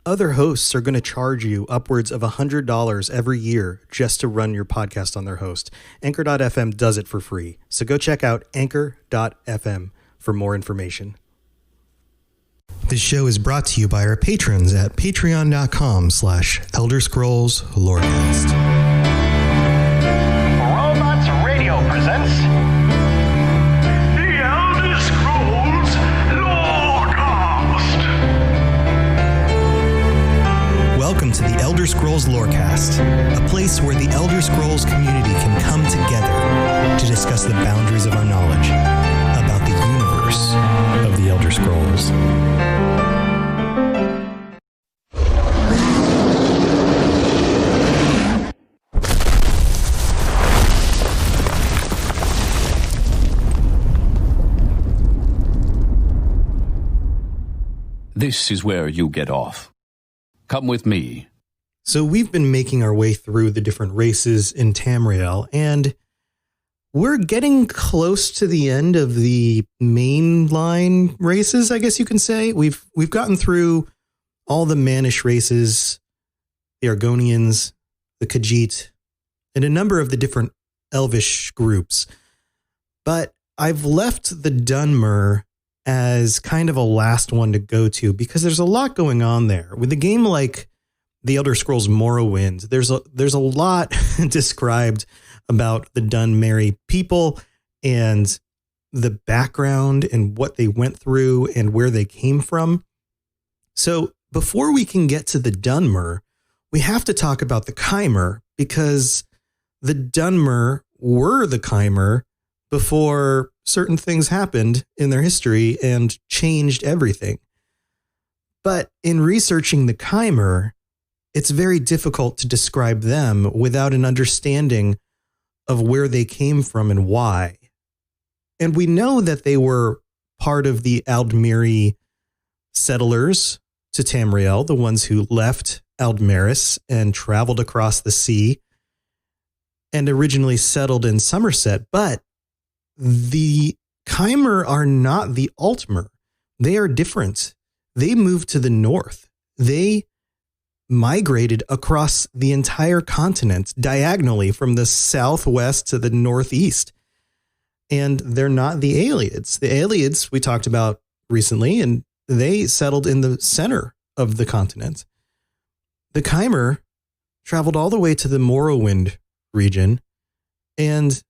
other hosts are going to charge you upwards of $100 every year just to run your podcast on their host. Anchor.fm does it for free. So go check out Anchor.fm for more information. This show is brought to you by our patrons at patreon.com/Elder Scrolls Lorecast. Robots Radio presents The Elder Scrolls Lorecast. Welcome to the Elder Scrolls Lorecast, a place where the Elder Scrolls community can come together to discuss the boundaries of our knowledge about the universe of the Elder Scrolls. This is where you get off. Come with me. So we've been making our way through the different races in Tamriel, and we're getting close to the end of the mainline races, I guess you can say. We've gotten through all the Mannish races, the Argonians, the Khajiit, and a number of the different Elvish groups. But I've left the Dunmer as kind of a last one to go to because there's a lot going on there. With a game like The Elder Scrolls Morrowind, there's a lot described about the Dunmerry people and the background and what they went through and where they came from. So before we can get to the Dunmer, we have to talk about the Chimer, because the Dunmer were the Chimer before certain things happened in their history and changed everything. But in researching the Chimer, it's very difficult to describe them without an understanding of where they came from and why. And we know that they were part of the Aldmeri settlers to Tamriel, the ones who left Aldmeris and traveled across the sea and originally settled in Somerset. But the Chimer are not the Altmer. They are different. They moved to the north. They migrated across the entire continent diagonally from the southwest to the northeast. And they're not the Aelids. The Aelids we talked about recently, and they settled in the center of the continent. The Chimer traveled all the way to the Morrowind region and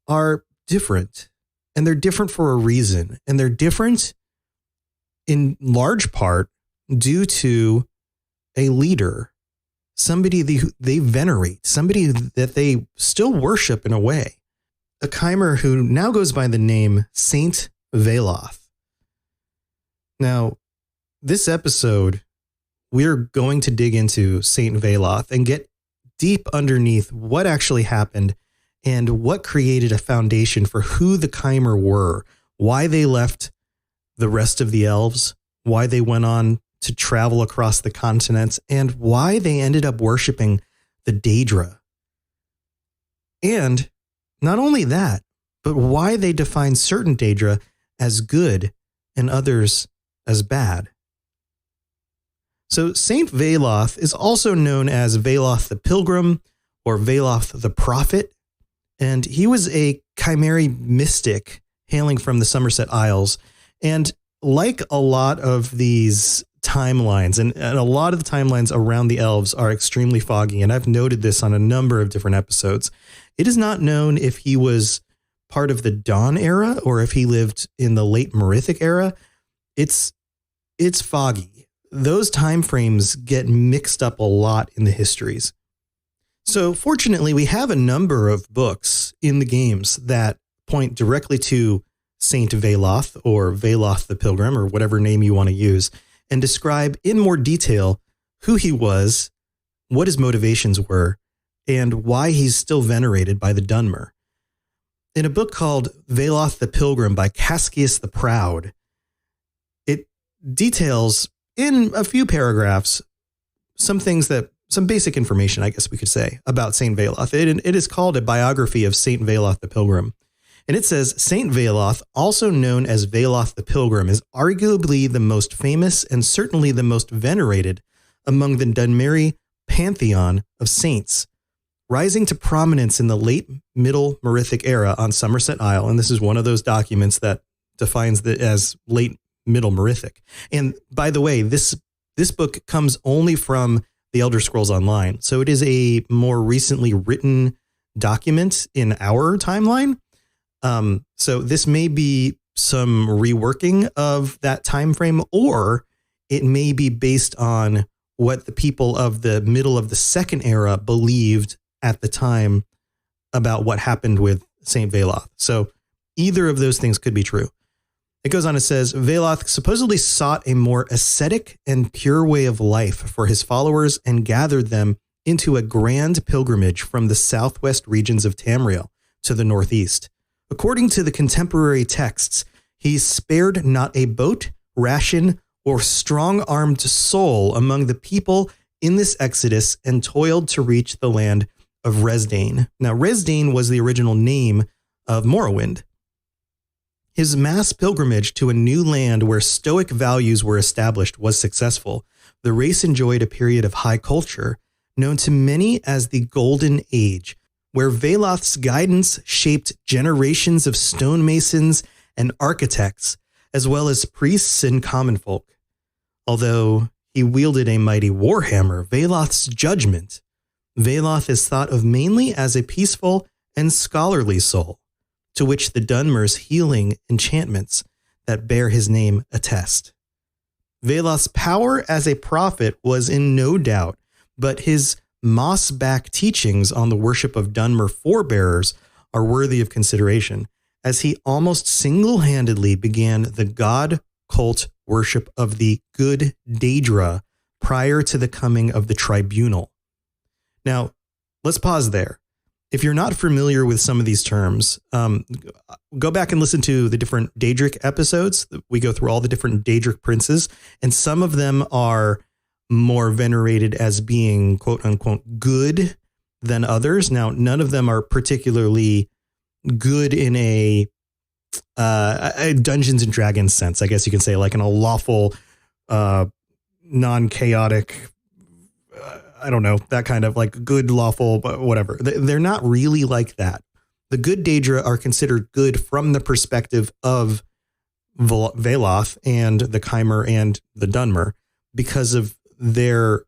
are different. And they're different for a reason. And they're different in large part due to a leader, somebody they venerate, somebody that they still worship in a way. A Chimer who now goes by the name Saint Veloth. Now, this episode, we're going to dig into Saint Veloth and get deep underneath what actually happened and what created a foundation for who the Chimer were, why they left the rest of the elves, why they went on to travel across the continents, and why they ended up worshiping the Daedra. And not only that, but why they define certain Daedra as good and others as bad. So Saint Veloth is also known as Veloth the Pilgrim or Veloth the Prophet, and he was a Chimeri mystic hailing from the Somerset Isles. And like a lot of these timelines, and a lot of the timelines around the elves are extremely foggy, and I've noted this on a number of different episodes. It is not known if he was part of the Dawn era or if he lived in the late Merithic era. It's foggy. Those time frames get mixed up a lot in the histories. So fortunately, we have a number of books in the games that point directly to Saint Veloth or Veloth the Pilgrim or whatever name you want to use, and describe in more detail who he was, what his motivations were, and why he's still venerated by the Dunmer. In a book called Veloth the Pilgrim by Cascius the Proud, it details in a few paragraphs some basic information, I guess we could say, about Saint Veloth. It is called a biography of Saint Veloth the Pilgrim. And it says Saint Veloth, also known as Veloth the Pilgrim, is arguably the most famous and certainly the most venerated among the Dunmeri pantheon of saints, rising to prominence in the late Middle Merithic era on Somerset Isle. And this is one of those documents that defines it as late Middle Merithic. And by the way, this book comes only from the Elder Scrolls Online. So it is a more recently written document in our timeline. So this may be some reworking of that time frame, or it may be based on what the people of the middle of the second era believed at the time about what happened with Saint Veloth. So either of those things could be true. It goes on, it says, Veloth supposedly sought a more ascetic and pure way of life for his followers and gathered them into a grand pilgrimage from the southwest regions of Tamriel to the northeast. According to the contemporary texts, he spared not a boat, ration, or strong-armed soul among the people in this exodus and toiled to reach the land of Resdain. Now, Resdain was the original name of Morrowind. His mass pilgrimage to a new land where Stoic values were established was successful. The race enjoyed a period of high culture, known to many as the Golden Age, where Veloth's guidance shaped generations of stonemasons and architects, as well as priests and common folk. Although he wielded a mighty warhammer, Veloth's judgment, Veloth is thought of mainly as a peaceful and scholarly soul, to which the Dunmer's healing enchantments that bear his name attest. Veloth's power as a prophet was in no doubt, but his moss-back teachings on the worship of Dunmer forebearers are worthy of consideration, as he almost single-handedly began the god cult worship of the good Daedra prior to the coming of the tribunal. Now, let's pause there. If you're not familiar with some of these terms, go back and listen to the different Daedric episodes. We go through all the different Daedric princes, and some of them are more venerated as being quote unquote good than others. Now, none of them are particularly good in a Dungeons and Dragons sense, I guess you can say, like in a lawful, non-chaotic, I don't know, that kind of like good, lawful, whatever. They're not really like that. The good Daedra are considered good from the perspective of Veloth and the Chimer and the Dunmer because of their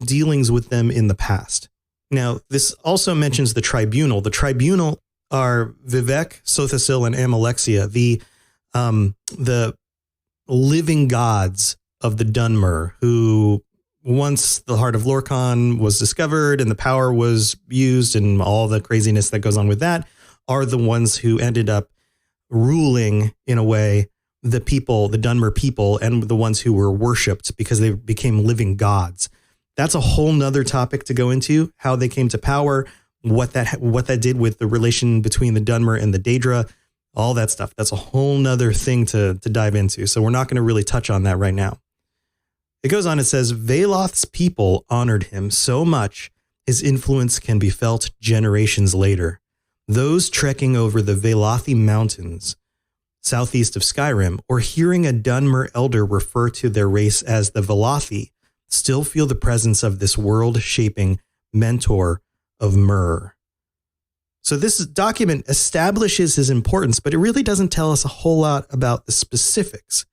dealings with them in the past. Now, this also mentions the tribunal. The tribunal are Vivek, Sothasil, and Amalexia, the living gods of the Dunmer, who once the heart of Lorkhan was discovered and the power was used and all the craziness that goes on with that, are the ones who ended up ruling, in a way, the people, the Dunmer people, and the ones who were worshipped because they became living gods. That's a whole nother topic to go into, how they came to power, what that did with the relation between the Dunmer and the Daedra, all that stuff. That's a whole nother thing to dive into. So we're not going to really touch on that right now. It goes on, it says, Veloth's people honored him so much, his influence can be felt generations later. Those trekking over the Velothi Mountains, southeast of Skyrim, or hearing a Dunmer elder refer to their race as the Velothi, still feel the presence of this world-shaping mentor of Myr. So this document establishes his importance, but it really doesn't tell us a whole lot about the specifics.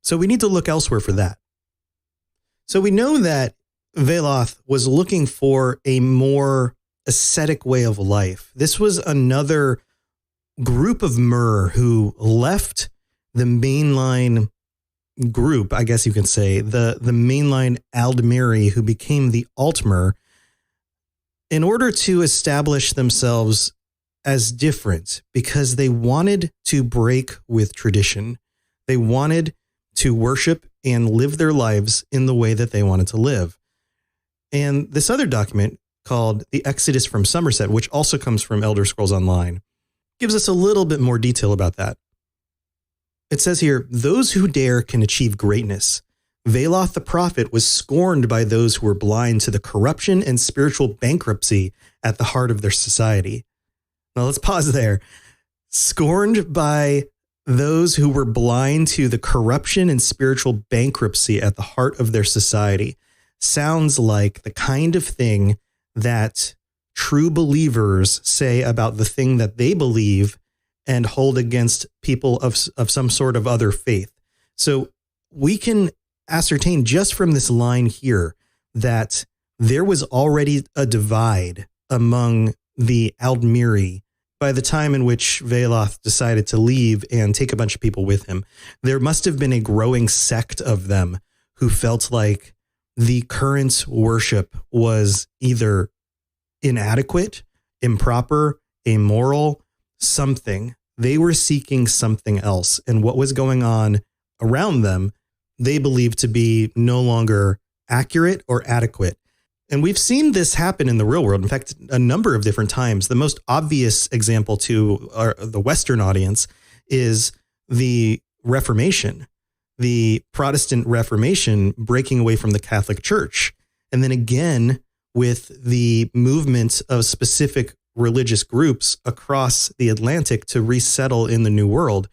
So we need to look elsewhere for that. So we know that Veloth was looking for a more ascetic way of life. This was another group of Myr who left the mainline group, I guess you can say, the mainline Aldmeri, who became the Altmer, in order to establish themselves as different, because they wanted to break with tradition. They wanted to worship and live their lives in the way that they wanted to live. And this other document called The Exodus from Somerset, which also comes from Elder Scrolls Online, gives us a little bit more detail about that. It says here, those who dare can achieve greatness. Veloth the prophet was scorned by those who were blind to the corruption and spiritual bankruptcy at the heart of their society. Now let's pause there. Scorned by those who were blind to the corruption and spiritual bankruptcy at the heart of their society. Sounds like the kind of thing that true believers say about the thing that they believe and hold against people of some sort of other faith. So we can ascertain just from this line here that there was already a divide among the Aldmiri by the time in which Veloth decided to leave and take a bunch of people with him. There must have been a growing sect of them who felt like the current worship was either inadequate, improper, immoral, something. They were seeking something else. And what was going on around them, they believed to be no longer accurate or adequate. And we've seen this happen in the real world. In fact, a number of different times. The most obvious example to the Western audience is the Reformation, the Protestant Reformation breaking away from the Catholic Church. And then again, with the movement of specific religious groups across the Atlantic to resettle in the New World.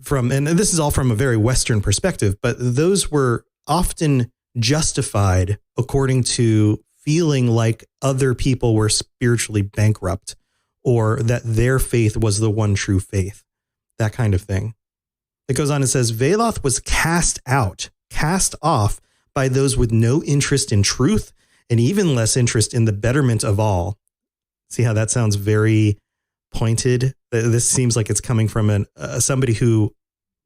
And this is all from a very Western perspective, but those were often justified according to feeling like other people were spiritually bankrupt or that their faith was the one true faith, that kind of thing. It goes on and says, Veloth was cast off by those with no interest in truth and even less interest in the betterment of all. See how that sounds very pointed? This seems like it's coming from somebody who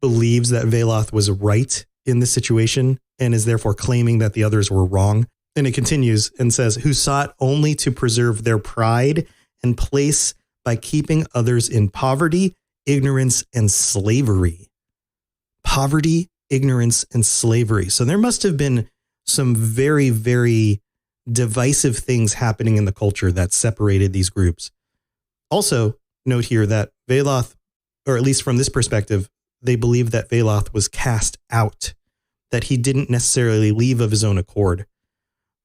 believes that Veloth was right in this situation and is therefore claiming that the others were wrong. And it continues and says, who sought only to preserve their pride and place by keeping others in poverty, ignorance, and slavery. Poverty, ignorance, and slavery. So there must have been some very, very divisive things happening in the culture that separated these groups. Also, note here that Veloth, or at least from this perspective, they believe that Veloth was cast out, that he didn't necessarily leave of his own accord.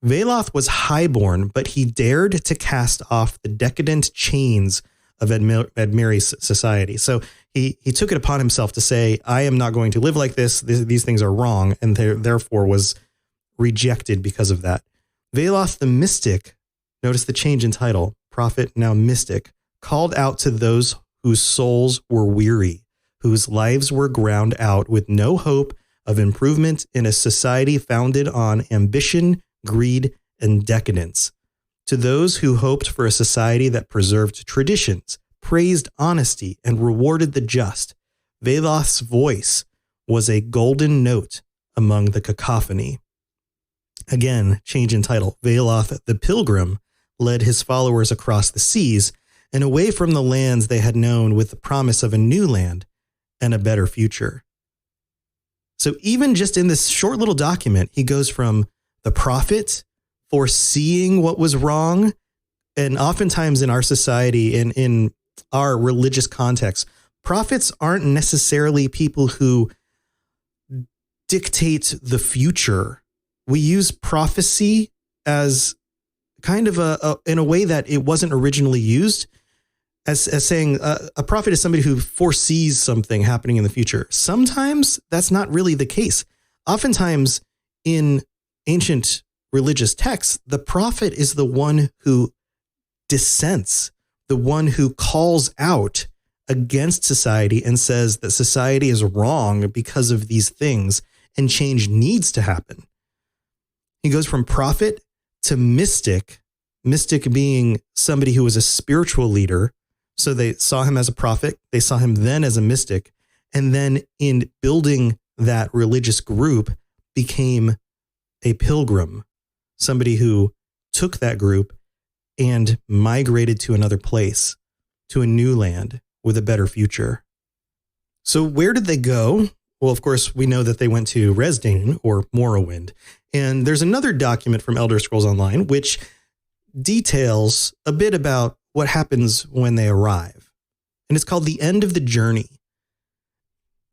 Veloth was highborn, but he dared to cast off the decadent chains of Aldmiri's society. So he took it upon himself to say, I am not going to live like this. These things are wrong, and therefore was rejected because of that. Veloth the mystic, notice the change in title, prophet, now mystic, called out to those whose souls were weary, whose lives were ground out with no hope of improvement in a society founded on ambition, greed, and decadence. To those who hoped for a society that preserved traditions, praised honesty, and rewarded the just, Veloth's voice was a golden note among the cacophony. Again, change in title. Veloth the pilgrim led his followers across the seas and away from the lands they had known with the promise of a new land and a better future. So even just in this short little document, he goes from the prophet foreseeing what was wrong. And oftentimes in our society and in our religious context, prophets aren't necessarily people who dictate the future. We use prophecy as kind of in a way that it wasn't originally used, as saying a prophet is somebody who foresees something happening in the future. Sometimes that's not really the case. Oftentimes in ancient religious texts, the prophet is the one who dissents, the one who calls out against society and says that society is wrong because of these things and change needs to happen. He goes from prophet to mystic, mystic being somebody who was a spiritual leader. So they saw him as a prophet. They saw him then as a mystic. And then in building that religious group became a pilgrim, somebody who took that group and migrated to another place, to a new land with a better future. So where did they go? Well, of course, we know that they went to Resdain or Morrowind. And there's another document from Elder Scrolls Online which details a bit about what happens when they arrive. And it's called The End of the Journey.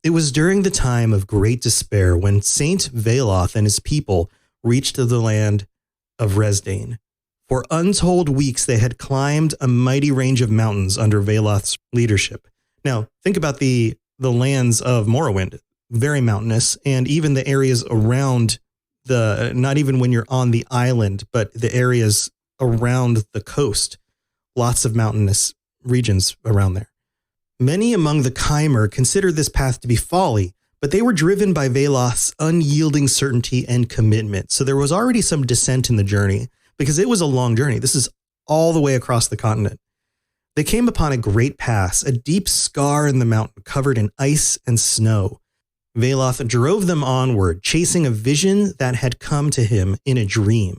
It was during the time of great despair when Saint Veloth and his people reached the land of Resdain, For untold weeks, they had climbed a mighty range of mountains under Veloth's leadership. Now, think about the lands of Morrowind, very mountainous, and even the areas around not even when you're on the island, but the areas around the coast, lots of mountainous regions around there. Many among the Chimer considered this path to be folly, but they were driven by Veloth's unyielding certainty and commitment. So there was already some dissent in the journey because it was a long journey. This is all the way across the continent. They came upon a great pass, a deep scar in the mountain covered in ice and snow. Veloth drove them onward, chasing a vision that had come to him in a dream.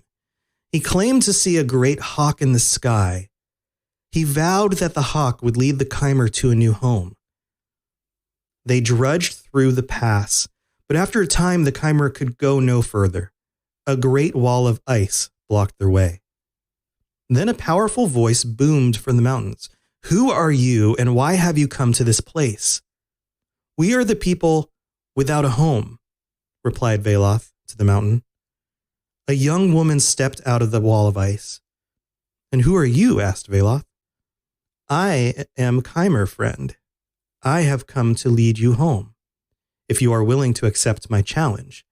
He claimed to see a great hawk in the sky. He vowed that the hawk would lead the Chimer to a new home. They drudged through the pass, but after a time the Chimer could go no further. A great wall of ice blocked their way. Then a powerful voice boomed from the mountains. "Who are you, and why have you come to this place?" "We are the people without a home," replied Veloth to the mountain. A young woman stepped out of the wall of ice. "And who are you?" asked Veloth. "I am Chimer, friend. I have come to lead you home. If you are willing to accept my challenge,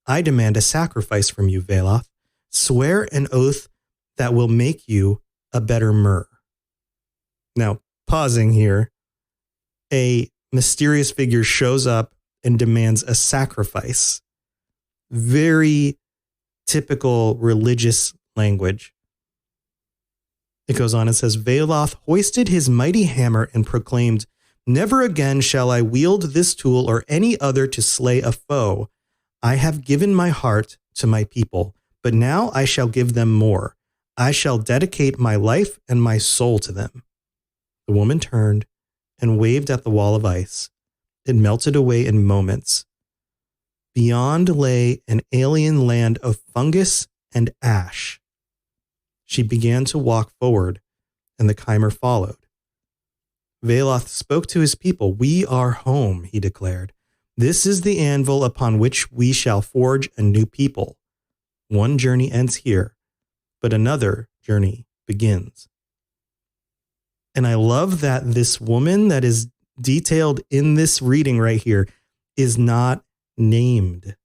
I demand a sacrifice from you, Veloth. Swear an oath that will make you a better Mer." Now, pausing here, a mysterious figure shows up and demands a sacrifice. Very typical religious language. It goes on and says, Veloth hoisted his mighty hammer and proclaimed, "Never again shall I wield this tool or any other to slay a foe. I have given my heart to my people, but now I shall give them more. I shall dedicate my life and my soul to them." The woman turned and waved at the wall of ice. It melted away in moments. Beyond lay an alien land of fungus and ash. She began to walk forward, and the Chimer followed. Veloth spoke to his people. "We are home," he declared. "This is the anvil upon which we shall forge a new people. One journey ends here, but another journey begins." And I love that this woman that is detailed in this reading right here is not named.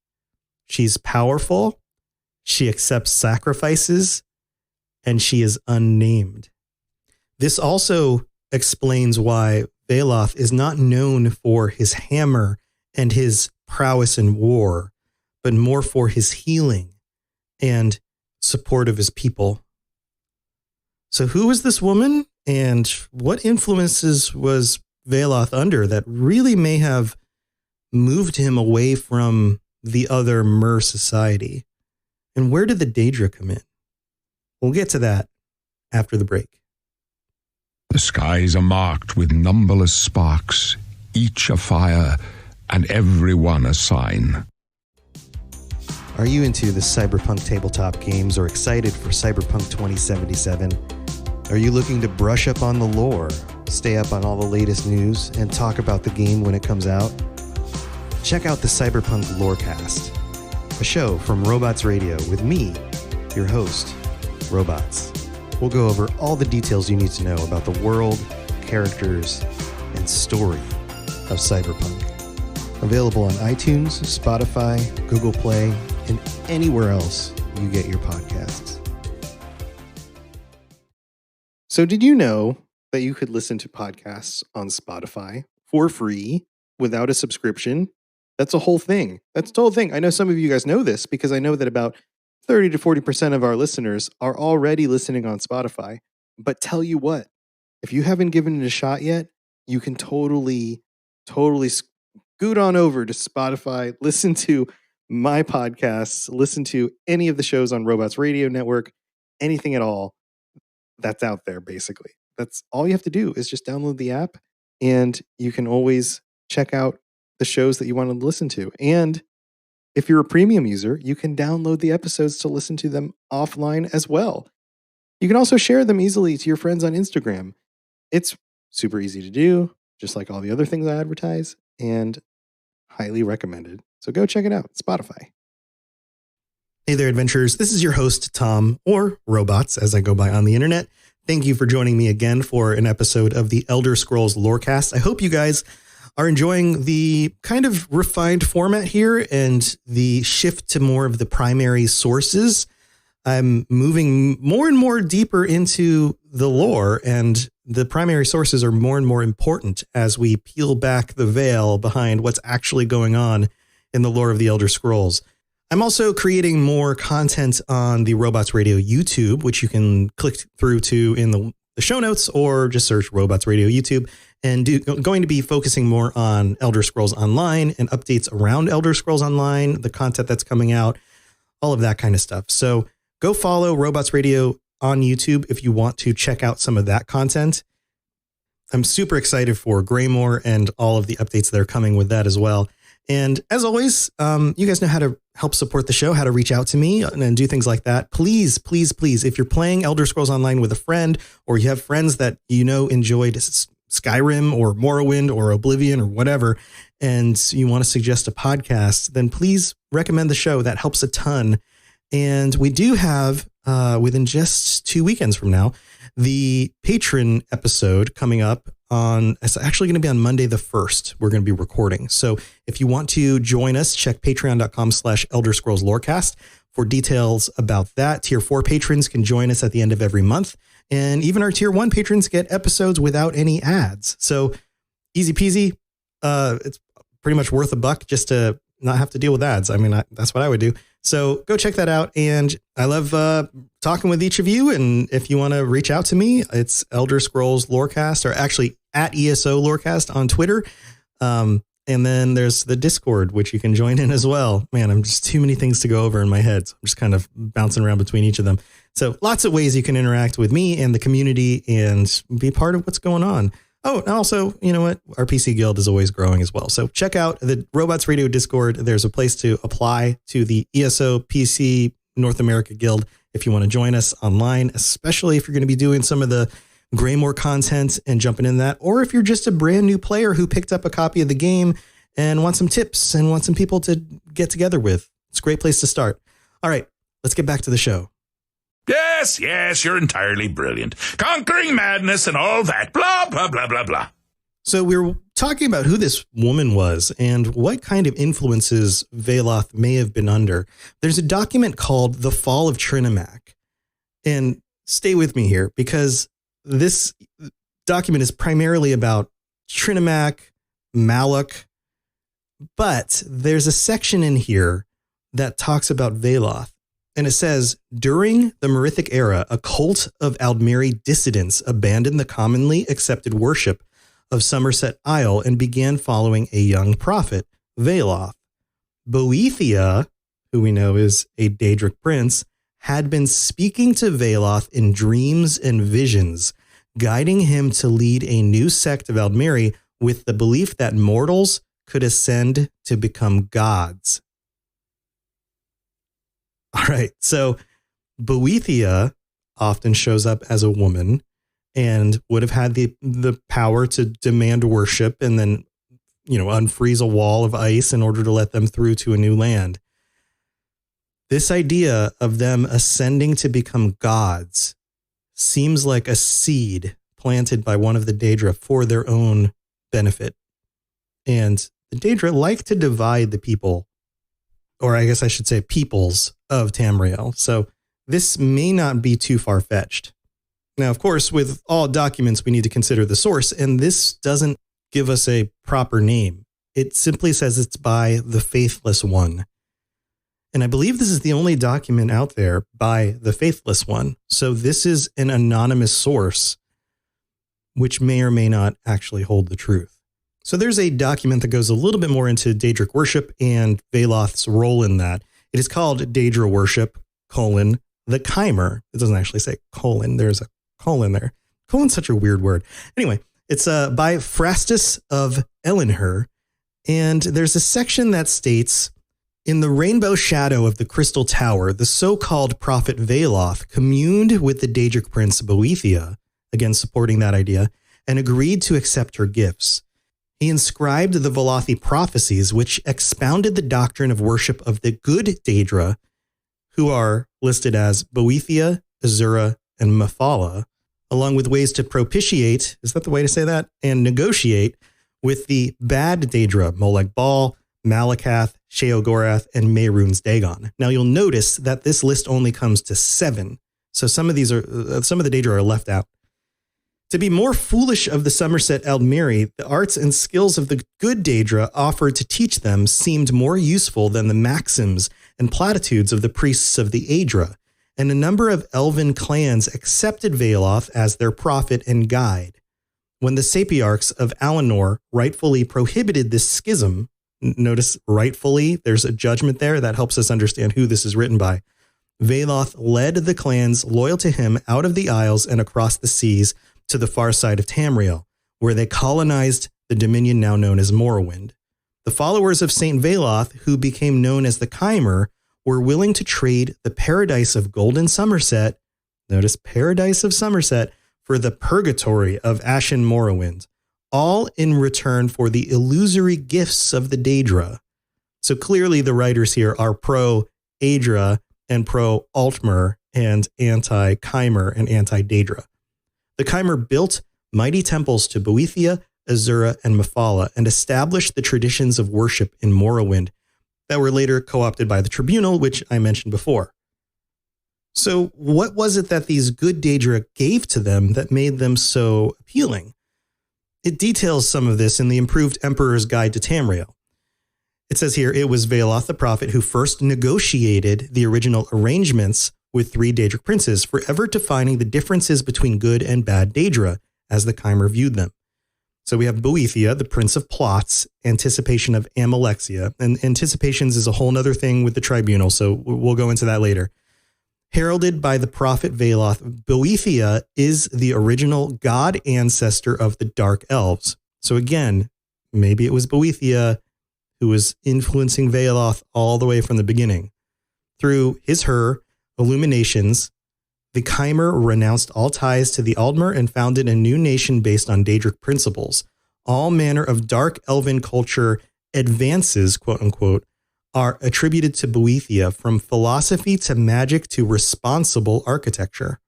She's powerful, she accepts sacrifices, and she is unnamed. This also explains why Veloth is not known for his hammer and his prowess in war, but more for his healing and support of his people. So who is this woman, and what influences was Veloth under that really may have moved him away from the other Mer society? And where did the Daedra come in? We'll get to that after the break. The skies are marked with numberless sparks, each a fire, and every one a sign. Are you into the cyberpunk tabletop games or excited for Cyberpunk 2077? Are you looking to brush up on the lore, stay up on all the latest news, and talk about the game when it comes out? Check out the Cyberpunk Lorecast, a show from Robots Radio with me, your host, Robots. We'll go over all the details you need to know about the world, characters, and story of Cyberpunk. Available on iTunes, Spotify, Google Play, and anywhere else you get your podcasts. So did you know that you could listen to podcasts on Spotify for free without a subscription? That's a whole thing. That's the whole thing. I know some of you guys know this because I know that about 30 to 40% of our listeners are already listening on Spotify. But tell you what, if you haven't given it a shot yet, you can totally scoot on over to Spotify, listen to my podcasts, listen to any of the shows on Robots Radio Network, anything at all that's out there, basically. That's all you have to do is just download the app, and you can always check out the shows that you want to listen to. And if you're a premium user, you can download the episodes to listen to them offline as well. You can also share them easily to your friends on Instagram. It's super easy to do, just like all the other things I advertise, and highly recommended. So go check it out, Spotify. Hey there, adventurers. This is your host, Tom, or Robots, as I go by on the internet. Thank you for joining me again for an episode of the Elder Scrolls Lorecast. I hope you guys are enjoying the kind of refined format here and the shift to more of the primary sources. I'm moving more and more deeper into the lore, and the primary sources are more and more important as we peel back the veil behind what's actually going on in the lore of the Elder Scrolls. I'm also creating more content on the Robots Radio YouTube, which you can click through to in the show notes or just search Robots Radio YouTube, and going to be focusing more on Elder Scrolls Online and updates around Elder Scrolls Online, the content that's coming out, all of that kind of stuff. So go follow Robots Radio on YouTube if you want to check out some of that content. I'm super excited for Greymore and all of the updates that are coming with that as well. And as always, you guys know how to help support the show, how to reach out to me and do things like that. Please, please, please, if you're playing Elder Scrolls Online with a friend, or you have friends that you know enjoyed Skyrim or Morrowind or Oblivion or whatever, and you want to suggest a podcast, then please recommend the show. That helps a ton. And we do have, within just 2 weekends from now, the patron episode coming up on, it's actually going to be on Monday the 1st. We're going to be recording. So if you want to join us, check patreon.com/Elder Scrolls Lorecast for details about that. Tier 4 patrons can join us at the end of every month. And even our Tier 1 patrons get episodes without any ads. So easy peasy. It's pretty much worth $1 just to not have to deal with ads. I mean, that's what I would do. So go check that out. And I love talking with each of you. And if you want to reach out to me, it's Elder Scrolls Lorecast, or actually at ESO Lorecast on Twitter. And then there's the Discord, which you can join in as well. Man, I'm just too many things to go over in my head. So I'm just kind of bouncing around between each of them. So lots of ways you can interact with me and the community and be part of what's going on. Oh, and also, you know what? Our PC guild is always growing as well. So check out the Robots Radio Discord. There's a place to apply to the ESO PC North America Guild if you want to join us online, especially if you're going to be doing some of the Greymore content and jumping in that, or if you're just a brand new player who picked up a copy of the game and want some tips and want some people to get together with. It's a great place to start. All right, let's get back to the show. Yes, you're entirely brilliant. Conquering madness and all that. Blah, blah, blah, blah, blah. So we're talking about who this woman was and what kind of influences Veloth may have been under. There's a document called The Fall of Trinimac. And stay with me here, because this document is primarily about Trinimac, Malak, but there's a section in here that talks about Veloth. And it says, during the Merithic era, a cult of Aldmeri dissidents abandoned the commonly accepted worship of Somerset Isle and began following a young prophet, Veloth. Boethia, who we know is a Daedric prince, had been speaking to Veloth in dreams and visions, guiding him to lead a new sect of Aldmeri with the belief that mortals could ascend to become gods. All right, so Boethia often shows up as a woman and would have had the power to demand worship and then, unfreeze a wall of ice in order to let them through to a new land. This idea of them ascending to become gods seems like a seed planted by one of the Daedra for their own benefit. And the Daedra like to divide the people, or I guess I should say peoples, of Tamriel. So this may not be too far-fetched. Now, of course, with all documents, we need to consider the source, and this doesn't give us a proper name. It simply says it's by the Faithless One. And I believe this is the only document out there by the Faithless One. So this is an anonymous source, which may or may not actually hold the truth. So there's a document that goes a little bit more into Daedric worship and Veloth's role in that. It is called Daedra Worship, the Chimer. It doesn't actually say colon. There's a colon there. Colon's such a weird word. Anyway, it's by Phrastus of Elenher. And there's a section that states, in the rainbow shadow of the Crystal Tower, the so-called prophet Veloth communed with the Daedric prince Boethia, again supporting that idea, and agreed to accept her gifts. He inscribed the Velothi prophecies, which expounded the doctrine of worship of the good Daedra who are listed as Boethia, Azura, and Mephala, along with ways to propitiate, is that the way to say that? And negotiate with the bad Daedra, Molag Bal, Malakath, Sheogorath, and Mehrunes Dagon. Now you'll notice that this list only comes to 7. So some of the Daedra are left out. To be more foolish of the Somerset Ealdmiri, the arts and skills of the good Daedra offered to teach them seemed more useful than the maxims and platitudes of the priests of the Aedra, and a number of elven clans accepted Veloth as their prophet and guide. When the Sapiarchs of Alinor rightfully prohibited this schism, notice rightfully, there's a judgment there that helps us understand who this is written by. Veloth led the clans loyal to him out of the Isles and across the seas to the far side of Tamriel, where they colonized the dominion now known as Morrowind. The followers of Saint Veloth, who became known as the Chimer, were willing to trade the paradise of Golden Somerset, notice paradise of Somerset, for the purgatory of Ashen Morrowind, all in return for the illusory gifts of the Daedra. So clearly the writers here are pro-Aedra and pro-Altmer and anti-Chimer and anti-Daedra. The Chimer built mighty temples to Boethia, Azura, and Mephala and established the traditions of worship in Morrowind that were later co-opted by the Tribunal, which I mentioned before. So what was it that these good Daedra gave to them that made them so appealing? It details some of this in the improved Emperor's Guide to Tamriel. It says here, it was Veloth the prophet who first negotiated the original arrangements with 3 Daedric princes, forever defining the differences between good and bad Daedra as the Chimer viewed them. So we have Boethia, the prince of plots, anticipation of Amalexia, and anticipations is a whole nother thing with the Tribunal, so we'll go into that later. Heralded by the prophet Veloth, Boethia is the original god ancestor of the Dark Elves. So again, maybe it was Boethia who was influencing Veloth all the way from the beginning. Through her illuminations, the Chimer renounced all ties to the Aldmer and founded a new nation based on Daedric principles. All manner of dark elven culture advances, quote unquote, are attributed to Boethia, from philosophy to magic to responsible architecture.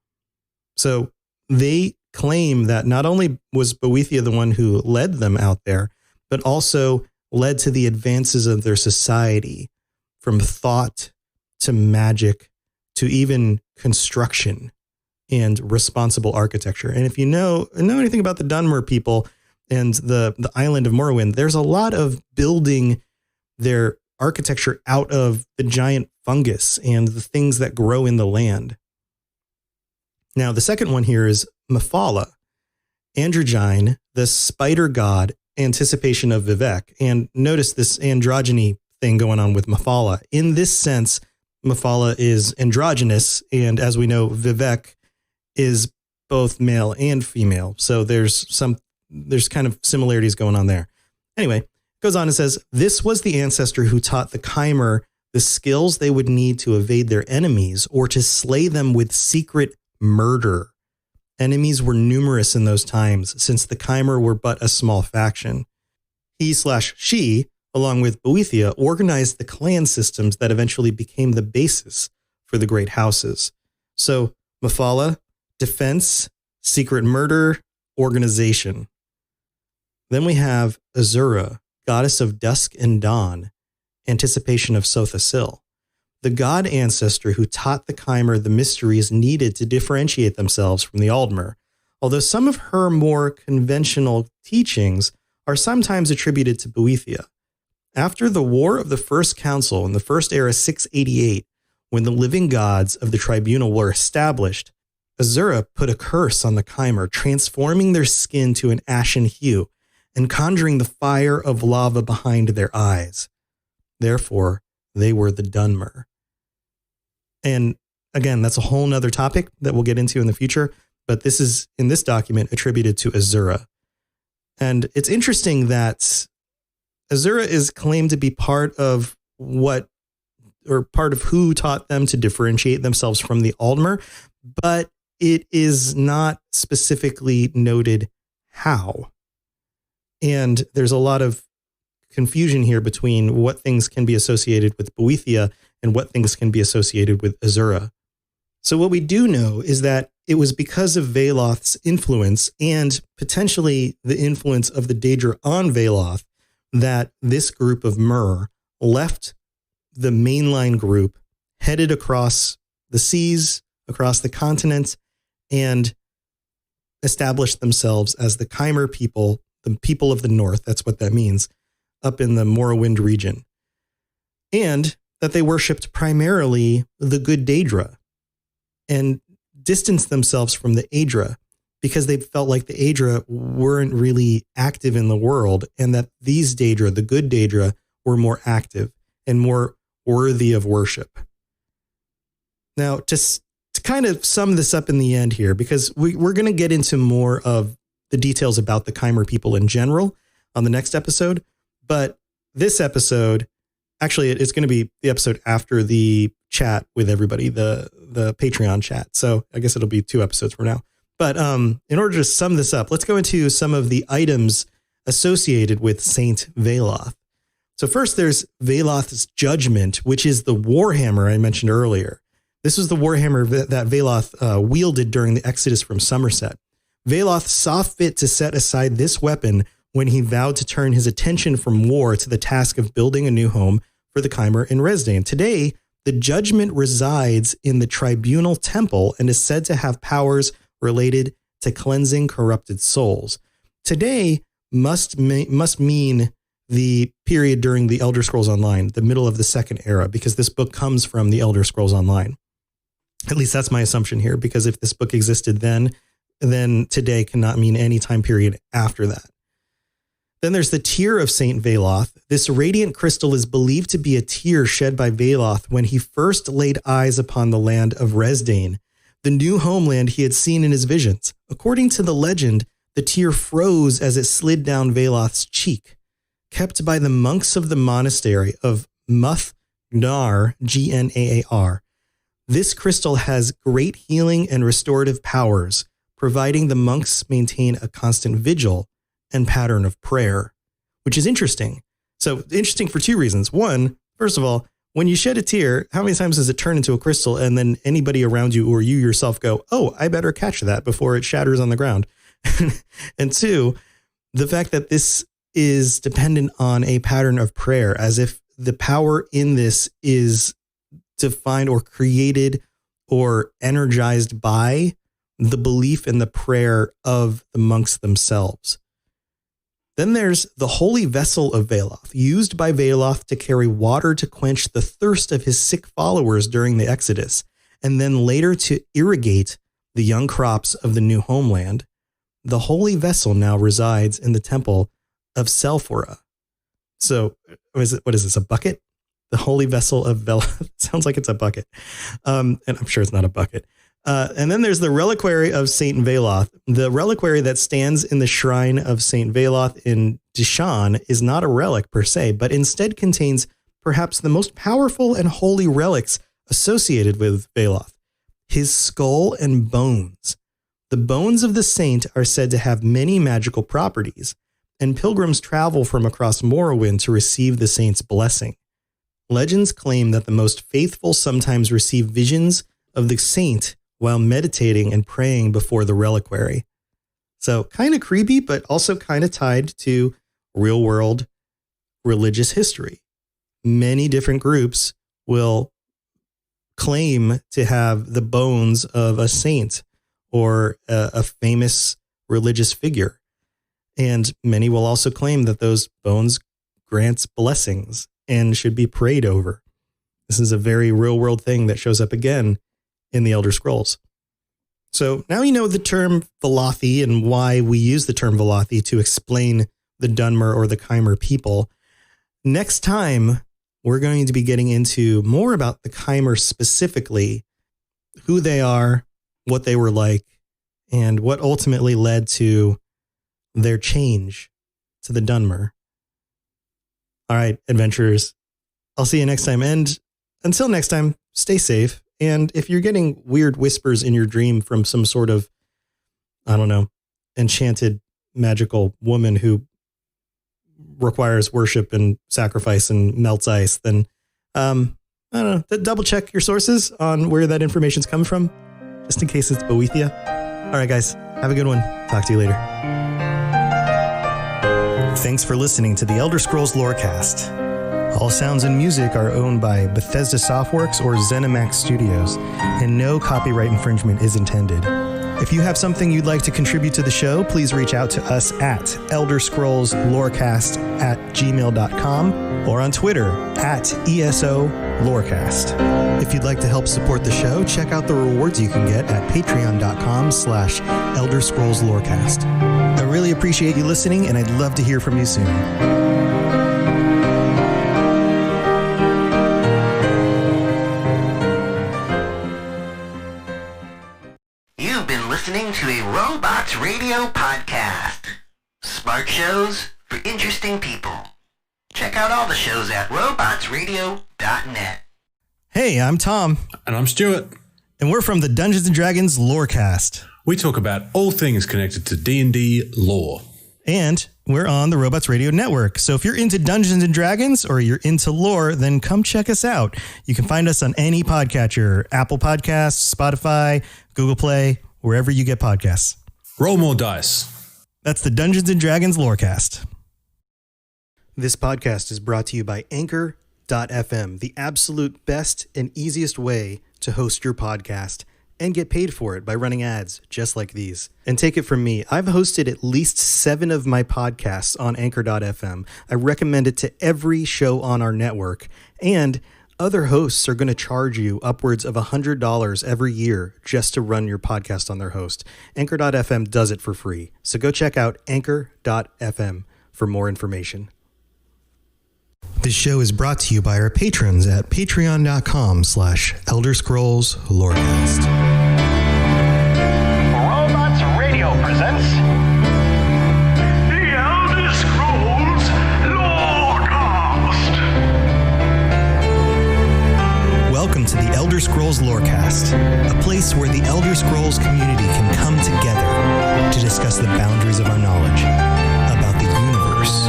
So they claim that not only was Boethia the one who led them out there, but also led to the advances of their society, from thought to magic to even construction and responsible architecture. And if you know anything about the Dunmer people and the island of Morrowind, there's a lot of building their architecture out of the giant fungus and the things that grow in the land. Now, the second one here is Mephala, androgyne, the spider god, anticipation of Vivek. And notice this androgyny thing going on with Mephala. In this sense, Mephala is androgynous, and as we know, Vivek is both male and female. So there's kind of similarities going on there. Anyway, goes on and says, this was the ancestor who taught the Chimer the skills they would need to evade their enemies or to slay them with secret murder. Enemies were numerous in those times, since the Chimer were but a small faction. He/she, along with Boethia, organized the clan systems that eventually became the basis for the great houses. So Mephala, defense, secret murder, organization. Then we have Azura, goddess of dusk and dawn, anticipation of Sothasil, the god ancestor who taught the Chimer the mysteries needed to differentiate themselves from the Aldmer, although some of her more conventional teachings are sometimes attributed to Boethia. After the War of the First Council in the First Era 688, when the living gods of the Tribunal were established, Azura put a curse on the Chimer, transforming their skin to an ashen hue and conjuring the fire of lava behind their eyes. Therefore, they were the Dunmer. And again, that's a whole nother topic that we'll get into in the future, but this is, in this document, attributed to Azura. And it's interesting that Azura is claimed to be part of who taught them to differentiate themselves from the Aldmer, but it is not specifically noted how. And there's a lot of confusion here between what things can be associated with Boethia and what things can be associated with Azura. So what we do know is that it was because of Veloth's influence and potentially the influence of the Daedra on Veloth that this group of Mer left the mainline group, headed across the seas, across the continents, and established themselves as the Chimer people, the people of the north. That's what that means, up in the Morrowind region. And that they worshipped primarily the good Daedra and distanced themselves from the Aedra because they felt like the Aedra weren't really active in the world, and that these Daedra, the good Daedra, were more active and more worthy of worship. Now, to kind of sum this up in the end here, because we're going to get into more of the details about the Chimer people in general on the next episode, but this episode, actually, it's going to be the episode after the chat with everybody, the Patreon chat. So I guess it'll be 2 episodes from now. But in order to sum this up, let's go into some of the items associated with Saint Veloth. So first, there's Veloth's Judgment, which is the Warhammer I mentioned earlier. This was the Warhammer that Veloth wielded during the Exodus from Somerset. Veloth saw fit to set aside this weapon when he vowed to turn his attention from war to the task of building a new home for the Chimer in Resdayn. Today, the Judgment resides in the Tribunal Temple and is said to have powers related to cleansing corrupted souls. Today must mean the period during the Elder Scrolls Online, the middle of the Second Era, because this book comes from the Elder Scrolls Online. At least that's my assumption here, because if this book existed then today cannot mean any time period after that. Then there's the tear of Saint Veloth. This radiant crystal is believed to be a tear shed by Veloth when he first laid eyes upon the land of Resdayn, the new homeland he had seen in his visions. According to the legend, the tear froze as it slid down Veloth's cheek. Kept by the monks of the monastery of Muth Gnar, Gnaar. This crystal has great healing and restorative powers, providing the monks maintain a constant vigil and pattern of prayer, which is interesting. So interesting for 2 reasons. One, first of all, when you shed a tear, how many times does it turn into a crystal and then anybody around you or you yourself go, oh, I better catch that before it shatters on the ground? And 2, the fact that this is dependent on a pattern of prayer, as if the power in this is defined or created or energized by the belief in the prayer of the monks themselves. Then there's the holy vessel of Veloth, used by Veloth to carry water to quench the thirst of his sick followers during the Exodus, and then later to irrigate the young crops of the new homeland. The holy vessel now resides in the temple of Selphora. So what is this, a bucket? The holy vessel of Veloth. Sounds like it's a bucket. And I'm sure it's not a bucket. And then there's the reliquary of Saint Veloth. The reliquary that stands in the shrine of Saint Veloth in Dishan is not a relic per se, but instead contains perhaps the most powerful and holy relics associated with Veloth, his skull and bones. The bones of the saint are said to have many magical properties, and pilgrims travel from across Morrowind to receive the saint's blessing. Legends claim that the most faithful sometimes receive visions of the saint while meditating and praying before the reliquary. So kind of creepy, but also kind of tied to real world religious history. Many different groups will claim to have the bones of a saint or a famous religious figure. And many will also claim that those bones grants blessings and should be prayed over. This is a very real world thing that shows up again in the Elder Scrolls. So now you know the term Velothi and why we use the term Velothi to explain the Dunmer or the Chimer people. Next time, we're going to be getting into more about the Chimer specifically, who they are, what they were like, and what ultimately led to their change to the Dunmer. All right, adventurers, I'll see you next time. And until next time, stay safe. And if you're getting weird whispers in your dream from some sort of, I don't know, enchanted magical woman who requires worship and sacrifice and melts ice, then I don't know, double check your sources on where that information's coming from, just in case it's Boethia. All right, guys, have a good one. Talk to you later. Thanks for listening to the Elder Scrolls Lorecast. All sounds and music are owned by Bethesda Softworks or ZeniMax Studios, and no copyright infringement is intended. If you have something you'd like to contribute to the show, please reach out to us at elderscrollslorecast@gmail.com or on Twitter at ESO Lorecast. If you'd like to help support the show, check out the rewards you can get at patreon.com/elderscrollslorecast. I really appreciate you listening, and I'd love to hear from you soon. You've been listening to a Robots Radio podcast. Smart shows for interesting people. Check out all the shows at robotsradio.net. Hey, I'm Tom. And I'm Stuart. And we're from the Dungeons & Dragons Lorecast. We talk about all things connected to D&D lore. And we're on the Robots Radio Network. So if you're into Dungeons & Dragons or you're into lore, then come check us out. You can find us on any podcatcher, Apple Podcasts, Spotify, Google Play, wherever you get podcasts. Roll more dice. That's the Dungeons & Dragons Lorecast. This podcast is brought to you by Anchor.fm, the absolute best and easiest way to host your podcast and get paid for it by running ads just like these. And take it from me, I've hosted at least 7 of my podcasts on Anchor.fm. I recommend it to every show on our network, and other hosts are going to charge you upwards of $100 every year just to run your podcast on their host. Anchor.fm does it for free. So go check out Anchor.fm for more information. This show is brought to you by our patrons at patreon.com/elderscrollslorecast. Robots Radio presents The Elder Scrolls Lorecast. Welcome to the Elder Scrolls Lorecast, a place where the Elder Scrolls community can come together to discuss the boundaries of our knowledge about the universe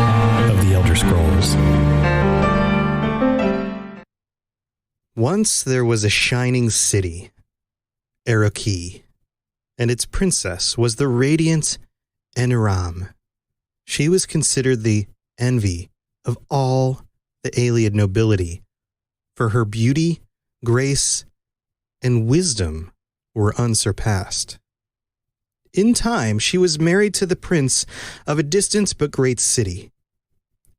of the Elder Scrolls. Once there was a shining city, Erokee, and its princess was the radiant Eniram. She was considered the envy of all the Ayleid nobility, for her beauty, grace, and wisdom were unsurpassed. In time, she was married to the prince of a distant but great city.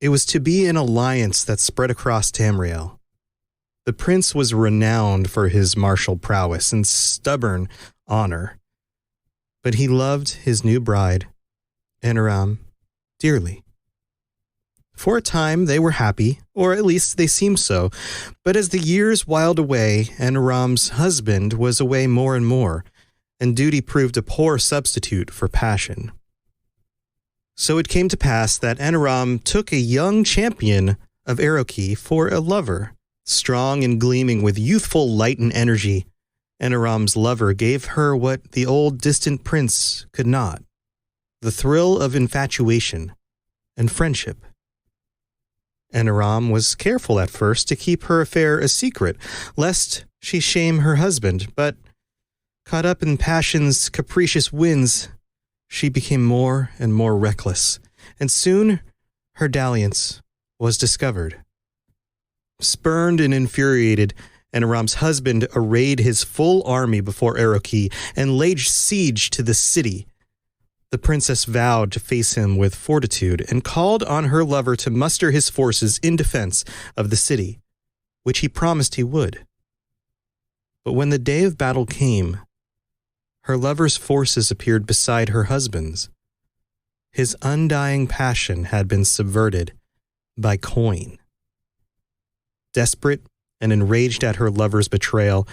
It was to be an alliance that spread across Tamriel. The prince was renowned for his martial prowess and stubborn honor, but he loved his new bride, Eniram, dearly. For a time, they were happy, or at least they seemed so, but as the years whiled away, Eniram's husband was away more and more, and duty proved a poor substitute for passion. So it came to pass that Eniram took a young champion of Erokee for a lover. Strong and gleaming with youthful light and energy, Eniram's lover gave her what the old distant prince could not, the thrill of infatuation and friendship. Eniram was careful at first to keep her affair a secret, lest she shame her husband, but caught up in passion's capricious winds, she became more and more reckless, and soon her dalliance was discovered. Spurned and infuriated, Eniram's husband arrayed his full army before Erokee and laid siege to the city. The princess vowed to face him with fortitude and called on her lover to muster his forces in defense of the city, which he promised he would. But when the day of battle came, her lover's forces appeared beside her husband's. His undying passion had been subverted by coin. Desperate and enraged at her lover's betrayal,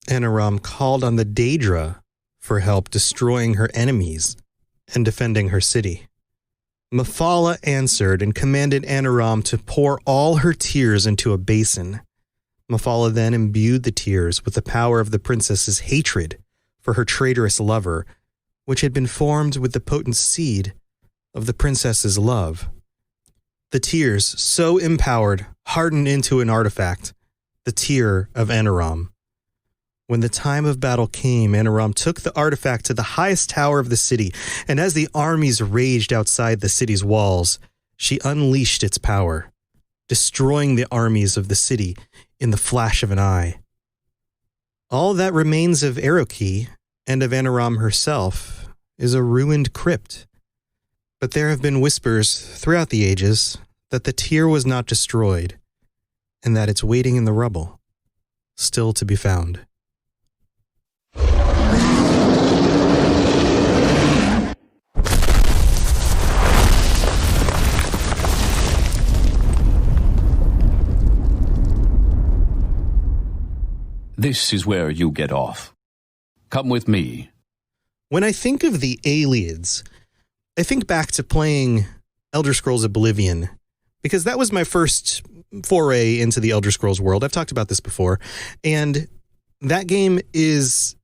Eniram called on the Daedra for help destroying her enemies and defending her city. Mephala answered and commanded Eniram to pour all her tears into a basin. Mephala then imbued the tears with the power of the princess's hatred for her traitorous lover, which had been formed with the potent seed of the princess's love. The tears, so empowered, hardened into an artifact the tear of Anaram. When the time of battle came, Anaram took the artifact to the highest tower of the city, and as the armies raged outside the city's walls, she unleashed its power, destroying the armies of the city in the flash of an eye. All that remains of Aroki and of Anaram herself is a ruined crypt. But there have been whispers throughout the ages that the tear was not destroyed, and that it's waiting in the rubble, still to be found. This is where you get off. Come with me. When I think of the Ayleids, I think back to playing Elder Scrolls Oblivion, because that was my first foray into the Elder Scrolls world. I've talked about this before, and that game is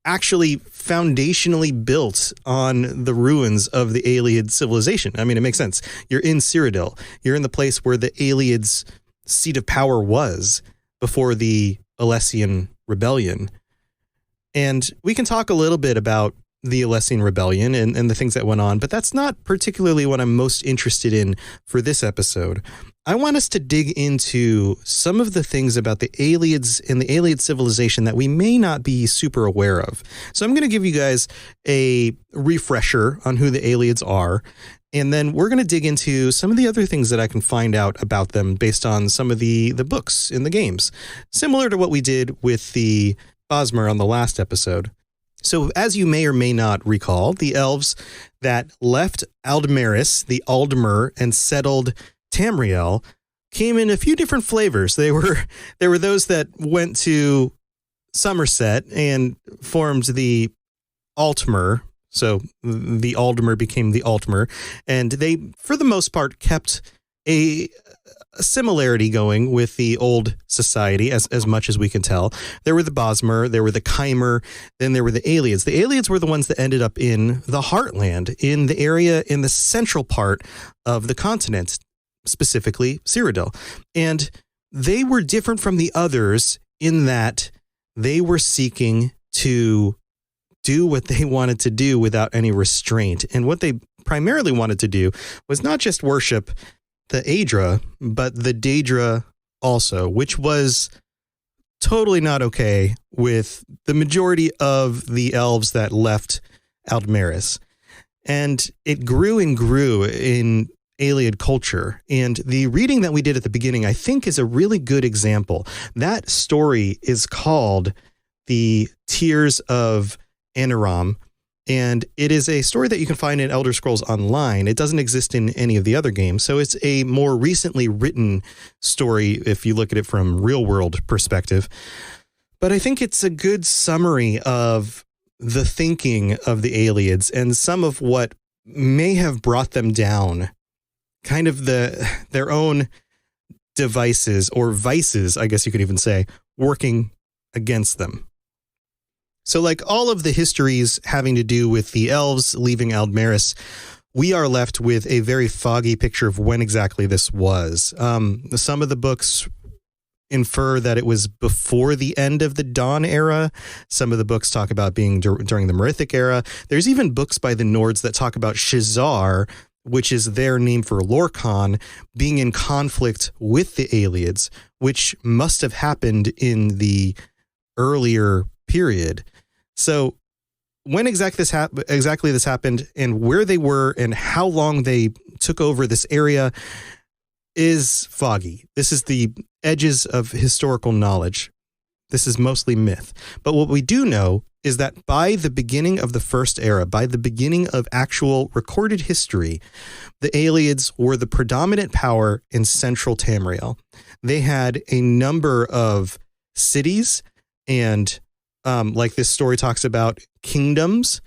actually foundationally built on the ruins of the Ayleid civilization. I mean, it makes sense. You're in Cyrodiil. You're in the place where the Ayleids' seat of power was before the Alessian Rebellion. And we can talk a little bit about the Alessian Rebellion and the things that went on, but that's not particularly what I'm most interested in for this episode. I want us to dig into some of the things about the Ayleids and the Ayleid civilization that we may not be super aware of. So I'm going to give you guys a refresher on who the Ayleids are, and then we're going to dig into some of the other things that I can find out about them based on some of the books in the games, similar to what we did with the Bosmer on the last episode. So as you may or may not recall, the elves that left Aldmeris, the Aldmer, and settled Tamriel came in a few different flavors. There were those that went to Somerset and formed the Altmer. So the Aldmer became the Altmer, and they, for the most part, kept a similarity going with the old society as much as we can tell. There were the Bosmer, there were the Chimer, then there were the Ayleids. The Ayleids were the ones that ended up in the Heartland, in the area in the central part of the continent, specifically Cyrodiil. And they were different from the others in that they were seeking to do what they wanted to do without any restraint. And what they primarily wanted to do was not just worship the Aedra, but the Daedra also, which was totally not okay with the majority of the elves that left Aldmeris. And it grew and grew in Ayleid culture. And the reading that we did at the beginning, I think, is a really good example. That story is called The Tears of Anaram, and it is a story that you can find in Elder Scrolls Online. It doesn't exist in any of the other games, so it's a more recently written story if you look at it from real-world perspective. But I think it's a good summary of the thinking of the Ayleids and some of what may have brought them down, kind of their own devices or vices, I guess you could even say, working against them. So like all of the histories having to do with the elves leaving Aldmeris, we are left with a very foggy picture of when exactly this was. Some of the books infer that it was before the end of the Dawn era. Some of the books talk about being during the Merithic era. There's even books by the Nords that talk about Shizar, which is their name for Lorkhan, being in conflict with the Ayleids, which must have happened in the earlier period. So when exactly this happened and where they were and how long they took over this area is foggy. This is the edges of historical knowledge. This is mostly myth. But what we do know is that by the beginning of the First Era, by the beginning of actual recorded history, the Ayleids were the predominant power in central Tamriel. They had a number of cities and like this story talks about, kingdoms,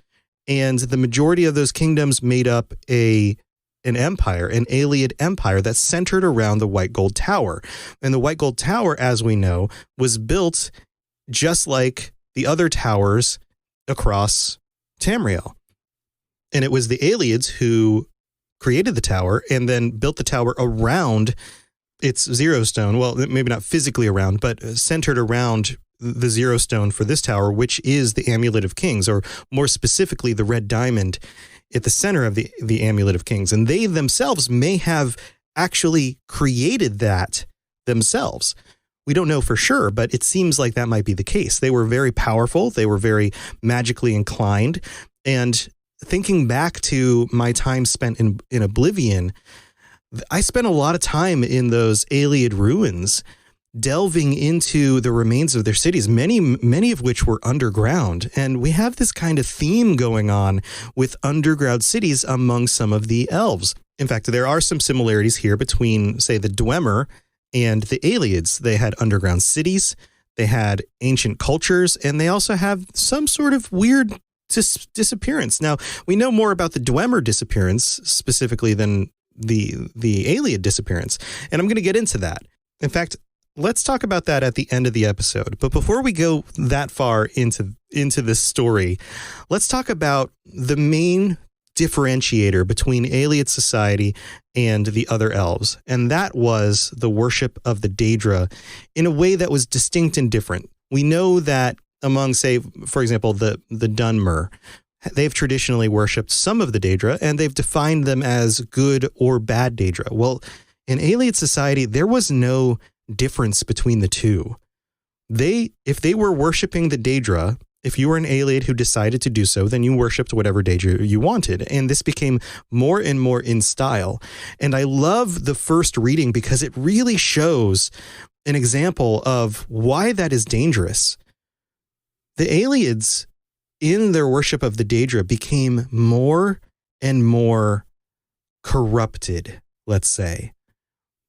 and the majority of those kingdoms made up an empire, an Ayleid empire that's centered around the White Gold Tower. And the White Gold Tower, as we know, was built just like the other towers across Tamriel. And it was the Ayleids who created the tower and then built the tower around its zero stone. Well, maybe not physically around, but centered around the zero stone for this tower, which is the Amulet of Kings, or more specifically, the red diamond at the center of the Amulet of Kings. And they themselves may have actually created that themselves. We don't know for sure, but it seems like that might be the case. They were very powerful. They were very magically inclined. And thinking back to my time spent in Oblivion, I spent a lot of time in those Ayleid ruins, delving into the remains of their cities, many of which were underground. And we have this kind of theme going on with underground cities among some of the elves. In fact, there are some similarities here between, say, the Dwemer and the Ayleids. They had underground cities, they had ancient cultures, and they also have some sort of weird disappearance. Now, we know more about the Dwemer disappearance specifically than the Ayleid disappearance, and I'm going to get into that. In fact, let's talk about that at the end of the episode. But before we go that far into this story, let's talk about the main differentiator between Ayleid society and the other elves, and that was the worship of the Daedra in a way that was distinct and different. We know that among, say, for example, the Dunmer, they've traditionally worshipped some of the Daedra, and they've defined them as good or bad Daedra. Well, in Ayleid society, there was no difference between the two. If they were worshipping the Daedra, if you were an Ayleid who decided to do so, then you worshipped whatever Daedra you wanted. And this became more and more in style. And I love the first reading because it really shows an example of why that is dangerous. The Ayleids, in their worship of the Daedra, became more and more corrupted, let's say.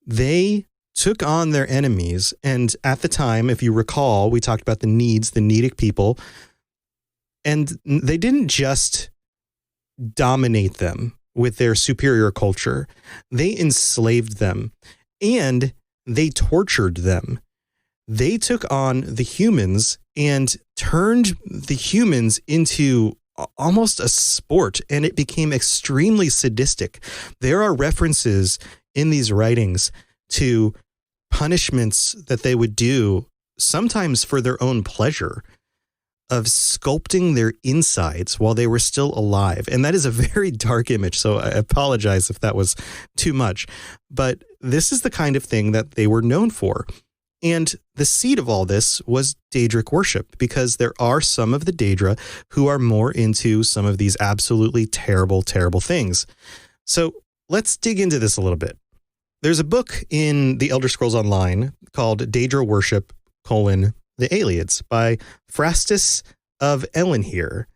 They took on their enemies, and at the time, if you recall, we talked about the Needic people, and they didn't just dominate them with their superior culture. They enslaved them, and they tortured them. They took on the humans and turned the humans into almost a sport, and it became extremely sadistic. There are references in these writings to punishments that they would do, sometimes for their own pleasure, of sculpting their insides while they were still alive. And that is a very dark image, so I apologize if that was too much. But this is the kind of thing that they were known for. And the seed of all this was Daedric worship, because there are some of the Daedra who are more into some of these absolutely terrible, terrible things. So let's dig into this a little bit. There's a book in the Elder Scrolls Online called Daedra Worship, the Ayleids, by Phrastus of Elenhir.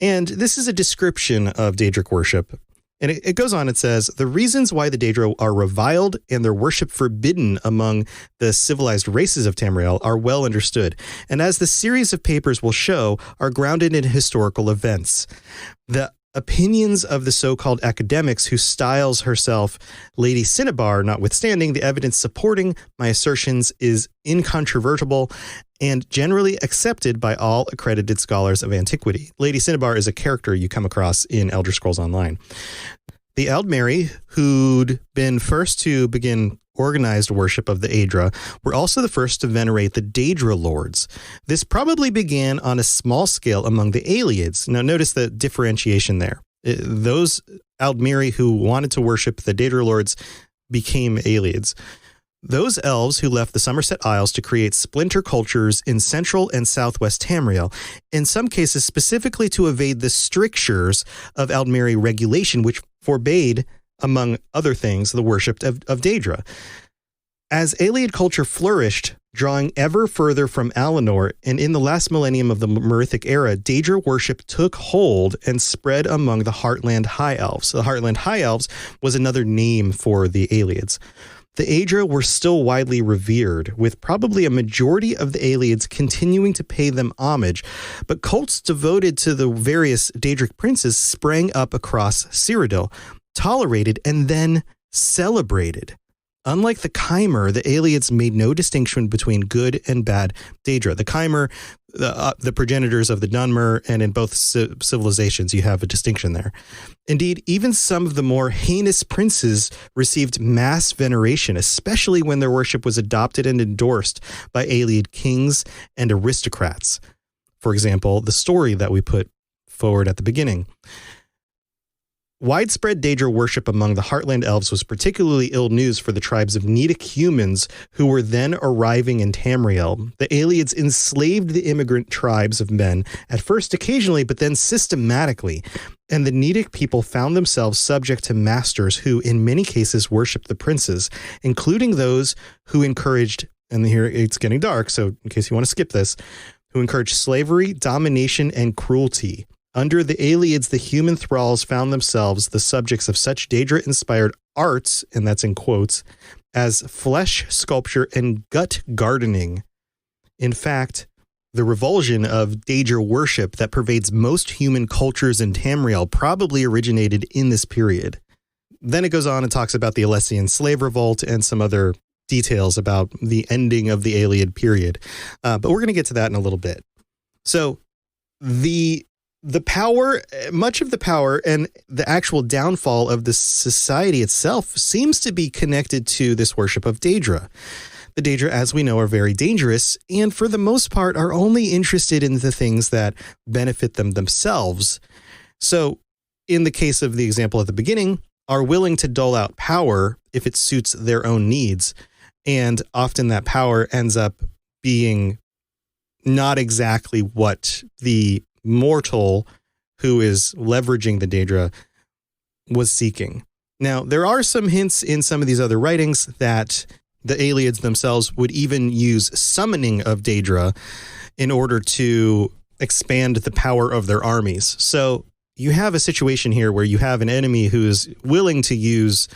And this is a description of Daedric worship. And it goes on, it says, the reasons why the Daedra are reviled and their worship forbidden among the civilized races of Tamriel are well understood, and as the series of papers will show, are grounded in historical events. The opinions of the so-called academics who styles herself Lady Cinnabar notwithstanding, the evidence supporting my assertions is incontrovertible and generally accepted by all accredited scholars of antiquity. Lady Cinnabar is a character you come across in Elder Scrolls Online. The Aldmeri, who'd been first to begin organized worship of the Daedra, were also the first to venerate the Daedra lords. This probably began on a small scale among the Ayleids. Now notice the differentiation there. Those Aldmeri who wanted to worship the Daedra lords became Ayleids. Those elves who left the Somerset Isles to create splinter cultures in central and southwest Tamriel, in some cases specifically to evade the strictures of Aldmeri regulation, which forbade, among other things, the worship of Daedra. As Ayleid culture flourished, drawing ever further from Alinor, and in the last millennium of the Merithic era, Daedra worship took hold and spread among the Heartland High Elves. The Heartland High Elves was another name for the Ayleids. The Daedra were still widely revered, with probably a majority of the Ayleids continuing to pay them homage, but cults devoted to the various Daedric princes sprang up across Cyrodiil, tolerated and then celebrated. Unlike the Chimer, the Aelids made no distinction between good and bad Daedra. The Chimer, the progenitors of the Dunmer, and in both civilizations, you have a distinction there. Indeed, even some of the more heinous princes received mass veneration, especially when their worship was adopted and endorsed by Aelid kings and aristocrats. For example, the story that we put forward at the beginning. Widespread Daedra worship among the Heartland elves was particularly ill news for the tribes of Nedic humans who were then arriving in Tamriel. The Aelids enslaved the immigrant tribes of men, at first occasionally, but then systematically. And the Nedic people found themselves subject to masters who, in many cases, worshipped the princes, including those who encouraged, and here it's getting dark, so in case you want to skip this, who encouraged slavery, domination, and cruelty. Under the Aelids, the human thralls found themselves the subjects of such Daedra-inspired arts, and that's in quotes, as flesh sculpture and gut gardening. In fact, the revulsion of Daedra worship that pervades most human cultures in Tamriel probably originated in this period. Then it goes on and talks about the Alessian slave revolt and some other details about the ending of the Aelid period. But we're going to get to that in a little bit. So the power, much of the power and the actual downfall of the society itself seems to be connected to this worship of Daedra. The Daedra, as we know, are very dangerous and for the most part are only interested in the things that benefit them themselves. So in the case of the example at the beginning, are willing to dole out power if it suits their own needs. And often that power ends up being not exactly what the mortal who is leveraging the Daedra was seeking. Now, there are some hints in some of these other writings that the Aelids themselves would even use summoning of Daedra in order to expand the power of their armies. So you have a situation here where you have an enemy who is willing to use,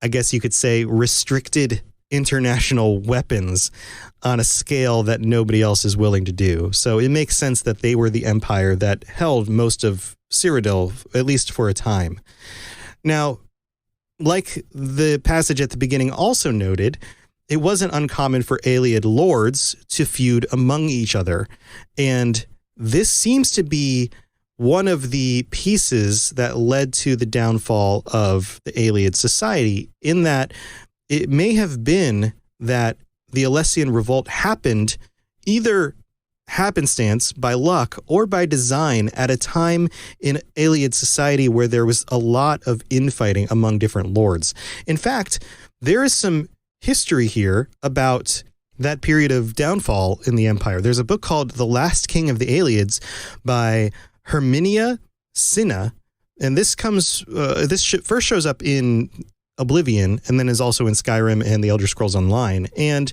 I guess you could say, restricted international weapons on a scale that nobody else is willing to do. So it makes sense that they were the empire that held most of Cyrodiil, at least for a time. Now, like the passage at the beginning also noted, it wasn't uncommon for Aelid lords to feud among each other. And this seems to be one of the pieces that led to the downfall of the Aelid society, in that it may have been that the Alessian revolt happened either happenstance, by luck, or by design at a time in Aelid society where there was a lot of infighting among different lords. In fact, there is some history here about that period of downfall in the empire. There's a book called The Last King of the Aelids by Herminia Cinna, and this first shows up in Oblivion, and then is also in Skyrim and the Elder Scrolls Online. And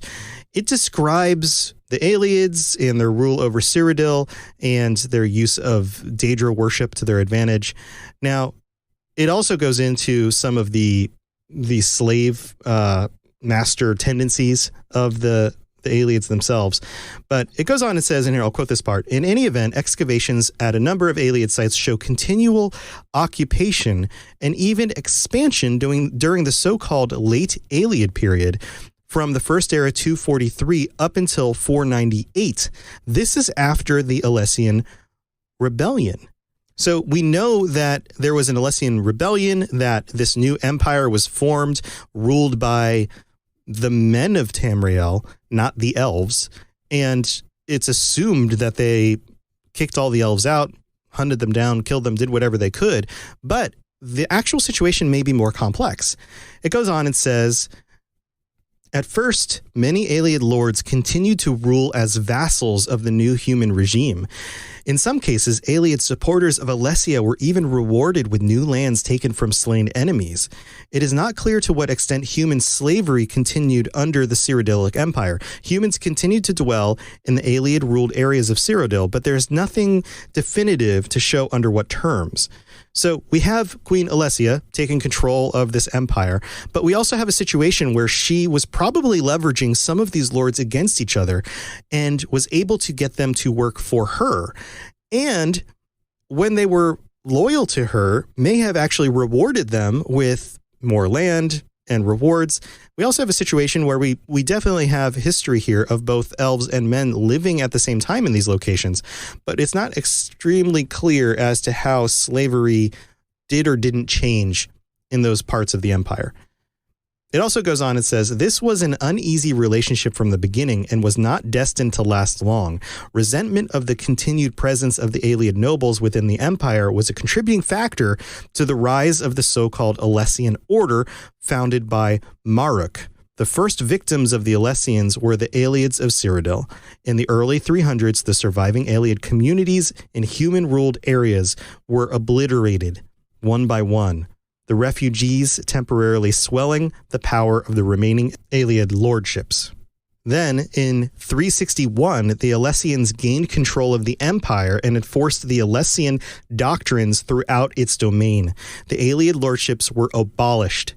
it describes the Aelids and their rule over Cyrodiil and their use of Daedra worship to their advantage. Now, it also goes into some of the slave master tendencies of the Aelids themselves. But it goes on and says, and here I'll quote this part, in any event, excavations at a number of Aelid sites show continual occupation and even expansion during the so-called late Aelid period from the First Era 243 up until 498. This is after the Alessian Rebellion. So we know that there was an Alessian rebellion, that this new empire was formed, ruled by the men of Tamriel, not the elves, and it's assumed that they kicked all the elves out, hunted them down, killed them, did whatever they could, but the actual situation may be more complex. It goes on and says, at first, many Aelid lords continued to rule as vassals of the new human regime. In some cases, Aelid supporters of Alessia were even rewarded with new lands taken from slain enemies. It is not clear to what extent human slavery continued under the Cyrodiilic Empire. Humans continued to dwell in the Aelid-ruled areas of Cyrodiil, but there is nothing definitive to show under what terms. So we have Queen Alessia taking control of this empire, but we also have a situation where she was probably leveraging some of these lords against each other and was able to get them to work for her. And when they were loyal to her, may have actually rewarded them with more land, and rewards. We also have a situation where we definitely have history here of both elves and men living at the same time in these locations, but it's not extremely clear as to how slavery did or didn't change in those parts of the empire. It also goes on and says, this was an uneasy relationship from the beginning and was not destined to last long. Resentment of the continued presence of the Aeliad nobles within the empire was a contributing factor to the rise of the so-called Alessian order founded by Maruk. The first victims of the Alessians were the Aeliads of Cyrodiil. In the early 300s, the surviving Aeliad communities in human-ruled areas were obliterated one by one, the refugees temporarily swelling the power of the remaining Aeliad lordships. Then, in 361, the Alessians gained control of the empire and enforced the Alessian doctrines throughout its domain. The Aeliad lordships were abolished.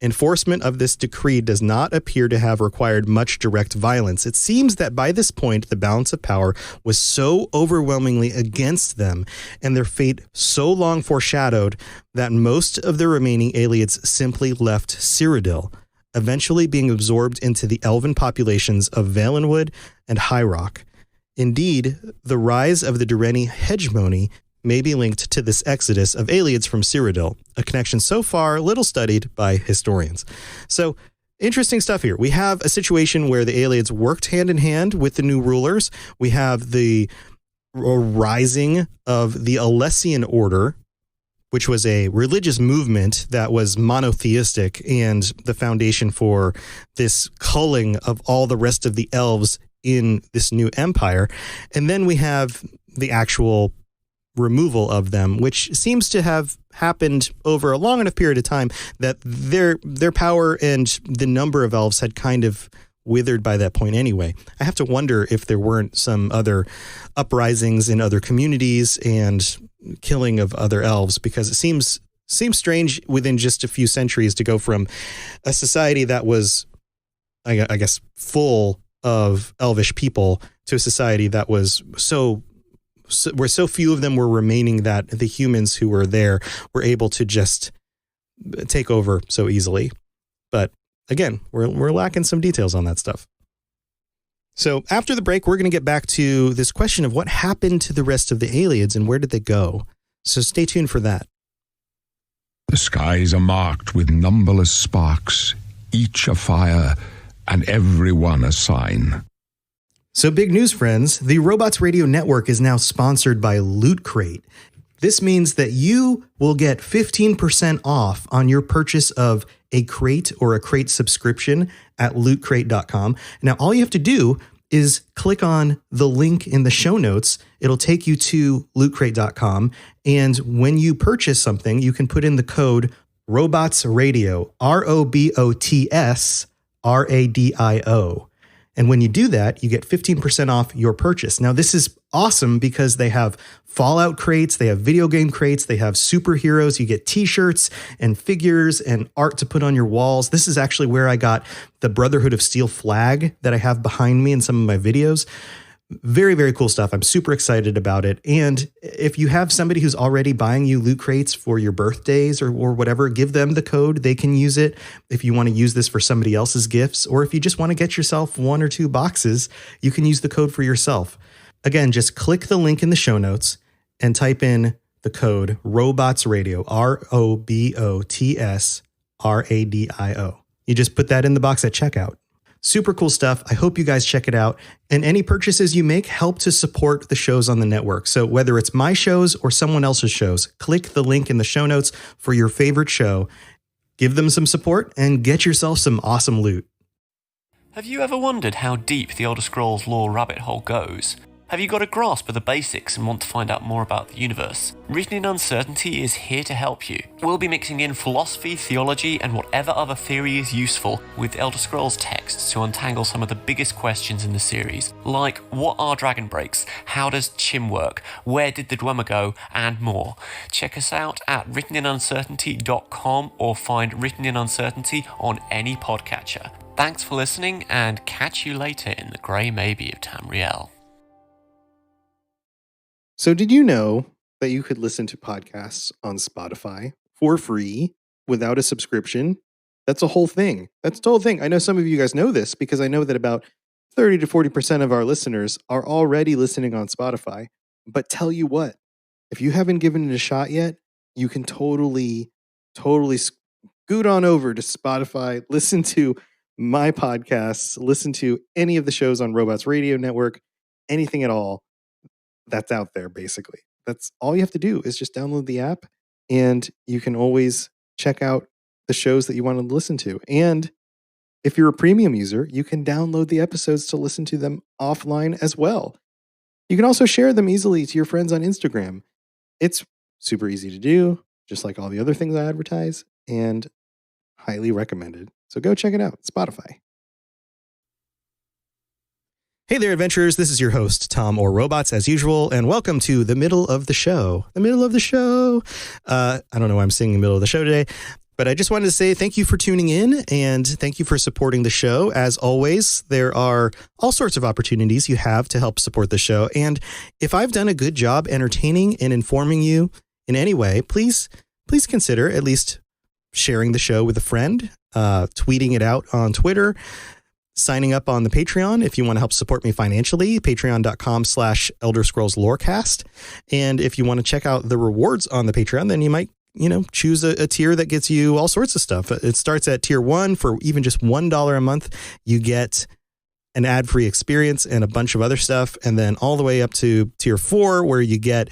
Enforcement of this decree does not appear to have required much direct violence. It seems that by this point, the balance of power was so overwhelmingly against them and their fate so long foreshadowed that most of the remaining Aeliads simply left Cyrodiil, eventually being absorbed into the elven populations of Valenwood and High Rock. Indeed, the rise of the Durrani hegemony may be linked to this exodus of Aeliads from Cyrodiil, a connection so far little studied by historians. So, interesting stuff here. We have a situation where the Aeliads worked hand in hand with the new rulers. We have the rising of the Alessian order, which was a religious movement that was monotheistic and the foundation for this culling of all the rest of the elves in this new empire. And then we have the actual removal of them, which seems to have happened over a long enough period of time that their power and the number of elves had kind of withered by that point anyway. I have to wonder if there weren't some other uprisings in other communities and killing of other elves, because it seems strange within just a few centuries to go from a society that was, I guess, full of elvish people to a society that was where so few of them were remaining that the humans who were there were able to just take over so easily. But again, we're lacking some details on that stuff. So after the break, we're going to get back to this question of what happened to the rest of the Aeliads and where did they go. So stay tuned for that. The skies are marked with numberless sparks, each a fire, and every one a sign. So big news, friends. The Robots Radio Network is now sponsored by Loot Crate. This means that you will get 15% off on your purchase of a crate or a crate subscription at lootcrate.com. Now, all you have to do is click on the link in the show notes. It'll take you to lootcrate.com. And when you purchase something, you can put in the code ROBOTSRadio, ROBOTSRadio. And when you do that, you get 15% off your purchase. Now, this is awesome because they have Fallout crates, they have video game crates, they have superheroes. You get t-shirts and figures and art to put on your walls. This is actually where I got the Brotherhood of Steel flag that I have behind me in some of my videos. Very, very cool stuff. I'm super excited about it. And if you have somebody who's already buying you loot crates for your birthdays or whatever, give them the code. They can use it if you want to use this for somebody else's gifts, or if you just want to get yourself 1 or 2 boxes, you can use the code for yourself. Again, just click the link in the show notes and type in the code ROBOTSRadio, ROBOTSRadio. You just put that in the box at checkout. Super cool stuff. I hope you guys check it out. And any purchases you make help to support the shows on the network. So whether it's my shows or someone else's shows, click the link in the show notes for your favorite show. Give them some support and get yourself some awesome loot. Have you ever wondered how deep the Elder Scrolls lore rabbit hole goes? Have you got a grasp of the basics and want to find out more about the universe? Written in Uncertainty is here to help you. We'll be mixing in philosophy, theology, and whatever other theory is useful with Elder Scrolls texts to untangle some of the biggest questions in the series, like what are dragon breaks, how does Chim work, where did the Dwemer go, and more. Check us out at writteninuncertainty.com or find Written in Uncertainty on any podcatcher. Thanks for listening, and catch you later in the Grey Maybe of Tamriel. So did you know that you could listen to podcasts on Spotify for free without a subscription? That's a whole thing. That's the whole thing. I know some of you guys know this because I know that about 30 to 40% of our listeners are already listening on Spotify. But tell you what, if you haven't given it a shot yet, you can totally scoot on over to Spotify, listen to my podcasts, listen to any of the shows on Robots Radio Network, anything at all that's out there, basically. That's all you have to do is just download the app, and you can always check out the shows that you want to listen to. And if you're a premium user, you can download the episodes to listen to them offline as well. You can also share them easily to your friends on Instagram. It's super easy to do, just like all the other things I advertise, and highly recommended. So go check it out, Spotify. Hey there, adventurers. This is your host, Tom or Robots, as usual, and welcome to the middle of the show. The middle of the show. I don't know why I'm singing the middle of the show today, but I just wanted to say thank you for tuning in and thank you for supporting the show. As always, there are all sorts of opportunities you have to help support the show. And if I've done a good job entertaining and informing you in any way, please consider at least sharing the show with a friend, tweeting it out on Twitter, signing up on the Patreon if you want to help support me financially, patreon.com/Elder Scrolls Lorecast. And if you want to check out the rewards on the Patreon, then you might, choose a tier that gets you all sorts of stuff. It starts at tier 1 for even just $1 a month. You get an ad-free experience and a bunch of other stuff. And then all the way up to tier 4, where you get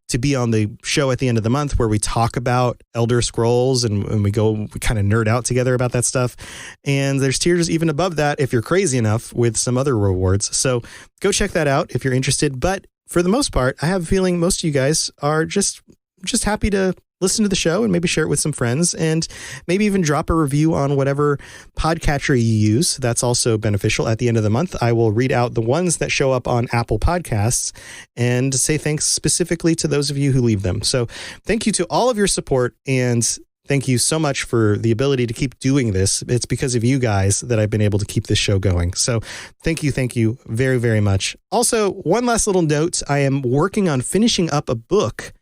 to be on the show at the end of the month where we talk about Elder Scrolls and we kind of nerd out together about that stuff. And there's tiers even above that if you're crazy enough with some other rewards. So go check that out if you're interested. But for the most part, I have a feeling most of you guys are just happy to listen to the show and maybe share it with some friends and maybe even drop a review on whatever podcatcher you use. That's also beneficial. At the end of the month, I will read out the ones that show up on Apple Podcasts and say thanks specifically to those of you who leave them. So thank you to all of your support, and thank you so much for the ability to keep doing this. It's because of you guys that I've been able to keep this show going. So thank you very, very much. Also, one last little note. I am working on finishing up a book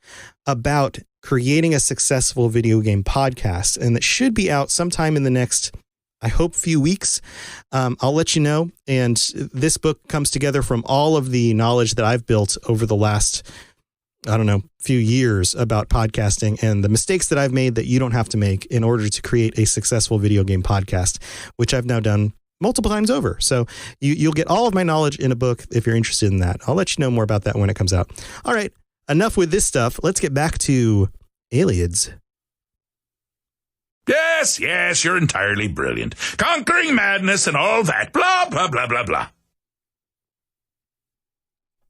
about creating a successful video game podcast, and it should be out sometime in the next, I hope, few weeks. I'll let you know. And this book comes together from all of the knowledge that I've built over the last, few years about podcasting and the mistakes that I've made that you don't have to make in order to create a successful video game podcast, which I've now done multiple times over. So you'll get all of my knowledge in a book if you're interested in that. I'll let you know more about that when it comes out. All right. Enough with this stuff. Let's get back to aliens. Yes, you're entirely brilliant. Conquering madness and all that. Blah, blah, blah, blah, blah.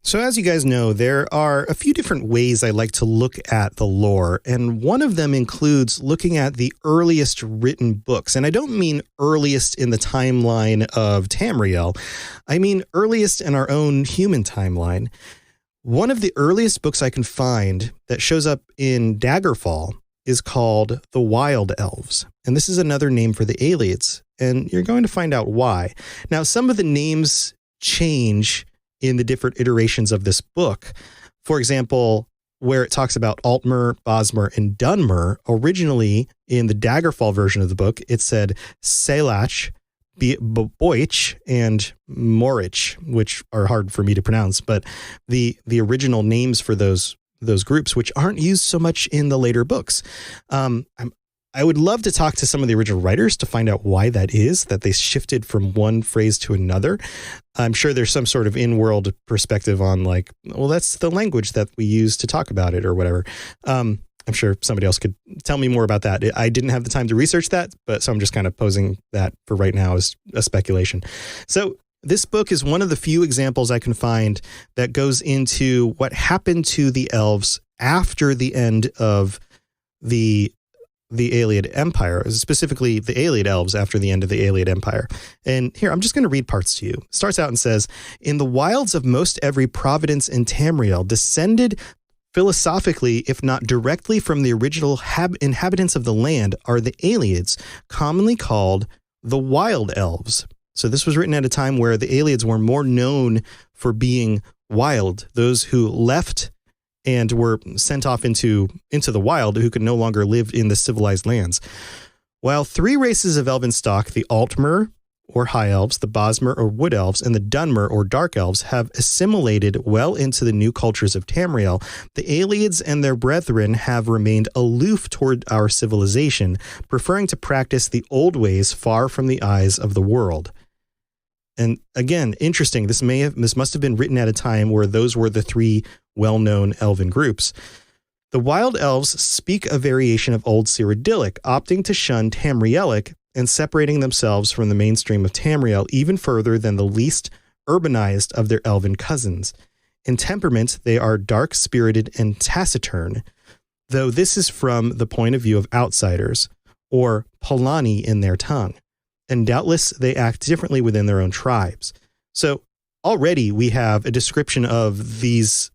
So as you guys know, there are a few different ways I like to look at the lore, and one of them includes looking at the earliest written books. And I don't mean earliest in the timeline of Tamriel. I mean earliest in our own human timeline. One of the earliest books I can find that shows up in Daggerfall is called The Wild Elves. And this is another name for the Ayleids. And you're going to find out why. Now, some of the names change in the different iterations of this book. For example, where it talks about Altmer, Bosmer, and Dunmer, originally in the Daggerfall version of the book, it said Selach, Boich, and Morich, which are hard for me to pronounce, but the original names for those groups, which aren't used so much in the later books. I would love to talk to some of the original writers to find out why that is, that they shifted from one phrase to another. I'm sure there's some sort of in-world perspective on that's the language that we use to talk about it or whatever. I'm sure somebody else could tell me more about that. I didn't have the time to research that, so I'm just kind of posing that for right now as a speculation. So this book is one of the few examples I can find that goes into what happened to the elves after the end of the Ayleid Empire, specifically the Ayleid elves after the end of the Ayleid Empire. And here, I'm just going to read parts to you. It starts out and says, in the wilds of most every providence in Tamriel, descended philosophically, if not directly from the original inhabitants of the land, are the Ayleids, commonly called the Wild Elves. So this was written at a time where the Ayleids were more known for being wild, those who left and were sent off into the wild, who could no longer live in the civilized lands. While 3 races of elven stock, the Altmer, or High Elves, the Bosmer, or Wood Elves, and the Dunmer, or Dark Elves, have assimilated well into the new cultures of Tamriel, the Ayleids and their brethren have remained aloof toward our civilization, preferring to practice the old ways far from the eyes of the world. And again, interesting, this must have been written at a time where those were the 3 well-known elven groups. The Wild Elves speak a variation of Old Cyrodiilic, opting to shun Tamrielic and separating themselves from the mainstream of Tamriel even further than the least urbanized of their elven cousins. In temperament, they are dark-spirited and taciturn, though this is from the point of view of outsiders, or Polani in their tongue, and doubtless they act differently within their own tribes. So already we have a description of these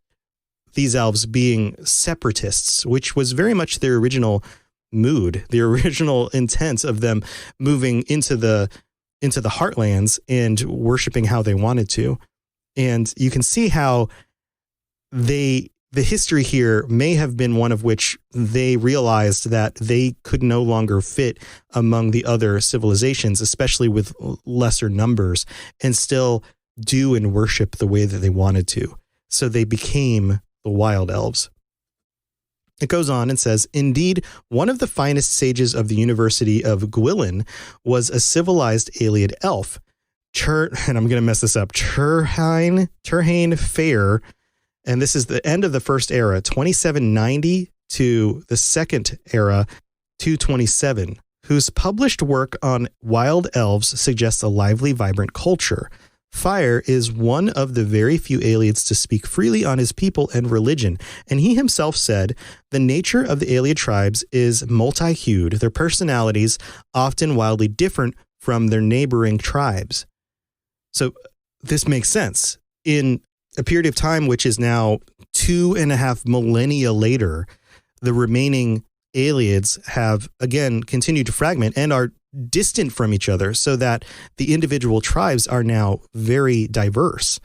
elves being separatists, which was very much their original mood, the original intent of them moving into the heartlands and worshiping how they wanted to. And you can see how the history here may have been one of which they realized that they could no longer fit among the other civilizations, especially with lesser numbers, and still do and worship the way that they wanted to. So they became the Wild Elves. It goes on and says, indeed, one of the finest sages of the University of Gwilyn was a civilized Ayleid elf, and I'm going to mess this up, Turhain Fair, and this is the end of the first era, 2790 to the second era, 227, whose published work on wild elves suggests a lively, vibrant culture. Fire is one of the very few Ayleids to speak freely on his people and religion, and he himself said, the nature of the Ayleid tribes is multi-hued, their personalities often wildly different from their neighboring tribes. So this makes sense. In a period of time which is now 2.5 millennia later, the remaining Ayleids have again continued to fragment and are distant from each other, so that the individual tribes are now very diverse.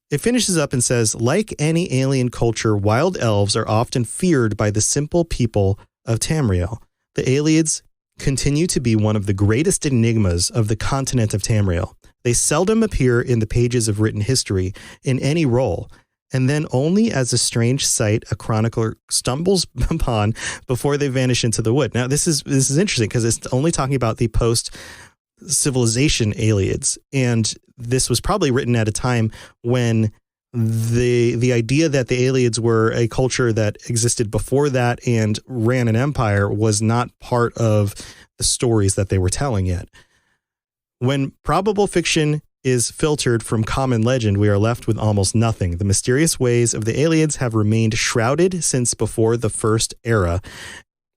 It finishes up and says, like any alien culture, wild elves are often feared by the simple people of Tamriel. The Ayleids continue to be one of the greatest enigmas of the continent of Tamriel. They seldom appear in the pages of written history in any role, and then only as a strange sight a chronicler stumbles upon before they vanish into the wood. Now, this is interesting because it's only talking about the post-civilization Ayleids, and this was probably written at a time when the idea that the Ayleids were a culture that existed before that and ran an empire was not part of the stories that they were telling yet. When probable fiction is filtered from common legend, we are left with almost nothing. The mysterious ways of the Ayleids have remained shrouded since before the first era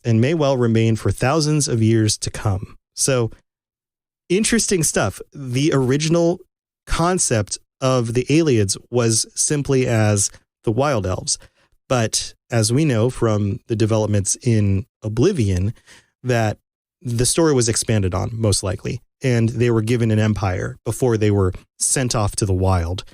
and may well remain for thousands of years to come. So, interesting stuff. The original concept of the Ayleids was simply as the Wild Elves. But as we know from the developments in Oblivion, that the story was expanded on, most likely, and they were given an empire before they were sent off to the wild.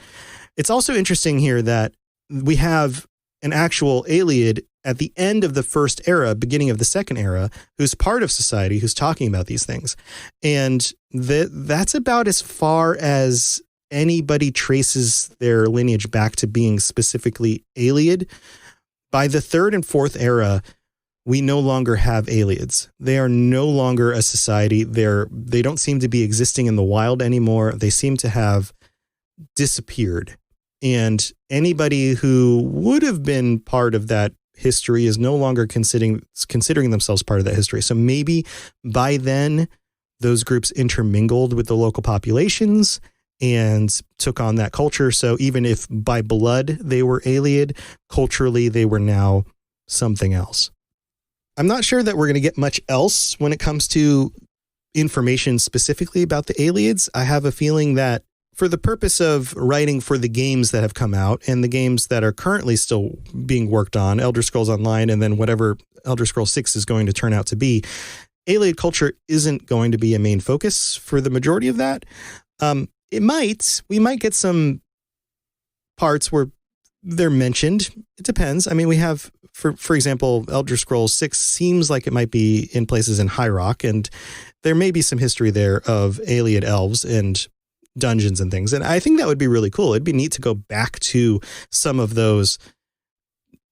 It's also interesting here that we have an actual Ayleid at the end of the first era, beginning of the second era, who's part of society, who's talking about these things. And that's about as far as anybody traces their lineage back to being specifically Ayleid. By the third and fourth era, we no longer have Ayleids. They are no longer a society. They don't seem to be existing in the wild anymore. They seem to have disappeared. And anybody who would have been part of that history is no longer considering themselves part of that history. So maybe by then, those groups intermingled with the local populations and took on that culture. So even if by blood they were Ayleid, culturally they were now something else. I'm not sure that we're going to get much else when it comes to information specifically about the Ayleids. I have a feeling that for the purpose of writing for the games that have come out and the games that are currently still being worked on, Elder Scrolls Online and then whatever Elder Scrolls 6 is going to turn out to be, Ayleid culture isn't going to be a main focus for the majority of that. We might get some parts where they're mentioned. It depends. I mean, we have, for example, Elder Scrolls 6 seems like it might be in places in High Rock, and there may be some history there of alien elves and dungeons and things. And I think that would be really cool. It'd be neat to go back to some of those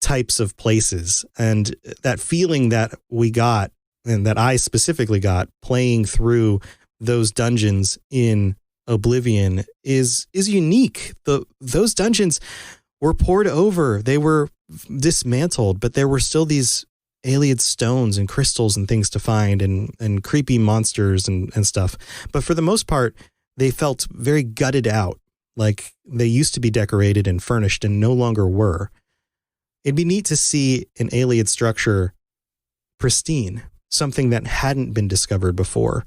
types of places, and that feeling that we got, and that I specifically got playing through those dungeons in Oblivion is unique. Those dungeons were poured over. They were dismantled, but there were still these alien stones and crystals and things to find, and creepy monsters and stuff. But for the most part, they felt very gutted out, like they used to be decorated and furnished and no longer were. It'd be neat to see an alien structure pristine, something that hadn't been discovered before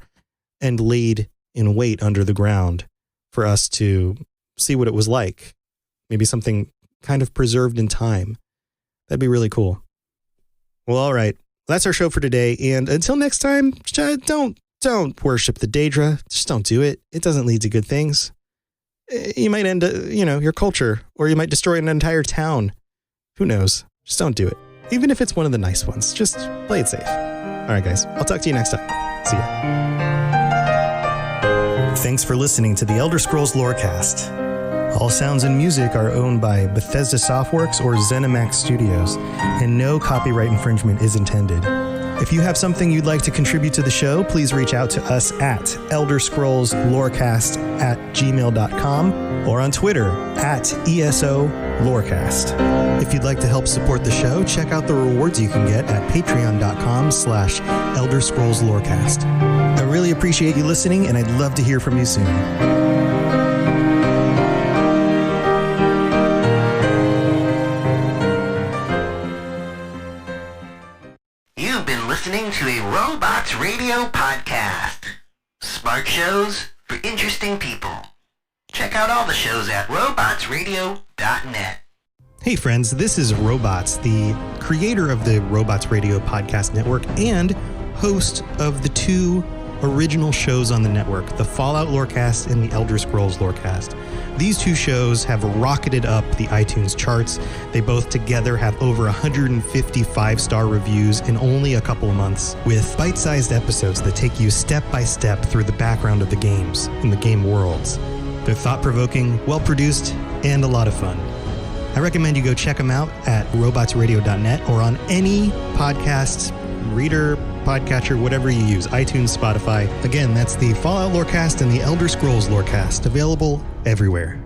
and laid in wait under the ground for us to see what it was like. Maybe something kind of preserved in time. That'd be really cool. Well, all right. That's our show for today. And until next time, don't worship the Daedra. Just don't do it. It doesn't lead to good things. You might end, your culture, or you might destroy an entire town. Who knows? Just don't do it. Even if it's one of the nice ones, just play it safe. All right, guys. I'll talk to you next time. See ya. Thanks for listening to the Elder Scrolls Lorecast. All sounds and music are owned by Bethesda Softworks or ZeniMax Studios, and no copyright infringement is intended. If you have something you'd like to contribute to the show, please reach out to us at elderscrollslorecast@gmail.com or on Twitter @ESO Lorecast. If you'd like to help support the show, check out the rewards you can get at patreon.com/elderscrollslorecast. I really appreciate you listening, and I'd love to hear from you soon. You've been listening to a Robots Radio podcast. Smart shows for interesting people. Check out all the shows at robotsradio.net. Hey friends, this is Robots, the creator of the Robots Radio Podcast Network and host of the two original shows on the network, the Fallout Lorecast and the Elder Scrolls Lorecast. These two shows have rocketed up the iTunes charts. They both together have over 150 five-star reviews in only a couple of months, with bite-sized episodes that take you step by step through the background of the games and the game worlds. They're thought-provoking, well-produced, and a lot of fun. I recommend you go check them out at robotsradio.net or on any podcast reader, podcatcher, whatever you use, iTunes, Spotify. Again, that's the Fallout Lorecast and the Elder Scrolls Lorecast, available everywhere.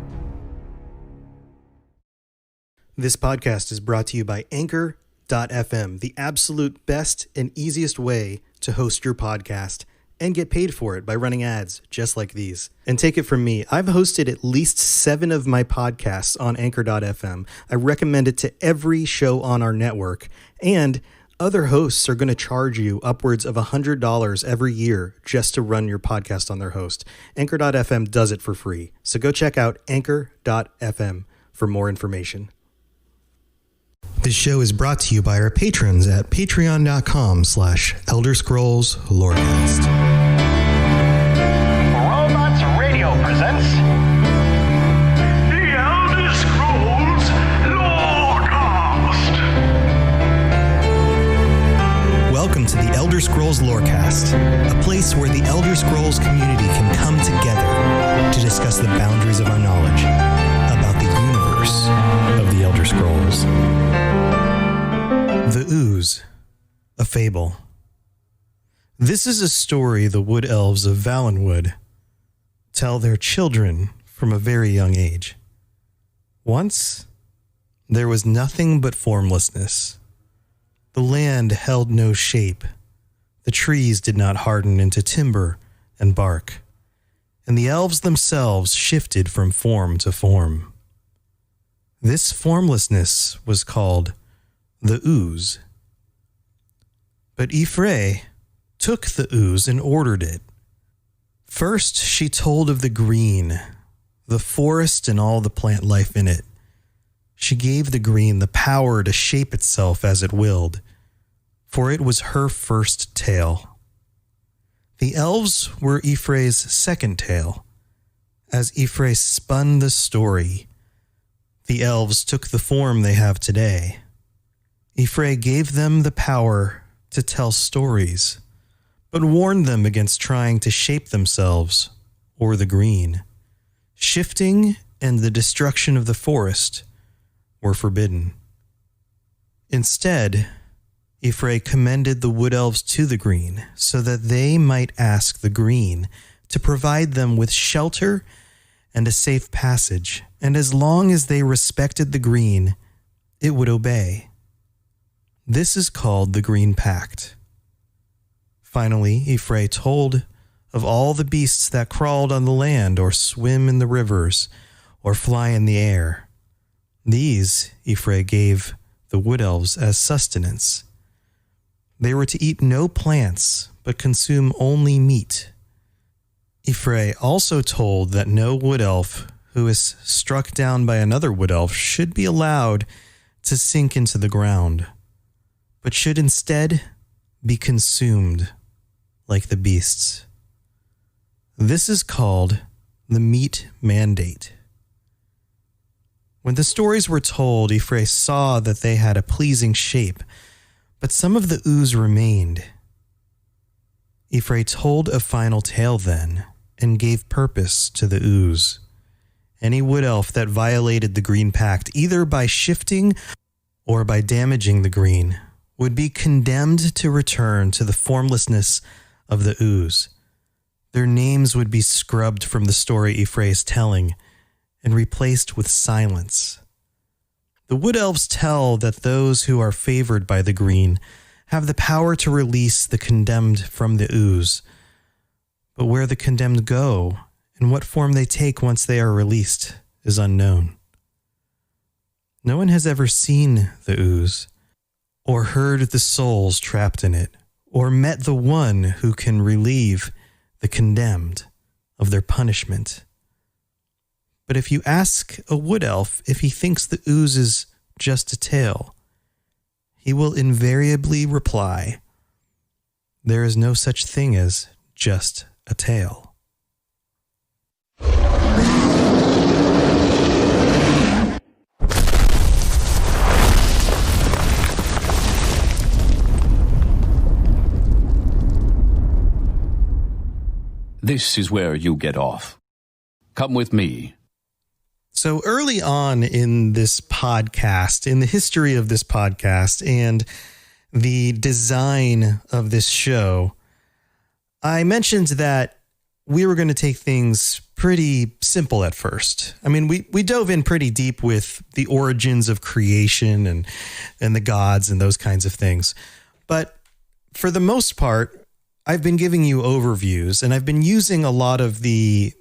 This podcast is brought to you by Anchor.fm, the absolute best and easiest way to host your podcast and get paid for it by running ads just like these. And take it from me, I've hosted at least 7 of my podcasts on Anchor.fm. I recommend it to every show on our network, and other hosts are going to charge you upwards of $100 every year just to run your podcast on their host. Anchor.fm does it for free. So go check out Anchor.fm for more information. This show is brought to you by our patrons at patreon.com/ElderScrollsLorecast. Robots Radio presents The Elder Scrolls Lorecast. Welcome to the Elder Scrolls Lorecast, a place where the Elder Scrolls community can come together to discuss the boundaries of our knowledge about the universe of the Elder Scrolls. The Ooze, a Fable. This is a story the Wood Elves of Valenwood tell their children from a very young age. Once, there was nothing but formlessness. The land held no shape. The trees did not harden into timber and bark, and the elves themselves shifted from form to form. This formlessness was called the Ooze. But Ifrei took the ooze and ordered it. First, she told of the green, the forest and all the plant life in it. She gave the green the power to shape itself as it willed, for it was her first tale. The elves were Ifrei's second tale. As Ifrei spun the story, the elves took the form they have today. Ifrei gave them the power to tell stories, but warned them against trying to shape themselves or the green. Shifting and the destruction of the forest were forbidden. Instead, Ifrei commended the wood elves to the green so that they might ask the green to provide them with shelter and a safe passage, and as long as they respected the green, it would obey. This is called the Green Pact. Finally, Ifrei told of all the beasts that crawled on the land or swim in the rivers or fly in the air. These Ifrei gave the wood elves as sustenance. They were to eat no plants, but consume only meat. Ifrei also told that no wood elf who is struck down by another wood elf should be allowed to sink into the ground, but should instead be consumed like the beasts. This is called the meat mandate. When the stories were told, Ifrei saw that they had a pleasing shape, but some of the ooze remained. Ifrei told a final tale then, and gave purpose to the ooze. Any wood elf that violated the Green Pact, either by shifting or by damaging the green, would be condemned to return to the formlessness of the ooze. Their names would be scrubbed from the story Ifrei is telling and replaced with silence. The wood elves tell that those who are favored by the green have the power to release the condemned from the ooze. But where the condemned go and what form they take once they are released is unknown. No one has ever seen the ooze, or heard the souls trapped in it, or met the one who can relieve the condemned of their punishment. But if you ask a wood elf if he thinks the ooze is just a tale, he will invariably reply, "There is no such thing as just a tale." This is where you get off. Come with me. So early on in this podcast, in the history of this podcast and the design of this show, I mentioned that we were going to take things pretty simple at first. I mean, we dove in pretty deep with the origins of creation and the gods and those kinds of things. But for the most part, I've been giving you overviews, and I've been using a lot of the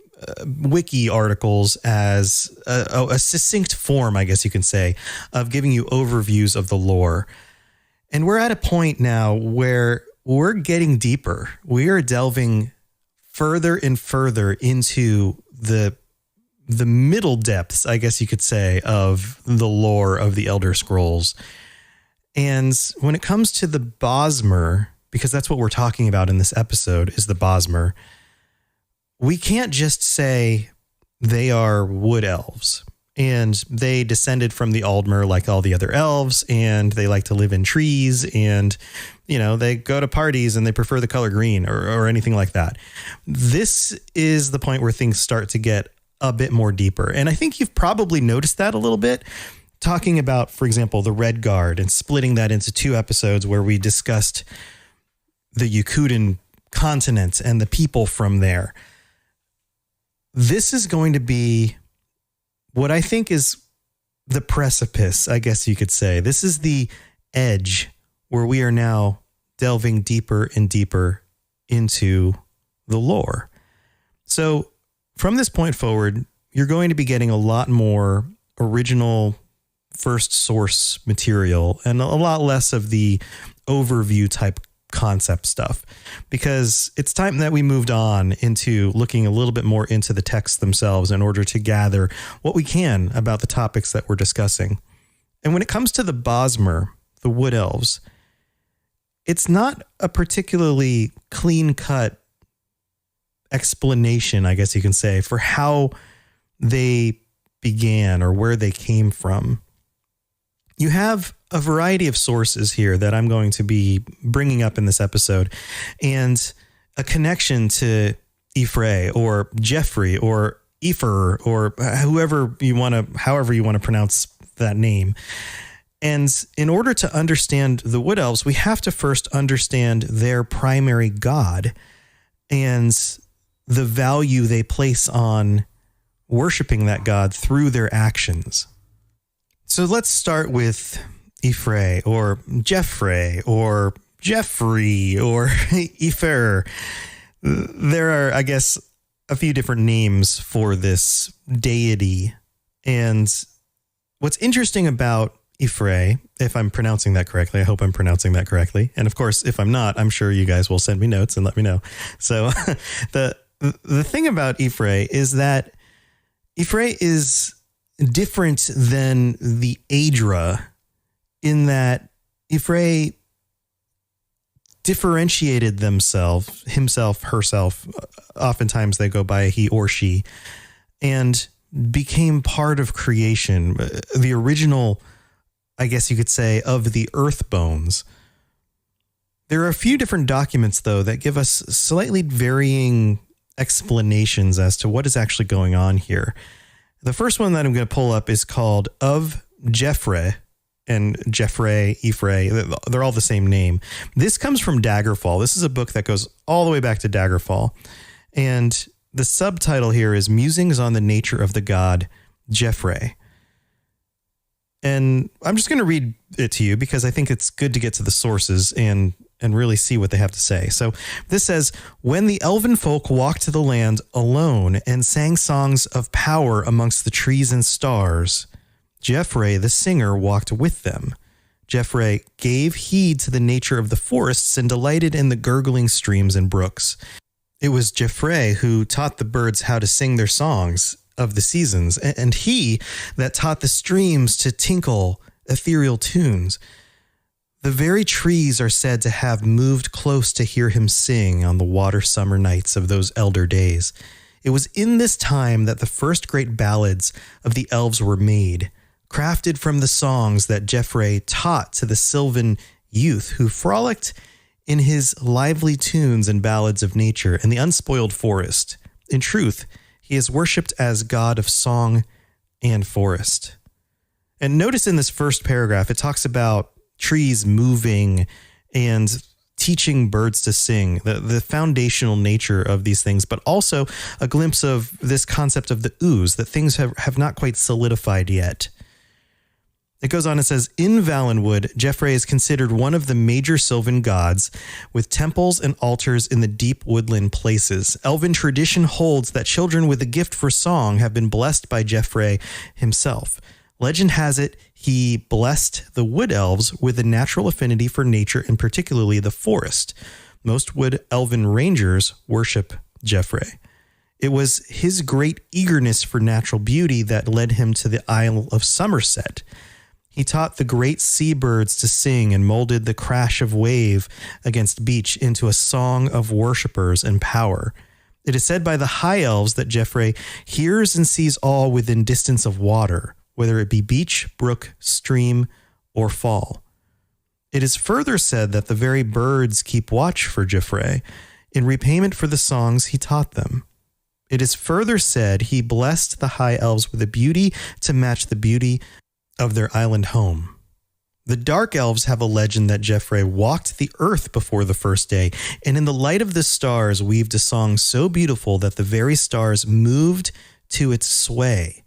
wiki articles as a succinct form, I guess you can say, of giving you overviews of the lore. And we're at a point now where we're getting deeper. We are delving further and further into the middle depths, I guess you could say, of the lore of the Elder Scrolls. And when it comes to the Bosmer, because that's what we're talking about in this episode, is the Bosmer, we can't just say they are wood elves and they descended from the Aldmer like all the other elves, and they like to live in trees, and, you know, they go to parties and they prefer the color green or anything like that. This is the point where things start to get a bit more deeper. And I think you've probably noticed that a little bit, talking about, for example, the Red Guard and splitting that into 2 episodes where we discussed the Yakutan continent and the people from there. This is going to be what I think is the precipice, I guess you could say. This is the edge where we are now delving deeper and deeper into the lore. So from this point forward, you're going to be getting a lot more original first source material and a lot less of the overview type concept stuff, because it's time that we moved on into looking a little bit more into the texts themselves in order to gather what we can about the topics that we're discussing. And when it comes to the Bosmer, the Wood Elves, it's not a particularly clean-cut explanation, I guess you can say, for how they began or where they came from. You have a variety of sources here that I'm going to be bringing up in this episode, and a connection to Ephraim or Jeffrey or Ephor or however you want to pronounce that name. And in order to understand the Wood Elves, we have to first understand their primary god and the value they place on worshiping that god through their actions. So let's start with Ephraim or Jeffrey or Jeffrey or Ephor. There are, I guess, a few different names for this deity. And what's interesting about Ephraim, if I'm pronouncing that correctly, I hope I'm pronouncing that correctly. And of course, if I'm not, I'm sure you guys will send me notes and let me know. So the thing about Ephraim is that Ephraim is different than the Aedra in that Ephraim differentiated himself, herself. Oftentimes they go by he or she, and became part of creation. The original, I guess you could say, of the earth bones. There are a few different documents, though, that give us slightly varying explanations as to what is actually going on here. The first one that I'm going to pull up is called Of Jeffrey, and Jeffrey, Ephraim, they're all the same name. This comes from Daggerfall. This is a book that goes all the way back to Daggerfall. And the subtitle here is Musings on the Nature of the God Jeffrey. And I'm just going to read it to you because I think it's good to get to the sources and really see what they have to say. So this says, when the elven folk walked to the land alone and sang songs of power amongst the trees and stars, Jeffrey the singer walked with them. Jeffrey gave heed to the nature of the forests and delighted in the gurgling streams and brooks. It was Jeffrey who taught the birds how to sing their songs of the seasons, and he that taught the streams to tinkle ethereal tunes. The very trees are said to have moved close to hear him sing on the water summer nights of those elder days. It was in this time that the first great ballads of the elves were made, crafted from the songs that Jeffrey taught to the sylvan youth who frolicked in his lively tunes and ballads of nature in the unspoiled forest. In truth, he is worshipped as god of song and forest. And notice in this first paragraph, it talks about trees moving and teaching birds to sing, the foundational nature of these things, but also a glimpse of this concept of the ooze, that things have not quite solidified yet. It goes on and says, in Valenwood, Jeffrey is considered one of the major sylvan gods, with temples and altars in the deep woodland places. Elven tradition holds that children with a gift for song have been blessed by Jeffrey himself. Legend has it he blessed the wood elves with a natural affinity for nature and particularly the forest. Most wood elven rangers worship Jeffrey. It was his great eagerness for natural beauty that led him to the Isle of Somerset. He taught the great seabirds to sing and molded the crash of wave against beach into a song of worshippers and power. It is said by the high elves that Jeffrey hears and sees all within distance of water, whether it be beach, brook, stream, or fall. It is further said that the very birds keep watch for Jeffrey in repayment for the songs he taught them. It is further said he blessed the high elves with a beauty to match the beauty of their island home. The dark elves have a legend that Jeffrey walked the earth before the first day, and in the light of the stars weaved a song so beautiful that the very stars moved to its sway.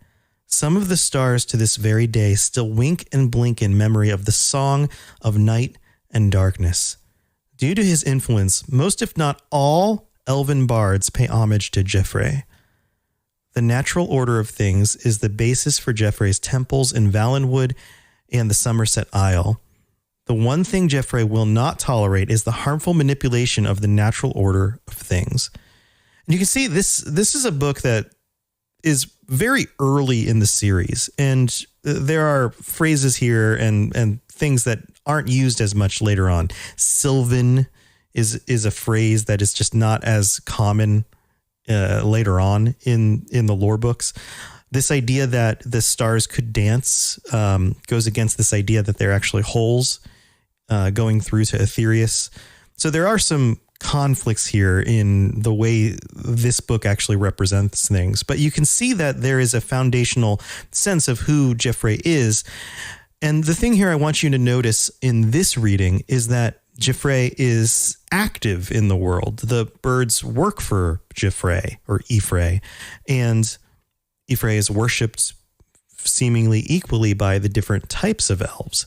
Some of the stars to this very day still wink and blink in memory of the song of night and darkness. Due to his influence, most if not all elven bards pay homage to Jeffrey. The natural order of things is the basis for Jeffrey's temples in Valenwood and the Somerset Isle. The one thing Jeffrey will not tolerate is the harmful manipulation of the natural order of things. And you can see this is a book that is very early in the series, and there are phrases here and things that aren't used as much later on. Sylvan is a phrase that is just not as common later on in the lore books. This idea that the stars could dance goes against this idea that they're actually holes going through to Aetherius. So there are some conflicts here in the way this book actually represents things. But you can see that there is a foundational sense of who Geffrey is. And the thing here I want you to notice in this reading is that Geffrey is active in the world. The birds work for Geffrey or Ephrae, and Ephrae is worshipped seemingly equally by the different types of elves.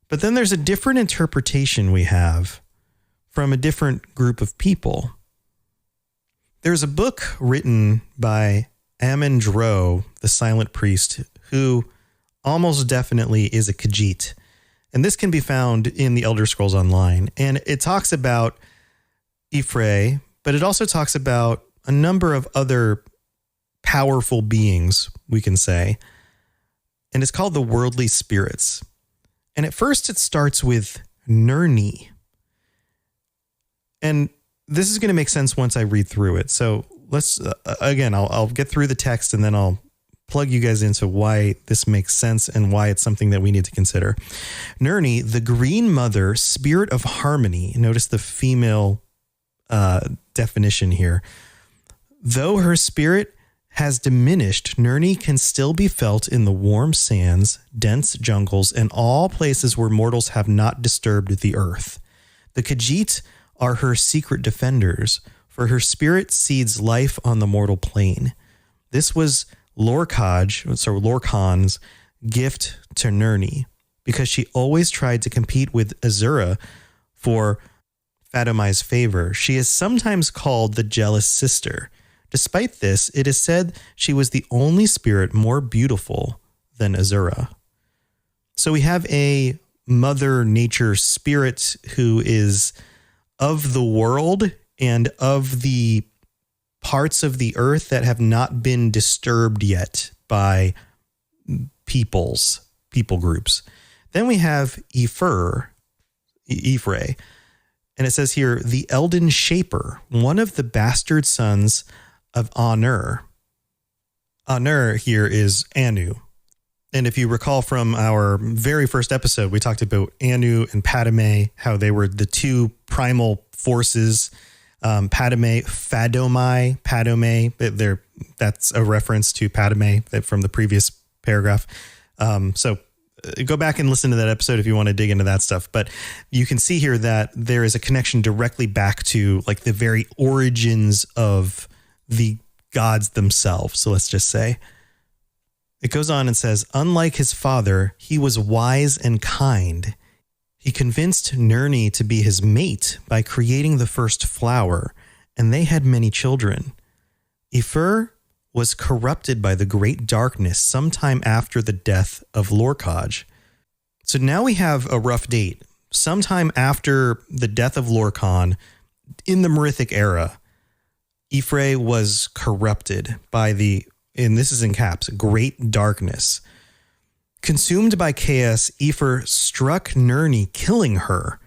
But then there's a different interpretation we have from a different group of people. There's a book written by Amon-Dro, the silent priest, who almost definitely is a Khajiit. And this can be found in the Elder Scrolls Online. And it talks about Ephrae, but it also talks about a number of other powerful beings, we can say. And it's called the Worldly Spirits. And at first it starts with Nirni. And this is going to make sense once I read through it. So let's, again, I'll get through the text and then I'll plug you guys into why this makes sense and why it's something that we need to consider. Nirni, the green mother, spirit of harmony. Notice the female definition here. Though her spirit has diminished, Nirni can still be felt in the warm sands, dense jungles, and all places where mortals have not disturbed the earth. The Khajiit are her secret defenders, for her spirit seeds life on the mortal plane. This was Lorcan's gift to Nirni, because she always tried to compete with Azura for Fatomai's favor. She is sometimes called the jealous sister. Despite this, it is said she was the only spirit more beautiful than Azura. So we have a mother nature spirit who is of the world and of the parts of the earth that have not been disturbed yet by people groups. Then we have Ephrae, and it says here, the Elden Shaper, one of the bastard sons of Anur. Anur here is Anu. And if you recall from our very first episode, we talked about Anu and Padme, how they were the two primal forces. Padme, that's a reference to Padme from the previous paragraph. So go back and listen to that episode if you want to dig into that stuff. But you can see here that there is a connection directly back to like the very origins of the gods themselves. So let's just say it goes on and says, unlike his father, he was wise and kind. He convinced Nirni to be his mate by creating the first flower, and they had many children. Ephrae was corrupted by the great darkness sometime after the death of Lorcaj. So now we have a rough date. Sometime after the death of Lorcan, in the Merithic era, Ephrae was corrupted by the, and this is in caps, great darkness. Consumed by chaos, Ephrae struck Nirni, killing her.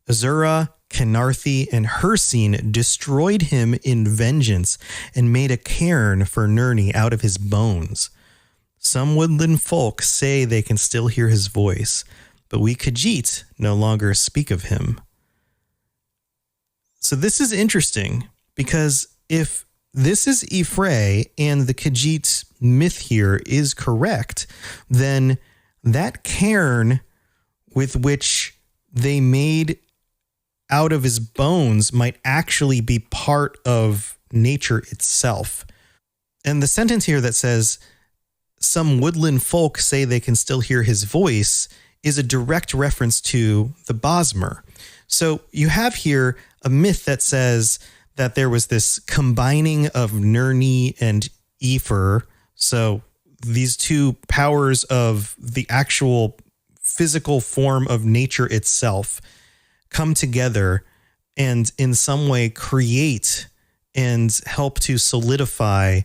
Azura, Kenarthi, and Hircine destroyed him in vengeance and made a cairn for Nirni out of his bones. Some woodland folk say they can still hear his voice, but we Khajiit no longer speak of him. So this is interesting, because if this is Ephrae and the Khajiit myth here is correct, then that cairn with which they made out of his bones might actually be part of nature itself. And the sentence here that says, some woodland folk say they can still hear his voice, is a direct reference to the Bosmer. So you have here a myth that says that there was this combining of Nirni and Ephrae. So these two powers of the actual physical form of nature itself come together and in some way create and help to solidify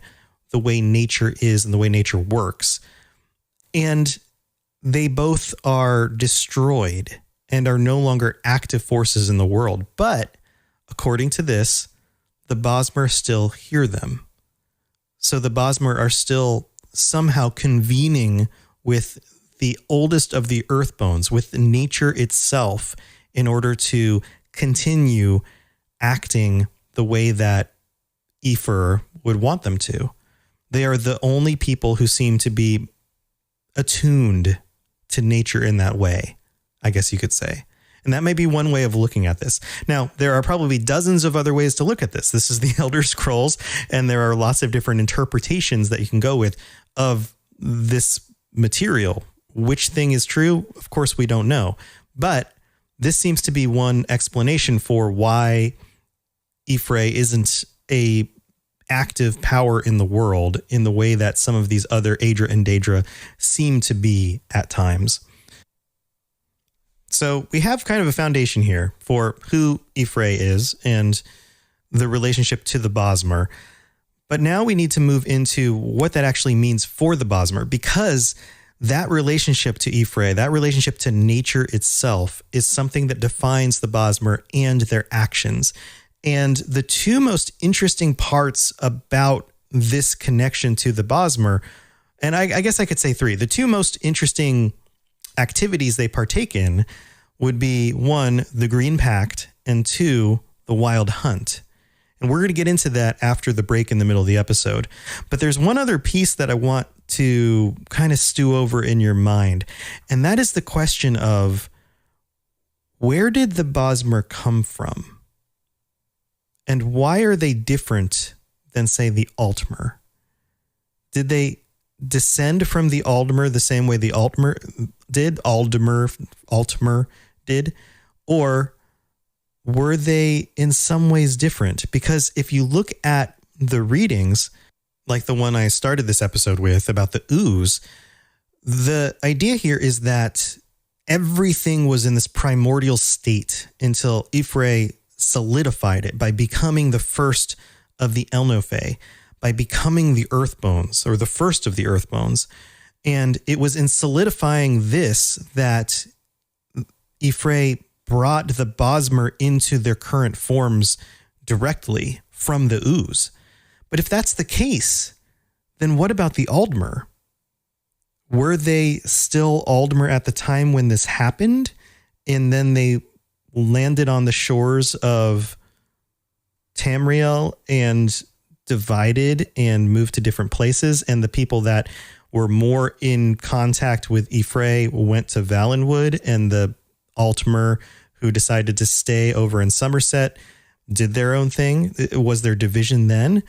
the way nature is and the way nature works. And they both are destroyed and are no longer active forces in the world. But according to this, the Bosmer still hear them. So the Bosmer are still somehow convening with the oldest of the earth bones, with nature itself, in order to continue acting the way that Efer would want them to. They are the only people who seem to be attuned to nature in that way, I guess you could say. And that may be one way of looking at this. Now, there are probably dozens of other ways to look at this. This is the Elder Scrolls, and there are lots of different interpretations that you can go with of this material. Which thing is true? Of course, we don't know. But this seems to be one explanation for why Ephraim isn't a active power in the world in the way that some of these other Aedra and Daedra seem to be at times. So we have kind of a foundation here for who Ephraim is and the relationship to the Bosmer. But now we need to move into what that actually means for the Bosmer, because that relationship to Ephraim, that relationship to nature itself, is something that defines the Bosmer and their actions. And the two most interesting parts about this connection to the Bosmer, and I guess I could say three, the two most interesting activities they partake in would be, one, the Green Pact, and two, the Wild Hunt. And we're going to get into that after the break in the middle of the episode. But there's one other piece that I want to kind of stew over in your mind, and that is the question of, where did the Bosmer come from? And why are they different than, say, the Altmer? Did they descend from the Aldmer the same way the Altmer did? Or were they in some ways different? Because if you look at the readings, like the one I started this episode with about the ooze, the idea here is that everything was in this primordial state until Ephraim solidified it by becoming the first of the Elnophe, by becoming the Earthbones, or the first of the Earthbones. And it was in solidifying this that Ephraim brought the Bosmer into their current forms directly from the ooze. But if that's the case, then what about the Aldmer? Were they still Aldmer at the time when this happened, and then they landed on the shores of Tamriel and divided and moved to different places, and the people that were more in contact with Ephraim went to Valenwood, and the Altmer who decided to stay over in Somerset did their own thing? Was there division then?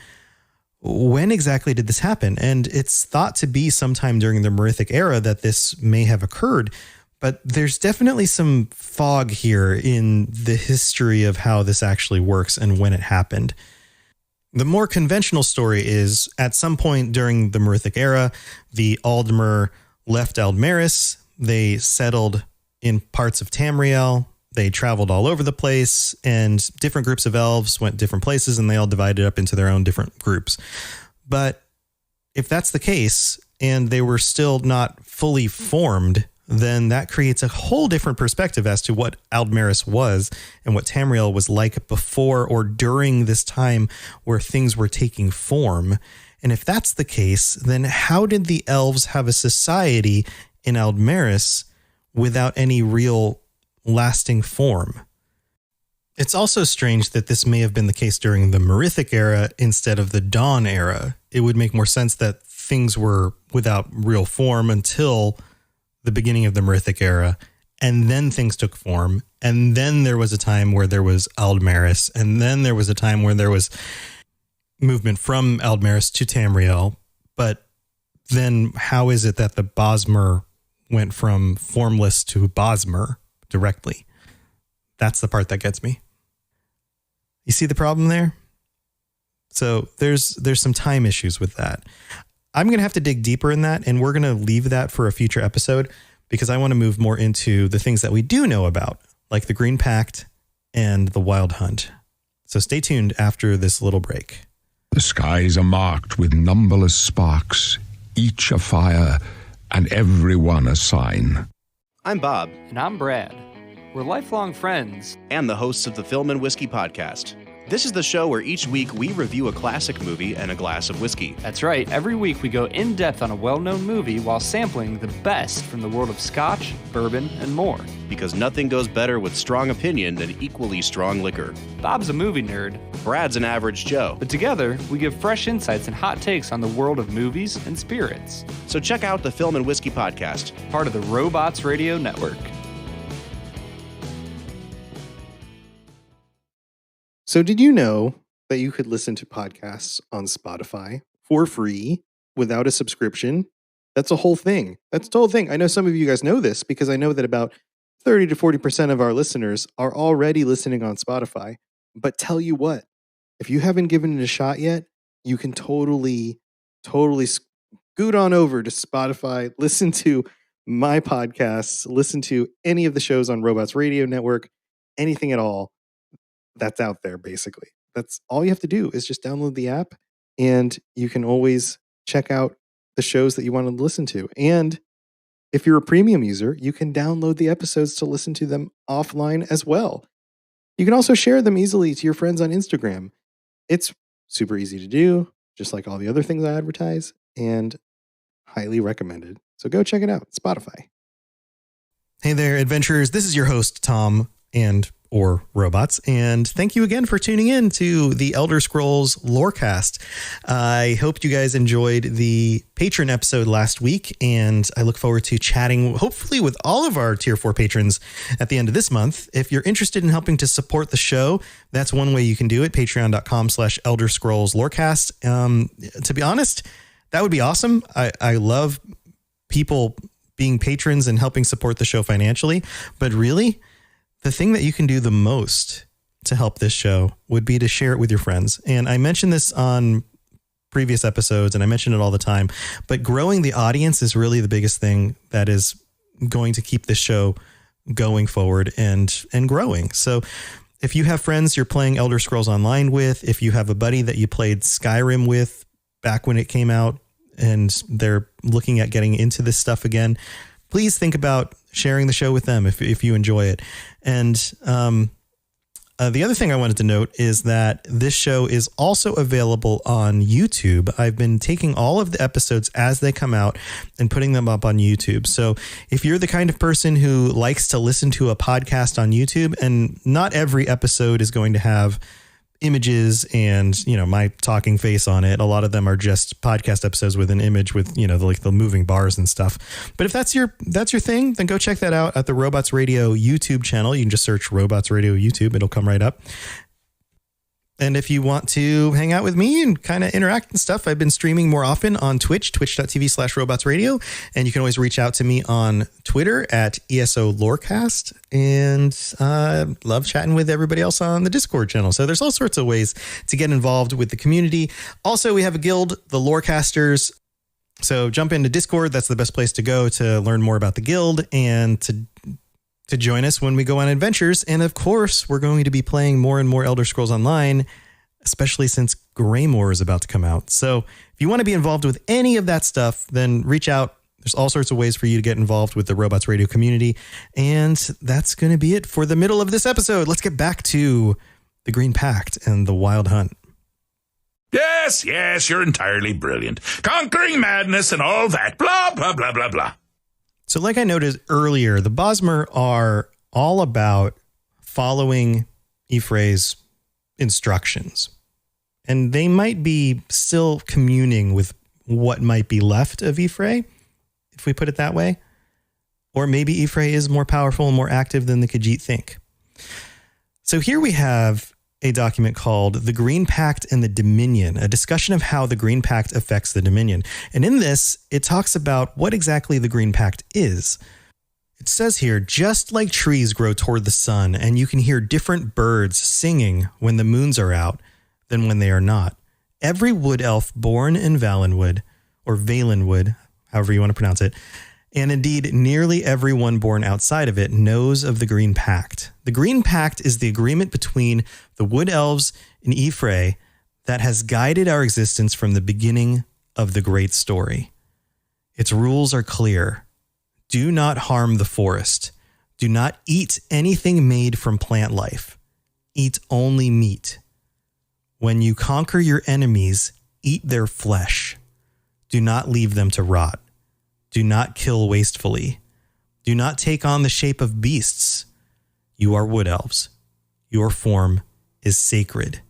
When exactly did this happen? And it's thought to be sometime during the Merithic era that this may have occurred, but there's definitely some fog here in the history of how this actually works and when it happened. The more conventional story is, at some point during the Merithic era, the Aldmer left Aldmeris. They settled in parts of Tamriel. They traveled all over the place, and different groups of elves went different places, and they all divided up into their own different groups. But if that's the case, and they were still not fully formed, then that creates a whole different perspective as to what Aldmeris was and what Tamriel was like before or during this time where things were taking form. And if that's the case, then how did the elves have a society in Aldmeris without any real lasting form? It's also strange that this may have been the case during the Merithic era instead of the Dawn era. It would make more sense that things were without real form until the beginning of the Merithic era, and then things took form, and then there was a time where there was Aldmeris, and then there was a time where there was movement from Aldmeris to Tamriel. But then how is it that the Bosmer went from formless to Bosmer directly? That's the part that gets me. You see the problem there? So there's some time issues with that. I'm going to have to dig deeper in that, and we're going to leave that for a future episode because I want to move more into the things that we do know about, like the Green Pact and the Wild Hunt. So stay tuned after this little break. The skies are marked with numberless sparks, each a fire, and every one a sign. I'm Bob. And I'm Brad. We're lifelong friends and the hosts of the Film and Whiskey podcast. This is the show where each week we review a classic movie and a glass of whiskey. That's right. Every week we go in depth on a well-known movie while sampling the best from the world of scotch, bourbon, and more. Because nothing goes better with strong opinion than equally strong liquor. Bob's a movie nerd. Brad's an average Joe. But together, we give fresh insights and hot takes on the world of movies and spirits. So check out the Film and Whiskey Podcast, part of the Robots Radio Network. So did you know that you could listen to podcasts on Spotify for free without a subscription? That's a whole thing. That's the whole thing. I know some of you guys know this because I know that about 30 to 40% of our listeners are already listening on Spotify. But tell you what, if you haven't given it a shot yet, you can totally scoot on over to Spotify, listen to my podcasts, listen to any of the shows on Robots Radio Network, anything at all that's out there, basically. That's all you have to do is just download the app, and you can always check out the shows that you want to listen to. And if you're a premium user, you can download the episodes to listen to them offline as well. You can also share them easily to your friends on Instagram. It's super easy to do, just like all the other things I advertise, and highly recommended. So go check it out, Spotify. Hey there, adventurers. This is your host, Tom, or Robots, and thank you again for tuning in to the Elder Scrolls Lorecast. I hope you guys enjoyed the patron episode last week, and I look forward to chatting hopefully with all of our tier 4 patrons at the end of this month. If you're interested in helping to support the show, that's one way you can do it, patreon.com/Elder Scrolls Lorecast. To be honest, that would be awesome. I love people being patrons and helping support the show financially, but really, the thing that you can do the most to help this show would be to share it with your friends. And I mentioned this on previous episodes, and I mention it all the time, but growing the audience is really the biggest thing that is going to keep this show going forward and growing. So if you have friends you're playing Elder Scrolls Online with, if you have a buddy that you played Skyrim with back when it came out and they're looking at getting into this stuff again, please think about sharing the show with them if you enjoy it. And the other thing I wanted to note is that this show is also available on YouTube. I've been taking all of the episodes as they come out and putting them up on YouTube. So if you're the kind of person who likes to listen to a podcast on YouTube, and not every episode is going to have images and, my talking face on it. A lot of them are just podcast episodes with an image with, the moving bars and stuff. But if that's your thing, then go check that out at the Robots Radio YouTube channel. You can just search Robots Radio YouTube. It'll come right up. And if you want to hang out with me and kind of interact and stuff, I've been streaming more often on Twitch, twitch.tv/robotsradio. And you can always reach out to me on Twitter at ESO Lorecast. And love chatting with everybody else on the Discord channel. So there's all sorts of ways to get involved with the community. Also, we have a guild, the Lorecasters. So jump into Discord. That's the best place to go to learn more about the guild and to join us when we go on adventures. And of course, we're going to be playing more and more Elder Scrolls Online, especially since Greymoor is about to come out. So if you want to be involved with any of that stuff, then reach out. There's all sorts of ways for you to get involved with the Robots Radio community. And that's going to be it for the middle of this episode. Let's get back to the Green Pact and the Wild Hunt. Yes, you're entirely brilliant. Conquering madness and all that. Blah, blah, blah, blah, blah. So like I noted earlier, the Bosmer are all about following Y'ffre's instructions. And they might be still communing with what might be left of Y'ffre, if we put it that way. Or maybe Y'ffre is more powerful and more active than the Khajiit think. So here we have a document called The Green Pact and the Dominion, a discussion of how the Green Pact affects the Dominion. And in this, it talks about what exactly the Green Pact is. It says here, just like trees grow toward the sun, and you can hear different birds singing when the moons are out than when they are not. Every wood elf born in Valenwood, or Valenwood, however you want to pronounce it, and indeed nearly everyone born outside of it knows of the Green Pact. The Green Pact is the agreement between the Wood Elves and Y'ffre that has guided our existence from the beginning of the great story. Its rules are clear. Do not harm the forest. Do not eat anything made from plant life. Eat only meat. When you conquer your enemies, eat their flesh. Do not leave them to rot. Do not kill wastefully. Do not take on the shape of beasts. You are wood elves. Your form is sacred.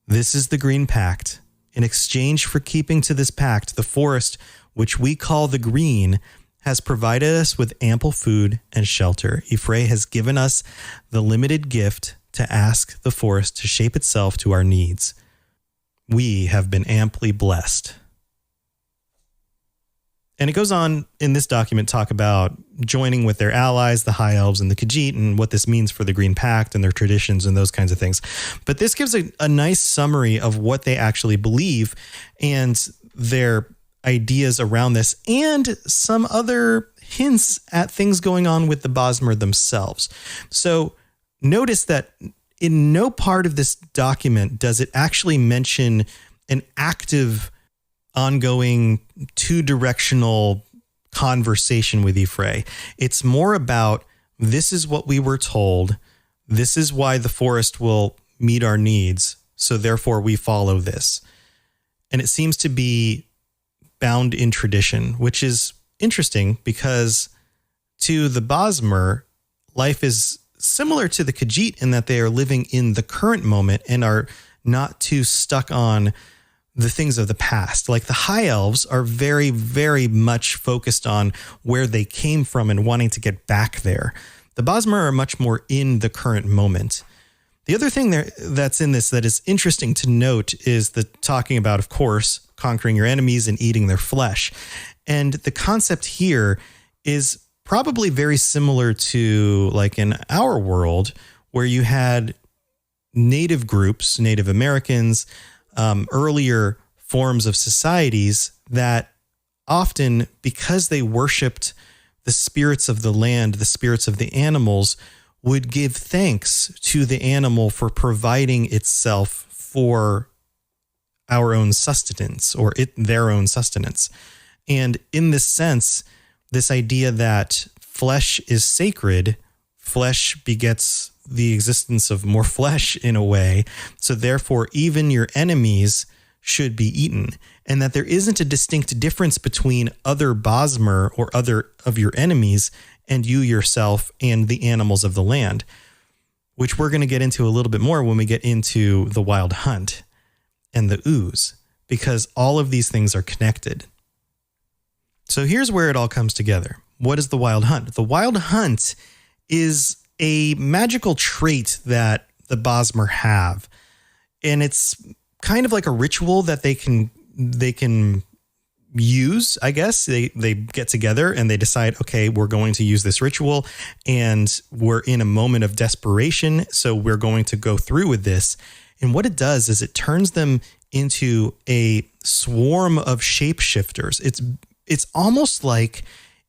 This is the Green Pact. In exchange for keeping to this pact, the forest, which we call the Green, has provided us with ample food and shelter. Y'ffre has given us the limited gift to ask the forest to shape itself to our needs. We have been amply blessed. And it goes on in this document talk about joining with their allies, the High Elves and the Khajiit, and what this means for the Green Pact and their traditions and those kinds of things. But this gives a nice summary of what they actually believe and their ideas around this, and some other hints at things going on with the Bosmer themselves. So notice that in no part of this document does it actually mention an active, ongoing, two-directional conversation with Y'ffre. It's more about, this is what we were told, this is why the forest will meet our needs, so therefore we follow this. And it seems to be bound in tradition, which is interesting because to the Bosmer, life is similar to the Khajiit in that they are living in the current moment and are not too stuck on the things of the past. Like the High Elves are very, very much focused on where they came from and wanting to get back there. The Bosmer are much more in the current moment. The other thing that's in this that is interesting to note is the talking about, of course, conquering your enemies and eating their flesh. And the concept here is probably very similar to like in our world where you had native groups, Native Americans, earlier forms of societies that often, because they worshiped the spirits of the land, the spirits of the animals, would give thanks to the animal for providing itself for our own sustenance or their own sustenance. And in this sense, this idea that flesh is sacred, flesh begets the existence of more flesh in a way. So therefore, even your enemies should be eaten, and that there isn't a distinct difference between other Bosmer or other of your enemies and you yourself and the animals of the land, which we're going to get into a little bit more when we get into the Wild Hunt and the ooze, because all of these things are connected. So here's where it all comes together. What is the Wild Hunt? The Wild Hunt is a magical trait that the Bosmer have. And it's kind of like a ritual that they can use, I guess. They get together and they decide, okay, we're going to use this ritual and we're in a moment of desperation, so we're going to go through with this. And what it does is it turns them into a swarm of shapeshifters. It's almost like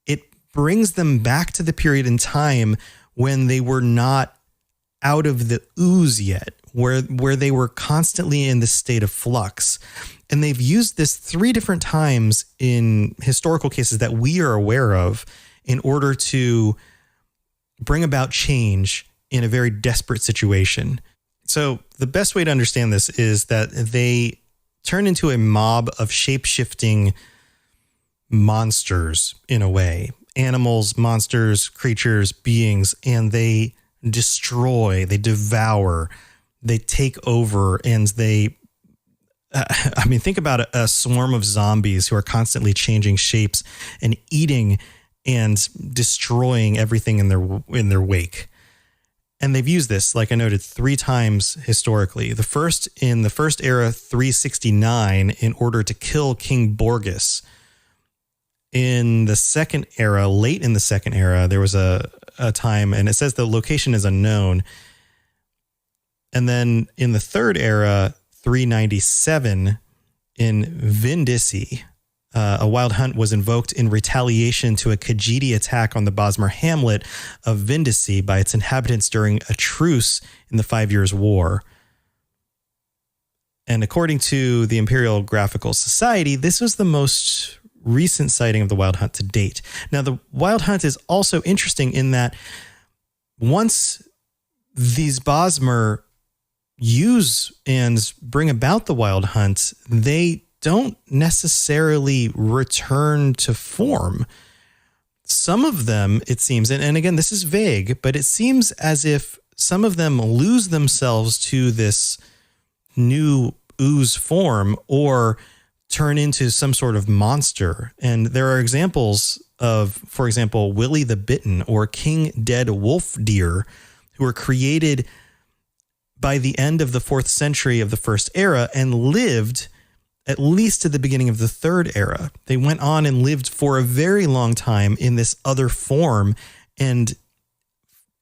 it brings them back to the period in time when they were not out of the ooze yet, where they were constantly in this state of flux. And they've used this 3 different times in historical cases that we are aware of in order to bring about change in a very desperate situation. So the best way to understand this is that they turn into a mob of shape-shifting monsters in a way. Animals, monsters, creatures, beings, and they destroy, they devour, they take over, and they, think about a swarm of zombies who are constantly changing shapes and eating and destroying everything in their wake. And they've used this, like I noted, 3 times historically. The first in the first era, 369, in order to kill King Borgus. In the second era, late in the second era, there was a time, and it says the location is unknown. And then in the third era, 397, in Vindisi, a wild hunt was invoked in retaliation to a Khajiit attack on the Bosmer hamlet of Vindisi by its inhabitants during a truce in the 5 Years' War. And according to the Imperial Graphical Society, this was the most recent sighting of the wild hunt to date. Now, the wild hunt is also interesting in that once these Bosmer use and bring about the wild hunt, they don't necessarily return to form. Some of them, it seems, and again, this is vague, but it seems as if some of them lose themselves to this new ooze form or turn into some sort of monster. And there are examples of, for example, Willie the Bitten or King Dead Wolf Deer, who were created by the end of the 4th century of the First Era and lived at least to the beginning of the Third Era. They went on and lived for a very long time in this other form and,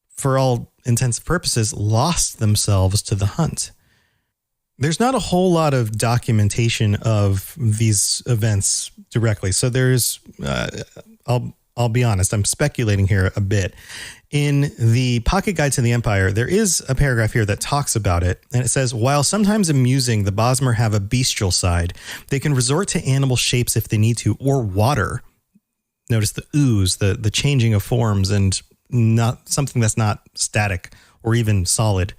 for all intents and purposes, lost themselves to the hunt. There's not a whole lot of documentation of these events directly. So there's, I'll be honest, I'm speculating here a bit. In the Pocket Guide to the Empire, there is a paragraph here that talks about it. And it says, while sometimes amusing, the Bosmer have a bestial side. They can resort to animal shapes if they need to, or water. Notice the ooze, the changing of forms, and not something that's not static or even solid.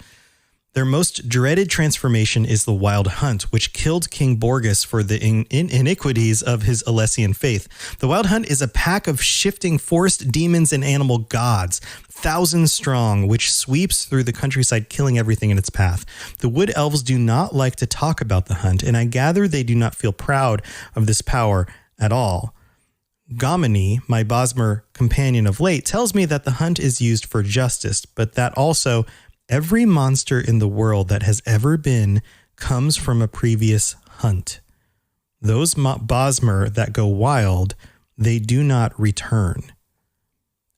Their most dreaded transformation is the wild hunt, which killed King Borgus for the iniquities of his Alessian faith. The wild hunt is a pack of shifting forest demons and animal gods, thousands strong, which sweeps through the countryside, killing everything in its path. The wood elves do not like to talk about the hunt, and I gather they do not feel proud of this power at all. Gomini, my Bosmer companion of late, tells me that the hunt is used for justice, but that also every monster in the world that has ever been comes from a previous hunt. Those Bosmer that go wild, they do not return.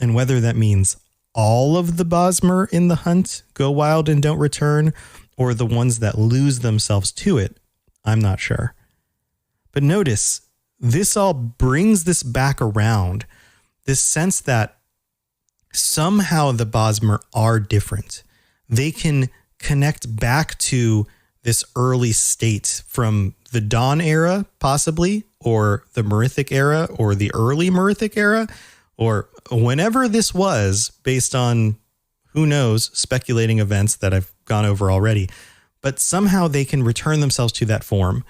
And whether that means all of the Bosmer in the hunt go wild and don't return, or the ones that lose themselves to it, I'm not sure. But notice, this all brings this back around, this sense that somehow the Bosmer are different. They can connect back to this early state from the Dawn era, possibly, or the Merithic era, or the early Merithic era, or whenever this was, based on, who knows, speculating events that I've gone over already. But somehow they can return themselves to that form.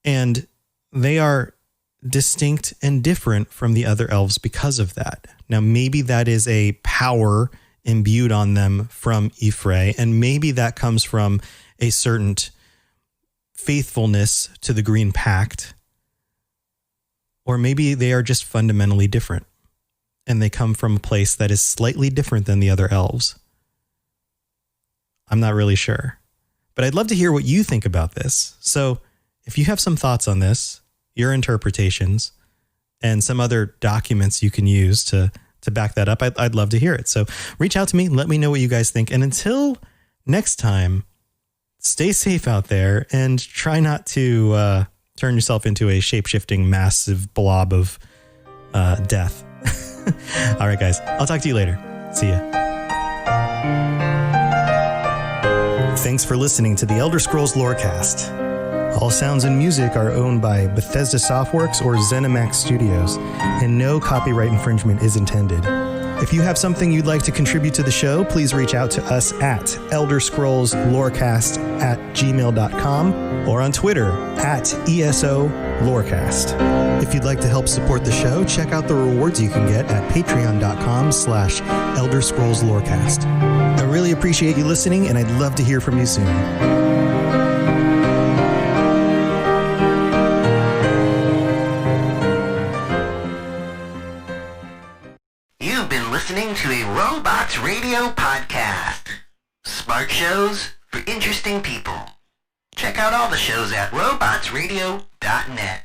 And they are distinct and different from the other elves because of that. Now, maybe that is a power imbued on them from Y'ffre, and maybe that comes from a certain faithfulness to the Green Pact, or maybe they are just fundamentally different, and they come from a place that is slightly different than the other elves. I'm not really sure, but I'd love to hear what you think about this. So if you have some thoughts on this, your interpretations, and some other documents you can use to back that up, I'd love to hear it. So reach out to me, let me know what you guys think. And until next time, stay safe out there and try not to turn yourself into a shape-shifting massive blob of death. All right, guys, I'll talk to you later. See ya. Thanks for listening to the Elder Scrolls Lorecast. All sounds and music are owned by Bethesda Softworks or ZeniMax Studios, and no copyright infringement is intended. If you have something you'd like to contribute to the show, please reach out to us at elderscrollslorecast@gmail.com or on Twitter at ESO Lorecast. If you'd like to help support the show, check out the rewards you can get at patreon.com/elderscrollslorecast. I really appreciate you listening, and I'd love to hear from you soon. Listening to a Robots Radio podcast. Smart shows for interesting people. Check out all the shows at robotsradio.net.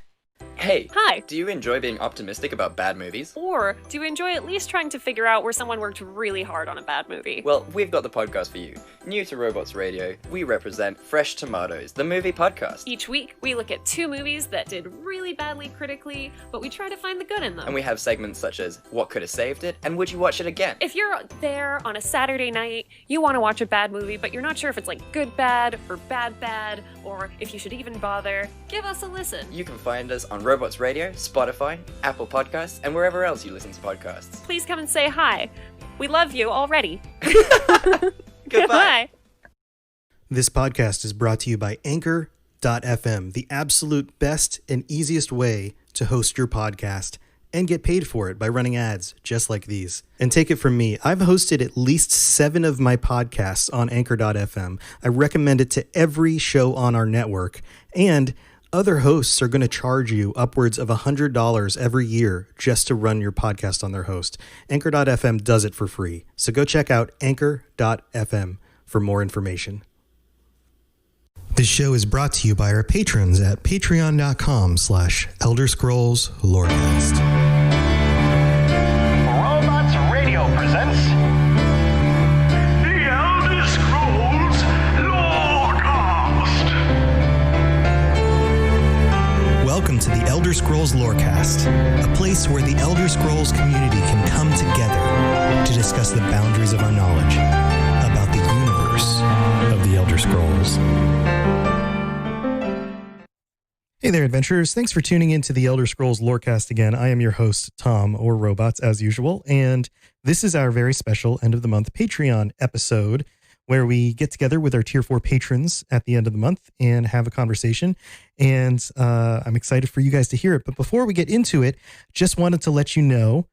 Hey. Hi. Do you enjoy being optimistic about bad movies? Or do you enjoy at least trying to figure out where someone worked really hard on a bad movie? Well, we've got the podcast for you. New to Robots Radio, we represent Fresh Tomatoes, the movie podcast. Each week, we look at 2 movies that did really badly critically, but we try to find the good in them. And we have segments such as What Could Have Saved It and Would You Watch It Again? If you're there on a Saturday night, you want to watch a bad movie, but you're not sure if it's like good bad, or bad, or if you should even bother, give us a listen. You can find us on Robots Radio, Spotify, Apple Podcasts, and wherever else you listen to podcasts. Please come and say hi. We love you already. Goodbye. This podcast is brought to you by Anchor.fm, the absolute best and easiest way to host your podcast and get paid for it by running ads just like these. And take it from me, I've hosted at least 7 of my podcasts on Anchor.fm. I recommend it to every show on our network, and other hosts are going to charge you upwards of $100 every year just to run your podcast on their host. Anchor.fm does it for free. So go check out Anchor.fm for more information. This show is brought to you by our patrons at patreon.com/Elder Scrolls Lorecast. Robots Radio presents The Elder Scrolls Lorecast. Welcome to the Elder Scrolls Lorecast, a place where the Elder Scrolls community can come together to discuss the boundaries of our knowledge about the universe of the Elder Scrolls. Hey there, adventurers. Thanks for tuning in to the Elder Scrolls Lorecast again. I am your host, Tom, or Robots, as usual, and this is our very special end-of-the-month Patreon episode where we get together with our Tier 4 patrons at the end of the month and have a conversation, and I'm excited for you guys to hear it. But before we get into it, just wanted to let you know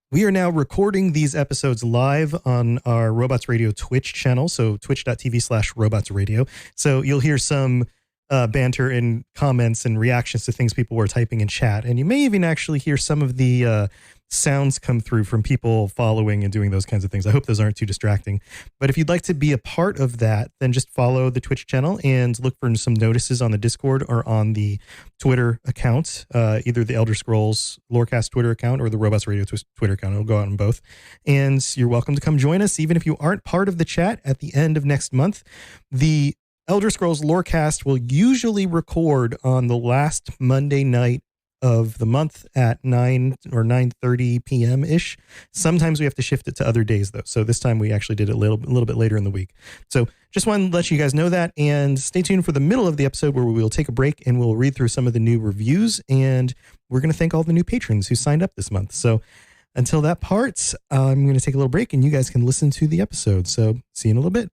we are now recording these episodes live on our Robots Radio Twitch channel, so twitch.tv/robotsradio. So you'll hear some banter and comments and reactions to things people were typing in chat. And you may even actually hear some of the sounds come through from people following and doing those kinds of things. I hope those aren't too distracting. But if you'd like to be a part of that, then just follow the Twitch channel and look for some notices on the Discord or on the Twitter account, either the Elder Scrolls Lorecast Twitter account or the Robots Radio Twitter account. It'll go out on both. And you're welcome to come join us, even if you aren't part of the chat at the end of next month. The Elder Scrolls Lorecast will usually record on the last Monday night of the month at 9 or 9:30 p.m. ish. Sometimes we have to shift it to other days though. So this time we actually did it a little bit later in the week. So just wanted to let you guys know that, and stay tuned for the middle of the episode where we will take a break and we'll read through some of the new reviews, and we're going to thank all the new patrons who signed up this month. So until that part, I'm going to take a little break and you guys can listen to the episode. So see you in a little bit.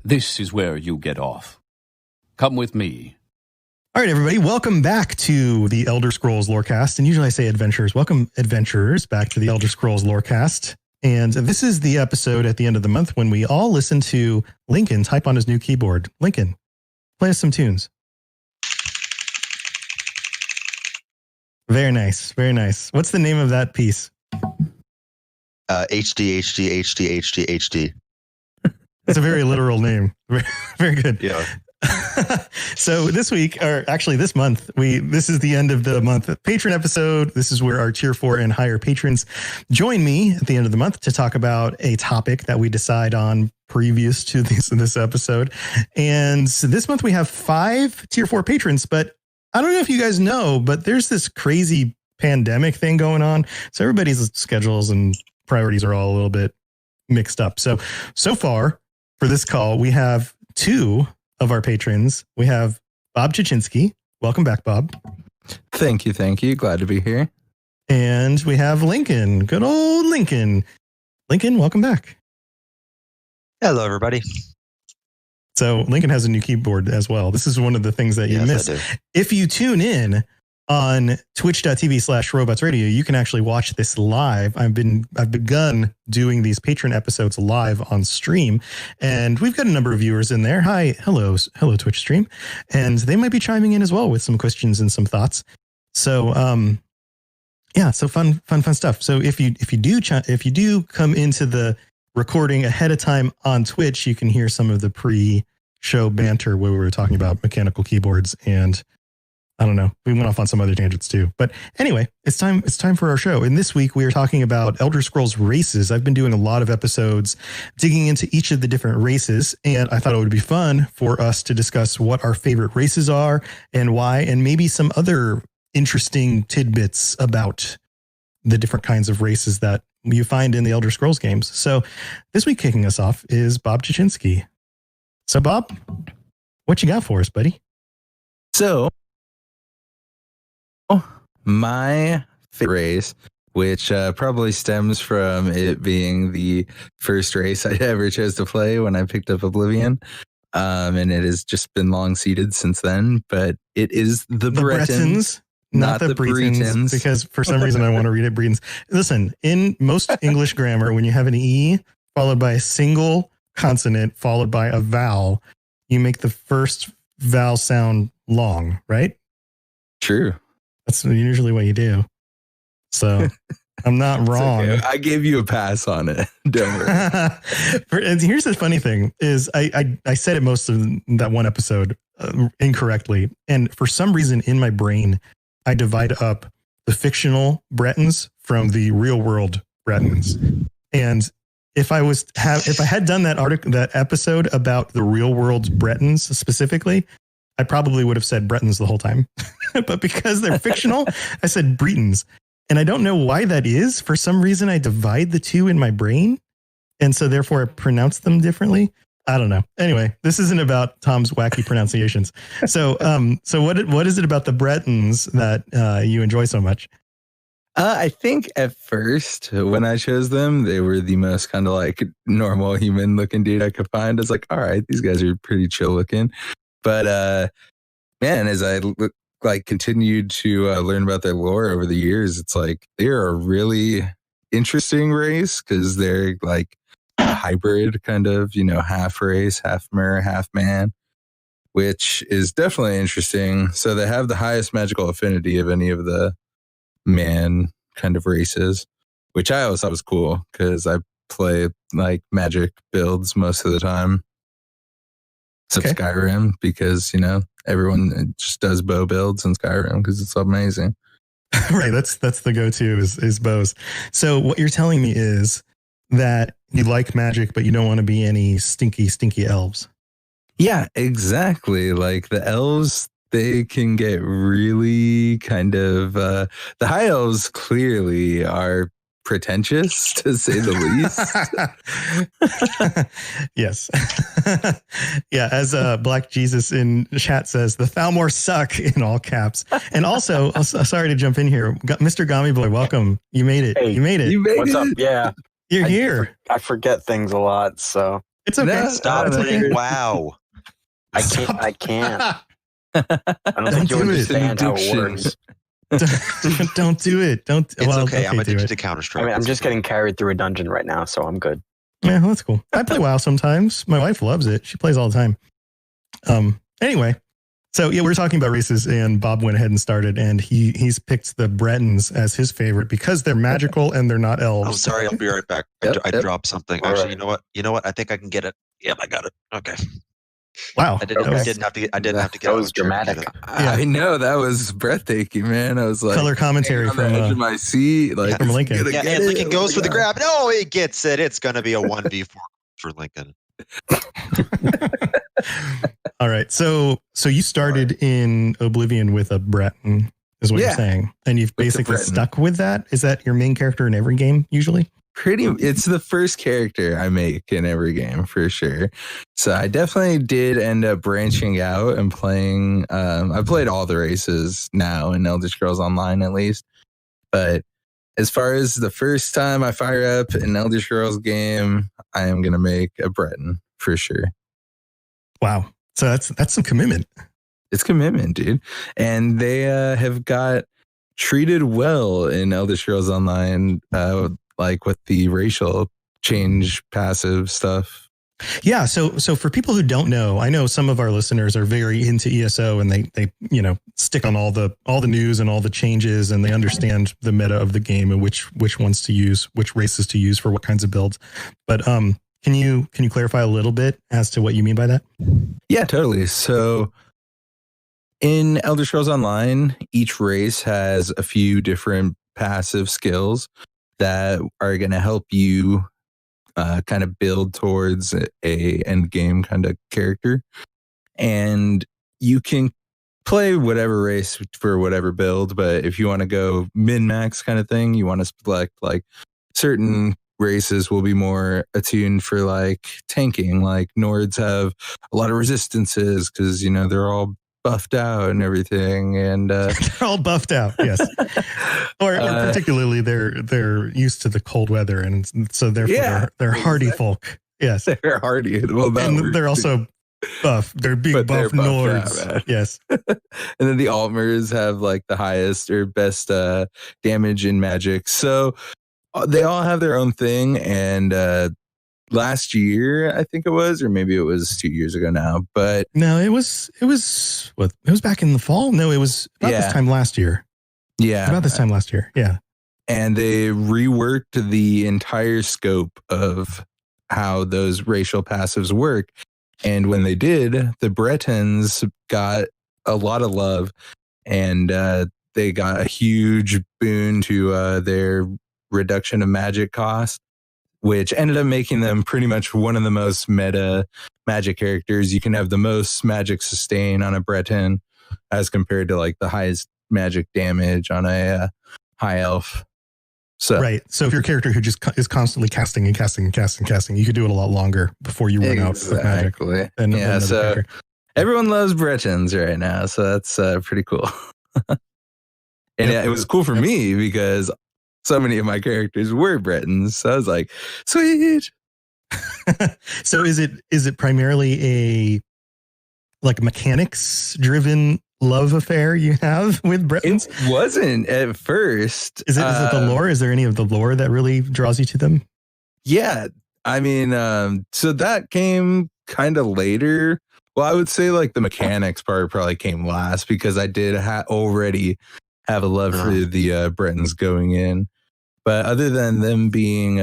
This is where you get off. Come with me. All right, everybody, welcome back to the Elder Scrolls Lorecast. And usually I say adventurers. Welcome, adventurers, back to the Elder Scrolls Lorecast. And this is the episode at the end of the month when we all listen to Lincoln type on his new keyboard. Lincoln, play us some tunes. Very nice, very nice. What's the name of that piece? HD. That's a very literal name. Very good. Yeah. So this week, or actually this month, this is the end of the month patron episode. This is where our Tier 4 and higher patrons join me at the end of the month to talk about a topic that we decide on previous to this episode. And so this month we have 5 Tier 4 patrons, but I don't know if you guys know, but there's this crazy pandemic thing going on. So everybody's schedules and priorities are all a little bit mixed up. So far for this call, we have 2 of our patrons. We have Bob Chichinsky. Welcome back, Bob. Thank you. Glad to be here. And we have Lincoln. Good old Lincoln. Lincoln, welcome back. Hello, everybody. So Lincoln has a new keyboard as well. This is one of the things that you miss. If you tune in on twitch.tv/robotsradio, you can actually watch this live. I've begun doing these patron episodes live on stream, and we've got a number of viewers in there. Hello Twitch stream, and they might be chiming in as well with some questions and some thoughts. So so fun stuff. So if you do come into the recording ahead of time on Twitch, you can hear some of the pre-show banter where we were talking about mechanical keyboards, and I don't know, we went off on some other tangents too. But anyway, it's time for our show. And this week we are talking about Elder Scrolls races. I've been doing a lot of episodes digging into each of the different races, and I thought it would be fun for us to discuss what our favorite races are and why, and maybe some other interesting tidbits about the different kinds of races that you find in the Elder Scrolls games. So this week kicking us off is Bob Chichinsky. So Bob, What you got for us, buddy? So, my favorite race, which probably stems from it being the first race I ever chose to play when I picked up Oblivion. And it has just been long seated since then, but it is the Bretons. Not the Bretons, because for some reason I want to read it Bretons. Listen, in most English grammar, when you have an E followed by a single consonant followed by a vowel, you make the first vowel sound long, right? True. That's usually what you do. So I'm not wrong. Okay. I gave you a pass on it. Don't worry. And here's the funny thing is I said it most of that one episode incorrectly. And for some reason in my brain, I divide up the fictional Bretons from the real world Bretons. And if I had done that episode about the real world Bretons specifically, I probably would have said Bretons the whole time. But because they're fictional, I said Bretons. And I don't know why that is. For some reason, I divide the two in my brain. And so therefore I pronounce them differently. I don't know. Anyway, this isn't about Tom's wacky pronunciations. So what is it about the Bretons that you enjoy so much? I think at first when I chose them, they were the most kind of like normal human looking dude I could find. I was like, all right, these guys are pretty chill looking. But man, as I continued to learn about their lore over the years, it's like they're a really interesting race because they're like a hybrid kind of, half race, half mer, half man, which is definitely interesting. So they have the highest magical affinity of any of the man kind of races, which I always thought was cool because I play like magic builds most of the time. Except Skyrim, because, everyone just does bow builds in Skyrim because it's amazing. Right. That's the go-to is bows. So what you're telling me is that you like magic, but you don't want to be any stinky elves. Yeah, exactly. Like the elves, they can get really kind of, the high elves clearly are pretentious, to say the least. Yes. Yeah, as Black Jesus in chat says, the Thalmor suck in all caps. And also, sorry to jump in here, Mr. Gummy Boy, welcome. You made it. Hey, you made it. What's up? Yeah. You're here. I forget things a lot, so. It's okay. Stop saying wow. I can't. I don't think you understand how it works. Don't do it. It's okay. I'm addicted to Counter-Strike. I mean, I'm just getting carried through a dungeon right now, so I'm good. Yeah, well, that's cool. I play WoW sometimes. My wife loves it. She plays all the time. Anyway, so yeah, we're talking about races, and Bob went ahead and started, and he's picked the Bretons as his favorite because they're magical and they're not elves. I'm sorry. I'll be right back. I dropped something. All Actually, right. You know what? I think I can get it. Yep, I got it. Okay. Wow. I didn't have to get that was dramatic. Yeah. I know, that was breathtaking, man. I was like color commentary from the edge of my seat, like from Lincoln. Yeah, and Lincoln goes for the grab. No, it gets it. It's gonna be a 1v4 for Lincoln. All right. So you started in Oblivion with a Breton, is what you're saying. And you've basically stuck with that. Is that your main character in every game usually? It's the first character I make in every game for sure. So I definitely did end up branching out and playing. I've played all the races now in Elder Scrolls Online at least. But as far as the first time I fire up an Elder Scrolls game, I am going to make a Breton for sure. Wow. So that's some commitment. It's commitment, dude. And they have got treated well in Elder Scrolls Online, like with the racial change passive stuff. Yeah. So for people who don't know, I know some of our listeners are very into ESO and they stick on all the news and all the changes, and they understand the meta of the game and which ones to use, which races to use for what kinds of builds. But can you clarify a little bit as to what you mean by that? Yeah, totally. So in Elder Scrolls Online, each race has a few different passive skills that are going to help you kind of build towards a end game kind of character. And you can play whatever race for whatever build, but if you want to go min-max kind of thing, you want to select like certain races will be more attuned for like tanking. Like Nords have a lot of resistances because, you know, they're all buffed out and everything. And they're all buffed out, yes. or particularly they're used to the cold weather, and so therefore they're hardy folk. Yes. They're hardy. Well, and they're also buff. They're big buff Nords. Out, yes. And then the Altmers have like the highest or best damage in Magic. So they all have their own thing. And last year, I think it was, or maybe it was 2 years ago now. But no, it was back in the fall. No, it was about this time last year. Yeah, about this time last year. Yeah. And they reworked the entire scope of how those racial passives work. And when they did, the Bretons got a lot of love, and they got a huge boon to their reduction of magic cost, which ended up making them pretty much one of the most meta magic characters. You can have the most magic sustain on a Breton as compared to like the highest magic damage on a high elf. So, right. So if you're a character who just is constantly casting and casting and casting and casting, you could do it a lot longer before you run out of magic. Than so character. Everyone loves Bretons right now. So that's pretty cool. And it was cool for me because so many of my characters were Bretons. So I was like, sweet. So is it primarily a like mechanics driven love affair you have with Bretons? It wasn't at first. Is it the lore? Is there any of the lore that really draws you to them? Yeah. I mean, so that came kind of later. Well, I would say like the mechanics part probably came last because I did already have a love for the Bretons going in. But other than them being,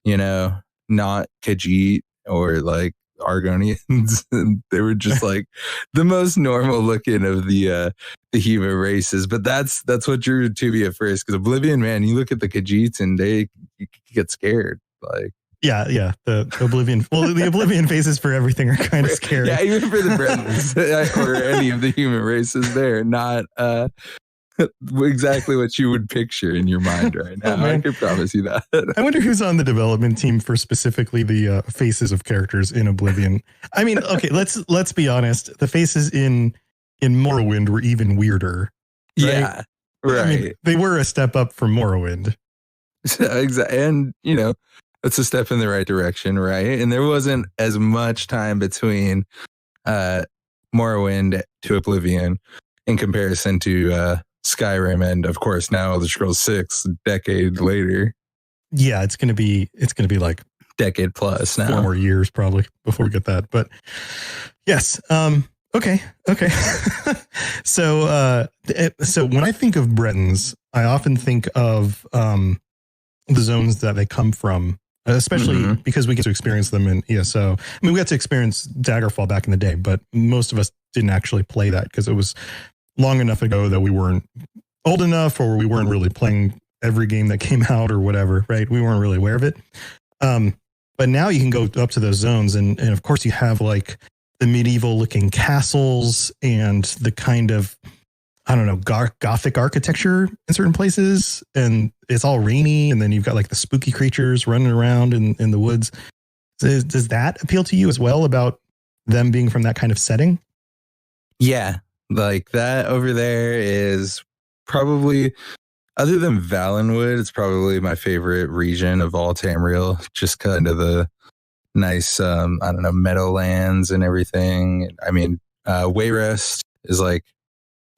you know, not Khajiit or like Argonians, they were just like the most normal looking of the human races. But that's what drew to me at first, because Oblivion, man, you look at the Khajiits and you get scared. Like, yeah, the Oblivion. Well, the Oblivion faces for everything are kind of scary. Yeah, even for the Bretons or any of the human races, they're not exactly what you would picture in your mind right now. I can promise you that. I wonder who's on the development team for specifically the faces of characters in Oblivion. I mean, okay, let's be honest. The faces in Morrowind were even weirder. Right? Yeah, right. I mean, they were a step up from Morrowind. Exactly, and you know, it's a step in the right direction, right? And there wasn't as much time between Morrowind to Oblivion in comparison to Skyrim, and of course now Elder Scrolls 6 a decade later. Yeah, it's gonna be like decade plus now. 4 more years probably before we get that. But yes, okay. So when I think of Bretons, I often think of the zones that they come from, especially because we get to experience them in ESO. I mean, we got to experience Daggerfall back in the day, but most of us didn't actually play that because it was long enough ago that we weren't old enough, or we weren't really playing every game that came out or whatever, right? We weren't really aware of it. But now you can go up to those zones, and of course you have like the medieval looking castles and the kind of, I don't know, Gothic architecture in certain places, and it's all rainy, and then you've got like the spooky creatures running around in the woods. Does that appeal to you as well, about them being from that kind of setting? Yeah, like that over there is probably, other than Valenwood, it's probably my favorite region of all Tamriel. Just kind of the nice, I don't know, meadowlands and everything. I mean, Wayrest is like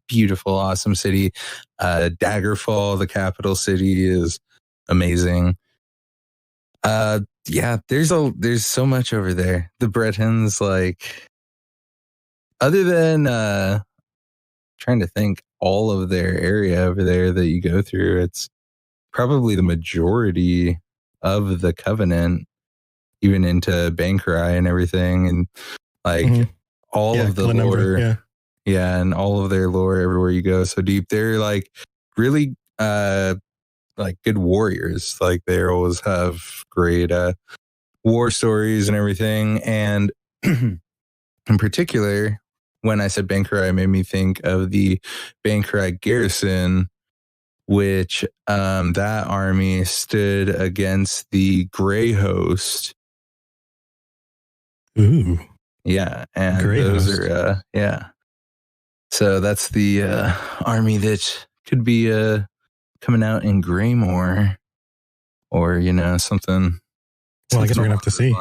beautiful, awesome city. Daggerfall, the capital city, is amazing. Yeah, there's so much over there. The Bretons, like, other than trying to think, all of their area over there that you go through, it's probably the majority of the Covenant, even into Bankrai and everything, and like all of the lore. Yeah, and all of their lore everywhere you go, so deep. They're like really like good warriors. Like they always have great war stories and everything. And in particular, when I said Bankrai, it made me think of the Bankrai garrison, which that army stood against the Grey Host. Ooh. Yeah, and Grey those Host. are yeah. So that's the army that could be coming out in Greymore, or something. Well, I guess we're gonna have to see.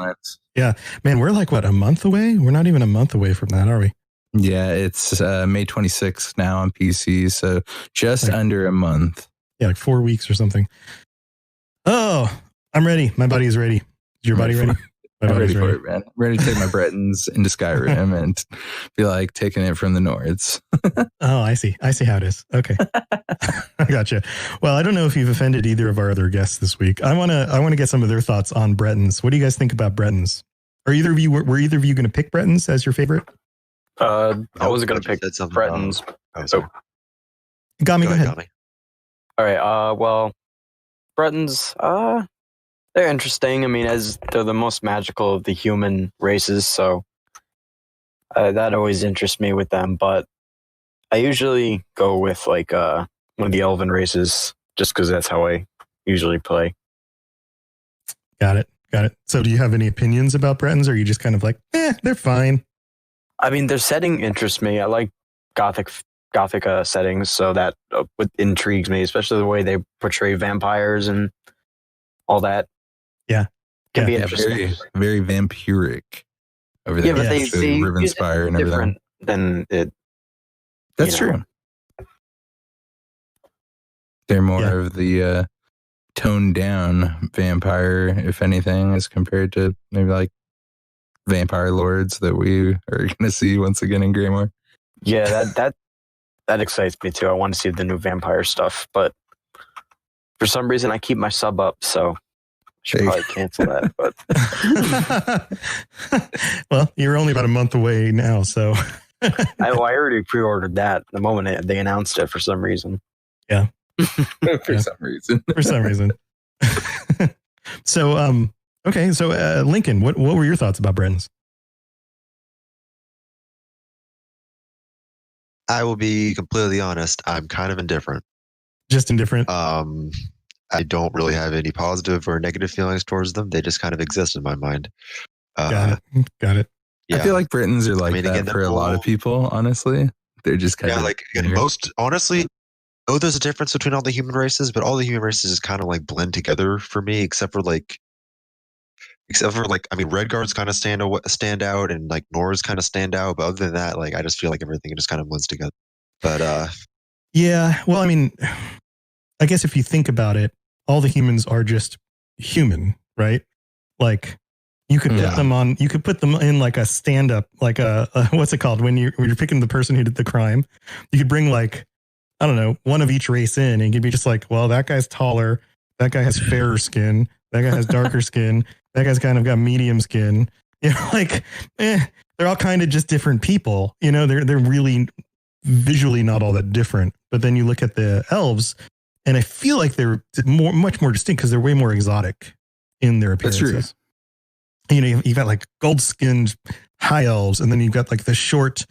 Yeah, man, we're like what, a month away? We're not even a month away from that, are we? Yeah, it's May 26th now on PC, so just under a month. Yeah, like 4 weeks or something. Oh, I'm ready. My body's ready. Is your body ready? I'm ready for it, man. I'm ready to take my Bretons into Skyrim and be like taking it from the Nords. Oh, I see. I see how it is. Okay. I gotcha. Well, I don't know if you've offended either of our other guests this week. I want to get some of their thoughts on Bretons. What do you guys think about Bretons? Are either of you were either of you going to pick Bretons as your favorite? I wasn't going to pick Bretons. So, Gami, go ahead. All right. Well, Bretons, they're interesting. I mean, as they're the most magical of the human races, so that always interests me with them. But I usually go with like one of the elven races, just because that's how I usually play. Got it. So, do you have any opinions about Bretons, or are you just kind of like, they're fine? I mean, their setting interests me. I like gothic settings, so that intrigues me, especially the way they portray vampires and all that. Yeah, can be interesting. Very, very vampiric over there. Yeah, but they Rivenspire and everything. Than it. That's true. They're more of the toned down vampire, if anything, as compared to maybe like vampire lords that we are going to see once again in Greymore. Yeah, that excites me too. I want to see the new vampire stuff, but for some reason I keep my sub up, so I should probably cancel that. But well, you're only about a month away now, so I already pre-ordered that the moment they announced it for some reason. Yeah, for some reason. For some reason. So, okay. So, Lincoln, what were your thoughts about Bretons? I will be completely honest. I'm kind of indifferent. Just indifferent? I don't really have any positive or negative feelings towards them. They just kind of exist in my mind. Got it. Yeah. I feel like Britons are like that again, for a lot of people, honestly. They're just kind of... like most... Honestly, there's a difference between all the human races, but all the human races just kind of like blend together for me, except for like, I mean, Redguards kind of stand out, and like Nords kind of stand out. But other than that, like, I just feel like everything just kind of blends together. But yeah, well, I mean, I guess if you think about it, all the humans are just human, right? Like, you could put them on. You could put them in like a stand-up, like a what's it called when you're picking the person who did the crime. You could bring like, I don't know, one of each race in, and you'd be just like, well, that guy's taller, that guy has fairer skin, that guy has darker skin. That guy's kind of got medium skin. Like, they're all kind of just different people. They're really visually not all that different. But then you look at the elves, and I feel like they're much more distinct because they're way more exotic in their appearances. That's true. You've got like gold-skinned high elves, and then you've got like the short,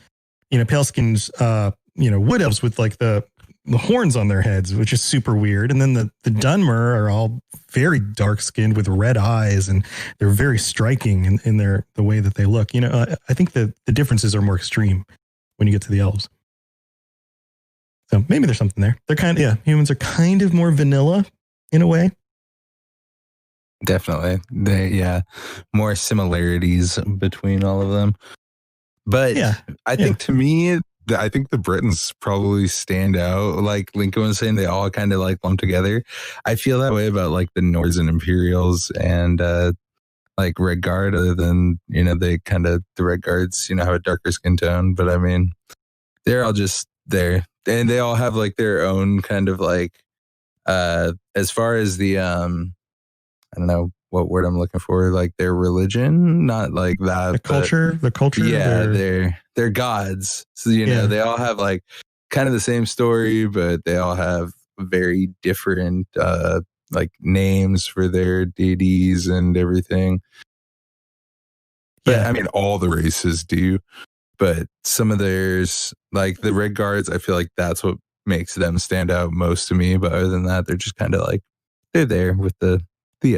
pale-skinned, wood elves with like the horns on their heads, which is super weird. And then the Dunmer are all very dark skinned with red eyes, and they're very striking in the way that they look. I think the differences are more extreme when you get to the elves. So maybe there's something there. They're humans are kind of more vanilla in a way. Definitely. More similarities between all of them. But I think to me, I think the Britons probably stand out. Like Lincoln was saying, they all kind of like lump together. I feel that way about like the Nords and Imperials and like Redguard, other than, they kind of, the Redguards, have a darker skin tone. But I mean, they're all just there. And they all have like their own kind of like, as far as the, I don't know what word I'm looking for, like their religion, not like that. The culture. Yeah, they're gods. So, they all have like kind of the same story, but they all have very different like names for their deities and everything. But I mean, all the races do. But some of theirs, like the Redguards, I feel like that's what makes them stand out most to me. But other than that, they're just kind of like, they're there with the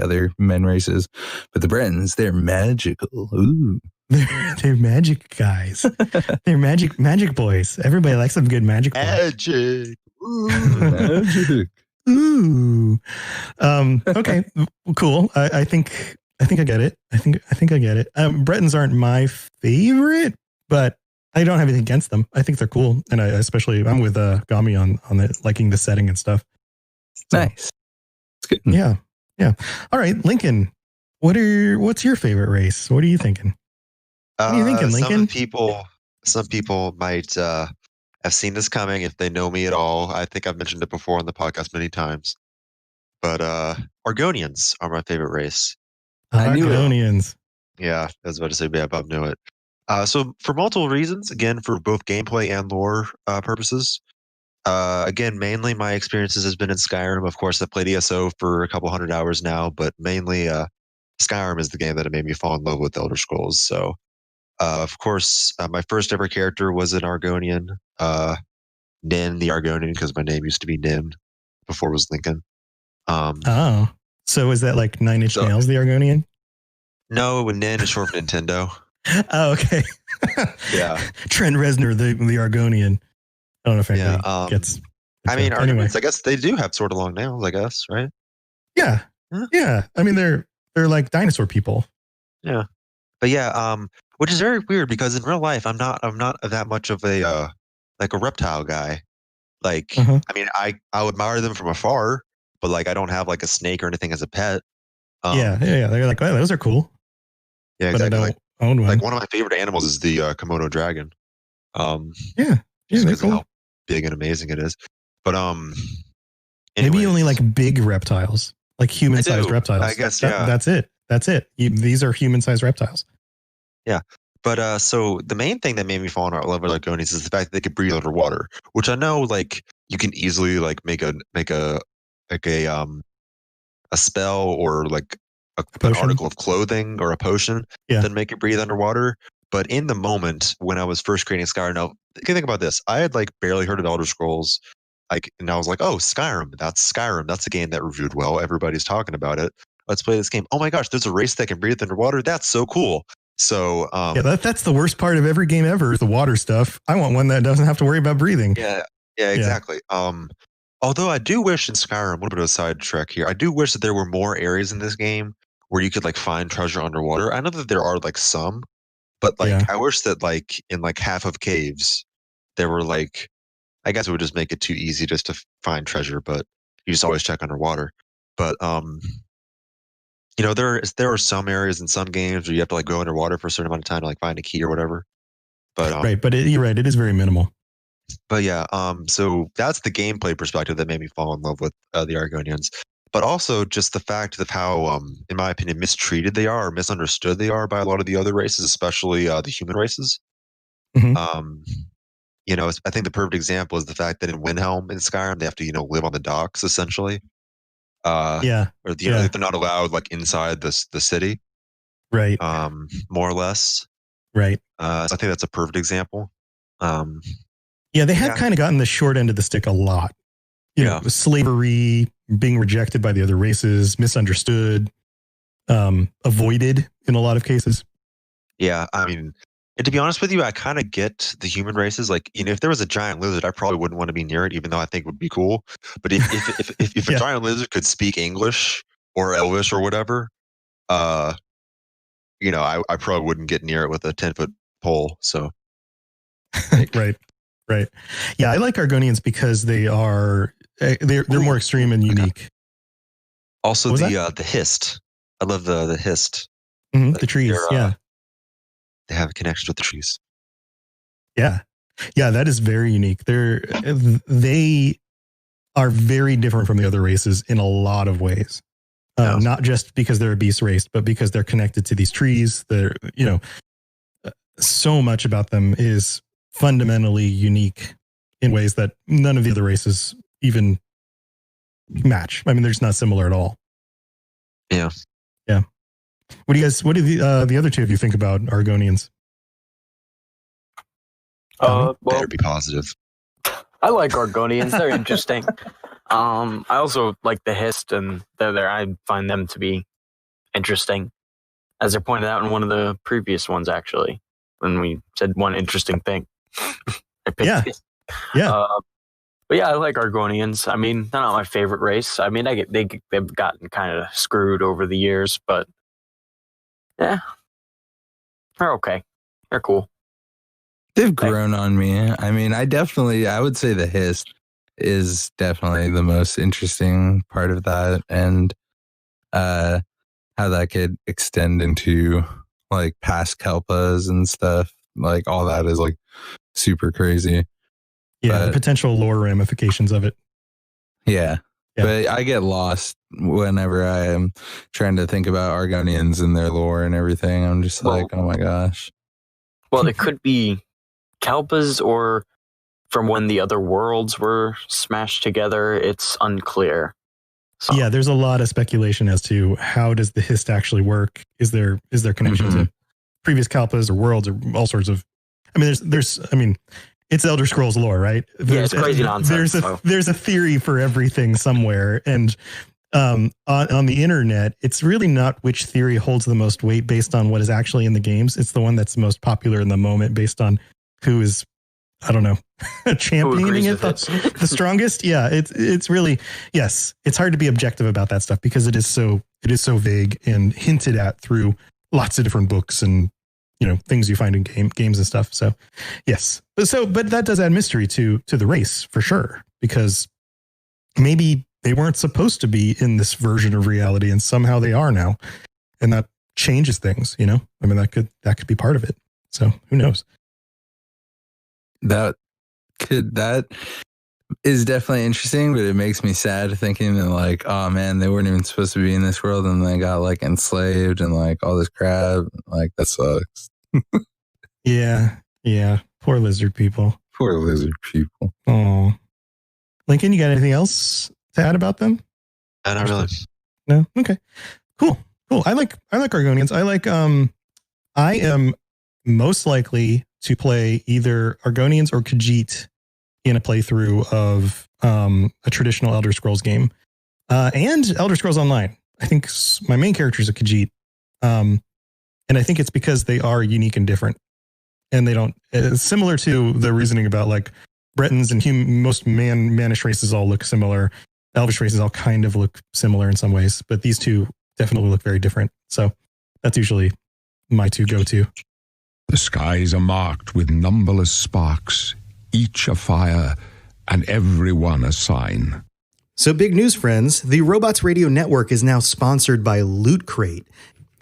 other men races. But the Bretons, they're magical. Ooh. They're magic guys. They're magic boys. Everybody likes some good magic boys. Magic. Ooh. Magic. Ooh. Okay. Cool. I think I get it. I think I get it. Bretons aren't my favorite, but I don't have anything against them. I think they're cool, and I'm with Gami on the liking the setting and stuff. So, nice. Yeah. All right, Lincoln. What's your favorite race? What are you thinking? What are you thinking, Lincoln? Some people might have seen this coming if they know me at all. I think I've mentioned it before on the podcast many times. But Argonians are my favorite race. Argonians. Yeah, I was about to say, yeah, Bob knew it. So for multiple reasons, again, for both gameplay and lore purposes. Again, mainly my experiences has been in Skyrim. Of course, I played ESO for a couple hundred hours now, but mainly Skyrim is the game that made me fall in love with Elder Scrolls. So, of course, my first ever character was an Argonian, Nin the Argonian, because my name used to be Nin before it was Lincoln. So is that like Nine Inch Nails, the Argonian? No, Nin is short for Nintendo. Oh, okay. Yeah. Trent Reznor, the Argonian. I don't know if anybody gets. I mean, anyway. Argonians, I guess they do have sort of long nails, I guess, right? Yeah. Yeah. I mean, they're like dinosaur people. Yeah. But yeah, which is very weird because in real life, I'm not that much of a like a reptile guy. Like, I mean, I admire them from afar, but like I don't have like a snake or anything as a pet. Yeah. They're like, oh, those are cool. Yeah, exactly. But I don't own one. Like one of my favorite animals is the Komodo dragon. Yeah, just they're because cool. of how big and amazing it is. But maybe only like big reptiles, like human-sized reptiles. I guess yeah. That's it. These are human-sized reptiles. Yeah. But so the main thing that made me fall in love with Argonians is the fact that they could breathe underwater, which I know like you can easily like make a spell or like an article of clothing or a potion that make it breathe underwater. But in the moment when I was first creating Skyrim, now you can think about this. I had like barely heard of Elder Scrolls, and I was like, oh, Skyrim. That's a game that reviewed well. Everybody's talking about it. Let's play this game. Oh my gosh, there's a race that can breathe underwater. That's so cool. So that's the worst part of every game ever is the water stuff. I want one that doesn't have to worry about breathing. Yeah, exactly. Although I do wish in Skyrim, a little bit of a side track here, I do wish that there were more areas in this game where you could like find treasure underwater. I know that there are like some, but like I wish that like in like half of caves there were like, I guess it would just make it too easy just to find treasure, but you just always check underwater. But you know, there are some areas in some games where you have to like go underwater for a certain amount of time to like find a key or whatever. But right, but you're right, it is very minimal. But yeah, so that's the gameplay perspective that made me fall in love with the Argonians. But also just the fact of how, in my opinion, mistreated they are or misunderstood they are by a lot of the other races, especially the human races. You know, I think the perfect example is the fact that in Windhelm in Skyrim, they have to, you know, live on the docks essentially. Or they're not allowed like inside the city. Right. More or less. Right. So I think that's a perfect example. They have kind of gotten the short end of the stick a lot. You know, slavery, being rejected by the other races, misunderstood, avoided in a lot of cases. Yeah, I mean, and to be honest with you, I kind of get the human races. Like, you know, if there was a giant lizard, I probably wouldn't want to be near it, even though I think it would be cool. But if a giant lizard could speak English or Elvish or whatever, you know, I probably wouldn't get near it with a 10-foot pole. So, right. Yeah, I like Argonians because they're more extreme and unique. Also, the hist. I love the hist. The trees. They have a connection with the trees. Yeah, that is very unique. They are very different from the other races in a lot of ways. Not just because they're a beast race, but because they're connected to these trees. They're, you know, so much about them is fundamentally unique in ways that none of the other races even match. I mean, they're just not similar at all. Yeah. What do the other two of you think about Argonians? Better be positive. I like Argonians. They're interesting. I also like the Hist, and they're there. I find them to be interesting, as I pointed out in one of the previous ones, actually, when we said one interesting thing. I picked Hist. Yeah. But yeah, I like Argonians. I mean, they're not my favorite race. I mean, they've gotten kind of screwed over the years, but yeah, they're okay. They're cool. They've grown on me. I mean, I would say the Hist is definitely the most interesting part of that, and how that could extend into like past Kelpas and stuff. Like all that is like super crazy. Yeah, the potential lore ramifications of it. Yeah. But I get lost whenever I am trying to think about Argonians and their lore and everything. I'm just like, oh my gosh. Well, it could be Kalpas or from when the other worlds were smashed together. It's unclear. So. Yeah, there's a lot of speculation as to how does the Hist actually work? Is there connection to previous Kalpas or worlds or all sorts of? I mean, it's Elder Scrolls lore, right? It's crazy nonsense. There's a theory for everything somewhere, and on the internet, it's really not which theory holds the most weight based on what is actually in the games. It's the one that's most popular in the moment based on who is, I don't know, championing it the strongest. Yeah, it's really, yes, it's hard to be objective about that stuff because it is so vague and hinted at through lots of different books and things you find in games and stuff. So yes, but that does add mystery to the race for sure, because maybe they weren't supposed to be in this version of reality and somehow they are now, and that changes things. I mean, that could be part of it. So who knows? That is definitely interesting, but it makes me sad thinking that like, oh man, they weren't even supposed to be in this world and they got like enslaved and like all this crap. Like that sucks. Yeah. Poor lizard people. Oh, Lincoln, you got anything else to add about them? Not really. No. Okay. Cool. I like Argonians. I am most likely to play either Argonians or Khajiit in a playthrough of a traditional Elder Scrolls game and Elder Scrolls Online. I think my main character is a Khajiit. And I think it's because they are unique and different. And they don't, similar to the reasoning about like Bretons and most Mannish races all look similar. Elvish races all kind of look similar in some ways, but these two definitely look very different. So that's usually my two go-to. The skies are marked with numberless sparks, each a fire, and every one a sign. So big news, friends. The Robots Radio Network is now sponsored by Loot Crate.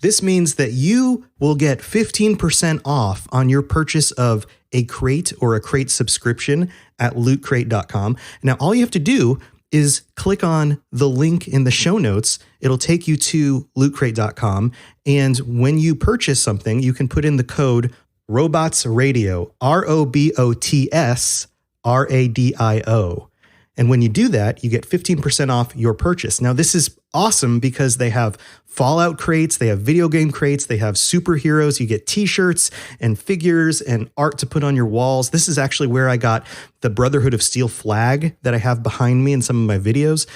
This means that you will get 15% off on your purchase of a crate or a crate subscription at lootcrate.com. Now, all you have to do is click on the link in the show notes. It'll take you to lootcrate.com. And when you purchase something, you can put in the code ROBOTSRadio, ROBOTSRadio. And when you do that, you get 15% off your purchase. Now, this is awesome because they have Fallout crates, they have video game crates, they have superheroes. You get t-shirts and figures and art to put on your walls. This is actually where I got the Brotherhood of Steel flag that I have behind me in some of my videos.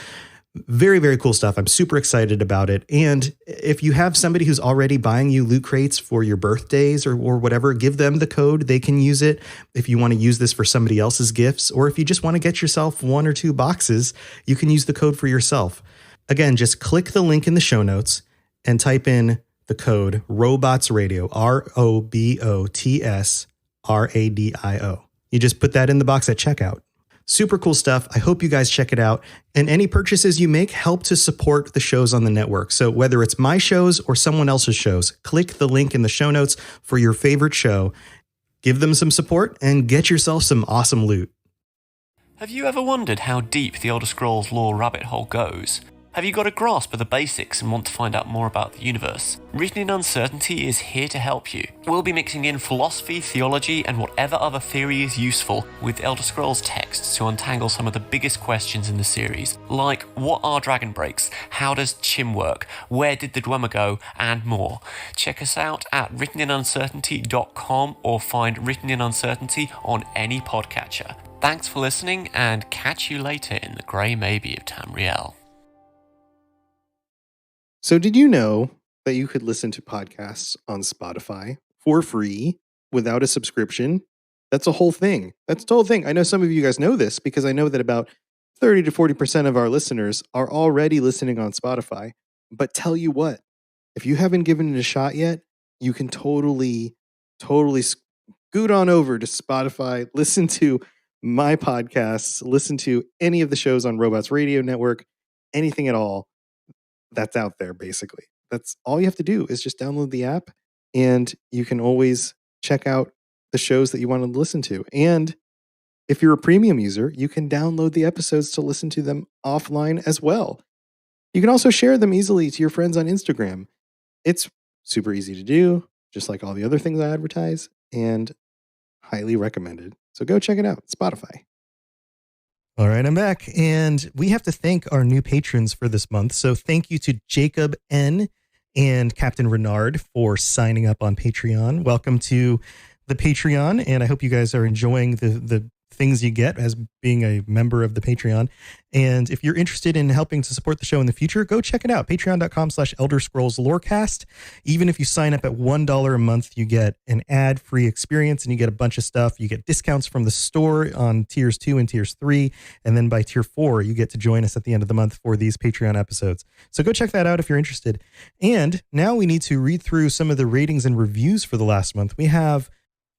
Very, very cool stuff. I'm super excited about it. And if you have somebody who's already buying you loot crates for your birthdays or whatever, give them the code. They can use it if you want to use this for somebody else's gifts, or if you just want to get yourself 1 or 2 boxes, you can use the code for yourself. Again, just click the link in the show notes and type in the code ROBOTSRadio, ROBOTSRadio. You just put that in the box at checkout. Super cool stuff. I hope you guys check it out. And any purchases you make help to support the shows on the network. So whether it's my shows or someone else's shows, click the link in the show notes for your favorite show. Give them some support and get yourself some awesome loot. Have you ever wondered how deep the Elder Scrolls lore rabbit hole goes? Have you got a grasp of the basics and want to find out more about the universe? Written in Uncertainty is here to help you. We'll be mixing in philosophy, theology, and whatever other theory is useful with Elder Scrolls texts to untangle some of the biggest questions in the series, like what are dragon breaks, how does Chim work, where did the Dwemer go, and more. Check us out at writteninuncertainty.com or find Written in Uncertainty on any podcatcher. Thanks for listening, and catch you later in the grey maybe of Tamriel. So did you know that you could listen to podcasts on Spotify for free without a subscription? That's a whole thing. That's the whole thing. I know some of you guys know this because I know that about 30 to 40% of our listeners are already listening on Spotify. But tell you what, if you haven't given it a shot yet, you can totally scoot on over to Spotify, listen to my podcasts, listen to any of the shows on Robots Radio Network, anything at all that's out there, basically. That's all you have to do is just download the app, and you can always check out the shows that you want to listen to. And if you're a premium user, you can download the episodes to listen to them offline as well. You can also share them easily to your friends on Instagram. It's super easy to do, just like all the other things I advertise, and highly recommended. So go check it out, Spotify. All right, I'm back, and we have to thank our new patrons for this month. So thank you to Jacob N. and Captain Renard for signing up on Patreon. Welcome to the Patreon, and I hope you guys are enjoying the things you get as being a member of the Patreon. And if you're interested in helping to support the show in the future, go check it out. Patreon.com/Elder Scrolls Lorecast. Even if you sign up at $1 a month, you get an ad-free experience and you get a bunch of stuff. You get discounts from the store on tiers 2 and tiers 3. And then by tier 4, you get to join us at the end of the month for these Patreon episodes. So go check that out if you're interested. And now we need to read through some of the ratings and reviews for the last month. We have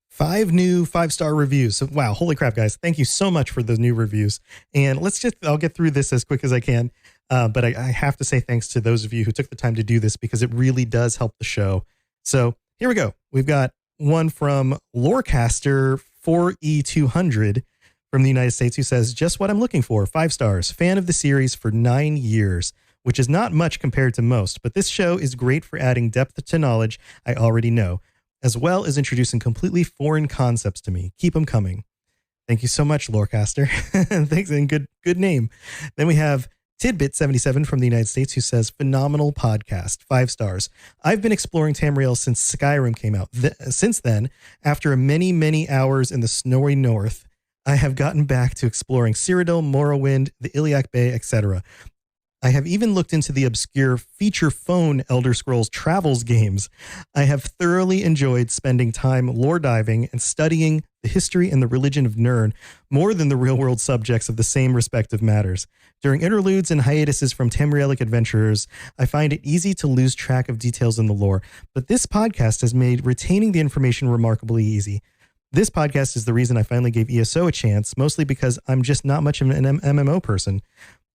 5 new 5-star reviews. So, wow, holy crap, guys. Thank you so much for those new reviews. And I'll get through this as quick as I can. But I have to say thanks to those of you who took the time to do this because it really does help the show. So here we go. We've got one from Lorecaster 4E200 from the United States who says, just what I'm looking for. 5 stars. Fan of the series for 9 years, which is not much compared to most, but this show is great for adding depth to knowledge I already know, as well as introducing completely foreign concepts to me. Keep them coming. Thank you so much, Lorecaster. Thanks, and good name. Then we have Tidbit77 from the United States who says, phenomenal podcast, 5 stars. I've been exploring Tamriel since Skyrim came out. Since then, after many, many hours in the snowy north, I have gotten back to exploring Cyrodiil, Morrowind, the Iliac Bay, etc. I have even looked into the obscure feature phone Elder Scrolls Travels games. I have thoroughly enjoyed spending time lore diving and studying the history and the religion of Nirn more than the real-world subjects of the same respective matters. During interludes and hiatuses from Tamrielic adventurers, I find it easy to lose track of details in the lore, but this podcast has made retaining the information remarkably easy. This podcast is the reason I finally gave ESO a chance, mostly because I'm just not much of an MMO person.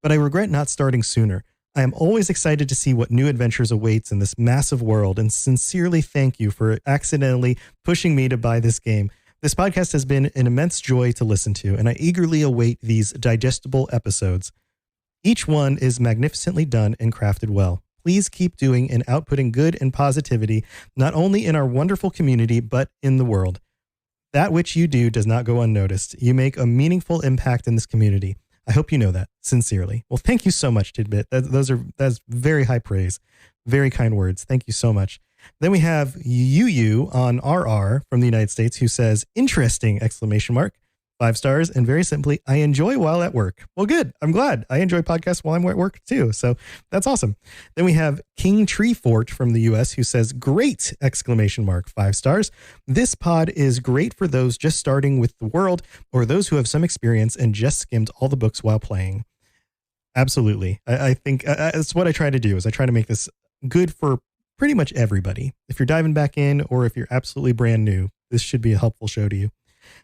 But I regret not starting sooner. I am always excited to see what new adventures awaits in this massive world, and sincerely thank you for accidentally pushing me to buy this game. This podcast has been an immense joy to listen to, and I eagerly await these digestible episodes. Each one is magnificently done and crafted well. Please keep doing and outputting good and positivity, not only in our wonderful community, but in the world. That which you do does not go unnoticed. You make a meaningful impact in this community. I hope you know that, sincerely. Well, thank you so much, Tidbit. That's very high praise. Very kind words. Thank you so much. Then we have Yu on RR from the United States who says, interesting, ! 5 stars, and very simply, I enjoy while at work. Well, good. I'm glad. I enjoy podcasts while I'm at work too. So that's awesome. Then we have King Treefort from the US who says, great! 5 stars. This pod is great for those just starting with the world or those who have some experience and just skimmed all the books while playing. Absolutely. I think that's what I try to do is I try to make this good for pretty much everybody. If you're diving back in or if you're absolutely brand new, this should be a helpful show to you.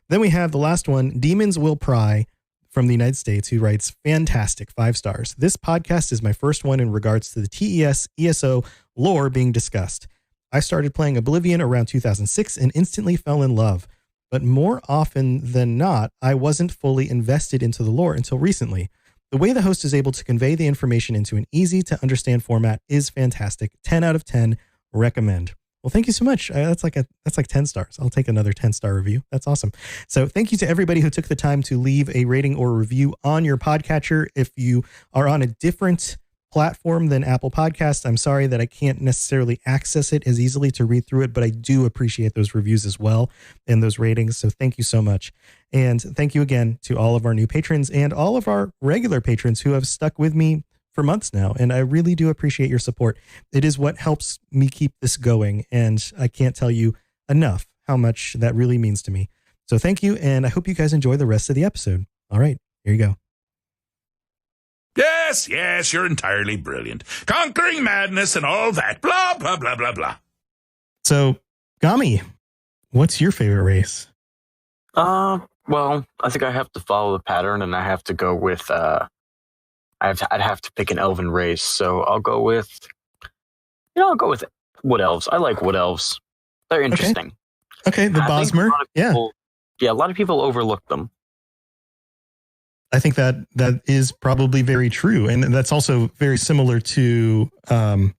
Then we have the last one, Demons Will Pry from the United States, who writes, fantastic, 5 stars. This podcast is my first one in regards to the TES ESO lore being discussed. I started playing Oblivion around 2006 and instantly fell in love. But more often than not, I wasn't fully invested into the lore until recently. The way the host is able to convey the information into an easy to understand format is fantastic. 10 out of 10, recommend. Well, thank you so much. That's like 10 stars. I'll take another 10-star review. That's awesome. So thank you to everybody who took the time to leave a rating or review on your podcatcher. If you are on a different platform than Apple Podcasts. I'm sorry that I can't necessarily access it as easily to read through it, but I do appreciate those reviews as well and those ratings. So thank you so much. And thank you again to all of our new patrons and all of our regular patrons who have stuck with me for months now. And I really do appreciate your support. It is what helps me keep this going. And I can't tell you enough how much that really means to me. So thank you. And I hope you guys enjoy the rest of the episode. All right, here you go. Yes, yes, you're entirely brilliant. Conquering madness and all that. Blah, blah, blah, blah, blah. So, Gami, what's your favorite race? Well, I think I have to follow the pattern, and I have to go with I'd have to pick an elven race. So I'll go with wood elves. I like wood elves. They're interesting. Okay, the Bosmer. Yeah, a lot of people overlook them. I think that is probably very true. And that's also very similar to, I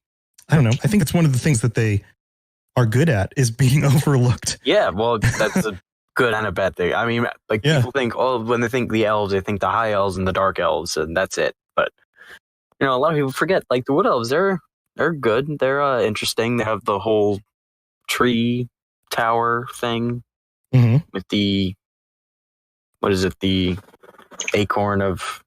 don't know. I think it's one of the things that they are good at is being overlooked. Yeah, well, that's a good and a bad thing. I mean, like people think, when they think the elves, they think the high elves and the dark elves, and that's it. But, a lot of people forget, like the wood elves, they're good. They're interesting. They have the whole tree tower thing with the, what is it? The acorn of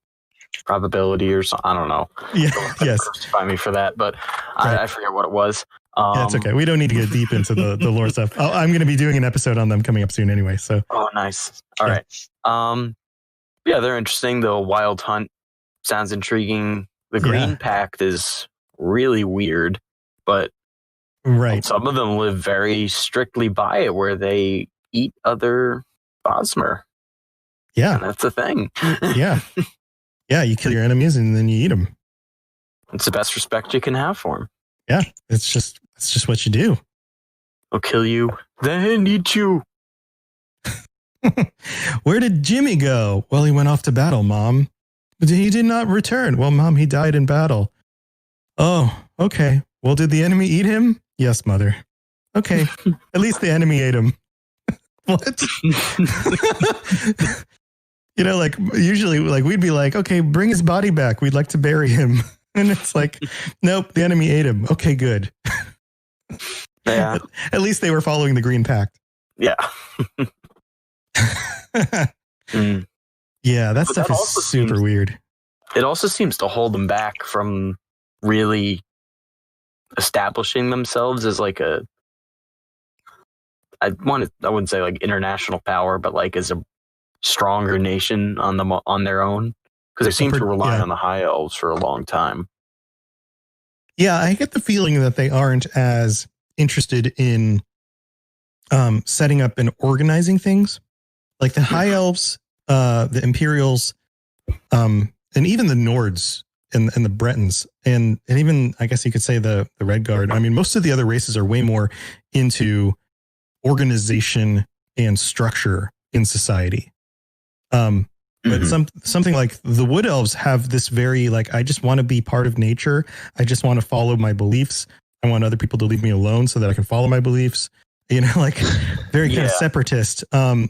probability or something. I don't know. Yeah. Yes. Crucify me for that, but I forget what it was. Yeah, it's okay. We don't need to get deep into the lore stuff. I'm going to be doing an episode on them coming up soon anyway. So. Oh, nice. All right. Yeah, they're interesting. The wild hunt sounds intriguing. The green pact is really weird, but some of them live very strictly by it, where they eat other Bosmer. Yeah, and that's a thing. Yeah, you kill your enemies and then you eat them. It's the best respect you can have for them. Yeah, it's just what you do. I'll kill you, then eat you. Where did Jimmy go? Well, he went off to battle, Mom. But he did not return. Well, Mom, he died in battle. Oh, okay. Well, did the enemy eat him? Yes, Mother. Okay, at least the enemy ate him. What? Like usually like we'd be like, okay, bring his body back. We'd like to bury him. And it's like, nope, the enemy ate him. Okay, good. Yeah. At least they were following the Green Pact. Yeah. Yeah, that stuff is super weird. It also seems to hold them back from really establishing themselves as like I wouldn't say like international power, but like as a stronger nation on their own, because they seem to rely on the high elves for a long time. Yeah, I get the feeling that they aren't as interested in setting up and organizing things. Like the high elves, the Imperials, and even the Nords and the Bretons, and even I guess you could say the Red Guard. I mean, most of the other races are way more into organization and structure in society. But something like the Wood Elves have this very like, I just want to be part of nature. I just want to follow my beliefs. I want other people to leave me alone so that I can follow my beliefs. Like very kind of separatist,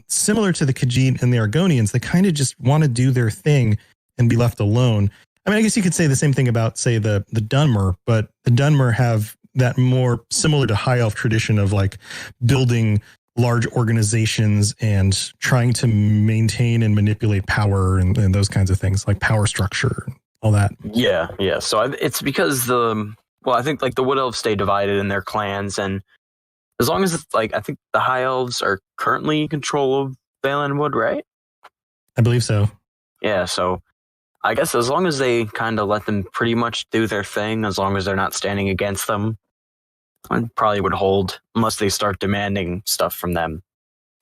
similar to the Khajiit and the Argonians. They kind of just want to do their thing and be left alone. I mean, I guess you could say the same thing about, say, the Dunmer, but the Dunmer have that more similar to high elf tradition of like building large organizations and trying to maintain and manipulate power and those kinds of things, like power structure, all that. Yeah. So it's because I think like the Wood Elves stay divided in their clans, and as long as it's like, I think the High Elves are currently in control of Valen Wood, right? I believe so. Yeah. So I guess as long as they kind of let them pretty much do their thing, as long as they're not standing against them, I probably would hold, unless they start demanding stuff from them.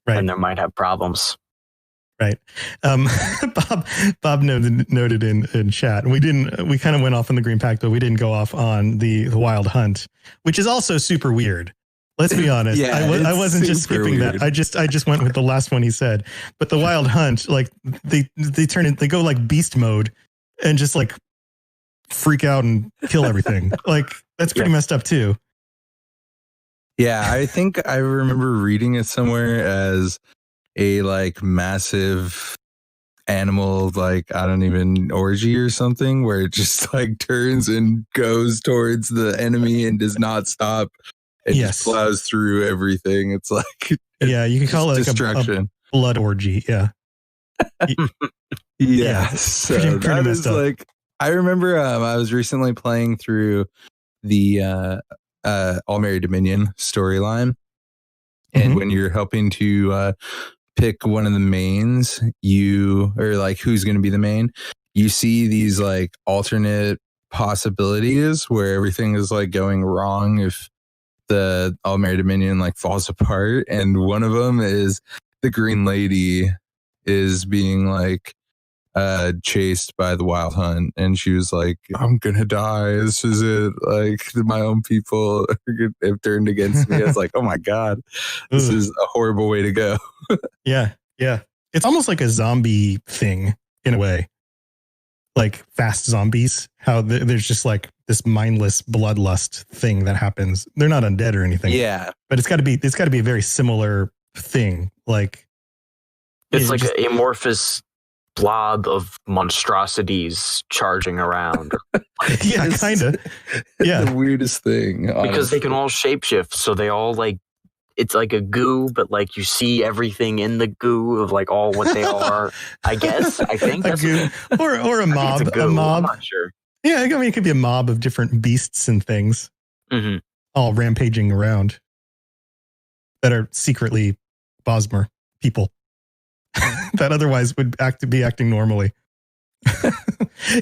Right. And there might have problems. Right. Bob noted in chat. We kind of went off on the Green Pact, but we didn't go off on the Wild Hunt, which is also super weird. Let's be honest. Yeah, I wasn't just skipping weird. that. I just went with the last one he said. But the Wild Hunt, like they go like beast mode and just like freak out and kill everything. Like that's pretty messed up too. Yeah, I think I remember reading it somewhere as a like massive animal, like, I don't even, orgy or something, where it just like turns and goes towards the enemy and does not stop. It just plows through everything. It's like, yeah, you can call it like destruction. a blood orgy. Yeah. So pretty that messed is up. like, I remember I was recently playing through the All Mary Dominion storyline. And when you're helping to pick one of the mains, or like who's going to be the main, you see these like alternate possibilities where everything is like going wrong if the All Mary Dominion like falls apart. And one of them is the Green Lady is being like chased by the Wild Hunt, and she was like, I'm gonna die, this is it, like my own people have turned against me. I was like, oh my god, this is a horrible way to go. Yeah it's almost like a zombie thing in a way, like fast zombies, how there's just like this mindless bloodlust thing that happens. They're not undead or anything, but it's got to be a very similar thing, like it's like an amorphous blob of monstrosities charging around. Yeah, kind of. Yeah, the weirdest thing, because honestly. they can all shapeshift, so they all like, it's like a goo, but like you see everything in the goo of like all what they are. I think a goo, or a mob. A mob. I'm not sure. Yeah, I mean, it could be a mob of different beasts and things, all rampaging around that are secretly Bosmer people that otherwise would be acting normally. Can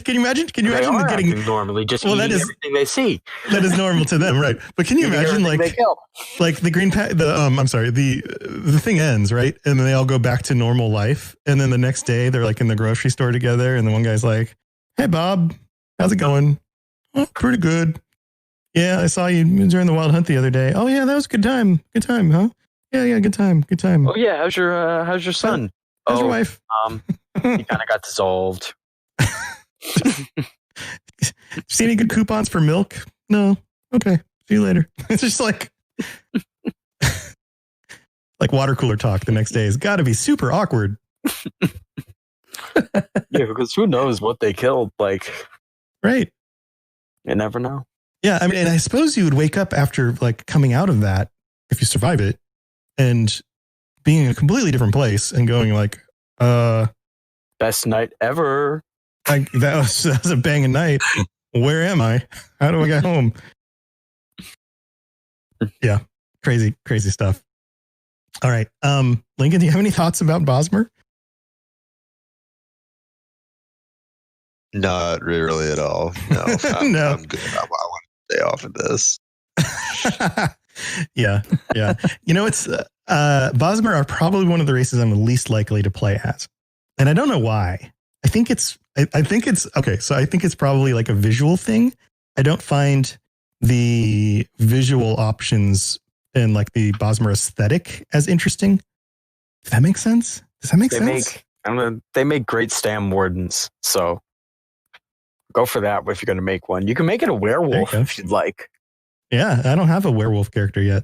you imagine? Can you They imagine are getting acting normally, just eating everything they see. That is normal to them, right? But can you Eating imagine, everything like, they kill. like the green pack? The thing ends, right? And then they all go back to normal life. And then the next day, they're like in the grocery store together, and the one guy's like, "Hey, Bob, how's it going? Oh, pretty good. Yeah, I saw you during the Wild Hunt the other day. Oh yeah, that was a good time. Good time, huh? Yeah, good time. Good time. Oh yeah, how's your son? How's your wife? He kind of got dissolved. See any good coupons for milk? No. Okay. See you later. It's just like water cooler talk the next day has got to be super awkward. Yeah, because who knows what they killed? Like, right? You never know. Yeah, I mean, and I suppose you would wake up after like coming out of that, if you survive it, and being in a completely different place and going like, best night ever. That was a banging night. Where am I? How do I get home? Yeah, crazy stuff. All right, Lincoln, do you have any thoughts about Bosmer? Not really at all. No, No. I'm good. I want to stay off of this. Yeah. You know, it's Bosmer are probably one of the races I'm least likely to play as, and I don't know why. I think it's okay. So I think it's probably like a visual thing. I don't find the visual options in like the Bosmer aesthetic as interesting. Does that make sense? They make great Stam Wardens, so go for that if you're going to make one. You can make it a werewolf if you'd like. Yeah, I don't have a werewolf character yet.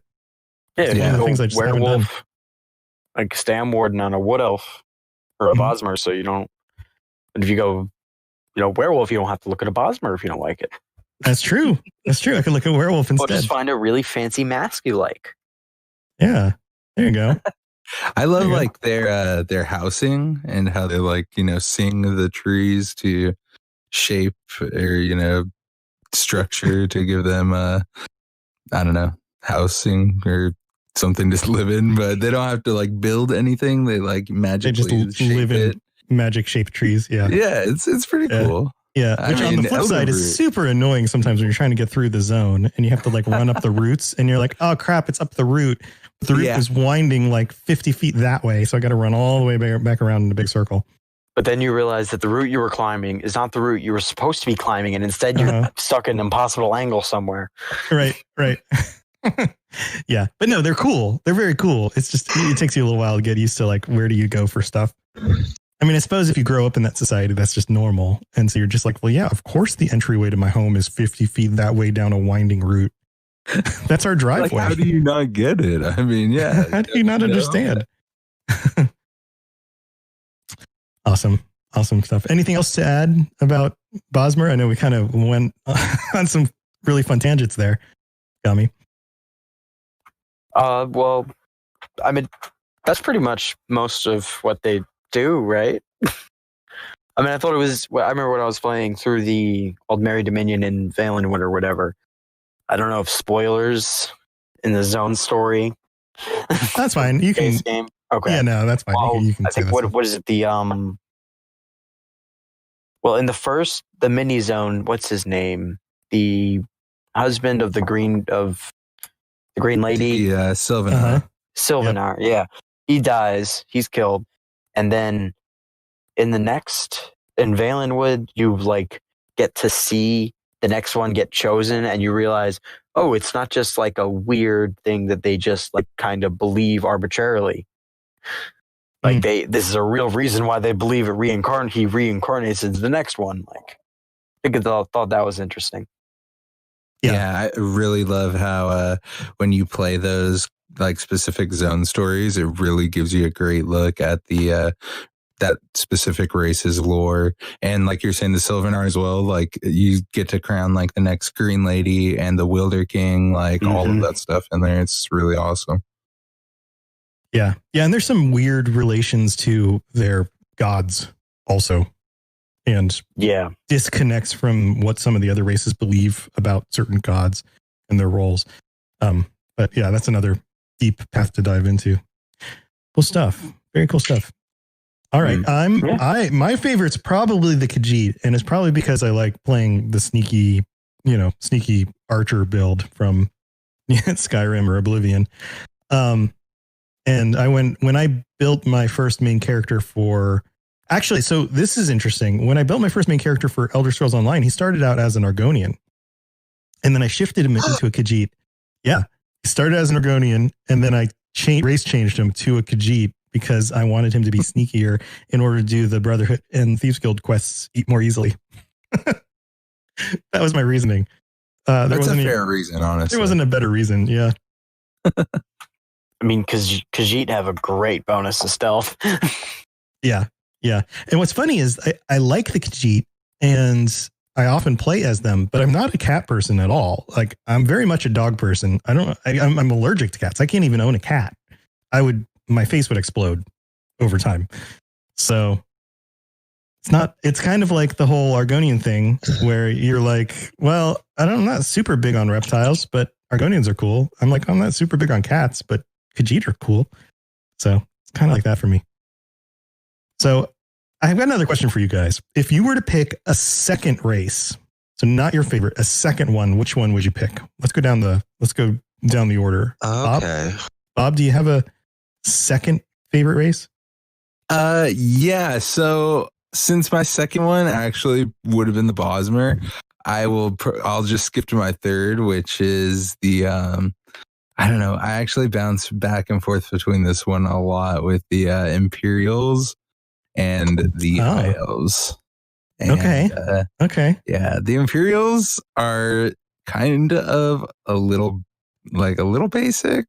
Yeah, it's one of the things I just haven't done. Werewolf, like Stam Warden on a Wood Elf or a Bosmer, so you don't. And if you go, werewolf, you don't have to look at a Bosmer if you don't like it. That's true. I can look at werewolf instead. Or just find a really fancy mask you like. Yeah, there you go. I love like their housing and how they like, sing the trees to shape or, structure to give them, I don't know, housing or something to live in, but they don't have to like build anything. They like magically live in magic shaped trees. Yeah. Yeah. It's pretty cool. Yeah. Which on the flip side is super annoying sometimes when you're trying to get through the zone and you have to like run up the roots and you're like, oh crap, it's up the root. But the root is winding like 50 feet that way. So I got to run all the way back around in a big circle. But then you realize that the route you were climbing is not the route you were supposed to be climbing. And instead you're stuck in an impossible angle somewhere. Right. Yeah. But no, they're cool. They're very cool. It's just, it takes you a little while to get used to like, where do you go for stuff? I mean, I suppose if you grow up in that society, that's just normal. And so you're just like, well, yeah, of course the entryway to my home is 50 feet that way down a winding route. That's our driveway. Like, how do you not get it? I mean, yeah. How do you not understand? Awesome. Awesome stuff. Anything else to add about Bosmer? I know we kind of went on some really fun tangents there. Gummy. Well, I mean, that's pretty much most of what they do, right? I mean, I thought it was. I remember when I was playing through the old Merry Dominion in Valenwood or whatever. I don't know if spoilers in the Zone story. That's fine. You can. Game. Okay. Yeah, no, that's fine. Well, you can I think what is it? Well, in the mini zone, what's his name? The husband of the green lady. Yeah, Sylvanar. Sylvanar, yeah. He dies. He's killed. And then in Valenwood, you like get to see the next one get chosen, and you realize, oh, it's not just like a weird thing that they just like kind of believe arbitrarily. Like this is a real reason why they believe he reincarnates into the next one. Like, I think I thought that was interesting. Yeah, I really love how when you play those like specific zone stories, it really gives you a great look at the that specific race's lore. And like you're saying, the Sylvanar as well, like you get to crown like the next Green Lady and the Wilder King, like all of that stuff in there. It's really awesome. Yeah. Yeah. And there's some weird relations to their gods also. And disconnects from what some of the other races believe about certain gods and their roles. But yeah, that's another deep path to dive into. Cool stuff. Very cool stuff. All right. My favorite's probably the Khajiit, and it's probably because I like playing the sneaky archer build from Skyrim or Oblivion. And when I built my first main character actually, so this is interesting. When I built my first main character for Elder Scrolls Online, he started out as an Argonian. And then I shifted him into a Khajiit. Yeah. He started as an Argonian, and then I race changed him to a Khajiit because I wanted him to be sneakier in order to do the Brotherhood and Thieves Guild quests more easily. That was my reasoning. That's a fair reason, honestly. There wasn't a better reason. Yeah. I mean, because Khajiit have a great bonus to stealth. Yeah. Yeah. And what's funny is I like the Khajiit and I often play as them, but I'm not a cat person at all. Like, I'm very much a dog person. I'm allergic to cats. I can't even own a cat. My face would explode over time. So it's kind of like the whole Argonian thing where you're like, well, I'm not super big on reptiles, but Argonians are cool. I'm like, I'm not super big on cats, but Khajiit are cool. So it's kind of like that for me. So I've got another question for you guys. If you were to pick a second race, so not your favorite, a second one, which one would you pick? Let's go down the order. Okay. Bob, do you have a second favorite race? Yeah. So since my second one actually would have been the Bosmer, I'll just skip to my third, which is the I don't know. I actually bounce back and forth between this one a lot with the Imperials and the Isles. Okay. Okay. Yeah, the Imperials are kind of a little basic,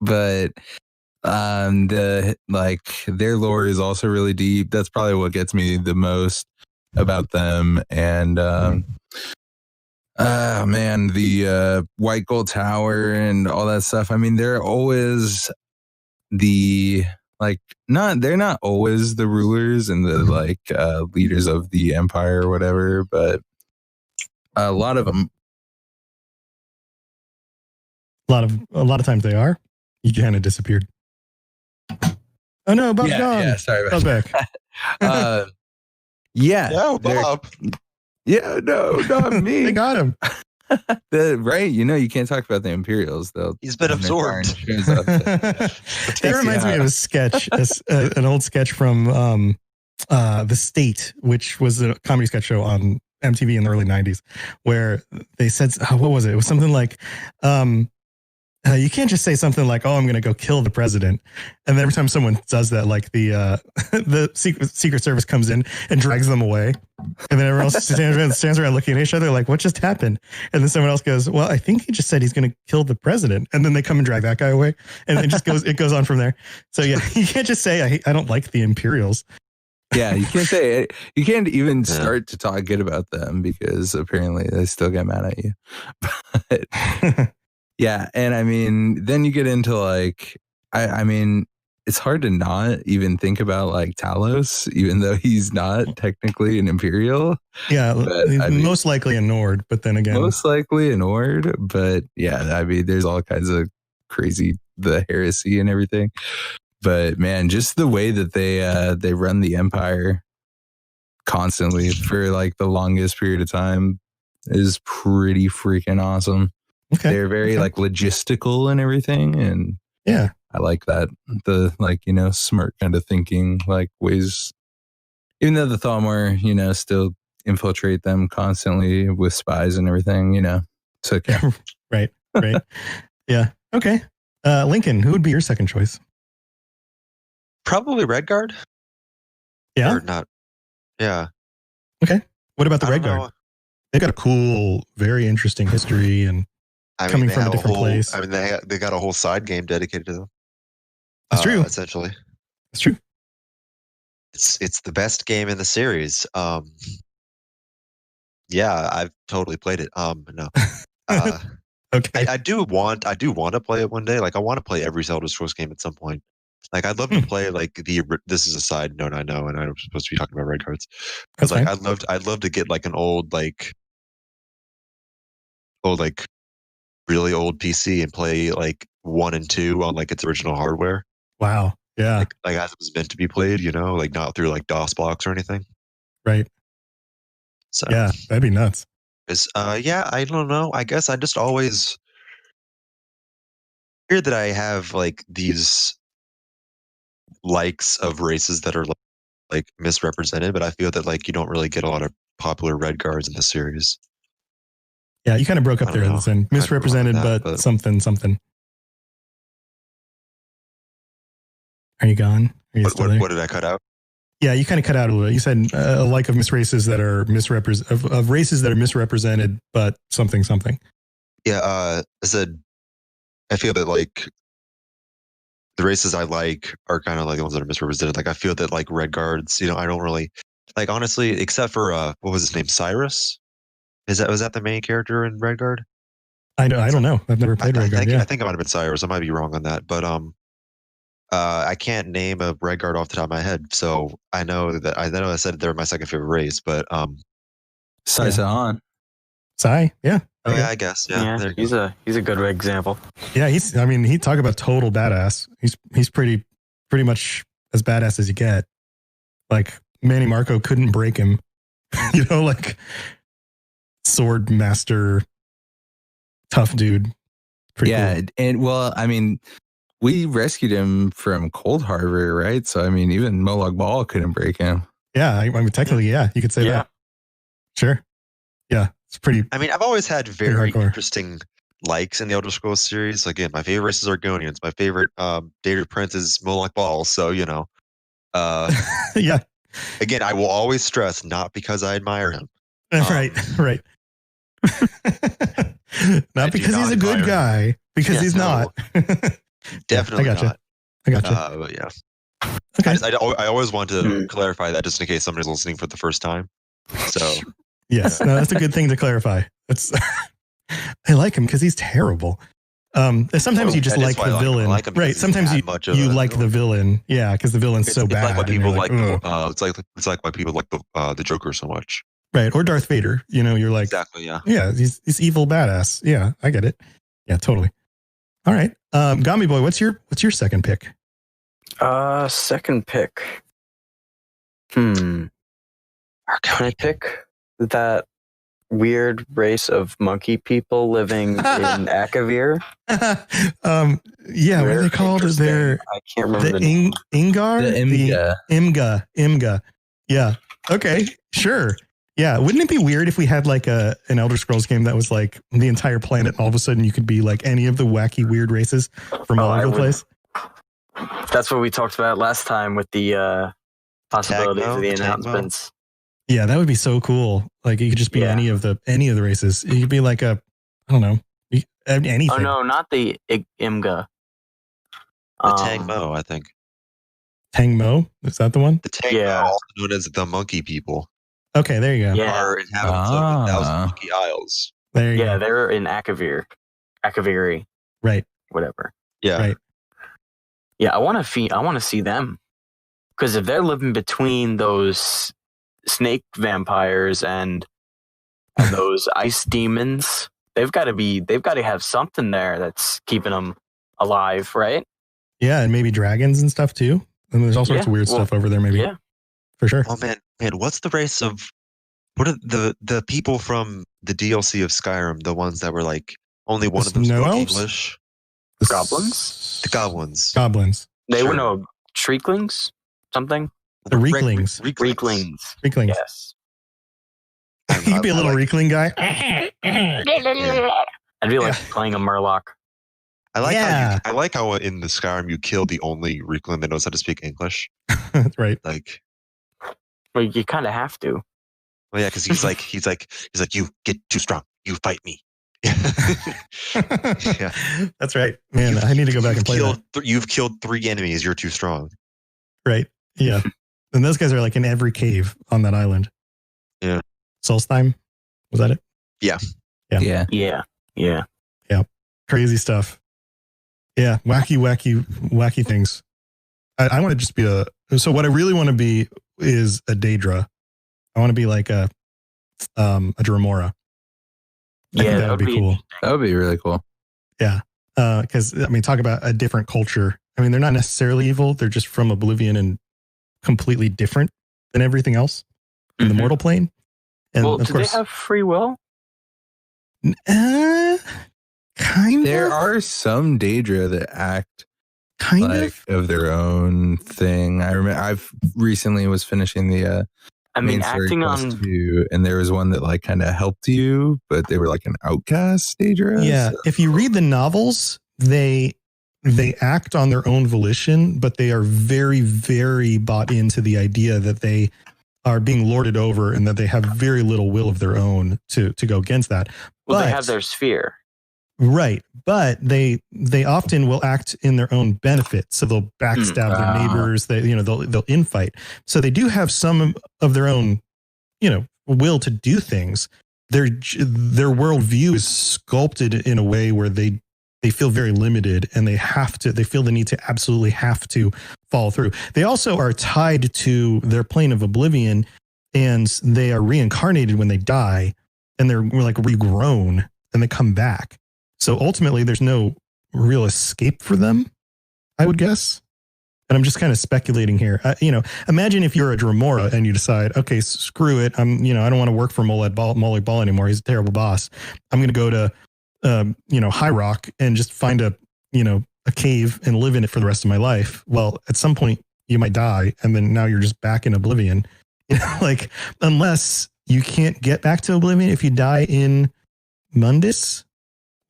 but their lore is also really deep. That's probably what gets me the most about them. And the White Gold Tower and all that stuff. I mean, they're always they're not always the rulers and the leaders of the empire or whatever, but a lot of them. A lot of times they are. You kind of disappeared. Oh no, Bob's gone. Yeah, sorry about that. Back. Yeah. No, Bob. Yeah, no, not me. They got him. Right, you can't talk about the Imperials though. He's been absorbed. That reminds me of a sketch, an old sketch from The State, which was a comedy sketch show on MTV in the early 90s, where they said, what was it? It was something like, you can't just say something like, "Oh, I'm going to go kill the president," and then every time someone does that, like the Secret Service comes in and drags them away, and then everyone else stands around looking at each other like, "What just happened?" And then someone else goes, "Well, I think he just said he's going to kill the president," and then they come and drag that guy away, and it goes on from there. So yeah, you can't just say I don't like the Imperials. Yeah, you can't say it. You can't even start to talk good about them because apparently they still get mad at you. But yeah, and I mean, then you get into like, I mean, it's hard to not even think about like Talos, even though he's not technically an Imperial. Yeah, But, he's I mean, most likely a Nord, but then again, most likely an Ord. But yeah, I mean, there's all kinds of crazy, the heresy and everything. But man, just the way that they run the Empire constantly for like the longest period of time is pretty freaking awesome. Okay. They're very like logistical and everything, and yeah, I like that. The like, smart kind of thinking, like ways, even though the Thalmor, still infiltrate them constantly with spies and everything, it's okay. right. Yeah. Okay. Lincoln, who would be your second choice? Probably Redguard. Yeah. Or not. Yeah. Okay. What about the I don't Redguard? know. They got a cool, very interesting history and coming they from a have different whole, place. I mean, they got a whole side game dedicated to them. That's true. Essentially, that's true. It's the best game in the series. Yeah, I've totally played it. No. Okay. I do want to play it one day. Like I want to play every Elder Scrolls game at some point. Like I'd love to play like this is a side note I know, and I'm supposed to be talking about red cards. Because like I'd love to get like an old really old PC and play like 1 and 2 on like its original hardware. Wow. Yeah. Like as it was meant to be played, like not through like DOS blocks or anything. Right. So yeah, that'd be nuts. Yeah, I don't know. I guess I just always hear that I have like these likes of races that are like misrepresented, but I feel that like you don't really get a lot of popular red guards in the series. Yeah, you kind of broke up there and misrepresented, but something. Are you gone? Are you still there? What did I cut out? Yeah, you kind of cut out a little. You said a like of races that are of races that are misrepresented, but something. Yeah, I said I feel that like the races I like are kind of like the ones that are misrepresented. Like I feel that like red guards, I don't really like honestly, except for what was his name, Cyrus? Was that the main character in Redguard? I don't know. I've never played Redguard. I think it might have been Cyrus. I might be wrong on that, but I can't name a Redguard off the top of my head. So I know I said they're my second favorite race, but Sai-Sahan. Sai, yeah. Okay. Yeah, I guess. Yeah, he's a good example. Yeah, he talk about total badass. He's pretty much as badass as you get. Like Manny Marco couldn't break him. Like sword master, tough dude. Pretty cool. And well, I mean, we rescued him from Cold Harbor, right? So I mean, even Molag Bal couldn't break him. Yeah, I mean, technically, yeah, you could say that. Sure. Yeah, it's pretty. I mean, I've always had very interesting likes in the Elder Scrolls series. Again, my favorite race is Argonians. My favorite Daedric Prince is Molag Bal. So yeah. Again, I will always stress not because I admire him. Right. Not because he's a good guy, because he's not. Definitely not. I gotcha. But yeah. Okay. I always want to clarify that just in case somebody's listening for the first time. So yes, no, that's a good thing to clarify. That's I like him because he's terrible. Sometimes you just like the villain, right? Sometimes you like the villain, yeah, because the villain's so bad. Like why people like it's like why people like the Joker so much, right? Or Darth Vader. You're like exactly, yeah. He's evil badass. Yeah, I get it. Yeah, totally. All right, Gummy Boy, what's your second pick? Second pick. Can I pick that weird race of monkey people living in Akavir? Yeah, what are they called? They're I can't remember the name. Ingar? The Imga. Yeah. Okay. Sure. Yeah. Wouldn't it be weird if we had like an Elder Scrolls game that was like the entire planet and all of a sudden you could be like any of the wacky weird races from all over the place? That's what we talked about last time with the possibilities of the announcements. Yeah, that would be so cool. Like it could just be any of the races. It could be like I don't know, anything. Oh no, not the Imga. The Tangmo, I think. Tang Mo? Is that the one? The Tang, also known as the Monkey People, Okay, there you go. are inhabitants of the Thousand Monkey Isles. There you go. They're in Akaviri, Right. whatever. Yeah. Right. Yeah, I want to see them, because if they're living between those snake vampires and those ice demons, they've got to have something there that's keeping them alive, right? Yeah, and maybe dragons and stuff too. And there's all sorts of weird stuff over there, maybe. Yeah, for sure. Oh man, what's the race of what are the people from the DLC of Skyrim? The ones that were like only one of them spoke English. Goblins. The goblins. Goblins. They were no Shrieklings, something. The Reeklings. Reeklings. Yes. You'd be a little Reekling guy. I'd be like playing a Murloc. I like how in the Skyrim you kill the only Reekling that knows how to speak English. That's right. Like, well, you kind of have to. Well, yeah, because he's like, you get too strong. You fight me. Yeah, that's right, man. I need to go back and play that. You've killed 3 enemies. You're too strong. Right. Yeah. And those guys are like in every cave on that island. Yeah. Solstheim, was that it? Yeah. Yeah. Crazy stuff. Yeah. Wacky things. I want to just be so what I really want to be is a Daedra. I want to be like a Dremora. Yeah, that would be cool. That would be really cool. Yeah. Because, talk about a different culture. They're not necessarily evil. They're just from Oblivion and completely different than everything else in the mortal plane. And well, of do course, they have free will? Kind of. There are some Daedra that act kind of their own thing. I remember I've recently was finishing the main story acting quest on 2, and there was one that like kind of helped you, but they were like an outcast Daedra. Yeah. So. If you read the novels, they act on their own volition, but they are very, very bought into the idea that they are being lorded over and that they have very little will of their own to go against that. Well, they have their sphere. Right. But they often will act in their own benefit. So they'll backstab their neighbors. They'll infight. So they do have some of their own, will to do things. Their worldview is sculpted in a way where they feel very limited and they feel the need to absolutely have to follow through. They also are tied to their plane of oblivion, and they are reincarnated when they die, and they're like regrown and they come back. So ultimately there's no real escape for them, I would guess. And I'm just kind of speculating here. Imagine if you're a Dremora and you decide, okay, screw it. I don't want to work for Molly Ball anymore. He's a terrible boss. I'm going to go to, High Rock and just find a cave and live in it for the rest of my life. Well, at some point you might die. And then now you're just back in oblivion, unless you can't get back to oblivion. If you die in Mundus,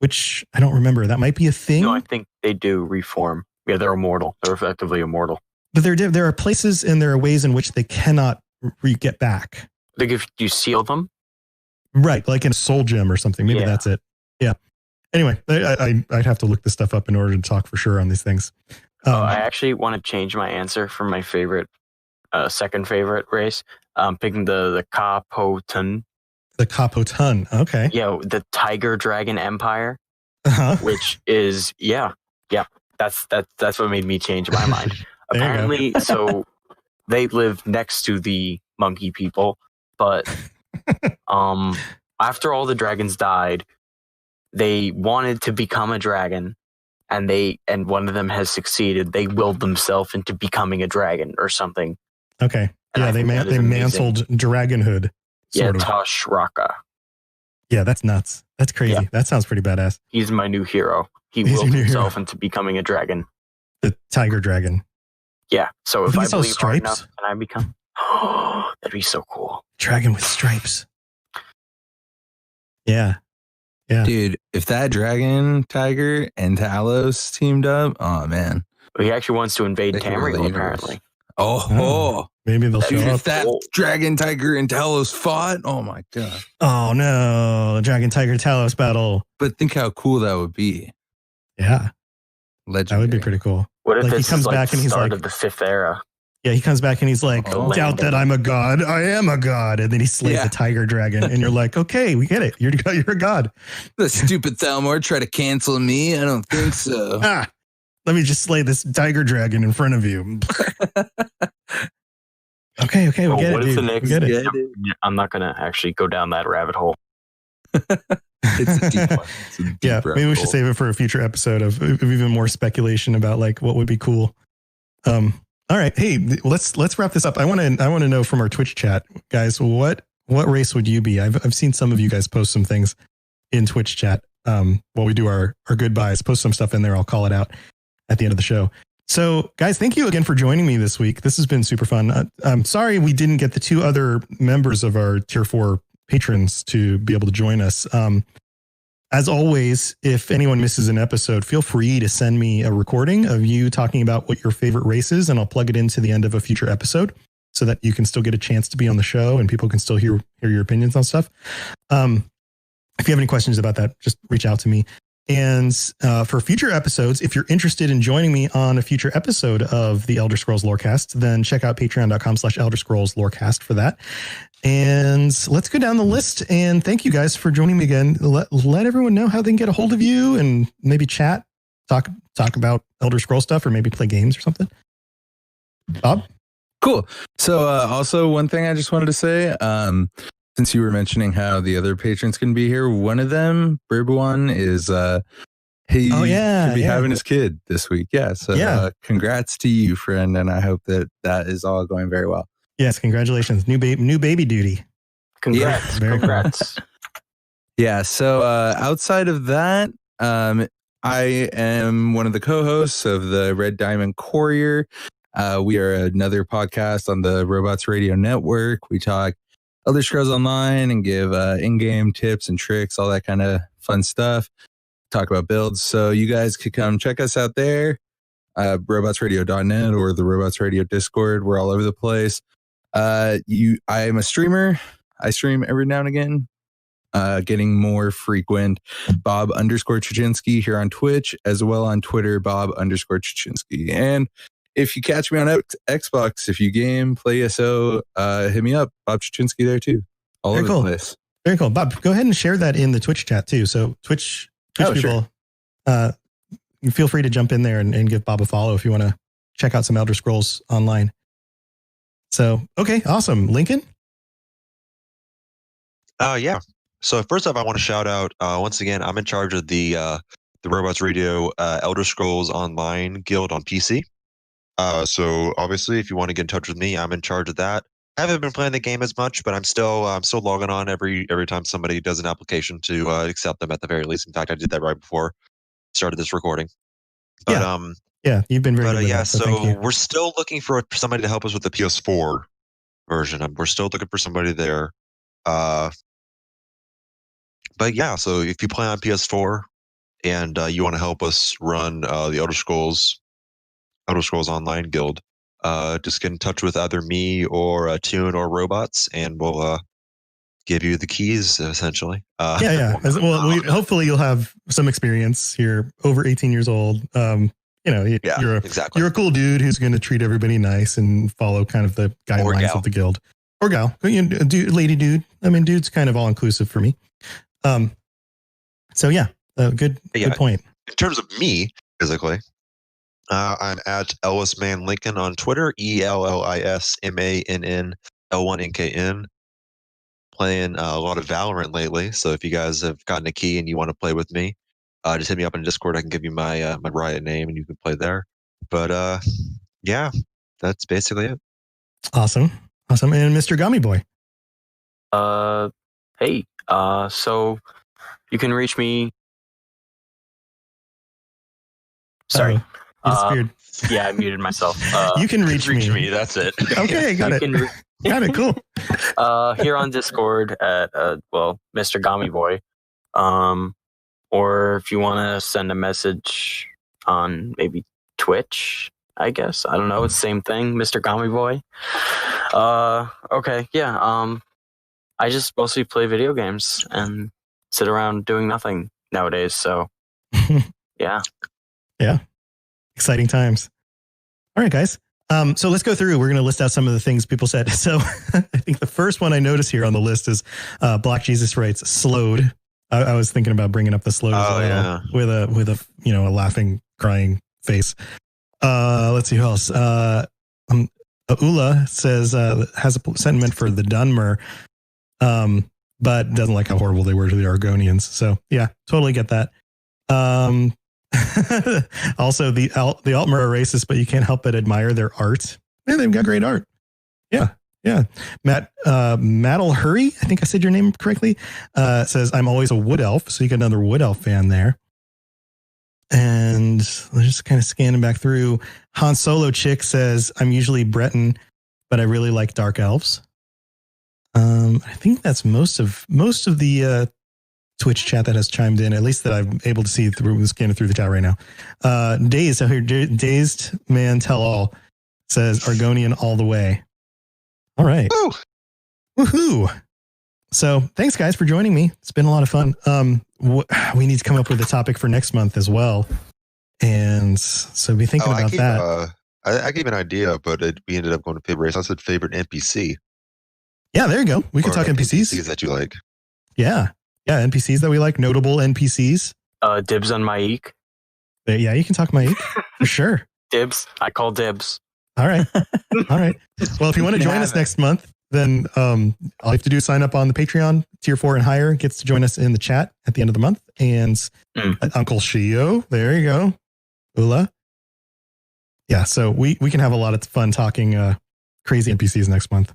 which I don't remember, that might be a thing. No, I think they do reform. Yeah, they're immortal. They're effectively immortal. But there are places and there are ways in which they cannot get back. Like if you seal them? Right, like in a soul gem or something. Maybe that's it. Yeah. Anyway, I'd have to look this stuff up in order to talk for sure on these things. I actually want to change my answer from my favorite, second favorite race. I'm picking the Kapotan. The Kapotan, okay. Yeah, the Tiger Dragon Empire, which is that's what made me change my mind. Apparently, so they live next to the monkey people, but after all the dragons died, they wanted to become a dragon, and one of them has succeeded. They willed themselves into becoming a dragon or something. Okay, yeah, they mantled dragonhood. Yeah, Tosh Raka. Yeah, that's nuts. That's crazy. Yeah. That sounds pretty badass. He's my new hero. He willed himself into becoming a dragon. The tiger dragon. Yeah. So if I believe stripes, hard enough, can I become? Oh, that'd be so cool. Dragon with stripes. Yeah. Yeah. Dude, if that dragon, tiger, and Talos teamed up, oh man. He actually wants to invade Tamriel, apparently. Maybe they'll show up. If that dragon, tiger, and Talos fought, oh my god. Oh no, dragon, tiger, Talos battle. But think how cool that would be. Yeah, legendary. That would be pretty cool. What if he this comes is like back and he's start like, of the 5th era? Yeah, he comes back and he's like, Oh. doubt that I'm a god. I am a god. And then he slays the tiger dragon. And you're like, okay, we get it. You're a god. The stupid Thalmor try to cancel me? I don't think so. Let me just slay this tiger dragon in front of you. Okay, we get what it, is the dude. next? We get it. I'm not gonna actually go down that rabbit hole. It's a deep one. It's a deep Yeah, rabbit maybe we should hole. save it for a future episode of even more speculation about like what would be cool. All right, hey, let's wrap this up. I want to know from our Twitch chat, guys, what race would you be? I've seen some of you guys post some things in Twitch chat. While we do our goodbyes, post some stuff in there. I'll call it out at the end of the show. So, guys, thank you again for joining me this week. This has been super fun. I'm sorry we didn't get the 2 other members of our Tier 4 patrons to be able to join us. As always, if anyone misses an episode, feel free to send me a recording of you talking about what your favorite race is, and I'll plug it into the end of a future episode so that you can still get a chance to be on the show and people can still hear your opinions on stuff. If you have any questions about that, just reach out to me. And for future episodes, if you're interested in joining me on a future episode of the Elder Scrolls Lorecast, then check out patreon.com/Elder Scrolls Lorecast for that. And let's go down the list. And thank you guys for joining me again. Let everyone know how they can get a hold of you and maybe chat, talk about Elder Scrolls stuff, or maybe play games or something. Bob? Cool. So also one thing I just wanted to say, since you were mentioning how the other patrons can be here, one of them, Burbuan, is he should be having his kid this week. Yeah. So congrats to you, friend, and I hope that is all going very well. Yes, congratulations. New baby duty. Congrats. Very Congrats. Cool. Yeah. So outside of that, I am one of the co-hosts of the Red Diamond Courier. We are another podcast on the Robots Radio Network. We talk Elder Scrolls Online and give in-game tips and tricks, all that kind of fun stuff. Talk about builds. So you guys could come check us out there, robotsradio.net or the Robots Radio Discord. We're all over the place. I am a streamer. I stream every now and again, getting more frequent. Bob_Chachinsky here on Twitch, as well on Twitter, Bob_Chachinsky. And if you catch me on Xbox, if you game, play ESO, hit me up. Bob Chachinsky there too. All over the place. Very cool. Bob, go ahead and share that in the Twitch chat too. So Twitch people, you feel free to jump in there and give Bob a follow if you want to check out some Elder Scrolls Online. So, okay, awesome. Lincoln? Yeah. So first off, I want to shout out, once again, I'm in charge of the Robots Radio Elder Scrolls Online Guild on PC. So obviously, if you want to get in touch with me, I'm in charge of that. I haven't been playing the game as much, but I'm still logging on every time somebody does an application to accept them at the very least. In fact, I did that right before I started this recording. But yeah, you've been very good with yeah, that, so thank you. we're still looking for somebody to help us with the PS4 version. We're still looking for somebody there. But yeah, so if you play on PS4 and you want to help us run the Elder Scrolls Online Guild, just get in touch with either me or Tune or Robots, and we'll give you the keys, essentially. Hopefully you'll have some experience. You're over 18 years old. You're a cool dude who's going to treat everybody nice and follow kind of the guidelines of the guild. Or gal, lady dude. I mean, dude's kind of all inclusive for me. So yeah, good point. In terms of me physically, I'm at Ellisman Lincoln on Twitter, ELLISMANNL1NKN. Playing a lot of Valorant lately, so if you guys have gotten a key and you want to play with me, just hit me up in Discord. I can give you my my Riot name and you can play there. But yeah, that's basically it. Awesome. And Mr. Gummy Boy. Hey, so you can reach me. Sorry. You disappeared. Yeah, I muted myself. You can reach me. That's it. Okay, got it. Got it. Cool. Here on Discord at Mr. Gummy Boy. Or if you want to send a message on maybe Twitch, I guess. I don't know. It's the same thing, Mr. Gummy Boy. Okay, yeah. I just mostly play video games and sit around doing nothing nowadays. So, yeah. Yeah. Exciting times. All right, guys. So let's go through. We're going to list out some of the things people said. So I think the first one I noticed here on the list is Black Jesus writes slowed. I was thinking about bringing up the slowed as well, yeah. with a a laughing, crying face. Let's see who else. Ula says has a sentiment for the Dunmer, but doesn't like how horrible they were to the Argonians. So yeah, totally get that. Also, the Altmer are racist, but you can't help but admire their art. Yeah, they've got great art. Yeah. Matt'll Hurry, I think I said your name correctly, says, I'm always a wood elf. So you got another wood elf fan there. And we're just kind of scanning back through. Han Solo Chick says, I'm usually Breton, but I really like dark elves. I think that's most of the Twitch chat that has chimed in, at least that I'm able to see through scanning through the chat right now. Dazed, I hear Dazed Man Tell All says Argonian all the way. All right. Woo! Woohoo! So thanks guys for joining me. It's been a lot of fun. We need to come up with a topic for next month as well. And so be thinking about that. I gave an idea, but we ended up going to favorite race. I said favorite NPC. Yeah, there you go. We can talk NPCs. NPCs that you like. Yeah, NPCs that we like, notable NPCs. Dibs on Maik. Yeah, you can talk Maik for sure. Dibs. I call dibs. All right. Well, if you want to join us next month, then all you have to do is sign up on the Patreon. Tier 4 and higher gets to join us in the chat at the end of the month. And Uncle Shio, there you go. Ula. Yeah, so we can have a lot of fun talking crazy NPCs next month.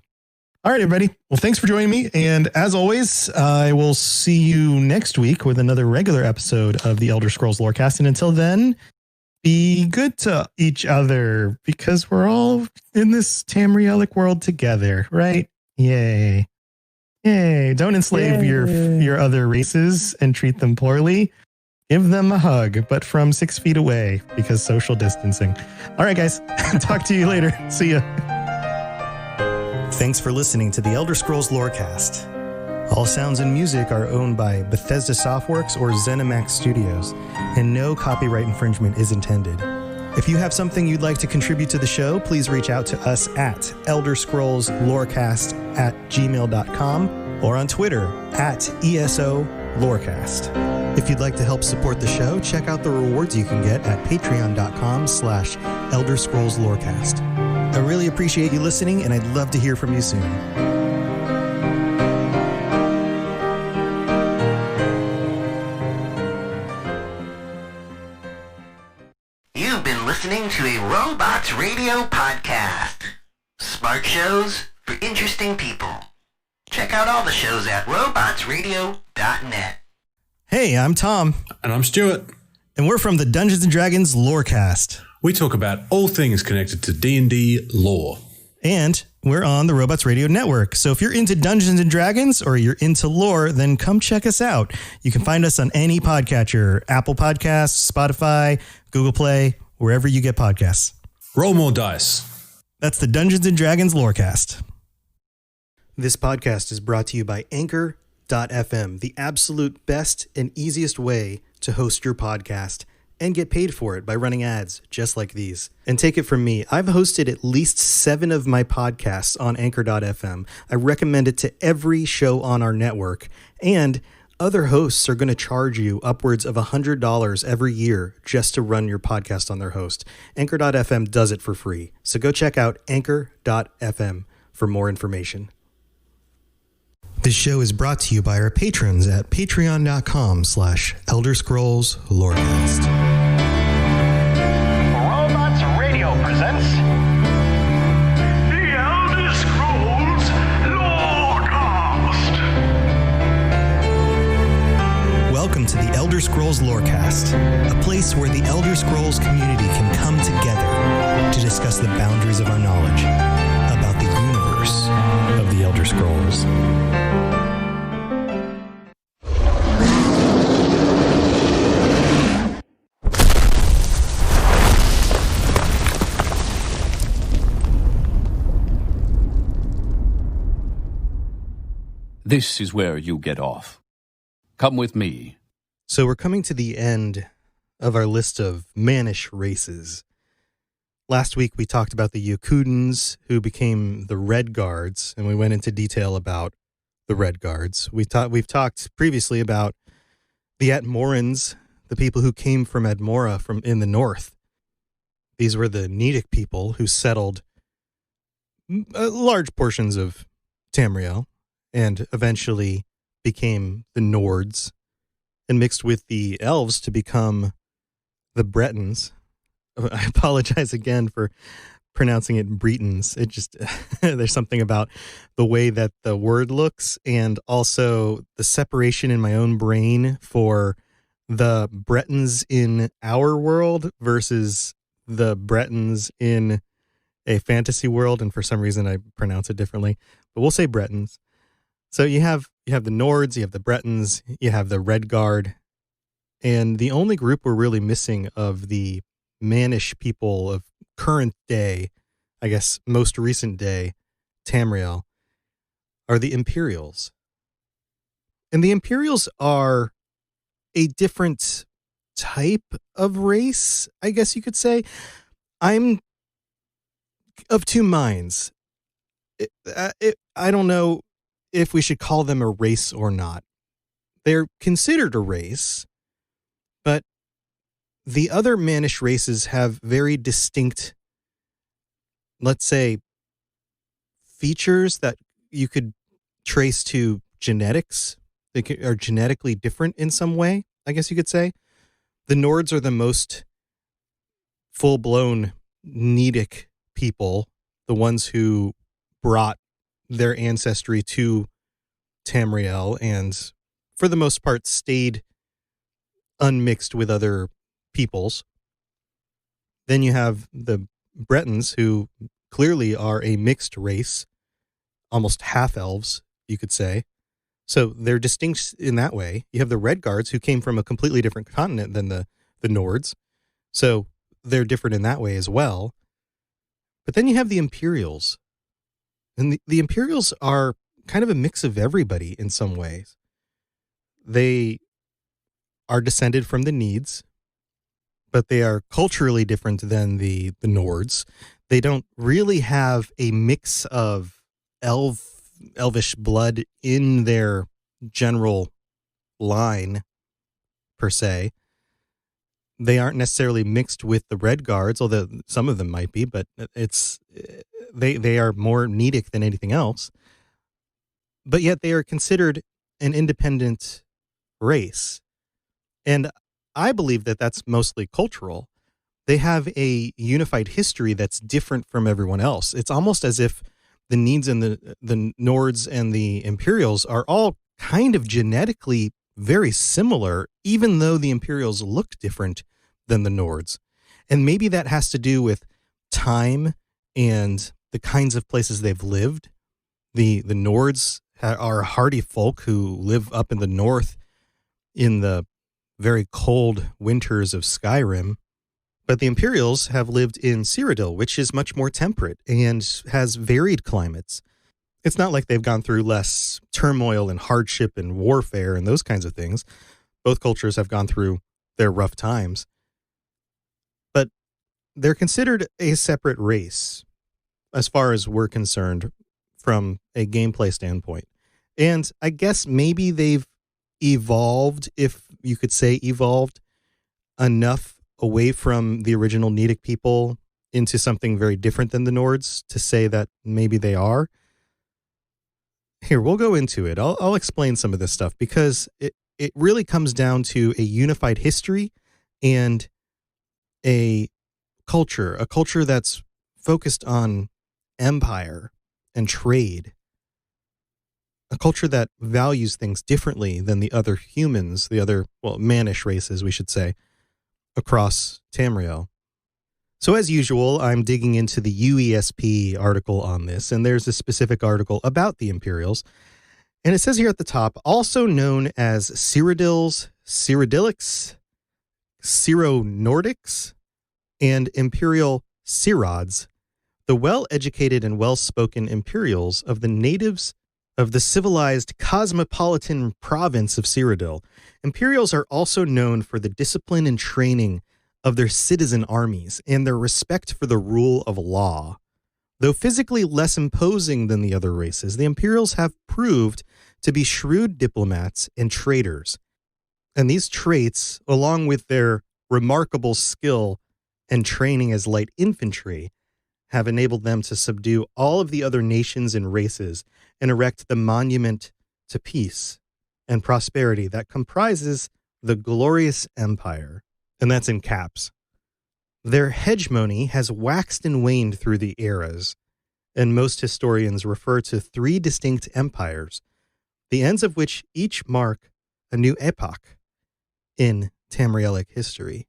All right, everybody. Well, thanks for joining me. And as always, I will see you next week with another regular episode of the Elder Scrolls Lorecast. And until then, be good to each other because we're all in this Tamrielic world together, right? Yay. Don't enslave your other races and treat them poorly. Give them a hug, but from 6 feet away because social distancing. All right, guys. Talk to you later. See ya. Thanks for listening to the Elder Scrolls Lorecast. All sounds and music are owned by Bethesda Softworks or ZeniMax Studios, and no copyright infringement is intended. If you have something you'd like to contribute to the show, please reach out to us at elderscrollslorecast@gmail.com or on Twitter @ESO Lorecast. If you'd like to help support the show, check out the rewards you can get at patreon.com/elderscrollslorecast. I really appreciate you listening, and I'd love to hear from you soon. You've been listening to a Robots Radio podcast. Smart shows for interesting people. Check out all the shows at robotsradio.net. Hey, I'm Tom. And I'm Stuart. And we're from the Dungeons & Dragons Lorecast. We talk about all things connected to D&D lore. And we're on the Robots Radio Network. So if you're into Dungeons & Dragons or you're into lore, then come check us out. You can find us on any podcatcher, Apple Podcasts, Spotify, Google Play, wherever you get podcasts. Roll more dice. That's the Dungeons & Dragons Lorecast. This podcast is brought to you by Anchor.fm, the absolute best and easiest way to host your podcast and get paid for it by running ads just like these. And take it from me, I've hosted at least 7 of my podcasts on Anchor.fm. I recommend it to every show on our network. And other hosts are going to charge you upwards of $100 every year just to run your podcast on their host. Anchor.fm does it for free. So go check out Anchor.fm for more information. This show is brought to you by our patrons at patreon.com/elderscrollslorecast. Robots Radio presents The Elder Scrolls Lorecast. Welcome to the Elder Scrolls Lorecast, a place where the Elder Scrolls community can come together to discuss the boundaries of our knowledge about the universe of the Elder Scrolls. This is where you get off. Come with me. So we're coming to the end of our list of mannish races. Last week, we talked about the Yakudans, who became the Red Guards, and we went into detail about the Red Guards. We've talked previously about the Atmorans, the people who came from Admora from in the north. These were the Nedic people who settled large portions of Tamriel and eventually became the Nords and mixed with the elves to become the Bretons. I apologize again for pronouncing it Bretons. It just, there's something about the way that the word looks and also the separation in my own brain for the Bretons in our world versus the Bretons in a fantasy world. And for some reason I pronounce it differently, but we'll say Bretons. So you have the Nords, you have the Bretons, you have the Red Guard, and the only group we're really missing of the Mannish people of current day, I guess most recent day, Tamriel, are the Imperials. And the Imperials are a different type of race, I guess you could say. I'm of two minds. I don't know if we should call them a race or not. They're considered a race, but the other Mannish races have very distinct, let's say, features that you could trace to genetics. They are genetically different in some way, I guess you could say. The Nords are the most full-blown Nedic people, the ones who brought their ancestry to Tamriel and, for the most part, stayed unmixed with other peoples. Then you have the Bretons, who clearly are a mixed race, almost half elves, you could say. So they're distinct in that way. You have the Red Guards, who came from a completely different continent than the Nords. So they're different in that way as well. But then you have the Imperials. And the Imperials are kind of a mix of everybody in some ways. They are descended from the Needs, but they are culturally different than the Nords. They don't really have a mix of elvish blood in their general line, per se. They aren't necessarily mixed with the Red Guards, although some of them might be, but they are more Nedic than anything else. But yet they are considered an independent race. And I believe that that's mostly cultural. They have a unified history that's different from everyone else. It's almost as if the Needs and the Nords and the Imperials are all kind of genetically very similar, even though the Imperials look different than the Nords. And maybe that has to do with time and the kinds of places they've lived. The Nords are hardy folk who live up in the north in the very cold winters of Skyrim. But the Imperials have lived in Cyrodiil, which is much more temperate and has varied climates. It's not like they've gone through less turmoil and hardship and warfare and those kinds of things. Both cultures have gone through their rough times. But they're considered a separate race, as far as we're concerned, from a gameplay standpoint. And I guess maybe they've evolved, if you could say evolved, enough away from the original Nedic people into something very different than the Nords to say that maybe they are. Here, we'll go into it. I'll explain some of this stuff because it really comes down to a unified history and a culture that's focused on empire and trade. A culture that values things differently than the other humans, the other, Mannish races, we should say, across Tamriel. So as usual, I'm digging into the UESP article on this, and there's a specific article about the Imperials. And it says here at the top, also known as Cyrodiils, Cyrodiilics, Cyronordics, and Imperial Cyrods, the well-educated and well-spoken Imperials of the natives of the civilized cosmopolitan province of Cyrodiil. Imperials are also known for the discipline and training of their citizen armies and their respect for the rule of law. Though physically less imposing than the other races, the Imperials have proved to be shrewd diplomats and traders. And these traits, along with their remarkable skill and training as light infantry, have enabled them to subdue all of the other nations and races and erect the monument to peace and prosperity that comprises the glorious empire. And that's in caps. Their hegemony has waxed and waned through the eras, and most historians refer to 3 distinct empires, the ends of which each mark a new epoch in Tamrielic history.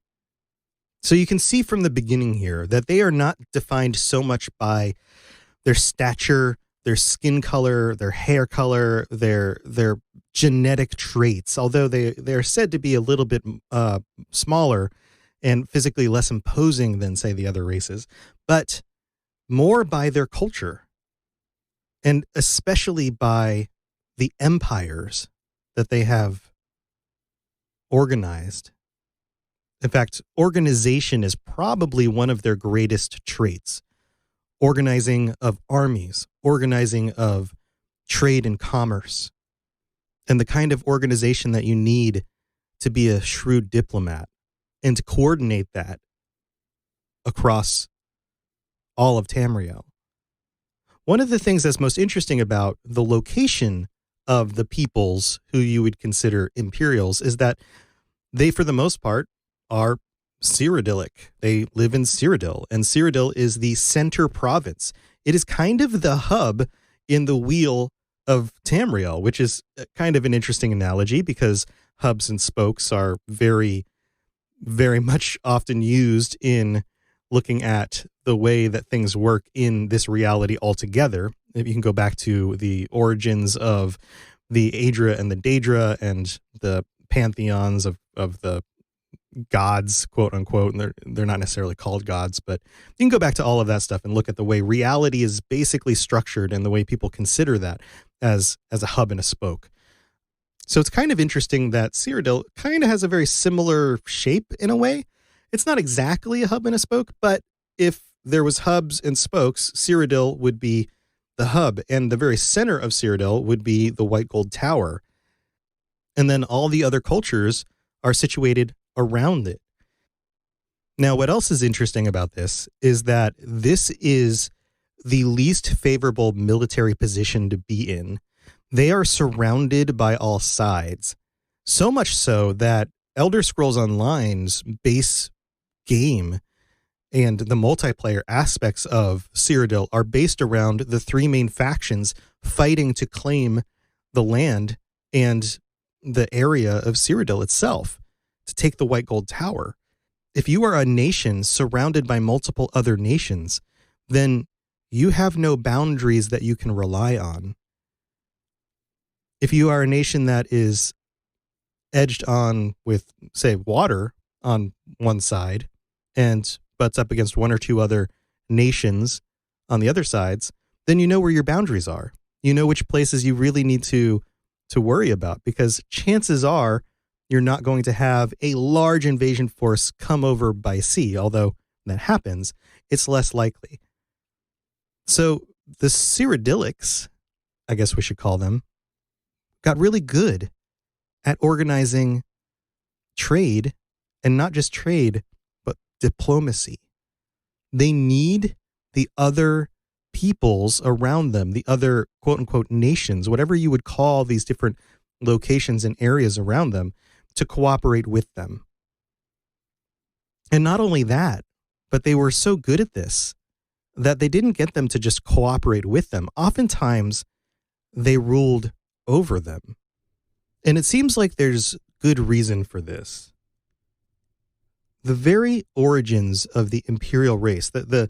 So you can see from the beginning here that they are not defined so much by their stature, their skin color, their hair color, their genetic traits, although they're said to be a little bit smaller and physically less imposing than, say, the other races, but more by their culture, and especially by the empires that they have organized. In fact, organization is probably one of their greatest traits. Organizing of armies, organizing of trade and commerce, and the kind of organization that you need to be a shrewd diplomat and to coordinate that across all of Tamriel. One of the things that's most interesting about the location of the peoples who you would consider Imperials is that they, for the most part, are Cyrodiilic. They live in Cyrodiil, and Cyrodiil is the center province. It is kind of the hub in the wheel of Tamriel, which is kind of an interesting analogy because hubs and spokes are very, very much often used in looking at the way that things work in this reality altogether. If you can go back to the origins of the Aedra and the Daedra and the pantheons of the gods, quote unquote, and they're not necessarily called gods, but you can go back to all of that stuff and look at the way reality is basically structured and the way people consider that as a hub and a spoke. So it's kind of interesting that Cyrodiil kind of has a very similar shape in a way. It's not exactly a hub and a spoke, but if there was hubs and spokes, Cyrodiil would be the hub, and the very center of Cyrodiil would be the White Gold Tower. And then all the other cultures are situated around it. Now, what else is interesting about this is that this is the least favorable military position to be in. They are surrounded by all sides, so much so that Elder Scrolls Online's base game and the multiplayer aspects of Cyrodiil are based around the 3 main factions fighting to claim the land and the area of Cyrodiil itself, to take the White Gold Tower. If you are a nation surrounded by multiple other nations, then you have no boundaries that you can rely on. If you are a nation that is edged on with, say, water on one side and butts up against 1 or 2 other nations on the other sides, then you know where your boundaries are. You know which places you really need to worry about, because chances are you're not going to have a large invasion force come over by sea, although that happens, it's less likely. So the Cyrodiilics, I guess we should call them, got really good at organizing trade, and not just trade, but diplomacy. They need the other peoples around them, the other quote-unquote nations, whatever you would call these different locations and areas around them, to cooperate with them. And not only that, but they were so good at this that they didn't get them to just cooperate with them. Oftentimes, they ruled over them. And it seems like there's good reason for this. The very origins of the imperial race, the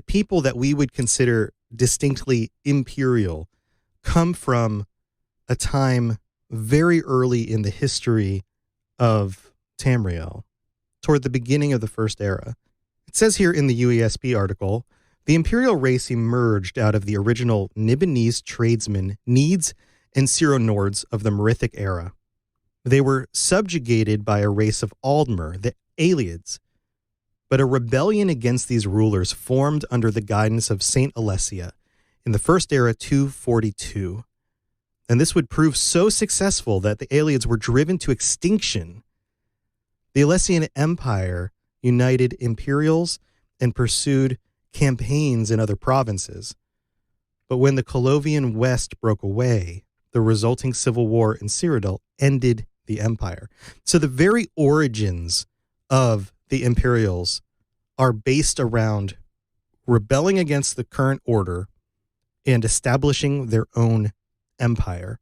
people that we would consider distinctly imperial, come from a time very early in the history of Tamriel, toward the beginning of the First Era. It says here in the UESP article, the imperial race emerged out of the original Nibonese tradesmen, Needs, and Cyronords of the Merithic era. They were subjugated by a race of Aldmer, the Aliads. But a rebellion against these rulers formed under the guidance of Saint Alessia in the First Era 242. And this would prove so successful that the Aliads were driven to extinction. The Alessian Empire united Imperials and pursued campaigns in other provinces. But when the Colovian West broke away, the resulting civil war in Cyrodiil ended the empire. So the very origins of the Imperials are based around rebelling against the current order and establishing their own empire.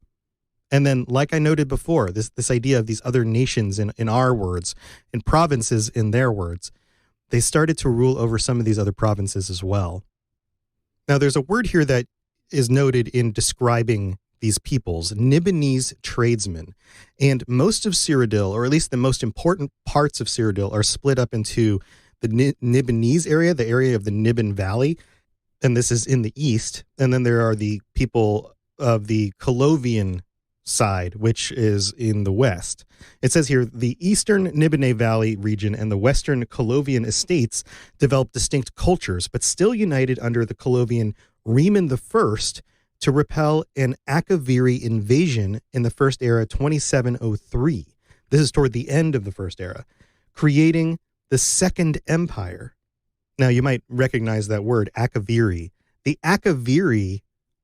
And then, like I noted before, this idea of these other nations in our words and provinces in their words, they started to rule over some of these other provinces as well. Now, there's a word here that is noted in describing these peoples, Nibonese tradesmen. And most of Cyrodiil, or at least the most important parts of Cyrodiil, are split up into the Nibonese area, the area of the Nibon Valley, and this is in the east. And then there are the people of the Colovian side, which is in the west. It says here, the eastern Nibonese Valley region and the western Colovian estates developed distinct cultures, but still united under the Colovian Riemann I to repel an Akaviri invasion in the First Era 2703. This is toward the end of the First Era, creating the Second Empire. Now, you might recognize that word, Akaviri. The Akaviri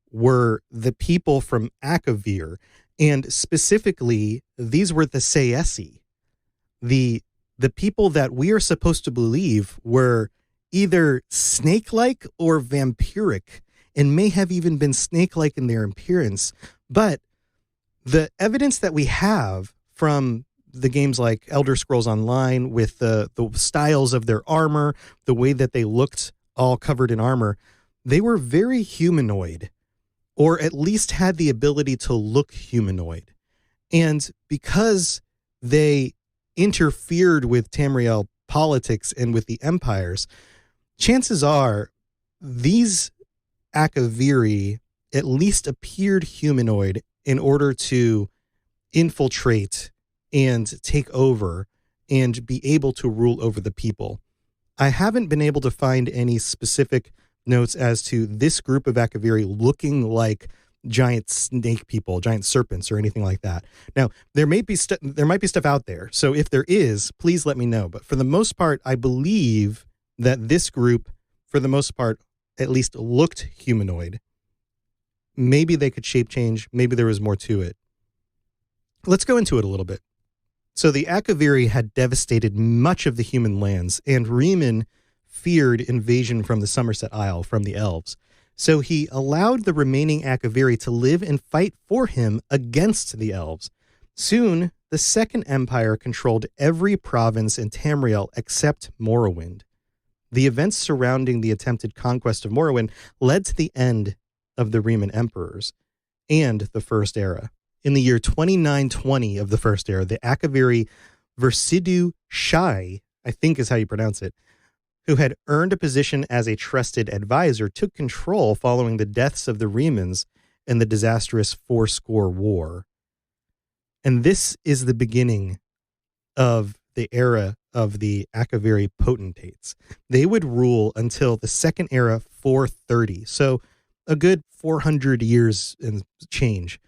were the people from Akavir, and specifically, these were the Saesi, the people that we are supposed to believe were either snake-like or vampiric, and may have even been snake-like in their appearance. But the evidence that we have from the games like Elder Scrolls Online, with the styles of their armor, the way that they looked all covered in armor, they were very humanoid, or at least had the ability to look humanoid. And because they interfered with Tamriel politics and with the empires, chances are these Akaviri at least appeared humanoid in order to infiltrate and take over and be able to rule over the people. I haven't been able to find any specific notes as to this group of Akaviri looking like giant snake people, giant serpents, or anything like that. Now, there might be stuff out there. So if there is, please let me know. But for the most part, I believe that this group, for the most part, at least looked humanoid. Maybe they could shape change. Maybe there was more to it. Let's go into it a little bit. So the Akaviri had devastated much of the human lands, and Riemann feared invasion from the Somerset Isle, from the elves. So he allowed the remaining Akaviri to live and fight for him against the elves. Soon, the Second Empire controlled every province in Tamriel except Morrowind. The events surrounding the attempted conquest of Morrowind led to the end of the Riemann emperors and the First Era. In the year 2920 of the First Era, the Akaviri Versidu Shai, I think is how you pronounce it, who had earned a position as a trusted advisor, took control following the deaths of the Riemanns in the disastrous Fourscore War. And this is the beginning of the era of the Akaviri potentates. They would rule until the Second Era 430, so a good 400 years and change.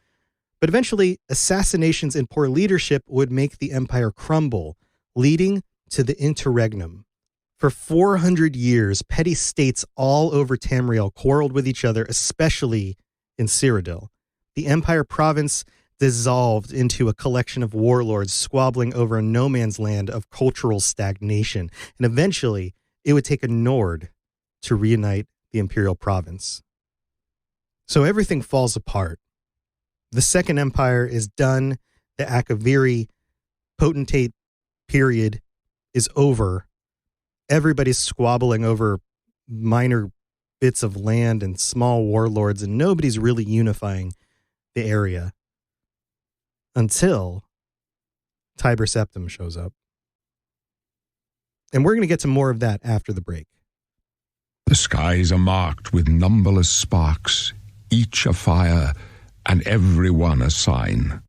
But eventually, assassinations and poor leadership would make the empire crumble, leading to the interregnum. For 400 years, petty states all over Tamriel quarreled with each other, especially in Cyrodiil. The empire province dissolved into a collection of warlords squabbling over a no man's land of cultural stagnation, and eventually it would take a Nord to reunite the imperial province. So everything falls apart. The Second Empire is done. The Akaviri potentate period is over. Everybody's squabbling over minor bits of land and small warlords, and nobody's really unifying the area until Tiber Septim shows up. And we're going to get to more of that after the break. The skies are marked with numberless sparks, each a fire, and every one a sign.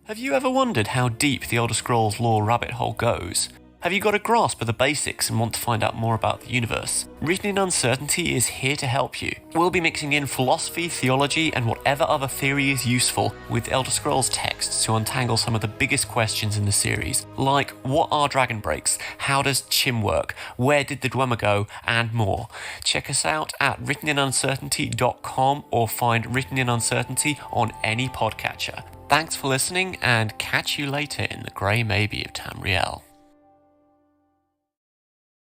Have you ever wondered how deep the Elder Scrolls lore rabbit hole goes? Have you got a grasp of the basics and want to find out more about the universe? Written in Uncertainty is here to help you. We'll be mixing in philosophy, theology, and whatever other theory is useful with Elder Scrolls texts to untangle some of the biggest questions in the series, like what are dragon breaks, how does Chim work, where did the Dwemer go, and more. Check us out at writteninuncertainty.com or find Written in Uncertainty on any podcatcher. Thanks for listening, and catch you later in the Grey Maybe of Tamriel.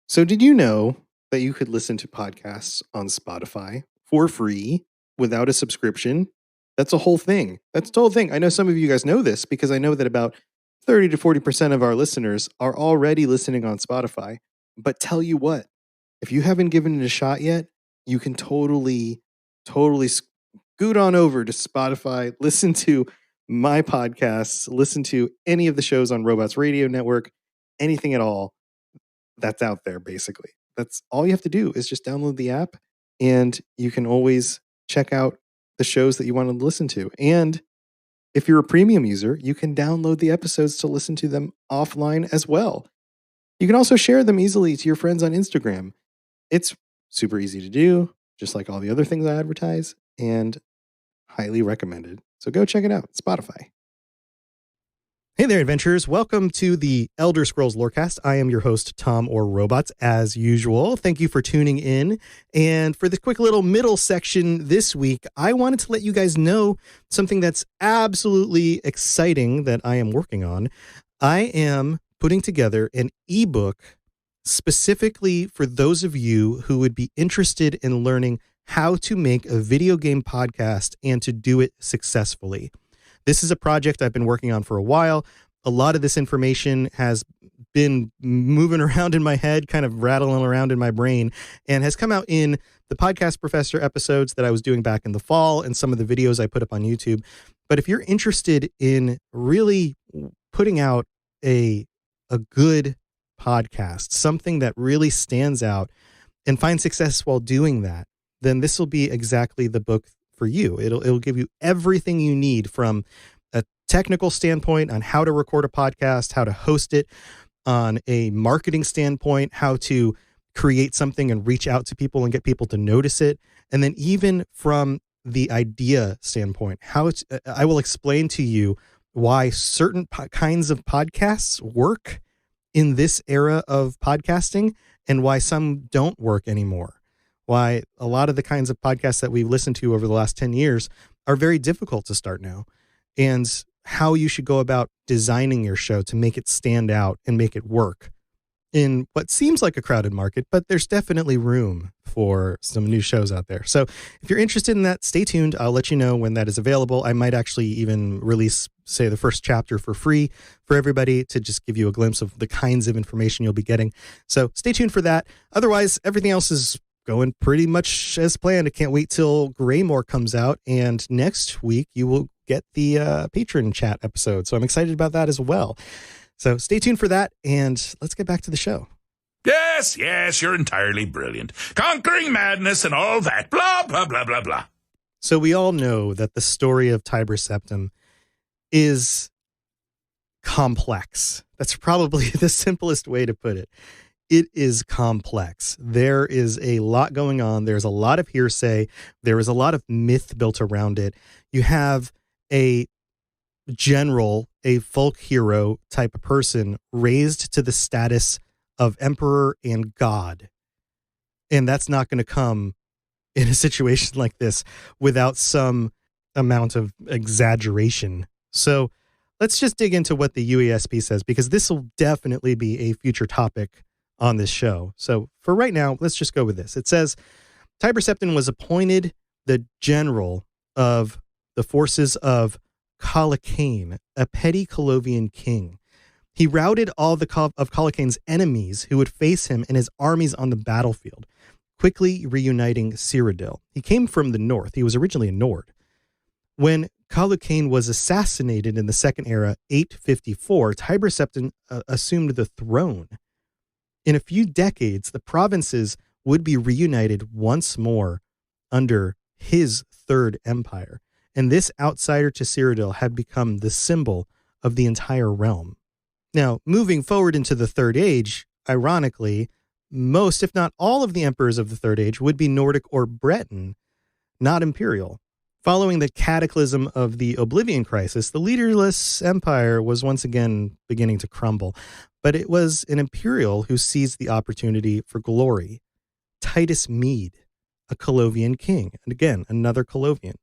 So did you know that you could listen to podcasts on Spotify for free without a subscription? That's a whole thing. That's the whole thing. I know some of you guys know this because I know that about 30 to 40% of our listeners are already listening on Spotify. But tell you what, if you haven't given it a shot yet, you can totally scoot on over to Spotify, listen to my podcasts, listen to any of the shows on Robots Radio Network, anything at all that's out there, basically. That's all you have to do is just download the app, and you can always check out the shows that you want to listen to. And if you're a premium user, you can download the episodes to listen to them offline as well. You can also share them easily to your friends on Instagram. It's super easy to do, just like all the other things I advertise, and highly recommended. So go check it out, Spotify. Hey there, adventurers. Welcome to the Elder Scrolls Lorecast. I am your host, Tom or Robots, as usual. Thank you for tuning in. And for this quick little middle section this week, I wanted to let you guys know something that's absolutely exciting that I am working on. I am putting together an ebook specifically for those of you who would be interested in learning how to make a video game podcast and to do it successfully. This is a project I've been working on for a while. A lot of this information has been moving around in my head, kind of rattling around in my brain, and has come out in the Podcast Professor episodes that I was doing back in the fall and some of the videos I put up on YouTube. But if you're interested in really putting out a good podcast, something that really stands out and find success while doing that, then this will be exactly the book for you. It'll give you everything you need from a technical standpoint on how to record a podcast, how to host it, on a marketing standpoint, how to create something and reach out to people and get people to notice it. And then even from the idea standpoint, I will explain to you why certain kinds of podcasts work in this era of podcasting and why some don't work anymore. Why a lot of the kinds of podcasts that we've listened to over the last 10 years are very difficult to start now, and how you should go about designing your show to make it stand out and make it work in what seems like a crowded market, but there's definitely room for some new shows out there. So if you're interested in that, stay tuned. I'll let you know when that is available. I might actually even release, say, the first chapter for free for everybody to just give you a glimpse of the kinds of information you'll be getting. So stay tuned for that. Otherwise, everything else is going pretty much as planned. I can't wait till Greymore comes out, and next week you will get the patron chat episode. So I'm excited about that as well. So stay tuned for that, and let's get back to the show. Yes, you're entirely brilliant. Conquering madness and all that. Blah, blah, blah, blah, blah. So we all know that the story of Tiber Septim is complex. That's probably the simplest way to put it. It is complex. There is a lot going on. There's a lot of hearsay. There is a lot of myth built around it. You have a general, a folk hero type of person raised to the status of emperor and god. And that's not going to come in a situation like this without some amount of exaggeration. So let's just dig into what the UASP says, because this will definitely be a future topic on this show. So for right now, let's just go with this. It says Tiber Septim was appointed the general of the forces of Colacane, a petty Colovian king. He routed all of Colacane's enemies who would face him and his armies on the battlefield, quickly reuniting Cyrodiil. He came from the north. He was originally a Nord. When Colacane was assassinated in the Second Era, 854, Tiber Septim assumed the throne. In a few decades, the provinces would be reunited once more under his Third Empire, and this outsider to Cyrodiil had become the symbol of the entire realm. Now, moving forward into the Third Age, ironically, most, if not all of the emperors of the Third Age would be Nordic or Breton, not imperial. Following the cataclysm of the Oblivion Crisis, the leaderless empire was once again beginning to crumble, but it was an imperial who seized the opportunity for glory. Titus Mede, a Colovian king, and again, another Colovian.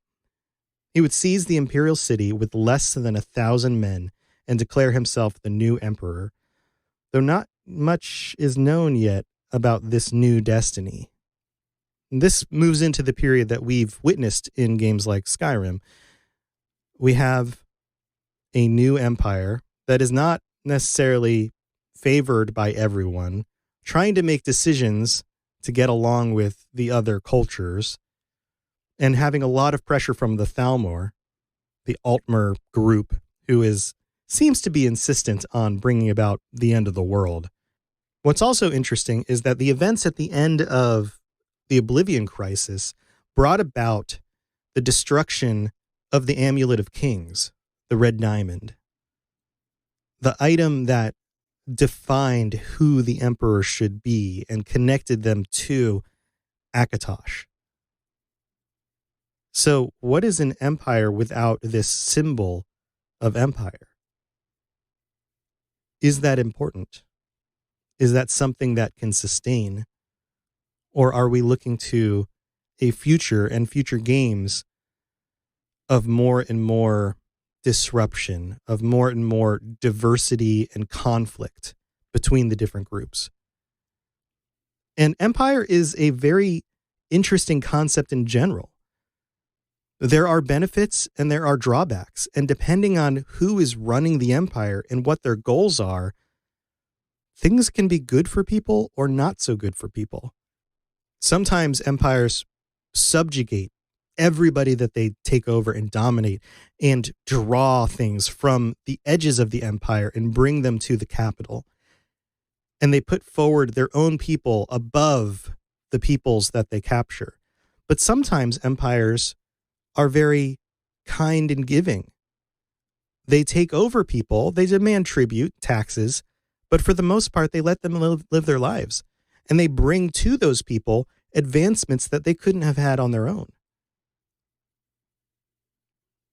He would seize the imperial city with less than 1,000 men and declare himself the new emperor, though not much is known yet about this new destiny. This moves into the period that we've witnessed in games like Skyrim. We have a new empire that is not necessarily favored by everyone, trying to make decisions to get along with the other cultures, and having a lot of pressure from the Thalmor, the Altmer group, who seems to be insistent on bringing about the end of the world. What's also interesting is that the events at the end of the Oblivion Crisis brought about the destruction of the Amulet of Kings, the Red Diamond, the item that defined who the emperor should be and connected them to Akatosh. So what is an empire without this symbol of empire? Is that important? Is that something that can sustain? Or are we looking to a future and future games of more and more disruption, of more and more diversity and conflict between the different groups? And empire is a very interesting concept in general. There are benefits and there are drawbacks, and depending on who is running the empire and what their goals are, things can be good for people or not so good for people. Sometimes empires subjugate everybody that they take over and dominate and draw things from the edges of the empire and bring them to the capital. And they put forward their own people above the peoples that they capture. But sometimes empires are very kind and giving. They take over people, they demand tribute, taxes, but for the most part, they let them live their lives. And they bring to those people advancements that they couldn't have had on their own.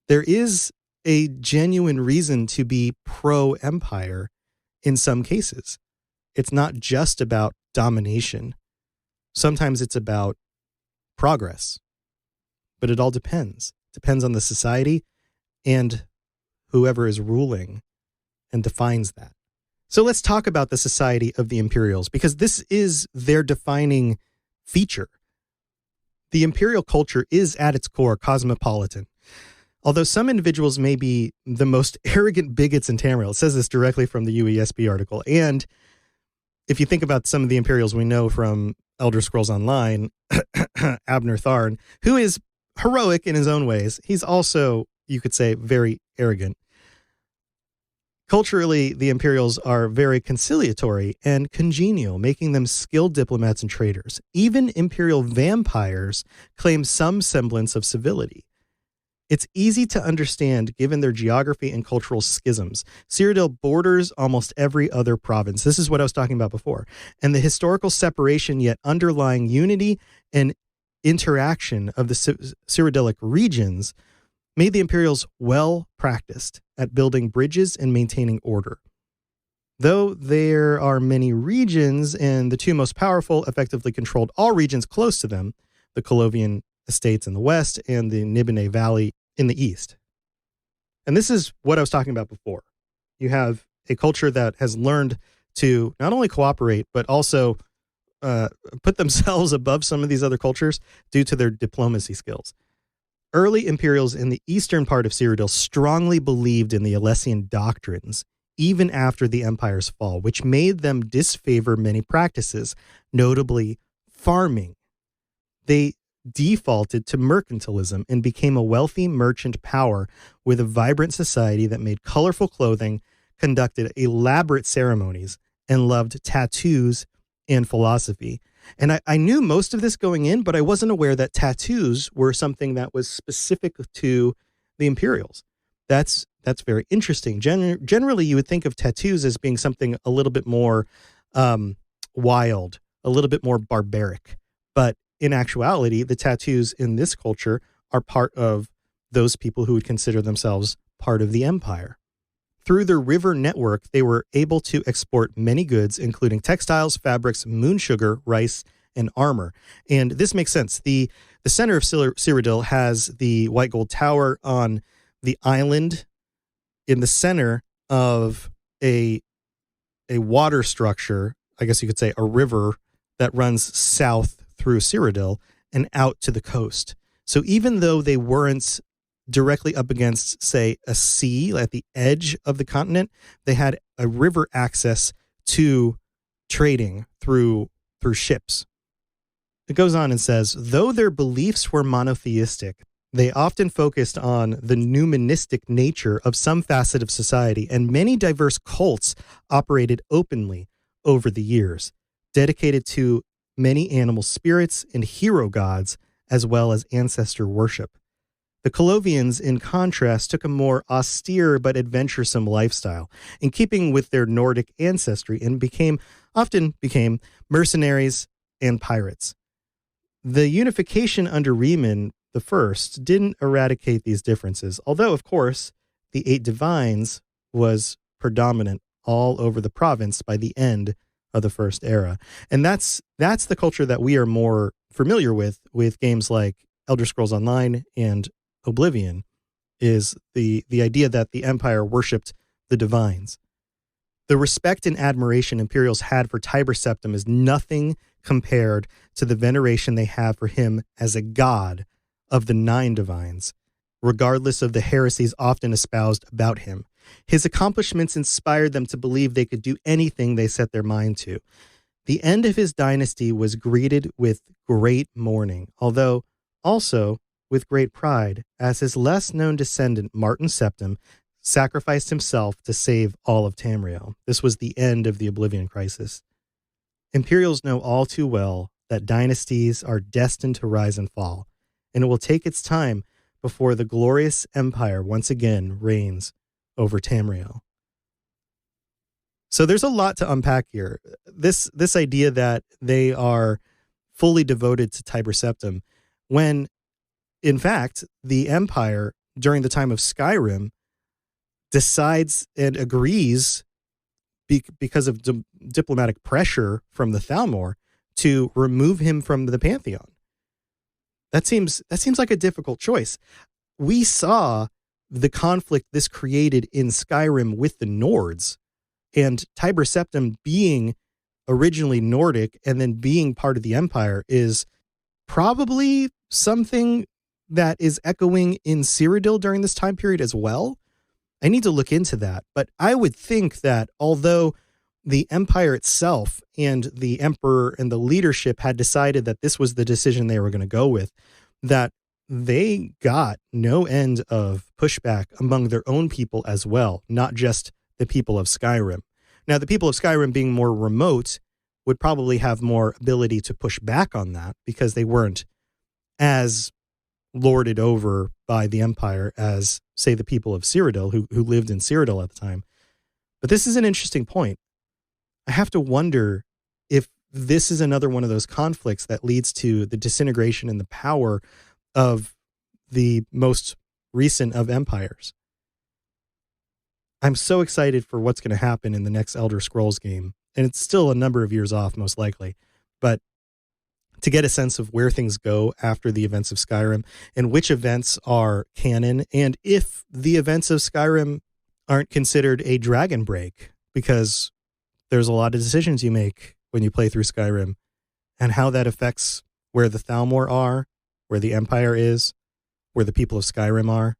There is a genuine reason to be pro-empire in some cases. It's not just about domination. Sometimes it's about progress. But it all depends. Depends on the society and whoever is ruling and defines that. So let's talk about the society of the Imperials, because this is their defining feature. The Imperial culture is at its core cosmopolitan. Although some individuals may be the most arrogant bigots in Tamriel. It says this directly from the UESB article. And if you think about some of the Imperials we know from Elder Scrolls Online, Abner Tharn, who is heroic in his own ways, he's also, you could say, very arrogant. Culturally, the Imperials are very conciliatory and congenial, making them skilled diplomats and traders. Even Imperial vampires claim some semblance of civility. It's easy to understand given their geography and cultural schisms. Cyrodiil borders almost every other province. This is what I was talking about before. And the historical separation yet underlying unity and interaction of the Cyrodiilic regions made the Imperials well practiced at building bridges and maintaining order. Though there are many regions, and the two most powerful effectively controlled all regions close to them, the Colovian estates in the west and the Nibene Valley in the east. And this is what I was talking about before. You have a culture that has learned to not only cooperate, but also put themselves above some of these other cultures due to their diplomacy skills. Early Imperials in the eastern part of Cyrodiil strongly believed in the Alessian doctrines, even after the Empire's fall, which made them disfavor many practices, notably farming. They defaulted to mercantilism and became a wealthy merchant power with a vibrant society that made colorful clothing, conducted elaborate ceremonies, and loved tattoos and philosophy. And I knew most of this going in, but I wasn't aware that tattoos were something that was specific to the Imperials. That's very interesting. Generally, you would think of tattoos as being something a little bit more wild, a little bit more barbaric. But in actuality, the tattoos in this culture are part of those people who would consider themselves part of the empire. Through their river network, they were able to export many goods, including textiles, fabrics, moon sugar, rice, and armor. And this makes sense. The center of Cyrodiil has the white gold tower on the island in the center of a water structure, I guess you could say a river that runs south through Cyrodiil and out to the coast. So even though they weren't directly up against, say, a sea at the edge of the continent, they had a river access to trading through ships. It goes on and says, though their beliefs were monotheistic, they often focused on the numismatic nature of some facet of society, and many diverse cults operated openly over the years, dedicated to many animal spirits and hero gods, as well as ancestor worship. The Colovians, in contrast, took a more austere but adventuresome lifestyle, in keeping with their Nordic ancestry, and often became mercenaries and pirates. The unification under Riemann I didn't eradicate these differences, although, of course, the 8 divines was predominant all over the province by the end of the First Era. And that's the culture that we are more familiar with games like Elder Scrolls Online and Oblivion, is the idea that the Empire worshipped the divines. The respect and admiration Imperials had for Tiber Septim is nothing compared to the veneration they have for him as a god of the 9 divines, regardless of the heresies often espoused about him. His accomplishments inspired them to believe they could do anything they set their mind to. The end of his dynasty was greeted with great mourning, although also with great pride, as his less-known descendant, Martin Septim, sacrificed himself to save all of Tamriel. This was the end of the Oblivion Crisis. Imperials know all too well that dynasties are destined to rise and fall, and it will take its time before the glorious empire once again reigns over Tamriel. So there's a lot to unpack here. This idea that they are fully devoted to Tiber Septim, when in fact the empire during the time of Skyrim decides and agrees because of diplomatic pressure from the Thalmor to remove him from the Pantheon. That seems like a difficult choice. We saw the conflict this created in Skyrim with the Nords, and Tiber Septim being originally Nordic and then being part of the Empire is probably something that is echoing in Cyrodiil during this time period as well. I need to look into that, but I would think that although the Empire itself and the Emperor and the leadership had decided that this was the decision they were going to go with, that they got no end of pushback among their own people as well, not just the people of Skyrim. Now, the people of Skyrim being more remote would probably have more ability to push back on that because they weren't as lorded over by the Empire as, say, the people of Cyrodiil who lived in Cyrodiil at the time. But this is an interesting point. I have to wonder if this is another one of those conflicts that leads to the disintegration and the power of the most recent of empires. I'm so excited for what's going to happen in the next Elder Scrolls game. And it's still a number of years off, most likely. But to get a sense of where things go after the events of Skyrim and which events are canon, and if the events of Skyrim aren't considered a dragon break, because there's a lot of decisions you make when you play through Skyrim, and how that affects where the Thalmor are, where the Empire is, where the people of Skyrim are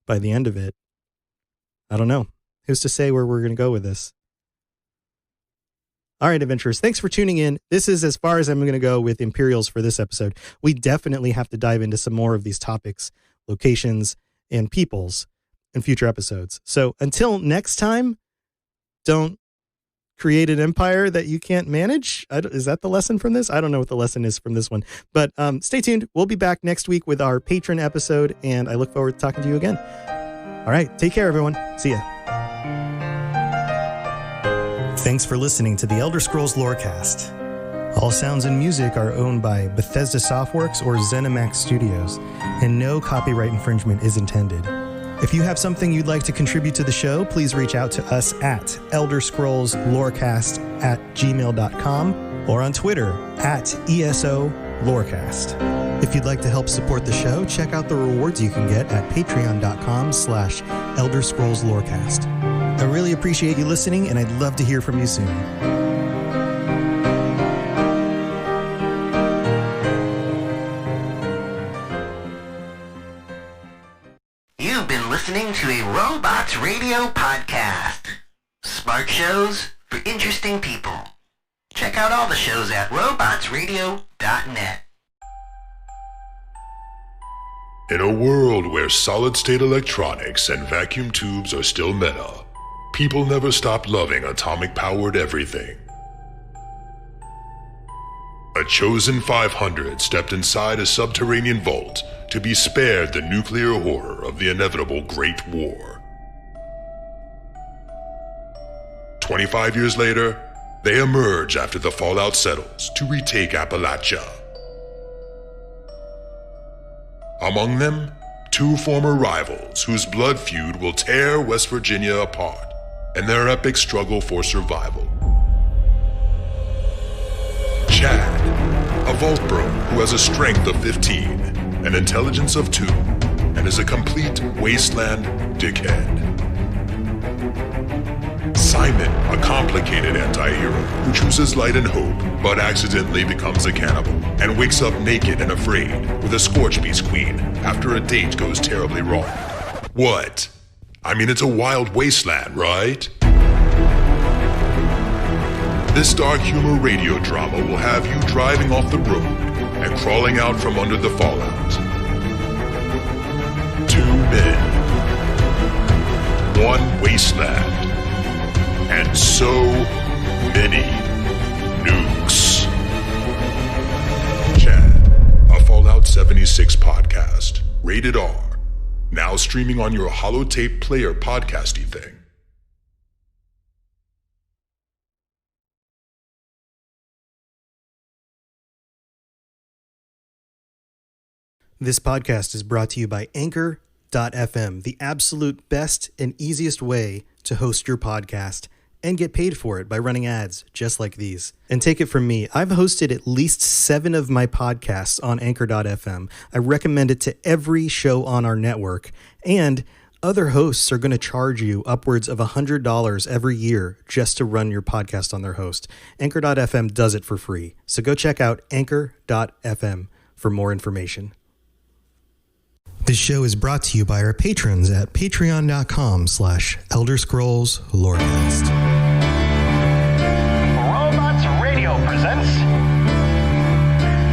by the end of it. I don't know. Who's to say where we're going to go with this? All right, adventurers, thanks for tuning in. This is as far as I'm going to go with Imperials for this episode. We definitely have to dive into some more of these topics, locations, and peoples in future episodes. So until next time, don't create an empire that you can't manage. Is that the lesson from this? I don't know what the lesson is from this one. But stay tuned. We'll be back next week with our patron episode, and I look forward to talking to you again. All right, take care, everyone. See ya. Thanks for listening to the Elder Scrolls Lorecast. All sounds and music are owned by Bethesda Softworks or ZeniMax Studios, and no copyright infringement is intended. If you have something you'd like to contribute to the show, please reach out to us at elderscrollslorecast@gmail.com or on Twitter at ESO Lorecast. If you'd like to help support the show, check out the rewards you can get at patreon.com/elderscrollslorecast. I really appreciate you listening, and I'd love to hear from you soon. You've been listening to a Robots Radio podcast. Smart shows for interesting people. Check out all the shows at robotsradio.net. In a world where solid-state electronics and vacuum tubes are still meta, people never stopped loving atomic-powered everything. A chosen 500 stepped inside a subterranean vault to be spared the nuclear horror of the inevitable Great War. 25 years later, they emerge after the fallout settles to retake Appalachia. Among them, two former rivals whose blood feud will tear West Virginia apart in their epic struggle for survival. Chad, a vault bro who has a strength of 15, an intelligence of 2, and is a complete wasteland dickhead. Simon, a complicated anti-hero who chooses light and hope, but accidentally becomes a cannibal and wakes up naked and afraid with a Scorch Beast queen after a date goes terribly wrong. What? I mean, it's a wild wasteland, right? This dark humor radio drama will have you driving off the road and crawling out from under the fallout. 2 men, 1 wasteland, and so many nukes. Chad, a Fallout 76 podcast, rated R, now streaming on your holotape player podcasty thing. This podcast is brought to you by Anchor.fm, the absolute best and easiest way to host your podcast and get paid for it by running ads just like these. And take it from me, I've hosted at least 7 of my podcasts on Anchor.fm. I recommend it to every show on our network, and other hosts are going to charge you upwards of $100 every year just to run your podcast on their host. Anchor.fm does it for free. So go check out Anchor.fm for more information. This show is brought to you by our patrons at patreon.com/ElderScrollsLorecast. Robots Radio presents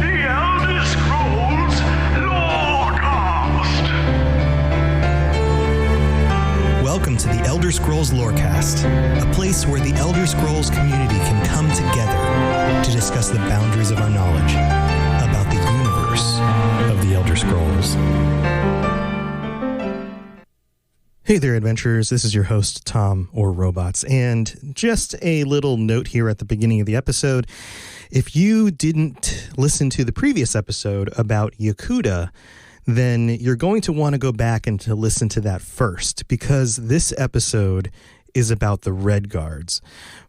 The Elder Scrolls Lorecast. Welcome to the Elder Scrolls Lorecast, a place where the Elder Scrolls community can come together to discuss the boundaries of our knowledge about the universe of the Elder Scrolls. Hey there, adventurers. This is your host, Tom, or Robots. And just a little note here at the beginning of the episode. If you didn't listen to the previous episode about Yakuda, then you're going to want to go back and to listen to that first, because this episode is about the Red Guards,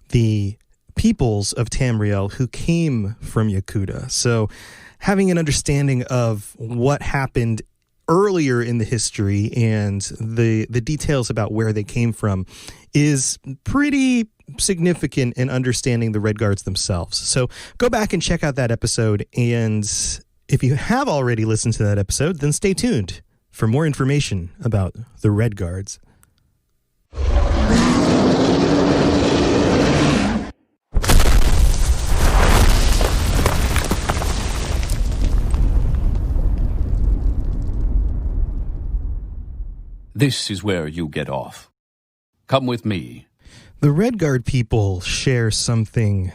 the peoples of Tamriel who came from Yakuda. So having an understanding of what happened earlier in the history and the details about where they came from is pretty significant in understanding the Red Guards themselves. So go back and check out that episode. And if you have already listened to that episode, then stay tuned for more information about the Red Guards. This is where you get off. Come with me. The Red Guard people share something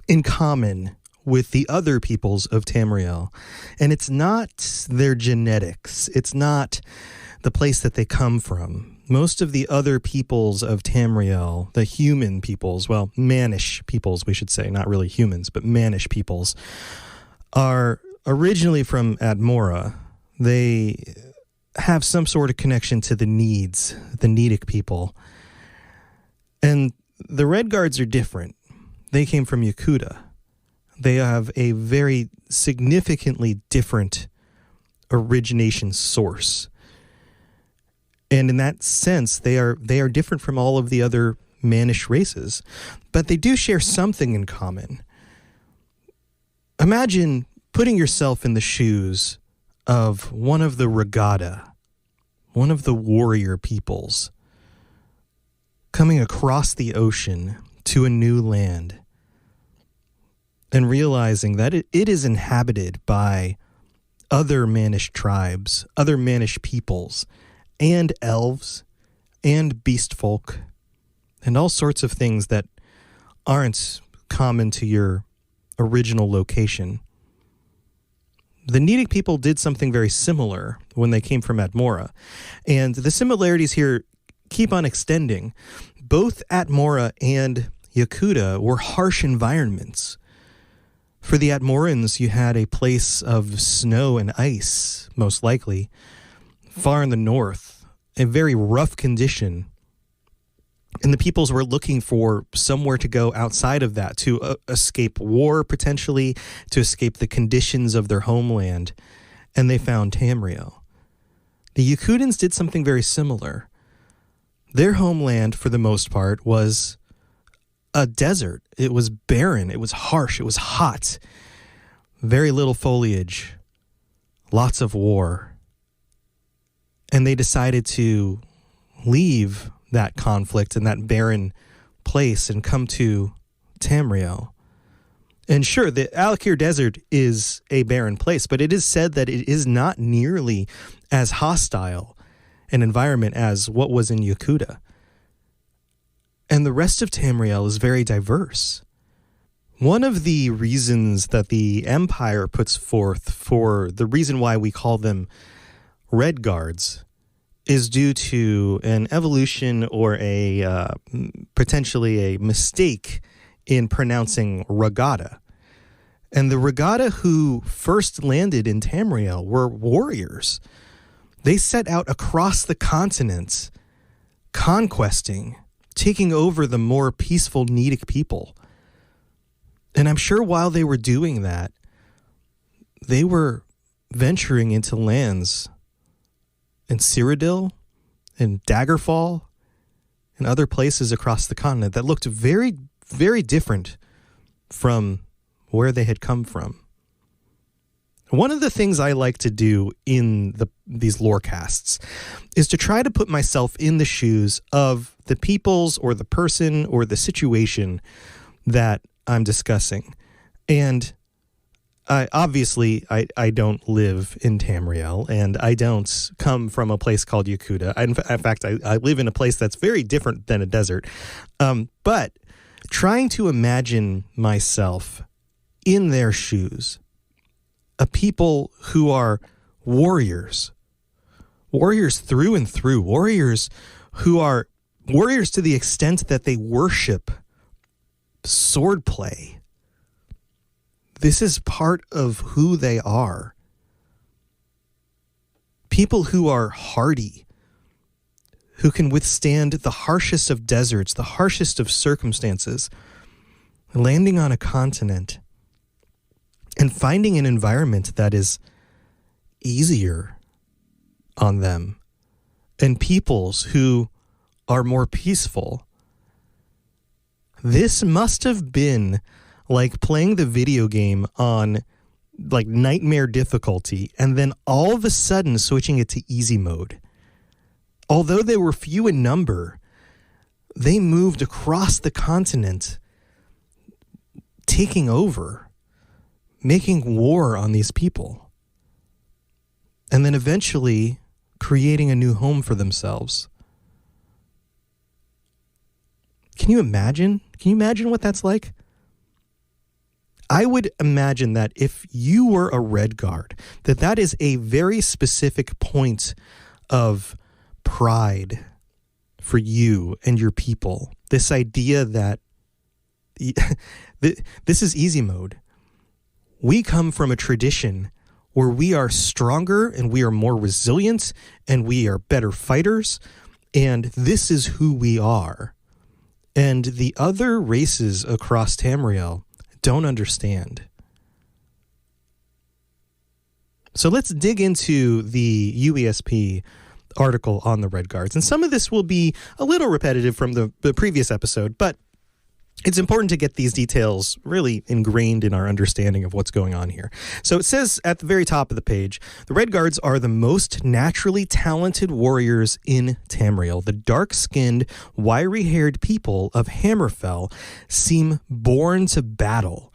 in common with the other peoples of Tamriel, and it's not their genetics. It's not the place that they come from. Most of the other peoples of Tamriel, the human peoples, well, mannish peoples, we should say, not really humans, but mannish peoples, are originally from Admora. They have some sort of connection to the Needs, the Nedic people. And the Red Guards are different. They came from Yakuta. They have a very significantly different origination source. And in that sense, they are different from all of the other mannish races. But they do share something in common. Imagine putting yourself in the shoes of one of the Regatta, one of the warrior peoples, coming across the ocean to a new land and realizing that it is inhabited by other mannish tribes, other mannish peoples, and elves, and beast folk, and all sorts of things that aren't common to your original location. The Nedic people did something very similar when they came from Admora, and the similarities here keep on extending. Both Admora and Yakuta were harsh environments. For the Admorans, you had a place of snow and ice, most likely, far in the north, a very rough condition. And the peoples were looking for somewhere to go outside of that, to escape war, potentially, to escape the conditions of their homeland. And they found Tamriel. The Yakutans did something very similar. Their homeland, for the most part, was a desert. It was barren. It was harsh. It was hot. Very little foliage. Lots of war. And they decided to leave that conflict and that barren place and come to Tamriel. And sure, the Alakir Desert is a barren place, but it is said that it is not nearly as hostile an environment as what was in Yakuta. And the rest of Tamriel is very diverse. One of the reasons that the Empire puts forth for the reason why we call them Red Guards is due to an evolution or a potentially a mistake in pronouncing Regatta. And the Regatta who first landed in Tamriel were warriors. They set out across the continent, conquesting, taking over the more peaceful Nedic people. And I'm sure while they were doing that, they were venturing into lands in Cyrodiil, in Daggerfall, and other places across the continent that looked very, very different from where they had come from. One of the things I like to do in these lorecasts is to try to put myself in the shoes of the peoples or the person or the situation that I'm discussing. And I don't live in Tamriel, and I don't come from a place called Yakuta. In fact, I live in a place that's very different than a desert. But trying to imagine myself in their shoes, a people who are warriors through and through, warriors who are warriors to the extent that they worship swordplay. This is part of who they are. People who are hardy, who can withstand the harshest of deserts, the harshest of circumstances, landing on a continent and finding an environment that is easier on them, and peoples who are more peaceful. This must have been like playing the video game on like nightmare difficulty and then all of a sudden switching it to easy mode. Although they were few in number, they moved across the continent, taking over, making war on these people, and then eventually creating a new home for themselves. Can you imagine? Can you imagine what that's like? I would imagine that if you were a Red Guard, that is a very specific point of pride for you and your people. This idea that this is easy mode. We come from a tradition where we are stronger and we are more resilient and we are better fighters, and this is who we are. And the other races across Tamriel don't understand. So let's dig into the UESP article on the Red Guards. And some of this will be a little repetitive from the previous episode, but it's important to get these details really ingrained in our understanding of what's going on here. So it says at the very top of the page, the Red Guards are the most naturally talented warriors in Tamriel. The dark-skinned, wiry-haired people of Hammerfell seem born to battle,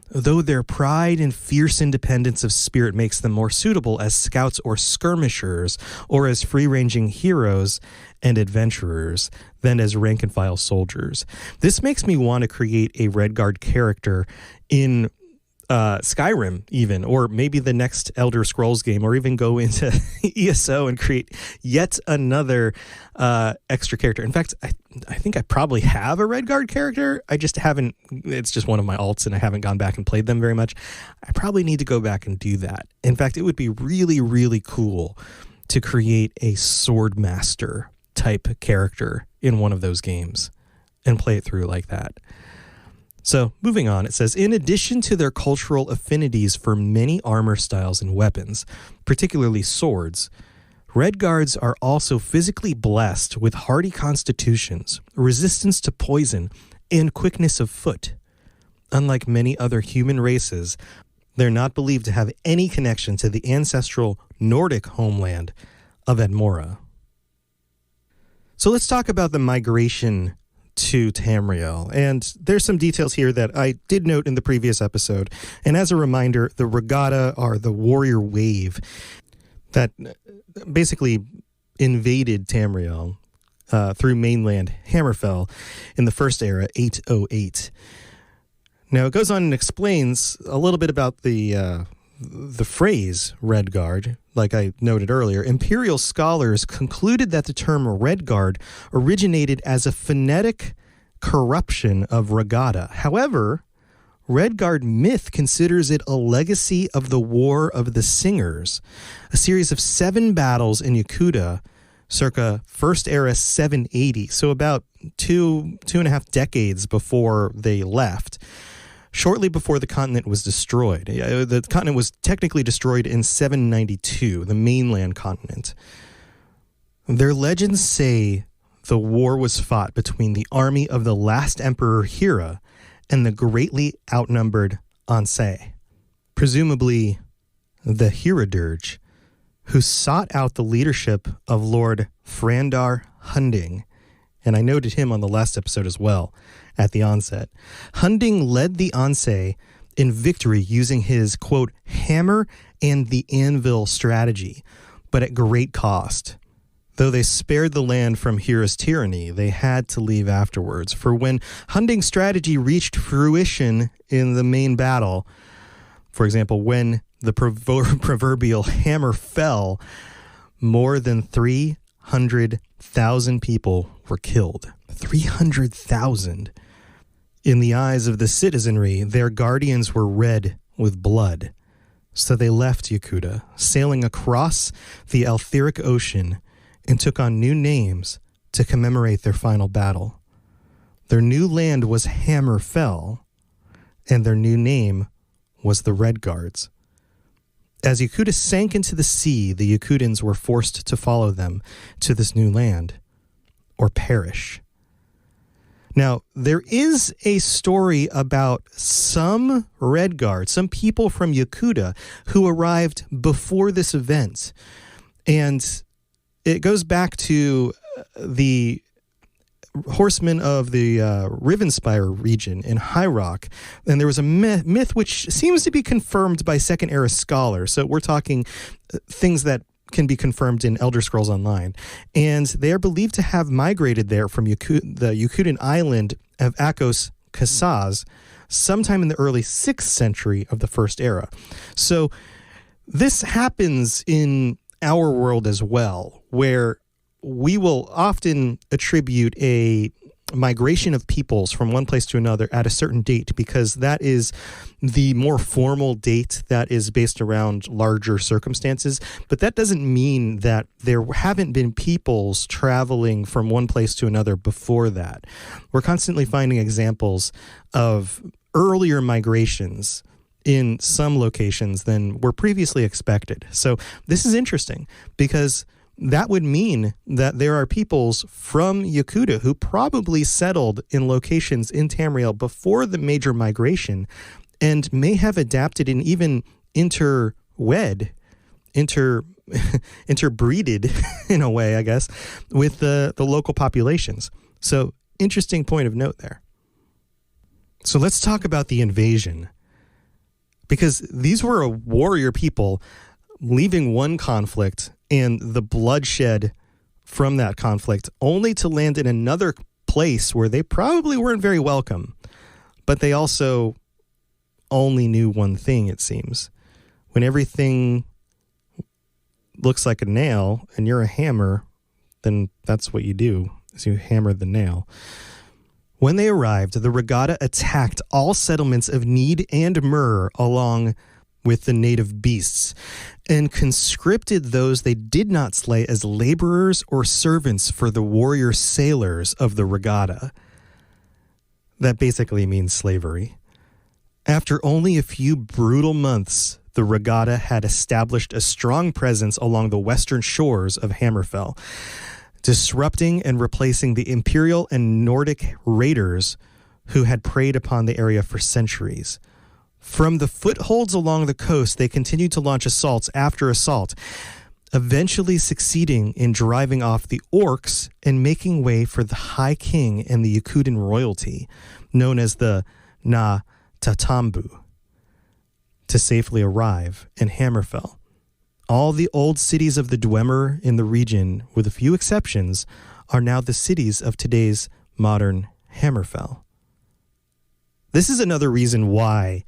though their pride and fierce independence of spirit makes them more suitable as scouts or skirmishers, or as free-ranging heroes and adventurers than as rank-and-file soldiers. This makes me want to create a Red Guard character in Skyrim even, or maybe the next Elder Scrolls game, or even go into ESO and create yet another extra character. In fact, I think I probably have a Red Guard character. I just haven't, it's just one of my alts and I haven't gone back and played them very much. I probably need to go back and do that. In fact, it would be really, really cool to create a sword master type character in one of those games and play it through like that. So moving on, it says, in addition to their cultural affinities for many armor styles and weapons, particularly swords, Red Guards are also physically blessed with hardy constitutions, resistance to poison, and quickness of foot. Unlike many other human races, they're not believed to have any connection to the ancestral Nordic homeland of Edmora. So let's talk about the migration to Tamriel. And there's some details here that I did note in the previous episode. And as a reminder, the Regatta are the warrior wave that basically invaded Tamriel through mainland Hammerfell in the First Era, 808. Now, it goes on and explains a little bit about the phrase Red Guard. Like I noted earlier, Imperial scholars concluded that the term Red Guard originated as a phonetic corruption of Regatta. However, Red Guard myth considers it a legacy of the War of the Singers, a series of 7 battles in Yakuta, circa First Era 780, so about two and a half decades before they left. Shortly before the continent was destroyed. The continent was technically destroyed in 792, the mainland continent. Their legends say the war was fought between the army of the last emperor Hera and the greatly outnumbered Ansei, presumably the Heradirge, who sought out the leadership of Lord Frandar Hunding, and I noted him on the last episode as well, at the onset. Hunding led the Ansei in victory using his, quote, hammer and the anvil strategy, but at great cost. Though they spared the land from Hera's tyranny, they had to leave afterwards, for when Hunding's strategy reached fruition in the main battle, for example, when the proverbial hammer fell, more than 300,000 people were killed. 300,000. In the eyes of the citizenry, their guardians were red with blood. So they left Yakuta, sailing across the Altheric Ocean, and took on new names to commemorate their final battle. Their new land was Hammerfell, and their new name was the Red Guards. As Yakuta sank into the sea, the Yakutans were forced to follow them to this new land, or perish. Now, there is a story about some Red Guard, some people from Yakuta who arrived before this event. And it goes back to the horsemen of the Rivenspire region in High Rock. And there was a myth which seems to be confirmed by Second Era scholars. So we're talking things that can be confirmed in Elder Scrolls Online. And they are believed to have migrated there from the Yakutan island of Akos Kasaz sometime in the early 6th century of the First Era. So this happens in our world as well, where we will often attribute a migration of peoples from one place to another at a certain date, because that is the more formal date that is based around larger circumstances. But that doesn't mean that there haven't been peoples traveling from one place to another before that. We're constantly finding examples of earlier migrations in some locations than were previously expected. So this is interesting, because that would mean that there are peoples from Yakuta who probably settled in locations in Tamriel before the major migration, and may have adapted and even interbreeded in a way, I guess, with the local populations. So interesting point of note there. So let's talk about the invasion, because these were a warrior people leaving one conflict and the bloodshed from that conflict, only to land in another place where they probably weren't very welcome. But they also only knew one thing, it seems. When everything looks like a nail and you're a hammer, then that's what you do, is you hammer the nail. When they arrived, the Regatta attacked all settlements of Need and Myrrh along with the native beasts, and conscripted those they did not slay as laborers or servants for the warrior sailors of the Regatta. That basically means slavery. After only a few brutal months, the Regatta had established a strong presence along the western shores of Hammerfell, disrupting and replacing the Imperial and Nordic raiders who had preyed upon the area for centuries. From the footholds along the coast, they continued to launch assaults after assault, eventually succeeding in driving off the orcs and making way for the High King and the Yakutan royalty, known as the Na Tatambu, to safely arrive in Hammerfell. All the old cities of the Dwemer in the region, with a few exceptions, are now the cities of today's modern Hammerfell. This is another reason why,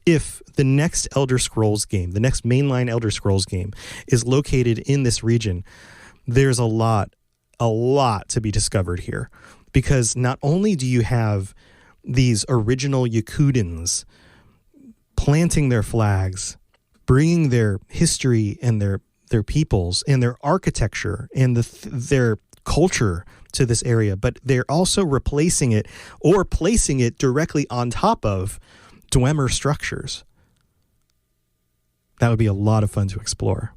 if the next Elder Scrolls game, the next mainline Elder Scrolls game, is located in this region, there's a lot to be discovered here. Because not only do you have these original Yakutans planting their flags, bringing their history and their peoples and their architecture and their culture to this area, but they're also replacing it or placing it directly on top of Dwemer structures. That would be a lot of fun to explore.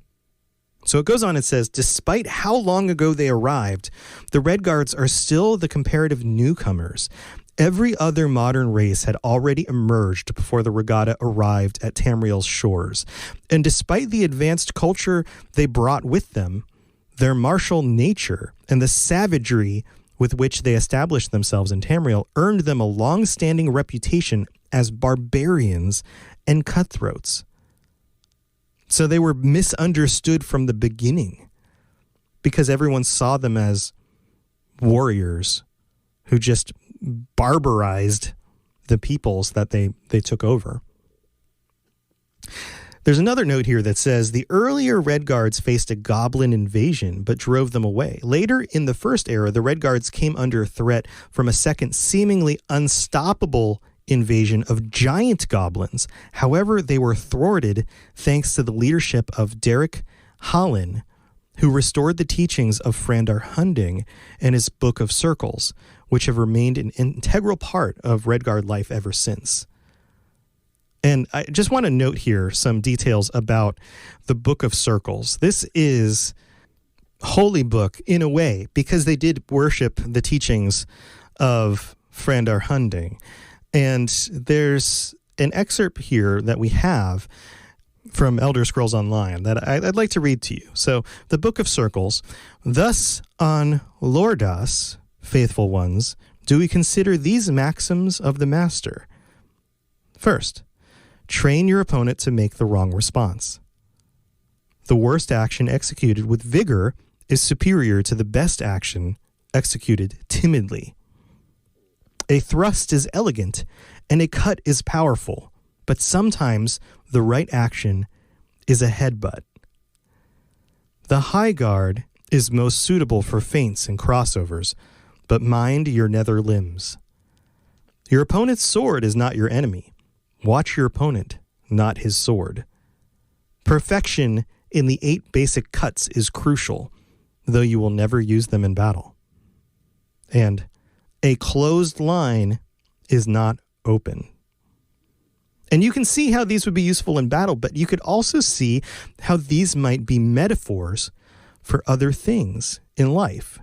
So it goes on and says, despite how long ago they arrived, the Red Guards are still the comparative newcomers. Every other modern race had already emerged before the Regatta arrived at Tamriel's shores. And despite the advanced culture they brought with them, their martial nature and the savagery with which they established themselves in Tamriel earned them a long-standing reputation as barbarians and cutthroats. So they were misunderstood from the beginning because everyone saw them as warriors who just barbarized the peoples that they took over. There's another note here that says the earlier Red Guards faced a goblin invasion but drove them away. Later in the First Era, the Red Guards came under threat from a second seemingly unstoppable invasion of giant goblins. However, they were thwarted thanks to the leadership of Derek Hallin, who restored the teachings of Frandar Hunding and his Book of Circles, which have remained an integral part of Redguard life ever since. And I just want to note here some details about the Book of Circles. This is holy book in a way because they did worship the teachings of Frandar Hunding. And there's an excerpt here that we have from Elder Scrolls Online that I'd like to read to you. So, the Book of Circles. Thus on Lordas, faithful ones, do we consider these maxims of the Master. First, train your opponent to make the wrong response. The worst action executed with vigor is superior to the best action executed timidly. A thrust is elegant, and a cut is powerful, but sometimes the right action is a headbutt. The high guard is most suitable for feints and crossovers, but mind your nether limbs. Your opponent's sword is not your enemy. Watch your opponent, not his sword. Perfection in the 8 basic cuts is crucial, though you will never use them in battle. And a closed line is not open. And you can see how these would be useful in battle, but you could also see how these might be metaphors for other things in life.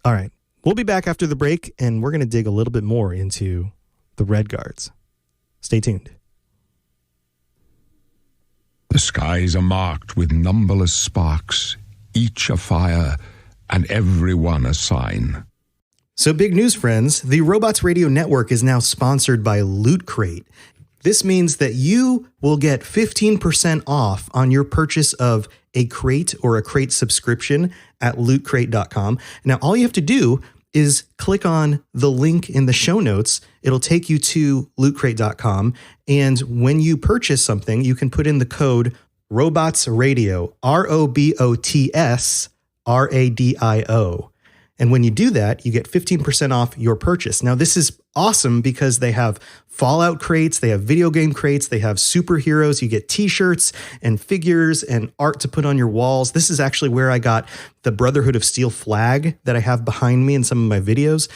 All right, we'll be back after the break, and we're going to dig a little bit more into the red guards. Stay tuned. The skies are marked with numberless sparks, each a fire, and every one a sign. So big news, friends. The Robots Radio Network is now sponsored by Loot Crate. This means that you will get 15% off on your purchase of a crate or a crate subscription at lootcrate.com. Now, all you have to do is click on the link in the show notes. It'll take you to lootcrate.com. And when you purchase something, you can put in the code ROBOTSRadio, ROBOTSRadio. And when you do that, you get 15% off your purchase. Now, this is awesome because they have Fallout crates, they have video game crates, they have superheroes. You get t-shirts and figures and art to put on your walls. This is actually where I got the Brotherhood of Steel flag that I have behind me in some of my videos.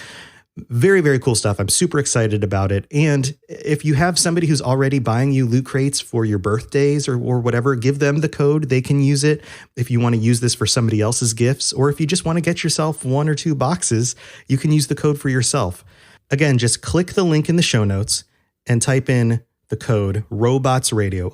Very, very cool stuff. I'm super excited about it. And if you have somebody who's already buying you loot crates for your birthdays or whatever, give them the code. They can use it if you want to use this for somebody else's gifts, or if you just want to get yourself 1 or 2 boxes, you can use the code for yourself. Again, just click the link in the show notes and type in the code ROBOTSRadio,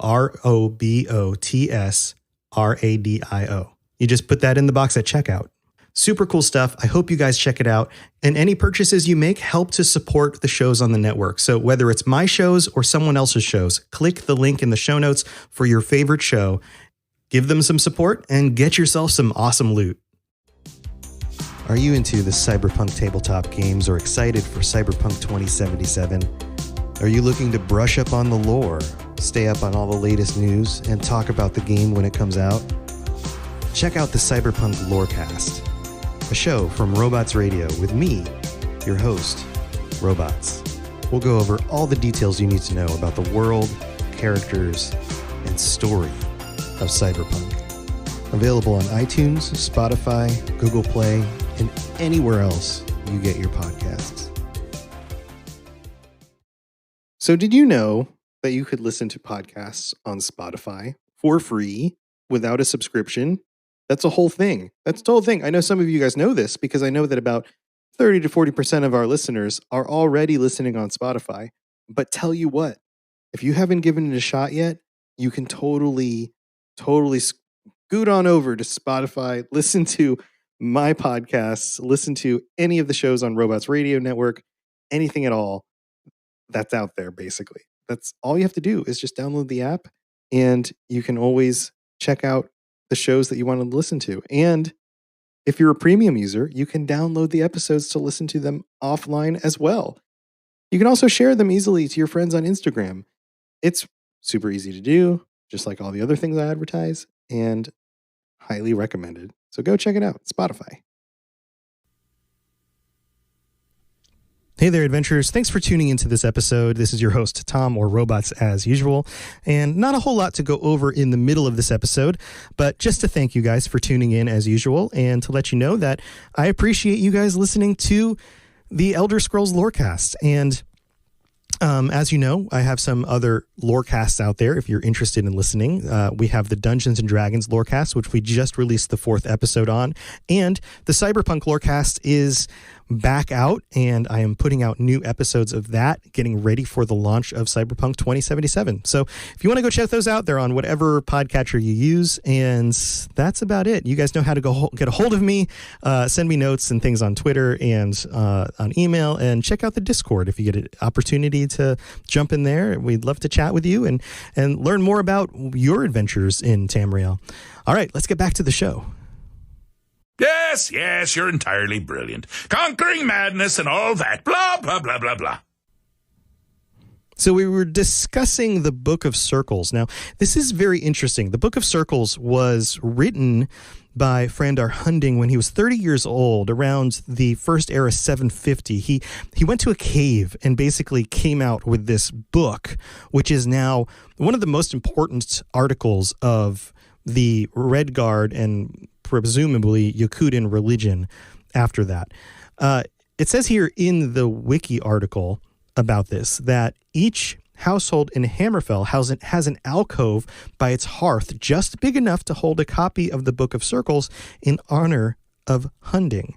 ROBOTSRadio. You just put that in the box at checkout. Super cool stuff. I hope you guys check it out. And any purchases you make help to support the shows on the network. So whether it's my shows or someone else's shows, click the link in the show notes for your favorite show. Give them some support and get yourself some awesome loot. Are you into the cyberpunk tabletop games or excited for Cyberpunk 2077? Are you looking to brush up on the lore, stay up on all the latest news, and talk about the game when it comes out? Check out the Cyberpunk Lorecast, a show from Robots Radio with me, your host, Robots. We'll go over all the details you need to know about the world, characters, and story of Cyberpunk. Available on iTunes, Spotify, Google Play, and anywhere else you get your podcasts. So did you know that you could listen to podcasts on Spotify for free without a subscription? That's a whole thing. That's the whole thing. I know some of you guys know this because I know that about 30 to 40% of our listeners are already listening on Spotify. But tell you what, if you haven't given it a shot yet, you can totally scoot on over to Spotify, listen to my podcasts, listen to any of the shows on Robots Radio Network, anything at all that's out there, basically. That's all you have to do is just download the app, and you can always check out the shows that you want to listen to. And if you're a premium user, you can download the episodes to listen to them offline as well. You can also share them easily to your friends on Instagram. It's super easy to do, just like all the other things I advertise, and highly recommended. So go check it out, Spotify. Hey there, adventurers. Thanks for tuning into this episode. This is your host, Tom, or Robots as usual. And not a whole lot to go over in the middle of this episode, but just to thank you guys for tuning in as usual and to let you know that I appreciate you guys listening to the Elder Scrolls Lorecast. And as you know, I have some other Lorecasts out there if you're interested in listening. We have the Dungeons and Dragons Lorecast, which we just released the 4th episode on. And the Cyberpunk Lorecast is back out, and I am putting out new episodes of that, getting ready for the launch of Cyberpunk 2077. So if you want to go check those out, they're on whatever podcatcher you use, and that's about it. You guys know how to go get a hold of me, send me notes and things on Twitter and on email, and check out the Discord if you get an opportunity to jump in there. We'd love to chat with you and learn more about your adventures in Tamriel. All right, let's get back to the show. Yes, you're entirely brilliant. Conquering madness and all that. Blah, blah, blah, blah, blah. So we were discussing the Book of Circles. Now, this is very interesting. The Book of Circles was written by Frandar Hunding when he was 30 years old, around the First Era 750. He went to a cave and basically came out with this book, which is now one of the most important articles of the Red Guard and presumably Yakutin religion after that. It says here in the wiki article about this that each household in Hammerfell has an alcove by its hearth just big enough to hold a copy of the Book of Circles in honor of Hunding.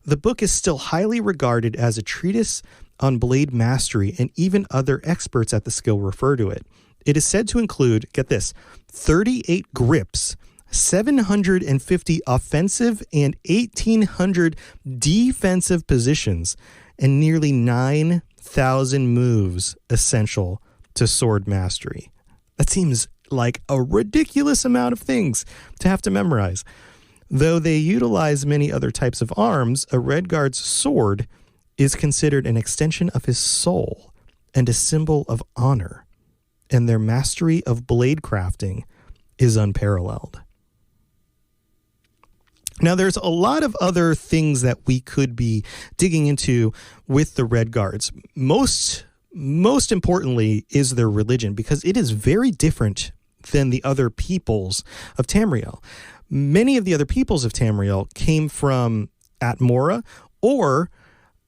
The book is still highly regarded as a treatise on blade mastery, and even other experts at the skill refer to it. It is said to include, get this, 38 grips, 750 offensive and 1,800 defensive positions, and nearly 9,000 moves essential to sword mastery. That seems like a ridiculous amount of things to have to memorize. Though they utilize many other types of arms, a Redguard's sword is considered an extension of his soul and a symbol of honor, and their mastery of blade crafting is unparalleled. Now, there's a lot of other things that we could be digging into with the Red Guards. Most importantly is their religion, because it is very different than the other peoples of Tamriel. Many of the other peoples of Tamriel came from Atmora or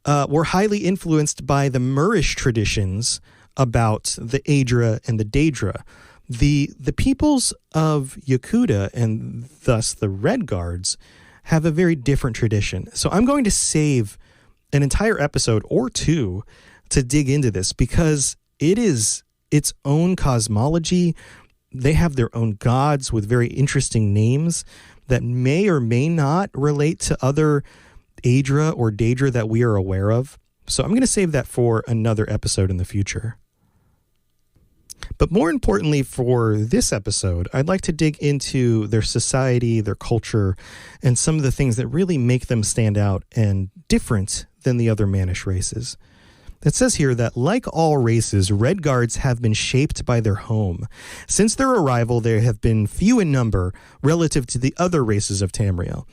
were highly influenced by the Murish traditions about the Aedra and the Daedra. The peoples of Yakuta, and thus the Red Guards, have a very different tradition. So I'm going to save an entire episode or two to dig into this, because it is its own cosmology. They have their own gods with very interesting names that may or may not relate to other Aedra or Daedra that we are aware of. So I'm going to save that for another episode in the future. But more importantly for this episode, I'd like to dig into their society, their culture, and some of the things that really make them stand out and different than the other Mannish races. It says here that, like all races, Red Guards have been shaped by their home. Since their arrival, they have been few in number relative to the other races of Tamriel.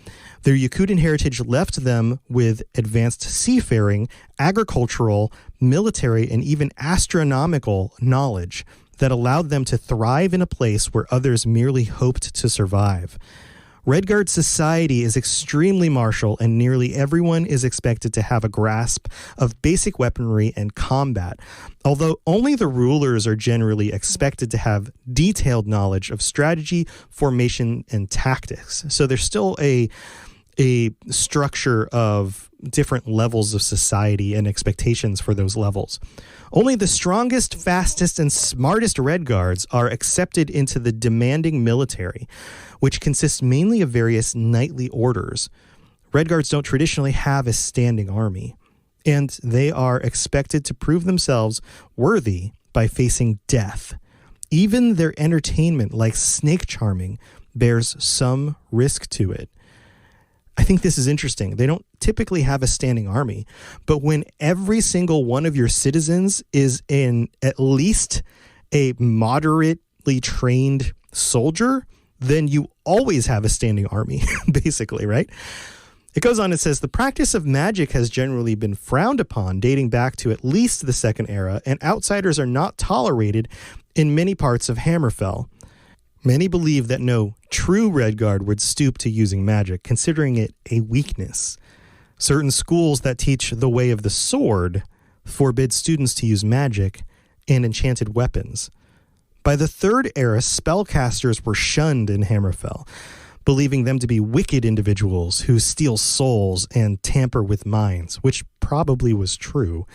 Their Yakutin heritage left them with advanced seafaring, agricultural, military, and even astronomical knowledge that allowed them to thrive in a place where others merely hoped to survive. Redguard society is extremely martial, and nearly everyone is expected to have a grasp of basic weaponry and combat, although only the rulers are generally expected to have detailed knowledge of strategy, formation, and tactics. So there's still a structure of different levels of society and expectations for those levels. Only the strongest, fastest, and smartest Red Guards are accepted into the demanding military, which consists mainly of various knightly orders. Red Guards don't traditionally have a standing army, and they are expected to prove themselves worthy by facing death. Even their entertainment, like snake charming, bears some risk to it. I think this is interesting. They don't typically have a standing army, but when every single one of your citizens is in at least a moderately trained soldier, then you always have a standing army, basically, right? It goes on, it says, the practice of magic has generally been frowned upon, dating back to at least the Second Era, and outsiders are not tolerated in many parts of Hammerfell. Many believe that no true Redguard would stoop to using magic, considering it a weakness. Certain schools that teach the way of the sword forbid students to use magic and enchanted weapons. By the Third Era, spellcasters were shunned in Hammerfell, believing them to be wicked individuals who steal souls and tamper with minds, which probably was true.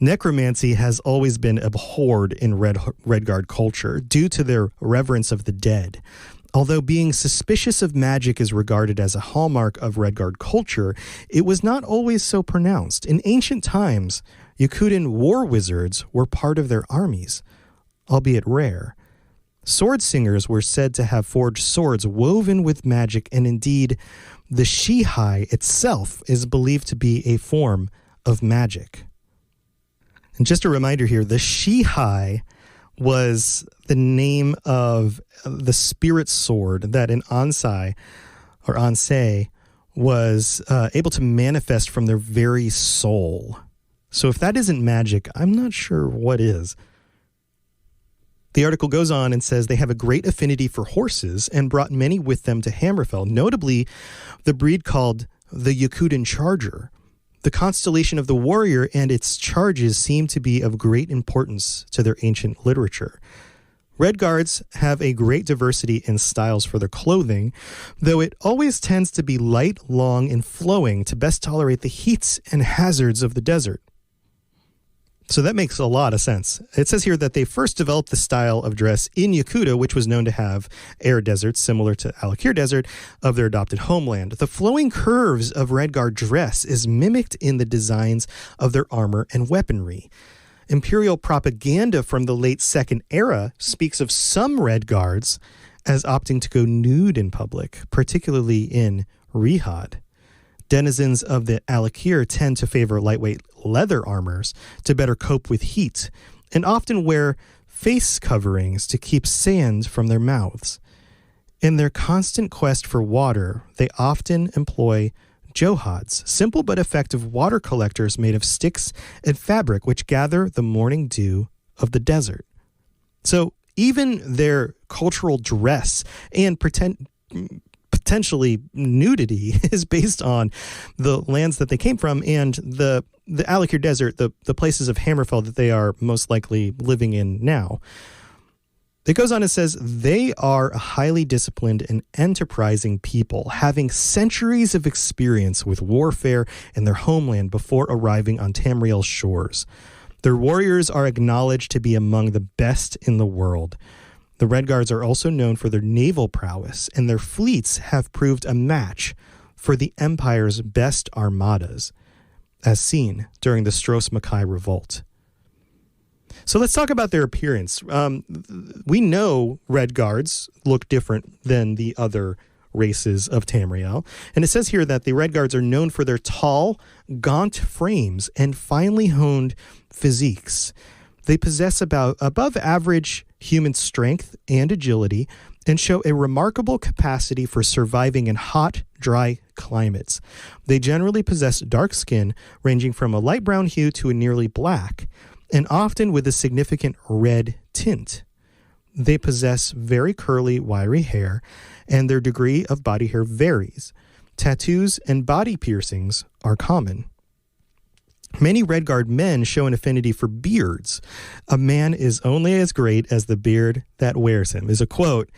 Necromancy has always been abhorred in Redguard culture due to their reverence of the dead. Although being suspicious of magic is regarded as a hallmark of Redguard culture, it was not always so pronounced. In ancient times, Yakutin war wizards were part of their armies, albeit rare. Sword singers were said to have forged swords woven with magic, and indeed, the Shihai itself is believed to be a form of magic. And just a reminder here, the Shihai was the name of the spirit sword that an Ansei or Ansei was able to manifest from their very soul. So if that isn't magic, I'm not sure what is. The article goes on and says they have a great affinity for horses and brought many with them to Hammerfell, notably the breed called the Yakuden Charger. The constellation of the warrior and its charges seem to be of great importance to their ancient literature. Red Guards have a great diversity in styles for their clothing, though it always tends to be light, long, and flowing to best tolerate the heats and hazards of the desert. So that makes a lot of sense. It says here that they first developed the style of dress in Yakuta, which was known to have air deserts similar to Alakir Desert of their adopted homeland. The flowing curves of Red Guard dress is mimicked in the designs of their armor and weaponry. Imperial propaganda from the late Second Era speaks of some Red Guards as opting to go nude in public, particularly in Rihad. Denizens of the Alakir tend to favor lightweight leather armors to better cope with heat, and often wear face coverings to keep sand from their mouths. In their constant quest for water, they often employ johads, simple but effective water collectors made of sticks and fabric which gather the morning dew of the desert. So even their cultural dress and potentially nudity is based on the lands that they came from and the Alakir Desert, the places of Hammerfell that they are most likely living in now. It goes on and says, they are a highly disciplined and enterprising people, having centuries of experience with warfare in their homeland before arriving on Tamriel's shores. Their warriors are acknowledged to be among the best in the world. The Red Guards are also known for their naval prowess, and their fleets have proved a match for the Empire's best armadas, as seen during the Stros Mackay Revolt. So let's talk about their appearance. We know Red Guards look different than the other races of Tamriel. And it says here that the Red Guards are known for their tall, gaunt frames and finely honed physiques. They possess about above average human strength and agility and show a remarkable capacity for surviving in hot, dry climates. They generally possess dark skin ranging from a light brown hue to a nearly black, and often with a significant red tint. They possess very curly, wiry hair, and their degree of body hair varies. Tattoos and body piercings are common. Many Red Guard men show an affinity for beards. A man is only as great as the beard that wears him, is a quote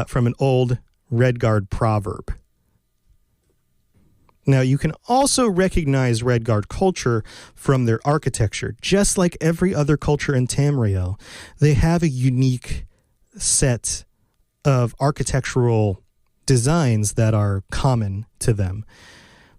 from an old Red Guard proverb. Now, you can also recognize Red Guard culture from their architecture. Just like every other culture in Tamriel, they have a unique set of architectural designs that are common to them.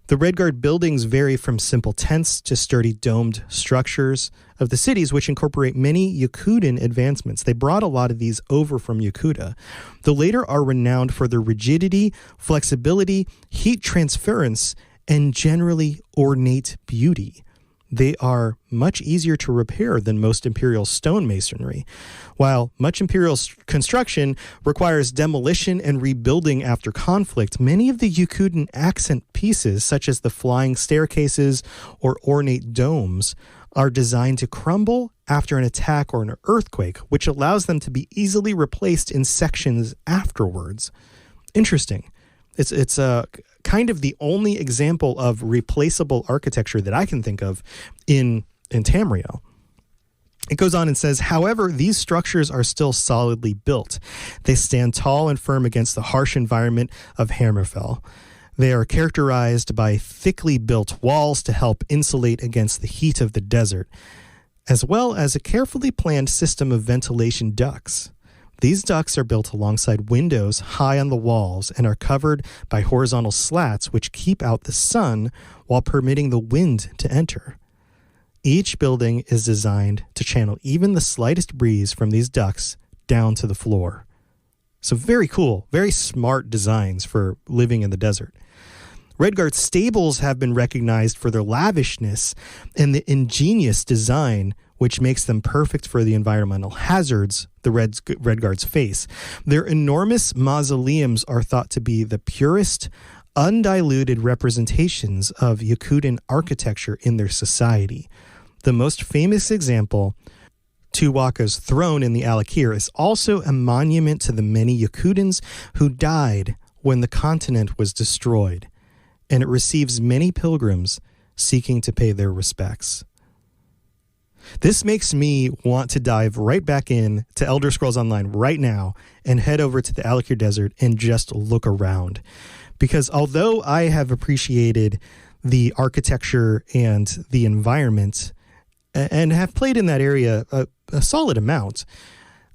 The Red Guard buildings vary from simple tents to sturdy domed structures of the cities, which incorporate many Yakuden advancements. They brought a lot of these over from Yakuta. The later are renowned for their rigidity, flexibility, heat transference, and generally ornate beauty. They are much easier to repair than most Imperial stonemasonry. While much Imperial construction requires demolition and rebuilding after conflict, many of the Yakuden accent pieces, such as the flying staircases or ornate domes, are designed to crumble after an attack or an earthquake, which allows them to be easily replaced in sections afterwards. Interesting. It's a kind of the only example of replaceable architecture that I can think of in Tamriel. It goes on and says, however, these structures are still solidly built. They stand tall and firm against the harsh environment of Hammerfell. They are characterized by thickly built walls to help insulate against the heat of the desert, as well as a carefully planned system of ventilation ducts. These ducts are built alongside windows high on the walls and are covered by horizontal slats which keep out the sun while permitting the wind to enter. Each building is designed to channel even the slightest breeze from these ducts down to the floor. So very cool, very smart designs for living in the desert. Redguard stables have been recognized for their lavishness and the ingenious design, which makes them perfect for the environmental hazards the Redguards face. Their enormous mausoleums are thought to be the purest, undiluted representations of Yakutan architecture in their society. The most famous example, Tuwaka's throne in the Alakir, is also a monument to the many Yakutans who died when the continent was destroyed, and it receives many pilgrims seeking to pay their respects. This makes me want to dive right back in to Elder Scrolls Online right now and head over to the Alakir Desert and just look around. Because although I have appreciated the architecture and the environment and have played in that area a solid amount,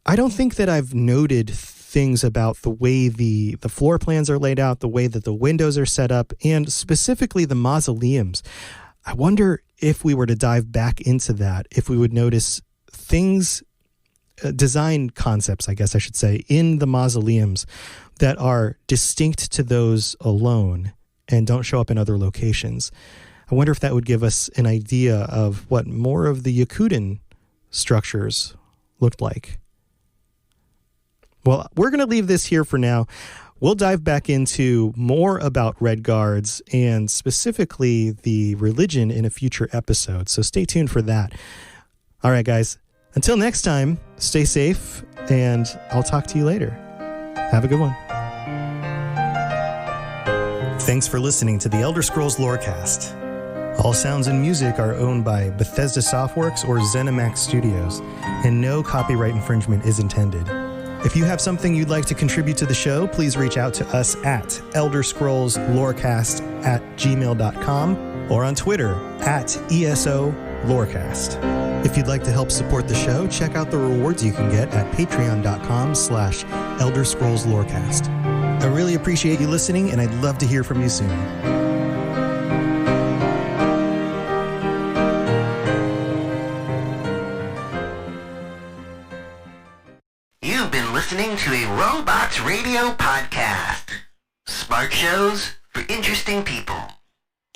I don't think that I've noted things about the way the floor plans are laid out, the way that the windows are set up, and specifically the mausoleums. I wonder if we were to dive back into that, if we would notice things, design concepts, I guess I should say, in the mausoleums that are distinct to those alone and don't show up in other locations. I wonder if that would give us an idea of what more of the Yakutan structures looked like. Well, we're going to leave this here for now. We'll dive back into more about Redguards and specifically the religion in a future episode, so stay tuned for that. All right, guys, until next time, stay safe, and I'll talk to you later. Have a good one. Thanks for listening to the Elder Scrolls Lorecast. All sounds and music are owned by Bethesda Softworks or ZeniMax Studios, and no copyright infringement is intended. If you have something you'd like to contribute to the show, please reach out to us at elderscrollslorecast@gmail.com or on Twitter at ESO Lorecast. If you'd like to help support the show, check out the rewards you can get at patreon.com/elderscrollslorecast. I really appreciate you listening, and I'd love to hear from you soon. You've been listening to a Robots Radio podcast. Smart shows for interesting people.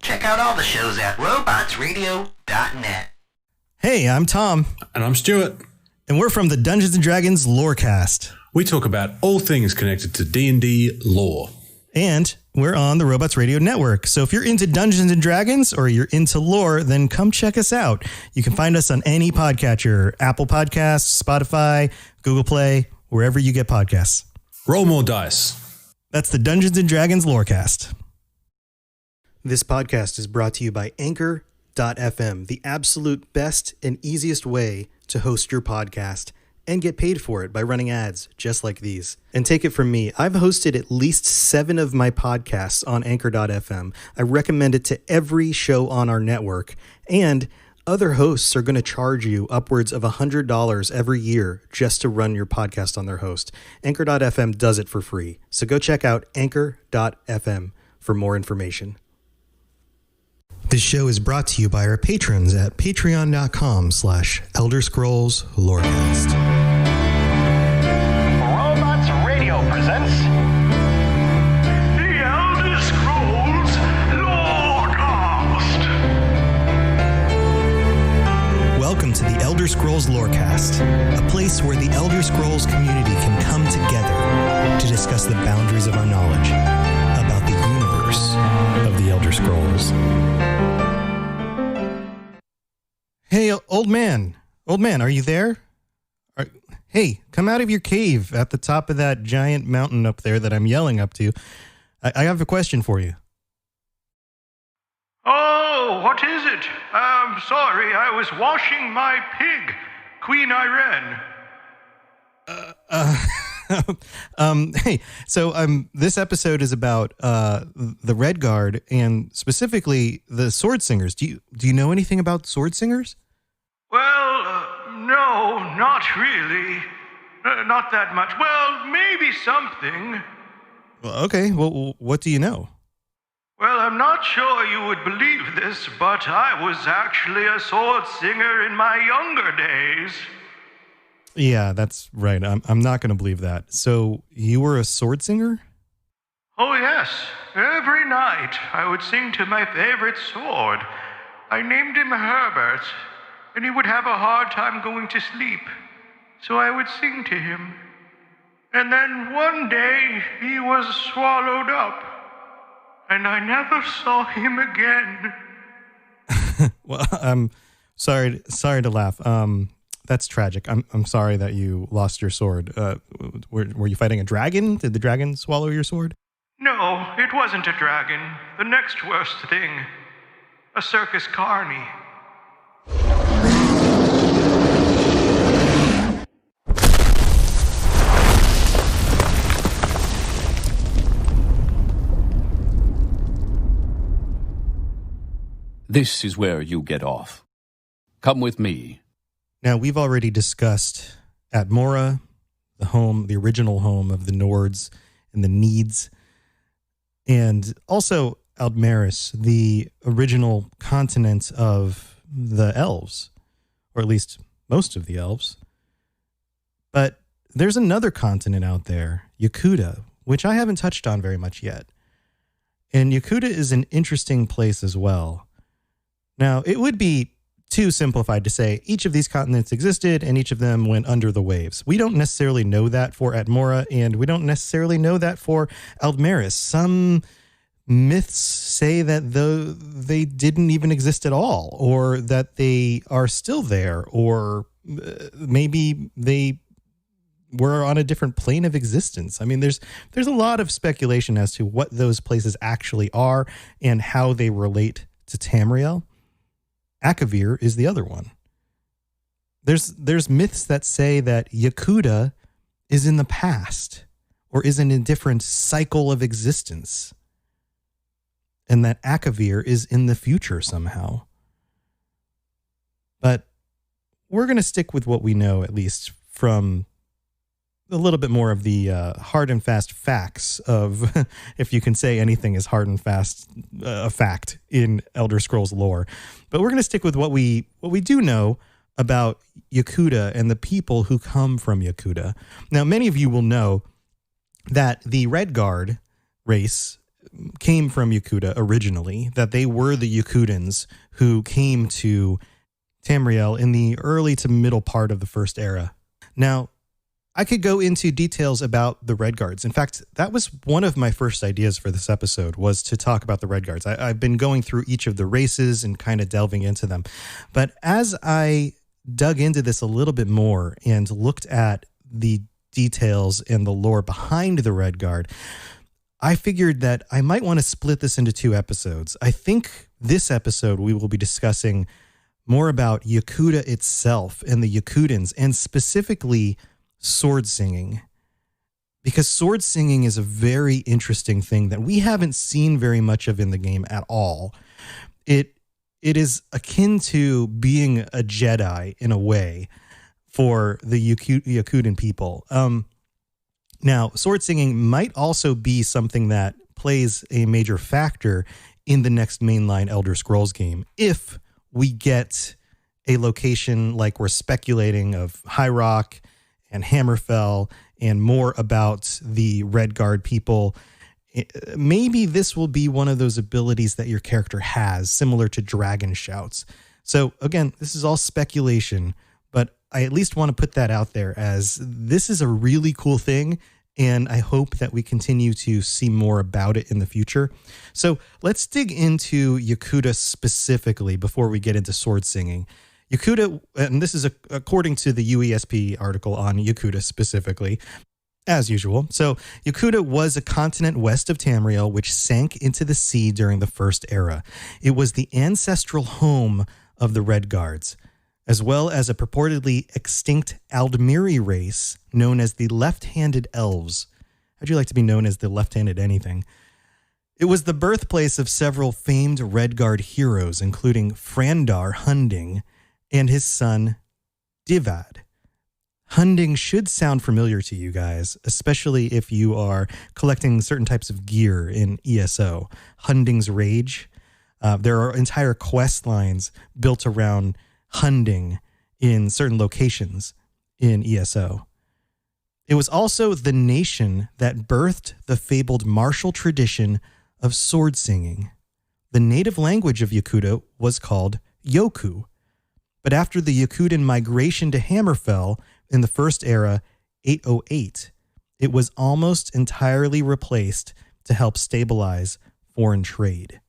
Check out all the shows at robotsradio.net. Hey, I'm Tom. And I'm Stuart. And we're from the Dungeons & Dragons Lorecast. We talk about all things connected to D&D lore. And we're on the Robots Radio Network. So if you're into Dungeons & Dragons or you're into lore, then come check us out. You can find us on any podcatcher, Apple Podcasts, Spotify, Google Play, wherever you get podcasts. Roll more dice. That's the Dungeons & Dragons Lorecast. This podcast is brought to you by Anchor.fm, the absolute best and easiest way to host your podcast and get paid for it by running ads just like these. And take it from me, I've hosted at least 7 of my podcasts on Anchor.fm. I recommend it to every show on our network, and other hosts are going to charge you upwards of $100 every year just to run your podcast on their host. Anchor.fm does it for free. So go check out Anchor.fm for more information. This show is brought to you by our patrons at patreon.com/elderscrollslorecast. Robots Radio presents The Elder Scrolls Lorecast. Welcome to the Elder Scrolls Lorecast, a place where the Elder Scrolls community can come together to discuss the boundaries of our knowledge about the universe of the Elder Scrolls. Hey, old man, are you there? Hey, come out of your cave at the top of that giant mountain up there that I'm yelling up to. I have a question for you. Oh, what is it? I'm sorry, I was washing my pig, Queen Irene. Hey, so this episode is about the Redguard and specifically the Sword Singers. Do you know anything about Sword Singers? Well, no, not really. Not that much. Well, maybe something. Well, okay, well, what do you know? Well, I'm not sure you would believe this, but I was actually a sword singer in my younger days. Yeah, that's right. I'm not going to believe that. So you were a sword singer? Oh, yes. Every night I would sing to my favorite sword. I named him Herbert, and he would have a hard time going to sleep. So I would sing to him. And then one day he was swallowed up, and I never saw him again. Well, I'm sorry to laugh. That's tragic. I'm sorry that you lost your sword. Were you fighting a dragon? Did the dragon swallow your sword? No, it wasn't a dragon. The next worst thing. A circus carny. This is where you get off. Come with me. Now, we've already discussed Atmora, the original home of the Nords and the Needs, and also Aldmeris, the original continent of the elves, or at least most of the elves. But there's another continent out there, Yakuta, which I haven't touched on very much yet. And Yakuta is an interesting place as well. Now, it would be too simplified to say each of these continents existed and each of them went under the waves. We don't necessarily know that for Atmora, and we don't necessarily know that for Aldmeris. Some myths say that they didn't even exist at all, or that they are still there, or maybe they were on a different plane of existence. I mean, there's a lot of speculation as to what those places actually are and how they relate to Tamriel. Akavir is the other one. There's myths that say that Yakuta is in the past or is in a different cycle of existence, and that Akavir is in the future somehow. But we're going to stick with what we know, at least from a little bit more of the hard and fast facts of, if you can say anything is hard and fast a fact in Elder Scrolls lore. But we're going to stick with what we do know about Yakuta and the people who come from Yakuta. Now, many of you will know that the Redguard race came from Yakuta originally, that they were the Yakutans who came to Tamriel in the early to middle part of the First Era. Now, I could go into details about the Redguards. In fact, that was one of my first ideas for this episode, was to talk about the Redguards. I've been going through each of the races and kind of delving into them. But as I dug into this a little bit more and looked at the details and the lore behind the Redguard, I figured that I might want to split this into 2 episodes. I think this episode we will be discussing more about Yakuta itself and the Yakutans, and specifically sword singing, because sword singing is a very interesting thing that we haven't seen very much of in the game at all. It is akin to being a Jedi in a way for the Yakutan people. Now, sword singing might also be something that plays a major factor in the next mainline Elder Scrolls game, if we get a location like we're speculating of High Rock and Hammerfell, and more about the Redguard people. Maybe this will be one of those abilities that your character has, similar to Dragon Shouts. So again, this is all speculation, but I at least want to put that out there, as this is a really cool thing, and I hope that we continue to see more about it in the future. So let's dig into Yakuta specifically before we get into sword singing. Yakuta, and this is according to the UESP article on Yakuta specifically, as usual. So Yakuta was a continent west of Tamriel, which sank into the sea during the First Era. It was the ancestral home of the Redguards, as well as a purportedly extinct Aldmeri race known as the Left-Handed Elves. How'd you like to be known as the Left-Handed anything? It was the birthplace of several famed Redguard heroes, including Frandar Hunding and his son, Divad. Hunding should sound familiar to you guys, especially if you are collecting certain types of gear in ESO. Hunding's Rage. There are entire quest lines built around Hunding in certain locations in ESO. It was also the nation that birthed the fabled martial tradition of sword singing. The native language of Yakuta was called Yoku. But after the Yakutan migration to Hammerfell in the First Era, 808, it was almost entirely replaced to help stabilize foreign trade.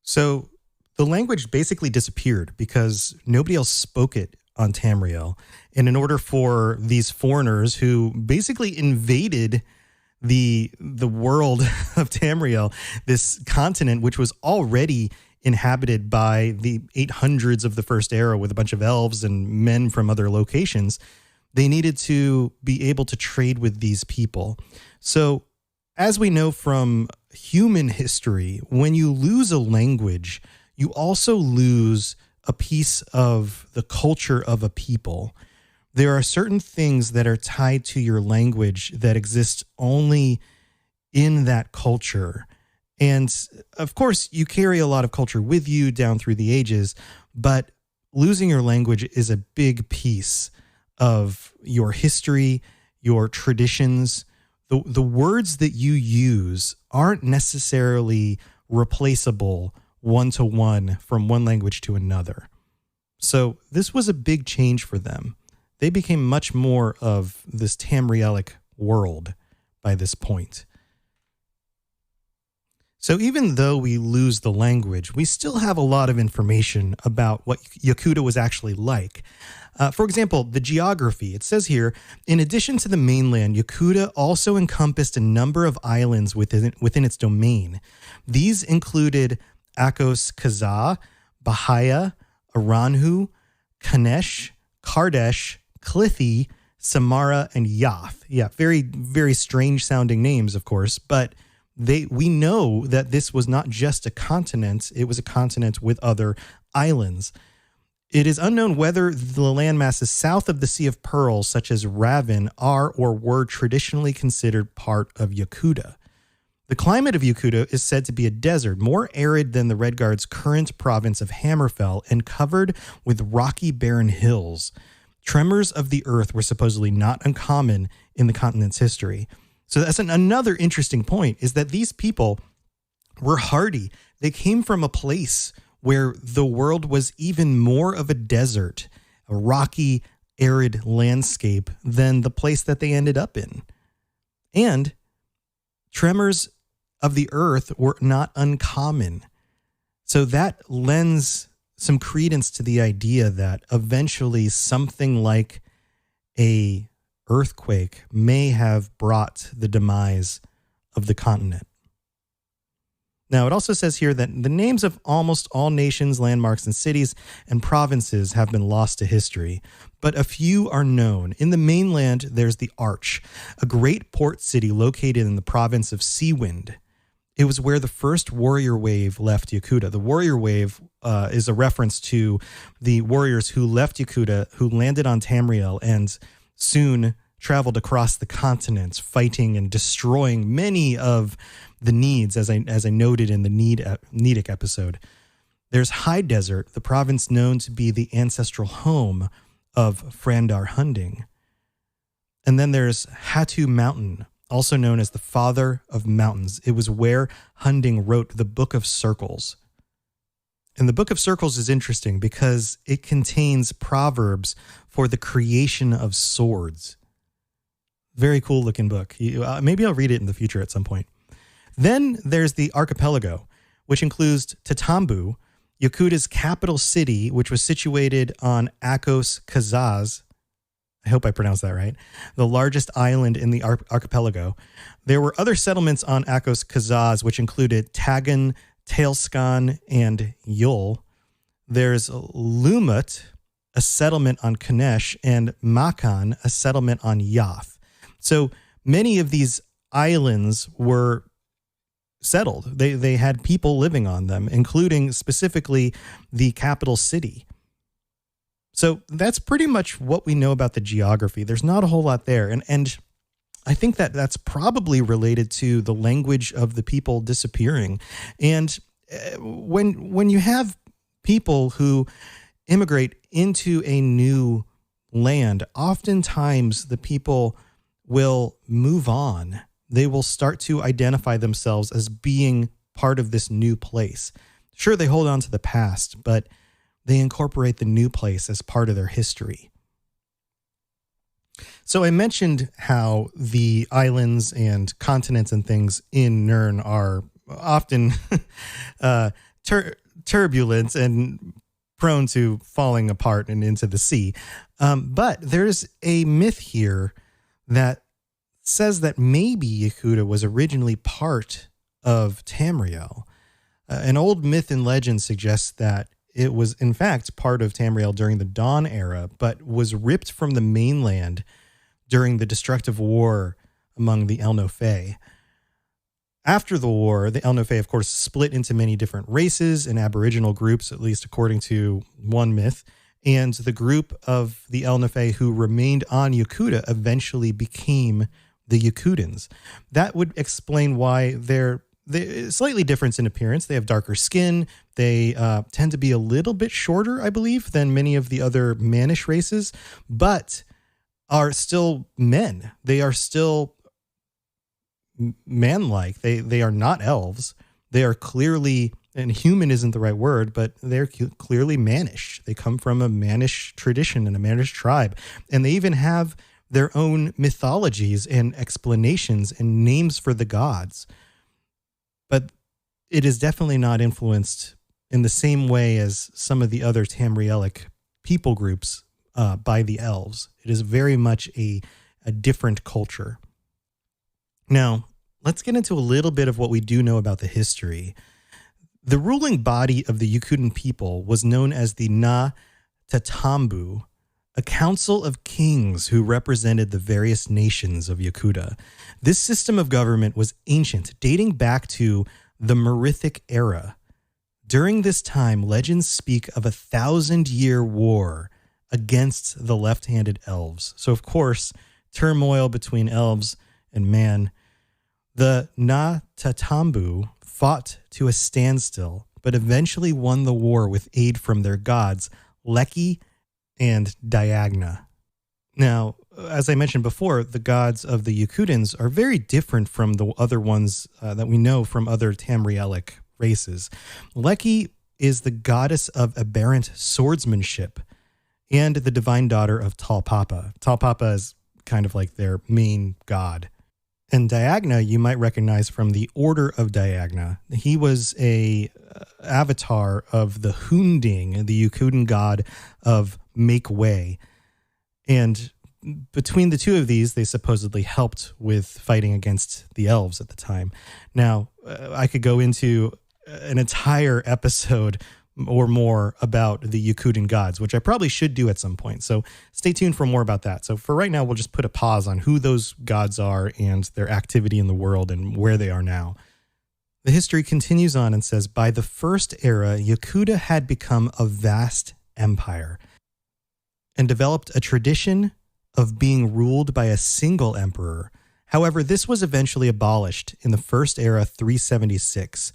So the language basically disappeared because nobody else spoke it on Tamriel. And in order for these foreigners who basically invaded the world of Tamriel, this continent which was already inhabited by the 800s of the First Era with a bunch of elves and men from other locations, they needed to be able to trade with these people. So as we know from human history, when you lose a language, you also lose a piece of the culture of a people. There are certain things that are tied to your language that exist only in that culture. And of course, you carry a lot of culture with you down through the ages, but losing your language is a big piece of your history, your traditions. The words that you use aren't necessarily replaceable one-to-one from one language to another. So this was a big change for them. They became much more of this Tamrielic world by this point. So even though we lose the language, we still have a lot of information about what Yakuta was actually like. For example, the geography. It says here, in addition to the mainland, Yakuta also encompassed a number of islands within its domain. These included Akos Kazaa, Bahia, Aranhu, Kanesh, Kardesh, Clithi, Samara, and Yath. Yeah, very, very strange sounding names, of course, but we know that this was not just a continent, it was a continent with other islands. It is unknown whether the landmasses south of the Sea of Pearls, such as Raven, are or were traditionally considered part of Yakuta. The climate of Yakuta is said to be a desert, more arid than the Redguard's current province of Hammerfell and covered with rocky, barren hills. Tremors of the earth were supposedly not uncommon in the continent's history. So that's another interesting point, is that these people were hardy. They came from a place where the world was even more of a desert, a rocky, arid landscape than the place that they ended up in. And tremors of the earth were not uncommon. So that lends some credence to the idea that eventually something like a earthquake may have brought the demise of the continent. Now, it also says here that the names of almost all nations, landmarks, and cities and provinces have been lost to history, but a few are known. In the mainland, there's the Arch, a great port city located in the province of Seawind. It was where the first warrior wave left Yakuta. The warrior wave is a reference to the warriors who left Yakuta, who landed on Tamriel, and soon traveled across the continent, fighting and destroying many of the Needs, as I noted in the Nedic episode. There's High Desert, the province known to be the ancestral home of Frandar Hunding. And then there's Hatu Mountain, also known as the Father of Mountains. It was where Hunding wrote the Book of Circles. And the Book of Circles is interesting because it contains proverbs for the creation of swords. Very cool looking book. Maybe I'll read it in the future at some point. Then there's the archipelago, which includes Tatambu, Yakuta's capital city, which was situated on Akos Kazaz. I hope I pronounced that right. The largest island in the archipelago. There were other settlements on Akos Kazaz, which included Tagan, Tailskan, and Yul. There's Lumut, a settlement on Kanesh, and Makan, a settlement on Yath. So many of these islands were settled. They had people living on them, including specifically the capital city. So that's pretty much what we know about the geography. There's not a whole lot there. And I think that that's probably related to the language of the people disappearing. And when you have people who immigrate into a new land, oftentimes the people will move on. They will start to identify themselves as being part of this new place. Sure, they hold on to the past, but they incorporate the new place as part of their history. So I mentioned how the islands and continents and things in Nirn are often turbulent and prone to falling apart and into the sea. But there's a myth here that says that maybe Yakuta was originally part of Tamriel. An old myth and legend suggests that it was in fact part of Tamriel during the Dawn era, but was ripped from the mainland during the destructive war among the El-Nofei. After the war, the El-Nofei, of course, split into many different races and aboriginal groups, at least according to one myth. And the group of the El-Nofei who remained on Yakuta eventually became the Yakutans. That would explain why they're slightly different in appearance. They have darker skin. They tend to be a little bit shorter, I believe, than many of the other mannish races, but are still men. They are still man-like. They are not elves. They are clearly, and human isn't the right word, but they're clearly mannish. They come from a mannish tradition and a mannish tribe. And they even have their own mythologies and explanations and names for the gods. But it is definitely not influenced in the same way as some of the other Tamrielic people groups by the elves. It is very much a different culture. Now, let's get into a little bit of what we do know about the history. The ruling body of the Yakutan people was known as the Na Tatambu, a council of kings who represented the various nations of Yakuta. This system of government was ancient, dating back to the Merithic era. During this time, legends speak of a 1,000-year war against the left-handed elves. So, of course, turmoil between elves and man. The Na Tatambu fought to a standstill, but eventually won the war with aid from their gods, Leki and Diagna. Now, as I mentioned before, the gods of the Yakutans are very different from the other ones that we know from other Tamrielic races. Leki is the goddess of aberrant swordsmanship and the divine daughter of Talpapa. Talpapa is kind of like their main god. And Diagna, you might recognize from the Order of Diagna. He was a avatar of the Hunding, the Yakutan god of make way. And between the two of these, they supposedly helped with fighting against the elves at the time. Now, I could go into an entire episode or more about the Yakutan gods, which I probably should do at some point. So stay tuned for more about that. So for right now, we'll just put a pause on who those gods are and their activity in the world and where they are now. The history continues on and says, by the first era, Yakuta had become a vast empire and developed a tradition of being ruled by a single emperor. However, this was eventually abolished in the first era 376.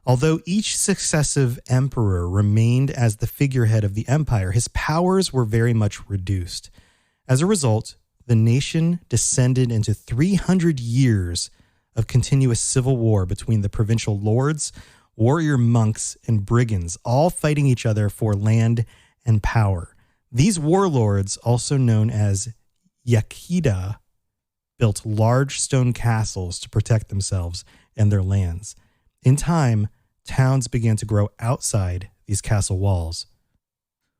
Although each successive emperor remained as the figurehead of the empire, his powers were very much reduced. As a result, the nation descended into 300 years of continuous civil war between the provincial lords, warrior monks, and brigands, all fighting each other for land and power. These warlords, also known as Yakida, built large stone castles to protect themselves and their lands. In time, towns began to grow outside these castle walls.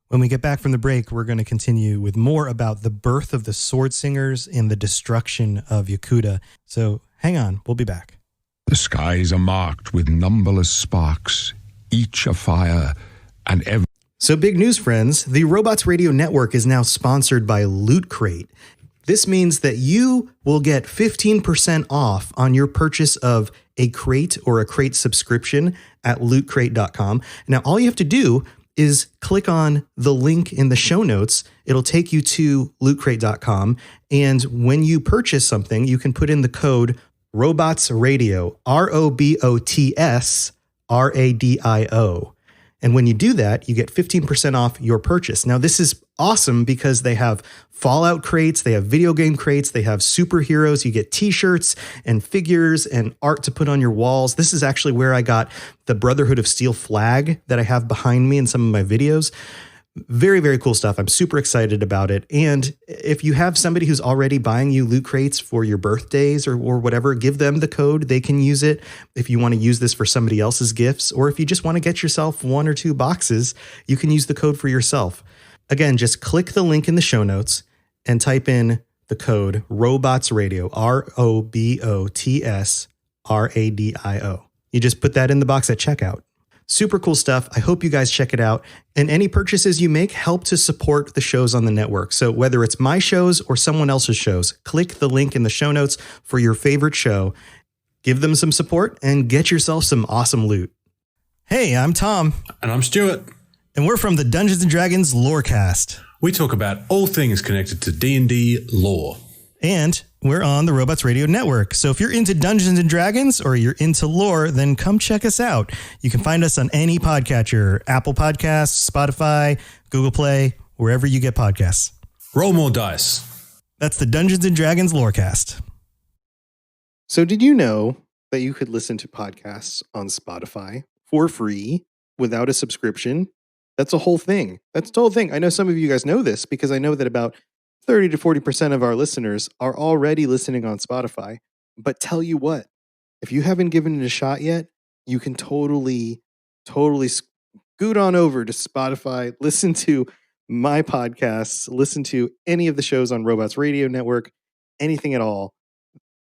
When we get back from the break, we're going to continue with more about the birth of the sword singers and the destruction of Yakuta. So hang on, we'll be back. The skies are marked with numberless sparks, each afire, and every... So big news, friends. The Robots Radio Network is now sponsored by Loot Crate. This means that you will get 15% off on your purchase of a crate or a crate subscription at lootcrate.com. Now, all you have to do is click on the link in the show notes. It'll take you to lootcrate.com. And when you purchase something, you can put in the code Robots Radio, ROBOTS RADIO. And when you do that, you get 15% off your purchase. Now, this is awesome because they have Fallout crates, they have video game crates, they have superheroes. You get t-shirts and figures and art to put on your walls. This is actually where I got the Brotherhood of Steel flag that I have behind me in some of my videos. Very, very cool stuff. I'm super excited about it. And if you have somebody who's already buying you loot crates for your birthdays or whatever, give them the code. They can use it if you want to use this for somebody else's gifts, or if you just want to get yourself 1 or 2 boxes, you can use the code for yourself. Again, just click the link in the show notes and type in the code Robots Radio, ROBOTSRADIO. You just put that in the box at checkout. Super cool stuff. I hope you guys check it out. And any purchases you make help to support the shows on the network. So whether it's my shows or someone else's shows, click the link in the show notes for your favorite show. Give them some support and get yourself some awesome loot. Hey, I'm Tom. And I'm Stuart. And we're from the Dungeons & Dragons Lorecast. We talk about all things connected to D&D lore. And we're on the Robots Radio Network. So if you're into Dungeons & Dragons or you're into lore, then come check us out. You can find us on any podcatcher, Apple Podcasts, Spotify, Google Play, wherever you get podcasts. Roll more dice. That's the Dungeons & Dragons Lorecast. So did you know that you could listen to podcasts on Spotify for free without a subscription? That's a whole thing. That's the whole thing. I know some of you guys know this because I know that about 30 to 40% of our listeners are already listening on Spotify. But tell you what, if you haven't given it a shot yet, you can totally scoot on over to Spotify, listen to my podcasts, listen to any of the shows on Robots Radio Network, anything at all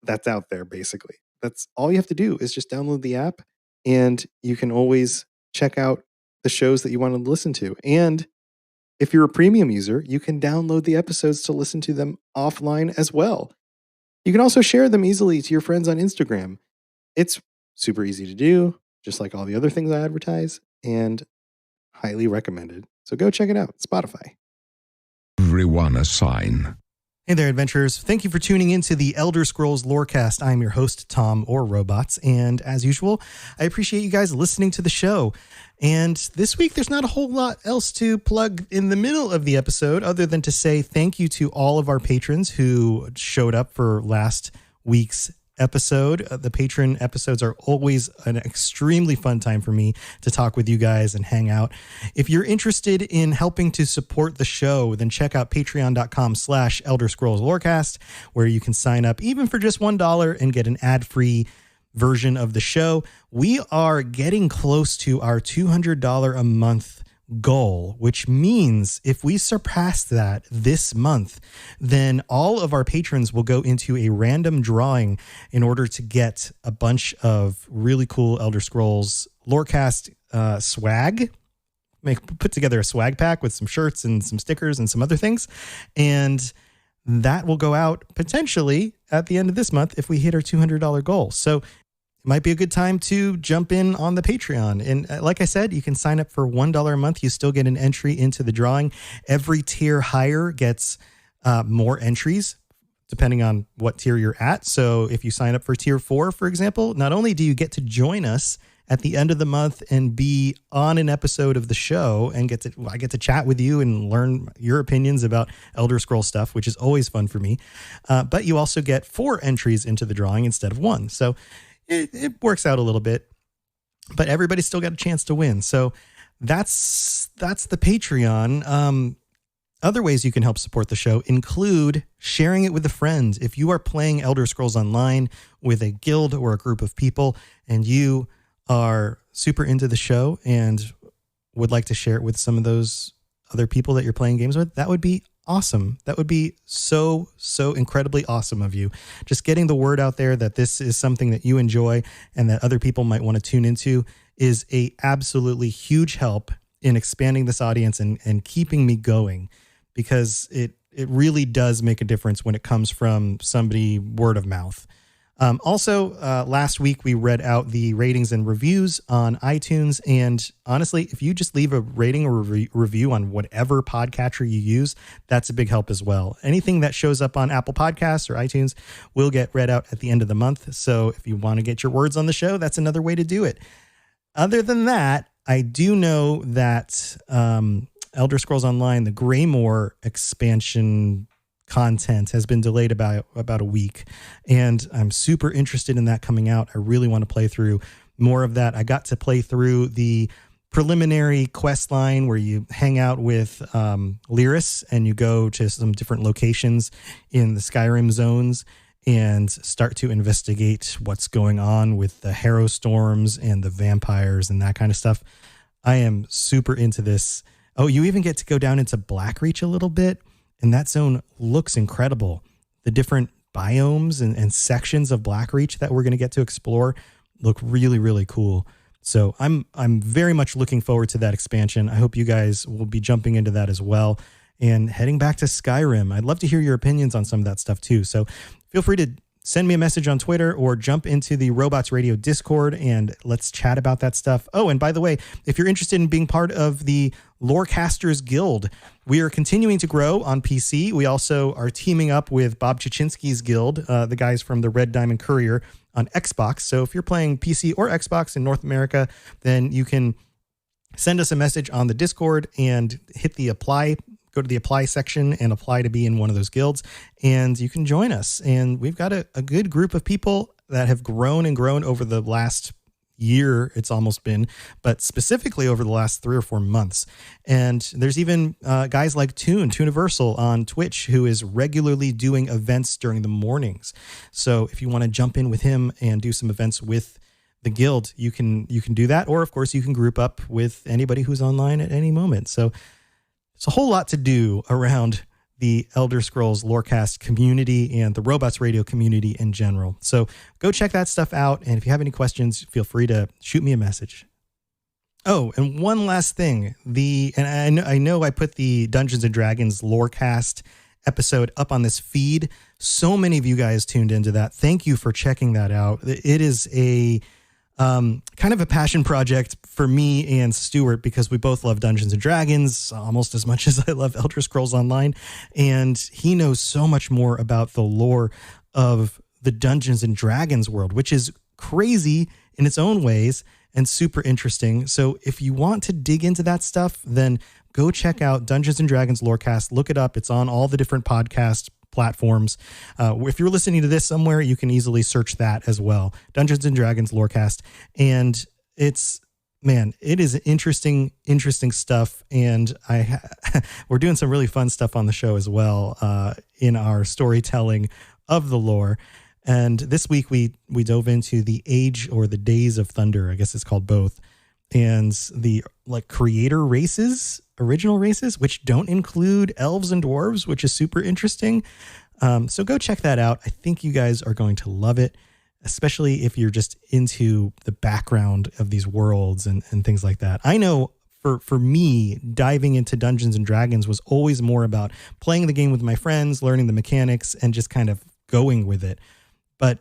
that's out there, basically. That's all you have to do is just download the app, and you can always check out the shows that you want to listen to. And if you're a premium user, you can download the episodes to listen to them offline as well. You can also share them easily to your friends on Instagram. It's super easy to do, just like all the other things I advertise, and highly recommended. So go check it out. Spotify. Everyone a sign. Hey there, adventurers. Thank you for tuning into the Elder Scrolls Lorecast. I'm your host, Tom, or Robots. And as usual, I appreciate you guys listening to the show. And this week, there's not a whole lot else to plug in the middle of the episode other than to say thank you to all of our patrons who showed up for last week's episode. The patron episodes are always an extremely fun time for me to talk with you guys and hang out. If you're interested in helping to support the show, then check out patreon.com/Elder Scrolls Lorecast, where you can sign up even for just $1 and get an ad-free version of the show. We are getting close to our $200 a month goal, which means if we surpass that this month, then all of our patrons will go into a random drawing in order to get a bunch of really cool Elder Scrolls Lorecast swag. Put together a swag pack with some shirts and some stickers and some other things. And that will go out potentially at the end of this month if we hit our $200 goal. So it might be a good time to jump in on the Patreon. And like I said, you can sign up for $1 a month. You still get an entry into the drawing. Every tier higher gets more entries, depending on what tier you're at. So if you sign up for tier 4, for example, not only do you get to join us at the end of the month and be on an episode of the show and I get to chat with you and learn your opinions about Elder Scrolls stuff, which is always fun for me. But you also get 4 entries into the drawing instead of 1. So it works out a little bit, but everybody's still got a chance to win. So that's the Patreon. Other ways you can help support the show include sharing it with a friend. If you are playing Elder Scrolls Online with a guild or a group of people and you are super into the show and would like to share it with some of those other people that you're playing games with, that would be awesome. That would be so incredibly awesome of you. Just getting the word out there that this is something that you enjoy and that other people might want to tune into is a absolutely huge help in expanding this audience and keeping me going, because it really does make a difference when it comes from somebody word of mouth. Also, last week we read out the ratings and reviews on iTunes. And honestly, if you just leave a rating or review on whatever podcatcher you use, that's a big help as well. Anything that shows up on Apple Podcasts or iTunes will get read out at the end of the month. So if you want to get your words on the show, that's another way to do it. Other than that, I do know that Elder Scrolls Online, the Greymoor expansion content has been delayed about a week, and I'm super interested in that coming out. I really want to play through more of that. I got to play through the preliminary quest line where you hang out with Lyris and you go to some different locations in the Skyrim zones and start to investigate what's going on with the Harrow Storms and the vampires and that kind of stuff. I am super into this. Oh, you even get to go down into Blackreach a little bit, and that zone looks incredible. The different biomes and sections of Blackreach that we're going to get to explore look really, really cool. So I'm very much looking forward to that expansion. I hope you guys will be jumping into that as well and heading back to Skyrim. I'd love to hear your opinions on some of that stuff too. So feel free to send me a message on Twitter or jump into the Robots Radio Discord and let's chat about that stuff. Oh, and by the way, if you're interested in being part of the Lorecasters Guild, we are continuing to grow on PC. We also are teaming up with Bob Chichinski's Guild, the guys from the Red Diamond Courier on Xbox. So if you're playing PC or Xbox in North America, then you can send us a message on the Discord and hit the apply. Go to the apply section and apply to be in one of those guilds, and you can join us. And we've got a good group of people that have grown and grown over the last year. It's almost been, but specifically over the last 3 or 4 months. And there's even guys like Tooniversal on Twitch, who is regularly doing events during the mornings. So if you want to jump in with him and do some events with the guild, you can do that. Or of course you can group up with anybody who's online at any moment. So it's a whole lot to do around the Elder Scrolls Lorecast community and the Robots Radio community in general. So go check that stuff out. And if you have any questions, feel free to shoot me a message. Oh, and one last thing. I know I put the Dungeons and Dragons Lorecast episode up on this feed. So many of you guys tuned into that. Thank you for checking that out. It is a kind of a passion project for me and Stuart because we both love Dungeons and Dragons almost as much as I love Elder Scrolls Online. And he knows so much more about the lore of the Dungeons and Dragons world, which is crazy in its own ways and super interesting. So if you want to dig into that stuff, then go check out Dungeons and Dragons Lorecast. Look it up. It's on all the different podcast platforms. If you're listening to this somewhere, you can easily search that as well. Dungeons and Dragons Lorecast. And it is interesting stuff. And we're doing some really fun stuff on the show as well in our storytelling of the lore. And this week we dove into the Age or the Days of Thunder. I guess it's called both. And the creator races, original races, which don't include elves and dwarves, which is super interesting. So go check that out. I think you guys are going to love it, especially if you're just into the background of these worlds and things like that. I know for me, diving into Dungeons and Dragons was always more about playing the game with my friends, learning the mechanics, and just kind of going with it. But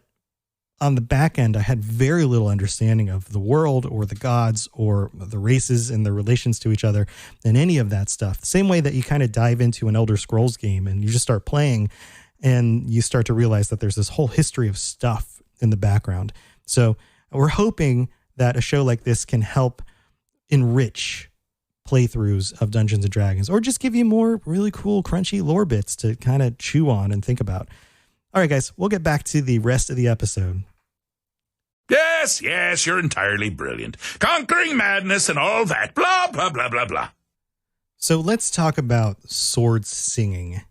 on the back end, I had very little understanding of the world or the gods or the races and their relations to each other and any of that stuff. The same way that you kind of dive into an Elder Scrolls game and you just start playing and you start to realize that there's this whole history of stuff in the background. So we're hoping that a show like this can help enrich playthroughs of Dungeons and Dragons or just give you more really cool, crunchy lore bits to kind of chew on and think about. All right, guys, we'll get back to the rest of the episode. Yes, you're entirely brilliant. Conquering madness and all that. Blah, blah, blah, blah, blah. So let's talk about sword singing.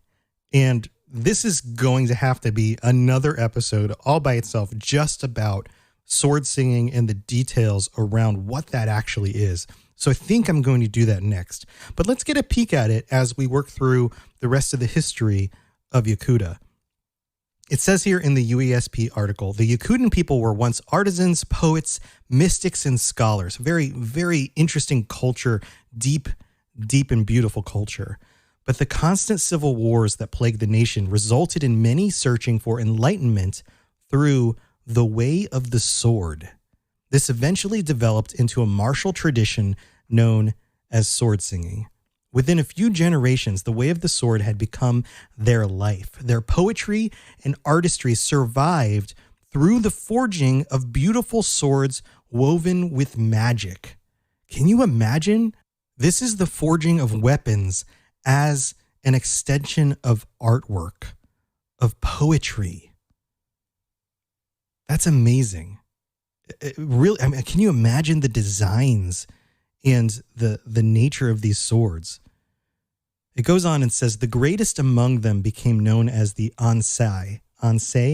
And this is going to have to be another episode all by itself just about sword singing and the details around what that actually is. So I think I'm going to do that next. But let's get a peek at it as we work through the rest of the history of Yakuta. It says here in the UESP article, the Yakutan people were once artisans, poets, mystics, and scholars. Very, very interesting culture, deep and beautiful culture. But the constant civil wars that plagued the nation resulted in many searching for enlightenment through the way of the sword. This eventually developed into a martial tradition known as sword singing. Within a few generations, the way of the sword had become their life. Their poetry and artistry survived through the forging of beautiful swords woven with magic. Can you imagine? This is the forging of weapons as an extension of artwork, of poetry. That's amazing. Really, I mean, can you imagine the designs and the nature of these swords? It goes on and says, the greatest among them became known as the Ansei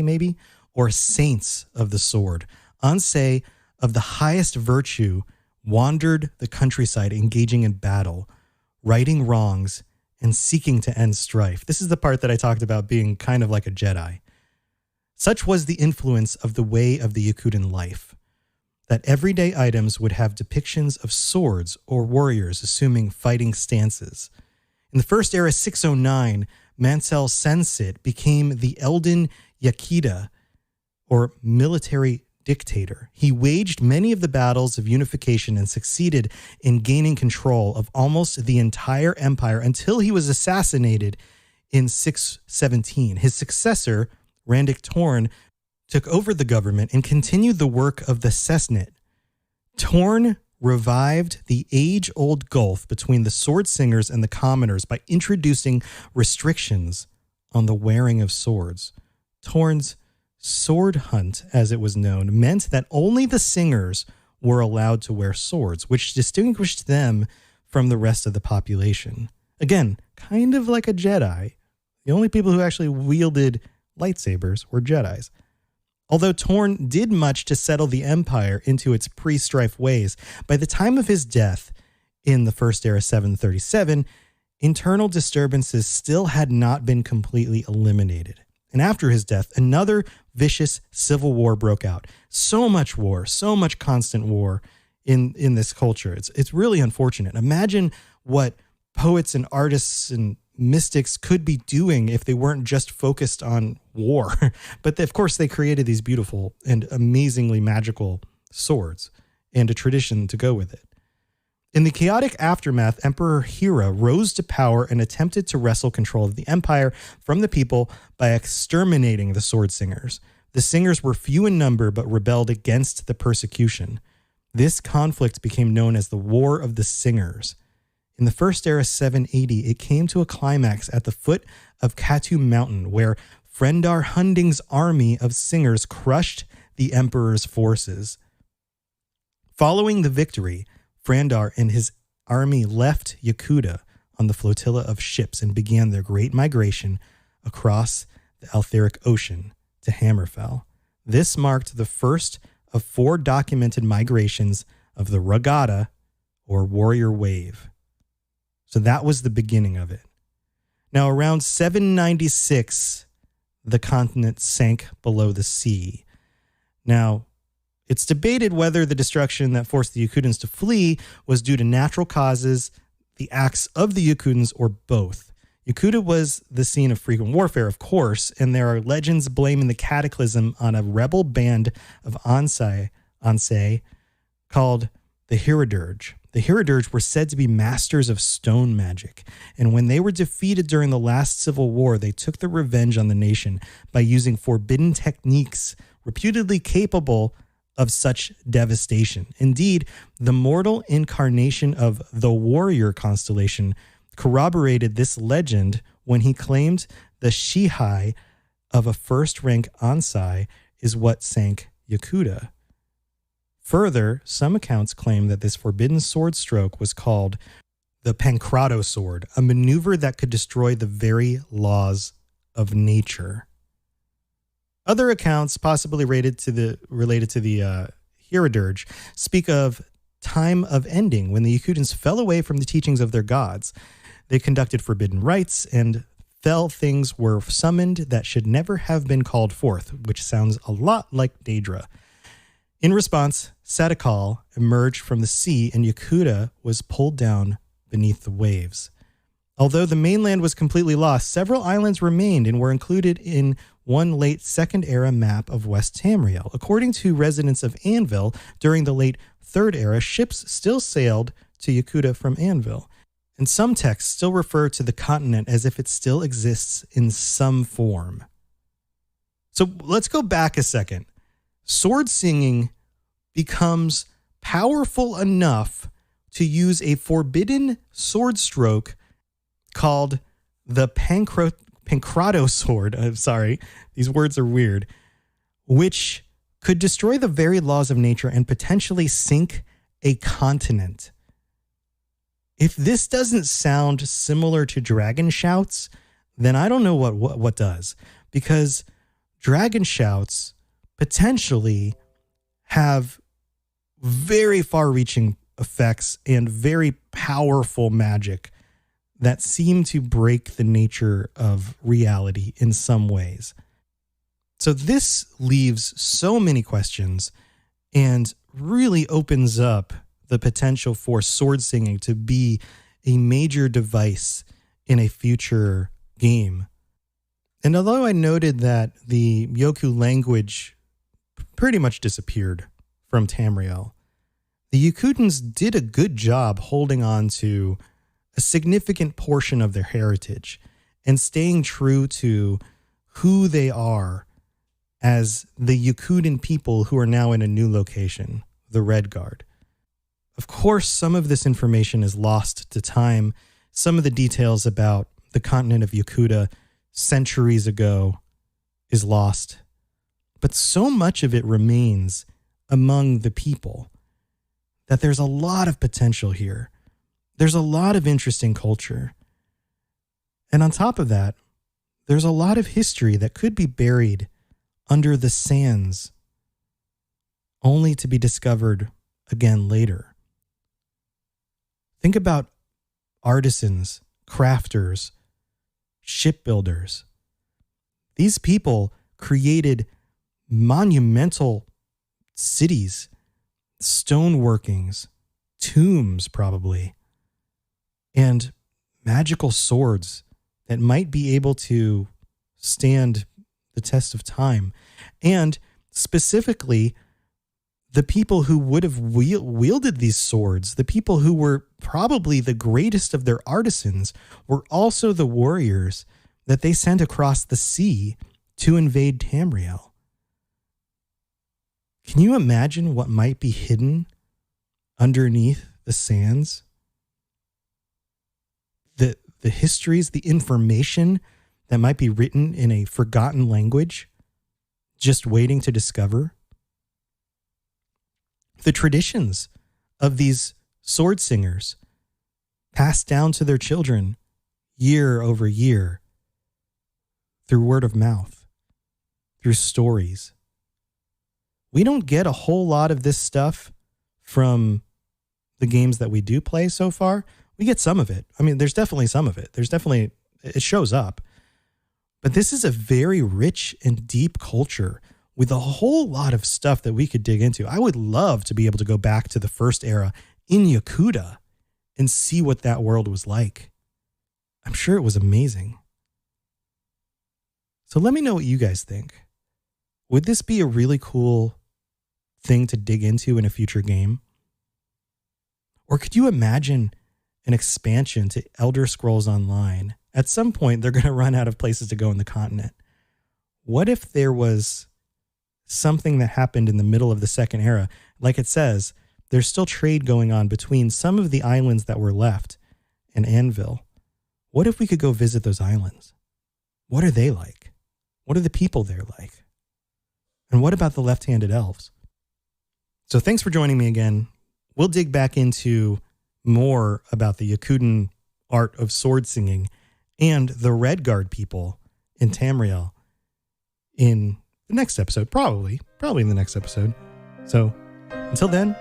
maybe, or saints of the sword. Ansei of the highest virtue wandered the countryside engaging in battle, righting wrongs, and seeking to end strife. This is the part that I talked about being kind of like a Jedi. Such was the influence of the way of the Yakutan life, that everyday items would have depictions of swords or warriors assuming fighting stances. In the first era, 609, Mansell Sensit became the Elden Yakida, or military dictator. He waged many of the battles of unification and succeeded in gaining control of almost the entire empire until he was assassinated in 617. His successor, Randik Torn, took over the government and continued the work of the Sesnit. Torn revived the age-old gulf between the sword singers and the commoners by introducing restrictions on the wearing of swords. Torn's sword hunt, as it was known, meant that only the singers were allowed to wear swords, which distinguished them from the rest of the population. Again, kind of like a Jedi. The only people who actually wielded lightsabers were Jedis. Although Torn did much to settle the empire into its pre-strife ways, by the time of his death in the First Era 737, internal disturbances still had not been completely eliminated. And after his death, another vicious civil war broke out. So much war, so much constant war in this culture. It's really unfortunate. Imagine what poets and artists and mystics could be doing if they weren't just focused on war. But of course, they created these beautiful and amazingly magical swords and a tradition to go with it. In the chaotic aftermath, Emperor Hira rose to power and attempted to wrestle control of the empire from the people by exterminating the sword singers. The singers were few in number but rebelled against the persecution. This conflict became known as the War of the Singers. In the First Era 780, it came to a climax at the foot of Katu Mountain, where Frendar Hunding's army of singers crushed the emperor's forces. Following the victory, Frendar and his army left Yakuta on the flotilla of ships and began their great migration across the Altheric Ocean to Hammerfell. This marked the first of 4 documented migrations of the Ragata, or warrior wave. So that was the beginning of it. Now, around 796, the continent sank below the sea. Now, it's debated whether the destruction that forced the Yakutans to flee was due to natural causes, the acts of the Yakutans, or both. Yakuta was the scene of frequent warfare, of course, and there are legends blaming the cataclysm on a rebel band of Ansei called the Hiradirge. The Hiradirge were said to be masters of stone magic, and when they were defeated during the last civil war, they took their revenge on the nation by using forbidden techniques reputedly capable of such devastation. Indeed, the mortal incarnation of the warrior constellation corroborated this legend when he claimed the Shihai of a first-rank Ansei is what sank Yakuta. Further, some accounts claim that this forbidden sword stroke was called the Pancrado sword, a maneuver that could destroy the very laws of nature. Other accounts, possibly related to the Hiradirge, speak of time of ending, when the Yakutans fell away from the teachings of their gods. They conducted forbidden rites, and fell things were summoned that should never have been called forth, which sounds a lot like Daedra. In response, Sadakal emerged from the sea, and Yakuta was pulled down beneath the waves. Although the mainland was completely lost, several islands remained and were included in one late Second Era map of West Tamriel. According to residents of Anvil, during the late Third Era, ships still sailed to Yakuta from Anvil, and some texts still refer to the continent as if it still exists in some form. So let's go back a second. Sword singing becomes powerful enough to use a forbidden sword stroke called the Pancrado sword. I'm sorry, these words are weird, which could destroy the very laws of nature and potentially sink a continent. If this doesn't sound similar to Dragon Shouts, then I don't know what does, because Dragon Shouts potentially have very far-reaching effects and very powerful magic that seem to break the nature of reality in some ways. So this leaves so many questions and really opens up the potential for sword singing to be a major device in a future game. And although I noted that the Yoku language pretty much disappeared from Tamriel, the Yakutans did a good job holding on to a significant portion of their heritage and staying true to who they are as the Yakutan people who are now in a new location, the Redguard. Of course, some of this information is lost to time. Some of the details about the continent of Yakuta centuries ago is lost. But so much of it remains among the people that there's a lot of potential here. There's a lot of interesting culture. And on top of that, there's a lot of history that could be buried under the sands, only to be discovered again later. Think about artisans, crafters, shipbuilders. These people created monumental cities, stoneworkings, tombs probably, and magical swords that might be able to stand the test of time. And specifically, the people who would have wielded these swords, the people who were probably the greatest of their artisans, were also the warriors that they sent across the sea to invade Tamriel. Can you imagine what might be hidden underneath the sands? The histories, the information that might be written in a forgotten language, just waiting to discover? The traditions of these sword singers passed down to their children year over year through word of mouth, through stories. We don't get a whole lot of this stuff from the games that we do play so far. We get some of it. I mean, there's definitely some of it. It shows up. But this is a very rich and deep culture with a whole lot of stuff that we could dig into. I would love to be able to go back to the first era in Yakuta and see what that world was like. I'm sure it was amazing. So let me know what you guys think. Would this be a really cool thing to dig into in a future game? Or could you imagine an expansion to Elder Scrolls Online? At some point, they're going to run out of places to go in the continent. What if there was something that happened in the middle of the second era? Like it says, there's still trade going on between some of the islands that were left and Anvil. What if we could go visit those islands? What are they like? What are the people there like? And what about the left-handed elves? So thanks for joining me again. We'll dig back into more about the Yakutan art of sword singing and the Redguard people in Tamriel in the next episode, probably in the next episode. So until then,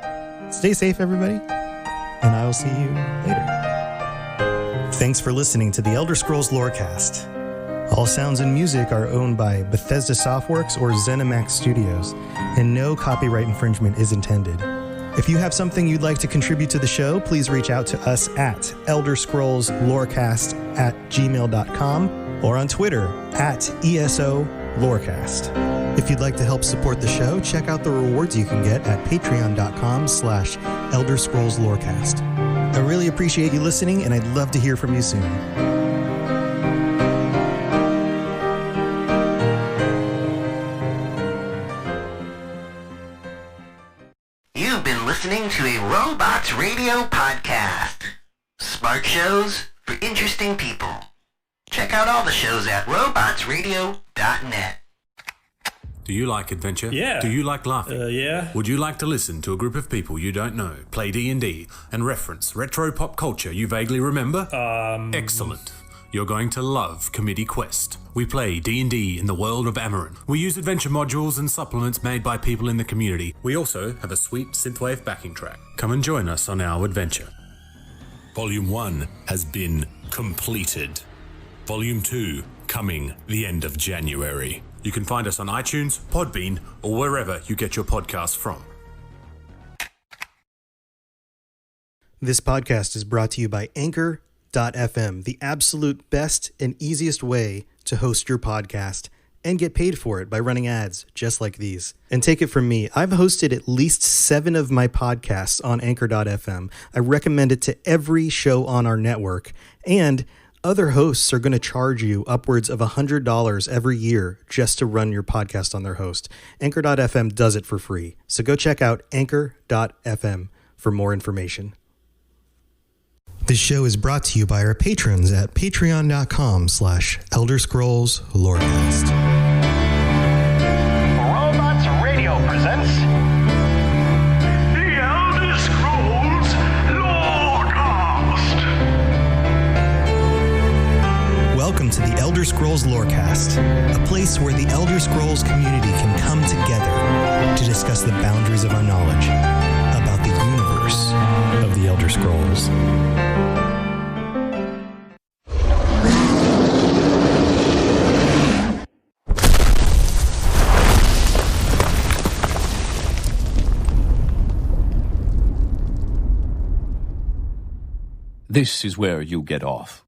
stay safe, everybody, and I will see you later. Thanks for listening to the Elder Scrolls Lorecast. All sounds and music are owned by Bethesda Softworks or ZeniMax Studios, and no copyright infringement is intended. If you have something you'd like to contribute to the show, please reach out to us at elderscrollslorecast@gmail.com or on Twitter @ESO Lorecast. If you'd like to help support the show, check out the rewards you can get at patreon.com/elderscrollslorecast. I really appreciate you listening, and I'd love to hear from you soon. You've been listening to to a Robots Radio podcast. Smart shows for interesting people. Check out all the shows at robotsradio.net. Do you like adventure? Yeah. Do you like laughing? Yeah. Would you like to listen to a group of people you don't know play D&D and reference retro pop culture you vaguely remember? Excellent. You're going to love Committee Quest. We play D&D in the world of Amarin. We use adventure modules and supplements made by people in the community. We also have a sweet synthwave backing track. Come and join us on our adventure. Volume 1 has been completed. Volume 2 coming the end of January. You can find us on iTunes, Podbean, or wherever you get your podcasts from. This podcast is brought to you by Anchor.fm, the absolute best and easiest way to host your podcast and get paid for it by running ads just like these. And take it from me, I've hosted at least 7 of my podcasts on Anchor.fm. I recommend it to every show on our network, and other hosts are going to charge you upwards of $100 every year just to run your podcast on their host. Anchor.fm does it for free. So go check out Anchor.fm for more information. This show is brought to you by our patrons at patreon.com/Elder Scrolls Lorecast. Robots Radio presents The Elder Scrolls Lorecast. Welcome to the Elder Scrolls Lorecast, a place where the Elder Scrolls community can come together to discuss the boundaries of our knowledge about the universe of the Elder Scrolls. This is where you get off.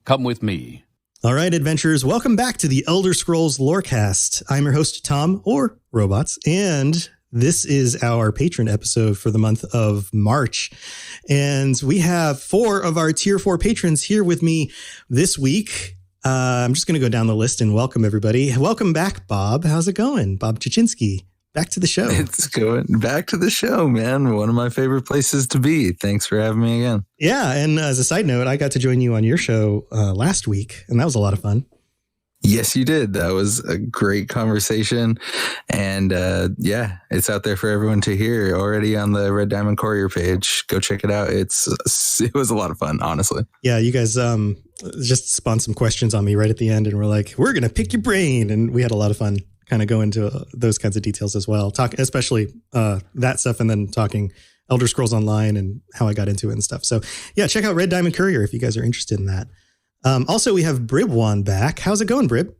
Come with me. All right, adventurers, welcome back to the Elder Scrolls Lorecast. I'm your host, Tom, or Robots, and this is our patron episode for the month of March. And we have 4 of our Tier 4 patrons here with me this week. I'm just going to go down the list and welcome everybody. Welcome back, Bob. How's it going? Bob Chichinski. Back to the show. It's going back to the show, man. One of my favorite places to be. Thanks for having me again. Yeah. And as a side note, I got to join you on your show last week, and that was a lot of fun. Yes, you did. That was a great conversation. And yeah, it's out there for everyone to hear already on the Red Diamond Courier page. Go check it out. It was a lot of fun, honestly. Yeah, you guys just spawned some questions on me right at the end, and we're like, we're going to pick your brain. And we had a lot of fun kind of go into those kinds of details as well. Especially that stuff, and then talking Elder Scrolls Online and how I got into it and stuff. So yeah, check out Red Diamond Courier if you guys are interested in that. Also, we have Bribwan back. How's it going, Brib?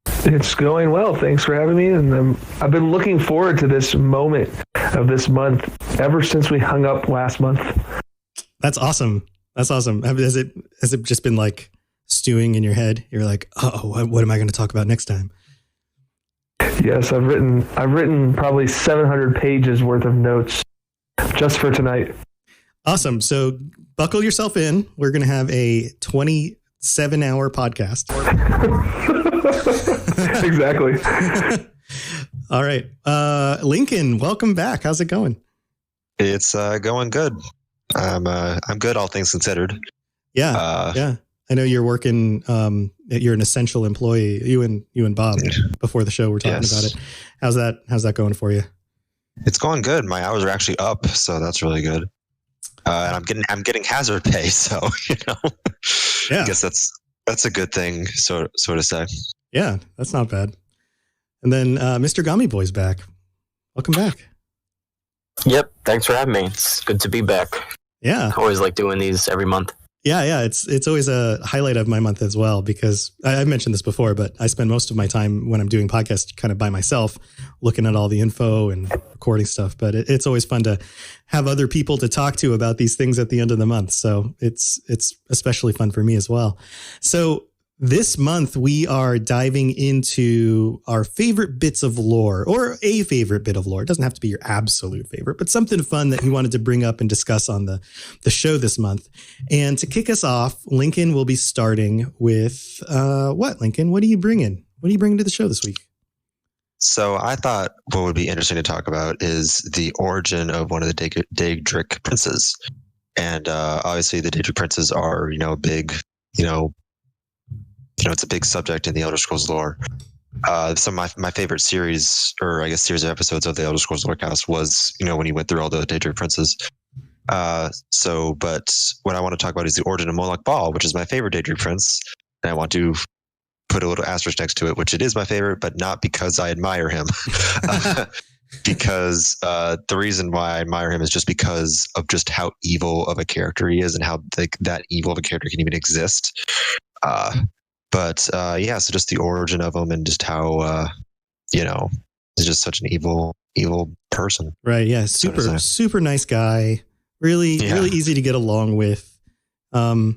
It's going well. Thanks for having me. And I've been looking forward to this moment of this month ever since we hung up last month. That's awesome. That's awesome. Has it just been like stewing in your head? You're like, oh, what am I going to talk about next time? Yes, I've written probably 700 pages worth of notes just for tonight. Awesome. So buckle yourself in. We're going to have a 27-hour podcast. Exactly. All right. Lincoln, welcome back. How's it going? It's going good. I'm good, all things considered. Yeah. Yeah. I know you're working. You're an essential employee. You and Bob before the show were talking about it. How's that going for you? It's going good. My hours are actually up, so that's really good. And I'm getting hazard pay, so Yeah. I guess that's a good thing, sort of say. Yeah, that's not bad. And then Mr. Gummy Boy's back. Welcome back. Yep, thanks for having me. It's good to be back. Yeah, I always like doing these every month. Yeah, it's always a highlight of my month as well, because I've mentioned this before, but I spend most of my time when I'm doing podcasts kind of by myself, looking at all the info and recording stuff. But it's always fun to have other people to talk to about these things at the end of the month. So it's especially fun for me as well. So this month, we are diving into our favorite bits of lore, or a favorite bit of lore. It doesn't have to be your absolute favorite, but something fun that you wanted to bring up and discuss on the show this month. And to kick us off, Lincoln will be starting with what, Lincoln? What are you bringing? What are you bringing to the show this week? So I thought what would be interesting to talk about is the origin of one of the Daedric princes. And obviously the Daedric princes are, big, it's a big subject in the Elder Scrolls lore. Some of my favorite series, or I guess series of episodes of the Elder Scrolls Lorecast was, when you went through all the Daedric princes. But what I want to talk about is the origin of Molag Bal, which is my favorite Daedric prince. And I want to put a little asterisk next to it, which it is my favorite, but not because I admire him. Because the reason why I admire him is just because of just how evil of a character he is and how that evil of a character can even exist. So just the origin of him and just how, he's just such an evil person. Right. Yeah. Super nice guy. Really easy to get along with. The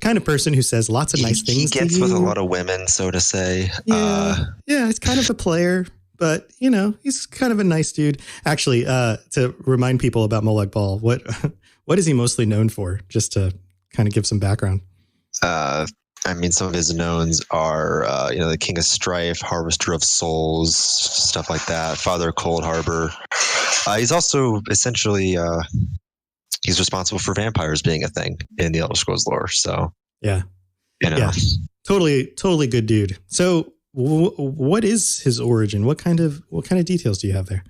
kind of person who says lots of nice things. He gets with a lot of women, so to say. Yeah, he's kind of a player, but he's kind of a nice dude. Actually, to remind people about Molag Bal, what is he mostly known for? Just to kind of give some background. Some of his knowns are, the King of Strife, Harvester of Souls, stuff like that. Father of Cold Harbor. He's also essentially. He's responsible for vampires being a thing in the Elder Scrolls lore. So yeah, totally good dude. So what is his origin? What kind of details do you have there?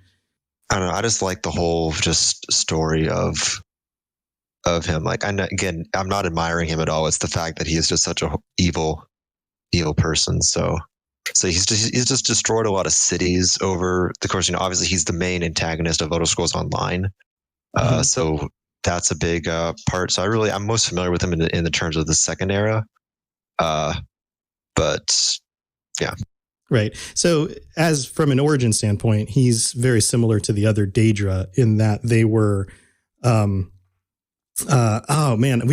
I don't know. I just like the whole just story of him. Like, I'm not admiring him at all. It's the fact that he is just such a evil person. So he's just destroyed a lot of cities over the course. Obviously he's the main antagonist of Elder Scrolls Online. So that's a big part. So I'm most familiar with him in the terms of the second era. But yeah. Right. So as from an origin standpoint, he's very similar to the other Daedra in that they were, we've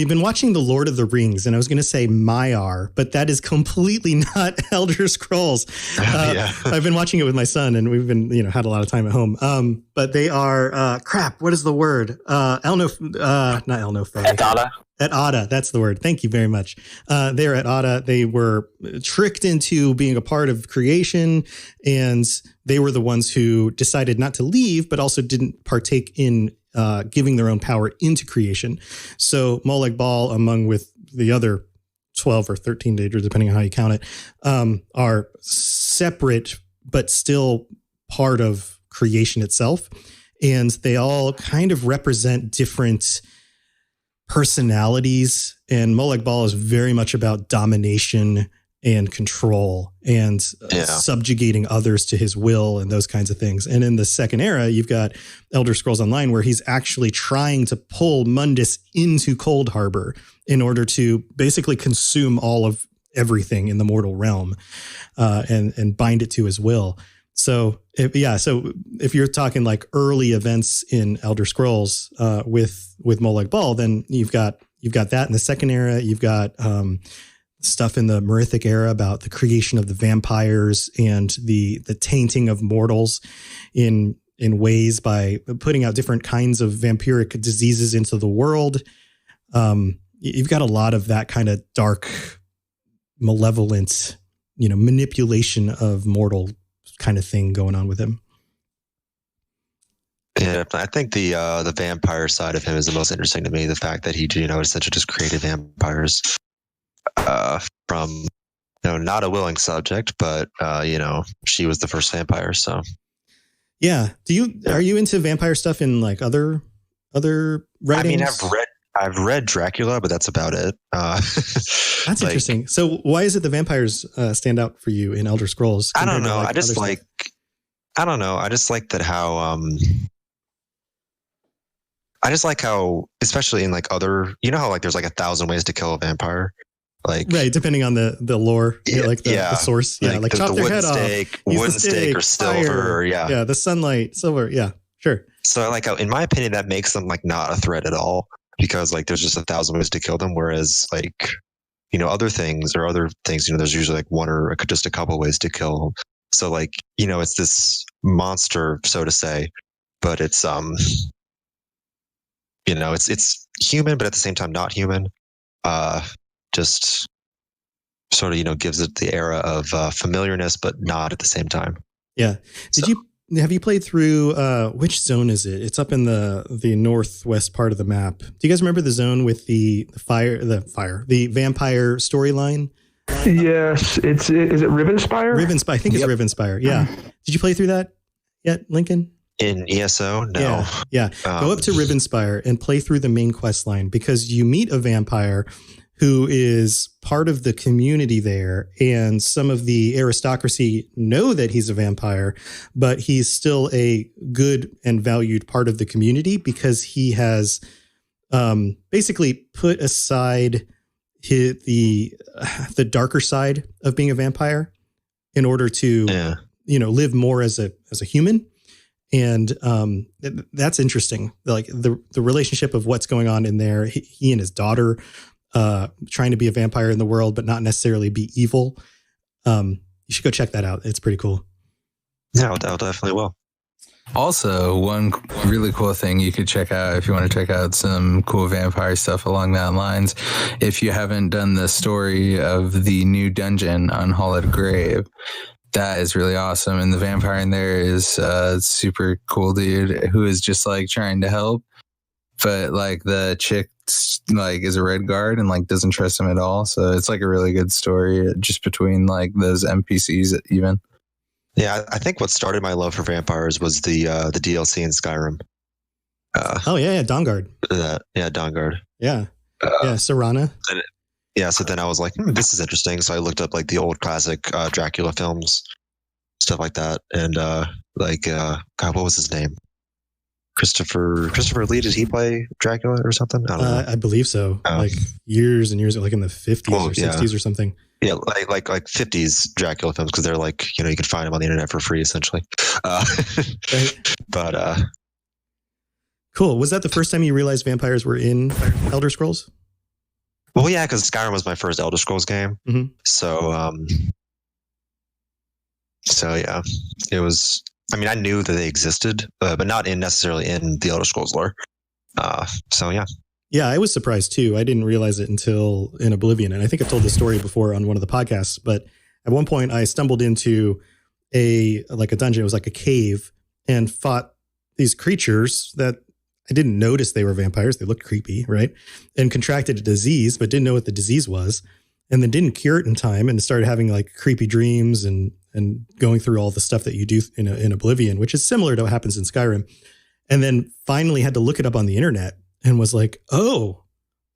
been watching The Lord of the Rings, and I was going to say Maiar, but that is completely not Elder Scrolls. I've been watching it with my son, and we've been, had a lot of time at home. But they are, what is the word? Not Elnofay. At Ada, that's the word. Thank you very much. They're at Ada. They were tricked into being a part of creation, and they were the ones who decided not to leave, but also didn't partake in giving their own power into creation. So Molag Bal, among with the other 12 or 13 Daedra, depending on how you count it, are separate, but still part of creation itself. And they all kind of represent different personalities. And Molag Bal is very much about domination and control and subjugating others to his will and those kinds of things. And in the second era, you've got Elder Scrolls Online, where he's actually trying to pull Mundus into Cold Harbor in order to basically consume all of everything in the mortal realm and bind it to his will. So if you're talking like early events in Elder Scrolls with Molag Bal, then you've got that in the second era. You've got stuff in the Merithic era about the creation of the vampires and the tainting of mortals in ways by putting out different kinds of vampiric diseases into the world. You've got a lot of that kind of dark, malevolent, manipulation of mortal kind of thing going on with him. Yeah, I think the vampire side of him is the most interesting to me. The fact that he, essentially just created vampires from, not a willing subject, but she was the first vampire. So, yeah. Are you into vampire stuff in like other writings? I mean, I've read Dracula, but that's about it. That's interesting. So, why is it the vampires stand out for you in Elder Scrolls? I don't know. I just like that how. I just like how, especially in like other, how like there's like 1,000 ways to kill a vampire. Like, right, depending on the lore, the source, like chop their head off, wooden stake or silver, fire, the sunlight, silver, sure. So I like how, in my opinion, that makes them like not a threat at all, because like there's just 1,000 ways to kill them, whereas like other things, there's usually like one or just a couple ways to kill them. So like it's this monster, so to say, but it's it's human, but at the same time not human. Just sort of, gives it the era of familiarness, but not at the same time. Yeah. Have you played through which zone is it? It's up in the northwest part of the map. Do you guys remember the zone with the vampire storyline? Yes, is it Rivenspire? Rivenspire. I think it's Rivenspire. Yeah. Did you play through that yet, Lincoln? In ESO? No. Yeah. Go up to Rivenspire and play through the main quest line, because you meet a vampire who is part of the community there, and some of the aristocracy know that he's a vampire, but he's still a good and valued part of the community because he has basically put aside the darker side of being a vampire in order to live more as a human. And that's interesting. Like the relationship of what's going on in there. He and his daughter trying to be a vampire in the world, but not necessarily be evil. You should go check that out. It's pretty cool. Yeah, I'll definitely will. Also, one really cool thing you could check out if you want to check out some cool vampire stuff along that lines, if you haven't done the story of the new dungeon on Hollowed Grave, that is really awesome. And the vampire in there is super cool dude who is just like trying to help, but like the chick like is a red guard and like doesn't trust him at all. So it's like a really good story just between like those NPCs even. Yeah, I think what started my love for vampires was the DLC in Skyrim. Dawnguard. Dawnguard. Yeah, Serana. So then I was like, this is interesting. So I looked up like the old classic Dracula films, stuff like that, and God, what was his name? Christopher Lee. Did he play Dracula or something? I don't know. I believe so. Like years and years, like in the 50s or 60s or something. Yeah, like 50s Dracula films, because they're like, you can find them on the internet for free essentially. Right. But cool. Was that the first time you realized vampires were in Elder Scrolls? Well, yeah, because Skyrim was my first Elder Scrolls game. Mm-hmm. So yeah, it was. I mean, I knew that they existed, but not necessarily in the Elder Scrolls lore. So yeah. Yeah, I was surprised too. I didn't realize it until in Oblivion. And I think I've told this story before on one of the podcasts, but at one point I stumbled into a dungeon. It was like a cave, and fought these creatures that I didn't notice they were vampires. They looked creepy, right? And contracted a disease, but didn't know what the disease was, and then didn't cure it in time, and started having like creepy dreams and going through all the stuff that you do in Oblivion, which is similar to what happens in Skyrim. And then finally had to look it up on the internet and was like, oh,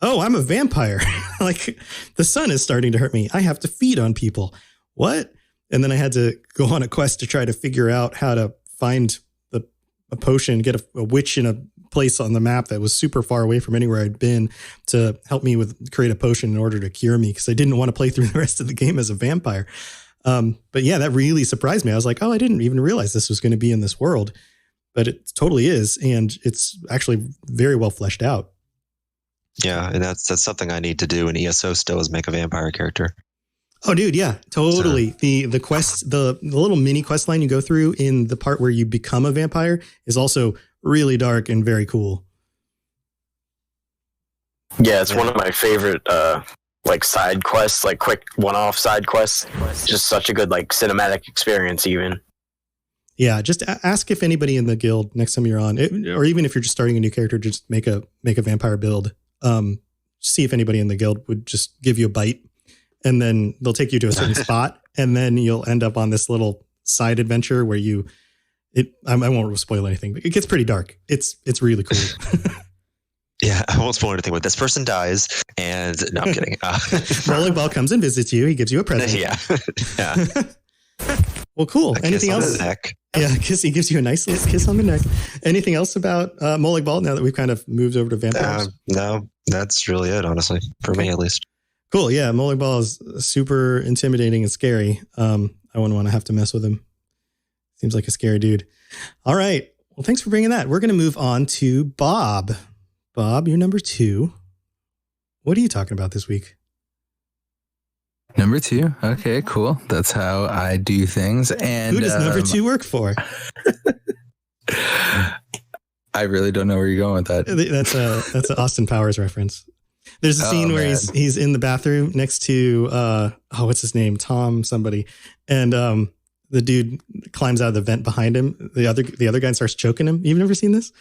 I'm a vampire. Like the sun is starting to hurt me. I have to feed on people. What? And then I had to go on a quest to try to figure out how to find a potion, get a witch in a place on the map that was super far away from anywhere I'd been to help me create a potion in order to cure me, because I didn't want to play through the rest of the game as a vampire. But yeah, that really surprised me. I was like, I didn't even realize this was going to be in this world, but it totally is. And it's actually very well fleshed out. Yeah. And that's something I need to do in ESO still, is make a vampire character. Oh, dude. Yeah, totally. So, the quest, the little mini quest line you go through in the part where you become a vampire is also really dark and very cool. Yeah. It's one of my favorite, like side quests, like quick one-off side quests. Just such a good like cinematic experience even. Yeah, just ask if anybody in the guild next time you're on, or even if you're just starting a new character, just make a vampire build. See if anybody in the guild would just give you a bite, and then they'll take you to a certain spot, and then you'll end up on this little side adventure where I won't spoil anything, but it gets pretty dark. It's really cool. Yeah, I won't spoil anything, but this person dies, and no, I'm kidding. Rolling Ball comes and visits you. He gives you a present. Yeah. Well, cool. Anything else? The neck. Yeah, he gives you a nice little kiss on the neck. Anything else about Molig Ball now that we've kind of moved over to vampires? No, that's really it, honestly, for me at least. Cool. Yeah, Molig Ball is super intimidating and scary. I wouldn't want to have to mess with him. Seems like a scary dude. All right. Well, thanks for bringing that. We're going to move on to Bob. Bob, you're number 2. What are you talking about this week? Number 2. Okay, cool. That's how I do things. And who does number 2 work for? I really don't know where you're going with that. That's an Austin Powers reference. There's a scene where he's in the bathroom next to what's his name? Tom somebody. And the dude climbs out of the vent behind him. The other guy starts choking him. You've never seen this?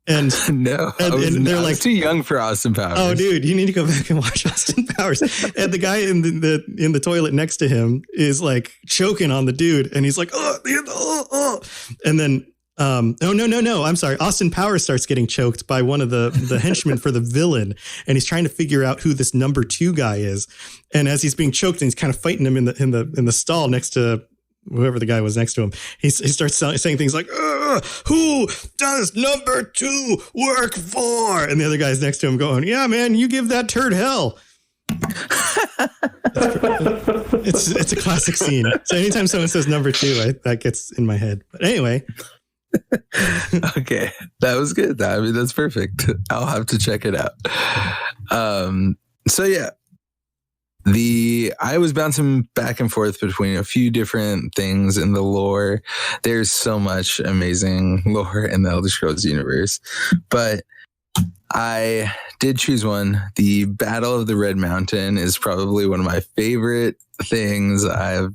And no, and they're like too young for Austin Powers. Oh, dude, you need to go back and watch Austin Powers. And the guy in the toilet next to him is like choking on the dude, and he's like, oh. And then no, I'm sorry. Austin Powers starts getting choked by one of the henchmen for the villain, and he's trying to figure out who this number 2 guy is. And as he's being choked, and he's kind of fighting him in the stall next to whoever the guy was next to him, he starts saying things like, who does number 2 work for? And the other guy's next to him going, yeah, man, you give that turd hell. It's a classic scene. So anytime someone says number 2, that gets in my head. But anyway. Okay, that was good. I mean, that's perfect. I'll have to check it out. So yeah. I was bouncing back and forth between a few different things in the lore. There's so much amazing lore in the Elder Scrolls universe, but I did choose one. The Battle of the Red Mountain is probably one of my favorite things. I've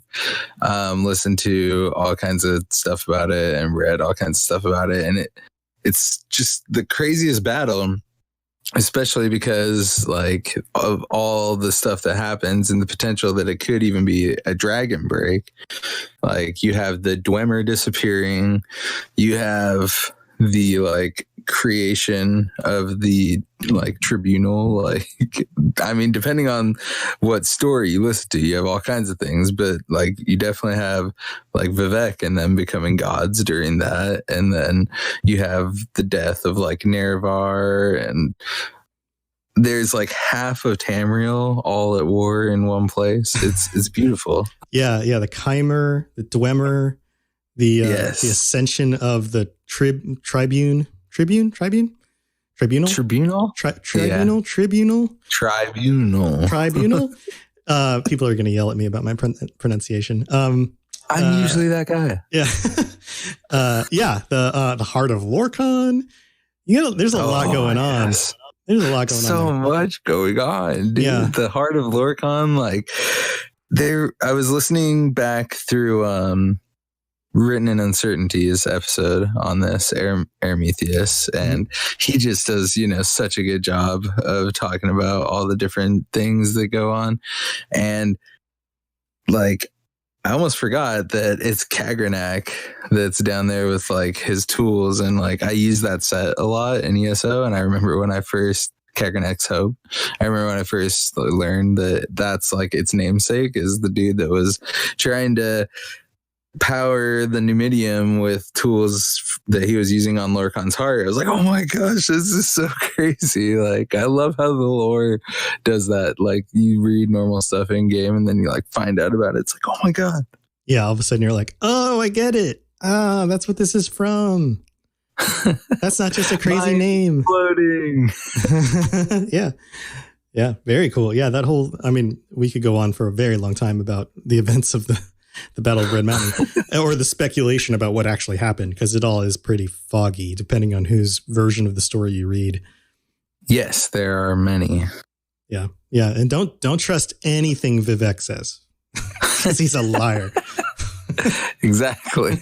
listened to all kinds of stuff about it and read all kinds of stuff about it, and it's just the craziest battle. Especially because, like, of all the stuff that happens and the potential that it could even be a dragon break. Like, you have the Dwemer disappearing. You have the, like, creation of the, like, tribunal. Like, I mean, depending on what story you listen to, you have all kinds of things. But, like, you definitely have, like, Vivek and them becoming gods during that. And then you have the death of, like, Nerevar, and there's like half of Tamriel all at war in one place. It's beautiful. Yeah, the Chimer, the Dwemer, the ascension of the tribunal. People are going to yell at me about my pronunciation. I'm usually that guy. Yeah. The Heart of Lorcan. You know, there's a lot going on. There's a lot going on. So much going on, dude. Yeah. The Heart of Lorcan, like I was listening back through Written in Uncertainties episode on this, Aramithius, and he just does, such a good job of talking about all the different things that go on. And like, I almost forgot that it's Kagranak that's down there with like his tools, and like I use that set a lot in ESO. And I remember when I first Kagranak's Hope, I remember when I first learned that that's like its namesake is the dude that was trying to power the Numidium with tools that he was using on Lorcan's heart. I was like, oh my gosh, this is so crazy. Like, I love how the lore does that. Like, you read normal stuff in game and then you like find out about it. It's like, oh my God. Yeah, all of a sudden you're like, oh, I get it. That's what this is from. That's not just a crazy name. Floating. Yeah, very cool. Yeah, we could go on for a very long time about the events of the Battle of Red Mountain or the speculation about what actually happened, because it all is pretty foggy depending on whose version of the story you read. Yes, there are many. Yeah. And don't trust anything Vivek says, because he's a liar. Exactly.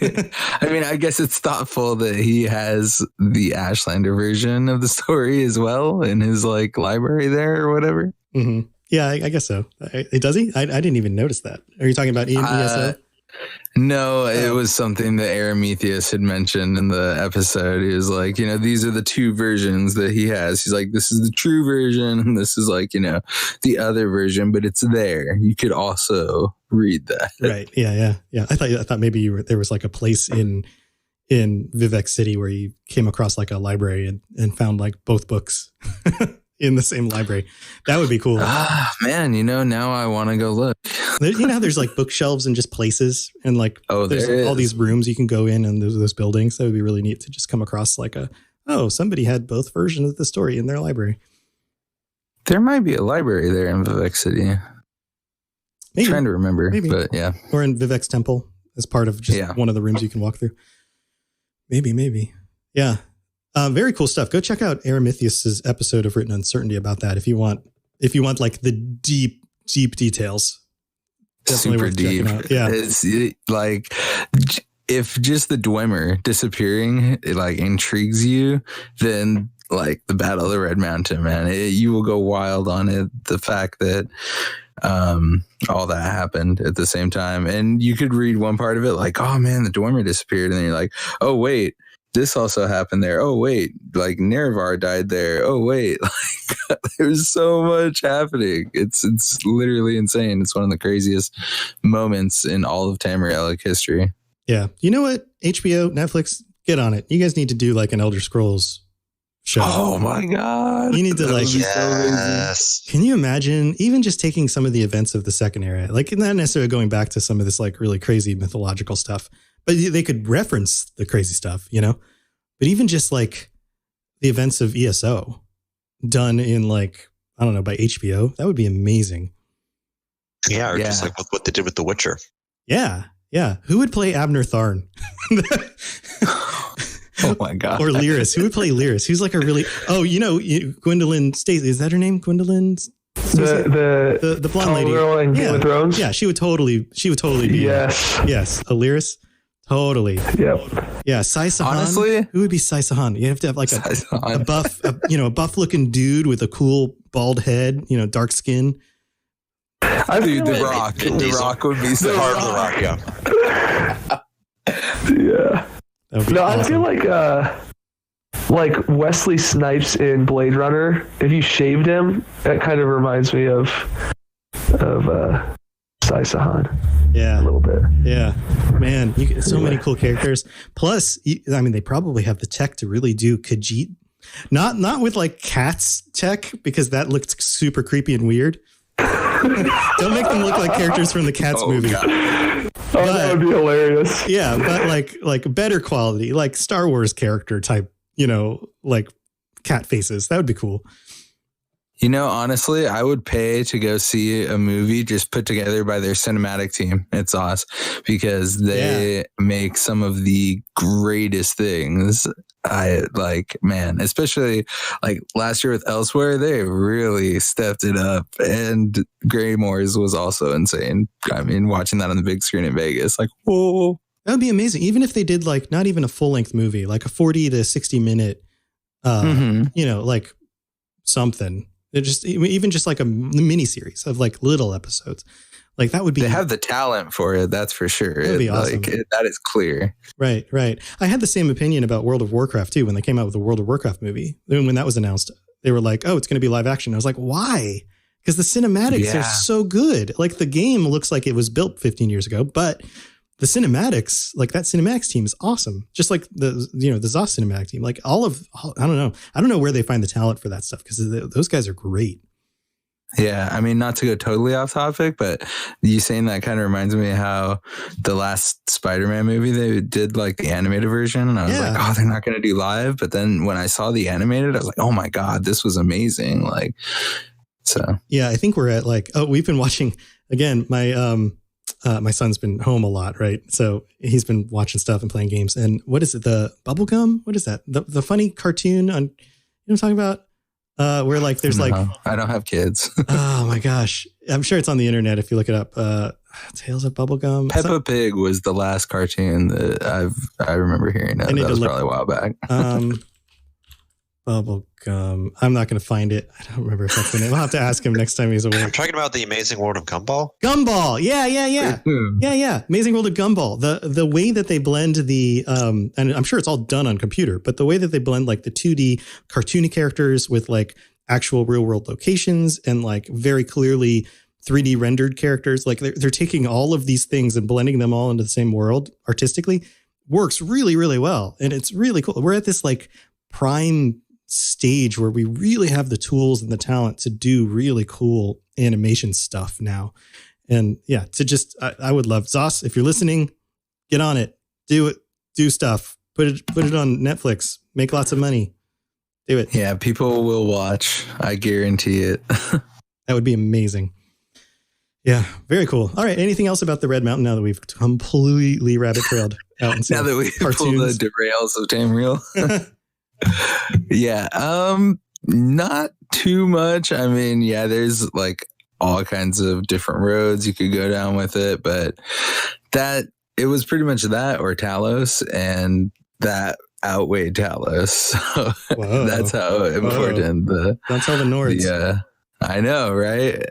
I mean, I guess it's thoughtful that he has the Ashlander version of the story as well in his like library there or whatever. Mm-hmm. Yeah, I guess so. Does he? I didn't even notice that. Are you talking about ESO? No, it was something that Aramithius had mentioned in the episode. He was like, these are the two versions that he has. He's like, this is the true version, and this is like, the other version, but it's there. You could also read that. Right. Yeah. I thought maybe there was like a place in Vivek City where you came across like a library and found like both books in the same library. That would be cool. Man, now I want to go look. How there's like bookshelves and just places, and like there's all these rooms you can go in, and those buildings. That would be really neat to just come across like somebody had both versions of the story in their library. There might be a library there in Vivek City. Maybe. I'm trying to remember, but yeah. Or in Vivek's temple as part of just one of the rooms you can walk through. Maybe. Yeah. Very cool stuff. Go check out Aramithius's episode of Written Uncertainty about that if you want like the deep details. Definitely super worth checking deep. out. Yeah. It's like if just the Dwemer disappearing like intrigues you, then like the Battle of the Red Mountain, man, you will go wild on it. The fact that all that happened at the same time, and you could read one part of it like, oh man, the Dwemer disappeared, and then you're like, oh wait, this also happened there. Oh wait, like Nerevar died there. Oh wait, like there's so much happening. It's literally insane. It's one of the craziest moments in all of Tamrielic history. Yeah. You know what? HBO, Netflix, get on it. You guys need to do like an Elder Scrolls show. Oh my God. You need to like, yes. Can you imagine even just taking some of the events of the second era, like not necessarily going back to some of this like really crazy mythological stuff, but they could reference the crazy stuff, you know, but even just like the events of ESO done in like, I don't know, by HBO, that would be amazing. Yeah. Or just like what they did with The Witcher. Yeah. Yeah. Who would play Abner Tharn? Oh my God. Or Lyris. Who would play Lyris? Who's like a really, Gwendolyn Stacey. Is that her name? Gwendolyn? The blonde lady girl in Game of Thrones. Yeah, she would totally be. Yes. Yes. A Lyris. Totally. Yep. Yeah. Sai Sahan. Honestly, who would be Sai Sahan? You have to have like a buff, a buff looking dude with a cool bald head, dark skin. Dude, The Rock. The Rock would be so hard. The Rock, yeah. Yeah. Awesome. I feel like Wesley Snipes in Blade Runner. If you shaved him, that kind of reminds me of Sai Sahan. Yeah, a little bit. Yeah, man, you get so many cool characters. Plus, I mean, they probably have the tech to really do Khajiit. Not with like cats tech, because that looks super creepy and weird. Don't make them look like characters from the Cats movie. But, that would be hilarious. Yeah, but like better quality, like Star Wars character type, like cat faces. That would be cool. Honestly, I would pay to go see a movie just put together by their cinematic team. It's awesome because they make some of the greatest things. I like, man, especially like last year with Elsewhere, they really stepped it up. And Greymoors was also insane. I mean, watching that on the big screen in Vegas, like, whoa. That would be amazing. Even if they did like not even a full length movie, like a 40 to 60 minute, like something. Even just like a mini series of like little episodes, like that would be. They have the talent for it, that's for sure. That would be awesome. That is clear. Right. I had the same opinion about World of Warcraft too when they came out with the World of Warcraft movie. When that was announced, they were like, "Oh, it's going to be live action." I was like, "Why?" Because the cinematics are so good. Like the game looks like it was built 15 years ago, but the cinematics, like that cinematics team is awesome. Just like the ZOS cinematic team, like I don't know where they find the talent for that stuff because those guys are great. Yeah. I mean, not to go totally off topic, but you saying that kind of reminds me of how the last Spider-Man movie, they did like the animated version. And I was like, oh, they're not going to do live. But then when I saw the animated, I was like, oh my God, this was amazing. Like, so. Yeah. I think we're at we've been watching again, my son's been home a lot, right? So he's been watching stuff and playing games. And what is it? The Bubblegum? What is that? The funny cartoon on, what I'm talking about? Where like there's like, I don't have kids. Oh my gosh. I'm sure it's on the internet if you look it up. Tales of Bubblegum. Peppa Pig was the last cartoon that I remember hearing. That was probably a while back. Bubblegum. I'm not going to find it. I don't remember if that's the name. I'll have to ask him next time he's away. I'm talking about the Amazing World of Gumball. Gumball. Yeah. Yeah. Amazing World of Gumball. The way that they blend the, and I'm sure it's all done on computer, but the way that they blend like the 2D cartoony characters with like actual real world locations and like very clearly 3D rendered characters, like they're taking all of these things and blending them all into the same world artistically works really, really well. And it's really cool. We're at this like prime stage where we really have the tools and the talent to do really cool animation stuff now. And yeah, I would love ZOS. If you're listening, get on it, do it, do stuff, put it on Netflix, make lots of money, do it. Yeah. People will watch. I guarantee it. That would be amazing. Yeah. Very cool. All right. Anything else about the Red Mountain now that we've completely rabbit trailed out? Now that we've pulled the derails of Tamriel. Yeah. Not too much. I mean, yeah, there's like all kinds of different roads you could go down with it, but that it was pretty much that or Talos, and that outweighed Talos. So that's how important Don't tell the Nords. Yeah, I know, right?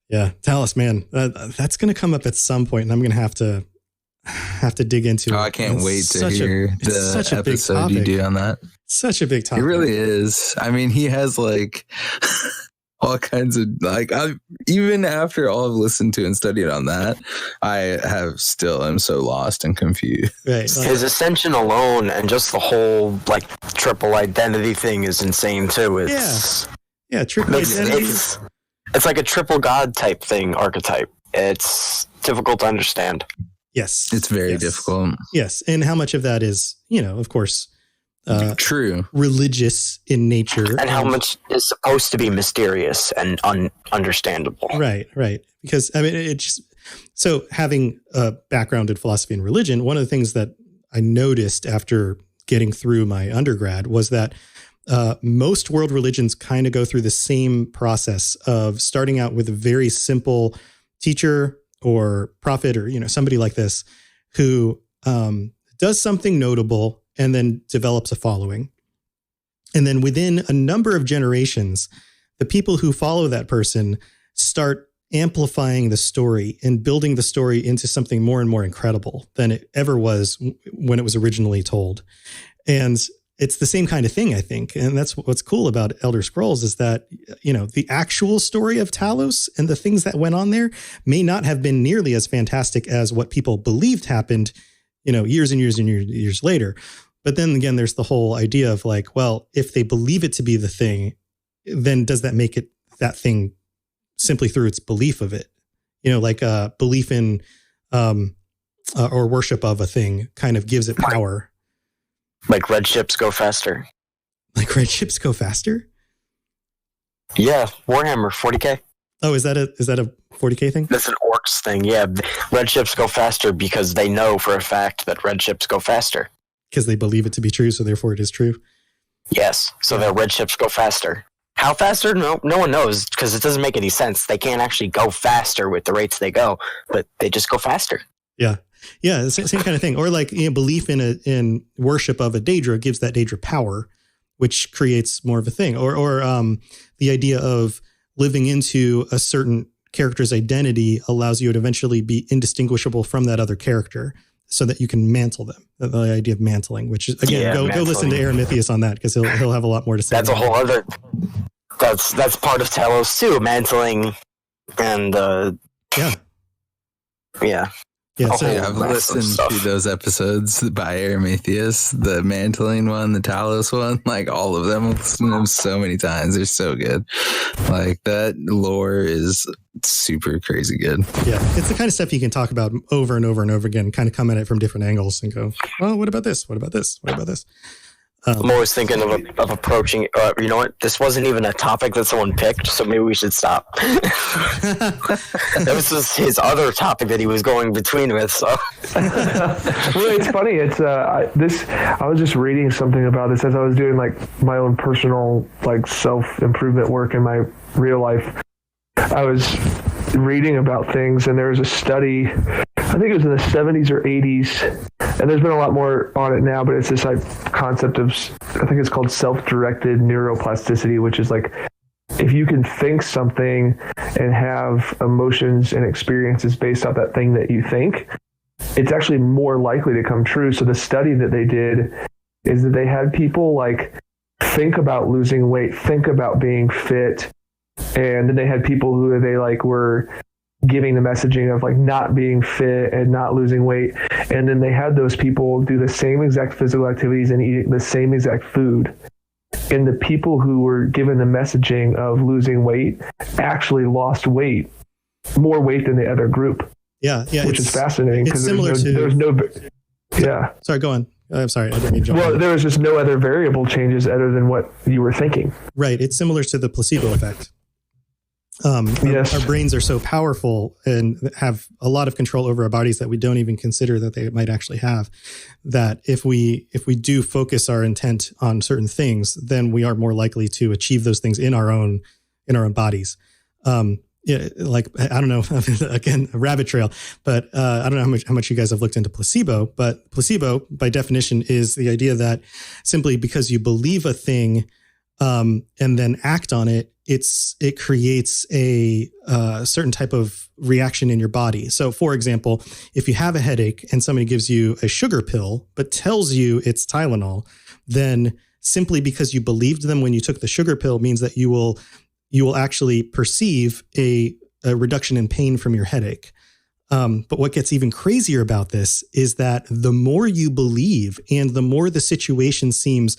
Yeah, Talos, man, that's going to come up at some point, and I'm going to have to dig into it. I can't wait to hear the episode you do on that. Such a big topic. It really is. I mean, he has like all kinds of like. Even after all I've listened to and studied on that, I am so lost and confused. Right. His ascension alone and just the whole like triple identity thing is insane too. It's triple identity. It's like a triple god type thing, archetype. It's difficult to understand. Yes. It's very difficult. Yes. And how much of that is, of course, true, religious in nature. And how much is supposed to be mysterious and understandable. Right. Because, I mean, it's just, so having a background in philosophy and religion, one of the things that I noticed after getting through my undergrad was that most world religions kind of go through the same process of starting out with a very simple teacher or prophet or, somebody like this who does something notable and then develops a following. And then within a number of generations, the people who follow that person start amplifying the story and building the story into something more and more incredible than it ever was when it was originally told. And it's the same kind of thing, I think. And that's what's cool about Elder Scrolls is that, the actual story of Talos and the things that went on there may not have been nearly as fantastic as what people believed happened, years and years and years later. But then again, there's the whole idea of like, well, if they believe it to be the thing, then does that make it that thing simply through its belief of it? Like a belief in or worship of a thing kind of gives it power. Like red ships go faster. Like red ships go faster? Yeah, Warhammer 40K. Oh, is that a 40K thing? That's an orcs thing. Yeah, red ships go faster because they know for a fact that red ships go faster. Because they believe it to be true, so therefore it is true. Yes, so their red ships go faster. How faster? No one knows because it doesn't make any sense. They can't actually go faster with the rates they go, but they just go faster. Yeah. Yeah, the same kind of thing. Or like belief in worship of a Daedra gives that Daedra power, which creates more of a thing. Or the idea of living into a certain character's identity allows you to eventually be indistinguishable from that other character so that you can mantle them. The idea of mantling, which is, again, go listen to Aramithius on that because he'll have a lot more to say. That's a whole other... That's part of Talos too, mantling and... Yeah. Yeah, so I've listened to those episodes by Aramithius, the mantling one, the Talos one, like all of them. I've listened to them so many times. They're so good. Like that lore is super crazy good. Yeah, it's the kind of stuff you can talk about over and over and over again, kind of come at it from different angles and go, well, what about this? What about this? What about this? I'm always thinking of approaching, you know what? This wasn't even a topic that someone picked, so maybe we should stop. That was just his other topic that he was going between with, so. Well, it's funny. It's I was just reading something about this as I was doing like my own personal like self-improvement work in my real life. I was reading about things, and there was a study, I think it was in the 70s or 80s, and there's been a lot more on it now, but it's this concept of, I think it's called self-directed neuroplasticity, which is like if you can think something and have emotions and experiences based off that thing that you think, it's actually more likely to come true. So the study that they did is that they had people like think about losing weight, think about being fit, and then they had people who they like were giving the messaging of like not being fit and not losing weight. And then they had those people do the same exact physical activities and eat the same exact food. And the people who were given the messaging of losing weight actually lost weight, more weight than the other group. Yeah. Which is fascinating because Yeah. Sorry, go on. I'm sorry. I didn't mean to jump in. There was just no other variable changes other than what you were thinking. Right. It's similar to the placebo effect. Yes. Our brains are so powerful and have a lot of control over our bodies that we don't even consider that they might actually have, that if we do focus our intent on certain things, then we are more likely to achieve those things in our own in our own bodies. Yeah, like, I don't know, again, a rabbit trail, but I don't know how much you guys have looked into placebo, but placebo by definition is the idea that simply because you believe a thing and then act on it, it creates a certain type of reaction in your body. So for example, if you have a headache and somebody gives you a sugar pill, but tells you it's Tylenol, then simply because you believed them when you took the sugar pill means that you will actually perceive a reduction in pain from your headache. But what gets even crazier about this is that the more you believe and the more the situation seems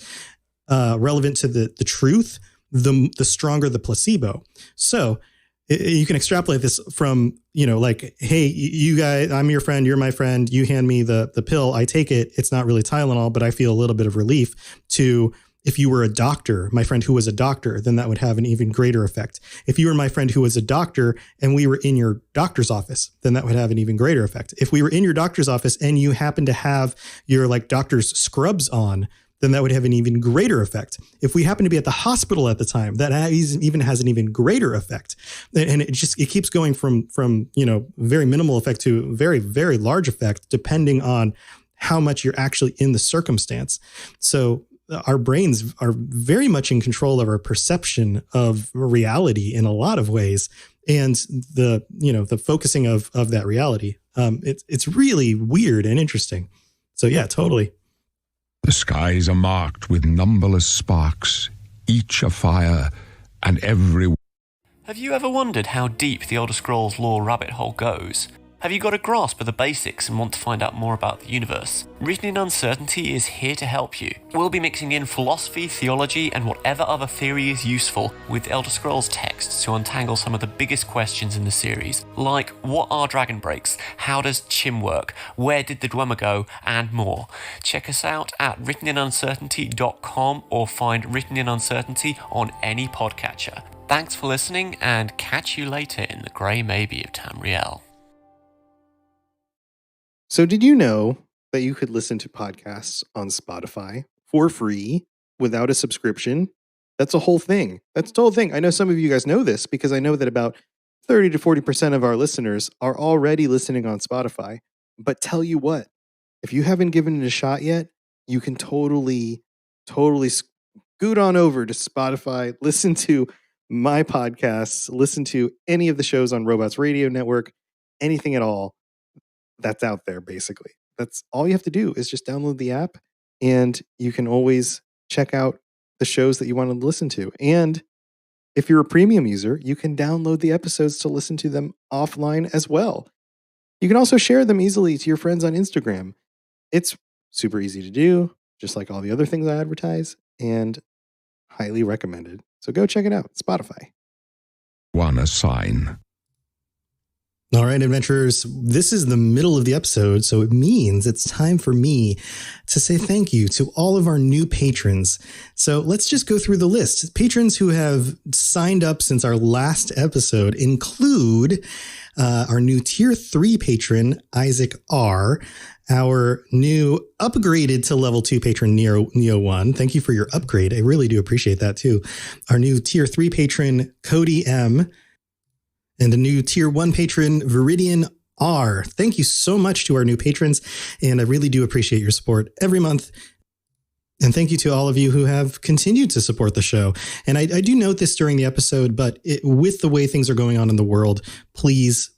relevant to the truth, the stronger the placebo. So you can extrapolate this from, like, hey, you guys, I'm your friend, you're my friend, you hand me the pill, I take it, it's not really Tylenol, but I feel a little bit of relief, to if you were a doctor, my friend who was a doctor, then that would have an even greater effect. If you were my friend who was a doctor and we were in your doctor's office, then that would have an even greater effect. If we were in your doctor's office and you happen to have your like doctor's scrubs on, then that would have an even greater effect. If we happen to be at the hospital at the time, that even has an even greater effect. And it keeps going from very minimal effect to very, very large effect, depending on how much you're actually in the circumstance. So our brains are very much in control of our perception of reality in a lot of ways. And the focusing of that reality, it's really weird and interesting. So yeah, totally. The skies are marked with numberless sparks, each afire, and every... Have you ever wondered how deep the Elder Scrolls lore rabbit hole goes? Have you got a grasp of the basics and want to find out more about the universe? Written in Uncertainty is here to help you. We'll be mixing in philosophy, theology, and whatever other theory is useful with Elder Scrolls texts to untangle some of the biggest questions in the series, like what are dragon breaks, how does Chim work, where did the Dwemer go, and more. Check us out at writteninuncertainty.com or find Written in Uncertainty on any podcatcher. Thanks for listening, and catch you later in the Grey Maybe of Tamriel. So did you know that you could listen to podcasts on Spotify for free without a subscription? That's a whole thing. That's the whole thing. I know some of you guys know this because I know that about 30 to 40% of our listeners are already listening on Spotify. But tell you what, if you haven't given it a shot yet, you can totally scoot on over to Spotify, listen to my podcasts, listen to any of the shows on Robots Radio Network, anything at all that's out there, basically. That's all you have to do is just download the app, and you can always check out the shows that you want to listen to. And if you're a premium user, you can download the episodes to listen to them offline as well. You can also share them easily to your friends on Instagram. It's super easy to do, just like all the other things I advertise, and highly recommended. So go check it out. Spotify. One a sign. All right, adventurers, this is the middle of the episode, so it means it's time for me to say thank you to all of our new patrons. So let's just go through the list. Patrons who have signed up since our last episode include our new Tier 3 patron, Isaac R., our new upgraded to level 2 patron, Neo1. Thank you for your upgrade. I really do appreciate that too. Our new Tier 3 patron, Cody M., and a new Tier 1 patron, Viridian R. Thank you so much to our new patrons, and I really do appreciate your support every month. And thank you to all of you who have continued to support the show. And I do note this during the episode, but with the way things are going on in the world, please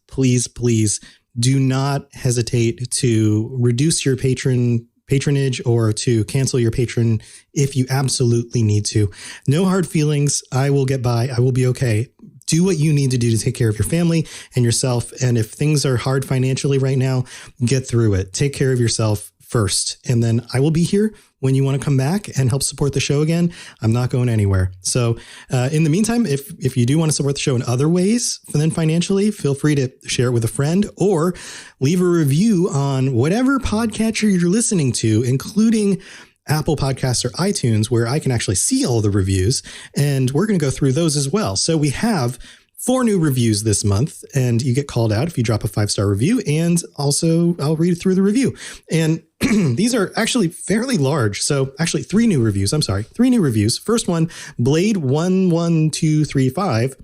do not hesitate to reduce your patronage or to cancel your patron if you absolutely need to. No hard feelings. I will get by. I will be okay. Do what you need to do to take care of your family and yourself. And if things are hard financially right now, get through it. Take care of yourself first. And then I will be here when you want to come back and help support the show again. I'm not going anywhere. So in the meantime, if you do want to support the show in other ways than financially, feel free to share it with a friend or leave a review on whatever podcatcher you're listening to, including Apple Podcasts or iTunes, where I can actually see all the reviews, and we're going to go through those as well. So we have 4 new reviews this month, and you get called out if you drop a 5-star review. And also, I'll read through the review. And these are actually fairly large. So actually 3 new reviews. I'm sorry, 3 new reviews. First one, Blade11235,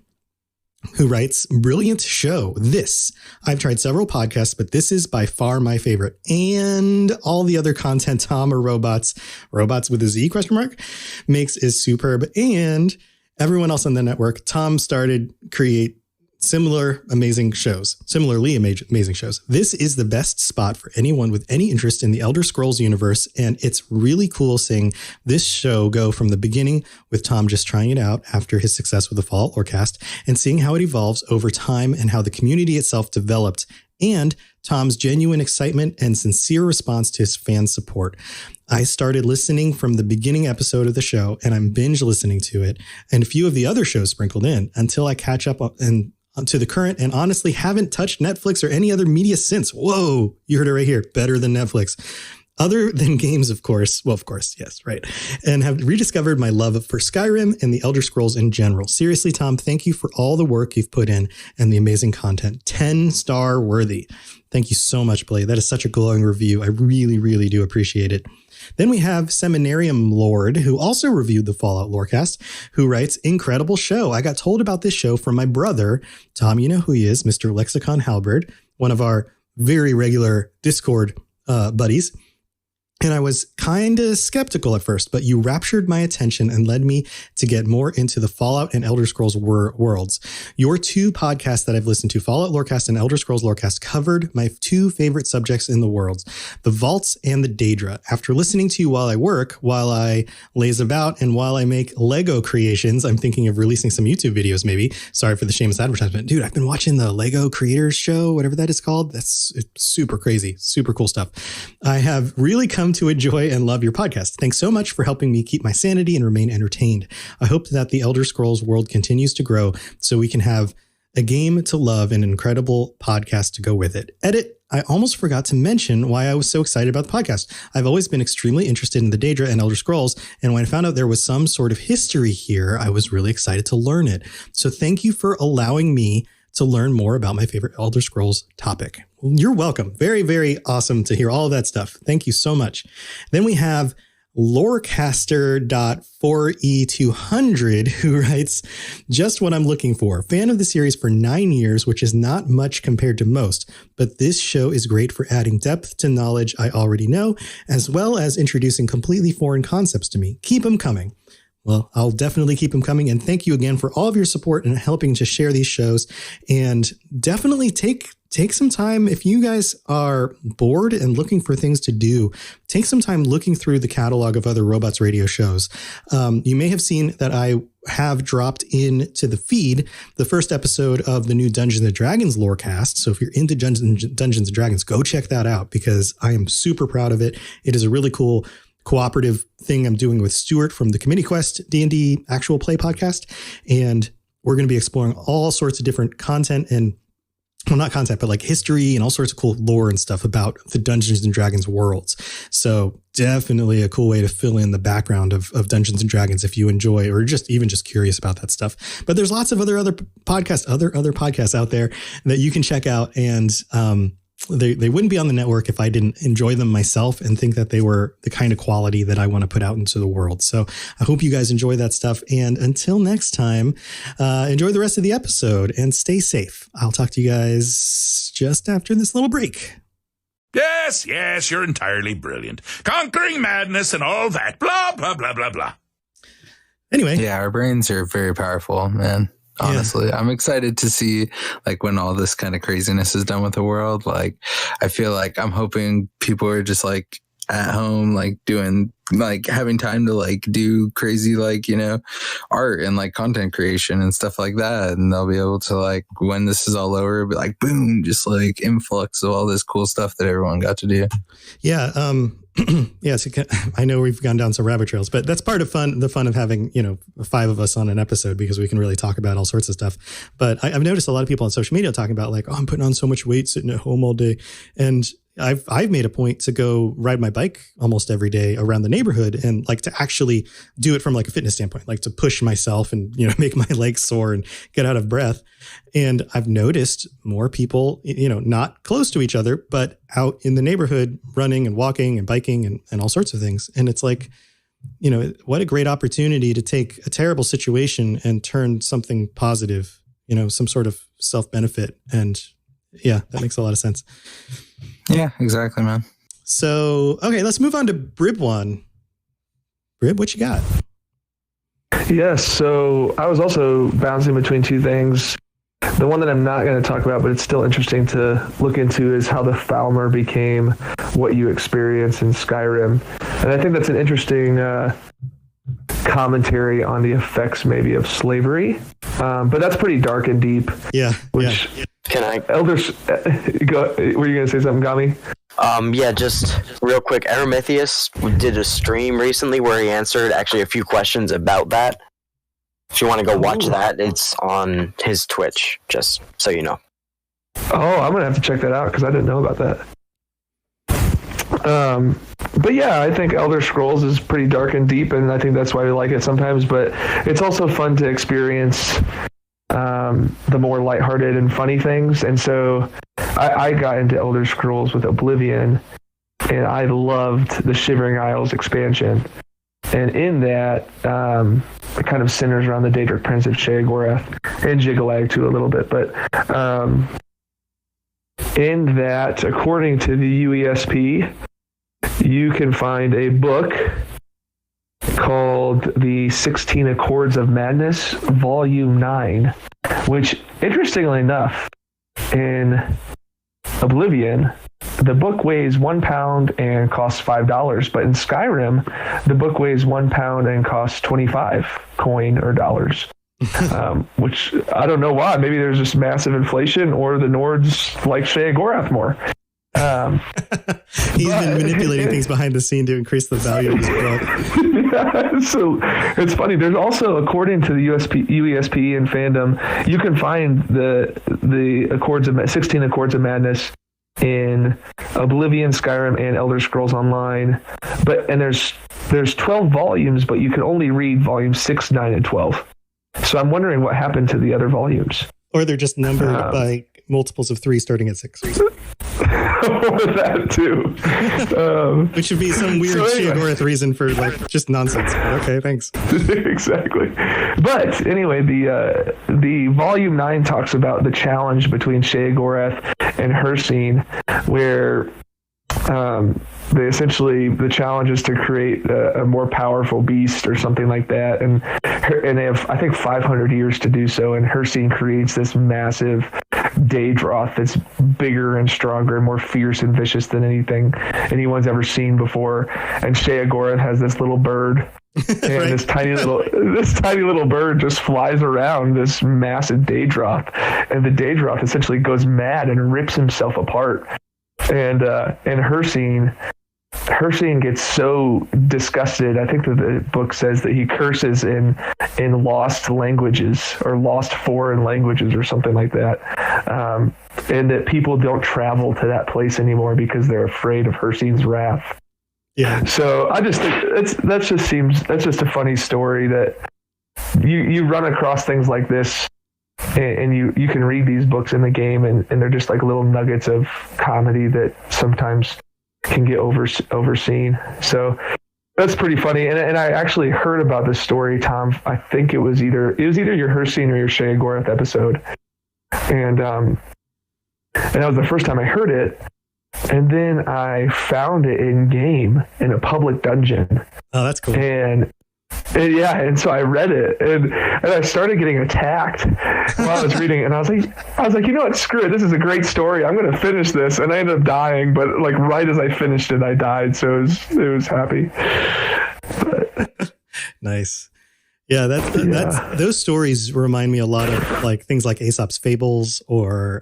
who writes, brilliant show. I've tried several podcasts, but this is by far my favorite. And all the other content Tom or robots with a Z ? Makes is superb. And everyone else on the network, Tom started create similarly amazing shows. This is the best spot for anyone with any interest in the Elder Scrolls universe. And it's really cool seeing this show go from the beginning with Tom just trying it out after his success with the Fallout Lorecast and seeing how it evolves over time and how the community itself developed, and Tom's genuine excitement and sincere response to his fan support. I started listening from the beginning episode of the show, and I'm binge listening to it and a few of the other shows sprinkled in until I catch up and to the current, and honestly haven't touched Netflix or any other media since. Whoa, you heard it right here. Better than Netflix. Other than games, of course. Well, of course, yes, right. And have rediscovered my love for Skyrim and the Elder Scrolls in general. Seriously, Tom, thank you for all the work you've put in and the amazing content. 10-star worthy. Thank you so much, Blade. That is such a glowing review. I really, really do appreciate it. Then we have Seminarium Lord, who also reviewed the Fallout Lorecast, who writes, incredible show. I got told about this show from my brother. Tom, you know who he is, Mr. Lexicon Halberd, one of our very regular Discord buddies. And I was kind of skeptical at first, but you raptured my attention and led me to get more into the Fallout and Elder Scrolls worlds. Your 2 podcasts that I've listened to, Fallout Lorecast and Elder Scrolls Lorecast, covered my 2 favorite subjects in the worlds, the Vaults and the Daedra. After listening to you while I work, while I laze about, and while I make Lego creations, I'm thinking of releasing some YouTube videos maybe. Sorry for the shameless advertisement. Dude, I've been watching the Lego Creators Show, whatever that is called. It's super crazy, super cool stuff. I have really come to enjoy and love your podcast. Thanks so much for helping me keep my sanity and remain entertained. I hope that the Elder Scrolls world continues to grow so we can have a game to love and an incredible podcast to go with it. Edit. I almost forgot to mention why I was so excited about the podcast. I've always been extremely interested in the Daedra and Elder Scrolls, and when I found out there was some sort of history here, I was really excited to learn it. So thank you for allowing me to learn more about my favorite Elder Scrolls topic. You're welcome. Very, very awesome to hear all of that stuff. Thank you so much. Then we have Lorecaster.4E200, who writes, just what I'm looking for. Fan of the series for 9 years, which is not much compared to most, but this show is great for adding depth to knowledge I already know, as well as introducing completely foreign concepts to me. Keep them coming. Well, I'll definitely keep them coming. And thank you again for all of your support and helping to share these shows. And definitely take some time. If you guys are bored and looking for things to do, take some time looking through the catalog of other Robots Radio shows. You may have seen that I have dropped into the feed the first episode of the new Dungeons and Dragons Lorecast. So if you're into Dungeons and Dragons, go check that out because I am super proud of it. It is a really cool cooperative thing I'm doing with Stuart from the Committee Quest D&D actual play podcast. And we're going to be exploring all sorts of different content and, well, not content, but like history and all sorts of cool lore and stuff about the Dungeons and Dragons worlds. So definitely a cool way to fill in the background of Dungeons and Dragons if you enjoy, or just curious about that stuff. But there's lots of other podcasts, other podcasts out there that you can check out. And, they wouldn't be on the network if I didn't enjoy them myself and think that they were the kind of quality that I want to put out into the world. So I hope you guys enjoy that stuff. And until next time, enjoy the rest of the episode and stay safe. I'll talk to you guys just after this little break. Yes, you're entirely brilliant. Conquering madness and all that. Blah, blah, blah, blah, blah. Anyway. Yeah, our brains are very powerful, man. Honestly, yeah. I'm excited to see like when all this kind of craziness is done with the world. Like, I feel like I'm hoping people are just like at home, like doing, like having time to like do crazy, like, you know, art and like content creation and stuff like that. And they'll be able to like, when this is all over, be like, boom, just like influx of all this cool stuff that everyone got to do. Yeah. Yes, I know we've gone down some rabbit trails, but that's part of the fun of having, 5 of us on an episode, because we can really talk about all sorts of stuff. But I've noticed a lot of people on social media talking about like, oh, I'm putting on so much weight sitting at home all day. And I've made a point to go ride my bike almost every day around the neighborhood and like to actually do it from like a fitness standpoint, like to push myself and, make my legs sore and get out of breath. And I've noticed more people, not close to each other, but out in the neighborhood running and walking and biking and all sorts of things. And it's like, what a great opportunity to take a terrible situation and turn something positive, some sort of self-benefit. And yeah, that makes a lot of sense. Yeah, exactly, man. So, okay, let's move on to Brib1. Brib, what you got? Yes, so I was also bouncing between two things. The one that I'm not going to talk about, but it's still interesting to look into, is how the Falmer became what you experience in Skyrim. And I think that's an interesting commentary on the effects maybe of slavery. But that's pretty dark and deep. Yeah. Which Can I? Elders, were you going to say something, Gami? Yeah, just real quick. Aramithius did a stream recently where he answered actually a few questions about that. If you want to go watch that, it's on his Twitch, just so you know. Oh, I'm going to have to check that out because I didn't know about that. But yeah, I think Elder Scrolls is pretty dark and deep, and I think that's why we like it sometimes. But it's also fun to experience the more lighthearted and funny things. And so I got into Elder Scrolls with Oblivion, and I loved the Shivering Isles expansion. And in that, it kind of centers around the Daedric Prince of Sheogorath and Jiggalag too a little bit. But in that, according to the UESP, you can find a book called The 16 Accords of Madness, Volume 9, which, interestingly enough, in Oblivion, the book weighs 1 pound and costs $5, but in Skyrim, the book weighs 1 pound and costs 25 coin or dollars. Which I don't know why. Maybe there's just massive inflation, or the Nords like Sheogorath more. He's been manipulating things behind the scene to increase the value of his book. Yeah, so it's funny. There's also, according to the UESP and fandom, you can find the Accords of 16 Accords of Madness in Oblivion, Skyrim, and Elder Scrolls Online. And there's 12 volumes, but you can only read volumes 6, 9, and 12. So I'm wondering what happened to the other volumes. Or they're just numbered by multiples of 3 starting at 6. That too. Which would be some weird Sheogorath reason for like just nonsense. Okay, thanks. Exactly. But anyway, the volume 9 talks about the challenge between Sheogorath and Hircine, where the challenge is to create a more powerful beast or something like that, and they have, I think, 500 years to do so. And Hircine creates this massive Daedroth that's bigger and stronger and more fierce and vicious than anything anyone's ever seen before. And Sheogorath has this little bird. And Right. this tiny little bird just flies around this massive Daedroth, and the Daedroth essentially goes mad and rips himself apart. And Hircine gets so disgusted. I think that the book says that he curses in lost languages, or lost foreign languages, or something like that. And that people don't travel to that place anymore because they're afraid of Hircine's wrath. Yeah. So I just think that's just a funny story that you run across things like this, and you can read these books in the game, and they're just like little nuggets of comedy that sometimes can get overseen. So that's pretty funny. And I actually heard about this story, Tom. I think it was either your Hircine or your Sheogorath episode, and that was the first time I heard it. And then I found it in game in a public dungeon. Oh, that's cool. And so I read it, and I started getting attacked while I was reading it, and I was like, you know what, screw it, this is a great story, I'm going to finish this. And I ended up dying, but like right as I finished it, I died, so it was happy. Nice. Yeah, that's those stories remind me a lot of like things like Aesop's fables, or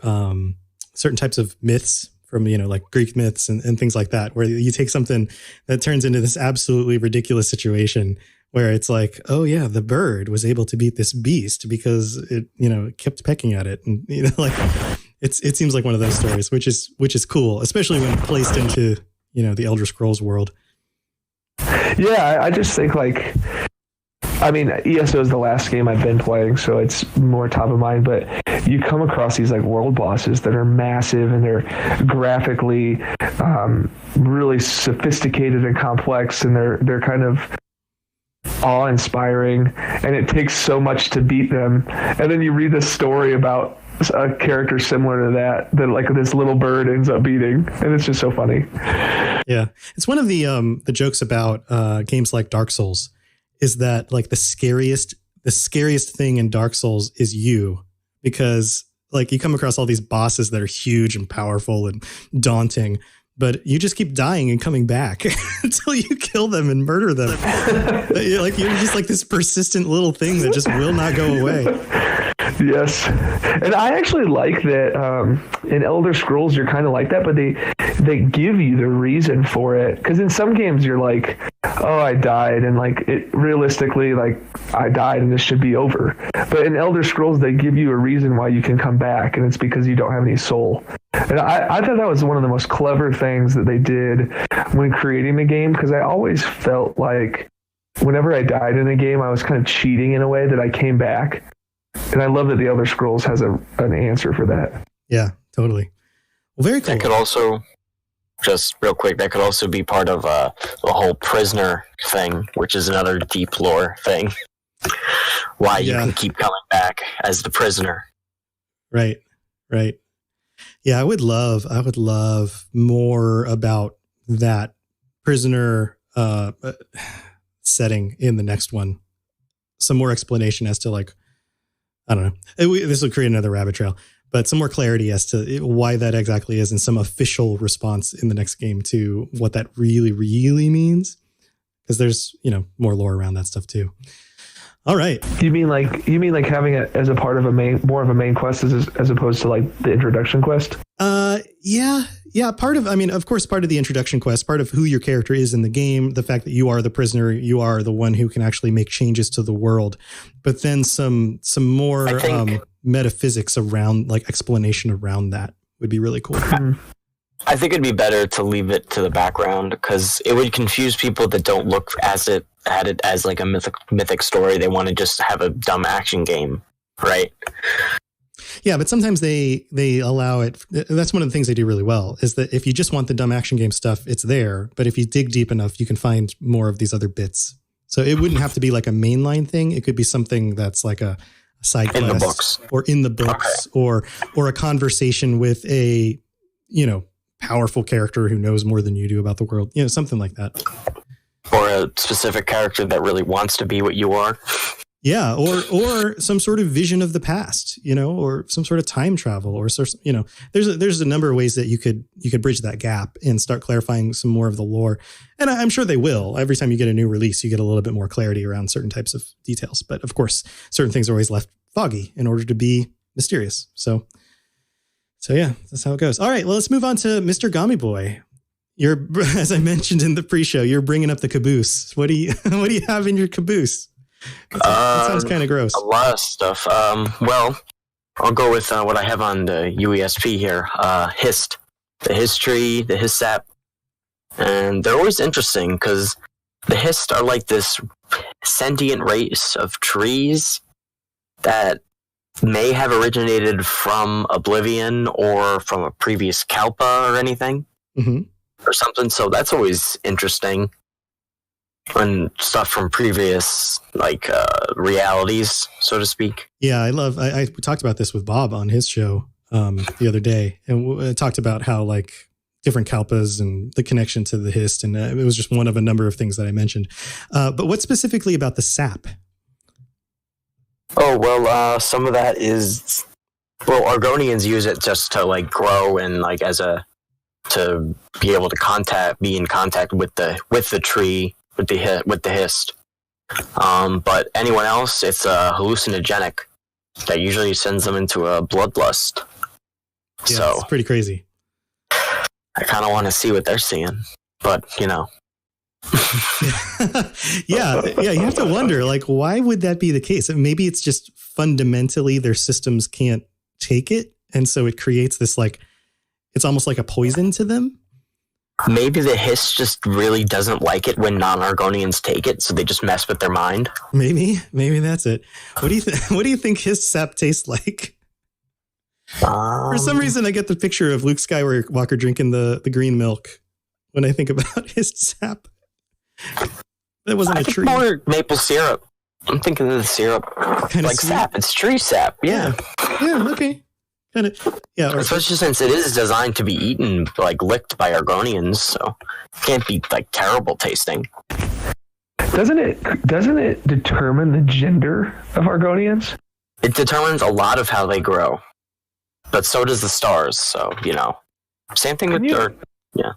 certain types of myths from, like Greek myths and things like that, where you take something that turns into this absolutely ridiculous situation, where it's like, oh yeah, the bird was able to beat this beast because it, it kept pecking at it, and like it seems like one of those stories, which is cool, especially when placed into the Elder Scrolls world. Yeah, I just think like, I mean, ESO is the last game I've been playing, so it's more top of mind, but you come across these like world bosses that are massive and they're graphically really sophisticated and complex, and they're kind of awe-inspiring, and it takes so much to beat them. And then you read this story about a character similar to that like this little bird ends up beating, and it's just so funny. Yeah, it's one of the jokes about games like Dark Souls is that like the scariest thing in Dark Souls is you, because like you come across all these bosses that are huge and powerful and daunting, but you just keep dying and coming back until you kill them and murder them. You're just like this persistent little thing that just will not go away. Yes. And I actually like that in Elder Scrolls you're kind of like that, but they give you the reason for it. Because in some games you're like, oh, I died, and like it realistically, like I died and this should be over. But in Elder Scrolls they give you a reason why you can come back, and it's because you don't have any soul. And I thought that was one of the most clever things that they did when creating the game, because I always felt like whenever I died in a game I was kind of cheating in a way that I came back. And I love that the Elder Scrolls has an answer for that. Yeah, totally. Well, very cool. That could also, just real quick, that could also be part of the whole prisoner thing, which is another deep lore thing. Why you can keep coming back as the prisoner. Right. Yeah, I would love more about that prisoner setting in the next one. Some more explanation as to like, I don't know. This will create another rabbit trail, but some more clarity as to why that exactly is, and some official response in the next game to what that really, really means. Because there's, more lore around that stuff too. All right. You mean like having it as a part of more of a main quest as opposed to like the introduction quest? Yeah. Part of the introduction quest, part of who your character is in the game, the fact that you are the prisoner, you are the one who can actually make changes to the world, but then some more metaphysics around, like explanation around that would be really cool. I think it'd be better to leave it to the background, because it would confuse people that don't look at it as like a mythic story. They want to just have a dumb action game, right? Yeah, but sometimes they allow it. That's one of the things they do really well, is that if you just want the dumb action game stuff, it's there. But if you dig deep enough, you can find more of these other bits. So it wouldn't have to be like a mainline thing. It could be something that's like a side quest, in the books, or a conversation with a, powerful character who knows more than you do about the world, something like that. Or a specific character that really wants to be what you are. Yeah, or some sort of vision of the past, or some sort of time travel, or there's a number of ways that you could bridge that gap and start clarifying some more of the lore. And I'm sure they will. Every time you get a new release, you get a little bit more clarity around certain types of details. But of course, certain things are always left foggy in order to be mysterious. So yeah, that's how it goes. All right, well, let's move on to Mr. Gummy Boy. You're, as I mentioned in the pre-show, you're bringing up the caboose. What do you have in your caboose? That sounds kind of gross. A lot of stuff. Well, I'll go with what I have on the UESP here. HIST, the history, the HISAP, and they're always interesting because the HIST are like this sentient race of trees that may have originated from Oblivion or from a previous Kalpa or anything, or something. So that's always interesting. And stuff from previous realities, so to speak. Yeah, I talked about this with Bob on his show the other day, and we talked about how like different Kalpas and the connection to the HIST, and it was just one of a number of things that I mentioned. But what specifically about the sap? Oh, well, some of that is, Argonians use it just to like grow and like to be able to be in contact with the tree, with the HIST. But anyone else, it's hallucinogenic that usually sends them into a bloodlust. Yeah, so it's pretty crazy. I kind of want to see what they're seeing, but Yeah, you have to wonder, like, why would that be the case? Maybe it's just fundamentally their systems can't take it, and so it creates this, like, it's almost like a poison to them. Maybe the hiss just really doesn't like it when non-Argonians take it, so they just mess with their mind. Maybe that's it. What do you what do you think hiss sap tastes like? For some reason, I get the picture of Luke Skywalker drinking the green milk when I think about hiss sap. That wasn't a tree. More maple syrup. I'm thinking of the syrup. Kinda like sweet. sap. It's tree sap. Yeah. Yeah, okay. Kind of, yeah. Or, especially since it is designed to be eaten, like licked by Argonians, so it can't be like terrible tasting. Doesn't it determine the gender of Argonians? It determines a lot of how they grow, but so does the stars. So same thing with dirt. Yeah.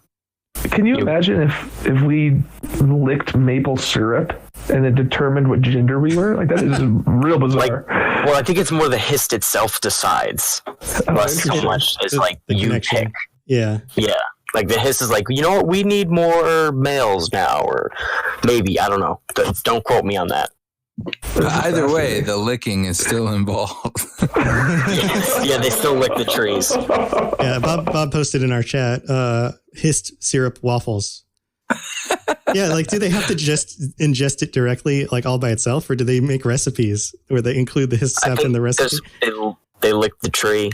Can you imagine if we licked maple syrup and it determined what gender we were? Like, that is real bizarre. Well, I think it's more the hist itself decides, less so much as like the you connection. pick. Yeah. Yeah. Like the hiss is like, you know what, we need more males now, or maybe, I don't know. Don't quote me on that. Either way, the licking is still involved. Yeah, they still lick the trees. Yeah, Bob posted in our chat, hist syrup waffles. Yeah, like, do they have to just ingest it directly, like all by itself, or do they make recipes where they include the hist sap in the recipe? They lick the tree.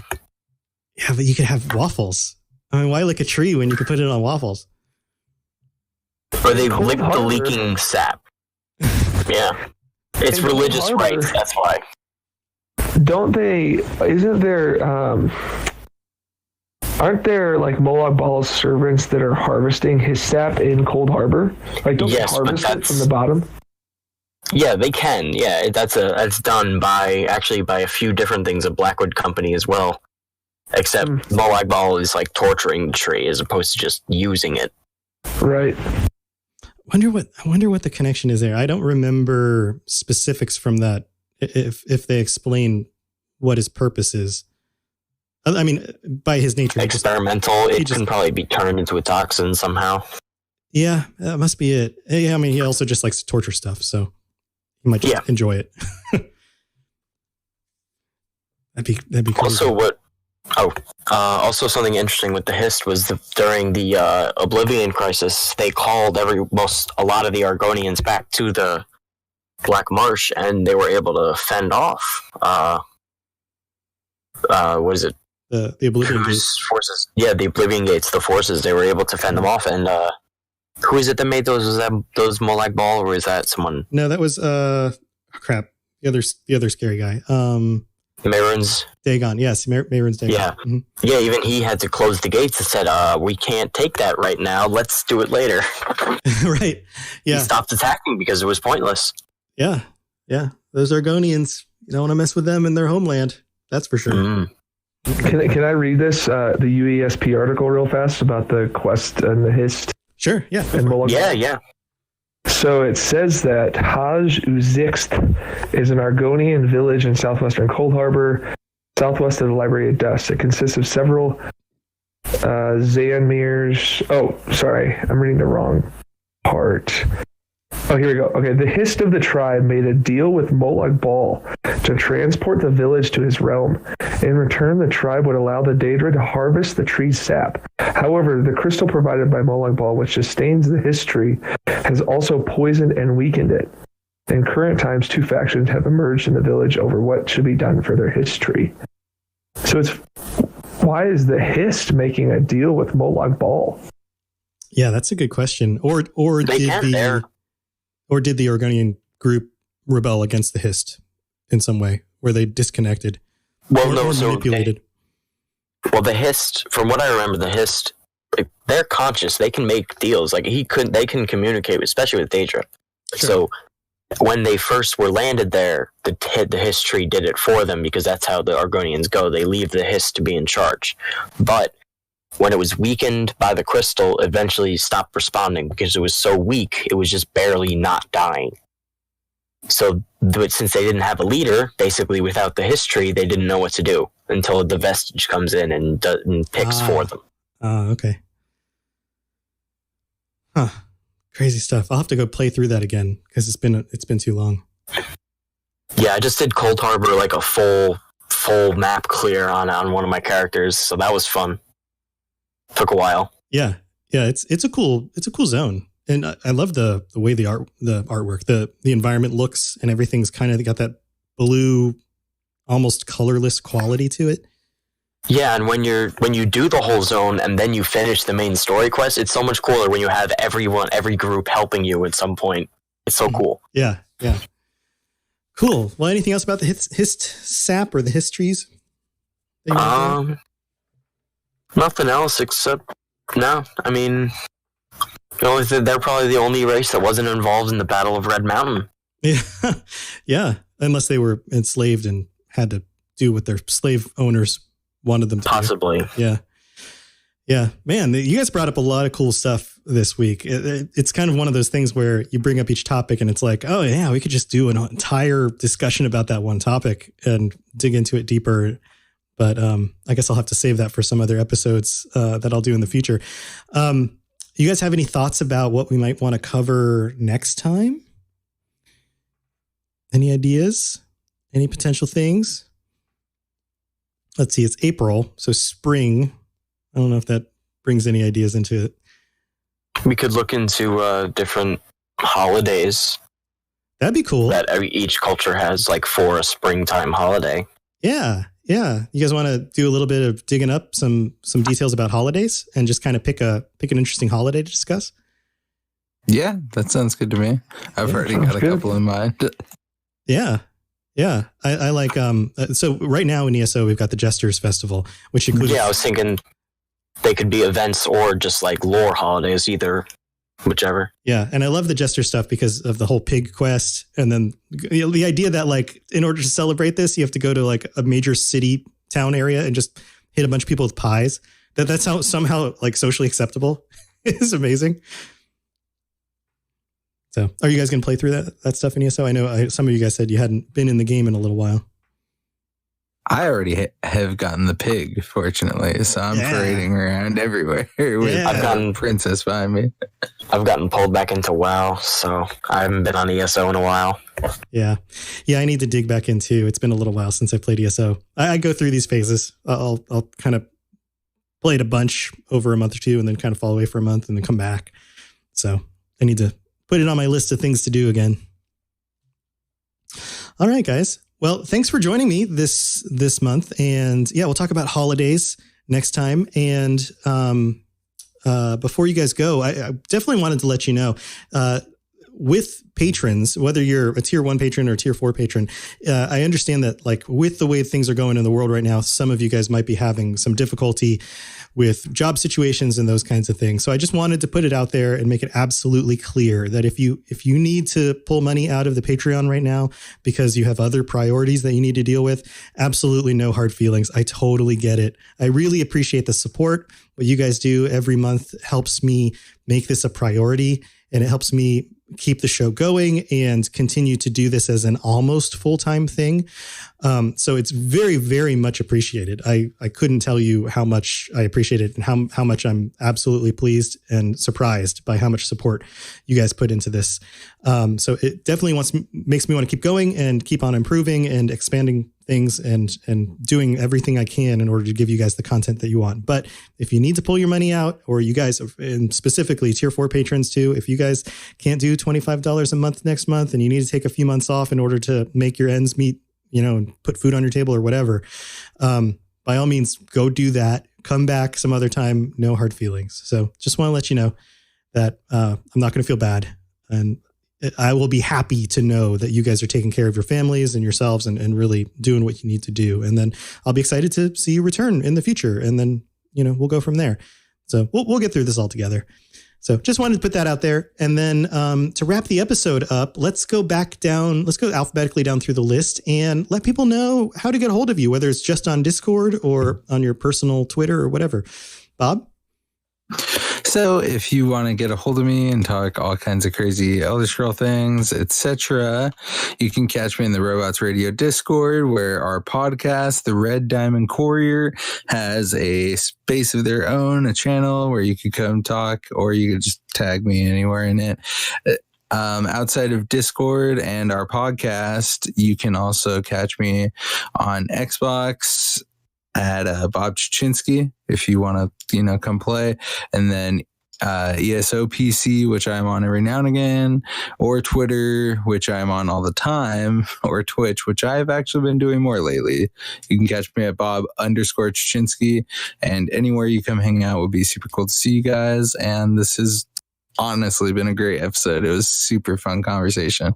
Yeah, but you could have waffles. I mean, why lick a tree when you could put it on waffles? Or they lick the leaking sap. Yeah. It's religious rites, that's why. Don't they, isn't there, aren't there like Molag Bal's servants that are harvesting his sap in Cold Harbor? Like, don't they harvest it from the bottom? Yeah, they can. Yeah, that's done by a few different things, a Blackwood company as well. Except Molag Bal is like torturing the tree as opposed to just using it. Right. I wonder what the connection is there. I don't remember specifics from that. If they explain what his purpose is, I mean, by his nature, experimental. It can probably be turned into a toxin somehow. Yeah, that must be it. Yeah, I mean, he also just likes to torture stuff, so he might just enjoy it. that'd be crazy. Also something interesting with the hist was during the Oblivion Crisis, they called a lot of the Argonians back to the Black Marsh, and they were able to fend off. What is it? The Oblivion Gates forces. Yeah, the Oblivion Gates, the forces. They were able to fend them off. And who is it that made those? Was that those Molag Bal, or is that someone? No, that was crap. The other scary guy. Mehrunes. Dagon, yes, Mehrunes Dagon. Yeah, yeah. Even he had to close the gates and said, "We can't take that right now. Let's do it later." Right. Yeah. He stopped attacking because it was pointless. Yeah. Those Argonians, you don't want to mess with them in their homeland. That's for sure. Can I read this the UESP article real fast about the quest and the hist? Sure. Yeah. And yeah. So it says that Haj Uzixth is an Argonian village in southwestern Cold Harbor, southwest of the Library of Dust. It consists of several Zanmirs. Oh, sorry, I'm reading the wrong part. Oh, here we go. Okay, the hist of the tribe made a deal with Molag Bal to transport the village to his realm. In return, the tribe would allow the Daedra to harvest the tree's sap. However, the crystal provided by Molag Bal, which sustains the hist tree, has also poisoned and weakened it. In current times, two factions have emerged in the village over what should be done for their hist tree. So why is the hist making a deal with Molag Bal? Yeah, that's a good question. Or did the Argonian group rebel against the hist in some way, where they disconnected? Well, or manipulated. The hist, from what I remember, the hist, like, they're conscious. They can make deals. Like they can communicate, especially with Daedra. Sure. So when they first were landed there, the hist tree did it for them because that's how the Argonians go. They leave the hist to be in charge. But when it was weakened by the crystal, eventually stopped responding because it was so weak, it was just barely not dying. So since they didn't have a leader, basically without the history, they didn't know what to do until the vestige comes in and picks for them. Okay. Huh. Crazy stuff. I'll have to go play through that again because it's been too long. Yeah, I just did Cold Harbor like a full map clear on one of my characters, so that was fun. Took a while. Yeah, it's a cool zone, and I love the way the artwork, the environment looks, and everything's kind of got that blue, almost colorless quality to it. Yeah, and when you do the whole zone and then you finish the main story quest, it's so much cooler when you have every group helping you at some point. It's so cool. Yeah. Cool. Well, anything else about the hist sap or the histories? Nothing else except no. I mean, they're probably the only race that wasn't involved in the Battle of Red Mountain. Yeah, yeah. Unless they were enslaved and had to do what their slave owners wanted them to possibly do. Yeah, man, you guys brought up a lot of cool stuff this week. It's kind of one of those things where you bring up each topic and it's like, oh yeah, we could just do an entire discussion about that one topic and dig into it deeper. But I guess I'll have to save that for some other episodes that I'll do in the future. You guys have any thoughts about what we might want to cover next time? Any ideas? Any potential things? Let's see, it's April, so spring. I don't know if that brings any ideas into it. We could look into different holidays. That'd be cool. That each culture has, like, for a springtime holiday. Yeah. You guys want to do a little bit of digging up some details about holidays and just kind of pick an interesting holiday to discuss? Yeah, that sounds good to me. I've already got a couple in mind. Yeah. I like, so right now in ESO, we've got the Jesters Festival, which includes... Yeah, I was thinking they could be events or just like lore holidays, whichever. Yeah, and I love the Jester stuff because of the whole pig quest. And then the idea that, like, in order to celebrate this, you have to go to like a major city town area and just hit a bunch of people with pies. That's how somehow like socially acceptable. It's amazing. So are you guys going to play through that stuff in ESO? I know some of you guys said you hadn't been in the game in a little while. I already have gotten the pig, fortunately, so I'm parading around everywhere with I've gotten Princess behind me. I've gotten pulled back into WoW, so I haven't been on ESO in a while. Yeah, I need to dig back into. It's been a little while since I played ESO. I go through these phases. I'll kind of play it a bunch over a month or two, and then kind of fall away for a month, and then come back. So I need to put it on my list of things to do again. All right, guys. Well, thanks for joining me this month. And yeah, we'll talk about holidays next time. And before you guys go, I definitely wanted to let you know, with patrons, whether you're a tier 1 patron or a tier 4 patron, I understand that, like, with the way things are going in the world right now, some of you guys might be having some difficulty with job situations and those kinds of things. So I just wanted to put it out there and make it absolutely clear that if you need to pull money out of the Patreon right now because you have other priorities that you need to deal with, absolutely no hard feelings. I totally get it. I really appreciate the support. What you guys do every month helps me make this a priority, and it helps me keep the show going and continue to do this as an almost full-time thing. So it's very, very much appreciated. I couldn't tell you how much I appreciate it and how much I'm absolutely pleased and surprised by how much support you guys put into this. So it definitely makes me want to keep going and keep on improving and expanding things and doing everything I can in order to give you guys the content that you want. But if you need to pull your money out, or you guys, and specifically tier 4 patrons too, if you guys can't do $25 a month next month and you need to take a few months off in order to make your ends meet, and put food on your table or whatever, by all means, go do that. Come back some other time. No hard feelings. So just want to let you know that I'm not going to feel bad. And I will be happy to know that you guys are taking care of your families and yourselves and really doing what you need to do. And then I'll be excited to see you return in the future. And then, we'll go from there. So we'll get through this all together. So just wanted to put that out there. And then to wrap the episode up, let's go alphabetically down through the list and let people know how to get a hold of you, whether it's just on Discord or on your personal Twitter or whatever. Bob? So if you want to get a hold of me and talk all kinds of crazy Elder Scroll things, etc., you can catch me in the Robots Radio Discord, where our podcast, The Red Diamond Courier, has a space of their own, a channel where you can come talk, or you can just tag me anywhere in it. Outside of Discord and our podcast, you can also catch me on Xbox at Bob Chachinsky if you want to, come play. And then ESO PC, which I'm on every now and again, or Twitter, which I'm on all the time, or Twitch, which I've actually been doing more lately. You can catch me at Bob_Chachinsky, and anywhere you come hang out would be super cool to see you guys. And this has honestly been a great episode. It was super fun conversation.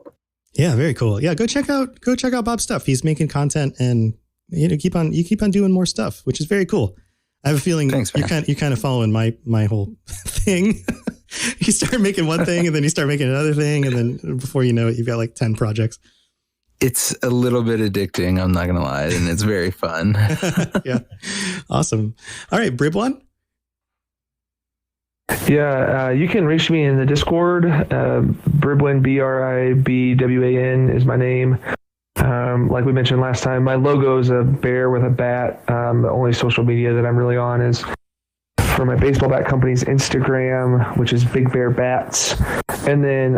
Yeah, very cool. Yeah, go check out Bob's stuff. He's making content, and keep on doing more stuff, which is very cool. I have a feeling you're kind of following my whole thing. You start making one thing, and then you start making another thing, and then before you know it, you've got like 10 projects. It's a little bit addicting, I'm not gonna lie, and it's very fun. Yeah, awesome. All right, Bribwan. Yeah, you can reach me in the Discord. Bribwan, BRIBWAN is my name. Like we mentioned last time, my logo is a bear with a bat. The only social media that I'm really on is for my baseball bat company's Instagram, which is Big Bear Bats. And then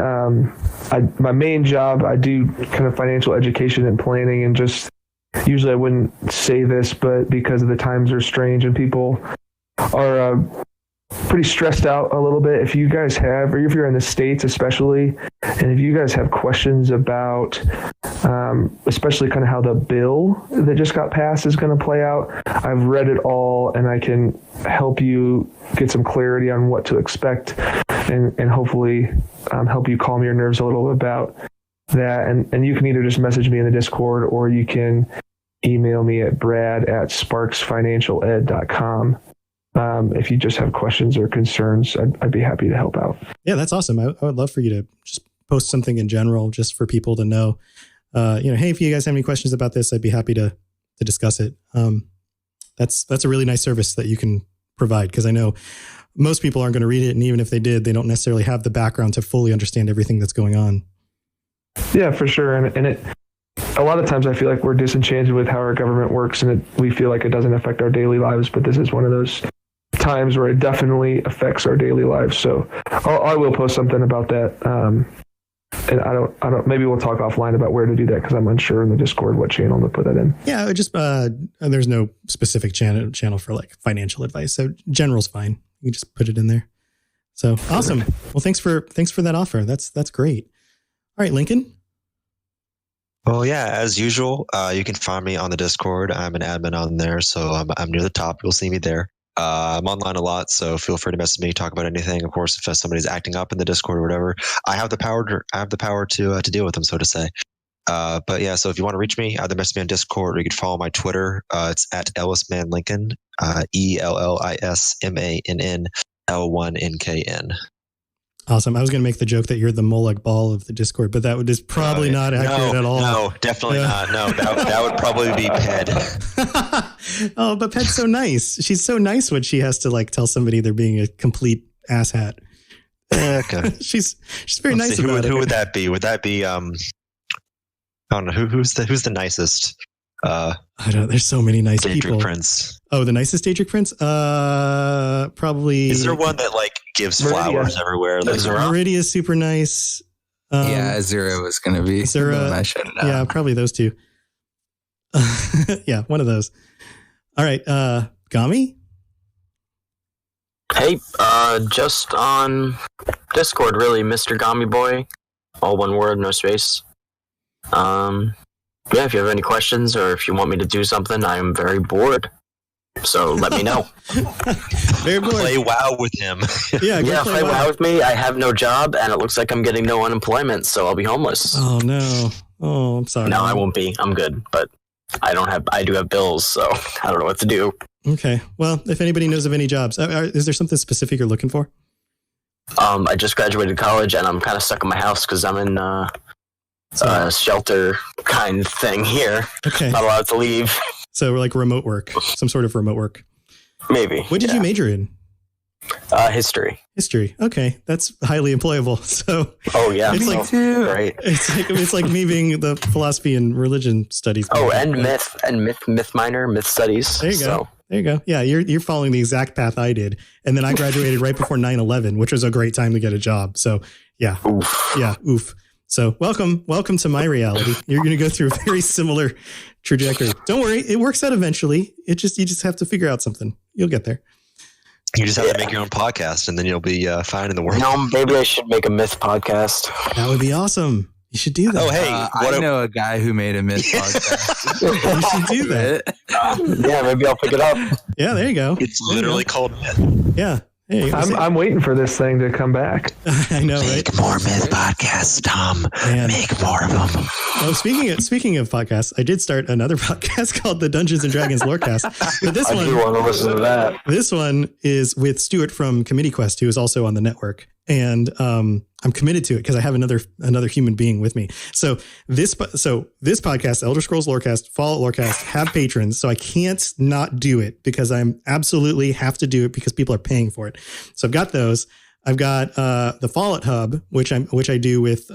my main job, I do kind of financial education and planning, and just usually I wouldn't say this, but because of the times are strange and people are pretty stressed out a little bit. If you guys have, or if you're in the States especially, and if you guys have questions about especially kind of how the bill that just got passed is going to play out, I've read it all, and I can help you get some clarity on what to expect, and hopefully help you calm your nerves a little bit about that. And you can either just message me in the Discord, or you can email me at brad@sparksfinancialed.com. If you just have questions or concerns, I'd be happy to help out. Yeah, that's awesome. I would love for you to just post something in general, just for people to know, hey, if you guys have any questions about this, I'd be happy to discuss it. That's a really nice service that you can provide, because I know most people aren't going to read it. And even if they did, they don't necessarily have the background to fully understand everything that's going on. Yeah, for sure. And it, a lot of times I feel like we're disenchanted with how our government works, and we feel like it doesn't affect our daily lives, but this is one of those times where it definitely affects our daily lives. So I will post something about that. And I don't, maybe we'll talk offline about where to do that, because I'm unsure in the Discord what channel to put that in. Yeah, just, there's no specific channel for like financial advice. So general's fine. You can just put it in there. So awesome. Well, thanks for that offer. That's great. All right, Lincoln. Well, yeah, as usual, you can find me on the Discord. I'm an admin on there, so I'm near the top. You'll see me there. I'm online a lot, so feel free to message me, talk about anything. Of course, if somebody's acting up in the Discord or whatever, I have the power to deal with them, so to say. But yeah, so if you want to reach me, either message me on Discord, or you can follow my Twitter. It's at EllisManLincoln, EllisMannL1NKN. Awesome. I was going to make the joke that you're the Molag Bal of the Discord, but that is probably not accurate at all. No, definitely not. No, that would probably be Ped. Oh, but Ped's so nice. She's so nice when she has to like tell somebody they're being a complete asshat. Okay. she's very nice about it. Who would that be? Would that be I don't know, who's the nicest? I don't know. There's so many nice people. Daedric Prince. Oh, the nicest Daedric Prince? Probably. Is there one that like gives flowers everywhere? Meridia is super nice. Yeah, Azura was going to be. Azura, yeah, probably those two. Yeah, one of those. All right, Gami? Hey, just on Discord, really, Mr. Gami Boy. All one word, no space. Yeah, if you have any questions or if you want me to do something, I am very bored. So let me know. Very bored. Play WoW with him. Yeah, play WoW with me. I have no job, and it looks like I'm getting no unemployment, so I'll be homeless. Oh, no. Oh, I'm sorry. No, I won't be. I'm good, but I do have bills, so I don't know what to do. Okay. Well, if anybody knows of any jobs, is there something specific you're looking for? I just graduated college, and I'm kind of stuck in my house because I'm in shelter kind of thing here. Okay. Not allowed to leave. So like remote work, some sort of remote work. Maybe. What did you major in? History. History. Okay, that's highly employable. So. Oh yeah, it's like great. It's like me being the philosophy and religion studies. Oh, and myth minor, myth studies. There you go. There you go. Yeah, you're following the exact path I did, and then I graduated right before 9/11, which was a great time to get a job. So yeah, oof. So welcome to my reality. You're going to go through a very similar trajectory. Don't worry, it works out eventually. You just have to figure out something. You'll get there. You just have to make your own podcast, and then you'll be fine in the world. No, maybe I should make a myth podcast. That would be awesome. You should do that. Oh, hey, I know a guy who made a myth podcast. You should do that. Yeah, maybe I'll pick it up. Yeah, there you go. It's literally called myth. Yeah. Hey, I'm waiting for this thing to come back. I know, right? Make more myth podcasts, Tom. Man. Make more of them. Oh, speaking of podcasts, I did start another podcast called the Dungeons and Dragons Lorecast. But I do want to listen to that. This one is with Stuart from Committee Quest, who is also on the network. And I'm committed to it because I have another human being with me. So this podcast, Elder Scrolls Lorecast, Fallout Lorecast, have patrons, so I can't not do it because I'm absolutely have to do it because people are paying for it. So I've got those. I've got the Fallout Hub, which I do with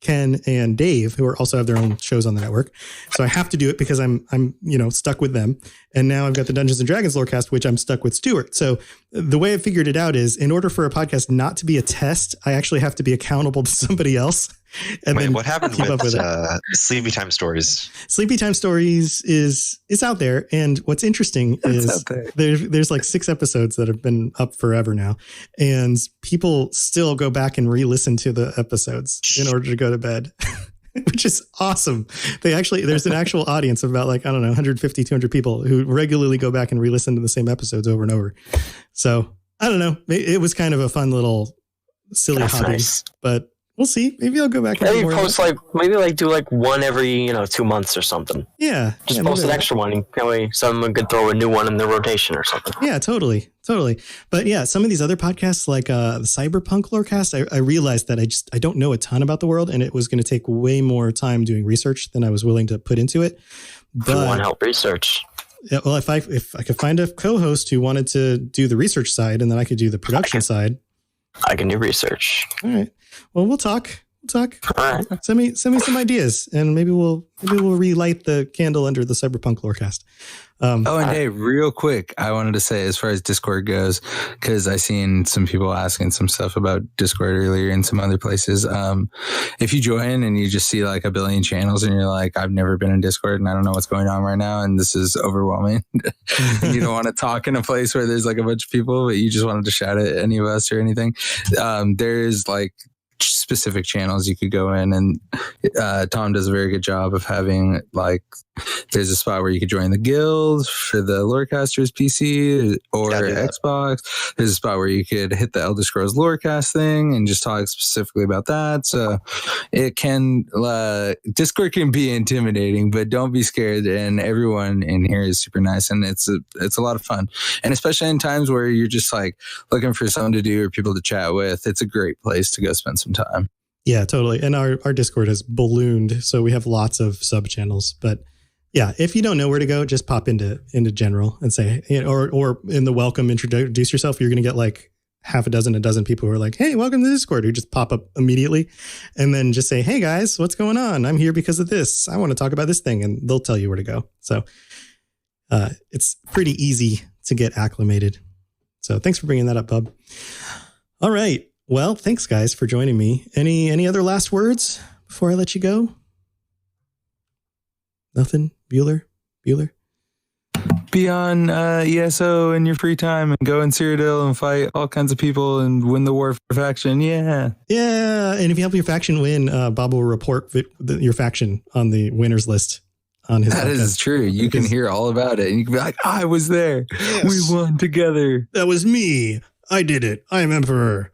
Ken and Dave, who also have their own shows on the network. So I have to do it because I'm stuck with them. And now I've got the Dungeons and Dragons Lorecast, which I'm stuck with Stuart. So the way I figured it out is in order for a podcast not to be a test, I actually have to be accountable to somebody else. And Wait, then what happened with Sleepy Time Stories? Sleepy Time Stories is out there. And what's interesting is there's like 6 episodes that have been up forever now. And people still go back and re-listen to the episodes in order to go to bed, which is awesome. There's an actual audience of about 150, 200 people who regularly go back and re-listen to the same episodes over and over. So I don't know. It was kind of a fun little silly hobby, nice. But we'll see. Maybe I'll go back and maybe post do one every 2 months or something. Yeah, just post an extra one. Someone could throw a new one in the rotation or something. Yeah, totally. But yeah, some of these other podcasts like the Cyberpunk Lorecast, I realized that I don't know a ton about the world, and it was going to take way more time doing research than I was willing to put into it. But if you want to help research. Yeah, well, if I could find a co-host who wanted to do the research side, and then I could do the production side. I can do research. All right. Well, we'll talk. All right. Send me some ideas, and maybe we'll relight the candle under the Cyberpunk Lorecast. And hey, real quick, I wanted to say as far as Discord goes, because I seen some people asking some stuff about Discord earlier in some other places. If you join and you just see like a billion channels and you're like, I've never been in Discord and I don't know what's going on right now, and this is overwhelming, and you don't want to talk in a place where there's like a bunch of people, but you just wanted to shout at any of us or anything, there's like specific channels you could go in, and Tom does a very good job of having like there's a spot where you could join the guild for the Lorecasters PC or Xbox. There's a spot where you could hit the Elder Scrolls Lorecast thing and just talk specifically about that. So it can Discord can be intimidating, but don't be scared. And everyone in here is super nice, and it's a lot of fun. And especially in times where you're just like looking for something to do or people to chat with, it's a great place to go spend some time. Yeah, totally. And our Discord has ballooned, so we have lots of sub channels. But yeah, if you don't know where to go, just pop into general and say, or in the welcome, introduce yourself. You're going to get like a dozen people who are like, hey, welcome to Discord, who just pop up immediately. And then just say, hey guys, what's going on? I'm here because of this. I want to talk about this thing. And they'll tell you where to go. So it's pretty easy to get acclimated. So thanks for bringing that up, Bub. All right. Well, thanks guys for joining me. Any other last words before I let you go? Nothing? Bueller? Be on ESO in your free time and go in Cyrodiil and fight all kinds of people and win the war for faction. Yeah. And if you help your faction win, Bob will report your faction on the winners list on his podcast. That is true. You can hear all about it. And you can be like, I was there. Yes. We won together. That was me. I did it. I'm Emperor.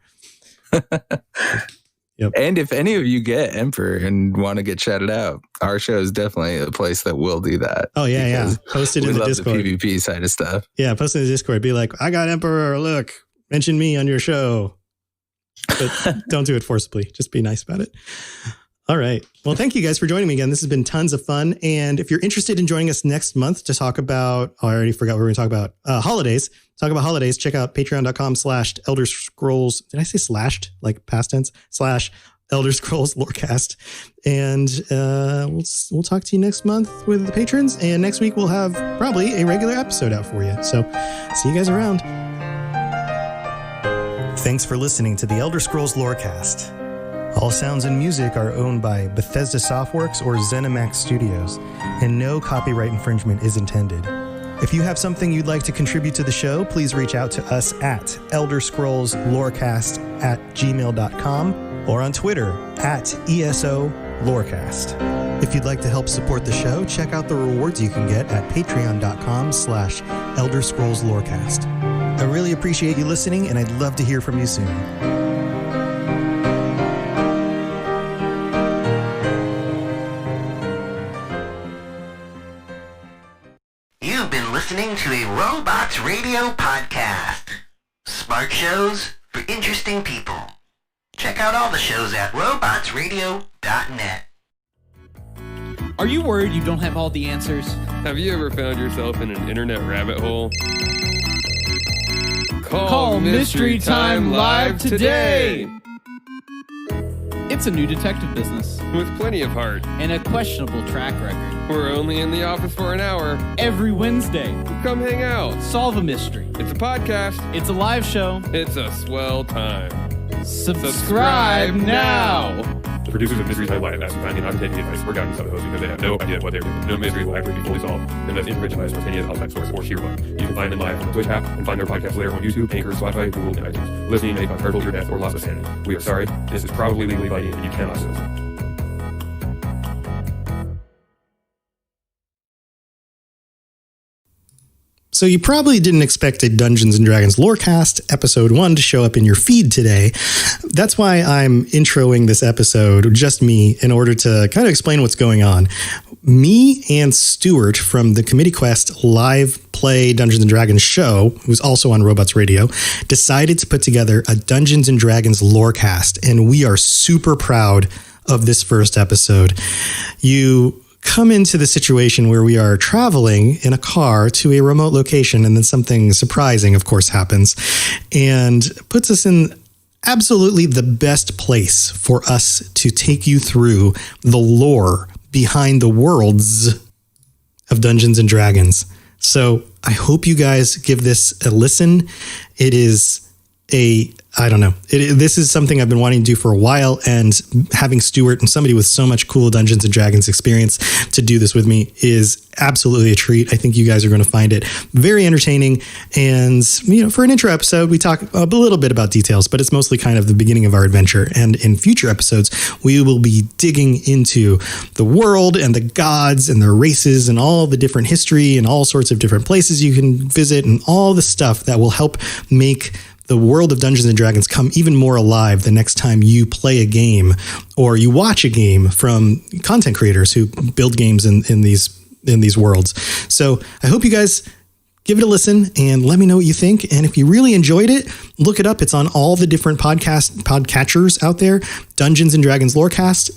Yep. And if any of you get Emperor and want to get shouted out, our show is definitely a place that will do that. Oh, yeah. Post it in the Discord. The PvP side of stuff. Yeah, post it in the Discord. Be like, I got Emperor. Look, mention me on your show. But don't do it forcibly. Just be nice about it. All right. Well, thank you guys for joining me again. This has been tons of fun. And if you're interested in joining us next month to talk about, I already forgot what we were going to talk about, holidays. Talk about holidays. Check out patreon.com/Elder Scrolls. Did I say slashed? Like past tense? /Elder Scrolls Lorecast. And we'll talk to you next month with the patrons. And next week we'll have probably a regular episode out for you. So see you guys around. Thanks for listening to the Elder Scrolls Lorecast. All sounds and music are owned by Bethesda Softworks or ZeniMax Studios, and no copyright infringement is intended. If you have something you'd like to contribute to the show, please reach out to us at elderscrollslorecast@gmail.com or on Twitter at ESO Lorecast. If you'd like to help support the show, check out the rewards you can get at patreon.com/Elder Scrolls Lorecast. I really appreciate you listening, and I'd love to hear from you soon. You've been listening to a Robots Radio podcast. Smart shows for interesting people. Check out all the shows at robotsradio.net. Are you worried you don't have all the answers? Have you ever found yourself in an internet rabbit hole? Call Mystery Time Live today! It's a new detective business. With plenty of heart. And a questionable track record. We're only in the office for an hour. Every Wednesday. Come hang out. Solve a mystery. It's a podcast. It's a live show. It's a swell time. Subscribe now! The producers of Mystery Time Live ask you kindly not to take the advice or guidance of the host because they have no idea what they're doing. No mystery will ever be fully solved unless information by a spontaneous outside source or sheer luck. You can find them live on the Twitch app and find their podcast later on YouTube, Anchor, Spotify, Google, and iTunes. Listening may cause hurtful to your death or loss of sanity. We are sorry. This is probably legally binding and you cannot sue us. So you probably didn't expect a Dungeons & Dragons Lorecast episode 1 to show up in your feed today. That's why I'm introing this episode, just me, in order to kind of explain what's going on. Me and Stuart from the Committee Quest live play Dungeons & Dragons show, who's also on Robots Radio, decided to put together a Dungeons & Dragons Lorecast, and we are super proud of this first episode. You come into the situation where we are traveling in a car to a remote location, and then something surprising, of course, happens and puts us in absolutely the best place for us to take you through the lore behind the worlds of Dungeons and Dragons. So I hope you guys give this a listen. It is this is something I've been wanting to do for a while, and having Stuart and somebody with so much cool Dungeons and Dragons experience to do this with me is absolutely a treat. I think you guys are going to find it very entertaining. And, for an intro episode, we talk a little bit about details, but it's mostly kind of the beginning of our adventure. And in future episodes, we will be digging into the world and the gods and their races and all the different history and all sorts of different places you can visit and all the stuff that will help make the world of Dungeons and Dragons come even more alive the next time you play a game or you watch a game from content creators who build games in these worlds. So I hope you guys give it a listen and let me know what you think. And if you really enjoyed it, look it up. It's on all the different podcatchers out there. Dungeons and Dragons Lorecast.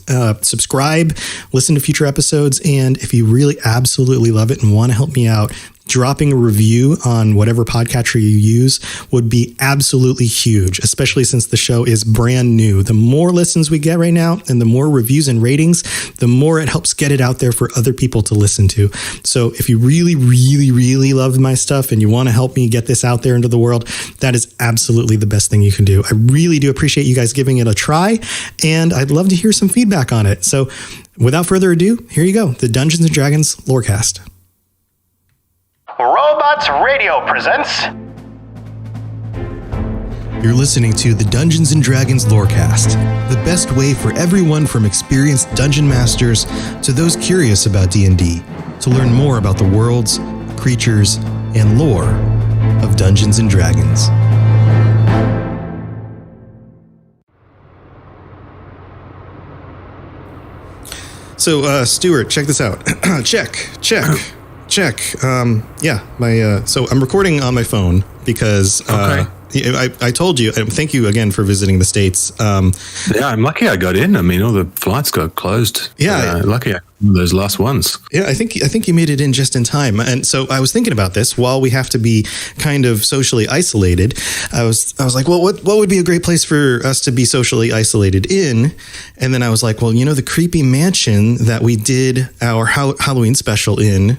Subscribe, listen to future episodes. And if you really absolutely love it and want to help me out, dropping a review on whatever podcatcher you use would be absolutely huge, especially since the show is brand new. The more listens we get right now and the more reviews and ratings, the more it helps get it out there for other people to listen to. So if you really, really, really love my stuff and you want to help me get this out there into the world, that is absolutely the best thing you can do. I really do appreciate you guys giving it a try, and I'd love to hear some feedback on it. So without further ado, here you go, the Dungeons & Dragons Lorecast. Robots Radio presents. You're listening to the Dungeons & Dragons Lorecast, the best way for everyone from experienced dungeon masters to those curious about D&D to learn more about the worlds, creatures, and lore of Dungeons & Dragons. So, Stuart, check this out. Check. check. Yeah, my so I'm recording on my phone because I told you. Thank you again for visiting the States. Yeah, I'm lucky I got in. I mean, all the flights got closed. Yeah, lucky those last ones. Yeah, I think you made it in just in time. And so I was thinking about this while we have to be kind of socially isolated. I was like, well, what would be a great place for us to be socially isolated in? And then I was like, well, the creepy mansion that we did our Halloween special in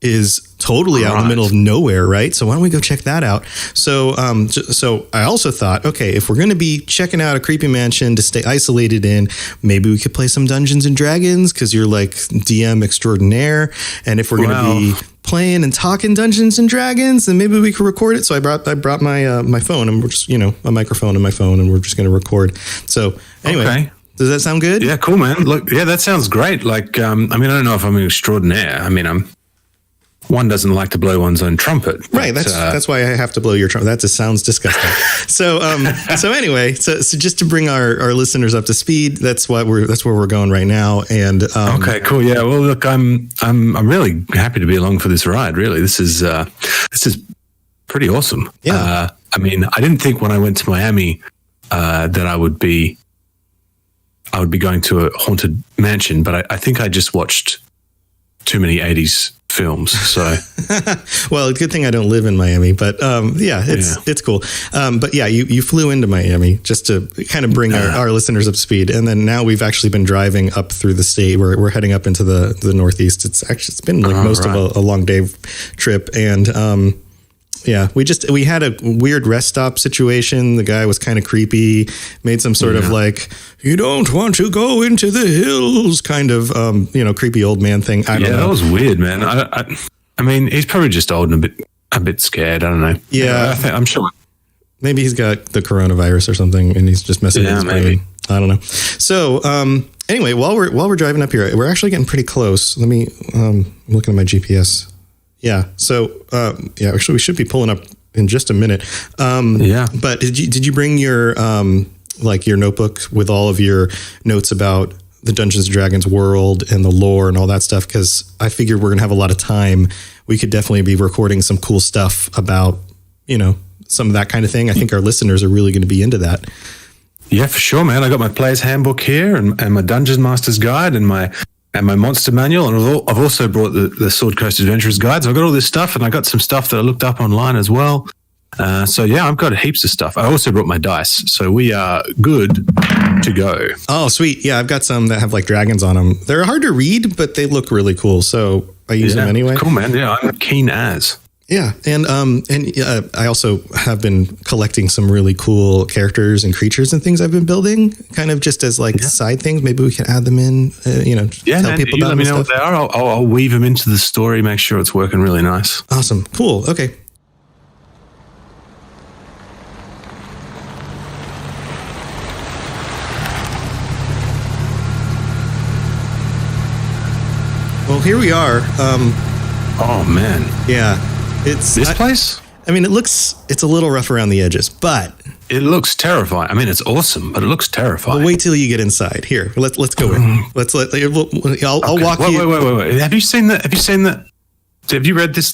is totally out in the middle of nowhere, right? So why don't we go check that out? So so I also thought, okay, if we're going to be checking out a creepy mansion to stay isolated in, maybe we could play some Dungeons and Dragons because you're like DM extraordinaire. And if we're going to be playing and talking Dungeons and Dragons, then maybe we could record it. So I brought my phone, and we're just a microphone and my phone, and we're just going to record. So anyway. Okay. Does that sound good? Yeah, cool, man. Look, yeah, that sounds great. Like, I mean, I don't know if I'm an extraordinaire. I mean, one doesn't like to blow one's own trumpet. Right. That's why I have to blow your trumpet. That just sounds disgusting. So anyway, so just to bring our listeners up to speed, that's where we're going right now. And okay, cool. Yeah. Well, look, I'm really happy to be along for this ride. Really, this is pretty awesome. Yeah. I mean, I didn't think when I went to Miami that I would be going to a haunted mansion, but I think I just watched too many 80s films. So, well, good thing I don't live in Miami, but it's cool. But yeah, you flew into Miami just to kind of bring our listeners up to speed, and then now we've actually been driving up through the state. We're heading up into the Northeast. It's been like most of a long day trip, and yeah, we had a weird rest stop situation. The guy was kind of creepy, made some sort of like, you don't want to go into the hills kind of, creepy old man thing. I don't know. That was weird, man. I mean, he's probably just old and a bit scared. I don't know. Yeah. I'm sure. Maybe he's got the coronavirus or something and he's just messing with his brain. I don't know. So, anyway, while we're driving up here, we're actually getting pretty close. Let me, I'm looking at my GPS. Yeah. So, actually we should be pulling up in just a minute. But did you bring your, your notebook with all of your notes about the Dungeons and Dragons world and the lore and all that stuff? Cause I figured we're going to have a lot of time. We could definitely be recording some cool stuff about, some of that kind of thing. I think our listeners are really going to be into that. Yeah, for sure, man. I got my player's handbook here and my Dungeon Master's Guide and my monster manual, and I've also brought the Sword Coast Adventurers Guide. So I've got all this stuff, and I got some stuff that I looked up online as well. So yeah, I've got heaps of stuff. I also brought my dice, so we are good to go. Oh, sweet! Yeah, I've got some that have like dragons on them. They're hard to read, but they look really cool. So I use them anyway. Cool, man. Yeah, I'm keen as. Yeah, and I also have been collecting some really cool characters and creatures and things I've been building, kind of just as side things. Maybe we can add them in. Tell people about let me know what they are. I'll weave them into the story. Make sure it's working really nice. Awesome, cool. Okay. Well, here we are. Oh man. Yeah. It's this place. I mean, it's a little rough around the edges, but it looks terrifying. I mean, it's awesome, but it looks terrifying. Well, wait till you get inside. Here, let's go in. I'll walk you. Wait. Have you seen that? Have you read this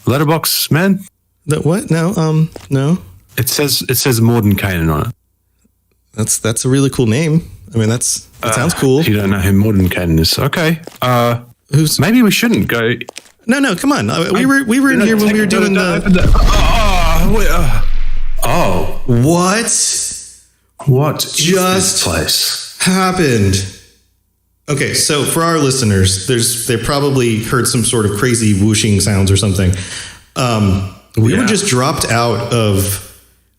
letterbox, man? The what? No. No. It says Mordenkainen on it. That's a really cool name. I mean, that sounds cool. You don't know who Mordenkainen is? Okay. Maybe we shouldn't go. No, come on. We were in here when we were doing the. What just this place happened? Okay, so for our listeners, they probably heard some sort of crazy whooshing sounds or something. We were just dropped out of.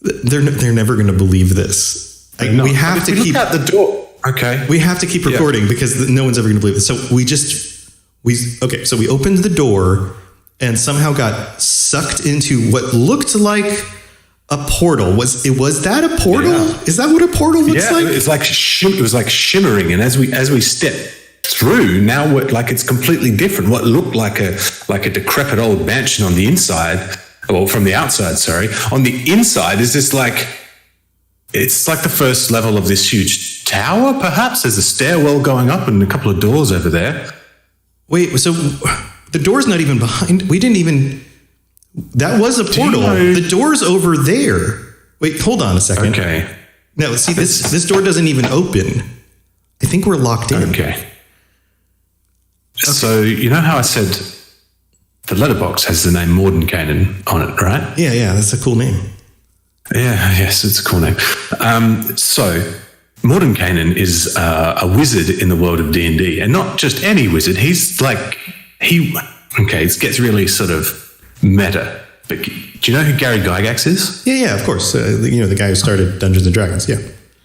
They're never going to believe this. We have to keep at the door. Okay, we have to keep recording because no one's ever going to believe this. So so we opened the door and somehow got sucked into what looked like a portal. Was that a portal? Yeah. Is that what a portal looks like? It was like shimmering, and as we step through, now it's completely different. What looked like a decrepit old mansion on the inside, well, from the outside, sorry. On the inside is this it's like the first level of this huge tower. Perhaps there's a stairwell going up and a couple of doors over there. Wait, so The door's not even behind. We didn't even. That was a portal. The door's over there. Wait, hold on a second. Okay. No, see, this door doesn't even open. I think we're locked in. Okay. So, you know how I said the letterbox has the name Mordenkainen on it, right? Yeah, that's a cool name. Yeah, yes, it's a cool name. So, Mordenkainen is a wizard in the world of D&D, and not just any wizard. He's like, it gets really sort of meta. But do you know who Gary Gygax is? Yeah, of course. The guy who started Dungeons and Dragons, yeah.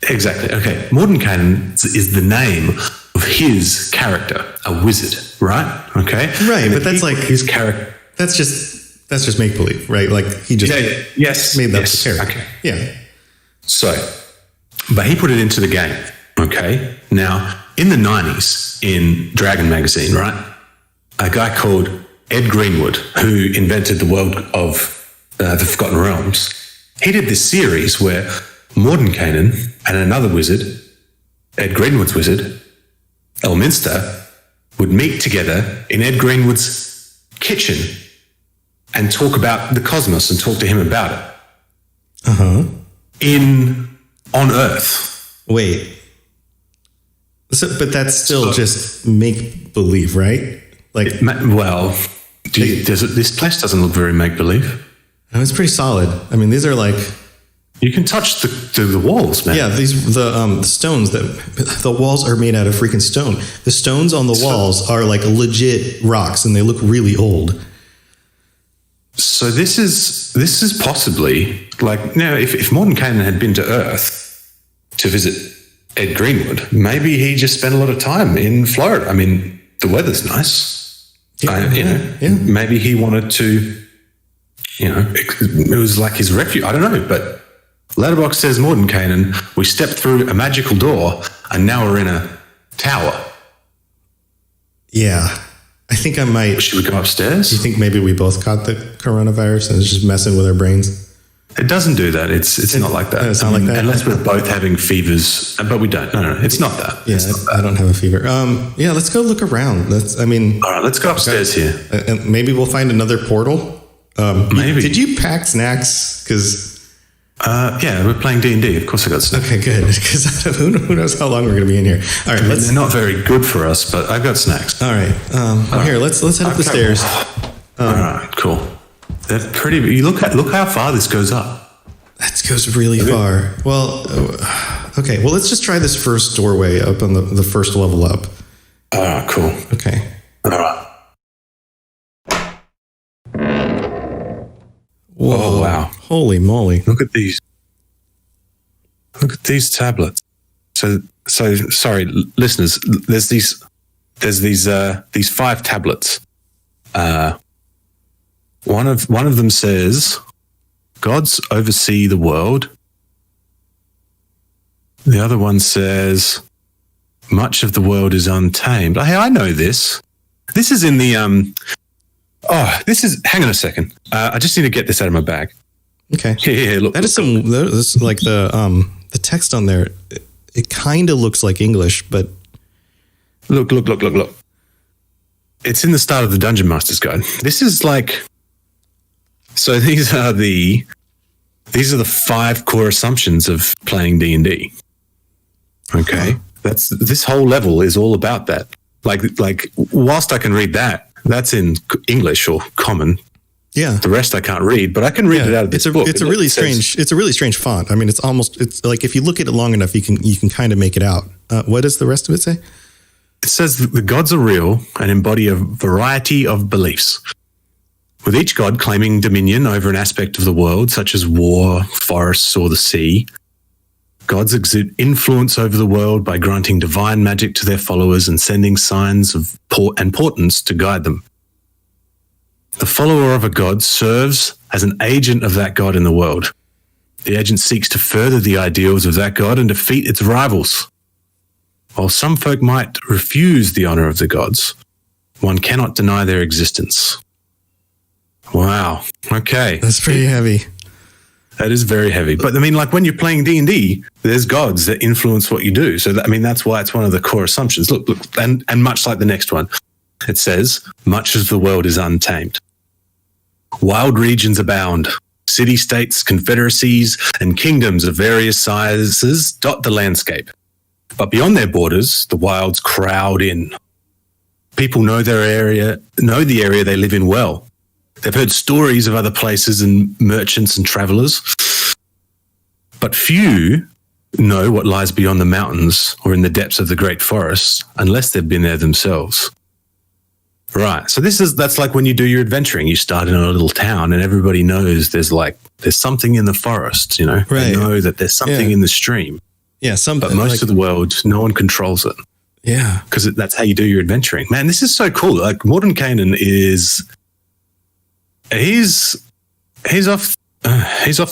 Exactly. Okay. Mordenkainen is the name of his character, a wizard, right? Okay. Right, but that's like his character. That's just make believe, right? Like he just made that character. Okay. Yeah. So, but he put it into the game. Okay. Now, in the 90s, in Dragon magazine, right, a guy called Ed Greenwood, who invented the world of the Forgotten Realms, he did this series where Mordenkainen and another wizard, Ed Greenwood's wizard, Elminster, would meet together in Ed Greenwood's kitchen and talk about the cosmos and talk to him about it. On Earth. Wait. But that's still just make believe, right? Like, this place doesn't look very make believe. It's pretty solid. I mean, these are like you can touch the walls, man. Yeah, the stones the walls are made out of freaking stone. The stones on the walls are like legit rocks, and they look really old. So this is possibly like now if Mordenkainen had been to Earth to visit Ed Greenwood, maybe he just spent a lot of time in Florida. I mean, the weather's nice. Maybe he wanted to, it was like his refuge. I don't know, but Letterboxd says Mordenkainen, we stepped through a magical door and now we're in a tower. Yeah. I think I might. Should we go upstairs? You think maybe we both caught the coronavirus and it's just messing with our brains? It doesn't do that. It's not like that. It's not like that. Unless we're both having fevers, but we don't. No, it's not that. Yeah, I don't have a fever. Yeah, let's go look around. All right, let's go upstairs here. And maybe we'll find another portal. Maybe. Did you pack snacks? Because yeah, we're playing D&D. Of course I got snacks. Okay, good. Because who knows how long we're going to be in here. All right, they're not very good for us, but I've got snacks. All right. Here, let's head up the stairs. All right, cool. They're pretty. You look how far this goes up. That goes really far. Well, okay. Well, let's just try this first doorway up on the first level up. All right, cool. Okay. All right. Whoa. Oh, wow. Holy moly. Look at these. Look at these tablets. So sorry, listeners, there's these 5 tablets. One of them says, "Gods oversee the world." The other one says, "Much of the world is untamed." Hey, I know this. This is in the hang on a second. I just need to get this out of my bag. Okay. Yeah, look. That is like the text on there. It kind of looks like English, but look. It's in the start of the Dungeon Master's Guide. This is like, so these are the 5 core assumptions of playing D&D. Okay. This whole level is all about that. Like whilst I can read that, that's in English or common. Yeah. The rest I can't read, but I can read it out of this book. It's a really strange font. I mean, it's like if you look at it long enough, you can kind of make it out. What does the rest of it say? It says that the gods are real and embody a variety of beliefs, with each god claiming dominion over an aspect of the world, such as war, forests, or the sea. Gods exert influence over the world by granting divine magic to their followers and sending signs of and portents to guide them. The follower of a god serves as an agent of that god in the world. The agent seeks to further the ideals of that god and defeat its rivals. While some folk might refuse the honor of the gods, one cannot deny their existence. Wow. Okay. That's pretty heavy. That is very heavy. But I mean, like when you're playing D&D, there's gods that influence what you do. So that's why it's one of the core assumptions. Look, and much like the next one, it says, much of the world is untamed. Wild regions abound. City-states, confederacies, and kingdoms of various sizes dot the landscape. But beyond their borders, the wilds crowd in. People know the area they live in well. They've heard stories of other places and merchants and travelers. But few know what lies beyond the mountains or in the depths of the great forests unless they've been there themselves. Right. So that's like when you do your adventuring, you start in a little town and everybody knows there's something in the forest, you know. Right. They know that there's something in the stream. Yeah, something. But most of the world, no one controls it. Yeah. Because that's how you do your adventuring. Man, this is so cool. Like Morton Kanan he's off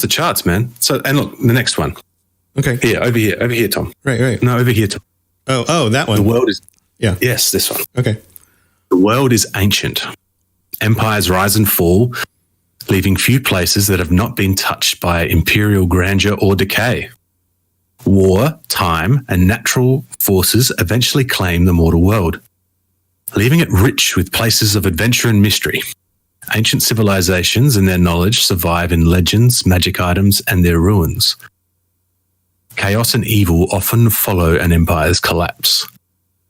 the charts, man. So, and look, the next one. Okay. Here, over here, Tom. Right. No, over here, Tom. Oh, that one. The world is. Yeah. Yes, this one. Okay. The world is ancient. Empires rise and fall, leaving few places that have not been touched by imperial grandeur or decay. War, time, and natural forces eventually claim the mortal world, leaving it rich with places of adventure and mystery. Ancient civilizations and their knowledge survive in legends, magic items, and their ruins. Chaos and evil often follow an empire's collapse.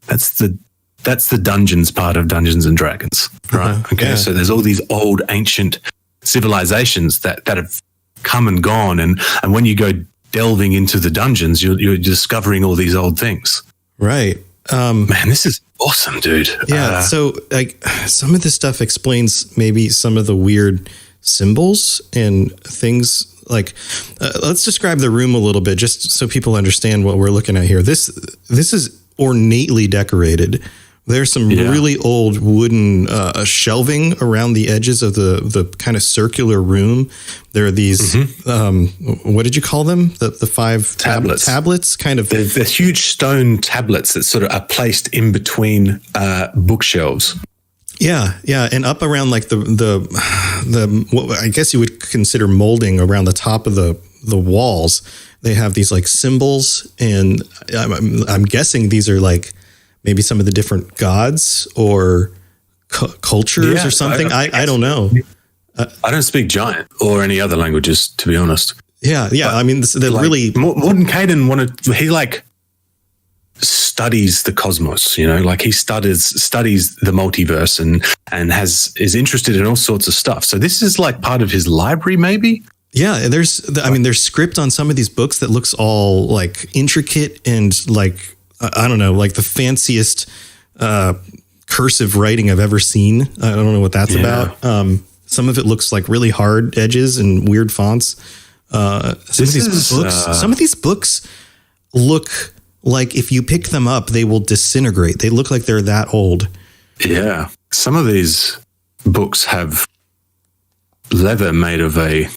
That's the dungeons part of Dungeons and Dragons, right? Okay, so there's all these old ancient civilizations that have come and gone, and when you go delving into the dungeons, you're discovering all these old things. Right. Man, this is awesome, dude. Yeah. So like some of this stuff explains maybe some of the weird symbols and things. Like, let's describe the room a little bit, just so people understand what we're looking at here. This is ornately decorated. There's some really old wooden shelving around the edges of the kind of circular room. There are these, what did you call them? The 5 tablets, kind of. They're huge stone tablets that sort of are placed in between bookshelves. Yeah, and up around like the what I guess you would consider molding around the top of the walls. They have these like symbols, and I'm guessing these are like maybe some of the different gods or cultures or something. I don't know. I don't speak Giant or any other languages, to be honest. Yeah. I mean, they're like, really. Morton Kanan he studies the cosmos, you know, like he studies the multiverse and is interested in all sorts of stuff. So this is like part of his library, maybe. Yeah, there's script on some of these books that looks all like intricate and like I don't know, like the fanciest cursive writing I've ever seen. I don't know what that's about. Some of it looks like really hard edges and weird fonts. Some of these books look like if you pick them up, they will disintegrate. They look like they're that old. Yeah. Some of these books have leather made of a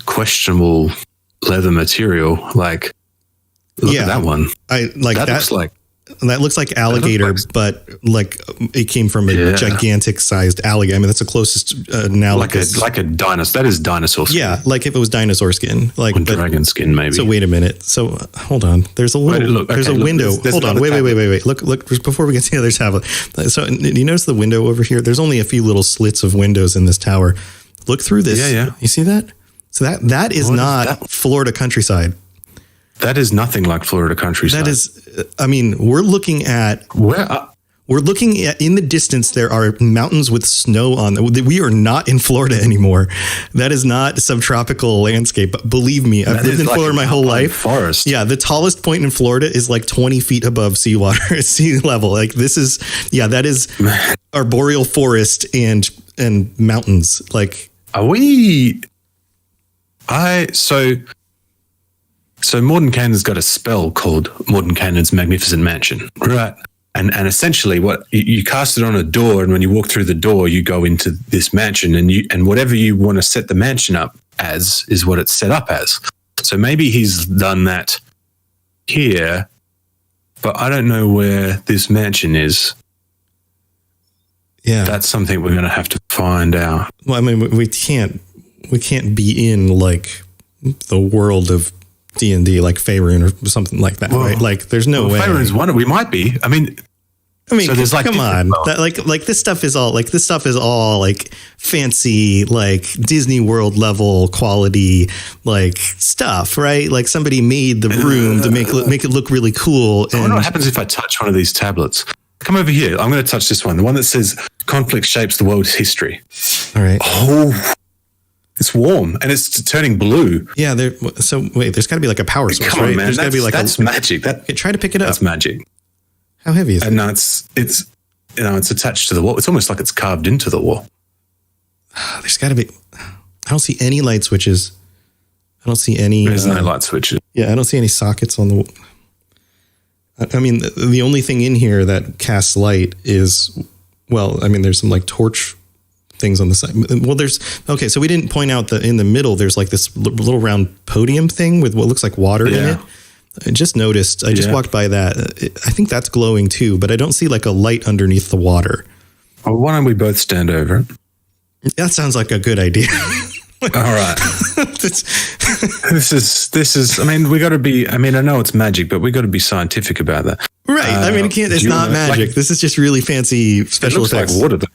questionable leather material. Like, look at that one. That looks like alligator, but like it came from a gigantic sized alligator. I mean, that's the closest analogous. Like a dinosaur. That is dinosaur skin. Yeah, like if it was dinosaur skin, like dragon skin, maybe. So wait a minute. So hold on. There's a little. There's a window. Hold on. Wait. Look. Before we get to the other tablet. So you notice the window over here? There's only a few little slits of windows in this tower. Look through this. Yeah. You see that? So that is not Florida countryside. That is nothing like Florida countryside. That is, I mean, we're looking at in the distance, there are mountains with snow on them. We are not in Florida anymore. That is not subtropical landscape. But believe me, I've lived in Florida my whole life. Forest. Yeah. The tallest point in Florida is like 20 feet above sea level. Like this is, that is arboreal forest and mountains. Like, So Morton Kanan's got a spell called Morton Kanan's Magnificent Mansion, right? And essentially, what you cast it on a door, and when you walk through the door, you go into this mansion, and whatever you want to set the mansion up as is what it's set up as. So maybe he's done that here, but I don't know where this mansion is. Yeah, that's something we're going to have to find out. Well, I mean, we can't be in like the world of D&D, like Faerun or something like that, right? Like, there's no way. Faerun's one. We might be. I mean, I mean, So there's like come on, different- that, like this stuff is all like fancy, like Disney World level quality, like stuff, right? Like somebody made the room to make it look really cool. I wonder what happens if I touch one of these tablets. Come over here. I'm going to touch this one, the one that says "Conflict shapes the world's history." All right. Oh, it's warm and it's turning blue. Yeah. So wait, there's got to be like a power source, Come on, right? man. There's got to be like that's magic. Try to pick it up. That's magic. How heavy is it? No, it's it's attached to the wall. It's almost like it's carved into the wall. There's got to be. I don't see any light switches. I don't see any. There's no light switches. Yeah, I don't see any sockets on the. I mean, the only thing in here that casts light is, well, I mean, there's some like torch things on the side. Well, okay, so we didn't point out that in the middle, there's like this little round podium thing with what looks like water in it. I just noticed, I just walked by that. I think that's glowing too, but I don't see like a light underneath the water. Well, why don't we both stand over it? That sounds like a good idea. All right. This is, I mean, we got to be, I mean, I know it's magic, but we got to be scientific about that. Right. I mean, it's not magic. This is just really fancy special effects. Like water.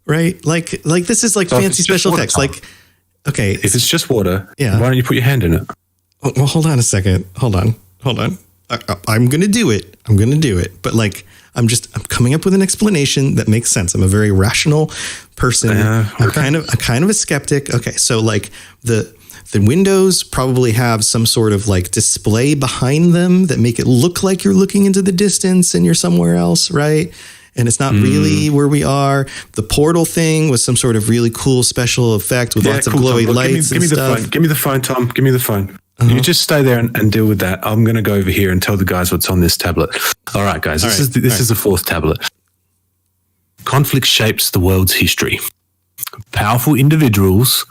Right. Like this is like fancy special effects. Like, okay. If it's just water, yeah. Why don't you put your hand in it? Well, hold on a second. Hold on. I'm going to do it. But like, I'm coming up with an explanation that makes sense. I'm a very rational person. Okay. I'm kind of a skeptic. Okay. So like the windows probably have some sort of like display behind them that make it look like you're looking into the distance and you're somewhere else. Right. And it's not really where we are. The portal thing was some sort of really cool special effect with lots of glowy lights and stuff. Give me the phone, Tom. Give me the phone. You just stay there and deal with that. I'm going to go over here and tell the guys what's on this tablet. All right, guys. This is the fourth tablet. Conflict shapes the world's history. Powerful individuals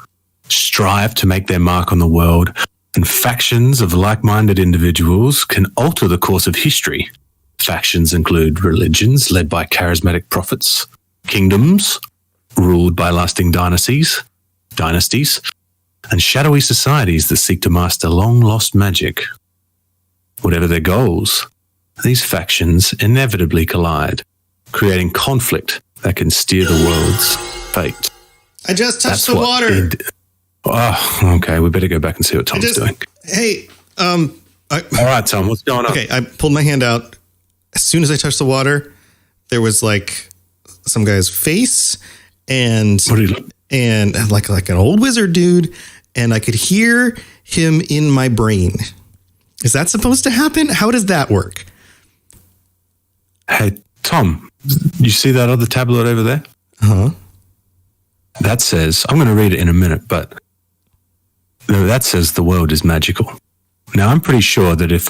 strive to make their mark on the world, and factions of like-minded individuals can alter the course of history. Factions include religions led by charismatic prophets, kingdoms ruled by lasting dynasties, and shadowy societies that seek to master long-lost magic. Whatever their goals, these factions inevitably collide, creating conflict that can steer the world's fate. I just touched the water. Okay. We better go back and see what Tom's doing. Hey, all right, Tom, what's going on? Okay, I pulled my hand out. As soon as I touched the water, there was like some guy's face and like an old wizard dude, and I could hear him in my brain. Is that supposed to happen? How does that work? Hey, Tom, you see that other tablet over there? Uh-huh. That says, I'm going to read it in a minute, but that says the world is magical. Now, I'm pretty sure that if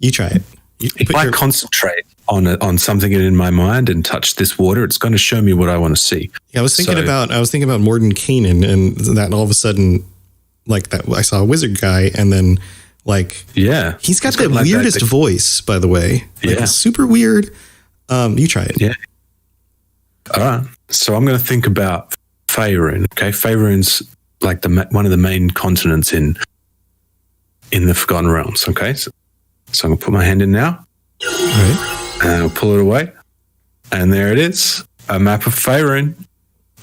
you try it. If I concentrate on something in my mind and touch this water, it's going to show me what I want to see. Yeah, I was thinking about Mordenkainen, and that all of a sudden, like that, I saw a wizard guy, and then like, yeah, he's got the weirdest voice, by the way. Like, it's super weird. You try it. Yeah. All right. So I'm going to think about Faerun. Okay, Faerun's like one of the main continents in the Forgotten Realms. Okay. So I'm going to put my hand in now. All right. And I'll pull it away. And there it is. A map of Faerun.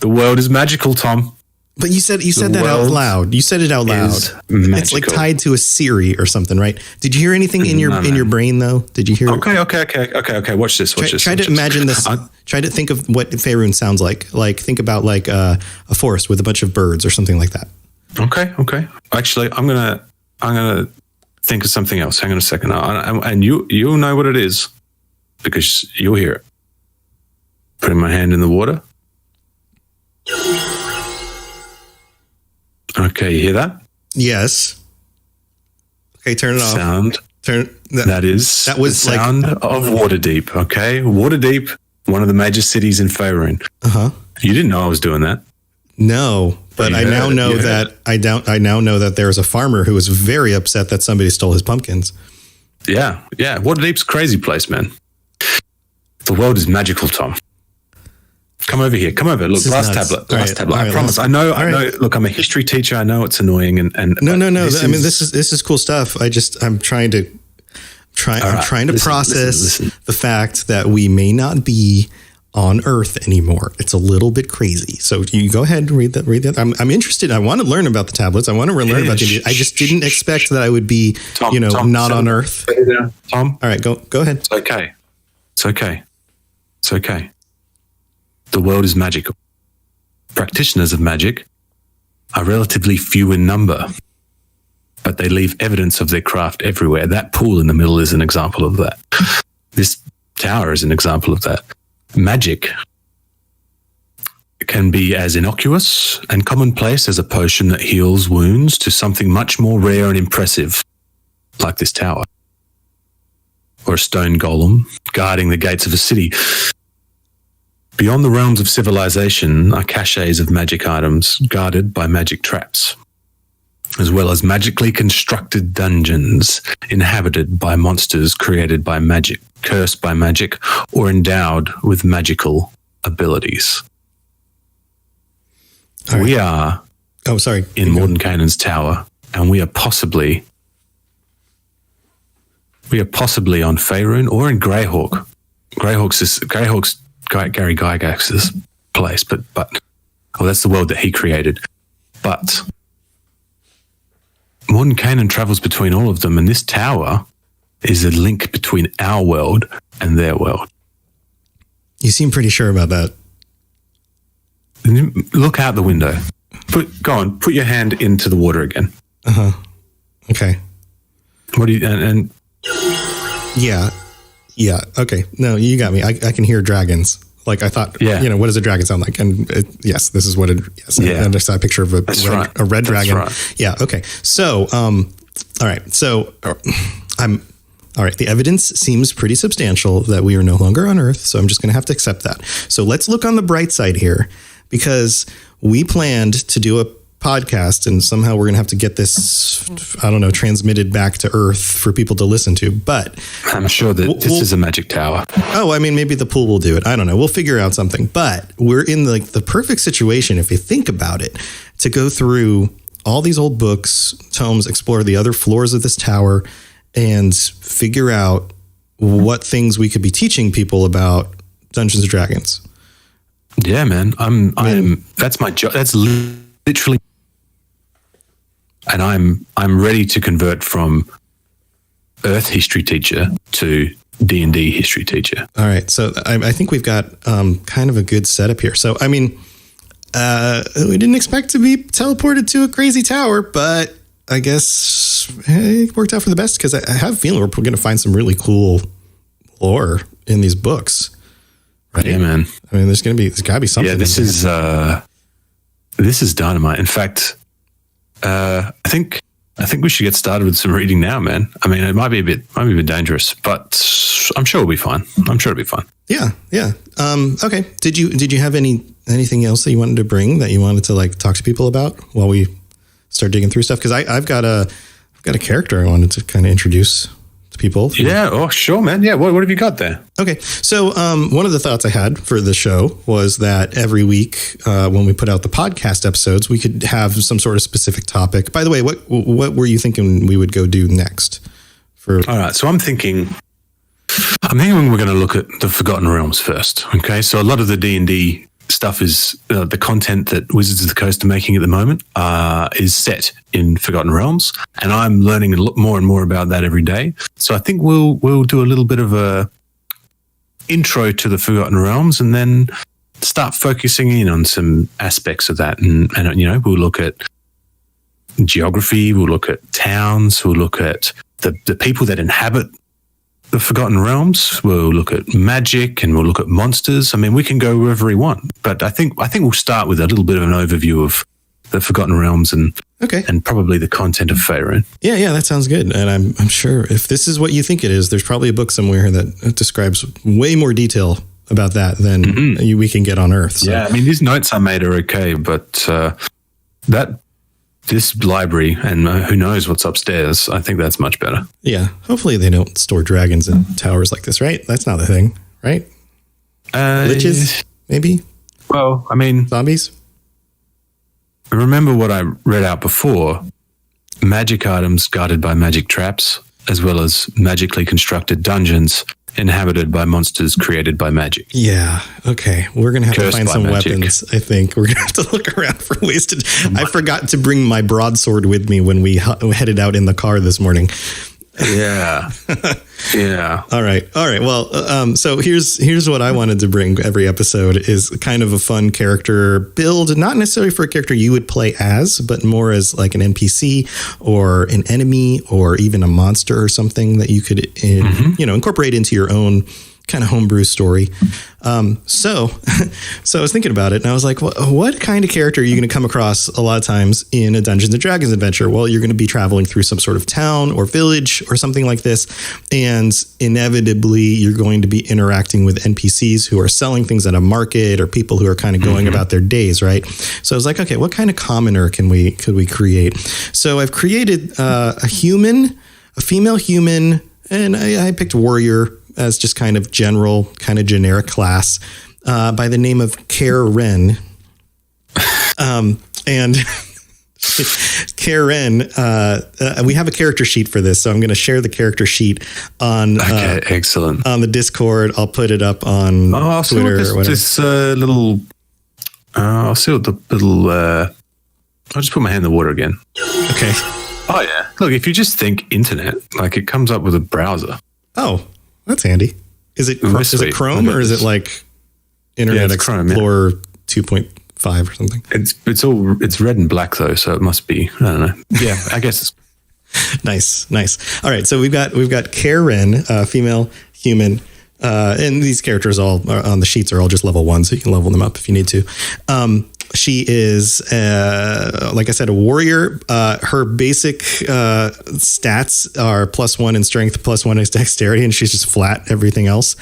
The world is magical, Tom. But you said that out loud. You said it out loud. It's like tied to a Siri or something, right? Did you hear anything in your brain though? Did you hear? Okay. Watch this. Try to imagine this. Try to think of what Faerun sounds like. Like think about like a forest with a bunch of birds or something like that. Okay. Actually, I'm gonna think of something else. Hang on a second. And you'll know what it is because you'll hear it. Putting my hand in the water. Okay, you hear that? Yes. Okay, turn it off. Sound. That was the sound of Waterdeep. Okay, Waterdeep, one of the major cities in Faerun. You didn't know I was doing that. No, but I now know that I now know that there is a farmer who was very upset that somebody stole his pumpkins. Yeah. Waterdeep's a crazy place, man. The world is magical, Tom. Come over here. Look, last tablet. I promise. I know. Look, I'm a history teacher. I know it's annoying. And no. I mean, this is cool stuff. I'm trying to I'm trying to process the fact that we may not be on Earth anymore. It's a little bit crazy. So you go ahead and read that. I'm interested. I want to learn about the tablets. I want to learn about the. I just didn't expect that I would be, Tom, not on Earth. Tom. All right, go ahead. It's okay. It's okay. It's okay. The world is magical. Practitioners of magic are relatively few in number, but they leave evidence of their craft everywhere. That pool in the middle is an example of that. This tower is an example of that. Magic can be as innocuous and commonplace as a potion that heals wounds to something much more rare and impressive, like this tower, or a stone golem guarding the gates of a city. Beyond the realms of civilization are caches of magic items guarded by magic traps, as well as magically constructed dungeons inhabited by monsters created by magic, cursed by magic, or endowed with magical abilities. Right. We are in Morden Canaan's tower, and we are possibly on Faerun or in Greyhawk. Greyhawk's Gary Gygax's place, but that's the world that he created. But Morden Canaan travels between all of them, and this tower is a link between our world and their world. You seem pretty sure about that. Look out the window. Put your hand into the water again. Okay. What do you and Yeah. Okay. No, you got me. I can hear dragons. Like I thought, what does a dragon sound like? And yes, this is what it, I understand a picture of a red dragon. Right. Yeah. Okay. So, all right. So all right. The evidence seems pretty substantial that we are no longer on Earth. So I'm just going to have to accept that. So let's look on the bright side here, because we planned to do a podcast and somehow we're going to have to get this, transmitted back to Earth for people to listen to. But I'm sure that this is a magic tower. Oh, I mean, maybe the pool will do it. I don't know. We'll figure out something. But we're in the perfect situation, if you think about it, to go through all these old books, tomes, explore the other floors of this tower, and figure out what things we could be teaching people about Dungeons and Dragons. Yeah, man. That's my job. That's literally. And I'm ready to convert from Earth history teacher to D&D history teacher. All right. So I think we've got kind of a good setup here. So, I mean, we didn't expect to be teleported to a crazy tower, but I guess it worked out for the best, because I have a feeling we're going to find some really cool lore in these books. Right? Yeah, man. I mean, there's got to be something. Yeah, this is dynamite. In fact, I think we should get started with some reading now, man. I mean, it might be a bit dangerous, but I'm sure it'll be fine. Yeah. Okay. Did you have anything else that you wanted to bring that you wanted to talk to people about while we start digging through stuff? Because I've got a character I wanted to kind of introduce to people. Yeah. Oh, sure, man. Yeah. What have you got there? Okay. So one of the thoughts I had for the show was that every week when we put out the podcast episodes, we could have some sort of specific topic. By the way, what were you thinking we would go do next? All right. So I'm thinking we're going to look at the Forgotten Realms first. Okay. So a lot of the D&D stuff is the content that Wizards of the Coast are making at the moment is set in Forgotten Realms, and I'm learning a lot more and more about that every day. So I think we'll do a little bit of a intro to the Forgotten Realms, and then start focusing in on some aspects of that. And we'll look at geography, we'll look at towns, we'll look at the people that inhabit the Forgotten Realms. We'll look at magic, and we'll look at monsters. I mean, we can go wherever we want, but I think we'll start with a little bit of an overview of the Forgotten Realms and probably the content of Faerun. Yeah, that sounds good. And I'm sure if this is what you think it is, there's probably a book somewhere that describes way more detail about that than we can get on Earth. So. Yeah, I mean, these notes I made are okay, but this library and who knows what's upstairs, I think that's much better. Yeah. Hopefully they don't store dragons in towers like this, right? That's not the thing, right? Liches, maybe? Well, I mean... Zombies? Remember what I read out before. Magic items guarded by magic traps. as well as magically constructed dungeons inhabited by monsters created by magic. Yeah. Okay. We're going to have Cursed to find by some magic. weapons, I think. We're going to have to look around for ways to... I forgot to bring my broadsword with me when we headed out in the car this morning. Yeah. Yeah. All right. Well, so here's what I wanted to bring every episode is kind of a fun character build, not necessarily for a character you would play as, but more as like an NPC or an enemy or even a monster or something that you could, incorporate into your own kind of homebrew story. So I was thinking about it and I was like, what kind of character are you going to come across a lot of times in a Dungeons and Dragons adventure? Well, you're going to be traveling through some sort of town or village or something like this. And inevitably you're going to be interacting with NPCs who are selling things at a market or people who are kind of going about their days. Right. So I was like, okay, what kind of commoner could we create? So I've created a female human, and I picked warrior as just kind of generic class, by the name of Karen. And Karen, we have a character sheet for this, so I'm going to share the character sheet on excellent on the Discord. I'll put it up on Twitter or whatever. This little, I'll see what the little. I'll just put my hand in the water again. Okay. Oh yeah. Look, if you just think internet, like it comes up with a browser. Oh, that's handy. Is it Chrome or is it like Internet Explorer 2.5 or something? It's red and black though, so it must be. I don't know. Yeah, I guess it's nice. All right, so we've got Karen, female human, and these characters all on the sheets are all just level 1, so you can level them up if you need to. She is, like I said, a warrior. Her basic stats are +1 in strength, +1 in dexterity, and she's just flat everything else.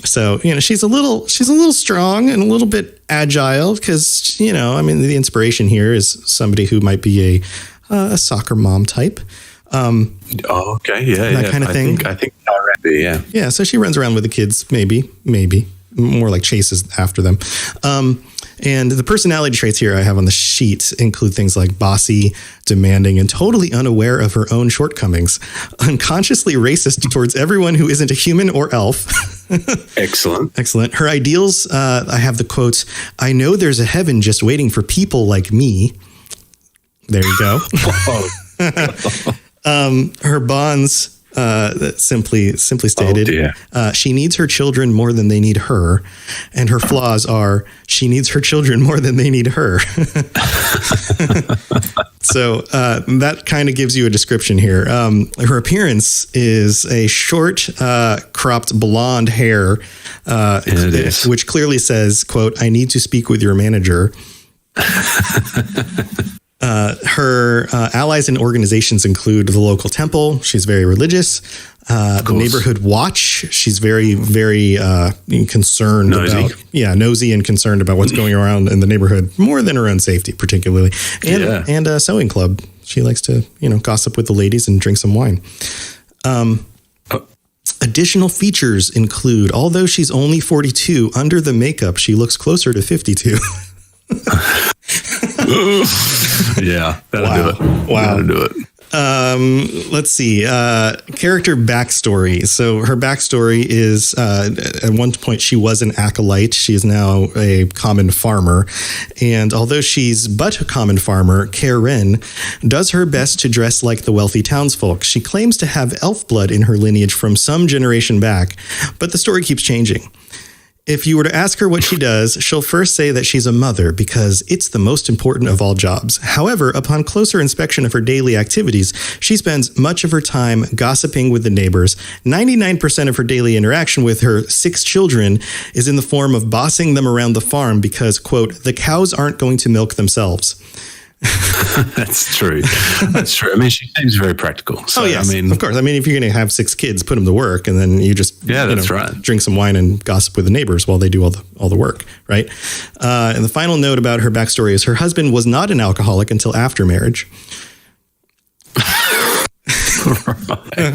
So she's a little strong and a little bit agile because the inspiration here is somebody who might be a soccer mom type. Okay, yeah, that kind of thing. I think directly, yeah. Yeah, so she runs around with the kids, maybe more like chases after them. And the personality traits here I have on the sheet include things like bossy, demanding, and totally unaware of her own shortcomings, unconsciously racist towards everyone who isn't a human or elf. Excellent. Her ideals, I have the quote, "I know there's a heaven just waiting for people like me." There you go. Her bonds, simply stated, she needs her children more than they need her, and her flaws are she needs her children more than they need her. So that kind of gives you a description here. Her appearance is a short, cropped blonde hair, which clearly says, quote, "I need to speak with your manager." Her allies and organizations include the local temple. She's very religious. The neighborhood watch. She's very, very concerned nosy and concerned about what's going around in the neighborhood more than her own safety, particularly. And a sewing club. She likes to, gossip with the ladies and drink some wine. Additional features include, although she's only 42, under the makeup, she looks closer to 52. Yeah, that'll do it. Wow. That'll do it. Let's see. Character backstory. So her backstory is at one point she was an acolyte. She is now a common farmer. And although she's but a common farmer, Karen does her best to dress like the wealthy townsfolk. She claims to have elf blood in her lineage from some generation back, but the story keeps changing. If you were to ask her what she does, she'll first say that she's a mother because it's the most important of all jobs. However, upon closer inspection of her daily activities, she spends much of her time gossiping with the neighbors. 99% of her daily interaction with her 6 children is in the form of bossing them around the farm because, quote, "the cows aren't going to milk themselves." That's true. That's true. I mean, she seems very practical. So, yes, of course. I mean, if you're going to have 6 kids, put them to work, and then you just drink some wine and gossip with the neighbors while they do all the work, right? And the final note about her backstory is her husband was not an alcoholic until after marriage.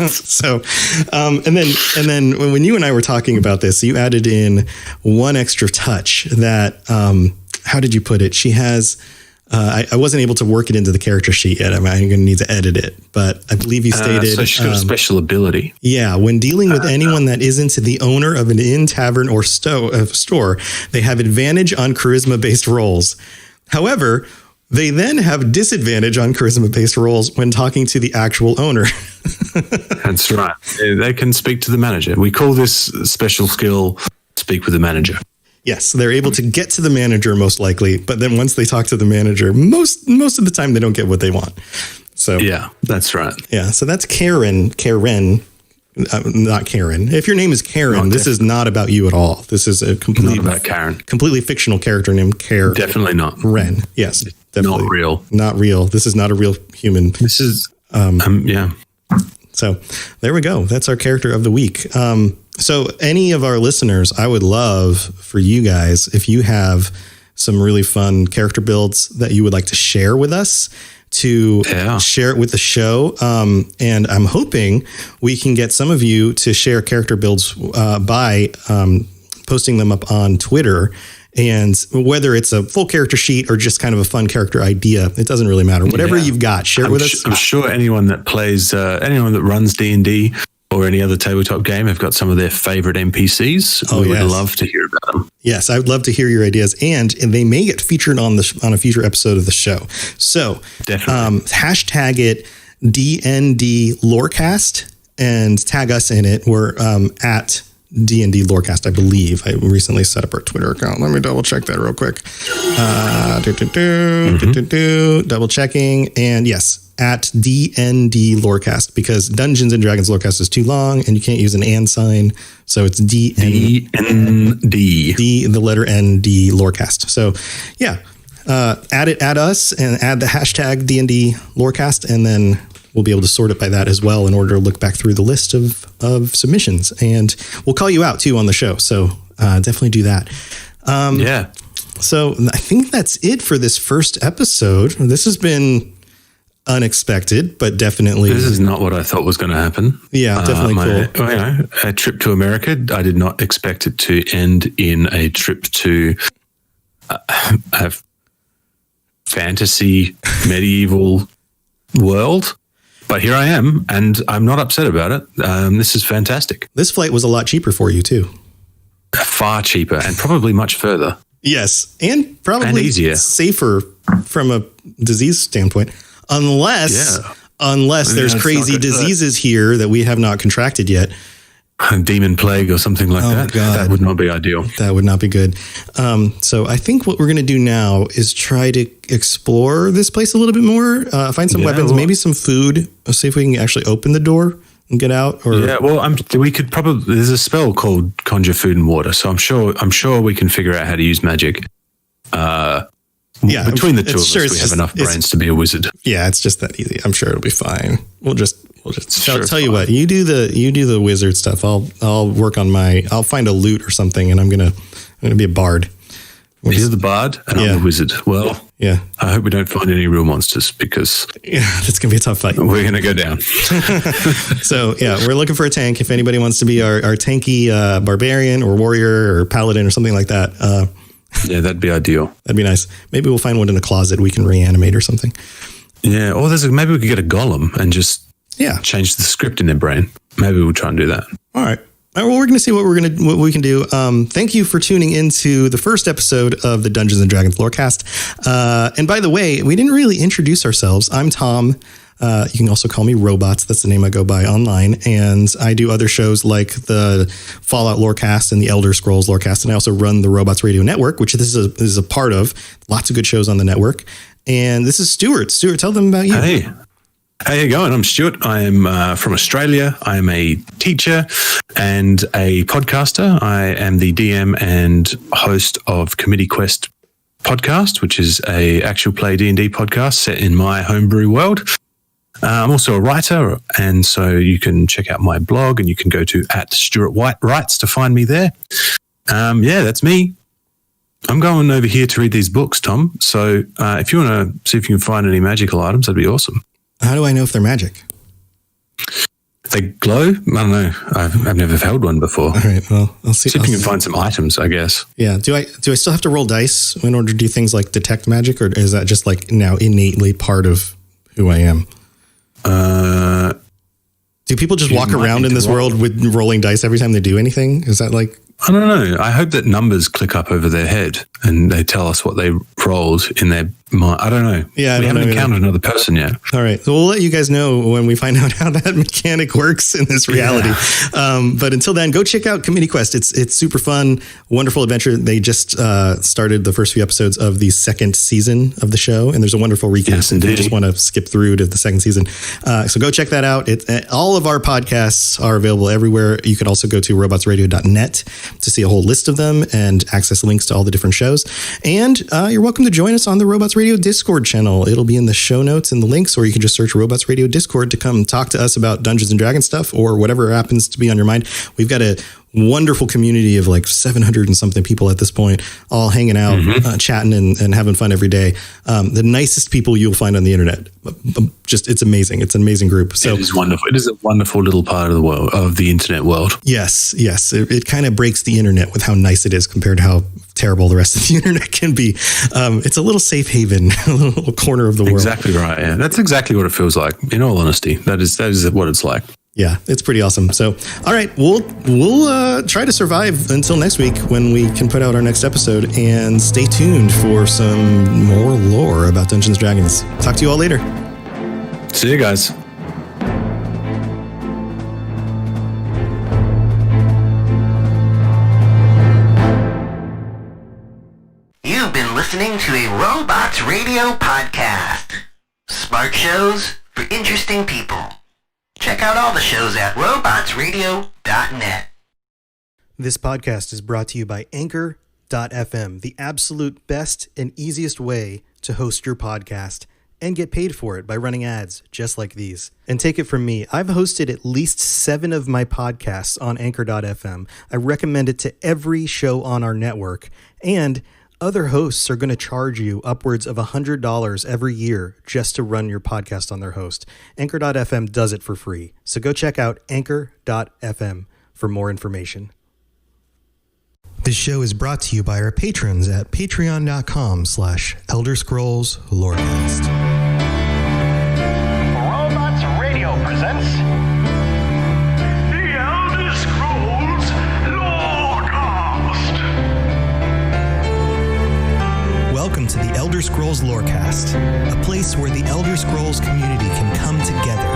So, and then when you and I were talking about this, you added in one extra touch that, how did you put it? She has I wasn't able to work it into the character sheet yet. I'm going to need to edit it, but I believe you stated. So she's got a special ability. Yeah, when dealing with anyone that isn't the owner of an inn, tavern, or store, they have advantage on charisma-based rolls. However, they then have disadvantage on charisma-based rolls when talking to the actual owner. That's right. They can speak to the manager. We call this special skill speak with the manager. Yes, they're able to get to the manager most likely, but then once they talk to the manager, most of the time they don't get what they want. So yeah, that's right. Yeah, so that's Karen, not Karen. If your name is Karen, this is not about you at all. This is a completely fictional character named Karen. Definitely not. Ren. Yes, definitely not real. Not real. This is not a real human. This is yeah. So there we go. That's our character of the week. So any of our listeners, I would love for you guys, if you have some really fun character builds that you would like to share with us, to share it with the show. And I'm hoping we can get some of you to share character builds by posting them up on Twitter. And whether it's a full character sheet or just kind of a fun character idea, it doesn't really matter. Whatever you've got, share it with us. I'm sure anyone that plays, anyone that runs D&D or any other tabletop game have got some of their favorite NPCs. We would love to hear about them. Yes, I would love to hear your ideas, and they may get featured on a future episode of the show. So hashtag it DND Lorecast and tag us in it. We're at D&D Lorecast, I believe. I recently set up our Twitter account. Let me double check that real quick. Double checking. And yes, at DND Lorecast, because Dungeons and Dragons Lorecast is too long and you can't use an and sign. So it's DND. The letter ND Lorecast. So yeah, add us and add the hashtag DND Lorecast, and then we'll be able to sort it by that as well in order to look back through the list of submissions. And we'll call you out too on the show. So definitely do that. Yeah. So I think that's it for this first episode. This has been unexpected, but definitely. This is not what I thought was going to happen. Yeah, definitely cool. A trip to America, I did not expect it to end in a trip to a fantasy medieval world. But here I am, and I'm not upset about it. This is fantastic. This flight was a lot cheaper for you, too. Far cheaper, and probably much further. Yes, and probably easier. Safer from a disease standpoint. Unless there's crazy diseases here that we have not contracted yet. Demon plague or something like that. God. That would not be ideal. That would not be good. So I think what we're going to do now is try to explore this place a little bit more, find some weapons, maybe some food. Let's see if we can actually open the door and get out. Or we could probably. There's a spell called Conjure Food and Water, so I'm sure we can figure out how to use magic. Between the two of us, we have enough brains to be a wizard. Yeah, it's just that easy. I'm sure it'll be fine. We'll just tell you what, you do the wizard stuff. I'll work on I'll find a lute or something, and I'm gonna be a bard. You're the bard, and I'm the wizard. Well, yeah. I hope we don't find any real monsters, because that's gonna be a tough fight. We're gonna go down. So yeah, we're looking for a tank. If anybody wants to be our tanky barbarian or warrior or paladin or something like that. Yeah, that'd be ideal. That'd be nice. Maybe we'll find one in a closet we can reanimate or something. Yeah, or maybe we could get a golem and just change the script in their brain. Maybe we'll try and do that. All right. Well, we're going to see what we can do. Thank you for tuning into the first episode of the Dungeons and Dragons Lorecast. And by the way, we didn't really introduce ourselves. I'm Tom. You can also call me Robots. That's the name I go by online. And I do other shows like the Fallout Lorecast and the Elder Scrolls Lorecast. And I also run the Robots Radio Network, which this is a part of. Lots of good shows on the network. And this is Stuart. Stuart, tell them about you. Hey, how you going? I'm Stuart. I am from Australia. I am a teacher and a podcaster. I am the DM and host of Committee Quest podcast, which is a actual play D&D podcast set in my homebrew world. I'm also a writer, and so you can check out my blog, and you can go to @StuartWhiteWrites to find me there. That's me. I'm going over here to read these books, Tom. So if you want to see if you can find any magical items, that'd be awesome. How do I know if they're magic? They glow? I don't know. I've never held one before. All right. Well, I'll see. See if you can find some items, I guess. Yeah. Do I still have to roll dice in order to do things like detect magic, or is that just like now innately part of who I am? Do people just walk around in this world with rolling dice every time they do anything? Is that like... I don't know. I hope that numbers click up over their head and they tell us what they rolled in their mind. I don't know. Yeah, we haven't encountered another person yet. All right. So we'll let you guys know when we find out how that mechanic works in this reality. Yeah. But until then, go check out Committee Quest. It's super fun, wonderful adventure. They just started the first few episodes of the second season of the show, and there's a wonderful recap. Yes, indeed. If you just want to skip through to the second season. So go check that out. All of our podcasts are available everywhere. You can also go to robotsradio.net to see a whole list of them and access links to all the different shows. And you're welcome to join us on the Robots Radio Discord channel. It'll be in the show notes and the links, or you can just search Robots Radio Discord to come talk to us about Dungeons and Dragons stuff or whatever happens to be on your mind. We've got a wonderful community of like 700 and something people at this point, all hanging out, chatting and having fun every day. The nicest people you'll find on the internet. Just, it's amazing. It's an amazing group. So it is wonderful. It is a wonderful little part of the world, of the internet world. Yes. It kind of breaks the internet with how nice it is compared to how terrible the rest of the internet can be. It's a little safe haven, a little corner of the world. Exactly right. Yeah, that's exactly what it feels like. In all honesty, that is what it's like. Yeah, it's pretty awesome. So, all right, we'll try to survive until next week when we can put out our next episode, and stay tuned for some more lore about Dungeons & Dragons. Talk to you all later. See you guys. You've been listening to a Robots Radio podcast. Smart shows for interesting people. Check out all the shows at robotsradio.net. This podcast is brought to you by Anchor.fm, the absolute best and easiest way to host your podcast and get paid for it by running ads just like these. And take it from me, I've hosted at least 7 of my podcasts on Anchor.fm. I recommend it to every show on our network, and other hosts are going to charge you upwards of $100 every year just to run your podcast on their host. Anchor.fm does it for free. So go check out Anchor.fm for more information. This show is brought to you by our patrons at patreon.com/Elder Scrolls Lorecast. Robots Radio presents The Elder Scrolls Lorecast. Welcome to the Elder Scrolls Lorecast, a place where the Elder Scrolls community can come together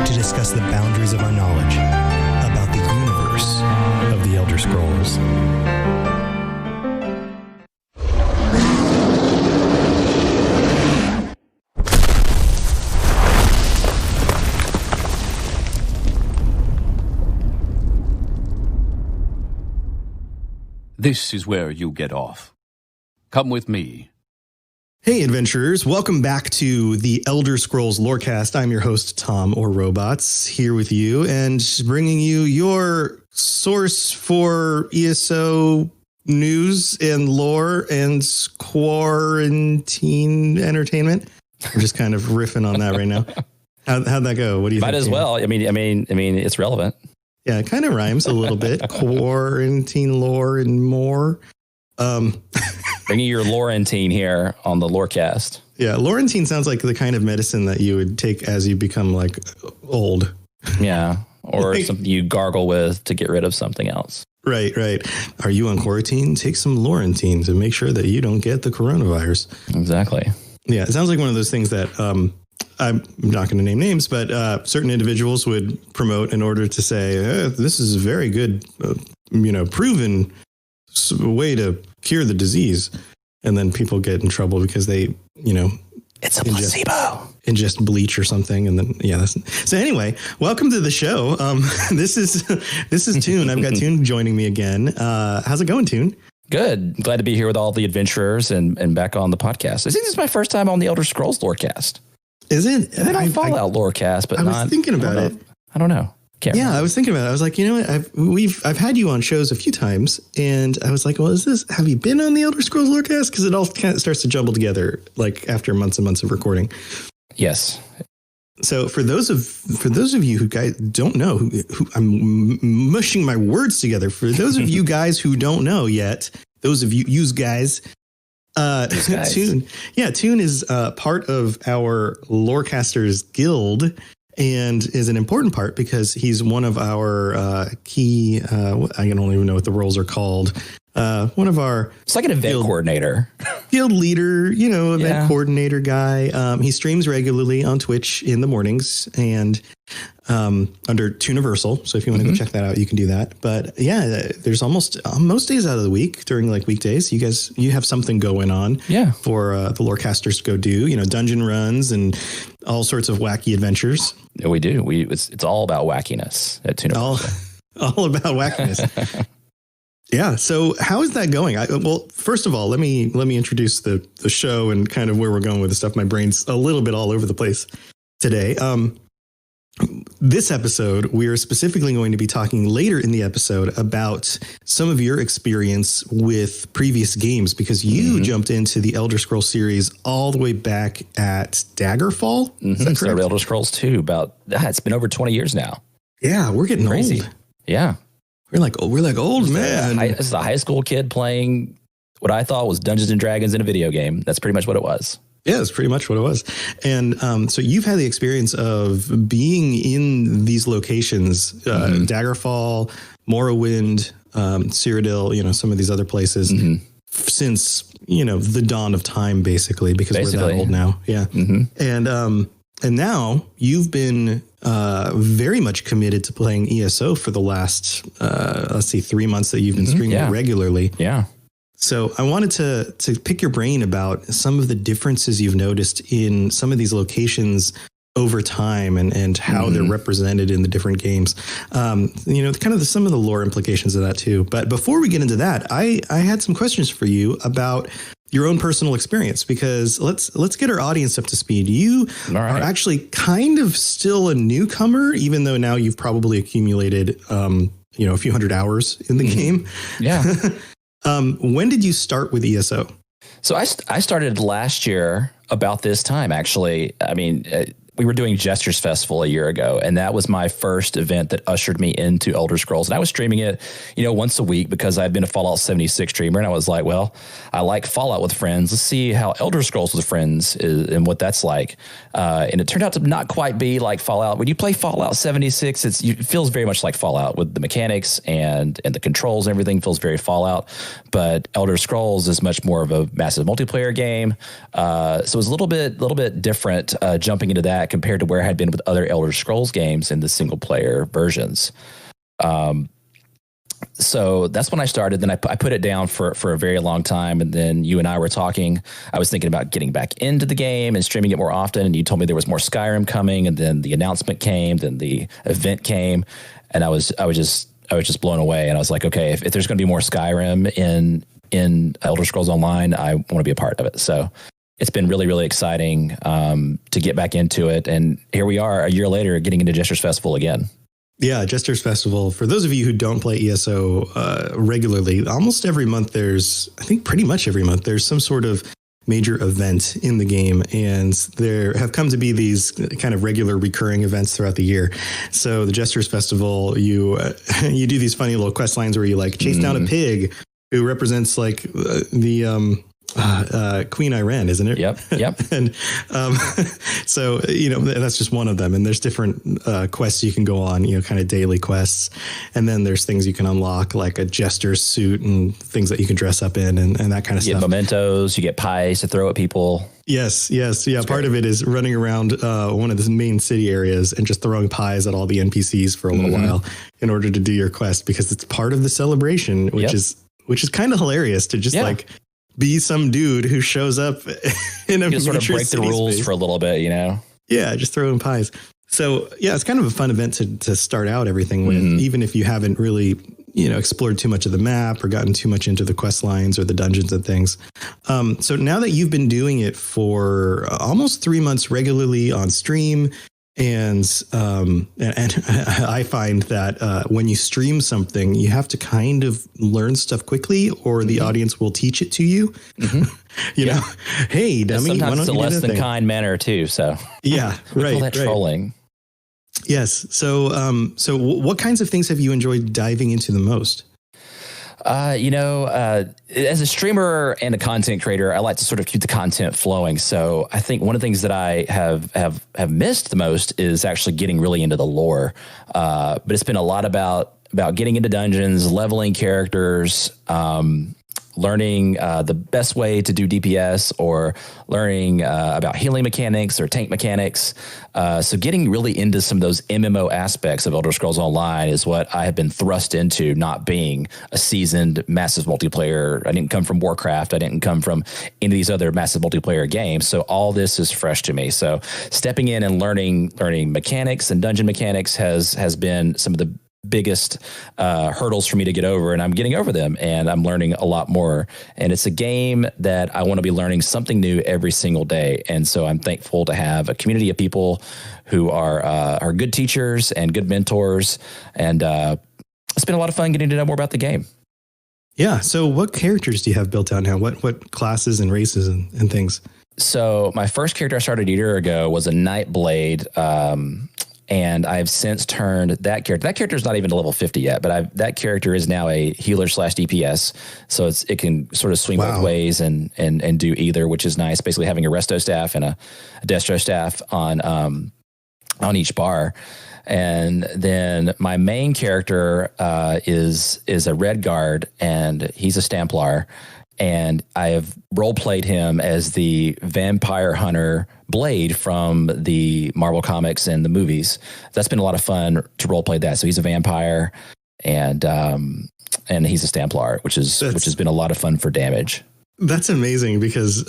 to discuss the boundaries of our knowledge about the universe of the Elder Scrolls. This is where you get off. Come with me. Hey, adventurers. Welcome back to the Elder Scrolls Lorecast. I'm your host, Tom or Robots, here with you and bringing you your source for ESO news and lore and quarantine entertainment. I'm just kind of riffing on that right now. How'd that go? What do you think? Might as well. I mean, it's relevant. Yeah, it kind of rhymes a little bit. Quarantine lore and more. Bringing your Laurentine here on the Lorecast. Yeah, Laurentine sounds like the kind of medicine that you would take as you become like old. Yeah, or Like- something you gargle with to get rid of something else. Right. Are you on quarantine? Take some Laurentine to make sure that you don't get the coronavirus. Exactly. Yeah, it sounds like one of those things that I'm not going to name names, but certain individuals would promote in order to say, this is a very good, proven way to cure the disease. And then people get in trouble because they, it's a placebo. Ingest bleach or something. And then, so anyway, welcome to the show. This is Toon. I've got Toon joining me again. How's it going, Toon? Good. Glad to be here with all the adventurers and back on the podcast. I think this is my first time on the Elder Scrolls Lorecast. Is it? And then on Fallout Lorecast, but I was thinking about it. I don't know. I was thinking about it. I was like, you know what? I've had you on shows a few times, and I was like, well, have you been on the Elder Scrolls Lorecast? Because it all kind of starts to jumble together, like after months and months of recording. Yes. So for those of you who guys don't know, who I'm mushing my words together. For those of you guys who don't know yet, those of you guys, Toon is part of our Lorecasters Guild and is an important part because he's one of our key. I don't even know what the roles are called. One of our, it's like an event coordinator, field leader, event coordinator guy. He streams regularly on Twitch in the mornings and under Tooniversal. So if you want to go check that out, you can do that. But yeah, there's almost most days out of the week during like weekdays, you have something going on. Yeah, for the Lorecasters to go do, dungeon runs and all sorts of wacky adventures. Yeah, we do. It's all about wackiness at Tooniversal. All about wackiness. Yeah. So how is that going? Well, first of all, let me introduce the show and kind of where we're going with the stuff. My brain's a little bit all over the place today. This episode, we are specifically going to be talking later in the episode about some of your experience with previous games, because you jumped into the Elder Scrolls series all the way back at Daggerfall. Is that correct? Elder Scrolls 2, it's been over 20 years now. Yeah, we're getting crazy. Old. Yeah. We're like old man. This is a high school kid playing what I thought was Dungeons and Dragons in a video game. That's pretty much what it was. Yeah, it's pretty much what it was. And so you've had the experience of being in these locations, Daggerfall, Morrowind, Cyrodiil, some of these other places since, the dawn of time, basically, because we're that old now. Yeah. And now you've been very much committed to playing ESO for the last, 3 months that you've been streaming it regularly. Yeah. So I wanted to pick your brain about some of the differences you've noticed in some of these locations over time and how they're represented in the different games. Kind of some of the lore implications of that too. But before we get into that, I had some questions for you about your own personal experience, because let's get our audience up to speed. You are actually kind of still a newcomer, even though now you've probably accumulated, a few hundred hours in the game. Yeah. When did you start with ESO? So I started last year about this time, actually. I mean, we were doing Jesters Festival a year ago, and that was my first event that ushered me into Elder Scrolls. And I was streaming it, once a week because I've been a Fallout 76 streamer. And I was like, well, I like Fallout with friends. Let's see how Elder Scrolls with friends is and what that's like. And it turned out to not quite be like Fallout. When you play Fallout 76, it feels very much like Fallout with the mechanics and the controls and everything feels very Fallout. But Elder Scrolls is much more of a massive multiplayer game. So it was a little bit different jumping into that compared to where I had been with other Elder Scrolls games in the single player versions. So that's when I started. Then I put it down for a very long time. And then you and I were talking. I was thinking about getting back into the game and streaming it more often. And you told me there was more Skyrim coming. And then the announcement came. Then the event came. And I was just blown away. And I was like, okay, if there's going to be more Skyrim in Elder Scrolls Online, I want to be a part of it. So it's been really, really exciting to get back into it. And here we are a year later getting into Jesters Festival again. Yeah, Jesters Festival. For those of you who don't play ESO regularly, almost every month pretty much every month, there's some sort of major event in the game. And there have come to be these kind of regular recurring events throughout the year. So the Jesters Festival, you do these funny little quest lines where you like chase down a pig who represents like the Queen Iran, isn't it? Yep. And so, that's just one of them. And there's different quests you can go on, kind of daily quests. And then there's things you can unlock, like a jester's suit and things that you can dress up in and that kind of stuff. You get mementos, you get pies to throw at people. Yes. Yeah. Part of it is running around one of the main city areas and just throwing pies at all the NPCs for a little while in order to do your quest, because it's part of the celebration, which is kind of hilarious to just be some dude who shows up in a just sort of break the rules space for a little bit, Yeah, just throw in pies. So yeah, it's kind of a fun event to start out everything with, even if you haven't really, explored too much of the map or gotten too much into the quest lines or the dungeons and things. So now that you've been doing it for almost 3 months regularly on stream And I find that when you stream something, you have to kind of learn stuff quickly, or the audience will teach it to you. You know, hey, dummy, why sometimes don't it's a you do less that than thing? kind manner too. So Yeah, we right. call that right. trolling. Yes. So, what kinds of things have you enjoyed diving into the most? As a streamer and a content creator, I like to sort of keep the content flowing. So I think one of the things that I have missed the most is actually getting really into the lore. But it's been a lot about getting into dungeons, leveling characters, learning the best way to do DPS, or learning about healing mechanics or tank mechanics. So getting really into some of those MMO aspects of Elder Scrolls Online is what I have been thrust into, not being a seasoned massive multiplayer. I didn't come from Warcraft. I didn't come from any of these other massive multiplayer games. So all this is fresh to me. So stepping in and learning mechanics and dungeon mechanics has been some of the biggest hurdles for me to get over, and I'm getting over them, and I'm learning a lot more. And it's a game that I want to be learning something new every single day. And so I'm thankful to have a community of people who are good teachers and good mentors. And it's been a lot of fun getting to know more about the game. Yeah. So what characters do you have built out now? What classes and races and things? So my first character I started a year ago was a Nightblade. And I've since turned that character. That character is not even to level 50 yet, but that character is now a healer / DPS. So it can sort of swing both ways and do either, which is nice. Basically having a resto staff and a destro staff on each bar. And then my main character is a Red Guard, and he's a Stamplar. And I have role played him as the vampire hunter Blade from the Marvel comics and the movies. That's been a lot of fun to role play that. So he's a vampire, and he's a Stamplar, which has been a lot of fun for damage. That's amazing because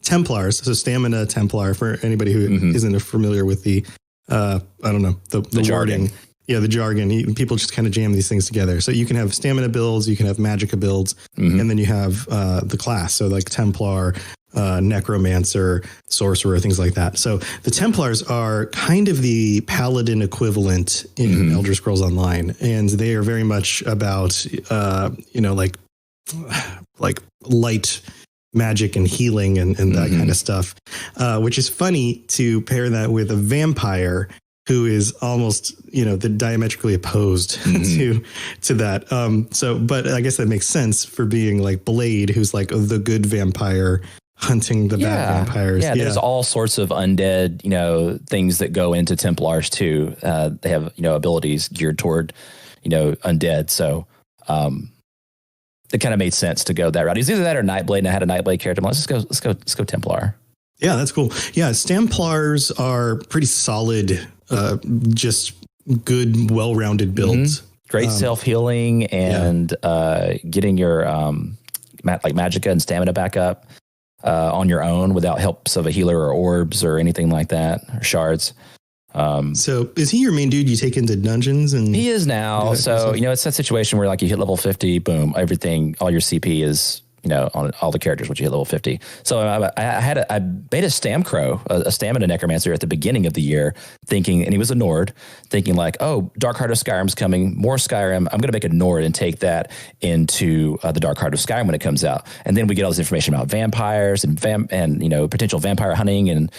Templars, so stamina Templar, for anybody who isn't familiar with the the jargon. Yeah, the jargon. People just kind of jam these things together. So you can have stamina builds, you can have magicka builds, and then you have the class. So like Templar, Necromancer, Sorcerer, things like that. So the Templars are kind of the Paladin equivalent in Elder Scrolls Online, and they are very much about like light magic and healing and that kind of stuff, which is funny to pair that with a vampire who is almost, the diametrically opposed to that. But I guess that makes sense for being like Blade, who's like the good vampire hunting the bad vampires. Yeah, there's all sorts of undead, things that go into Templars too. They have, abilities geared toward, undead. So it kind of made sense to go that route. It's either that or Nightblade, and I had a Nightblade character. I'm like, let's go Templar. Yeah, that's cool. Yeah, Stamplars are pretty solid, just good, well-rounded builds. Great self-healing and getting your magicka and stamina back up on your own without helps of a healer or orbs or anything like that, or shards. So is he your main dude you take into dungeons? And he is now. So, it's that situation where like you hit level 50, boom, all your CP is, on all the characters, which you hit level 50. So I made a Stamcrow, a stamina necromancer at the beginning of the year, thinking, and he was a Nord, thinking like, oh, Dark Heart of Skyrim's coming, more Skyrim. I'm going to make a Nord and take that into the Dark Heart of Skyrim when it comes out. And then we get all this information about vampires and potential vampire hunting and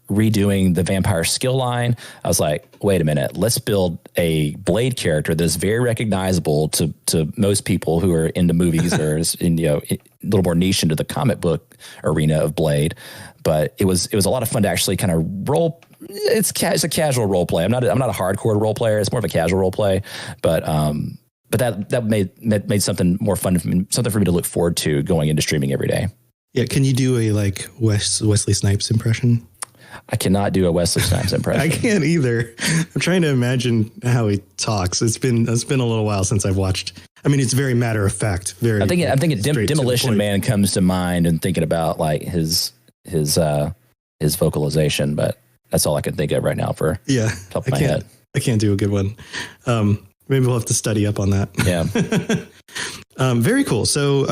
redoing the vampire skill line. I was like, wait a minute, let's build a Blade character that's very recognizable to most people who are into movies or a little more niche into the comic book arena of Blade. But it was a lot of fun to actually kind of roll. It's a casual role play. I'm not a hardcore role player. It's more of a casual role play. But that made something more fun, something for me to look forward to going into streaming every day. Yeah, can you do a like Wesley Snipes impression? I cannot do a Wesley Snipes impression. I can't either. I'm trying to imagine how he talks. It's been a little while since I've watched. I mean, it's very matter of fact. I'm thinking Demolition Man comes to mind and thinking about like his vocalization, but that's all I can think of right now for top of my head. I can't do a good one. Maybe we'll have to study up on that. Yeah. Very cool. So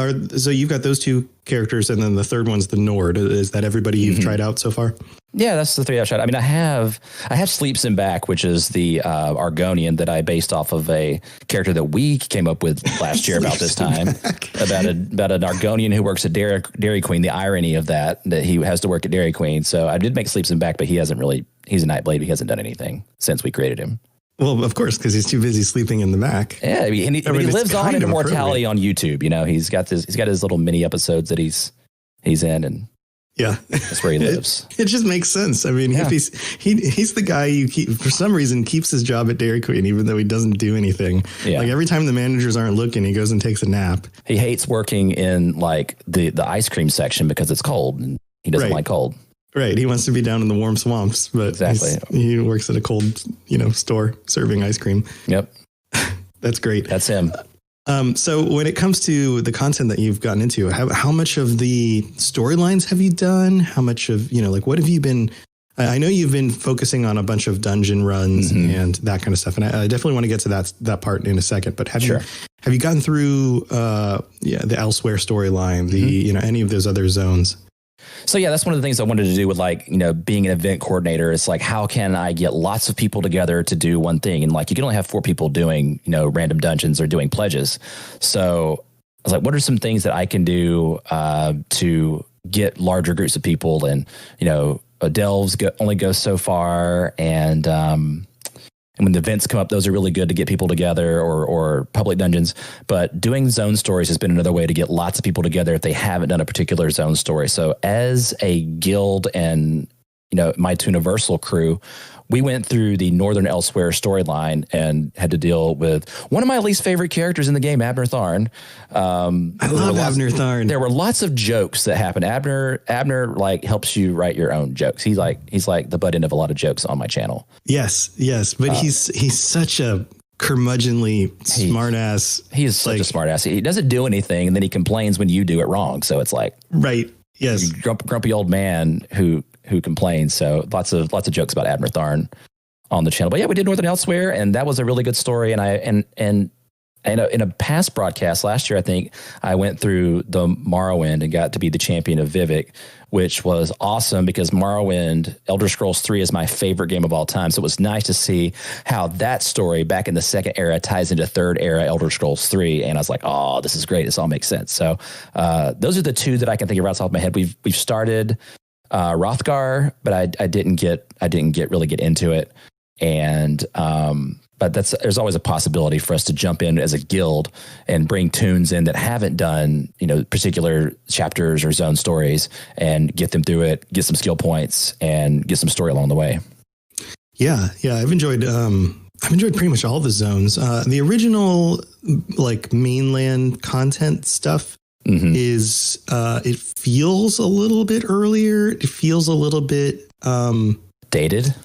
you've got those two characters, and then the third one's the Nord. Is that everybody you've tried out so far? Yeah, that's the 3 I've tried. I mean, I have Sleeps in Back, which is the Argonian that I based off of a character that we came up with last year about this time, about an Argonian who works at Dairy Queen. The irony of that he has to work at Dairy Queen. So I did make Sleeps in Back, but he's a Nightblade. He hasn't done anything since we created him. Well, of course, because he's too busy sleeping in the back. Yeah, and he lives on in immortality on YouTube. You know, he's got his little mini episodes that he's in, and yeah, that's where he lives. It just makes sense. I mean, if he's the guy you for some reason keeps his job at Dairy Queen, even though he doesn't do anything. Yeah. Like every time the managers aren't looking, he goes and takes a nap. He hates working in like the ice cream section because it's cold, and he doesn't like cold. Right. He wants to be down in the warm swamps, but exactly. He works at a cold, store serving ice cream. Yep. That's great. That's him. So when it comes to the content that you've gotten into, how much of the storylines have you done? How much of, what have you been, I know you've been focusing on a bunch of dungeon runs and that kind of stuff. And I definitely want to get to that part in a second, but have you gotten through, the Elsewhere storyline, any of those other zones? So yeah, that's one of the things I wanted to do with being an event coordinator. It's like, how can I get lots of people together to do one thing? And you can only have 4 people doing, random dungeons or doing pledges. So I was like, what are some things that I can do to get larger groups of people? And, delves only go so far. And when the events come up, those are really good to get people together or public dungeons. But doing zone stories has been another way to get lots of people together if they haven't done a particular zone story. So as a guild and, my Tooniversal crew, we went through the Northern Elsewhere storyline and had to deal with one of my least favorite characters in the game, Abner Tharn. I love Abner Tharn. There were lots of jokes that happened. Abner helps you write your own jokes. He's like the butt end of a lot of jokes on my channel. Yes. But he's such a curmudgeonly smartass. He is such a smartass. He doesn't do anything, and then he complains when you do it wrong. So it's like, right. Yes. Grumpy old man who complains. So lots of jokes about Abner Tharn on the channel. But yeah, we did Northern Elsewhere, and that was a really good story. And in a past broadcast last year, I think I went through the Morrowind and got to be the champion of Vivek, which was awesome because Morrowind, Elder Scrolls 3 is my favorite game of all time. So it was nice to see how that story back in the second era ties into third era Elder Scrolls 3. And I was like, oh, this is great. This all makes sense. So those are the 2 that I can think of right off the top of my head. We've started Rothgar, but I didn't really get into it. And but there's always a possibility for us to jump in as a guild and bring toons in that haven't done, particular chapters or zone stories and get them through it, get some skill points and get some story along the way. Yeah. I've enjoyed pretty much all the zones. The original mainland content stuff is it feels a little bit earlier. It feels a little bit dated.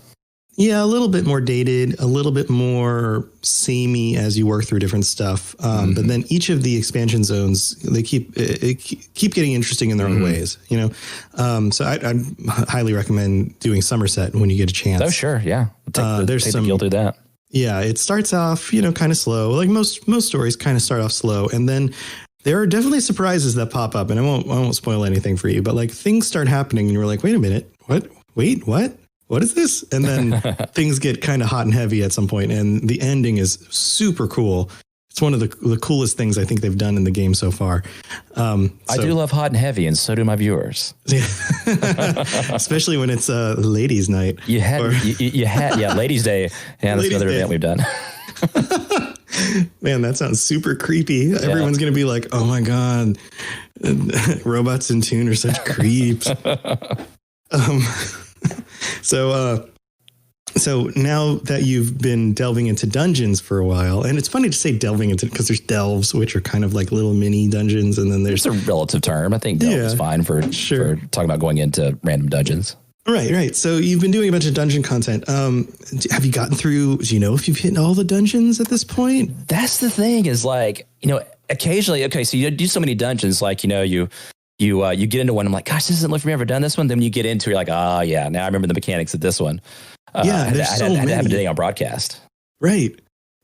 Yeah, a little bit more dated, a little bit more samey as you work through different stuff. But then each of the expansion zones, they keep getting interesting in their own ways, So I'd highly recommend doing Somerset when you get a chance. Oh, sure. Yeah. There's some, you'll do that. Yeah. It starts off, kind of slow. Like most stories kind of start off slow. And then there are definitely surprises that pop up, and I won't spoil anything for you, but things start happening and you're like, wait a minute, what? Wait, what? What is this? And then things get kind of hot and heavy at some point, and the ending is super cool. It's one of the coolest things I think they've done in the game so far. I do love hot and heavy, and so do my viewers. Yeah. Especially when it's ladies' night. You had Ladies' Day. Yeah, that's another event we've done. Man, that sounds super creepy. Yeah. Everyone's going to be like, oh my God, robots in Toon are such creeps. So now that you've been delving into dungeons for a while, and it's funny to say delving into because there's delves, which are kind of like little mini dungeons, and then there's a relative term. I think delve is fine for talking about going into random dungeons. Right. So you've been doing a bunch of dungeon content. Have you gotten through? Do you know if you've hit all the dungeons at this point? That's the thing. Is occasionally. Okay, so you do so many dungeons, you get into one. I'm like, gosh, this doesn't look for me. Ever done this one? Then when you get into it, you're like, oh yeah, now I remember the mechanics of this one. Yeah, I had to have it today on broadcast. Right.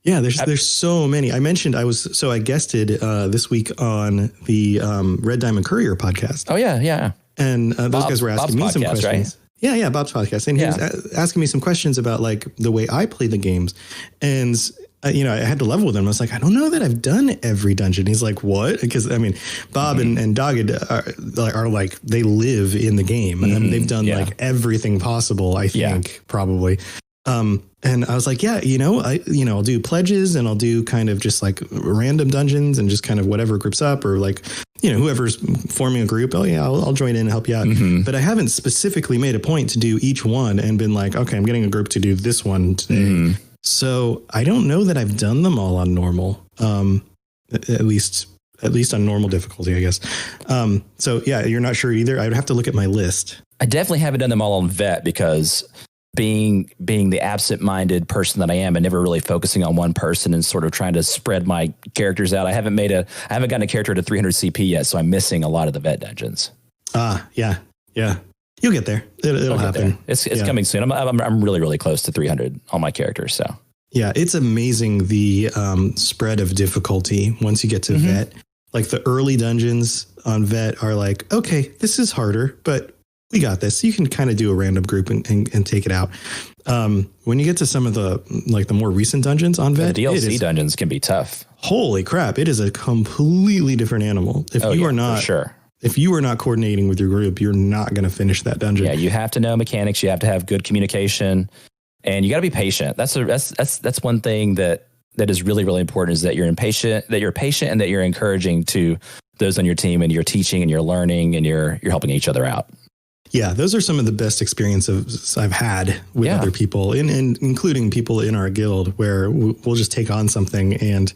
Yeah, there's so many. I mentioned I guested this week on the Red Diamond Courier podcast. Oh yeah. And those guys were asking me some questions. Right? Yeah, Bob's podcast, and he was asking me some questions about like the way I play the games, and I had to level with him. I was like, I don't know that I've done every dungeon. He's like, what? Because I mean, Bob and Dogged are like they live in the game. I mean, they've done like everything possible. I think probably. And I was like, I'll do pledges and I'll do kind of just like random dungeons and just kind of whatever groups up or like, whoever's forming a group. Oh yeah, I'll join in and help you out. But I haven't specifically made a point to do each one and been like, okay, I'm getting a group to do this one today. So I don't know that I've done them all on normal. At least on normal difficulty, I guess. So yeah, you're not sure either. I would have to look at my list. I definitely haven't done them all on vet because being the absent-minded person that I am and never really focusing on one person and sort of trying to spread my characters out. I haven't gotten a character to 300 CP yet, so I'm missing a lot of the vet dungeons. Yeah. You'll get there. It'll happen. It's coming soon. I'm really, really close to 300 on my characters. So yeah, it's amazing the spread of difficulty once you get to vet. Like the early dungeons on vet are like, okay, this is harder, but we got this. You can kind of do a random group and take it out. When you get to some of the more recent dungeons on vet, the DLC dungeons can be tough. Holy crap! It is a completely different animal. If you are not coordinating with your group, you're not going to finish that dungeon. Yeah, you have to know mechanics. You have to have good communication, and you got to be patient. That's one thing that is really, really important is that you're patient, and that you're encouraging to those on your team, and you're teaching and you're learning and you're helping each other out. Yeah, those are some of the best experiences I've had with other people, and including people in our guild, where we'll just take on something, and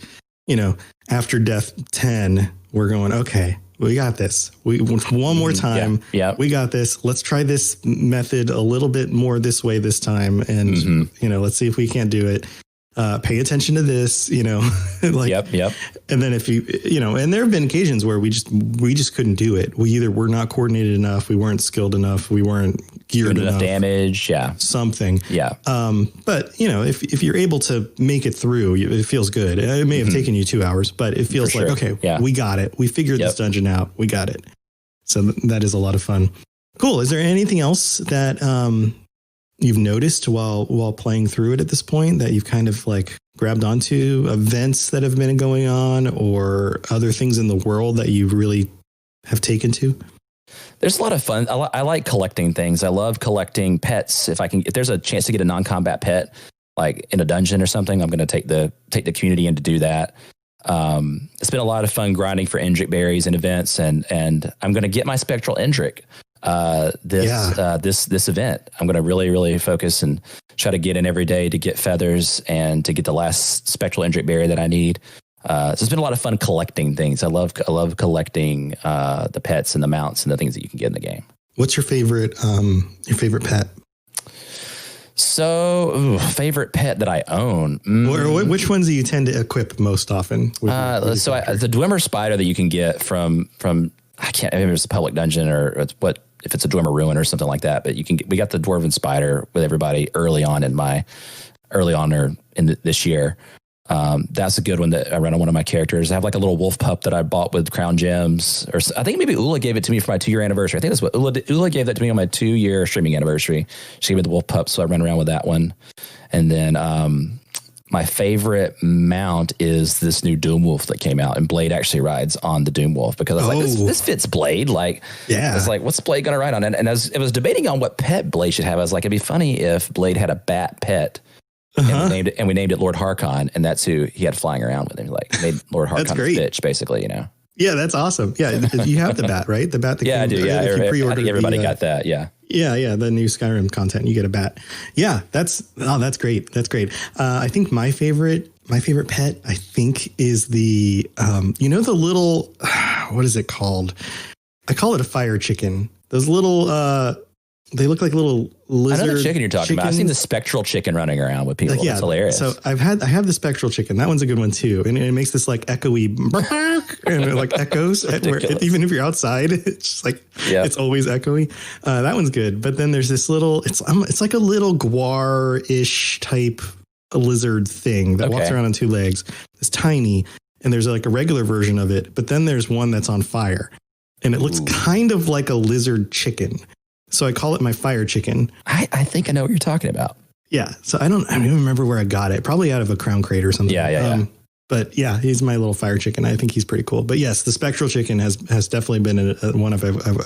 after death 10, we're going, okay, we got this. One more time. Yeah. We got this. Let's try this method a little bit more this way this time, and let's see if we can't do it. Pay attention to this, like, yep. And then if and there have been occasions where we just couldn't do it. We either were not coordinated enough, we weren't skilled enough, we weren't geared enough damage. Yeah. Something. Yeah. But if you're able to make it through, it feels good. It may have taken you 2 hours, but it feels like, okay, we got it. We figured this dungeon out. We got it. So that is a lot of fun. Cool. Is there anything else that, you've noticed while playing through it at this point that you've kind of like grabbed onto, events that have been going on or other things in the world that you really have taken to? There's a lot of fun. I like collecting things. I love collecting pets. If there's a chance to get a non-combat pet, like in a dungeon or something, I'm going to take the community in to do that. It's been a lot of fun grinding for Endrick berries and events, and I'm going to get my Spectral Endrick. This event. I'm going to really, really focus and try to get in every day to get feathers and to get the last Spectral Endrick berry that I need. So it's been a lot of fun collecting things. I love collecting the pets and the mounts and the things that you can get in the game. What's your favorite pet? So, favorite pet that I own. Or which ones do you tend to equip most often? The Dwemer spider that you can get from I can't remember if it's a public dungeon or if it's a Dwemer ruin or something like that. But we got the Dwarven spider with everybody early on this year. That's a good one that I run on one of my characters. I have like a little wolf pup that I bought with crown gems, or I think maybe Ula gave it to me for my 2-year anniversary. I think that's what Ula gave that to me on my 2-year streaming anniversary. She gave me the wolf pup, so I run around with that one. And then my favorite mount is this new Doom Wolf that came out, and Blade actually rides on the Doom Wolf because I was like, this fits Blade. Like, it's like, what's Blade going to ride on? And as I was debating on what pet Blade should have, I was like, it'd be funny if Blade had a bat pet. And we named it Lord Harkon, and that's who he had flying around with him. Like, made Lord Harkon a bitch, basically, Yeah, that's awesome. Yeah, you have the bat, right? The bat. I do. Yeah, I think everybody got that. Yeah. Yeah. The new Skyrim content, you get a bat. Yeah, that's great. That's great. I think my favorite pet, I think, is the the little what is it called? I call it a fire chicken. Those little they look like little lizard. I know the chicken you're talking about. I've seen the spectral chicken running around with people. It's hilarious. So I have the spectral chicken. That one's a good one too, and it makes this like echoey and it like echoes even if you're outside. It's just like it's always echoey. That one's good. But then there's this little. It's like a little guar-ish type lizard thing that walks around on 2 legs. It's tiny, and there's like a regular version of it, but then there's one that's on fire, and it looks kind of like a lizard chicken. So I call it my fire chicken. I think I know what you're talking about. Yeah. So I don't even remember where I got it. Probably out of a Crown Crate or something. Yeah. But yeah, he's my little fire chicken. I think he's pretty cool. But yes, the spectral chicken has definitely been one I've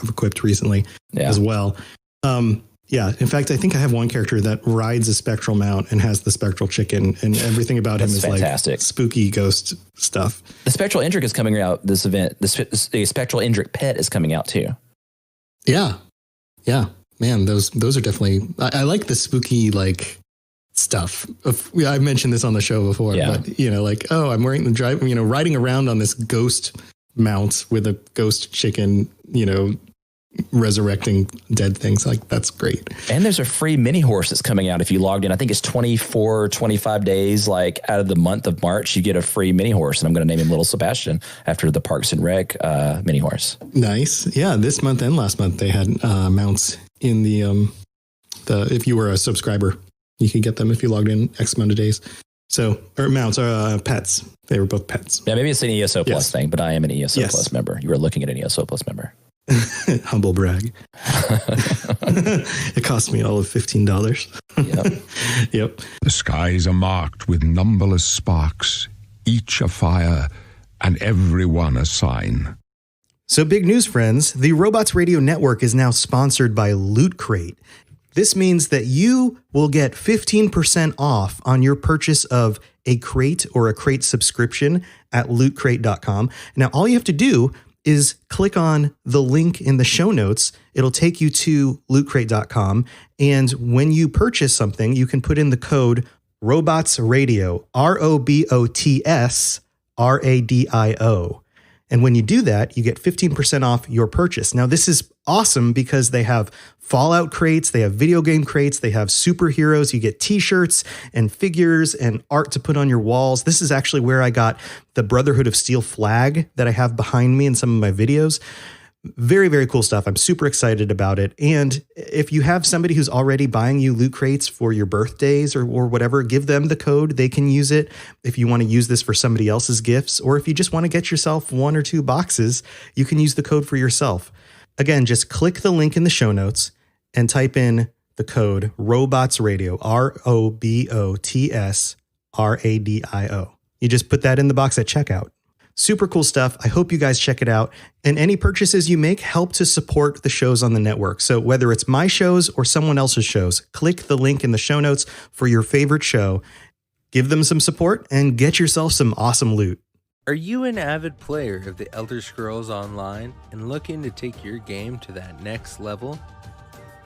equipped recently as well. Yeah. In fact, I think I have one character that rides a spectral mount and has the spectral chicken, and everything about him is fantastic. Like spooky ghost stuff. The Spectral Indrik is coming out this event. The Spectral Indrik pet is coming out too. Yeah. Yeah. Man, those are definitely, I like the spooky, like, stuff. I mentioned this on the show before, but like, oh, I'm wearing the riding around on this ghost mount with a ghost chicken, resurrecting dead things. Like, that's great. And there's a free mini horse that's coming out if you logged in. I think it's 25 days, like out of the month of March, you get a free mini horse, and I'm going to name him Little Sebastian after the Parks and Rec mini horse. Nice. Yeah. This month and last month, they had mounts in the if you were a subscriber, you could get them if you logged in X amount of days. So, or mounts are pets. They were both pets. Yeah, maybe it's an ESO Plus thing, but I am an ESO Plus member. You were looking at an ESO Plus member. Humble brag. It cost me all of $15. Yep. The skies are marked with numberless sparks, each a fire, and every one a sign. So big news, friends. The Robots Radio Network is now sponsored by Loot Crate. This means that you will get 15% off on your purchase of a crate or a crate subscription at lootcrate.com. Now, all you have to do is click on the link in the show notes. It'll take you to lootcrate.com. And when you purchase something, you can put in the code ROBOTSRadio, ROBOTSRadio. And when you do that, you get 15% off your purchase. Now, this is awesome because they have Fallout crates, they have video game crates, they have superheroes. You get t-shirts and figures and art to put on your walls. This is actually where I got the Brotherhood of Steel flag that I have behind me in some of my videos. Very, very cool stuff. I'm super excited about it. And if you have somebody who's already buying you loot crates for your birthdays or whatever, give them the code. They can use it if you want to use this for somebody else's gifts, or if you just want to get yourself 1 or 2 boxes, you can use the code for yourself. Again, just click the link in the show notes and type in the code ROBOTSRadio, ROBOTSRadio. You just put that in the box at checkout. Super cool stuff. I hope you guys check it out. And any purchases you make help to support the shows on the network. So whether it's my shows or someone else's shows, click the link in the show notes for your favorite show. Give them some support and get yourself some awesome loot. Are you an avid player of the Elder Scrolls Online and looking to take your game to that next level?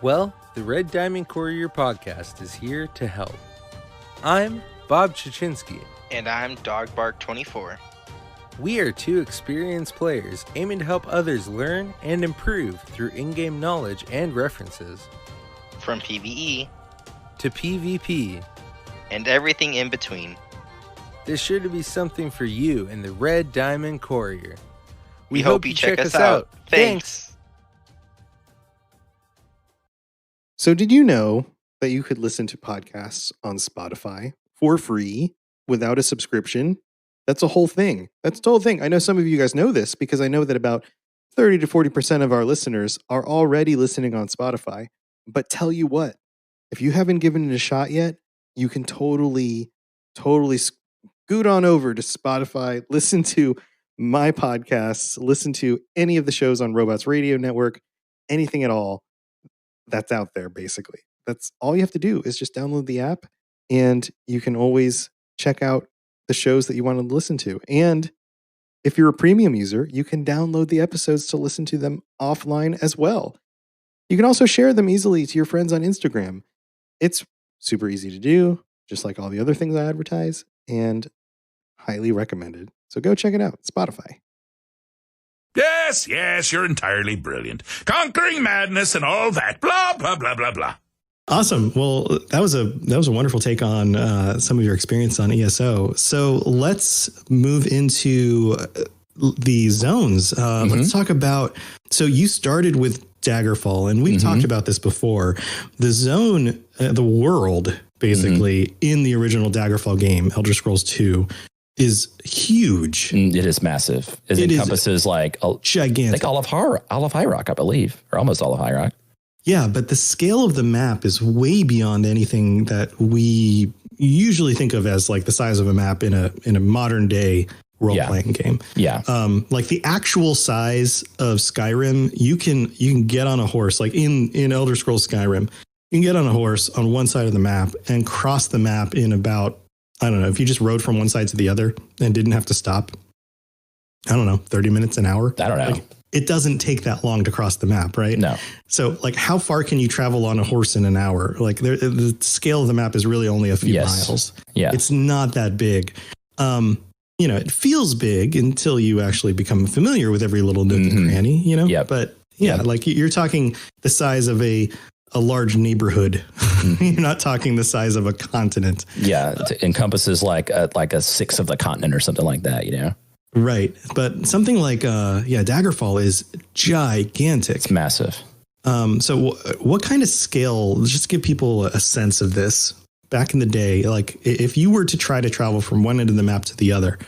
Well, the Red Diamond Courier podcast is here to help. I'm Bob Chichinski. And I'm Dogbark24. We are 2 experienced players aiming to help others learn and improve through in-game knowledge and references. From PvE to PvP and everything in between. There's sure to be something for you in the Red Diamond Courier. We hope you check us out. Thanks. So did you know that you could listen to podcasts on Spotify for free without a subscription? That's a whole thing. That's the whole thing. I know some of you guys know this because I know that about 30 to 40% of our listeners are already listening on Spotify. But tell you what, if you haven't given it a shot yet, you can totally scoot on over to Spotify, listen to my podcasts, listen to any of the shows on Robots Radio Network, anything at all that's out there, basically. That's all you have to do is just download the app, and you can always check out the shows that you want to listen to. And if you're a premium user, you can download the episodes to listen to them offline as well. You can also share them easily to your friends on Instagram. It's super easy to do, just like all the other things I advertise, and highly recommended. So go check it out. Spotify. Yes, you're entirely brilliant. Conquering madness and all that. Blah, blah, blah, blah, blah. Awesome. Well, that was a wonderful take on some of your experience on ESO. So let's move into the zones. Let's talk about. So you started with Daggerfall, and we've talked about this before. The zone, the world basically in the original Daggerfall game, Elder Scrolls 2, is huge. It is massive. It encompasses like a gigantic. Like all of High Rock, I believe, or almost all of High Rock. Yeah, but the scale of the map is way beyond anything that we usually think of as like the size of a map in a modern day role-playing game. Yeah. Like the actual size of Skyrim, you can get on a horse, like in Elder Scrolls Skyrim, you can get on a horse on one side of the map and cross the map in about, I don't know, if you just rode from one side to the other and didn't have to stop, I don't know, 30 minutes, an hour. I don't know. Like, it doesn't take that long to cross the map, right? No. So like how far can you travel on a horse in an hour? Like the scale of the map is really only a few miles. Yeah. It's not that big. You know, it feels big until you actually become familiar with every little nook and cranny, you know? Yeah. But yeah, like you're talking the size of a large neighborhood. You're not talking the size of a continent. Yeah. It encompasses like a sixth of the continent or something like that, you know? Right. But something like, Daggerfall is gigantic. It's massive. So what kind of scale, just give people a sense of this back in the day, like if you were to try to travel from one end of the map to the other,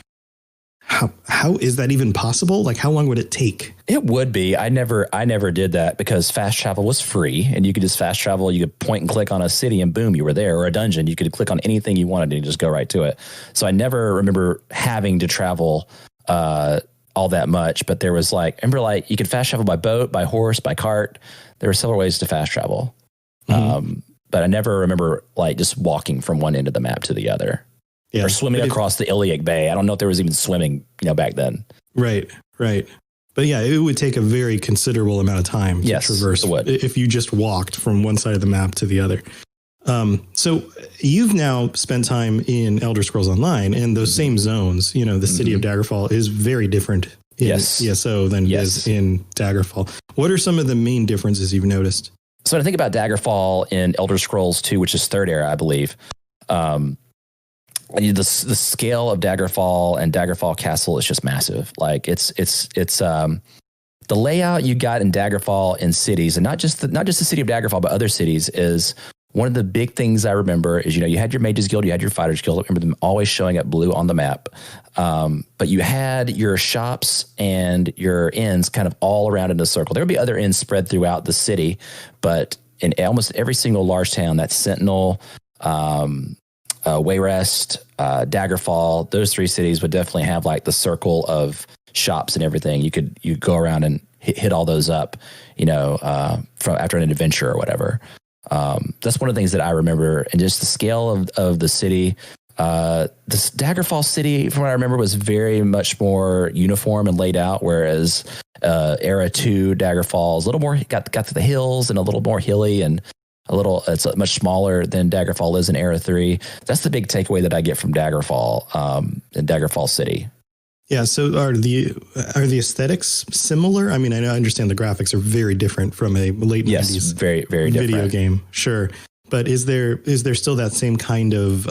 how is that even possible? Like how long would it take? It would be. I never did that because fast travel was free and you could just fast travel. You could point and click on a city and boom, you were there, or a dungeon. You could click on anything you wanted and just go right to it. So I never remember having to travel all that much, but there was you could fast travel by boat, by horse, by cart. There were several ways to fast travel. But I never remember like just walking from one end of the map to the other, or swimming across the Iliac Bay. I don't know if there was even swimming, back then. Right. But yeah, it would take a very considerable amount of time to traverse if you just walked from one side of the map to the other. So you've now spent time in Elder Scrolls Online, and those same zones, the city of Daggerfall is very different in ESO than it is in Daggerfall. What are some of the main differences you've noticed? So when I think about Daggerfall in Elder Scrolls 2, which is third era, I believe, the scale of Daggerfall and Daggerfall Castle is just massive. Like it's the layout you got in Daggerfall in cities, and not just the city of Daggerfall, but other cities, is one of the big things I remember is, you had your Mages Guild, you had your Fighters Guild. I remember them always showing up blue on the map. But you had your shops and your inns kind of all around in a circle. There would be other inns spread throughout the city, but in almost every single large town, that's Sentinel, Wayrest, Daggerfall, those three cities would definitely have like the circle of shops and everything. You go around and hit all those up, from after an adventure or whatever. That's one of the things that I remember, and just the scale of the city. This Daggerfall city, from what I remember, was very much more uniform and laid out, whereas Era 2 Daggerfall is a little more got to the hills and a little more hilly, and it's much smaller than Daggerfall is in Era 3. That's the big takeaway that I get from Daggerfall and Daggerfall City. Yeah. So are the aesthetics similar? I mean, I understand the graphics are very different from a late 90s very, very different video game. Sure. But is there still that same kind of,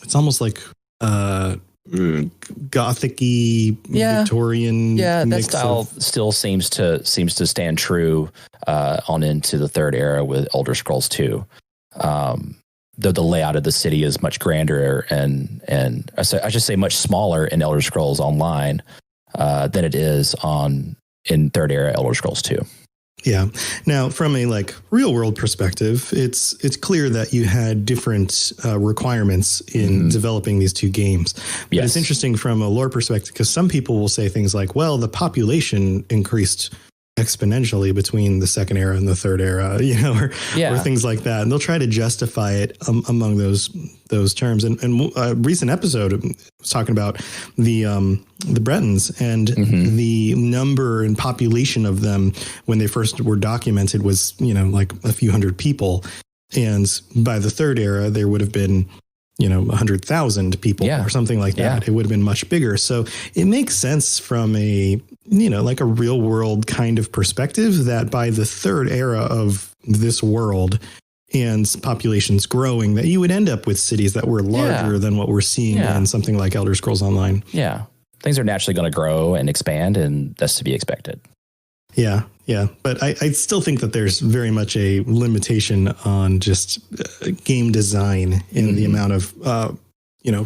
it's almost like Gothic-y Victorian. Yeah. That style still seems to stand true on into the third era with Elder Scrolls 2. Though the layout of the city is much grander and I should say much smaller in Elder Scrolls Online than it is in third era Elder Scrolls 2. Yeah. Now, from a real world perspective, it's clear that you had different requirements in developing these two games. But it's interesting from a lore perspective, because some people will say things like, well, the population increased exponentially between the second era and the third era, or things like that. And they'll try to justify it among those terms. And a recent episode was talking about the Bretons and the number and population of them when they first were documented was, like a few hundred people. And by the third era, there would have been 100,000 people or something like that. Yeah. It would have been much bigger. So it makes sense from a, like a real world kind of perspective that by the third era of this world and populations growing, that you would end up with cities that were larger than what we're seeing in something like Elder Scrolls Online. Yeah. Things are naturally going to grow and expand, and that's to be expected. Yeah. Yeah. But I still think that there's very much a limitation on just game design in the amount of,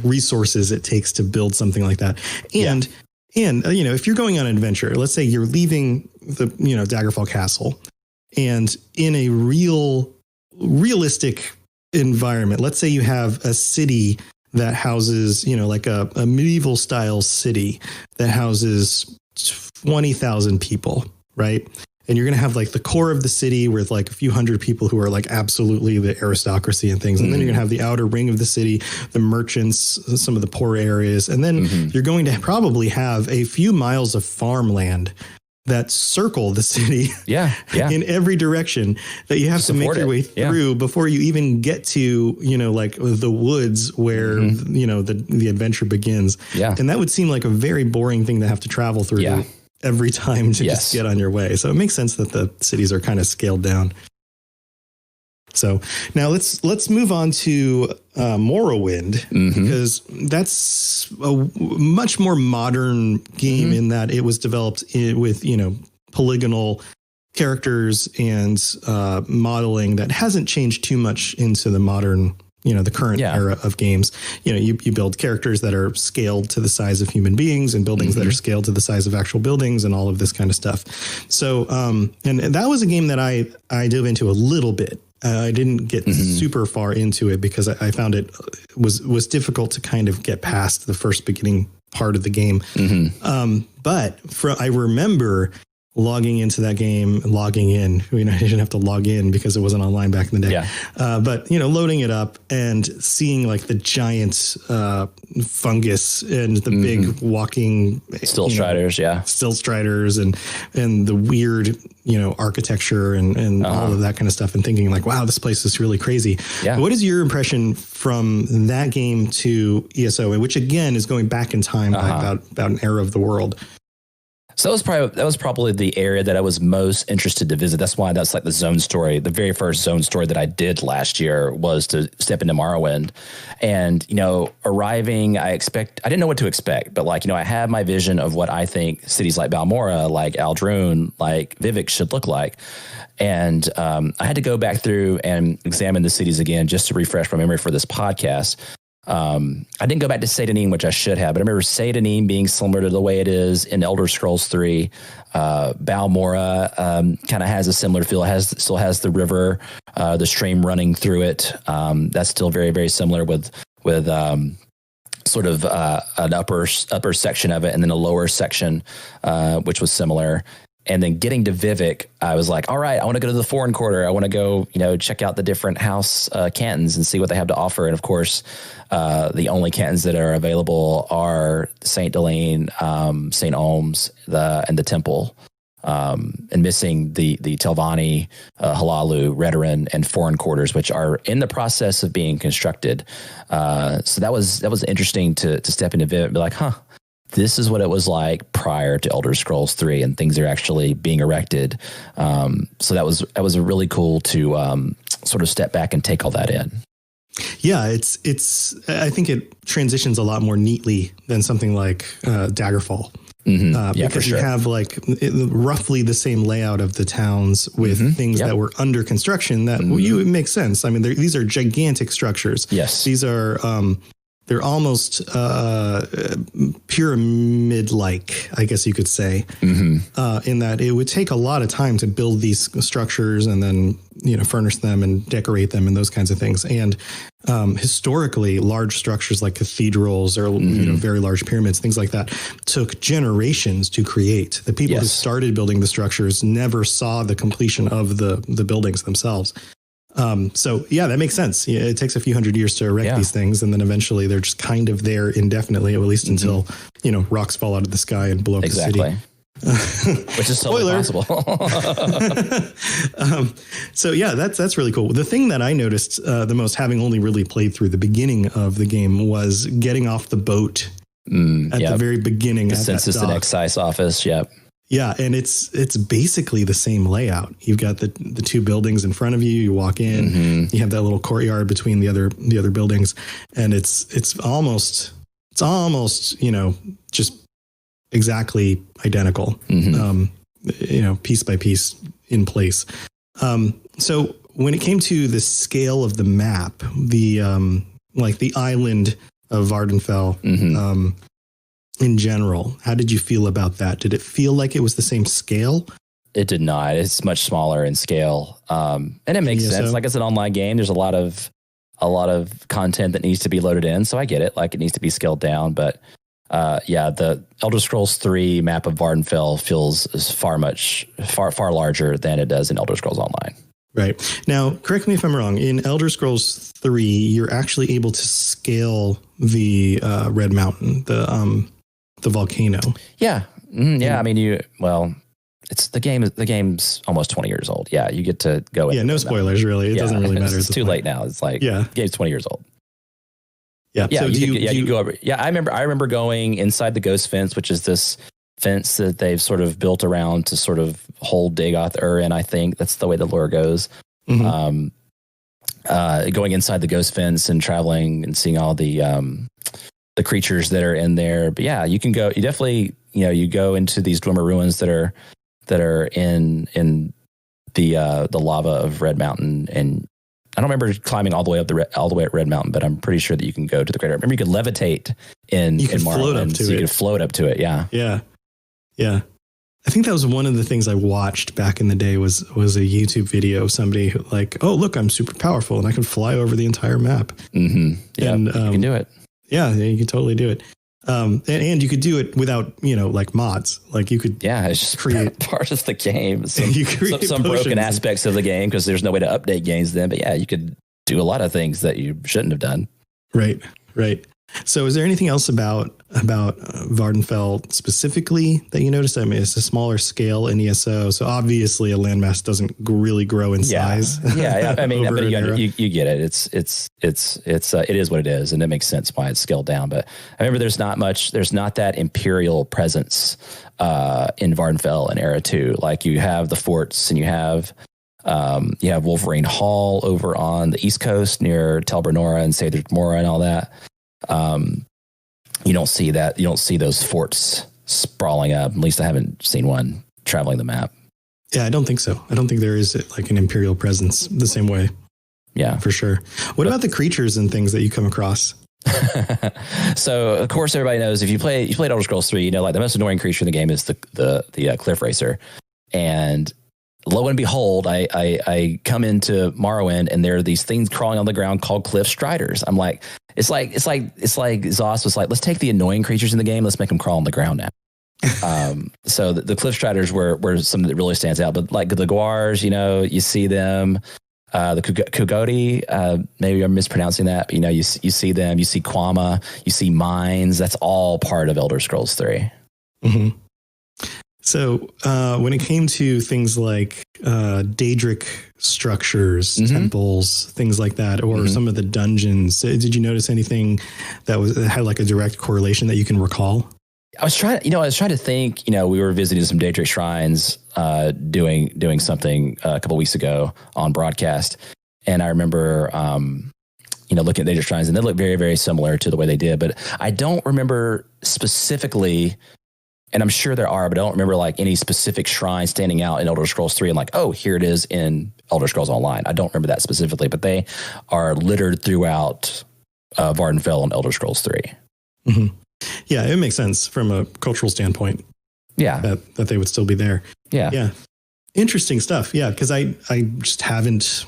resources it takes to build something like that. And, if you're going on an adventure, let's say you're leaving the, Daggerfall Castle, and in a realistic environment, let's say you have a city that houses, like a medieval style city that houses 20,000 people, right? And you're going to have like the core of the city with like a few hundred people who are like absolutely the aristocracy and things. And then you're going to have the outer ring of the city, the merchants, some of the poor areas. And then you're going to probably have a few miles of farmland that circle the city in every direction that you have to make your way through before you even get to, like the woods where, the adventure begins. Yeah. And that would seem like a very boring thing to have to travel through every time to just get on your way. So it makes sense that the cities are kind of scaled down. So now let's move on to Morrowind, because that's a much more modern game in that it was developed with, polygonal characters and modeling that hasn't changed too much into the modern, the current era of games. You build characters that are scaled to the size of human beings and buildings that are scaled to the size of actual buildings and all of this kind of stuff. So, and that was a game that I dove into a little bit. I didn't get super far into it because I found it was difficult to kind of get past the first beginning part of the game. But I remember logging into that game, logging in. I didn't have to log in because it wasn't online back in the day. Yeah. But loading it up and seeing like the giant fungus and the big walking still striders, still striders, and the weird architecture and all of that kind of stuff, and thinking like, wow, this place is really crazy. Yeah. What is your impression from that game to ESO, which again is going back in time by about an era of the world? So that was probably the area that I was most interested to visit. That's why that's like the zone story. The very first zone story that I did last year was to step into Morrowind. And, arriving, I didn't know what to expect, but I had my vision of what I think cities like Balmora, like Aldrune, like Vivek should look like. And I had to go back through and examine the cities again just to refresh my memory for this podcast. I didn't go back to Satanim, which I should have, but I remember Satanim being similar to the way it is in Elder Scrolls 3. Balmora kind of has a similar feel. It still has the river, the stream running through it. That's still very, very similar with sort of an upper section of it, and then a lower section, which was similar. And then getting to Vivek, I was like, all right, I want to go to the Foreign Quarter. I want to go, check out the different house cantons and see what they have to offer. And of course, the only cantons that are available are St. Delane, St. Olms, and the Temple, and missing the Telvanni, Halalu, Redoran, and Foreign Quarters, which are in the process of being constructed. So that was interesting to step into Vivek and be like, this is what it was like prior to Elder Scrolls 3, and things are actually being erected. So that was really cool to sort of step back and take all that in. Yeah, I think it transitions a lot more neatly than something like Daggerfall. Because you have roughly the same layout of the towns with things that were under construction that it makes sense. I mean, these are gigantic structures. Yes. These are, they're almost pyramid-like, I guess you could say, in that it would take a lot of time to build these structures and then, furnish them and decorate them and those kinds of things. And historically, large structures like cathedrals or very large pyramids, things like that, took generations to create. The people who started building the structures never saw the completion of the buildings themselves. So that makes sense. It takes a few hundred years to erect these things, and then eventually they're just kind of there indefinitely, at least until rocks fall out of the sky and blow up the city. Which is totally possible. So that's really cool. The thing that I noticed the most, having only really played through the beginning of the game, was getting off the boat at the very beginning. The Census and Excise office. Yep. Yeah, and it's basically the same layout. You've got the two buildings in front of you. You walk in, you have that little courtyard between the other buildings, and it's almost just exactly identical. piece by piece in place. So when it came to the scale of the map, the the island of Vardenfell, in general, how did you feel about that? Did it feel like it was the same scale? It did not. It's much smaller in scale, and it makes sense. Like it's an online game. There's a lot of content that needs to be loaded in. So I get it. Like it needs to be scaled down. But the Elder Scrolls 3 map of Vardenfell feels far larger than it does in Elder Scrolls Online. Right. Now, correct me if I'm wrong. In Elder Scrolls 3, you're actually able to scale the Red Mountain, the volcano. Yeah. I mean, it's the game's almost 20 years old. Yeah, you get to go. Yeah, no spoilers really. It doesn't really matter. It's too late now. It's like the game's 20 years old. Yeah. Yeah. So you go over. Yeah, I remember going inside the Ghost Fence, which is this fence that they've sort of built around to sort of hold Dagoth Ur, I think that's the way the lore goes. Going inside the Ghost Fence and traveling and seeing all the creatures that are in there. But yeah, you can go. You definitely you go into these Dwemer ruins that are in the lava of Red Mountain, and I don't remember climbing all the way up all the way at Red Mountain, but I'm pretty sure that you can go to the crater. I remember you could levitate in Morrowind, so you could float up to it. Yeah. I think that was one of the things I watched back in the day was a YouTube video of somebody who oh look, I'm super powerful and I can fly over the entire map. Yeah, and you can do it. Yeah, you can totally do it. And you could do it without, mods. Like you could it's just create part of the game. Some potions. Broken aspects of the game because there's no way to update games then. But yeah, you could do a lot of things that you shouldn't have done. Right. So is there anything else about Vardenfell specifically that you noticed? I mean, it's a smaller scale in ESO, so obviously a landmass doesn't really grow in size. Yeah. I mean, but you get it. It is what it is, and it makes sense why it's scaled down. But I remember there's not that imperial presence in Vardenfell in Era 2. Like you have the forts, and you have Wolverine Hall over on the East Coast near Tel Brenora and Saethar Mora and all that. You don't see that. You don't see those forts sprawling up. At least I haven't seen one traveling the map. Yeah, I don't think so. I don't think there is like an imperial presence the same way. Yeah, for sure. What about the creatures and things that you come across? So of course everybody knows if you played Elder Scrolls 3, like the most annoying creature in the game is the Cliff Racer, and lo and behold, I come into Morrowind and there are these things crawling on the ground called Cliff Striders. I'm like, it's like Zoss was like, let's take the annoying creatures in the game, let's make them crawl on the ground now. So the Cliff Striders were something that really stands out. But like the Guars, you see them. The Kugoti, maybe I'm mispronouncing that, but you see them. You see Quama, you see mines. That's all part of Elder Scrolls 3. Mm-hmm. So when it came to things like Daedric structures, temples, things like that, or some of the dungeons, did you notice anything that had like a direct correlation that you can recall? I was trying to think, we were visiting some Daedric shrines, doing something a couple weeks ago on broadcast. And I remember, looking at Daedric shrines, and they look very, very similar to the way they did, but I don't remember specifically. And I'm sure there are, but I don't remember like any specific shrine standing out in Elder Scrolls 3 and like, oh, here it is in Elder Scrolls Online. I don't remember that specifically, but they are littered throughout Vardenfell and Elder Scrolls 3. Mm-hmm. Yeah, it makes sense from a cultural standpoint. Yeah. That they would still be there. Yeah. Yeah. Interesting stuff. Yeah. Cause I just haven't,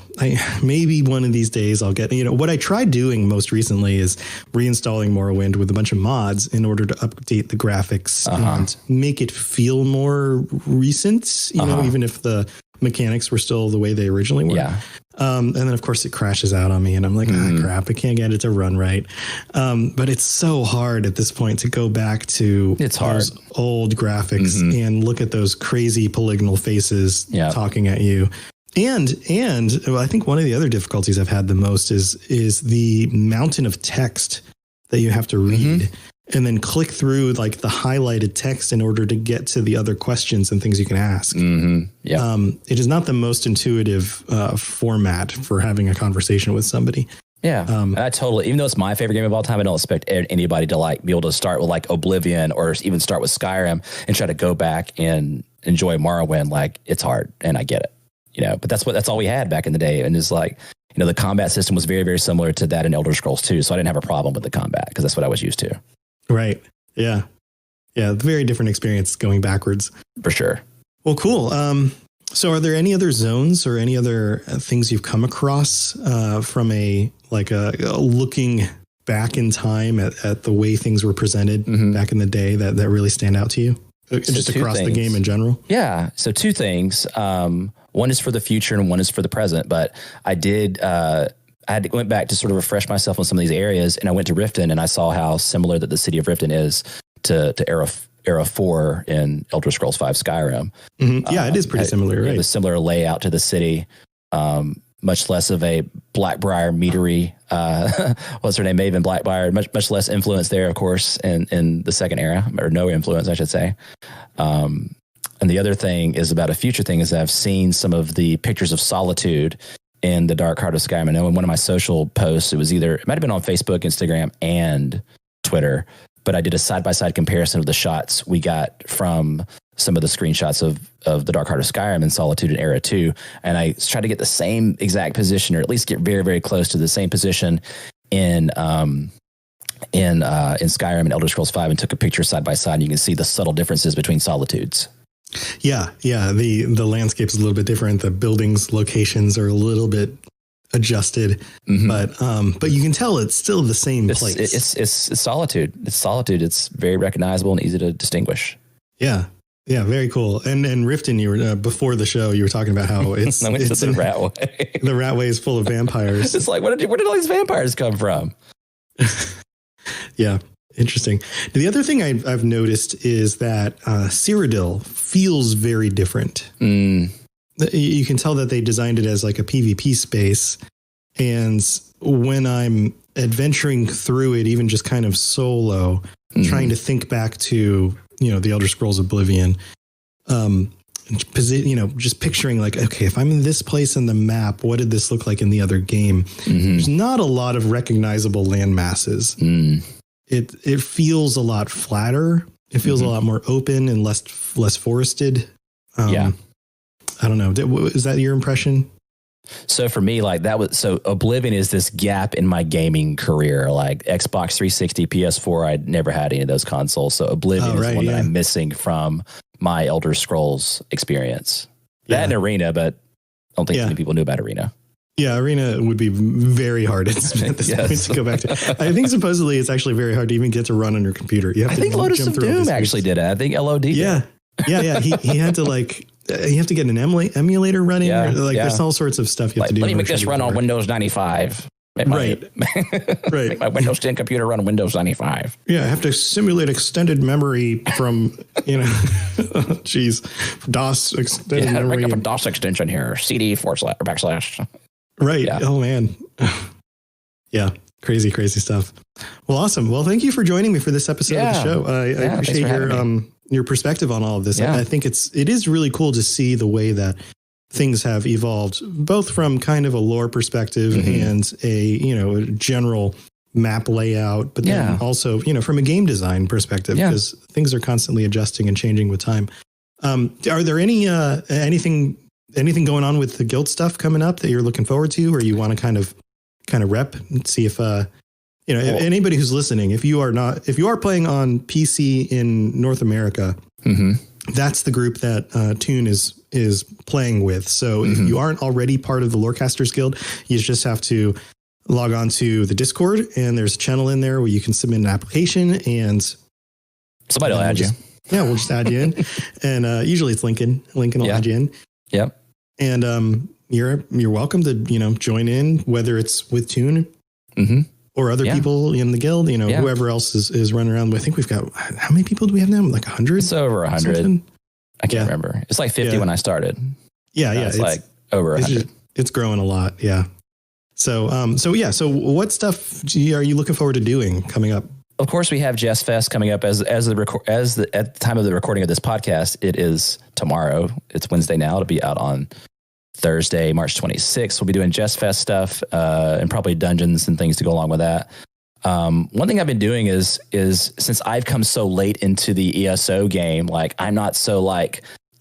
maybe one of these days I'll get, what I tried doing most recently is reinstalling Morrowind with a bunch of mods in order to update the graphics and make it feel more recent, even if the mechanics were still the way they originally were. Yeah. And then of course it crashes out on me and I'm like, crap, I can't get it to run right. But it's so hard at this point to go back to those old graphics and look at those crazy polygonal faces talking at you. And I think one of the other difficulties I've had the most is the mountain of text that you have to read. And then click through like the highlighted text in order to get to the other questions and things you can ask. It is not the most intuitive format for having a conversation with somebody. Yeah, I totally. Even though it's my favorite game of all time, I don't expect anybody to like be able to start with like Oblivion or even start with Skyrim and try to go back and enjoy Morrowind, like it's hard, and I get it, you know. But that's all we had back in the day, and it's like, you know, the combat system was very, very similar to that in Elder Scrolls 2, so I didn't have a problem with the combat because that's what I was used to. Right. Yeah. Yeah. Very different experience going backwards. For sure. Well, cool. So are there any other zones or any other things you've come across from a looking back in time at the way things were presented back in the day that really stand out to you? Just across the game in general? Yeah. So 2 things. One is for the future and one is for the present. But I went back to sort of refresh myself on some of these areas, and I went to Riften, and I saw how similar that the city of Riften is to Era 4 in Elder Scrolls 5 Skyrim. Yeah, it is pretty similar, right? A similar layout to the city, much less of a Blackbriar meadery, what's her name, Maven Blackbriar, much less influence there, of course, in the second era, or no influence, I should say. And the other thing is about a future thing is I've seen some of the pictures of solitude in the Dark Heart of Skyrim. I know in one of my social posts, it might have been on Facebook, Instagram, and Twitter, but I did a side-by-side comparison of the shots we got from some of the screenshots of the Dark Heart of Skyrim and Solitude in Era 2, and I tried to get the same exact position, or at least get very, very close to the same position in Skyrim and Elder Scrolls 5, and took a picture side by side, and you can see the subtle differences between solitudes. Yeah. The landscape's a little bit different. The buildings, locations are a little bit adjusted, but you can tell it's still the same place. It's solitude. It's solitude. It's very recognizable and easy to distinguish. Yeah. Yeah. Very cool. And Riften, you were before the show, you were talking about how it's the Ratway. The Ratway is full of vampires. It's like, where did all these vampires come from? Yeah. Interesting. The other thing I've noticed is that Cyrodiil feels very different. You can tell that they designed it as like a PvP space. And when I'm adventuring through it, even just kind of solo, trying to think back to, the Elder Scrolls Oblivion, just picturing like, okay, if I'm in this place in the map, what did this look like in the other game? There's not a lot of recognizable land masses. It feels a lot flatter. It feels a lot more open and less forested. Yeah. I don't know. Is that your impression? So for me, Oblivion is this gap in my gaming career. Like Xbox 360, PS4, I'd never had any of those consoles. So Oblivion is one that I'm missing from my Elder Scrolls experience. That and Arena, but I don't think many people knew about Arena. Yeah, Arena would be very hard at this point to go back to. I think supposedly it's actually very hard to even get to run on your computer. I think Lotus of Doom actually did it. I think LOD did. Yeah. He had to you have to get an emulator running. There's all sorts of stuff you have to do. Let me make this run on Windows 95. Right. Make my Windows 10 computer run Windows 95. Yeah, I have to simulate extended memory from, DOS extended memory. Make up a DOS extension here, CD // Right. Yeah. Oh, man. Yeah. Crazy stuff. Well, awesome. Well, thank you for joining me for this episode of the show. I appreciate your perspective on all of this. Yeah. I think it is really cool to see the way that things have evolved, both from kind of a lore perspective and a general map layout, but then also from a game design perspective, because things are constantly adjusting and changing with time. Are there anything going on with the guild stuff coming up that you're looking forward to, or you want to kind of rep and see if anybody who's listening, if you are playing on PC in North America, that's the group that Toon is playing with. So if you aren't already part of the Lorecasters Guild, you just have to log on to the Discord, and there's a channel in there where you can submit an application, and somebody will add you. Yeah, we'll just add you in, and usually it's Lincoln. Lincoln will add you in. Yep. And you're welcome to join in, whether it's with Toon or other people in the guild. Whoever else is running around. I think we've got, how many people do we have now? Like 100. It's over 100. I can't remember. It's like 50 when I started. Yeah, It's like over 100. It's growing a lot. Yeah. So what stuff are you looking forward to doing coming up? Of course, we have Jess Fest coming up at the time of the recording of this podcast. It is tomorrow. It's Wednesday now. It'll be out on Thursday, March 26th. We'll be doing Jess Fest stuff and probably dungeons and things to go along with that. One thing I've been doing is since I've come so late into the ESO game, like I'm not so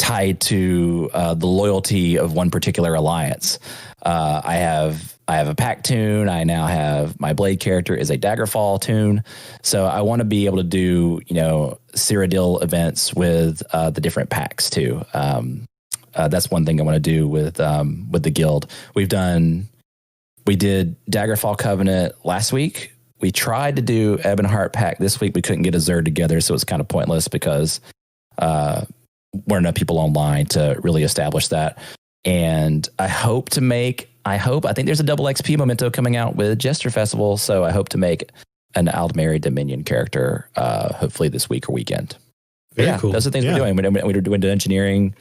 tied to the loyalty of one particular alliance. I have a pack tune. I now have my blade character is a Daggerfall tune. So I want to be able to do, Cyrodiil events with the different packs too. That's one thing I want to do with the guild. We did Daggerfall Covenant last week. We tried to do Ebonheart pack this week. We couldn't get a Zerd together, so it's kind of pointless because weren't enough people online to really establish that. And I think there's a double XP memento coming out with Jester Festival, so I hope to make an Aldmeri Dominion character hopefully this week or weekend. Very cool. Those are the things we're doing. We're doing dungeoneering.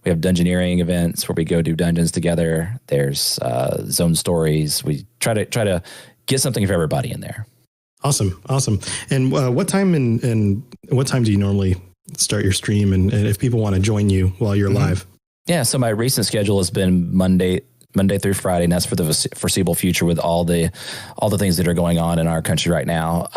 We have dungeoneering events where we go do dungeons together. There's zone stories. We try to get something for everybody in there. Awesome. And what time do you normally start your stream? And if people want to join you while you're live? Yeah. So my recent schedule has been Monday through Friday, and that's for the foreseeable future with all the things that are going on in our country right now.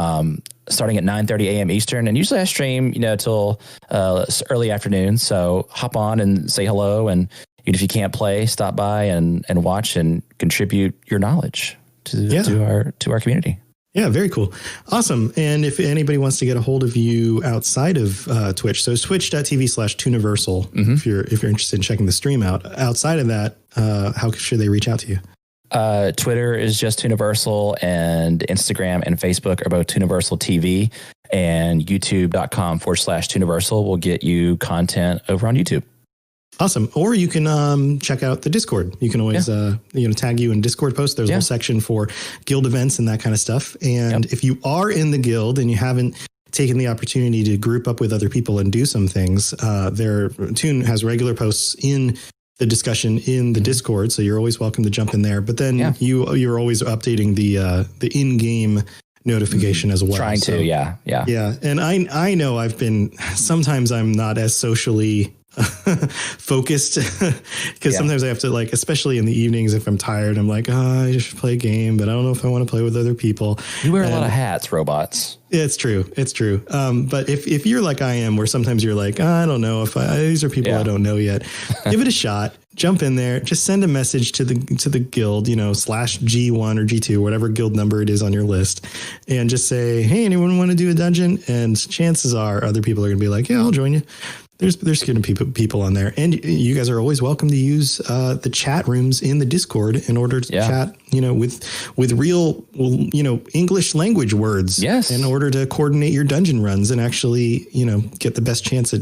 Starting at 9:30 a.m. Eastern, and usually I stream, till early afternoon. So hop on and say hello, and even if you can't play, stop by and watch and contribute your knowledge to our community. Yeah, very cool. Awesome. And if anybody wants to get a hold of you outside of Twitch, so it's twitch.tv/Tooniversal, if you're interested in checking the stream out. Outside of that, how should they reach out to you? Twitter is just Tooniversal, and Instagram and Facebook are both Tooniversal TV, and youtube.com/Tooniversal will get you content over on YouTube. Awesome. Or you can check out the Discord. You can always tag you in Discord posts. There's a whole section for guild events and that kind of stuff. And if you are in the guild and you haven't taken the opportunity to group up with other people and do some things, Toon has regular posts in the discussion in the Discord, so you're always welcome to jump in there. But then you're always updating the in-game notification as well. Trying to, yeah. And I know sometimes I'm not as socially focused because sometimes I have to, especially in the evenings, if I'm tired, I'm like, I just play a game, but I don't know if I want to play with other people. You wear a lot of hats, robots. Yeah, it's true. But if you're like I am, where sometimes you're like, I don't know if these are people I don't know yet, give it a shot. Jump in there. Just send a message to the guild, /G1 or G2, whatever guild number it is on your list, and just say, hey, anyone want to do a dungeon? And chances are other people are going to be like, yeah, I'll join you. There's going to be people on there, and you guys are always welcome to use the chat rooms in the Discord in order to chat, with real, English language words. Yes. In order to coordinate your dungeon runs and actually, get the best chance at,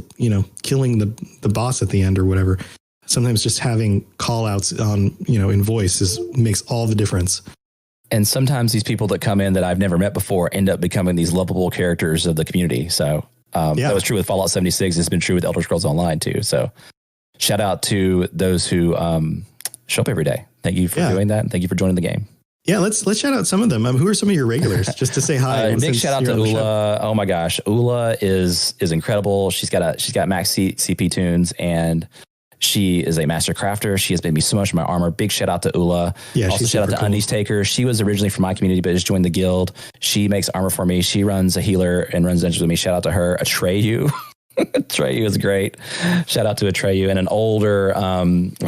killing the boss at the end or whatever. Sometimes just having call outs on, in voice makes all the difference. And sometimes these people that come in that I've never met before end up becoming these lovable characters of the community. So that was true with Fallout 76. It's been true with Elder Scrolls Online too. So shout out to those who show up every day. Thank you for doing that. And thank you for joining the game. Yeah, let's shout out some of them. Who are some of your regulars? Just to say hi. Big shout out to Ula. Oh my gosh, Ula is incredible. She's got max CP tunes, and she is a master crafter. She has made me so much of my armor. Big shout out to Ula. Yeah, also shout out to Undies Taker. She was originally from my community, but has joined the guild. She makes armor for me. She runs a healer and runs dungeons with me. Shout out to her. Atreyu. Atreyu is great. Shout out to Atreyu. And an older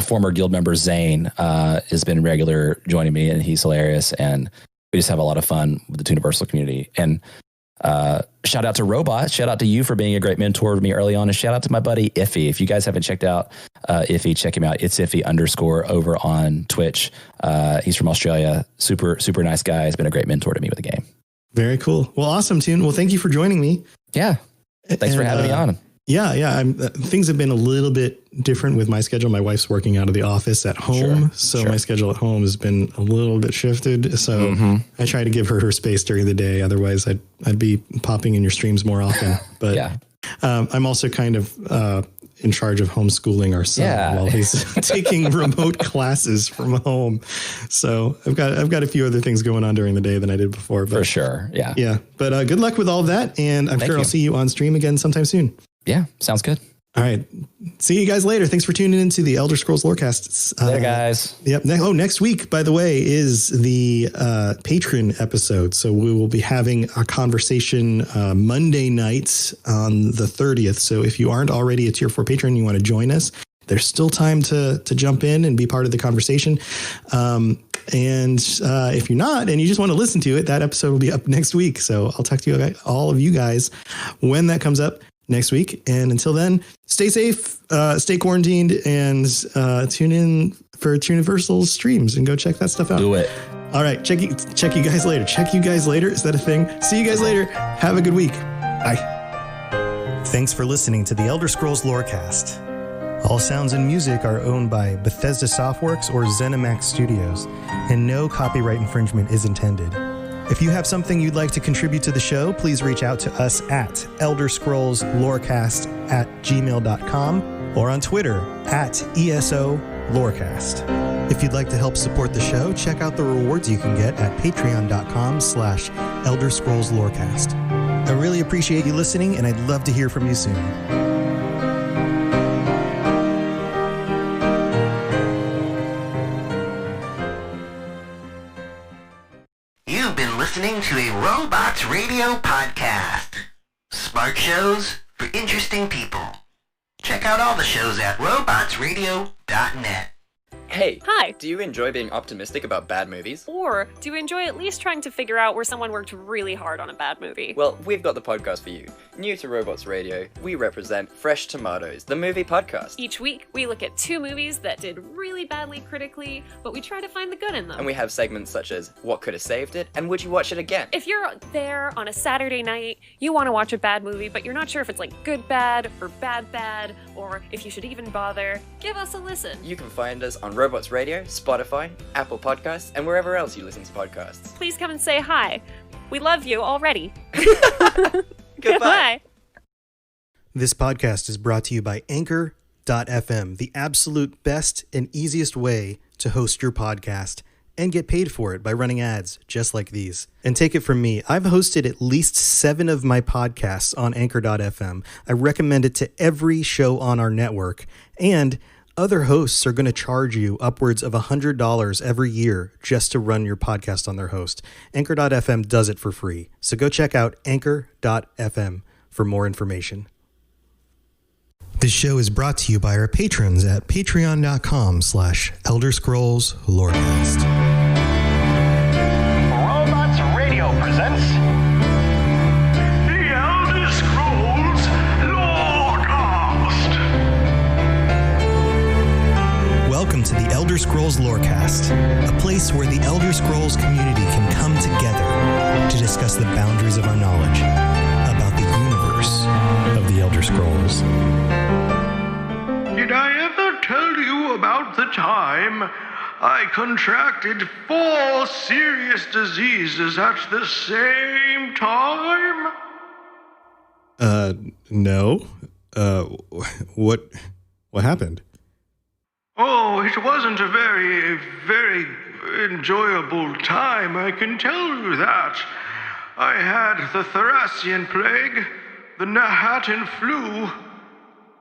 former guild member, Zane, has been regular joining me, and he's hilarious. And we just have a lot of fun with the Tooniversal community. And shout out to Robot. Shout out to you for being a great mentor to me early on. And shout out to my buddy Iffy. If you guys haven't checked out Iffy, check him out. It's Iffy _ over on Twitch. He's from Australia. Super, super nice guy. He's been a great mentor to me with the game. Very cool. Well, awesome, Toon. Well, thank you for joining me. Yeah. Thanks for having me on. Yeah. Things have been a little bit different with my schedule. My wife's working out of the office at home. My schedule at home has been a little bit shifted. So I try to give her space during the day. Otherwise I'd be popping in your streams more often, but I'm also kind of, in charge of homeschooling our son while he's taking remote classes from home. So I've got a few other things going on during the day than I did before. But, for sure. Yeah. But good luck with all of that. And I'm sure I'll see you on stream again sometime soon. Yeah. Sounds good. All right. See you guys later. Thanks for tuning into the Elder Scrolls Lorecast. Later, guys. Yep. Next week, by the way, is the patron episode. So we will be having a conversation Monday nights on the 30th. So if you aren't already a Tier 4 patron and you want to join us, there's still time to jump in and be part of the conversation. And if you're not and you just want to listen to it, that episode will be up next week. So I'll talk to you, all of you guys, when that comes up next week. And until then, stay safe, stay quarantined, and tune in for Universal streams and go check that stuff out. Do it. All right. Check you guys later. Check you guys later. Is that a thing? See you guys later. Have a good week. Bye. Thanks for listening to the Elder Scrolls Lorecast. All sounds and music are owned by Bethesda Softworks or ZeniMax Studios, and no copyright infringement is intended. If you have something you'd like to contribute to the show, please reach out to us at elderscrollslorecast@gmail.com or on Twitter at ESO Lorecast. If you'd like to help support the show, check out the rewards you can get at patreon.com/elderscrollslorecast. I really appreciate you listening, and I'd love to hear from you soon. You've been listening to a Robots Radio podcast. Smart shows for interesting people. Check out all the shows at robotsradio.net. Hey. Hi. Do you enjoy being optimistic about bad movies? Or do you enjoy at least trying to figure out where someone worked really hard on a bad movie? Well, we've got the podcast for you. New to Robots Radio, we represent Fresh Tomatoes, the movie podcast. Each week, we look at 2 movies that did really badly critically, but we try to find the good in them. And we have segments such as What Could Have Saved It and Would You Watch It Again? If you're there on a Saturday night, you want to watch a bad movie, but you're not sure if it's like good bad or bad, or if you should even bother, give us a listen. You can find us on Robots Radio, Spotify, Apple Podcasts, and wherever else you listen to podcasts. Please come and say hi. We love you already. Goodbye. This podcast is brought to you by Anchor.fm, the absolute best and easiest way to host your podcast and get paid for it by running ads just like these. And take it from me, I've hosted at least 7 of my podcasts on Anchor.fm. I recommend it to every show on our network, and other hosts are going to charge you upwards of $100 every year just to run your podcast on their host. Anchor.fm does it for free. So go check out Anchor.fm for more information. This show is brought to you by our patrons at patreon.com/elderscrollslorecast. Robots Radio presents The Elder Scrolls Lorecast. Welcome to the Elder Scrolls Lorecast, a place where the Elder Scrolls community can come together to discuss the boundaries of our knowledge about the universe of the Elder Scrolls. Did I ever tell you about the time I contracted 4 serious diseases at the same time? No. What happened? Oh, it wasn't a very, very enjoyable time, I can tell you that. I had the Thracian plague, the Nahatan flu,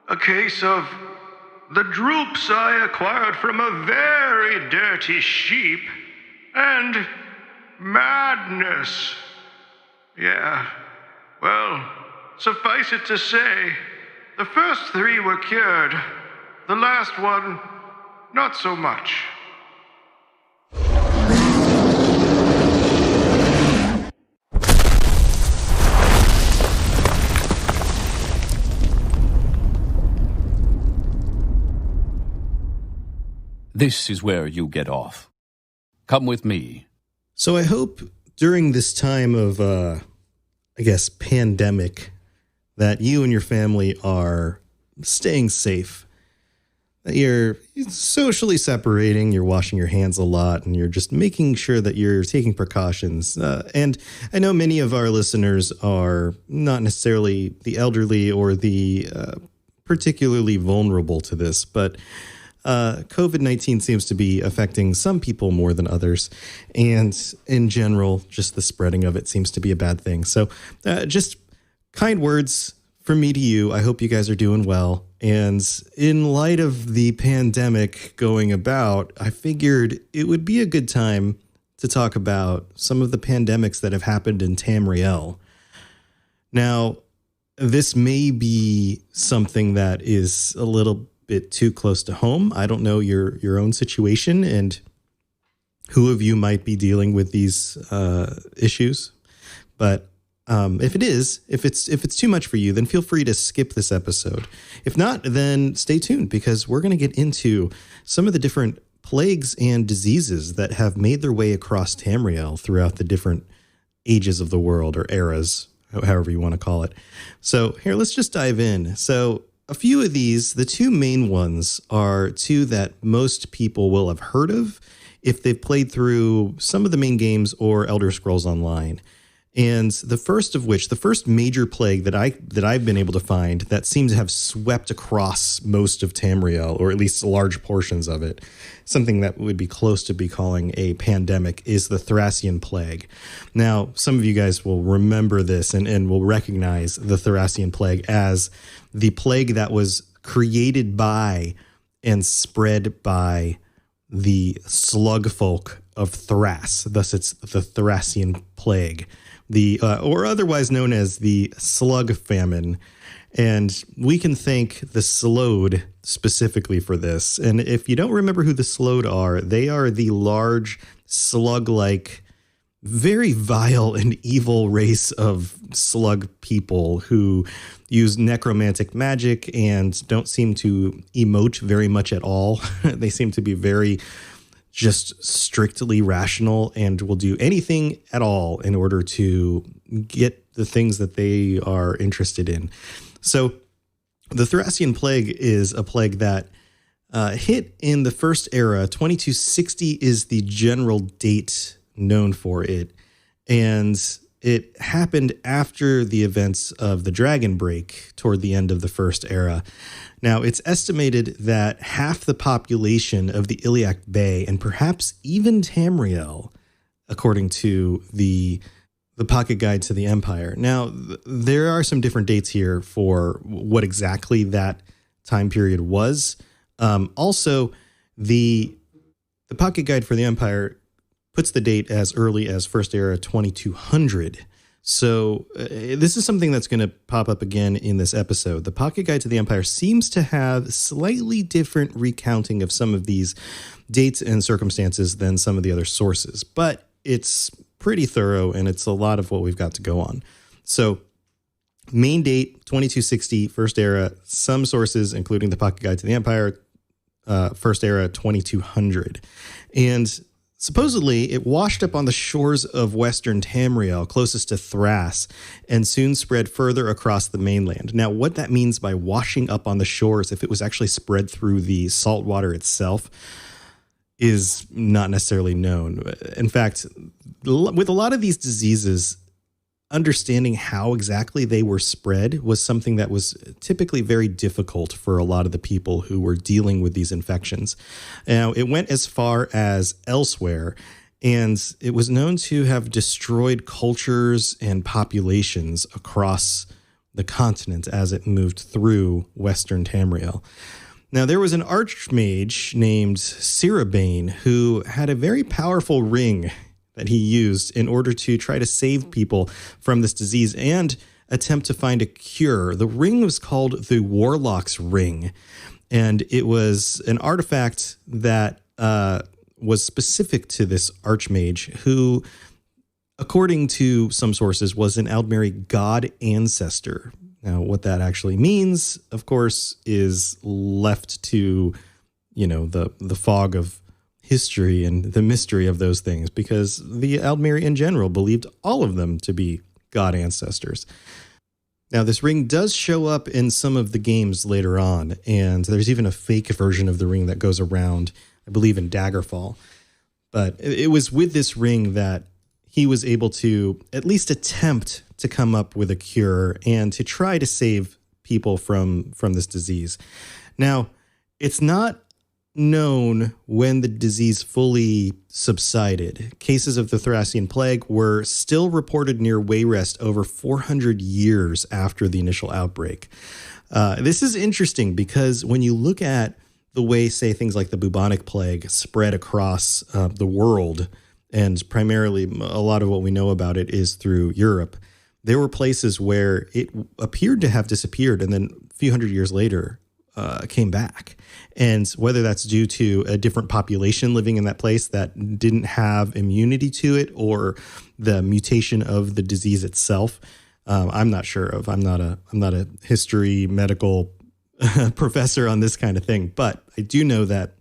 a case of the droops I acquired from a very dirty sheep, and madness. Yeah, well, suffice it to say, the first 3 were cured. The last one, not so much. This is where you get off. Come with me. So I hope during this time of, pandemic, that you and your family are staying safe. That you're socially separating, you're washing your hands a lot, and you're just making sure that you're taking precautions. And I know many of our listeners are not necessarily the elderly or the particularly vulnerable to this, but COVID-19 seems to be affecting some people more than others. And in general, just the spreading of it seems to be a bad thing. So just kind words from me to you, I hope you guys are doing well. And in light of the pandemic going about, I figured it would be a good time to talk about some of the pandemics that have happened in Tamriel. Now, this may be something that is a little bit too close to home. I don't know your own situation and who of you might be dealing with these issues, but if it's too much for you, then feel free to skip this episode. If not, then stay tuned because we're going to get into some of the different plagues and diseases that have made their way across Tamriel throughout the different ages of the world, or eras, however you want to call it. So here, let's just dive in. So a few of these, the two main ones are two that most people will have heard of if they've played through some of the main games or Elder Scrolls Online. And the first of which, the first major plague that I've been able to find that seems to have swept across most of Tamriel, or at least large portions of it, something that would be close to be calling a pandemic, is the Thracian plague. Now, some of you guys will remember this and will recognize the Thracian plague as the plague that was created by and spread by the slug folk of Thrace. Thus, it's the Thracian plague. Or otherwise known as the slug famine. And we can thank the Slode specifically for this. And if you don't remember who the Slode are, they are the large slug-like, very vile and evil race of slug people who use necromantic magic and don't seem to emote very much at all. They seem to be very just strictly rational and will do anything at all in order to get the things that they are interested in. So the Thracian plague is a plague that hit in the first era. 2260 is the general date known for it. And it happened after the events of the Dragon Break toward the end of the first era. Now, it's estimated that half the population of the Iliac Bay, and perhaps even Tamriel, according to the Pocket Guide to the Empire. Now, there are some different dates here for what exactly that time period was. Also, the Pocket Guide for the Empire puts the date as early as First Era 2200. So this is something that's going to pop up again in this episode. The Pocket Guide to the Empire seems to have slightly different recounting of some of these dates and circumstances than some of the other sources, but it's pretty thorough and it's a lot of what we've got to go on. So main date, 2260, First Era, some sources, including the Pocket Guide to the Empire, First Era 2200. And supposedly, it washed up on the shores of western Tamriel, closest to Thrace, and soon spread further across the mainland. Now, what that means by washing up on the shores, if it was actually spread through the salt water itself, is not necessarily known. In fact, with a lot of these diseases, understanding how exactly they were spread was something that was typically very difficult for a lot of the people who were dealing with these infections. Now, it went as far as elsewhere, and it was known to have destroyed cultures and populations across the continent as it moved through western Tamriel. Now, there was an archmage named Cirabane who had a very powerful ring that he used in order to try to save people from this disease and attempt to find a cure. The ring was called the Warlock's Ring, and it was an artifact that was specific to this archmage who, according to some sources, was an Aldmeri god ancestor. Now, what that actually means, of course, is left to, the fog of history and the mystery of those things, because the Aldmeri in general believed all of them to be god ancestors. Now, this ring does show up in some of the games later on, and there's even a fake version of the ring that goes around, I believe, in Daggerfall. But it was with this ring that he was able to at least attempt to come up with a cure and to try to save people from this disease. Now, it's not known when the disease fully subsided. Cases of the Thracian plague were still reported near Wayrest over 400 years after the initial outbreak. This is interesting because when you look at the way, say, things like the bubonic plague spread across the world, and primarily a lot of what we know about it is through Europe, there were places where it appeared to have disappeared and then a few hundred years later came back. And whether that's due to a different population living in that place that didn't have immunity to it or the mutation of the disease itself, I'm not sure of. I'm not a history medical professor on this kind of thing, but I do know that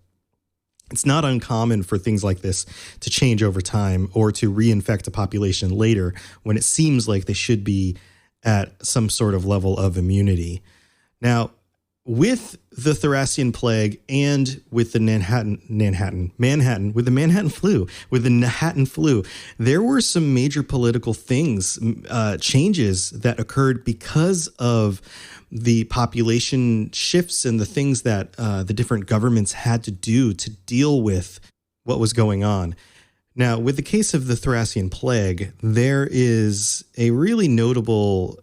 it's not uncommon for things like this to change over time or to reinfect a population later when it seems like they should be at some sort of level of immunity. Now, with the Thracian plague and with the Manhattan flu, there were some major political things, changes that occurred because of the population shifts and the things that the different governments had to do to deal with what was going on. Now, with the case of the Thracian plague, there is a really notable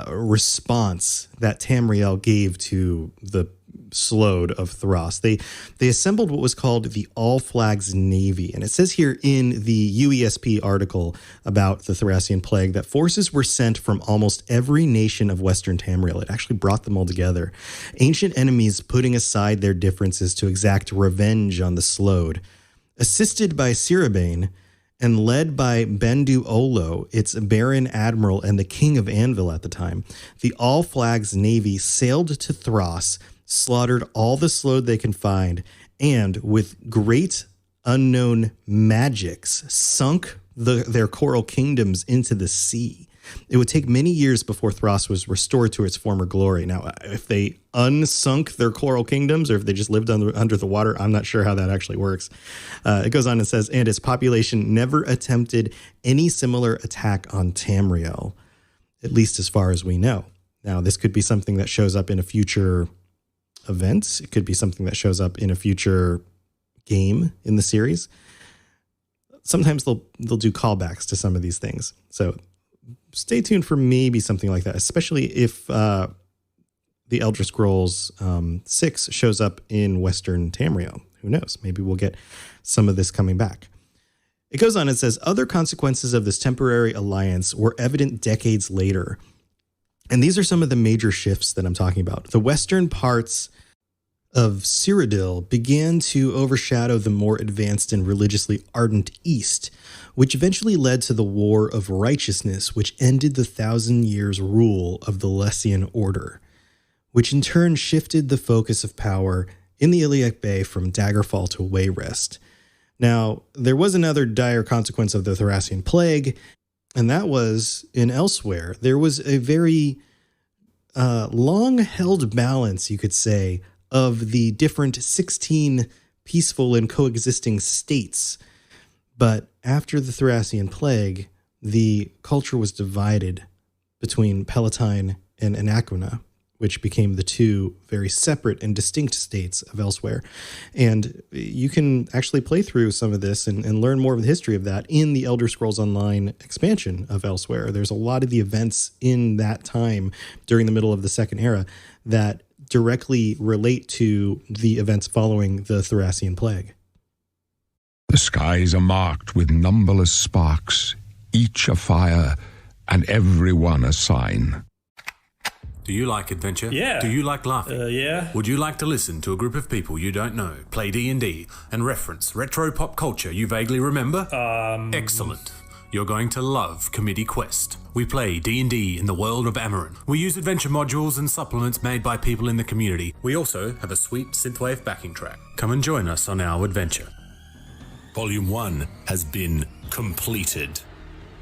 response that Tamriel gave to the Slode of Thras. They assembled what was called the All Flags Navy. And it says here in the UESP article about the Thracian plague that forces were sent from almost every nation of Western Tamriel. It actually brought them all together. Ancient enemies putting aside their differences to exact revenge on the Slode. Assisted by Sirabane and led by Bendu Olo, its Baron Admiral and the King of Anvil at the time, the All Flags Navy sailed to Thras, slaughtered all the Slode they can find, and with great unknown magics, sunk their coral kingdoms into the sea. It would take many years before Thras was restored to its former glory. Now, if they unsunk their coral kingdoms or if they just lived under the water, I'm not sure how that actually works. It goes on and says, and its population never attempted any similar attack on Tamriel, at least as far as we know. Now, this could be something that shows up in a future event. It could be something that shows up in a future game in the series. Sometimes they'll do callbacks to some of these things. So stay tuned for maybe something like that, especially if the Elder Scrolls 6 shows up in Western Tamriel. Who knows? Maybe we'll get some of this coming back. It goes on and says, other consequences of this temporary alliance were evident decades later. And these are some of the major shifts that I'm talking about. The western parts of Cyrodiil began to overshadow the more advanced and religiously ardent East, which eventually led to the War of Righteousness, which ended the 1,000 years rule of the Lessian Order, which in turn shifted the focus of power in the Iliac Bay from Daggerfall to Wayrest. Now, there was another dire consequence of the Thracian plague, and that was in Elsewhere. There was a very long-held balance, you could say, of the different 16 peaceful and coexisting states. But after the Thracian plague, the culture was divided between Palatine and Anaquina, which became the two very separate and distinct states of Elsewhere. And you can actually play through some of this and learn more of the history of that in the Elder Scrolls Online expansion of Elsewhere. There's a lot of the events in that time during the middle of the Second Era that directly relate to the events following the Thracian plague. The skies are marked with numberless sparks, each a fire, and every one a sign. Do you like adventure? Yeah. Do you like laughing? Yeah. Would you like to listen to a group of people you don't know play D&D and reference retro pop culture you vaguely remember? Excellent. You're going to love Committee Quest. We play D&D in the world of Amarin. We use adventure modules and supplements made by people in the community. We also have a sweet synthwave backing track. Come and join us on our adventure. Volume 1 has been completed.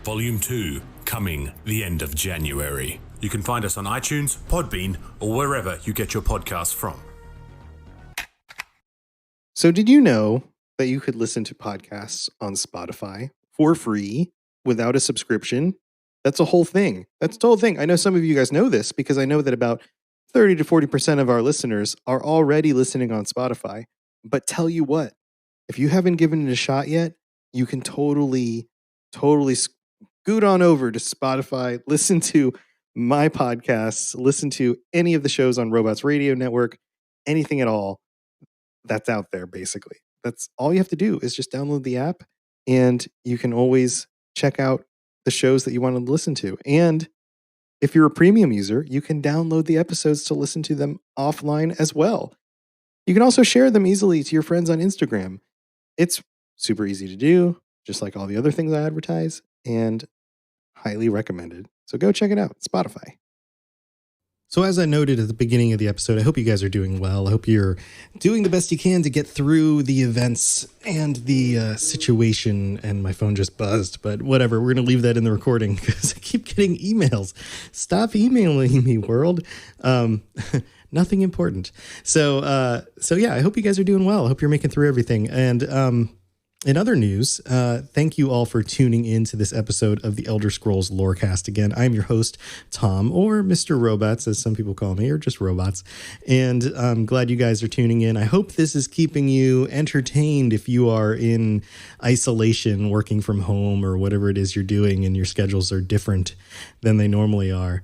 Volume 2 coming the end of January. You can find us on iTunes, Podbean, or wherever you get your podcasts from. So did you know that you could listen to podcasts on Spotify for free without a subscription? That's a whole thing. That's the whole thing. I know some of you guys know this because I know that about 30 to 40% of our listeners are already listening on Spotify. But tell you what, if you haven't given it a shot yet, you can totally scoot on over to Spotify, listen to my podcasts, listen to any of the shows on Robots Radio Network, anything at all that's out there, basically. That's all you have to do is just download the app, and you can always check out the shows that you want to listen to. And if you're a premium user, you can download the episodes to listen to them offline as well. You can also share them easily to your friends on Instagram. It's super easy to do, just like all the other things I advertise, and highly recommended. So go check it out, Spotify. So as I noted at the beginning of the episode, I hope you guys are doing well. I hope you're doing the best you can to get through the events and the situation. And my phone just buzzed, but whatever. We're going to leave that in the recording because I keep getting emails. Stop emailing me, world. Nothing important. So yeah, I hope you guys are doing well. I hope you're making through everything. And in other news, thank you all for tuning in to this episode of the Elder Scrolls Lorecast. Again, I'm your host, Tom, or Mr. Robots, as some people call me, or just Robots. And I'm glad you guys are tuning in. I hope this is keeping you entertained if you are in isolation, working from home, or whatever it is you're doing, and your schedules are different than they normally are.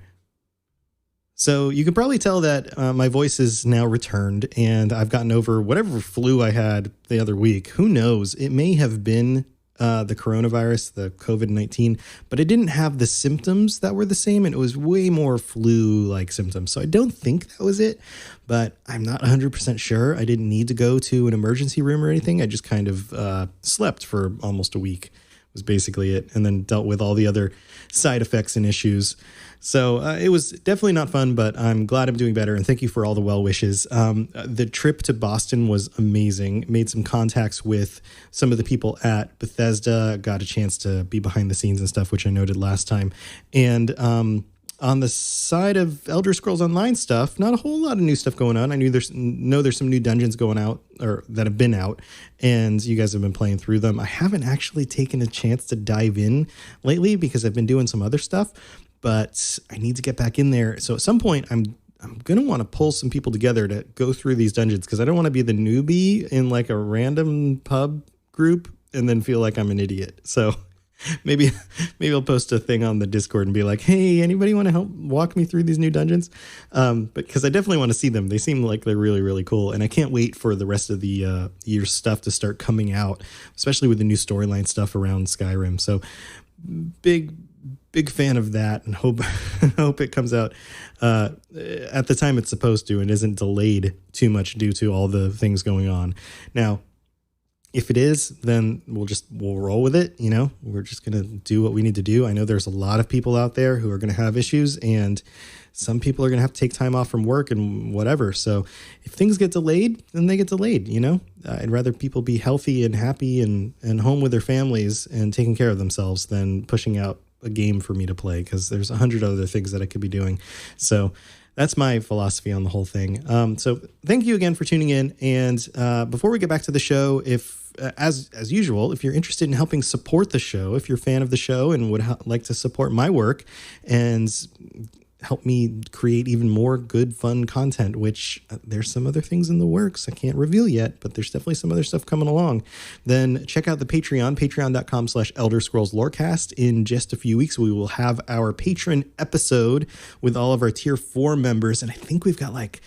So you can probably tell that my voice is now returned, and I've gotten over whatever flu I had the other week. Who knows? It may have been the coronavirus, the COVID-19, but it didn't have the symptoms that were the same, and it was way more flu-like symptoms. So I don't think that was it, but I'm not 100% sure. I didn't need to go to an emergency room or anything. I just kind of slept for almost a week was basically it, and then dealt with all the other side effects and issues. So it was definitely not fun, but I'm glad I'm doing better, and thank you for all the well wishes. The trip to Boston was amazing. Made some contacts with some of the people at Bethesda, got a chance to be behind the scenes and stuff, which I noted last time. And on the side of Elder Scrolls Online stuff, not a whole lot of new stuff going on. I know there's some new dungeons going out, or that have been out, and you guys have been playing through them. I haven't actually taken a chance to dive in lately because I've been doing some other stuff, but I need to get back in there. So at some point, I'm going to want to pull some people together to go through these dungeons, because I don't want to be the newbie in like a random pub group and then feel like I'm an idiot. So maybe I'll post a thing on the Discord and be like, hey, anybody want to help walk me through these new dungeons? But because I definitely want to see them. They seem like they're really, really cool. And I can't wait for the rest of the year's stuff to start coming out, especially with the new storyline stuff around Skyrim. So big fan of that, and hope it comes out at the time it's supposed to and isn't delayed too much due to all the things going on. Now, if it is, then we'll roll with it. You know, we're just going to do what we need to do. I know there's a lot of people out there who are going to have issues, and some people are going to have to take time off from work and whatever. So if things get delayed, then they get delayed. You know, I'd rather people be healthy and happy and home with their families and taking care of themselves than pushing out a game for me to play, because there's 100 other things that I could be doing. So that's my philosophy on the whole thing. So thank you again for tuning in. And before we get back to the show, if as usual, if you're interested in helping support the show, if you're a fan of the show and would like to support my work and help me create even more good, fun content, which there's some other things in the works I can't reveal yet, but there's definitely some other stuff coming along, then check out the Patreon, patreon.com/Elder Scrolls Lorecast. In just a few weeks, we will have our patron episode with all of our tier 4 members. And I think we've got like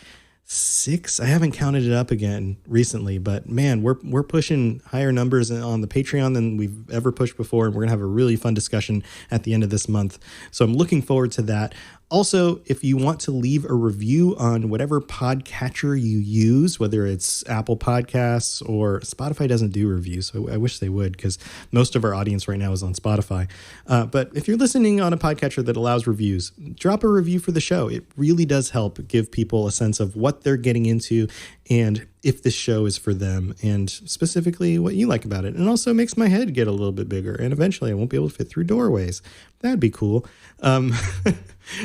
6. I haven't counted it up again recently, but man, we're pushing higher numbers on the Patreon than we've ever pushed before, and we're gonna have a really fun discussion at the end of this month. So I'm looking forward to that. Also, if you want to leave a review on whatever podcatcher you use, whether it's Apple Podcasts or Spotify doesn't do reviews, so I wish they would, because most of our audience right now is on Spotify. But if you're listening on a podcatcher that allows reviews, drop a review for the show. It really does help give people a sense of what they're getting into and if this show is for them, and specifically what you like about it. And also makes my head get a little bit bigger, and eventually I won't be able to fit through doorways. That'd be cool.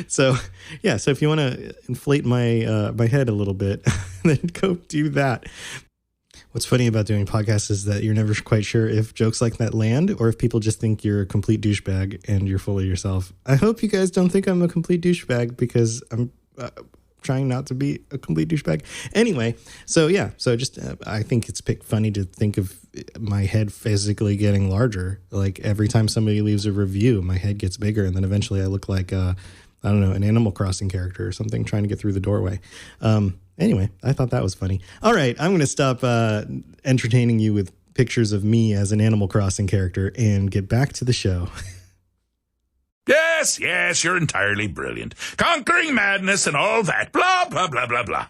So if you want to inflate my my head a little bit, then go do that. What's funny about doing podcasts is that you're never quite sure if jokes like that land or if people just think you're a complete douchebag and you're full of yourself. I hope you guys don't think I'm a complete douchebag, because I'm trying not to be a complete douchebag. Anyway, so yeah, so just I think it's funny to think of my head physically getting larger. Like every time somebody leaves a review, my head gets bigger, and then eventually I look like I don't know, an Animal Crossing character or something trying to get through the doorway. Anyway, I thought that was funny. All right, I'm going to stop entertaining you with pictures of me as an Animal Crossing character and get back to the show. Yes, you're entirely brilliant. Conquering madness and all that. Blah, blah, blah, blah, blah.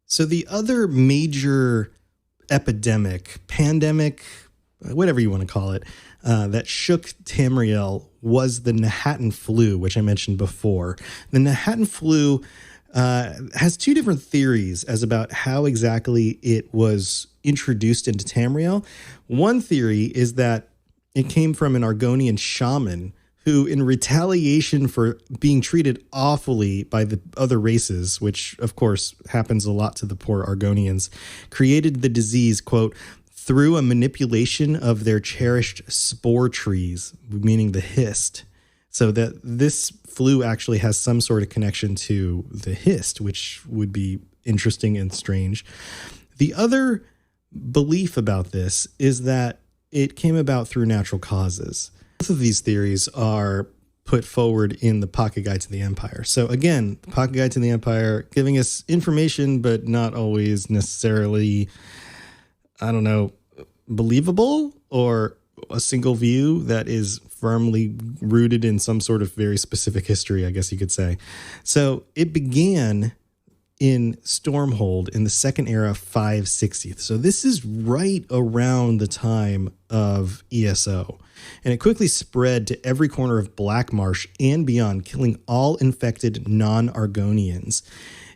So the other major epidemic, pandemic, whatever you want to call it, that shook Tamriel was the Nahatan flu, which I mentioned before. The Nahatan flu has two different theories as about how exactly it was introduced into Tamriel. One theory is that it came from an Argonian shaman who, in retaliation for being treated awfully by the other races, which of course happens a lot to the poor Argonians, created the disease, quote, through a manipulation of their cherished spore trees, meaning the hist. So that this flu actually has some sort of connection to the hist, which would be interesting and strange. The other belief about this is that it came about through natural causes. Both of these theories are put forward in the Pocket Guide to the Empire. So again, the Pocket Guide to the Empire giving us information, but not always necessarily, I don't know, believable or a single view that is firmly rooted in some sort of very specific history, I guess you could say. So it began in Stormhold in the Second Era 560th. So this is right around the time of ESO. And it quickly spread to every corner of Blackmarsh and beyond, killing all infected non-Argonians.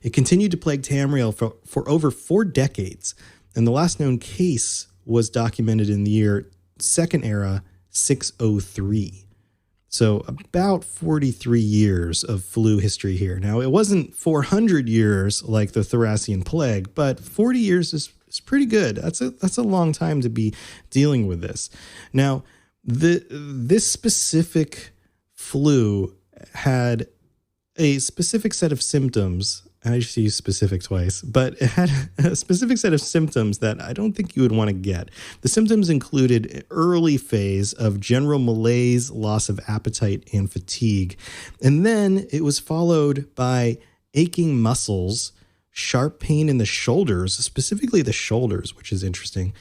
It continued to plague Tamriel for over 4 decades, and the last known case was documented in the year Second Era 603. So about 43 years of flu history here. Now, it wasn't 400 years like the Thracian plague, but 40 years is pretty good. That's a long time to be dealing with this. Now, this specific flu had a specific set of symptoms. I just used specific twice, but it had a specific set of symptoms that I don't think you would want to get. The symptoms included an early phase of general malaise, loss of appetite, and fatigue. And then it was followed by aching muscles, sharp pain in the shoulders, specifically the shoulders, which is interesting,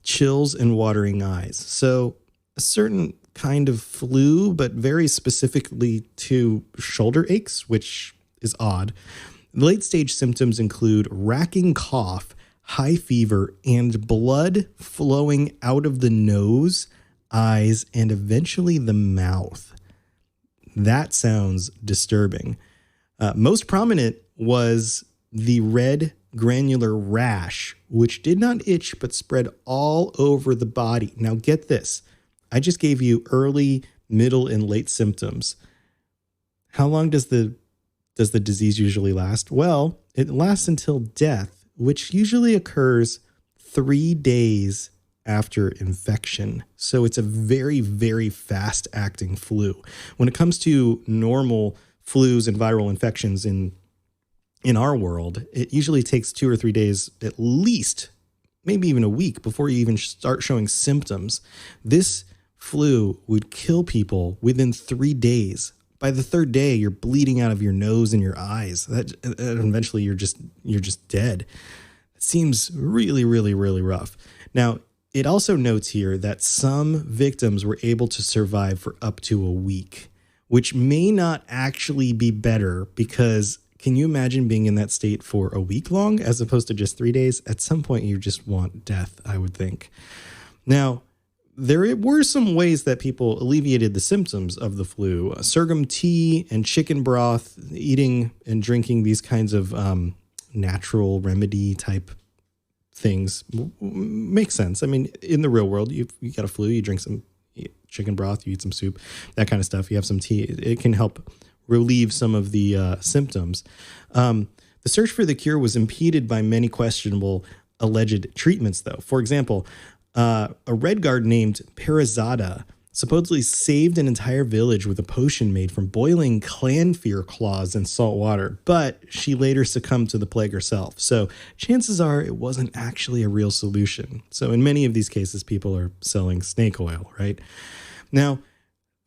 chills, and watering eyes. So a certain kind of flu, but very specifically to shoulder aches, which is odd. Late stage symptoms include racking cough, high fever, and blood flowing out of the nose, eyes, and eventually the mouth. That sounds disturbing. Most prominent was the red granular rash, which did not itch but spread all over the body. Now get this. I just gave you early, middle, and late symptoms. How long does the disease usually last? Well, it lasts until death, which usually occurs 3 days after infection. So it's a very, very fast acting flu. When it comes to normal flus and viral infections in our world, it usually takes 2 or 3 days at least, maybe even a week before you even start showing symptoms. This flu would kill people within 3 days. By the 3rd day, you're bleeding out of your nose and your eyes. That eventually you're just dead. It seems really, really, really rough. Now, it also notes here that some victims were able to survive for up to a week, which may not actually be better because can you imagine being in that state for a week long as opposed to just 3 days? At some point, you just want death, I would think. Now, there were some ways that people alleviated the symptoms of the flu. Sorghum tea and chicken broth, eating and drinking these kinds of natural remedy type things makes sense. I mean, in the real world, you got a flu, you drink some chicken broth, you eat some soup, that kind of stuff. You have some tea. It can help relieve some of the symptoms. The search for the cure was impeded by many questionable alleged treatments, though. For example, a red guard named Perazada supposedly saved an entire village with a potion made from boiling clanfear claws in salt water, but she later succumbed to the plague herself. So chances are it wasn't actually a real solution. So in many of these cases, people are selling snake oil, right? Now,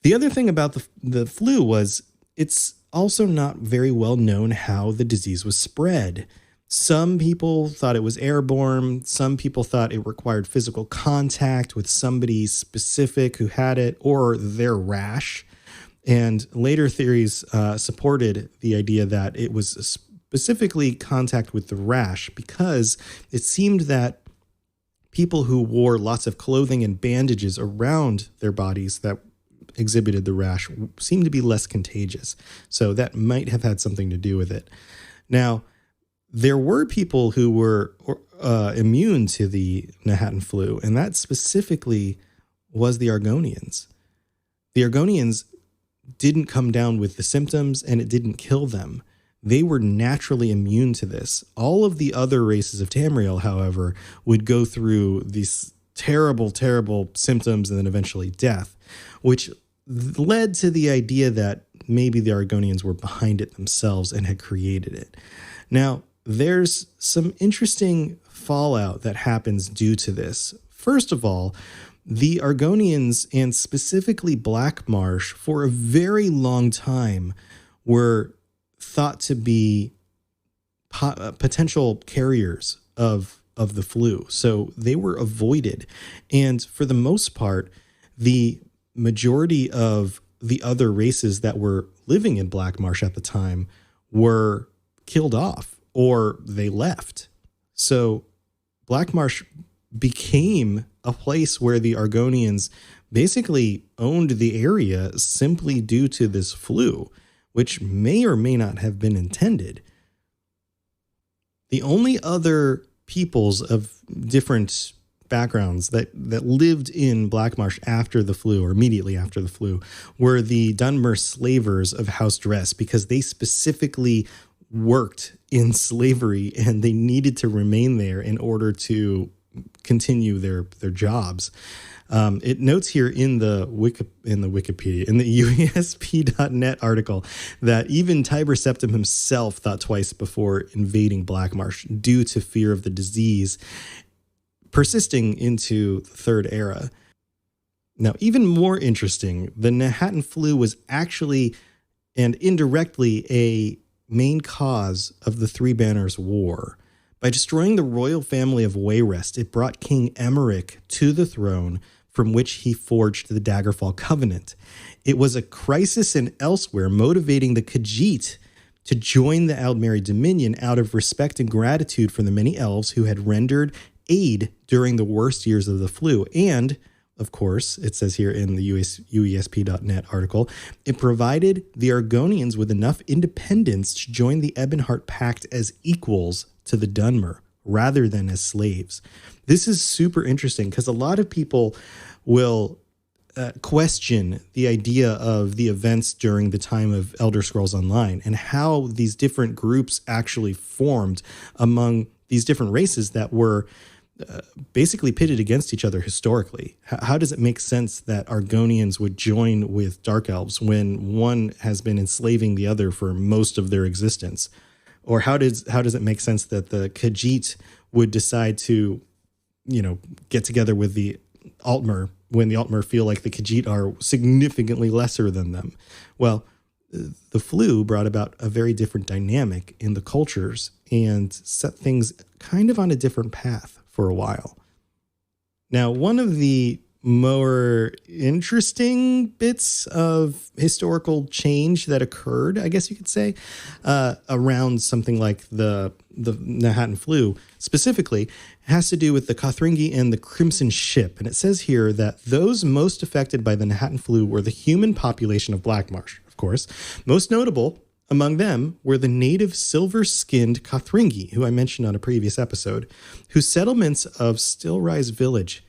the other thing about the flu was it's also not very well known how the disease was spread. Some people thought it was airborne. Some people thought it required physical contact with somebody specific who had it or their rash. And later theories supported the idea that it was specifically contact with the rash because it seemed that people who wore lots of clothing and bandages around their bodies that exhibited the rash seemed to be less contagious. So that might have had something to do with it. Now, there were people who were immune to the Manhattan flu, and that specifically was the Argonians. The Argonians didn't come down with the symptoms, and it didn't kill them. They were naturally immune to this. All of the other races of Tamriel, however, would go through these terrible, terrible symptoms and then eventually death, which led to the idea that maybe the Argonians were behind it themselves and had created it. Now, there's some interesting fallout that happens due to this. First of all, the Argonians, and specifically Black Marsh, for a very long time were thought to be potential carriers of the flu. So they were avoided. And for the most part, the majority of the other races that were living in Black Marsh at the time were killed off or they left. So Black Marsh became a place where the Argonians basically owned the area simply due to this flu, which may or may not have been intended. The only other peoples of different backgrounds that lived in Black Marsh after the flu or immediately after the flu were the Dunmer slavers of House Dress, because they specifically worked in slavery and they needed to remain there in order to continue their jobs. It notes here in the Wikipedia, in the UESP.net article, that even Tiber Septim himself thought twice before invading Black Marsh due to fear of the disease persisting into the Third Era. Now, even more interesting, the Manhattan flu was actually and indirectly a main cause of the Three Banners War. By destroying the royal family of Wayrest, it brought King Emeric to the throne, from which he forged the Daggerfall Covenant. It was a crisis in elsewhere, motivating the Khajiit to join the Aldmeri Dominion out of respect and gratitude for the many elves who had rendered aid during the worst years of the flu. And, of course, it says here in the UESP.net article, it provided the Argonians with enough independence to join the Ebonheart Pact as equals to the Dunmer, rather than as slaves. This is super interesting because a lot of people will question the idea of the events during the time of Elder Scrolls Online and how these different groups actually formed among these different races that were basically pitted against each other historically. How does it make sense that Argonians would join with Dark Elves when one has been enslaving the other for most of their existence? Or how does it make sense that the Khajiit would decide to, get together with the Altmer when the Altmer feel like the Khajiit are significantly lesser than them? Well, the flu brought about a very different dynamic in the cultures and set things kind of on a different path for a while. Now, one of the more interesting bits of historical change that occurred, I guess you could say, around something like the Manhattan flu specifically, has to do with the Kothringi and the Crimson Ship. And it says here that those most affected by the Manhattan flu were the human population of Black Marsh, of course. Most notable among them were the native silver-skinned Kothringi, who I mentioned on a previous episode, whose settlements of Stillrise Village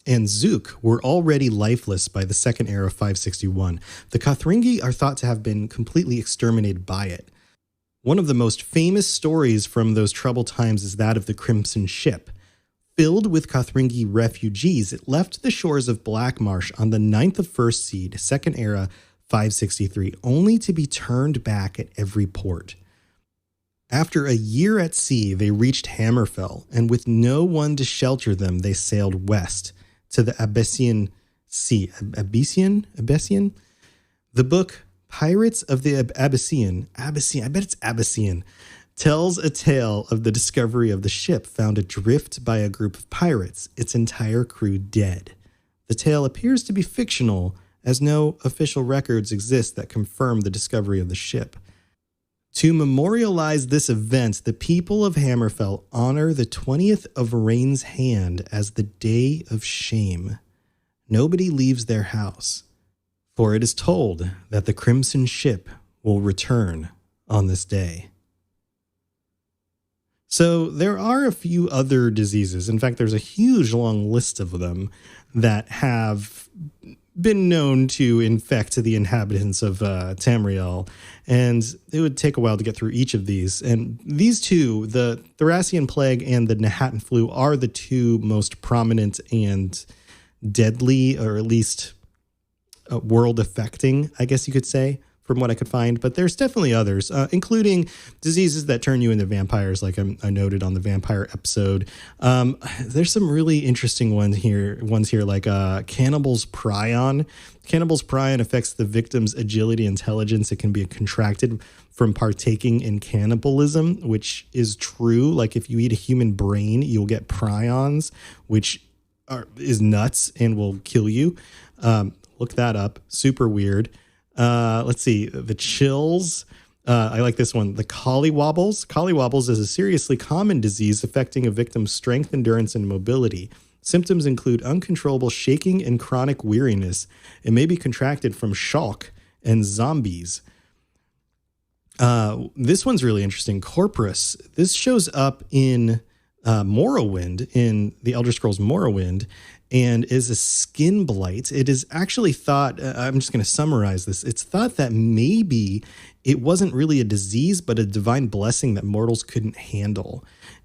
and Zook were already lifeless by the Second Era of 561. The Kothringi are thought to have been completely exterminated by it. One of the most famous stories from those troubled times is that of the Crimson Ship. Filled with Kothringi refugees, it left the shores of Blackmarsh on the 9th of First Seed, Second Era, 563, only to be turned back at every port. After a year at sea, they reached Hammerfell, and with no one to shelter them, they sailed west to the Abyssian Sea. Abyssian? The book Pirates of the Abyssian, I bet it's Abyssian, tells a tale of the discovery of the ship found adrift by a group of pirates, its entire crew dead. The tale appears to be fictional, as no official records exist that confirm the discovery of the ship. To memorialize this event, the people of Hammerfell honor the 20th of Rain's Hand as the Day of Shame. Nobody leaves their house, for it is told that the Crimson Ship will return on this day. So there are a few other diseases. In fact, there's a huge long list of them that have been known to infect the inhabitants of Tamriel, and it would take a while to get through each of these. And these two, the Thracian Plague and the Nahatan Flu, are the two most prominent and deadly, or at least world-affecting, I guess you could say, from what I could find. But there's definitely others, including diseases that turn you into vampires, like I noted on the vampire episode. There's some really interesting ones here, like Cannibal's Prion. Cannibal's Prion affects the victim's agility and intelligence. It can be contracted from partaking in cannibalism, which is true. Like if you eat a human brain, you'll get prions, which is nuts and will kill you. Look that up. Super weird. Let's see. The chills. I like this one. The collywobbles. Collywobbles is a seriously common disease affecting a victim's strength, endurance, and mobility. Symptoms include uncontrollable shaking and chronic weariness. It may be contracted from shock and zombies. This one's really interesting. Corporus. This shows up in Morrowind, in the Elder Scrolls Morrowind, and is a skin blight. It is actually thought, I'm just going to summarize this. It's thought that maybe it wasn't really a disease, but a divine blessing that mortals couldn't handle.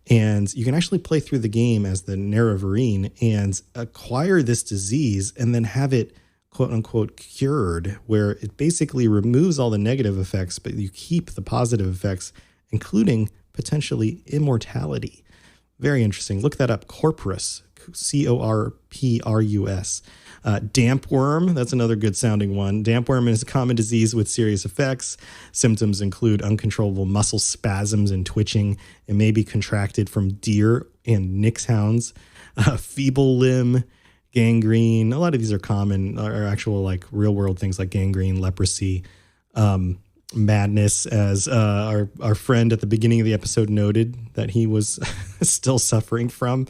And you can actually play through the game as the Nerevarine and acquire this disease and then have it, quote unquote, cured, where it basically removes all the negative effects, but you keep the positive effects, including potentially immortality. Very interesting. Look that up. Corporus. Corprus. Dampworm, that's another good sounding one. Dampworm is a common disease with serious effects. Symptoms include uncontrollable muscle spasms and twitching. It may be contracted from deer and nixhounds. Feeble limb, gangrene. A lot of these are common, are actual like real world things like gangrene, leprosy, madness, as our friend at the beginning of the episode noted that he was still suffering from.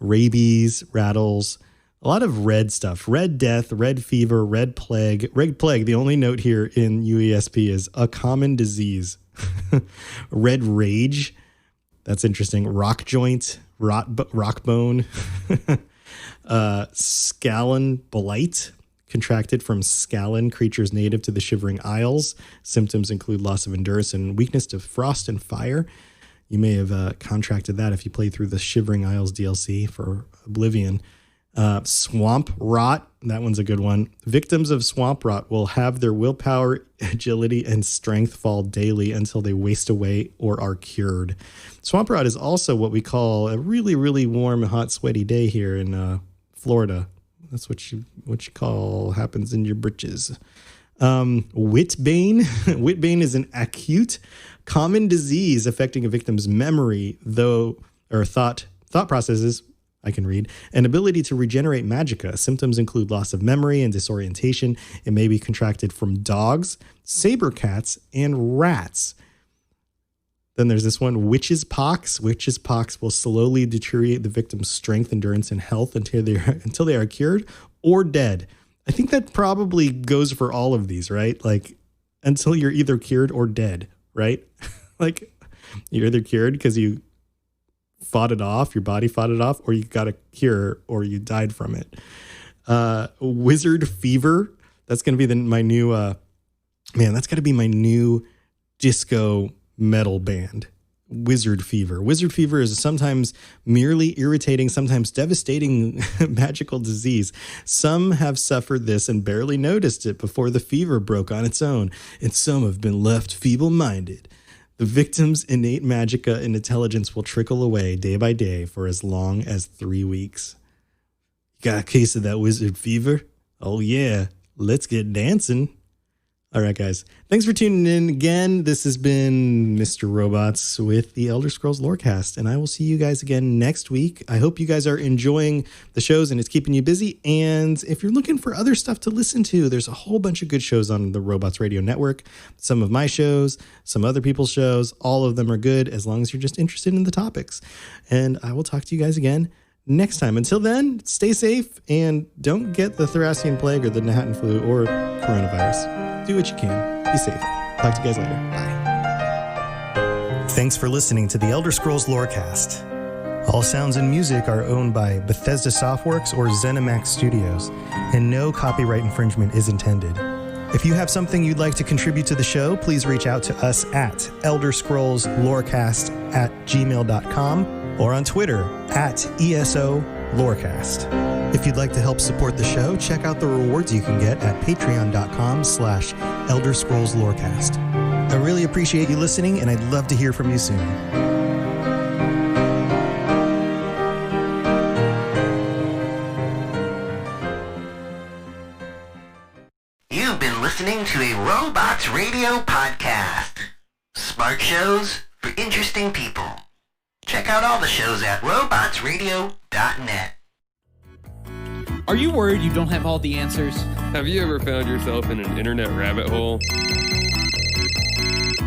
Rabies, rattles, a lot of red stuff. Red death, red fever, red plague. Red plague, the only note here in UESP is a common disease. Red rage, that's interesting. Rock joint, rock bone. Scallan blight, contracted from Scallan, creatures native to the Shivering Isles. Symptoms include loss of endurance and weakness to frost and fire. You may have contracted that if you played through the Shivering Isles DLC for Oblivion. Swamp rot, that one's a good one. Victims of swamp rot will have their willpower, agility, and strength fall daily until they waste away or are cured. Swamp rot is also what we call a really, really warm, hot, sweaty day here in Florida. That's what you call happens in your britches. Whitbane. Whitbane is an acute, common disease affecting a victim's memory, thought processes, I can read, and ability to regenerate magicka. Symptoms include loss of memory and disorientation. It may be contracted from dogs, saber cats, and rats. Then there's this one, witch's pox. Witch's pox will slowly deteriorate the victim's strength, endurance, and health until they are cured or dead. I think that probably goes for all of these, right? Like until you're either cured or dead, right? Like you're either cured because you fought it off, your body fought it off, or you got a cure or you died from it. Wizard fever. That's going to be my new, that's got to be my new disco metal band. wizard fever. Wizard fever is a sometimes merely irritating, sometimes devastating magical disease. Some have suffered this and barely noticed it before the fever broke on its own, and some have been left feeble-minded. The victim's innate magicka and intelligence will trickle away day by day for as long as 3 weeks. You got a case of that wizard fever? Oh yeah, let's get dancing. All right, guys. Thanks for tuning in again. This has been Mr. Robots with the Elder Scrolls Lorecast, and I will see you guys again next week. I hope you guys are enjoying the shows and it's keeping you busy. And if you're looking for other stuff to listen to, there's a whole bunch of good shows on the Robots Radio Network. Some of my shows, some other people's shows, all of them are good as long as you're just interested in the topics. And I will talk to you guys again next time. Until then, stay safe and don't get the Thracian Plague or the Manhattan Flu or coronavirus. Do what you can. Be safe. Talk to you guys later. Bye. Thanks for listening to the Elder Scrolls Lorecast. All sounds and music are owned by Bethesda Softworks or ZeniMax Studios, and no copyright infringement is intended. If you have something you'd like to contribute to the show, please reach out to us at elderscrollslorecast@gmail.com or on Twitter at ESO Lorecast. If you'd like to help support the show, check out the rewards you can get at patreon.com/Elder Scrolls Lorecast. I really appreciate you listening, and I'd love to hear from you soon. You've been listening to a Robots Radio podcast. Smart shows for interesting people. Check out all the shows at robotsradio.net. Are you worried you don't have all the answers? Have you ever found yourself in an internet rabbit hole?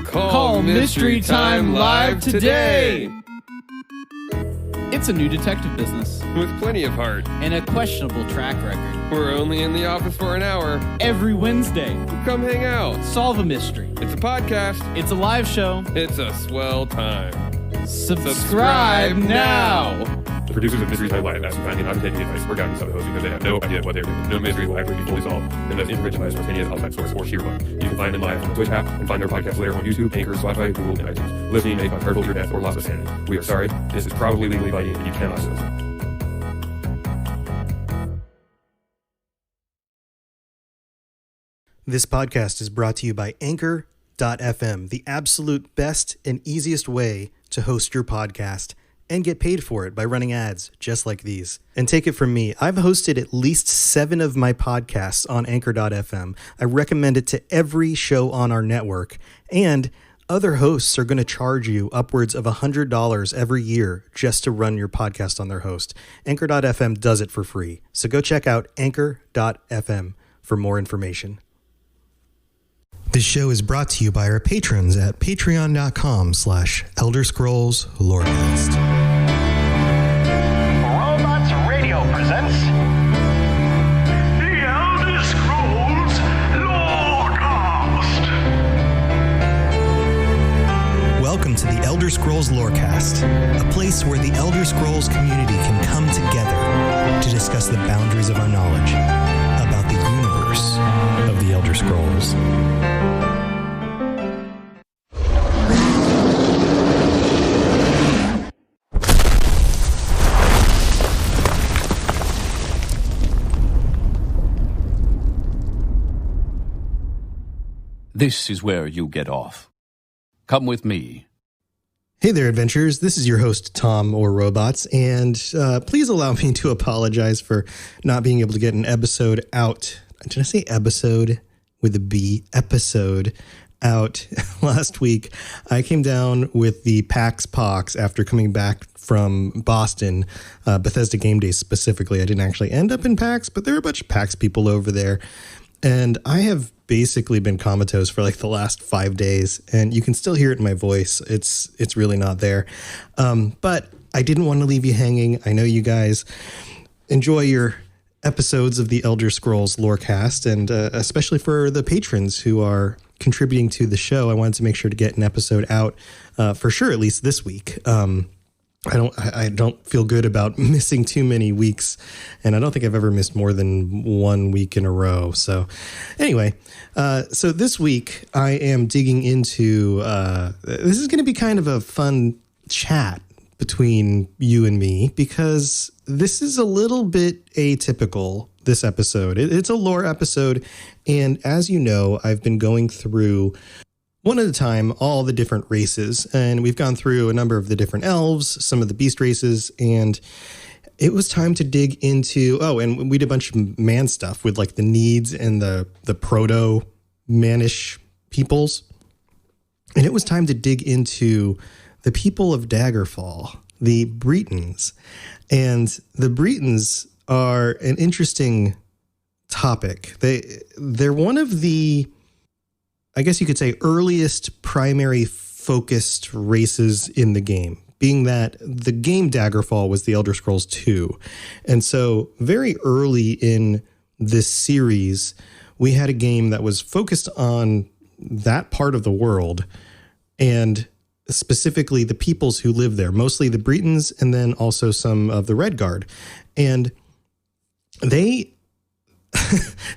Call Mystery Time Live today! It's a new detective business. With plenty of heart. And a questionable track record. We're only in the office for an hour. Every Wednesday. Come hang out. Solve a mystery. It's a podcast. It's a live show. It's a swell time. Subscribe now! The producers of Mystery Time Live ask you kindly not to take the advice or guidance of the host because they have no idea what they're doing. No mystery will ever be fully solved unless information by a spontaneous outside source or sheer luck. You can find them live on the Twitch app and find their podcast later on YouTube, Anchor, Spotify, Google, and iTunes. Listening may cause hurtful your death or loss of sanity. We are sorry. This is probably legally binding and you cannot sue us. This podcast is brought to you by Anchor.fm, the absolute best and easiest way to host your podcast and get paid for it by running ads just like these. And take it from me, I've hosted at least 7 of my podcasts on Anchor.fm. I recommend it to every show on our network, and other hosts are going to charge you upwards of $100 every year just to run your podcast on their host. Anchor.fm does it for free. So go check out Anchor.fm for more information. This show is brought to you by our patrons at patreon.com/Elder Scrolls Lorecast. Robots Radio presents the Elder Scrolls Lorecast. Welcome to the Elder Scrolls Lorecast, a place where the Elder Scrolls community can come together to discuss the boundaries of our knowledge about the universe of the Elder Scrolls. This is where you get off. Come with me. Hey there, adventurers. This is your host, Tom or Robots, and please allow me to apologize for not being able to get an episode out. Did I say episode with a B? Episode out last week. I came down with the PAX Pox after coming back from Boston, Bethesda Game Days specifically. I didn't actually end up in PAX, but there are a bunch of PAX people over there. And I have basically been comatose for like the last 5 days, and you can still hear it in my voice. It's really not there. But I didn't want to leave you hanging. I know you guys enjoy your episodes of the Elder Scrolls Lorecast, and especially for the patrons who are contributing to the show, I wanted to make sure to get an episode out for sure, at least this week. I don't feel good about missing too many weeks, and I don't think I've ever missed more than 1 week in a row. So anyway, so this week I am digging into, this is going to be kind of a fun chat between you and me, because this is a little bit atypical, this episode. It's a lore episode, and as you know, I've been going through one at a time all the different races, and we've gone through a number of the different elves, some of the beast races, and it was time to dig into, and we did a bunch of man stuff with like the Needs and the proto-manish peoples, and it was time to dig into the people of Daggerfall, the Bretons. And the Bretons are an interesting topic. They're one of the, I guess you could say, earliest primary focused races in the game, being that the game Daggerfall was the Elder Scrolls 2. And so very early in this series, we had a game that was focused on that part of the world, and specifically the peoples who live there, mostly the Bretons and then also some of the Redguard. And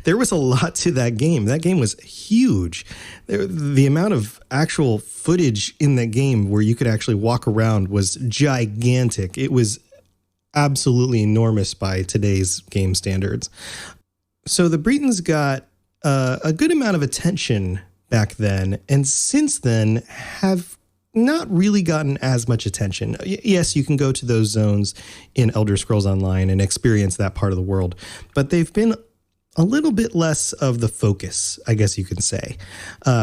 there was a lot to that game. That game was huge. The amount of actual footage in that game where you could actually walk around was gigantic. It was absolutely enormous by today's game standards. So the Bretons got a good amount of attention back then, and since then have not really gotten as much attention. Yes, you can go to those zones in Elder Scrolls Online and experience that part of the world, but they've been a little bit less of the focus, I guess you can say,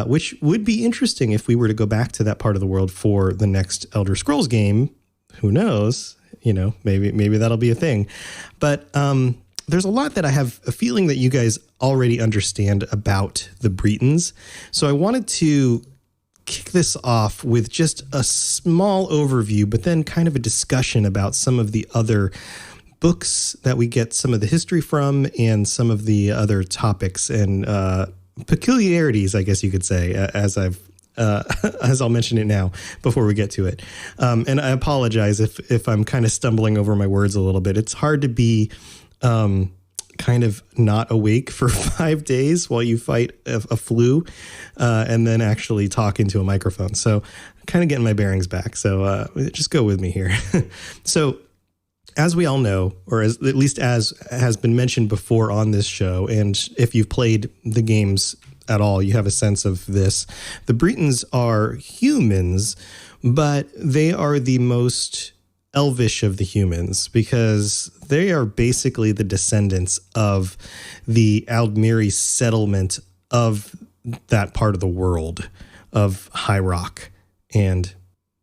which would be interesting if we were to go back to that part of the world for the next Elder Scrolls game. Who knows? Maybe that'll be a thing. But there's a lot that I have a feeling that you guys already understand about the Bretons. So I wanted to kick this off with just a small overview, but then kind of a discussion about some of the other books that we get some of the history from and some of the other topics and peculiarities, I guess you could say, as I'll mention it now before we get to it. And I apologize if I'm kind of stumbling over my words a little bit. It's hard to be kind of not awake for 5 days while you fight a flu and then actually talk into a microphone. So kind of getting my bearings back. So just go with me here. So as we all know, or at least as has been mentioned before on this show, and if you've played the games at all, you have a sense of this. The Bretons are humans, but they are the most elvish of the humans because they are basically the descendants of the Aldmeri settlement of that part of the world of High Rock and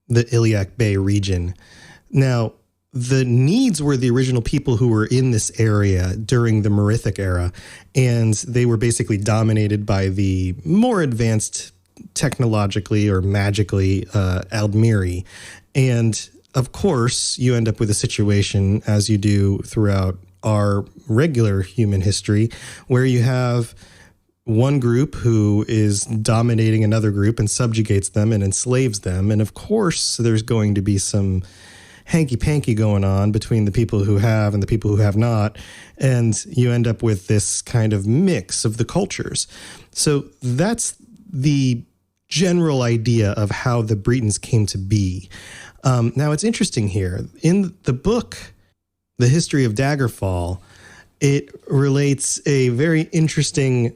the Iliac Bay region. Now, the Needs were the original people who were in this area during the Merithic era, and they were basically dominated by the more advanced technologically or magically Aldmeri. And of course, you end up with a situation, as you do throughout our regular human history, where you have one group who is dominating another group and subjugates them and enslaves them. And of course, there's going to be some hanky-panky going on between the people who have and the people who have not. And you end up with this kind of mix of the cultures. So that's the general idea of how the Bretons came to be. Now, it's interesting here. In the book, The History of Daggerfall, it relates a very interesting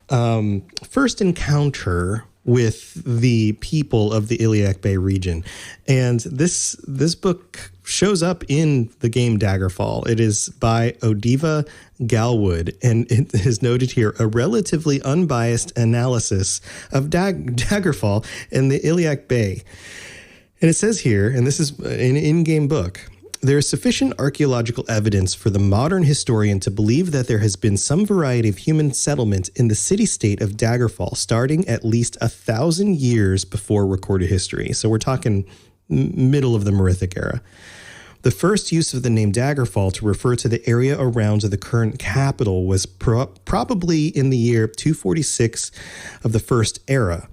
first encounter with the people of the Iliac Bay region. And this book shows up in the game Daggerfall. It is by Odiva Galwood, and it is noted here, a relatively unbiased analysis of Daggerfall and the Iliac Bay. And it says here, and this is an in-game book, there is sufficient archaeological evidence for the modern historian to believe that there has been some variety of human settlement in the city-state of Daggerfall starting at least 1,000 years before recorded history. So we're talking middle of the Merithic era. The first use of the name Daggerfall to refer to the area around the current capital was probably in the year 246 of the First Era.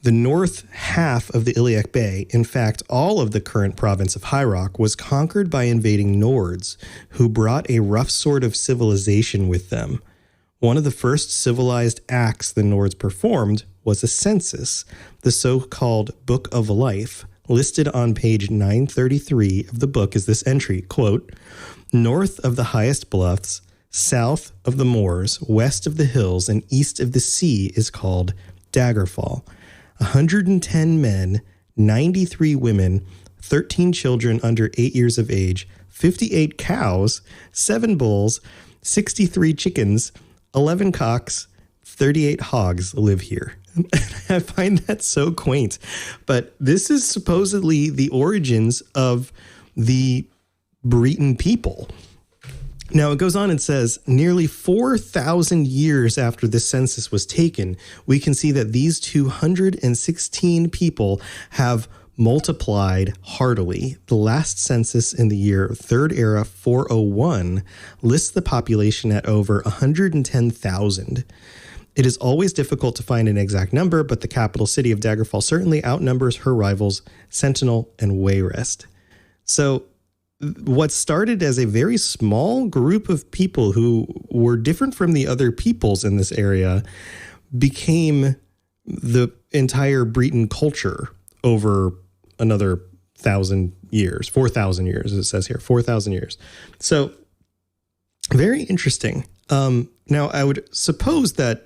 The north half of the Iliac Bay, in fact, all of the current province of High Rock, was conquered by invading Nords, who brought a rough sort of civilization with them. One of the first civilized acts the Nords performed was a census, the so-called Book of Life. Listed on page 933 of the book is this entry, quote, "North of the highest bluffs, south of the moors, west of the hills, and east of the sea is called Daggerfall. 110 men, 93 women, 13 children under 8 years of age, 58 cows, 7 bulls, 63 chickens, 11 cocks, 38 hogs live here." I find that so quaint. But this is supposedly the origins of the Breton people. Now, it goes on and says, nearly 4,000 years after the census was taken, we can see that these 216 people have multiplied heartily. The last census in the year Third Era 401 lists the population at over 110,000. It is always difficult to find an exact number, but the capital city of Daggerfall certainly outnumbers her rivals, Sentinel and Wayrest. So what started as a very small group of people who were different from the other peoples in this area became the entire Breton culture over another 1,000 years, 4,000 years, it says here, 4,000 years. So very interesting. Now, I would suppose that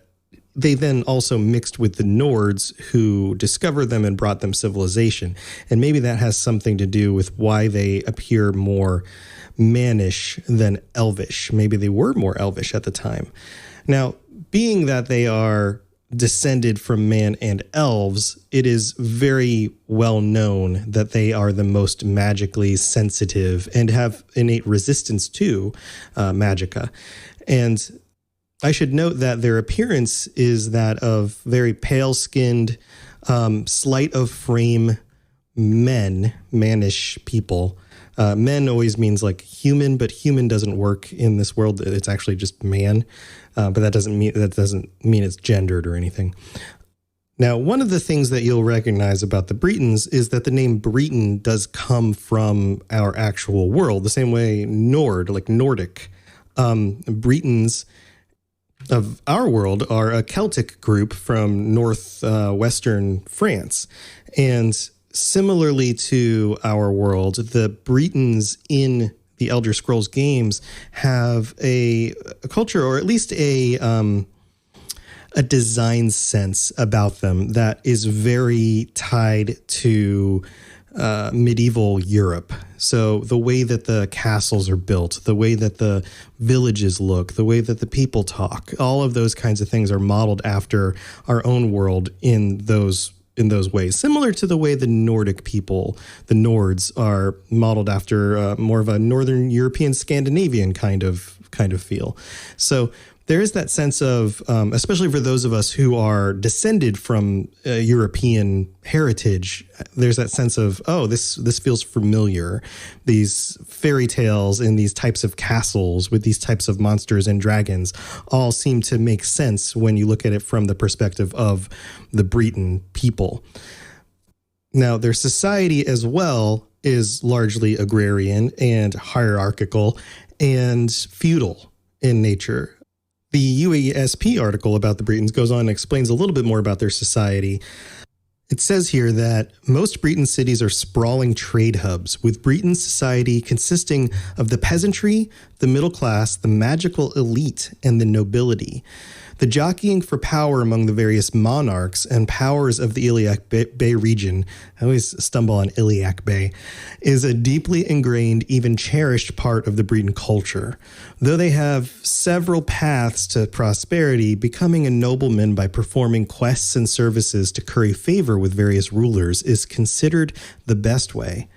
they then also mixed with the Nords who discovered them and brought them civilization. And maybe that has something to do with why they appear more mannish than elvish. Maybe they were more elvish at the time. Now, being that they are descended from man and elves, it is very well known that they are the most magically sensitive and have innate resistance to magicka. And I should note that their appearance is that of very pale-skinned, slight of frame men, mannish people. Men always means like human, but human doesn't work in this world. It's actually just man, but that doesn't mean it's gendered or anything. Now, one of the things that you'll recognize about the Bretons is that the name Breton does come from our actual world, the same way Nord, like Nordic. Bretons of our world are a Celtic group from northwestern France. And similarly to our world, the Bretons in the Elder Scrolls games have a culture, or at least a design sense about them that is very tied to medieval Europe. So the way that the castles are built, the way that the villages look, the way that the people talk, all of those kinds of things are modeled after our own world in those ways, similar to the way the Nordic people, the Nords, are modeled after more of a Northern European, Scandinavian kind of feel. So there is that sense of, especially for those of us who are descended from European heritage, there's that sense of, oh, this feels familiar. These fairy tales and these types of castles with these types of monsters and dragons all seem to make sense when you look at it from the perspective of the Breton people. Now, their society as well is largely agrarian and hierarchical and feudal in nature. The UASP article about the Bretons goes on and explains a little bit more about their society. It says here that most Breton cities are sprawling trade hubs, with Breton society consisting of the peasantry, the middle class, the magical elite, and the nobility. The jockeying for power among the various monarchs and powers of the Iliac Bay region, I always stumble on Iliac Bay, is a deeply ingrained, even cherished part of the Breton culture. Though they have several paths to prosperity, becoming a nobleman by performing quests and services to curry favor with various rulers is considered the best way,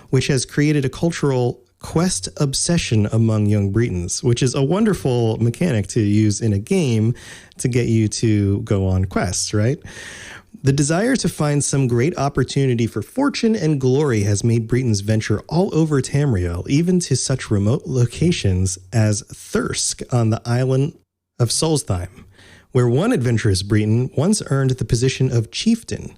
which has created a cultural quest obsession among young Bretons, which is a wonderful mechanic to use in a game to get you to go on quests, right? The desire to find some great opportunity for fortune and glory has made Bretons venture all over Tamriel, even to such remote locations as Thirsk on the island of Solstheim, where one adventurous Breton once earned the position of chieftain.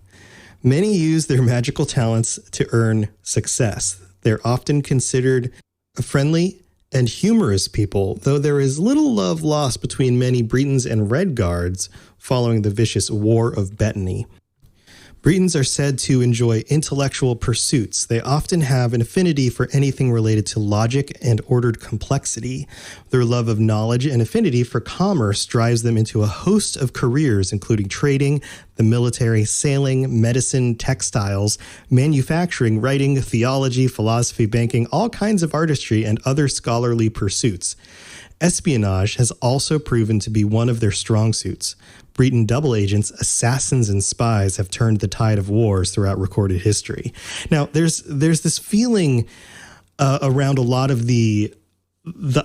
Many use their magical talents to earn success. They're often considered a friendly and humorous people, though there is little love lost between many Bretons and Red Guards following the vicious War of Bettany. Bretons are said to enjoy intellectual pursuits. They often have an affinity for anything related to logic and ordered complexity. Their love of knowledge and affinity for commerce drives them into a host of careers, including trading, the military, sailing, medicine, textiles, manufacturing, writing, theology, philosophy, banking, all kinds of artistry, and other scholarly pursuits. Espionage has also proven to be one of their strong suits. Breton double agents, assassins, and spies have turned the tide of wars throughout recorded history. Now, there's this feeling around a lot of the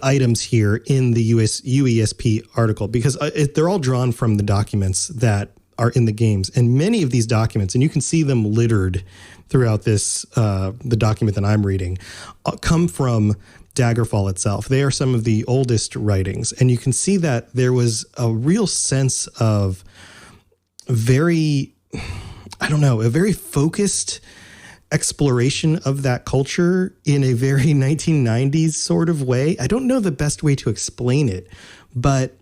items here in the UESP article, because they're all drawn from the documents that are in the games. And many of these documents, and you can see them littered throughout this, the document that I'm reading, come from Daggerfall itself. They are some of the oldest writings, and you can see that there was a real sense of a very focused exploration of that culture in a very 1990s sort of way. I don't know the best way to explain it, but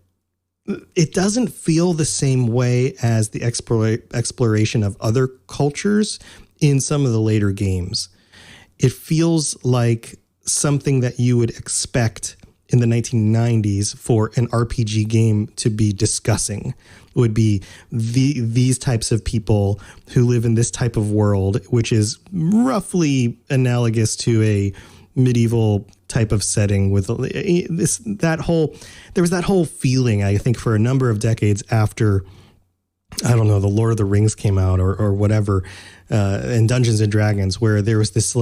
it doesn't feel the same way as the exploration of other cultures in some of the later games. It feels like something that you would expect in the 1990s for an RPG game to be discussing. Would be these types of people who live in this type of world, which is roughly analogous to a medieval type of setting with there was that whole feeling, I think, for a number of decades after, I don't know, the Lord of the Rings came out or whatever, and Dungeons and Dragons, where there was this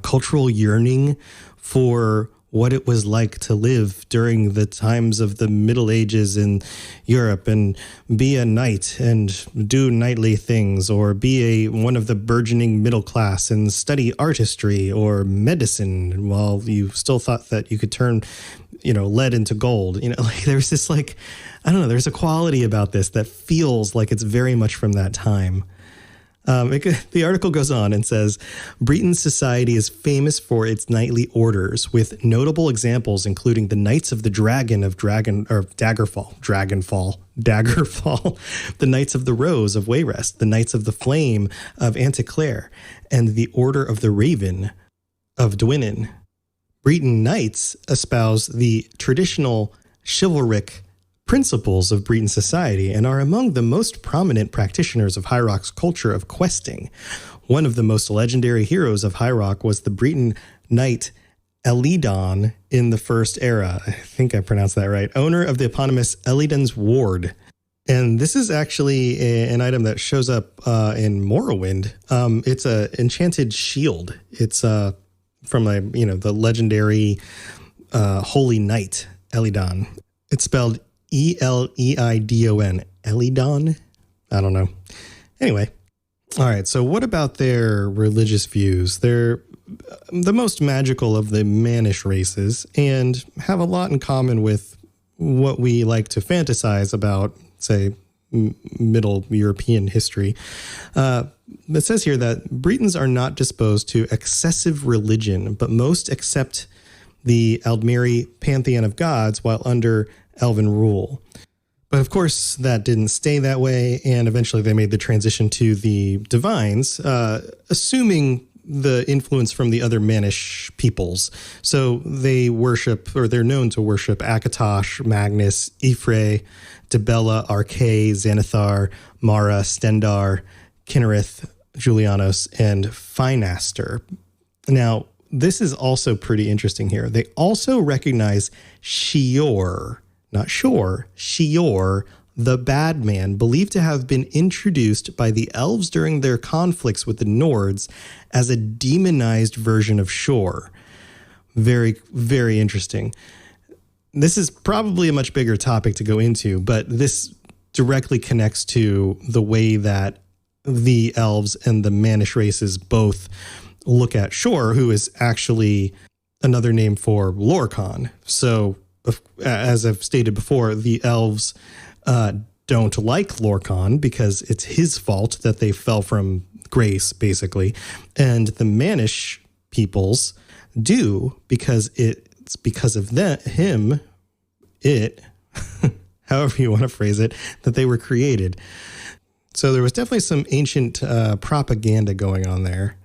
cultural yearning for what it was like to live during the times of the Middle Ages in Europe and be a knight and do knightly things, or be one of the burgeoning middle class and study artistry or medicine while you still thought that you could turn, lead into gold. There's this there's a quality about this that feels like it's very much from that time. The article goes on and says, Breton society is famous for its knightly orders, with notable examples including the Knights of the Dragon of Daggerfall, the Knights of the Rose of Wayrest, the Knights of the Flame of Anticlair, and the Order of the Raven of Dwynnin. Breton knights espouse the traditional chivalric principles of Breton society and are among the most prominent practitioners of High Rock's culture of questing. One of the most legendary heroes of High Rock was the Breton knight Elidon in the First Era. I think I pronounced that right. Owner of the eponymous Elidon's Ward. And this is actually an item that shows up in Morrowind. It's a enchanted shield. It's from the legendary Holy Knight Elidon. It's spelled Eleidon. Elidon? I don't know. Anyway. All right. So what about their religious views? They're the most magical of the mannish races and have a lot in common with what we like to fantasize about, say, Middle European history. It says here that Bretons are not disposed to excessive religion, but most accept the Aldmeri pantheon of gods while under elven rule. But of course, that didn't stay that way, and eventually they made the transition to the divines, assuming the influence from the other Mannish peoples. So they worship, or they're known to worship, Akatosh, Magnus, Ifre, Dibella, Arkay, Xanathar, Mara, Stendar, Kinnereth, Julianos, and Finaster. Now, this is also pretty interesting here. They also recognize Shior, not Shore, Shior, the bad man, believed to have been introduced by the elves during their conflicts with the Nords as a demonized version of Shore. Very, very interesting. This is probably a much bigger topic to go into, but this directly connects to the way that the elves and the Mannish races both look at Shore, who is actually another name for Lorcan. So, as I've stated before, the elves don't like Lorcan because it's his fault that they fell from grace, basically. And the Manish peoples do because it's because of however you want to phrase it, that they were created. So there was definitely some ancient propaganda going on there.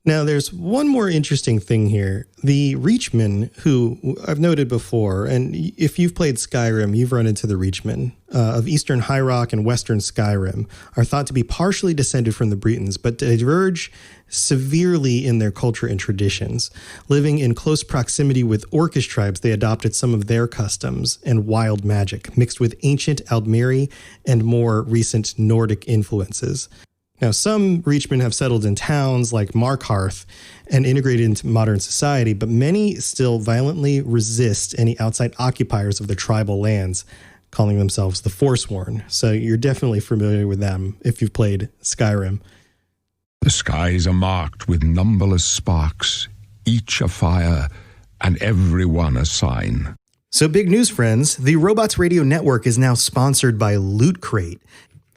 Now, there's one more interesting thing here. The Reachmen, who I've noted before, and if you've played Skyrim, you've run into the Reachmen of Eastern High Rock and Western Skyrim, are thought to be partially descended from the Bretons, but diverge severely in their culture and traditions. Living in close proximity with Orcish tribes, they adopted some of their customs and wild magic, mixed with ancient Aldmeri and more recent Nordic influences. Now, some Reachmen have settled in towns like Markarth and integrated into modern society, but many still violently resist any outside occupiers of their tribal lands, calling themselves the Forsworn. So you're definitely familiar with them if you've played Skyrim. The skies are marked with numberless sparks, each a fire, and every one a sign. So big news, friends. The Robots Radio Network is now sponsored by Loot Crate.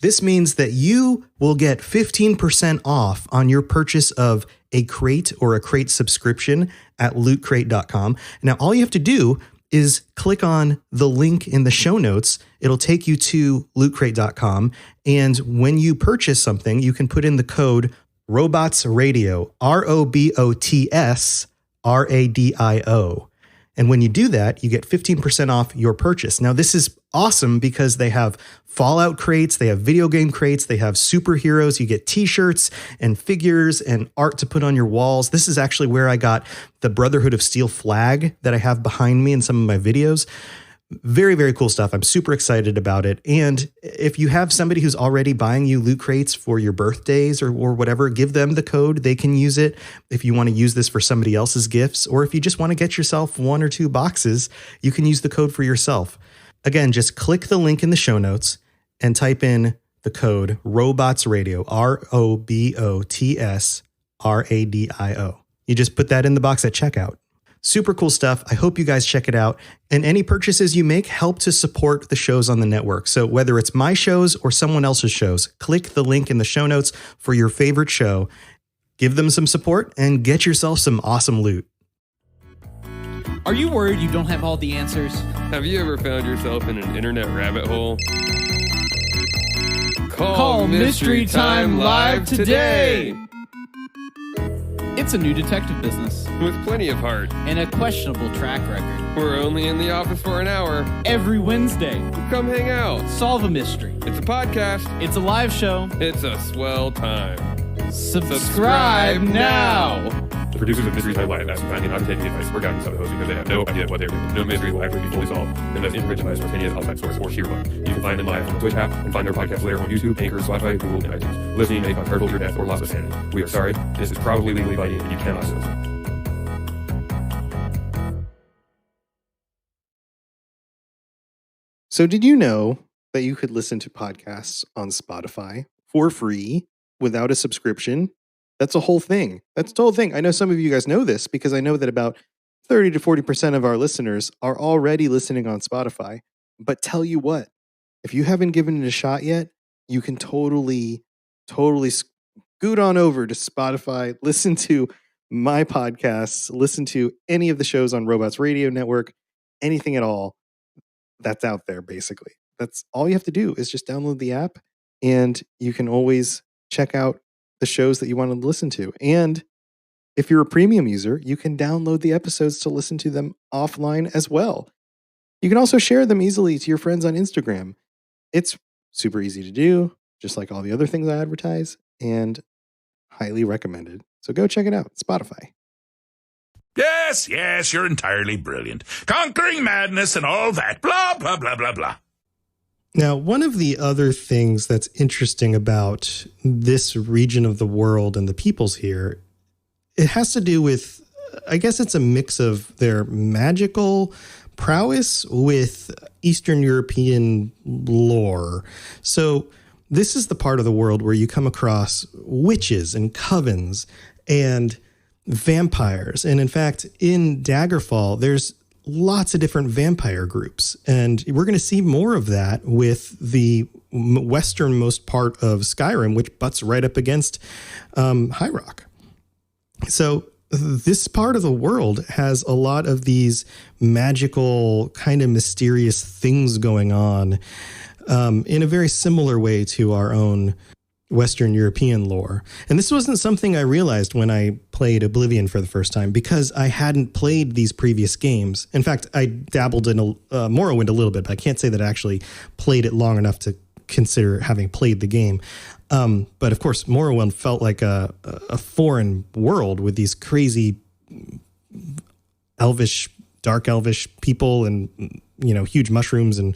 This means that you will get 15% off on your purchase of a crate or a crate subscription at lootcrate.com. Now, all you have to do is click on the link in the show notes. It'll take you to lootcrate.com. And when you purchase something, you can put in the code ROBOTSRadio, ROBOTSRadio. And when you do that, you get 15% off your purchase. Now, this is awesome because they have Fallout crates, they have video game crates, they have superheroes. You get t-shirts and figures and art to put on your walls. This is actually where I got the Brotherhood of Steel flag that I have behind me in some of my videos. Very, very cool stuff. I'm super excited about it. And if you have somebody who's already buying you loot crates for your birthdays or whatever, give them the code. They can use it if you want to use this for somebody else's gifts, or if you just want to get yourself 1 or 2 boxes, you can use the code for yourself. Again, just click the link in the show notes and type in the code ROBOTSRadio, ROBOTSRadio. You just put that in the box at checkout. Super cool stuff. I hope you guys check it out. And any purchases you make help to support the shows on the network. So whether it's my shows or someone else's shows, click the link in the show notes for your favorite show. Give them some support and get yourself some awesome loot. Are you worried you don't have all the answers? Have you ever found yourself in an internet rabbit hole? Call Mystery Time Live today! It's a new detective business. With plenty of heart. And a questionable track record. We're only in the office for an hour. Every Wednesday. Come hang out. Solve a mystery. It's a podcast. It's a live show. It's a swell time. Subscribe now! The producers of Mystery Time Live ask you kindly not to take the advice or guidance of the host because they have no idea what they're doing. No mystery will actually be fully solved unless intervention by a spontaneous outside source or sheer luck. You can find them live on the Twitch app and find their podcast later on YouTube, Anchor, Spotify, Google, and iTunes. Listening may cause hurtful your death or loss of sanity. We are sorry. This is probably legally binding and you cannot sue us. So did you know that you could listen to podcasts on Spotify for free without a subscription? That's a whole thing. That's the whole thing. I know some of you guys know this because I know that about 30 to 40% of our listeners are already listening on Spotify. But tell you what, if you haven't given it a shot yet, you can totally scoot on over to Spotify, listen to my podcasts, listen to any of the shows on Robots Radio Network, anything at all that's out there, basically. That's all you have to do is just download the app, and you can always check out the shows that you want to listen to. And if you're a premium user, you can download the episodes to listen to them offline as well. You can also share them easily to your friends on Instagram. It's super easy to do, just like all the other things I advertise, and highly recommended. So go check it out. Spotify. Yes, you're entirely brilliant. Conquering madness and all that. Blah, blah, blah, blah, blah. Now, one of the other things that's interesting about this region of the world and the peoples here, it has to do with, I guess it's a mix of their magical prowess with Eastern European lore. So this is the part of the world where you come across witches and covens and vampires. And in fact, in Daggerfall, there's lots of different vampire groups. And we're going to see more of that with the westernmost part of Skyrim, which butts right up against High Rock. So this part of the world has a lot of these magical, kind of mysterious things going on in a very similar way to our own Western European lore. And this wasn't something I realized when I played Oblivion for the first time, because I hadn't played these previous games. In fact, I dabbled in Morrowind a little bit, but I can't say that I actually played it long enough to consider having played the game. But of course, Morrowind felt like a foreign world with these crazy elvish, dark elvish people and, huge mushrooms and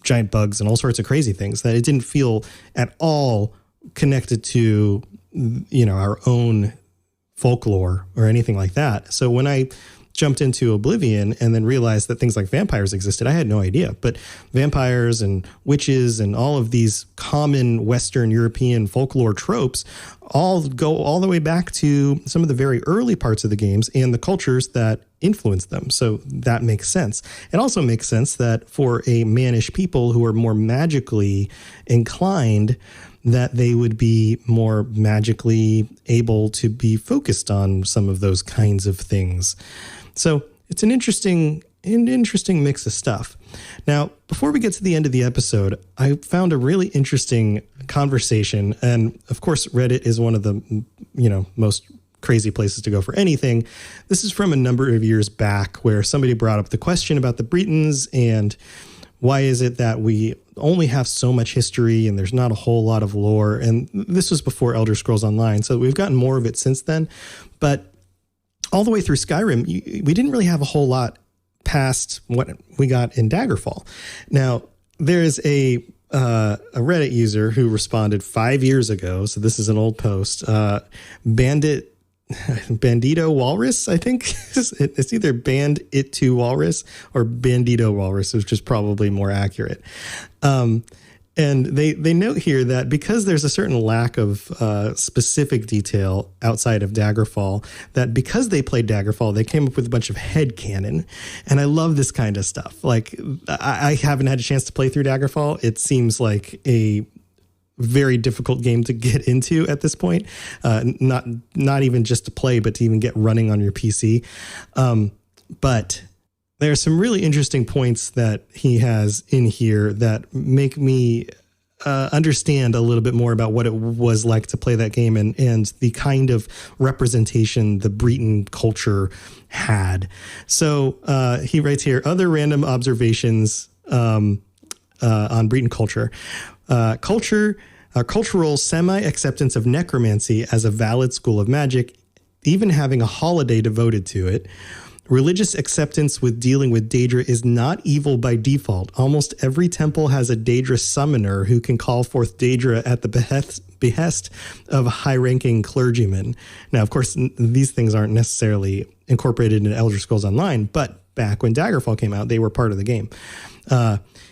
giant bugs and all sorts of crazy things that it didn't feel at all connected to, our own folklore or anything like that. So when I jumped into Oblivion and then realized that things like vampires existed, I had no idea. But vampires and witches and all of these common Western European folklore tropes all go all the way back to some of the very early parts of the games and the cultures that influenced them. So that makes sense. It also makes sense that for a mannish people who are more magically inclined, that they would be more magically able to be focused on some of those kinds of things. So it's an interesting mix of stuff. Now, before we get to the end of the episode, I found a really interesting conversation. And of course, Reddit is one of the, most crazy places to go for anything. This is from a number of years back where somebody brought up the question about the Britons and why is it that we only have so much history and there's not a whole lot of lore? And this was before Elder Scrolls Online, so we've gotten more of it since then. But all the way through Skyrim, we didn't really have a whole lot past what we got in Daggerfall. Now, there's a Reddit user who responded 5 years ago, so this is an old post. Bandito Walrus, I think. It's either Bandit2 Walrus or Bandito Walrus, which is probably more accurate. And they note here that because there's a certain lack of specific detail outside of Daggerfall, that because they played Daggerfall, they came up with a bunch of headcanon. And I love this kind of stuff. Like, I haven't had a chance to play through Daggerfall. It seems like a very difficult game to get into at this point. Not even just to play, but to even get running on your PC. But there are some really interesting points that he has in here that make me understand a little bit more about what it was like to play that game and the kind of representation the Breton culture had. So he writes here, other random observations on Breton culture. Cultural semi-acceptance of necromancy as a valid school of magic, even having a holiday devoted to it. Religious acceptance with dealing with Daedra is not evil by default. Almost every temple has a Daedra summoner who can call forth Daedra at the behest of high-ranking clergymen. Now, of course, these things aren't necessarily incorporated in Elder Scrolls Online, but back when Daggerfall came out, they were part of the game.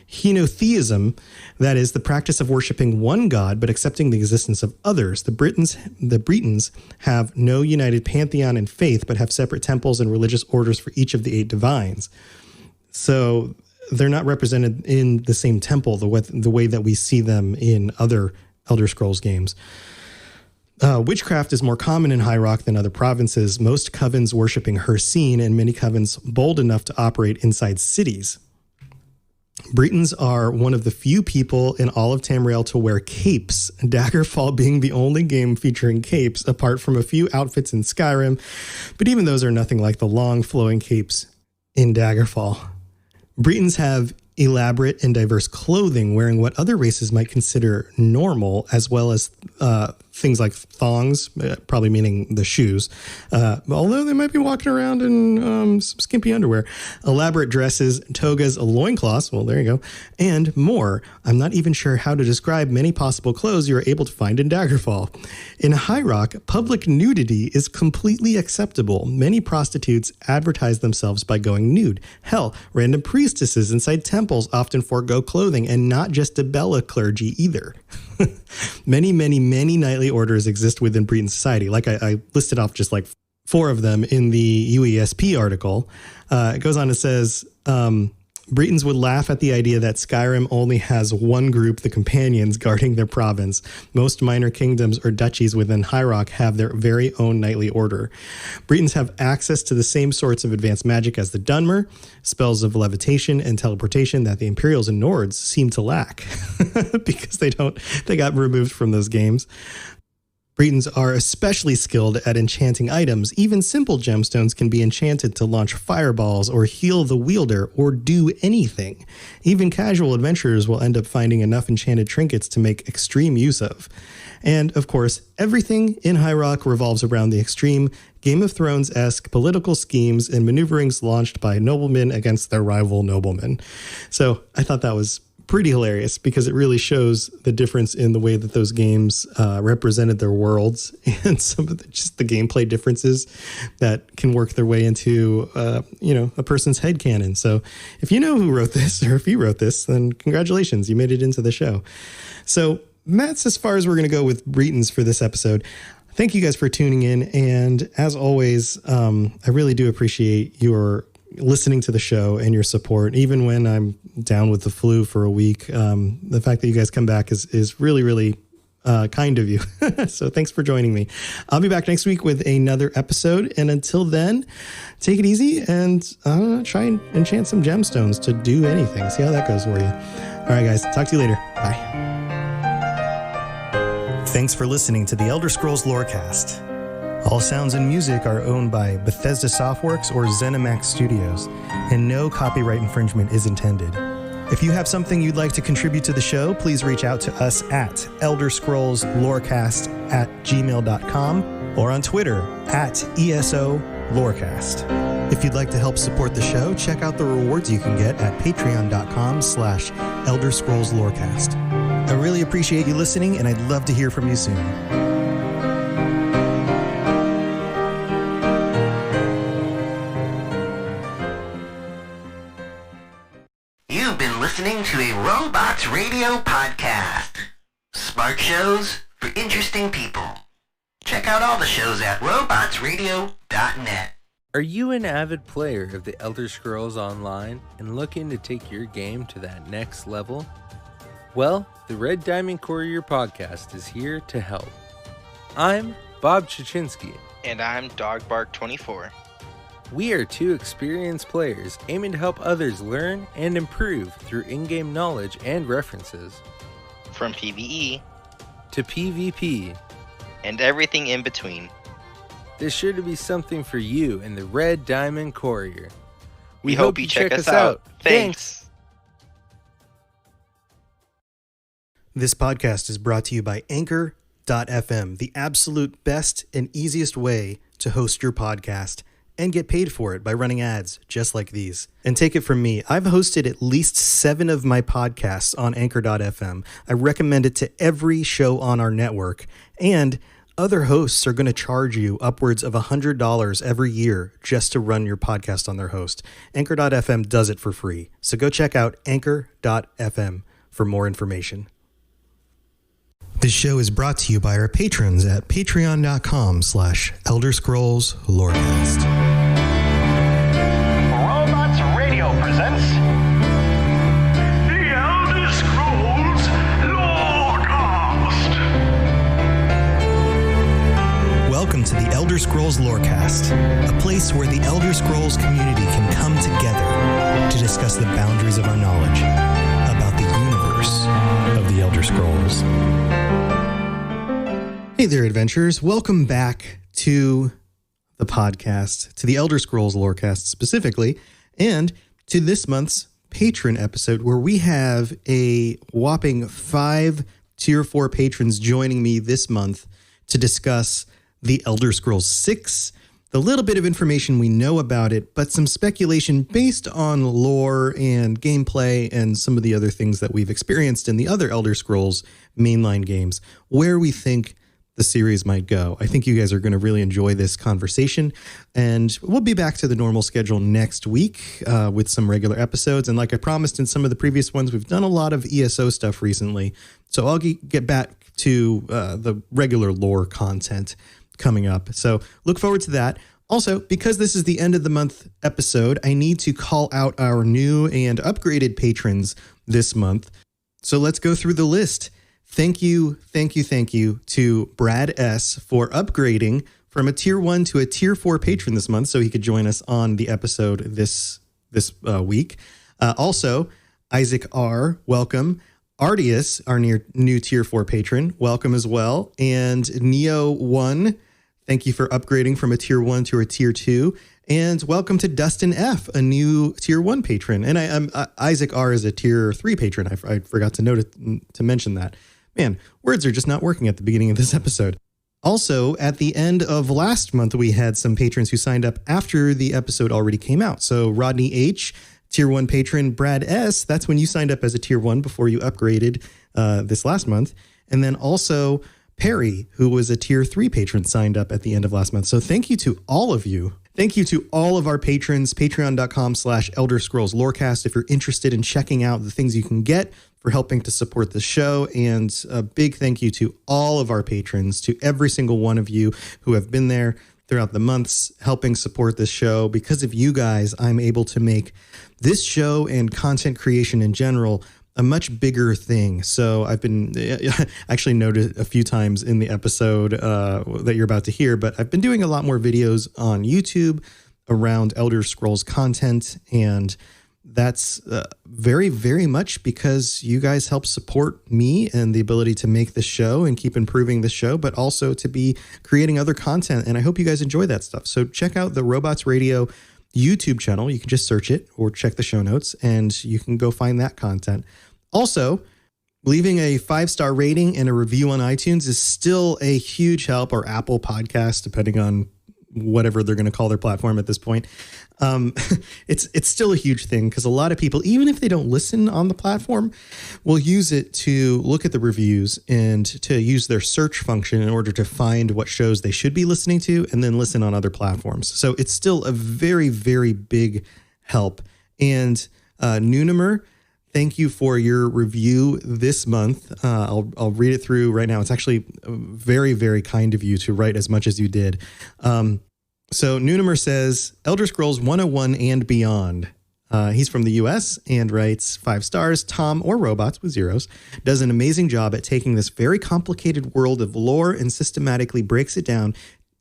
Henotheism, that is the practice of worshiping one god but accepting the existence of others. The Bretons have no united pantheon and faith, but have separate temples and religious orders for each of the 8 divines. So they're not represented in the same temple the way that we see them in other Elder Scrolls games. Witchcraft is more common in High Rock than other provinces, most covens worshiping Hircine and many covens bold enough to operate inside cities. Bretons are one of the few people in all of Tamriel to wear capes, Daggerfall being the only game featuring capes, apart from a few outfits in Skyrim, but even those are nothing like the long flowing capes in Daggerfall. Bretons have elaborate and diverse clothing, wearing what other races might consider normal, as well as things like thongs, probably meaning the shoes, although they might be walking around in some skimpy underwear, elaborate dresses, togas, loincloths, well, there you go, and more. I'm not even sure how to describe many possible clothes you are able to find in Daggerfall. In High Rock, public nudity is completely acceptable. Many prostitutes advertise themselves by going nude. Hell, random priestesses inside temples often forego clothing, and not just Dibella clergy either. Many, many, many nightly orders exist within Breton society. Like I listed off just like 4 of them in the UESP article. It goes on and says, Bretons would laugh at the idea that Skyrim only has one group, the Companions, guarding their province. Most minor kingdoms or duchies within High Rock have their very own knightly order. Bretons have access to the same sorts of advanced magic as the Dunmer, spells of levitation and teleportation that the Imperials and Nords seem to lack because they got removed from those games. Bretons are especially skilled at enchanting items. Even simple gemstones can be enchanted to launch fireballs or heal the wielder or do anything. Even casual adventurers will end up finding enough enchanted trinkets to make extreme use of. And, of course, everything in High Rock revolves around the extreme Game of Thrones-esque political schemes and maneuverings launched by noblemen against their rival noblemen. So I thought that was pretty hilarious because it really shows the difference in the way that those games represented their worlds and some of just the gameplay differences that can work their way into a person's headcanon. So if you know who wrote this or if you wrote this, then congratulations, you made it into the show. So that's as far as we're going to go with Bretons for this episode. Thank you guys for tuning in, and as always, I really do appreciate your listening to the show and your support, even when I'm down with the flu for a week. The fact that you guys come back is really, really kind of you. So thanks for joining me. I'll be back next week with another episode. And until then, take it easy and try and enchant some gemstones to do anything. See how that goes for you. All right, guys. Talk to you later. Bye. Thanks for listening to the Elder Scrolls Lorecast. All sounds and music are owned by Bethesda Softworks or ZeniMax Studios, and no copyright infringement is intended. If you have something you'd like to contribute to the show, please reach out to us at elderscrollslorecast@gmail.com or on Twitter at ESO Lorecast. If you'd like to help support the show, check out the rewards you can get at patreon.com/elderscrollslorecast. I really appreciate you listening, and I'd love to hear from you soon. You've been listening to a Robots Radio podcast. Smart shows for interesting people. Check out all the shows at robotsradio.net. Are you an avid player of the Elder Scrolls Online and looking to take your game to that next level? Well, the Red Diamond Courier podcast is here to help. I'm Bob Chachinsky. And I'm Dogbark24. We are two experienced players aiming to help others learn and improve through in-game knowledge and references. From PvE to PvP and everything in between. There's sure to be something for you in the Red Diamond Courier. We hope you check us out. Thanks. This podcast is brought to you by Anchor.fm, the absolute best and easiest way to host your podcast and get paid for it by running ads just like these. And take it from me, I've hosted at least 7 of my podcasts on Anchor.fm. I recommend it to every show on our network, and other hosts are going to charge you upwards of $100 every year just to run your podcast on their host. Anchor.fm does it for free. So go check out Anchor.fm for more information. This show is brought to you by our patrons at patreon.com/ElderScrollsLorecast. Robots Radio presents The Elder Scrolls Lorecast. Welcome to the Elder Scrolls Lorecast, a place where the Elder Scrolls community can come together to discuss the boundaries of our knowledge about the universe of the Elder Scrolls. Hey there, adventurers. Welcome back to the podcast, to the Elder Scrolls Lorecast specifically, and to this month's patron episode where we have a whopping 5 Tier 4 patrons joining me this month to discuss the Elder Scrolls 6, the little bit of information we know about it, but some speculation based on lore and gameplay and some of the other things that we've experienced in the other Elder Scrolls mainline games, where we think the series might go. I think you guys are going to really enjoy this conversation, and we'll be back to the normal schedule next week with some regular episodes. And like I promised in some of the previous ones, we've done a lot of ESO stuff recently, so I'll get back to the regular lore content coming up. So look forward to that. Also, because this is the end of the month episode, I need to call out our new and upgraded patrons this month. So let's go through the list. Thank you to Brad S. for upgrading from a tier 1 to a tier 4 patron this month so he could join us on the episode this week. Also, Isaac R., welcome. Ardius, our new tier 4 patron, welcome as well. And Neo1, thank you for upgrading from a tier 1 to a tier 2. And welcome to Dustin F., a new tier 1 patron. And Isaac R. is a tier 3 patron. I forgot to mention that. Man, words are just not working at the beginning of this episode. Also, at the end of last month, we had some patrons who signed up after the episode already came out. So Rodney H., tier 1 patron, Brad S., that's when you signed up as a tier 1 before you upgraded this last month. And then also Perry, who was a tier 3 patron, signed up at the end of last month. So thank you to all of you. Thank you to all of our patrons, patreon.com/Elder Scrolls Lorecast, if you're interested in checking out the things you can get for helping to support the show. And a big thank you to all of our patrons, to every single one of you who have been there throughout the months helping support this show. Because of you guys, I'm able to make this show and content creation in general a much bigger thing. So I've been actually noted a few times in the episode that you're about to hear, but I've been doing a lot more videos on YouTube around Elder Scrolls content. And that's very, very much because you guys help support me and the ability to make this show and keep improving the show, but also to be creating other content. And I hope you guys enjoy that stuff. So check out the Robots Radio YouTube channel. You can just search it or check the show notes and you can go find that content. Also, leaving a 5-star rating and a review on iTunes is still a huge help, or Apple Podcast, depending on whatever they're going to call their platform at this point. It's still a huge thing because a lot of people, even if they don't listen on the platform, will use it to look at the reviews and to use their search function in order to find what shows they should be listening to and then listen on other platforms. So it's still a very, very big help. And Nunimer, thank you for your review this month. I'll read it through right now. It's actually very, very kind of you to write as much as you did. So Nunimer says, Elder Scrolls 101 and beyond. He's from the US and writes 5 stars. Tom, or Robots with zeros, does an amazing job at taking this very complicated world of lore and systematically breaks it down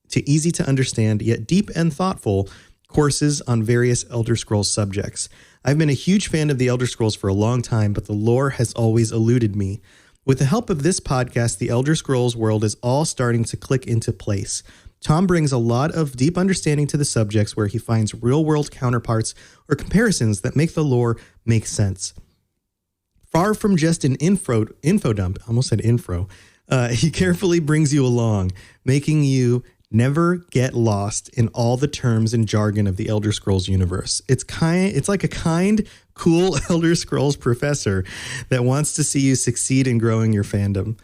to easy to understand, yet deep and thoughtful courses on various Elder Scrolls subjects. I've been a huge fan of the Elder Scrolls for a long time, but the lore has always eluded me. With the help of this podcast, the Elder Scrolls world is all starting to click into place. Tom brings a lot of deep understanding to the subjects where he finds real-world counterparts or comparisons that make the lore make sense. Far from just an info dump, I almost said info, he carefully brings you along, making you never get lost in all the terms and jargon of the Elder Scrolls universe. It's like a kind, cool Elder Scrolls professor that wants to see you succeed in growing your fandom.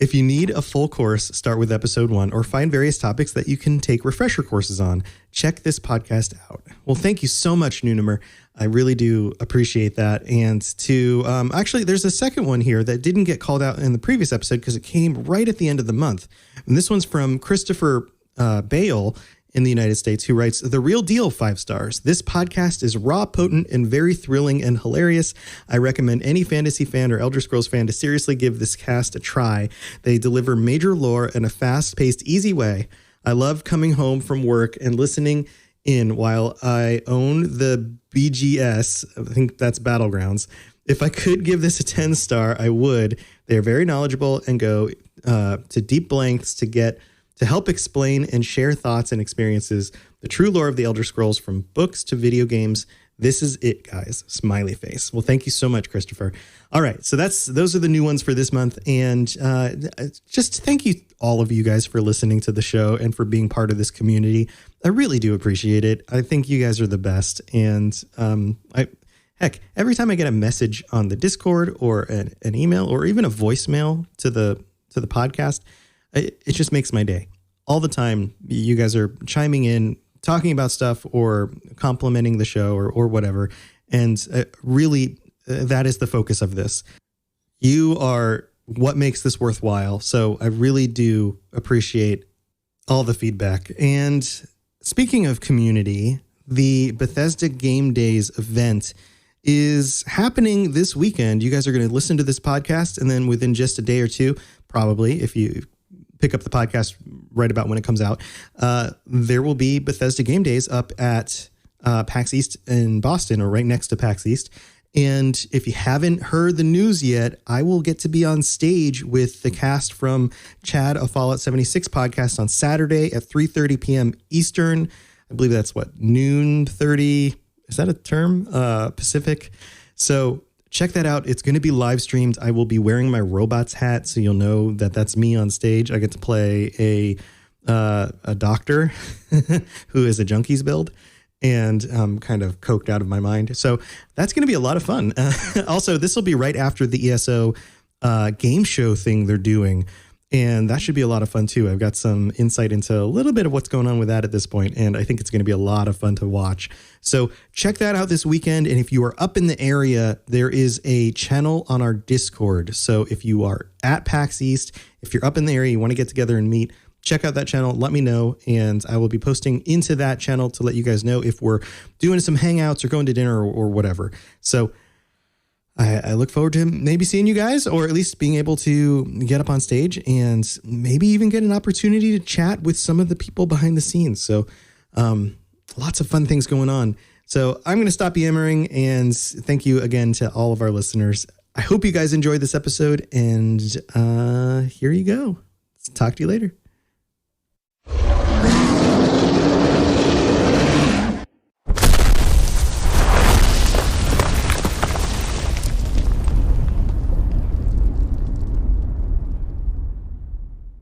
If you need a full course, start with episode 1 or find various topics that you can take refresher courses on. Check this podcast out. Well, thank you so much, Nunimer. I really do appreciate that. And to actually, there's a second one here that didn't get called out in the previous episode because it came right at the end of the month. And this one's from Christopher Bale in the United States, who writes, The Real Deal, 5 stars. This podcast is raw, potent, and very thrilling and hilarious. I recommend any fantasy fan or Elder Scrolls fan to seriously give this cast a try. They deliver major lore in a fast-paced, easy way. I love coming home from work and listening in while I own the BGS. I think that's Battlegrounds. If I could give this a 10-star, I would. They're very knowledgeable and go to deep lengths to help explain and share thoughts and experiences, the true lore of the Elder Scrolls from books to video games. This is it, guys. Smiley face. Well, thank you so much, Christopher. All right, so those are the new ones for this month. And just thank you, all of you guys, for listening to the show and for being part of this community. I really do appreciate it. I think you guys are the best. And heck, every time I get a message on the Discord or an email or even a voicemail to the podcast, it just makes my day. All the time, you guys are chiming in, talking about stuff or complimenting the show or whatever. And really, that is the focus of this. You are what makes this worthwhile. So I really do appreciate all the feedback. And speaking of community, the Bethesda Game Days event is happening this weekend. You guys are going to listen to this podcast, and then within just a day or two, probably, if you pick up the podcast right about when it comes out, there will be Bethesda Game Days up at PAX East in Boston, or right next to PAX East. And if you haven't heard the news yet, I will get to be on stage with the cast from Chad, a Fallout 76 podcast on Saturday at 3:30 p.m. Eastern. I believe that's noon 30. Is that a term? Pacific. So check that out. It's going to be live streamed. I will be wearing my robots hat, so you'll know that that's me on stage. I get to play a doctor who is a junkies build, and I'm kind of coked out of my mind. So that's going to be a lot of fun. Also, this will be right after the ESO game show thing they're doing, and that should be a lot of fun too. I've got some insight into a little bit of what's going on with that at this point, and I think it's going to be a lot of fun to watch. So check that out this weekend. And if you are up in the area, there is a channel on our Discord. So if you are at PAX East, if you're up in the area, you want to get together and meet, check out that channel. Let me know, and I will be posting into that channel to let you guys know if we're doing some hangouts or going to dinner or whatever. So I look forward to maybe seeing you guys, or at least being able to get up on stage and maybe even get an opportunity to chat with some of the people behind the scenes. So lots of fun things going on. So I'm going to stop yammering, and thank you again to all of our listeners. I hope you guys enjoyed this episode, and here you go. Talk to you later.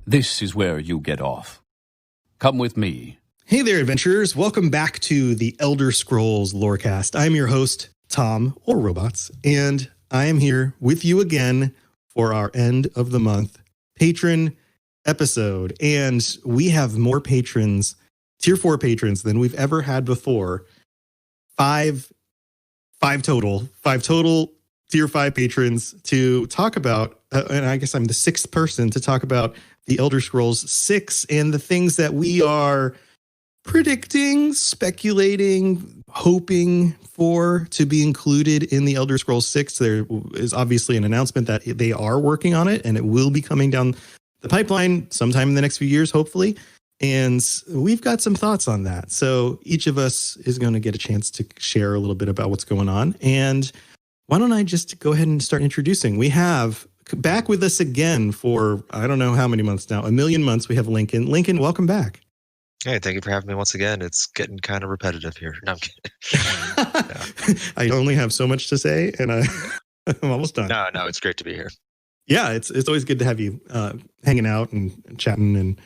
This is where you get off. Come with me. Hey there, adventurers. Welcome back to the Elder Scrolls Lorecast. I'm your host, Tom, or Robots, and I am here with you again for our end of the month patron episode. And we have more patrons, tier 4 patrons, than we've ever had before. Five total tier 5 patrons to talk about, and I guess I'm the 6th person to talk about the Elder Scrolls 6 and the things that we are predicting, speculating, hoping for to be included in the Elder Scrolls 6. There is obviously an announcement that they are working on it, and it will be coming down the pipeline sometime in the next few years, hopefully. And we've got some thoughts on that. So each of us is going to get a chance to share a little bit about what's going on. And why don't I just go ahead and start introducing? We have back with us again for, I don't know how many months now, a million months. We have Lincoln. Lincoln, welcome back. Hey, thank you for having me once again. It's getting kind of repetitive here. No, I'm kidding. I only have so much to say, and I'm almost done. No, it's great to be here. Yeah, it's always good to have you hanging out and chatting, and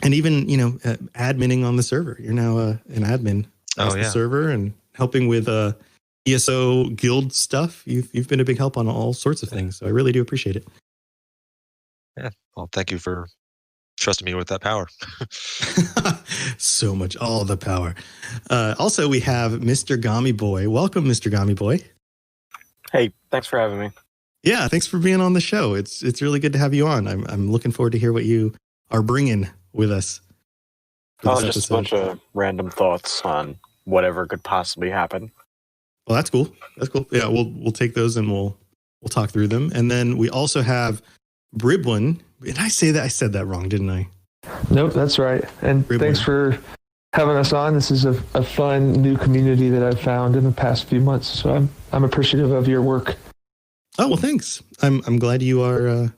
even, adminning on the server. You're now an admin on the server and helping with ESO guild stuff. You've been a big help on all sorts of things, so I really do appreciate it. Yeah, well, thank you for trusting me with that power. So much, all the power. Also, we have Mr. Gummy Boy. Welcome, Mr. Gummy Boy. Hey, thanks for having me. Yeah, thanks for being on the show. It's really good to have you on. I'm looking forward to hear what you are bringing with us. Just a bunch of random thoughts on whatever could possibly happen. Well, that's cool. Yeah, we'll take those and we'll talk through them. And then we also have Bribwin. Did I say that? I said that wrong, didn't I? Nope, that's right. And Bribwin. Thanks for having us on. This is a fun new community that I've found in the past few months. So I'm appreciative of your work. Oh, well, thanks. I'm glad you are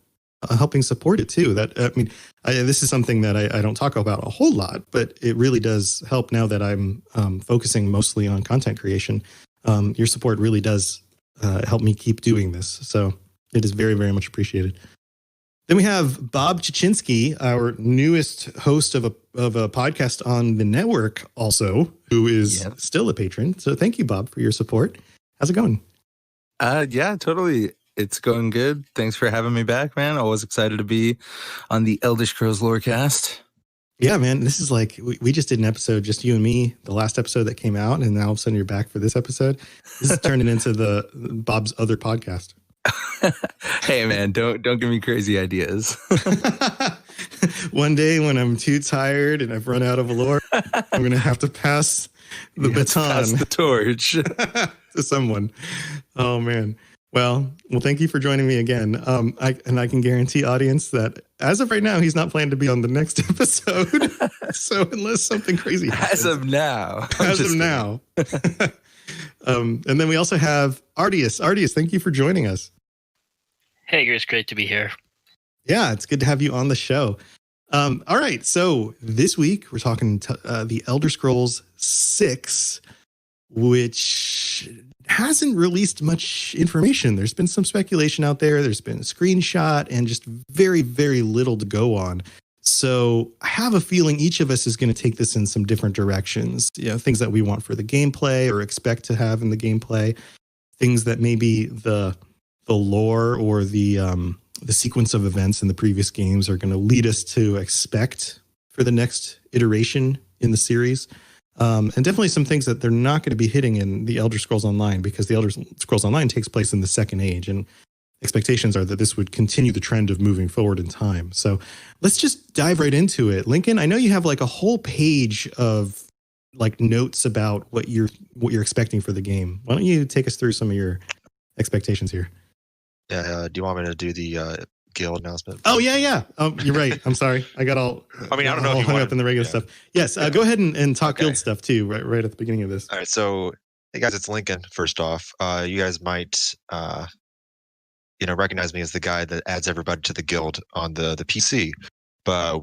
helping support it too. This is something that I don't talk about a whole lot, but it really does help now that I'm focusing mostly on content creation. Your support really does help me keep doing this. So it is very, very much appreciated. Then we have Bob Chichinsky, our newest host of a podcast on the network also, who is still a patron. So thank you, Bob, for your support. How's it going? Yeah, totally. It's going good. Thanks for having me back, man. Always excited to be on the Elder Scrolls Lorecast. Yeah, man. This is like, we just did an episode, just you and me, the last episode that came out, and now all of a sudden you're back for this episode. This is turning into Bob's other podcast. Hey man, don't give me crazy ideas. One day when I'm too tired and I've run out of lore, I'm going to have to pass the baton, pass the torch to someone. Oh man. Well, thank you for joining me again. I can guarantee audience that as of right now, he's not planning to be on the next episode. So unless something crazy happens. As of now. And then we also have Artius. Artius, thank you for joining us. Hey, it's great to be here. Yeah, it's good to have you on the show. All right, so this week we're talking the Elder Scrolls 6, which hasn't released much information. There's been some speculation out there. There's been a screenshot and just very, very little to go on. So I have a feeling each of us is going to take this in some different directions. Things that we want for the gameplay or expect to have in the gameplay, things that maybe the lore or the sequence of events in the previous games are going to lead us to expect for the next iteration in the series. And definitely some things that they're not going to be hitting in the Elder Scrolls Online, because the Elder Scrolls Online takes place in the Second Age, and expectations are that this would continue the trend of moving forward in time. So let's just dive right into it. Lincoln, I know you have like a whole page of like notes about what you're expecting for the game. Why don't you take us through some of your expectations here? Yeah, do you want me to do the guild announcement? Oh yeah. Oh, you're right. I'm sorry. I got all. I mean, I don't know if you hung wanted- up in the regular stuff. Yes, go ahead and talk guild stuff too. Right at the beginning of this. All right, so hey guys, it's Lincoln. First off, you guys might recognize me as the guy that adds everybody to the guild on the PC. But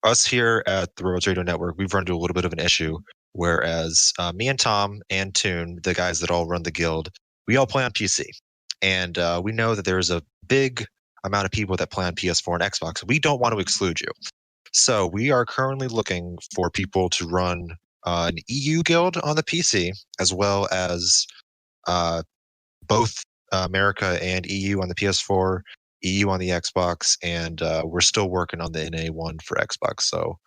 us here at the Robots Radio Network, we've run into a little bit of an issue. Whereas me and Tom and Toon, the guys that all run the guild, we all play on PC. And we know that there's a big amount of people that play on PS4 and Xbox. We don't want to exclude you. So we are currently looking for people to run an EU guild on the PC, as well as both America and EU on the PS4, EU on the Xbox, and we're still working on the NA one for Xbox. So,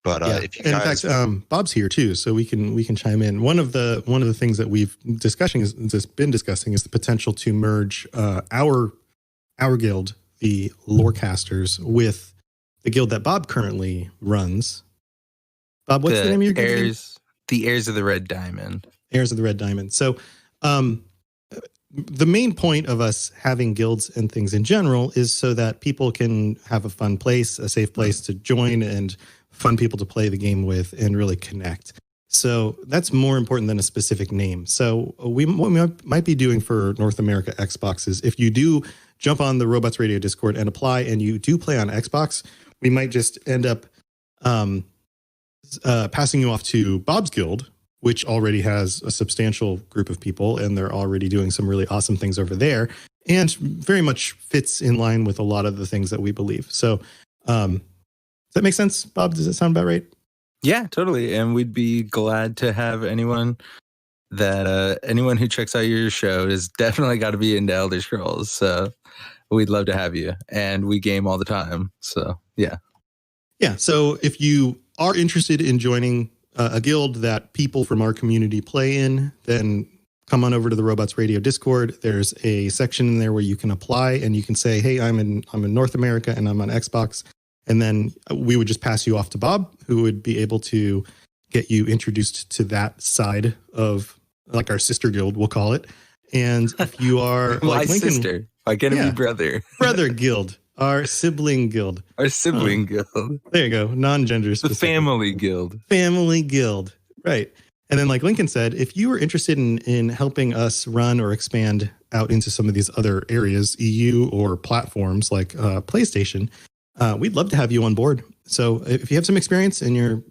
but if you guys, in fact, Bob's here too, so we can chime in. One of the things that we've been discussing is the potential to merge our guild, the Lorecasters, with the guild that Bob currently runs. Bob, what's the name of your guild? The Heirs of the Red Diamond. Heirs of the Red Diamond. So, the main point of us having guilds and things in general is so that people can have a fun place, a safe place to join, and fun people to play the game with and really connect. So that's more important than a specific name. So what we might be doing for North America Xbox is, if you do jump on the Robots Radio Discord and apply and you do play on Xbox, we might just end up passing you off to Bob's guild, which already has a substantial group of people, and they're already doing some really awesome things over there, and very much fits in line with a lot of the things that we believe. So does that make sense, Bob? Does it sound about right? Yeah, totally. And we'd be glad to have anyone who checks out your show has definitely got to be into Elder Scrolls. So we'd love to have you. And we game all the time. So yeah. Yeah. So if you are interested in joining a guild that people from our community play in, then come on over to the Robots Radio Discord. There's a section in there where you can apply, and you can say, hey, I'm in North America and I'm on Xbox. And then we would just pass you off to Bob, who would be able to get you introduced to that side of, like, our sister guild, we'll call it. And if you are my like Lincoln, sister, like enemy brother guild, our sibling guild, guild. There you go. Non-gender specific. The family guild. Family guild. Right. And then, like Lincoln said, if you are interested in helping us run or expand out into some of these other areas, EU or platforms like PlayStation, we'd love to have you on board. So if you have some experience and you're,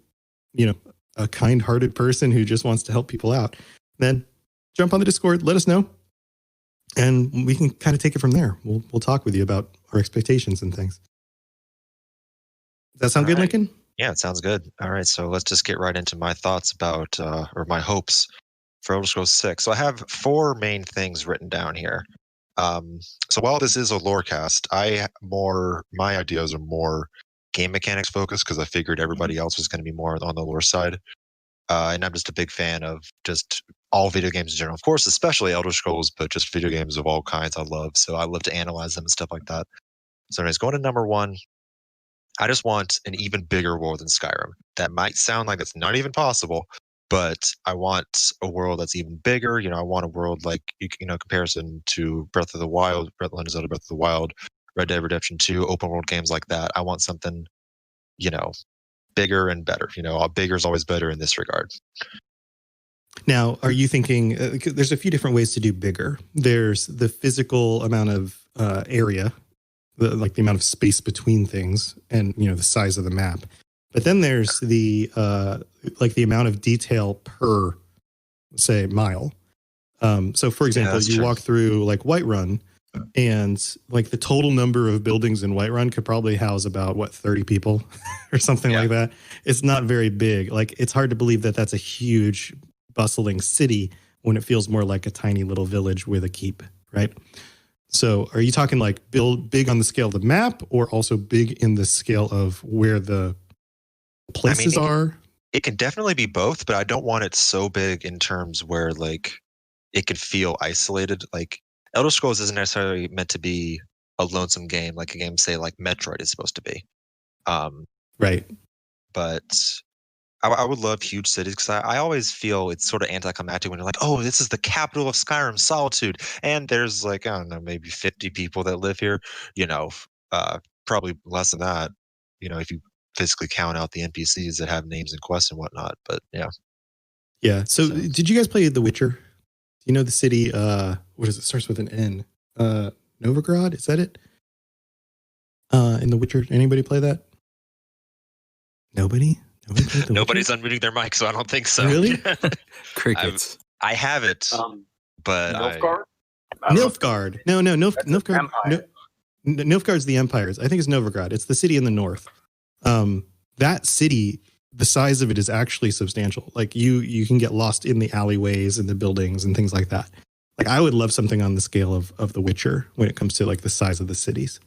a kind-hearted person who just wants to help people out, then jump on the Discord, let us know, and we can kind of take it from there. We'll talk with you about our expectations and things. Does that sound good, Lincoln? Yeah, it sounds good. All right, so let's just get right into my thoughts about, or my hopes for Elder Scrolls 6. So I have 4 main things written down here. So while this is a Lorecast, my ideas are more game mechanics focused, because I figured everybody else was going to be more on the lore side. And I'm just a big fan of just all video games in general. Of course, especially Elder Scrolls, but just video games of all kinds I love. So I love to analyze them and stuff like that. So anyways, going to number one, I just want an even bigger world than Skyrim. That might sound like it's not even possible, but I want a world that's even bigger. You know, I want a world like, comparison to Breath of the Wild, Legend of Zelda Breath of the Wild, Red Dead Redemption 2, open world games like that. I want something, bigger and better. Bigger is always better in this regard. Now, are you thinking, there's a few different ways to do bigger. There's the physical amount of area, the amount of space between things and, the size of the map. But then there's the amount of detail per, say, mile. So for example, you walk through like Whiterun, and like the total number of buildings in Whiterun could probably house about 30 people or something like that. It's not very big. Like, it's hard to believe that that's a huge bustling city when it feels more like a tiny little village with a keep, right? So are you talking like build big on the scale of the map, or also big in the scale of where the places are? It can definitely be both, but I don't want it so big in terms where like it could feel isolated. Like Elder Scrolls isn't necessarily meant to be a lonesome game, like a game, say, like Metroid is supposed to be. Right. But I would love huge cities, because I always feel it's sort of anticlimactic when you're like, oh, this is the capital of Skyrim, Solitude. And there's like, I don't know, maybe 50 people that live here, probably less than that, if you physically count out the NPCs that have names and quests and whatnot. But yeah. Yeah. So did you guys play The Witcher? Do you know the city? What is it? Starts with an N. Novigrad? Is that it? In The Witcher, anybody play that? Nobody? Nobody played The Nobody's Witcher? unmuting their mic, so I don't think so. Really? Crickets. I have it, but Nilfgaard. No, Nilfgaard. Nilfgaard's the Empires. I think it's Novigrad. It's the city in the north. That city, the size of it is actually substantial. Like you can get lost in the alleyways and the buildings and things like that. Like, I would love something on the scale of The Witcher when it comes to like the size of the cities.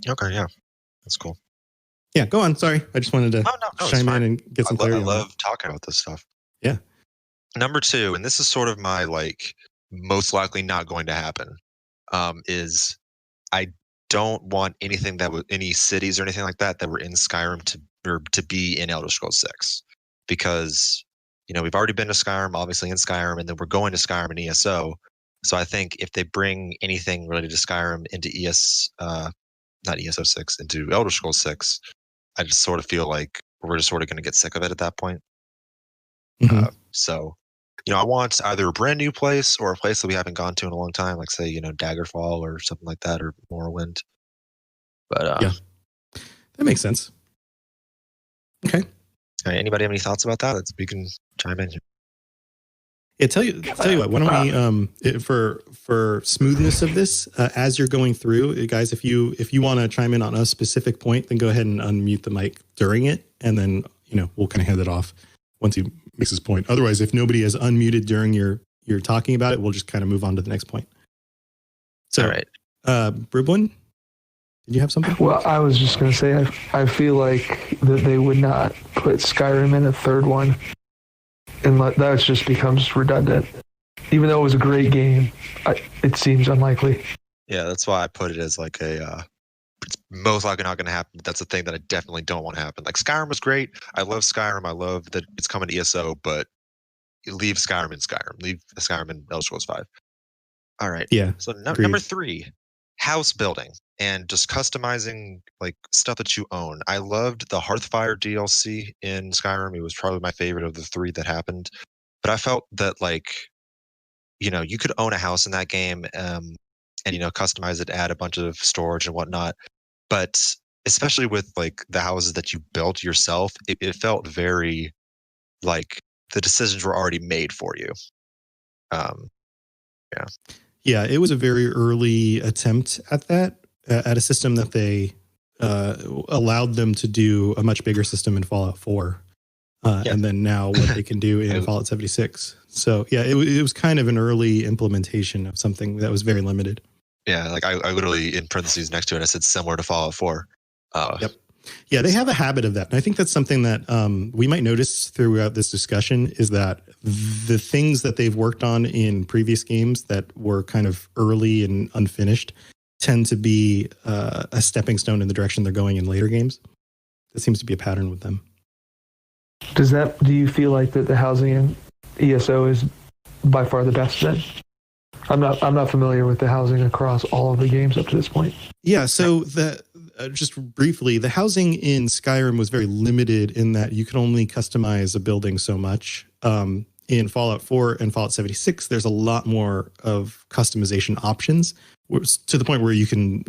Okay, yeah, that's cool. Yeah, go on. Sorry, I just wanted to chime in and get some clarity. I love talking about this stuff. Yeah. Number two, and this is sort of my like most likely not going to happen, is I don't want anything any cities or anything like that were in Skyrim to be in Elder Scrolls 6, because we've already been to Skyrim, obviously in Skyrim, and then we're going to Skyrim in ESO. So I think if they bring anything related to Skyrim into not ESO 6, into Elder Scrolls 6, I just sort of feel like we're just sort of going to get sick of it at that point. Mm-hmm. So, I want either a brand new place or a place that we haven't gone to in a long time, like say, Daggerfall or something like that, or Morrowind. But yeah, that makes sense. Okay. All right, anybody have any thoughts about that? We can chime in here. Yeah, tell you what. Why don't we, for smoothness of this, as you're going through, guys, if you want to chime in on a specific point, then go ahead and unmute the mic during it, and then we'll kind of hand it off once he makes his point. Otherwise, if nobody is unmuted during your talking about it, we'll just kind of move on to the next point. So, all right, Bribwin, did you have something? Well, I was just going to say, I feel like that they would not put Skyrim in a third one. And that just becomes redundant. Even though it was a great game, it seems unlikely. Yeah, that's why I put it as like it's most likely not going to happen. But that's the thing that I definitely don't want to happen. Like, Skyrim was great. I love Skyrim. I love that it's coming to ESO, but leave Skyrim in Skyrim. Leave Skyrim in Elder Scrolls 5. All right. Yeah. So number 3, house building and just customizing like stuff that you own. I loved the Hearthfire DLC in Skyrim. It was probably my favorite of the 3 that happened. But I felt that like, you could own a house in that game and customize it, add a bunch of storage and whatnot. But especially with like the houses that you built yourself, it felt very like the decisions were already made for you. Yeah. Yeah, it was a very early attempt at that, at a system that they allowed them to do a much bigger system in Fallout 4. And then now what they can do in Fallout 76. So yeah, it was kind of an early implementation of something that was very limited. Yeah, like I literally in parentheses next to it, I said similar to Fallout 4. Yep. Yeah, they have a habit of that. And I think that's something that we might notice throughout this discussion is that the things that they've worked on in previous games that were kind of early and unfinished tend to be a stepping stone in the direction they're going in later games. That seems to be a pattern with them. Do you feel like that the housing in ESO is by far the best then? I'm not familiar with the housing across all of the games up to this point. Yeah, so just briefly, the housing in Skyrim was very limited in that you could only customize a building so much. In Fallout 4 and Fallout 76, there's a lot more of customization options to the point where you can,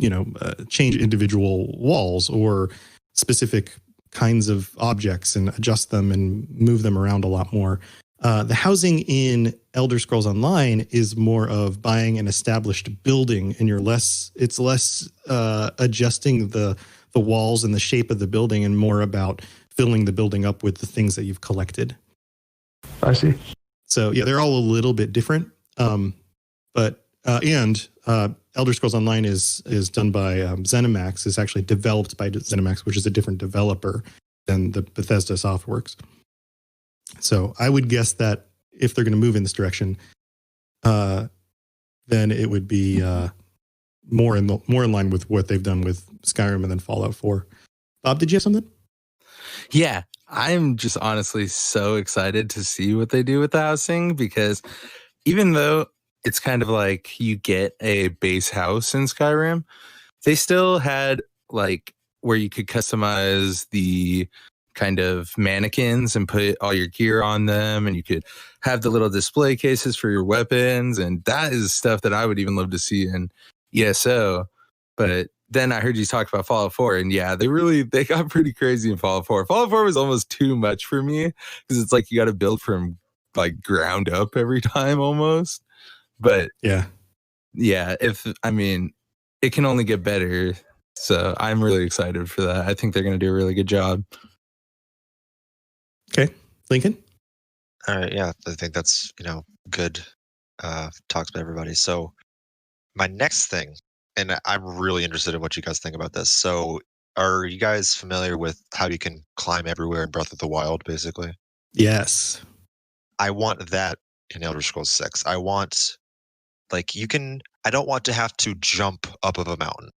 change individual walls or specific kinds of objects and adjust them and move them around a lot more. The housing in Elder Scrolls Online is more of buying an established building, and it's less adjusting the walls and the shape of the building, and more about filling the building up with the things that you've collected. I see. So yeah, they're all a little bit different. But Elder Scrolls Online is done by ZeniMax. Is actually developed by ZeniMax, which is a different developer than the Bethesda Softworks. So I would guess that if they're going to move in this direction, then it would be more in line with what they've done with Skyrim and then Fallout 4. Bob, did you have something? Yeah, I'm just honestly so excited to see what they do with the housing, because even though it's kind of like you get a base house in Skyrim, they still had like where you could customize the kind of mannequins and put all your gear on them, and you could have the little display cases for your weapons, and that is stuff that I would even love to see in ESO. But then I heard you talk about Fallout 4, and yeah, they got pretty crazy in Fallout 4. Fallout 4 was almost too much for me, because it's like you got to build from like ground up every time almost. But yeah, it can only get better. So I'm really excited for that. I think they're going to do a really good job. Okay, Lincoln. All right, yeah, I think that's good talks with everybody. So my next thing, and I'm really interested in what you guys think about this. So are you guys familiar with how you can climb everywhere in Breath of the Wild, basically? Yes. I want that in Elder Scrolls 6. I want, I don't want to have to jump up of a mountain.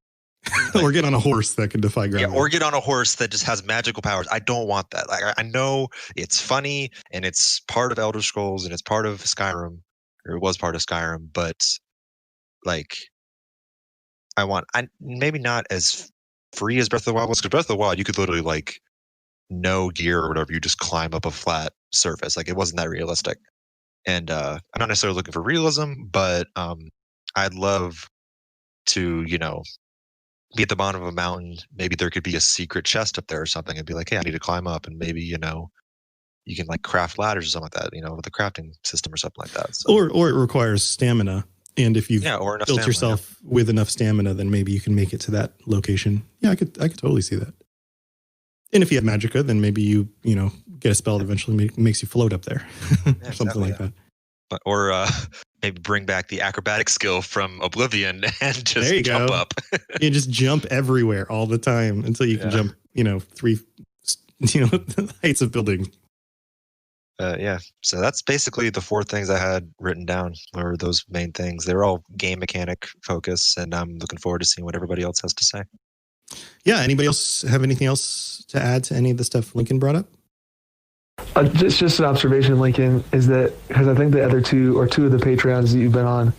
Or get on a horse that can defy gravity. Yeah, or get on a horse that just has magical powers. I don't want that. Like, I know it's funny and it's part of Elder Scrolls and it's part of Skyrim, or it was part of Skyrim, but like, maybe not as free as Breath of the Wild was, because Breath of the Wild, you could literally no gear or whatever, you just climb up a flat surface. Like, it wasn't that realistic. And I'm not necessarily looking for realism, but I'd love to, be at the bottom of a mountain. Maybe there could be a secret chest up there or something, and be like, hey, I need to climb up, and maybe you can craft ladders or something like that, with a crafting system or something like that. So. Or it requires stamina, and if you've built stamina, yourself with enough stamina, then maybe you can make it to that location. Yeah, I could totally see that. And if you have magicka, then maybe you get a spell that eventually makes you float up there, or something like that. Or maybe bring back the acrobatic skill from Oblivion and just jump up. You just jump everywhere all the time until you can jump, 3, heights of building. Yeah. So that's basically the 4 things I had written down, or those main things. They're all game mechanic focus, and I'm looking forward to seeing what everybody else has to say. Yeah. Anybody else have anything else to add to any of the stuff Lincoln brought up? Just an observation, Lincoln, is that because I think the other two of the Patreons that you've been on,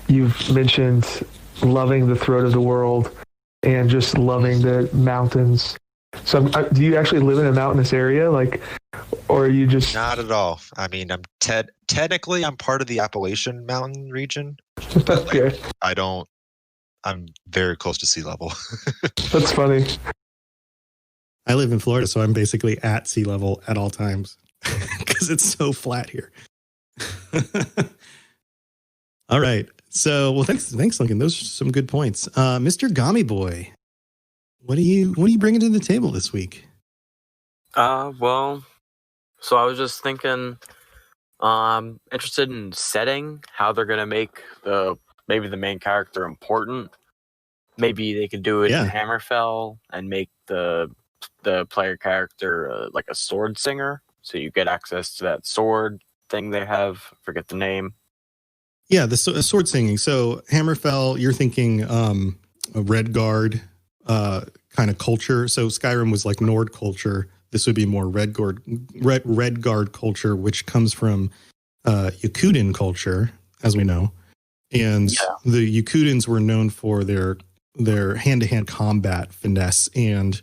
you've mentioned loving the throat of the world and just loving the mountains. So do you actually live in a mountainous area, or are you just... Not at all. I mean, I'm technically I'm part of the Appalachian Mountain region. But Okay. I'm very close to sea level. That's funny. I live in Florida, so I'm basically at sea level at all times because it's so flat here. All right. So, well, thanks, Lincoln. Those are some good points. Mr. Gummy Boy, what are you bringing to the table this week? Well, so I was just thinking, interested in setting, how they're gonna make maybe the main character important. Maybe they could do it in Hammerfell and make the the player character like a sword singer, so you get access to that sword thing they have. Forget the name. Yeah, the sword singing. So Hammerfell, you're thinking a Redguard kind of culture. So Skyrim was like Nord culture. This would be more Redguard culture, which comes from Yakuden culture, as we know. And the Yakudans were known for their hand-to-hand combat finesse and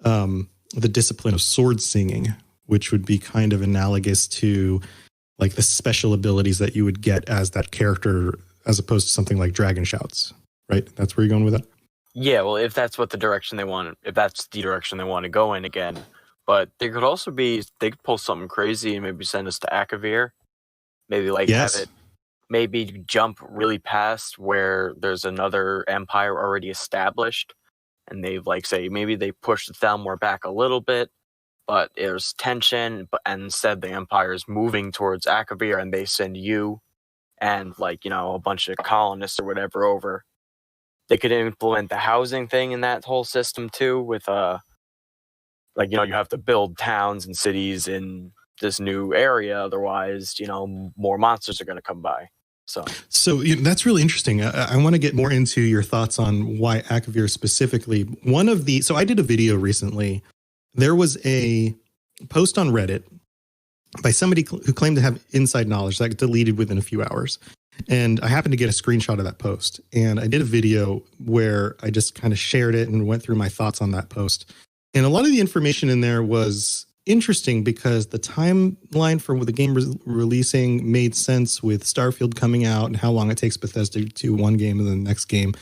the discipline of sword singing, which would be kind of analogous to like the special abilities that you would get as that character, as opposed to something like Dragon Shouts, right? That's where you're going with that? Yeah, well, if that's the direction they want to go in again. But they could also they could pull something crazy and maybe send us to Akavir. Maybe have it, maybe jump really past where there's another empire already established. And they've maybe they push the Thalmor back a little bit, but there's tension, and instead the empire is moving towards Akavir and they send you and a bunch of colonists or whatever over. They could implement the housing thing in that whole system too with you have to build towns and cities in this new area, otherwise, more monsters are going to come by. So that's really interesting. I want to get more into your thoughts on why Akavir specifically. So I did a video recently. There was a post on Reddit by somebody who claimed to have inside knowledge that got deleted within a few hours. And I happened to get a screenshot of that post. And I did a video where I just kind of shared it and went through my thoughts on that post. And a lot of the information in there was interesting because the timeline for the game releasing made sense with Starfield coming out and how long it takes Bethesda to do one game and then the next game.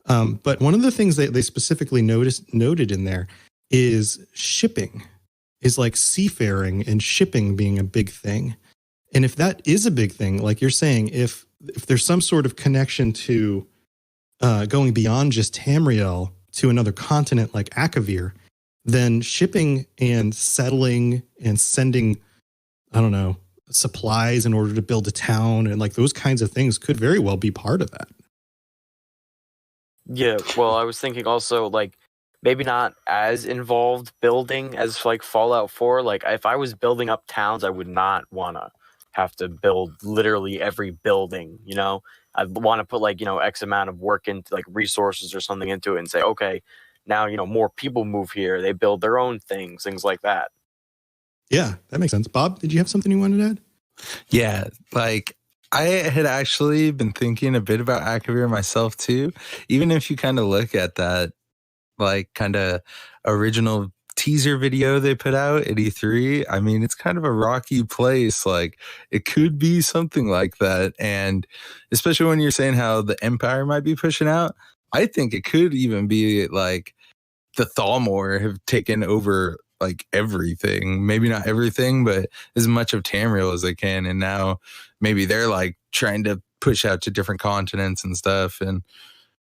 But one of the things that they specifically noted in there is shipping, is like seafaring and shipping being a big thing. And if that is a big thing, like you're saying, if there's some sort of connection to going beyond just Tamriel to another continent like Akavir, then shipping and settling and sending, I don't know, supplies in order to build a town and like those kinds of things could very well be part of that. Yeah, well, I was thinking also maybe not as involved building as Fallout 4. If I was building up towns, I would not want to have to build literally every building, I'd want to put X amount of work into resources or something into it and say, okay, now, more people move here. They build their own things like that. Yeah, that makes sense. Bob, did you have something you wanted to add? Yeah, I had actually been thinking a bit about Akavir myself too. Even if you kind of look at that, kind of original teaser video they put out at E3, I mean, it's kind of a rocky place. It could be something like that. And especially when you're saying how the Empire might be pushing out, I think it could even be the Thalmor have taken over everything. Maybe not everything, but as much of Tamriel as they can. And now maybe they're trying to push out to different continents and stuff. And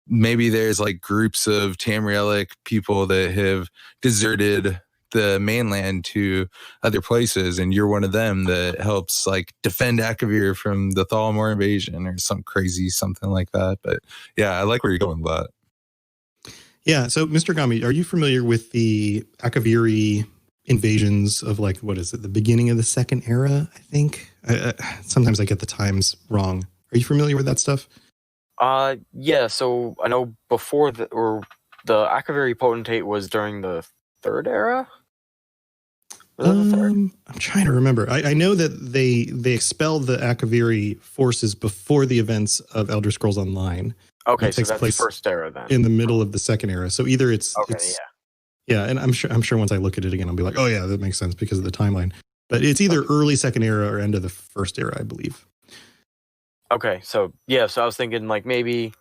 maybe there's groups of Tamrielic people that have deserted the mainland to other places, and you're one of them that helps defend Akavir from the Thalmor invasion or some crazy something like that. But yeah, I like where you're going with that. Yeah. So, Mr. Gami, are you familiar with the Akaviri invasions of what is it? The beginning of the Second Era, I think. Sometimes I get the times wrong. Are you familiar with that stuff? Yeah. So I know before the Akaviri Potentate was during the Third Era. I'm trying to remember. I know that they expelled the Akaviri forces before the events of Elder Scrolls Online. Okay, so that's the First Era then. In the middle of the Second Era. So either it's yeah, and I'm sure once I look at it again, I'll be like, oh yeah, that makes sense because of the timeline. But it's either early Second Era or end of the First Era, I believe. Okay, so yeah, so I was thinking maybe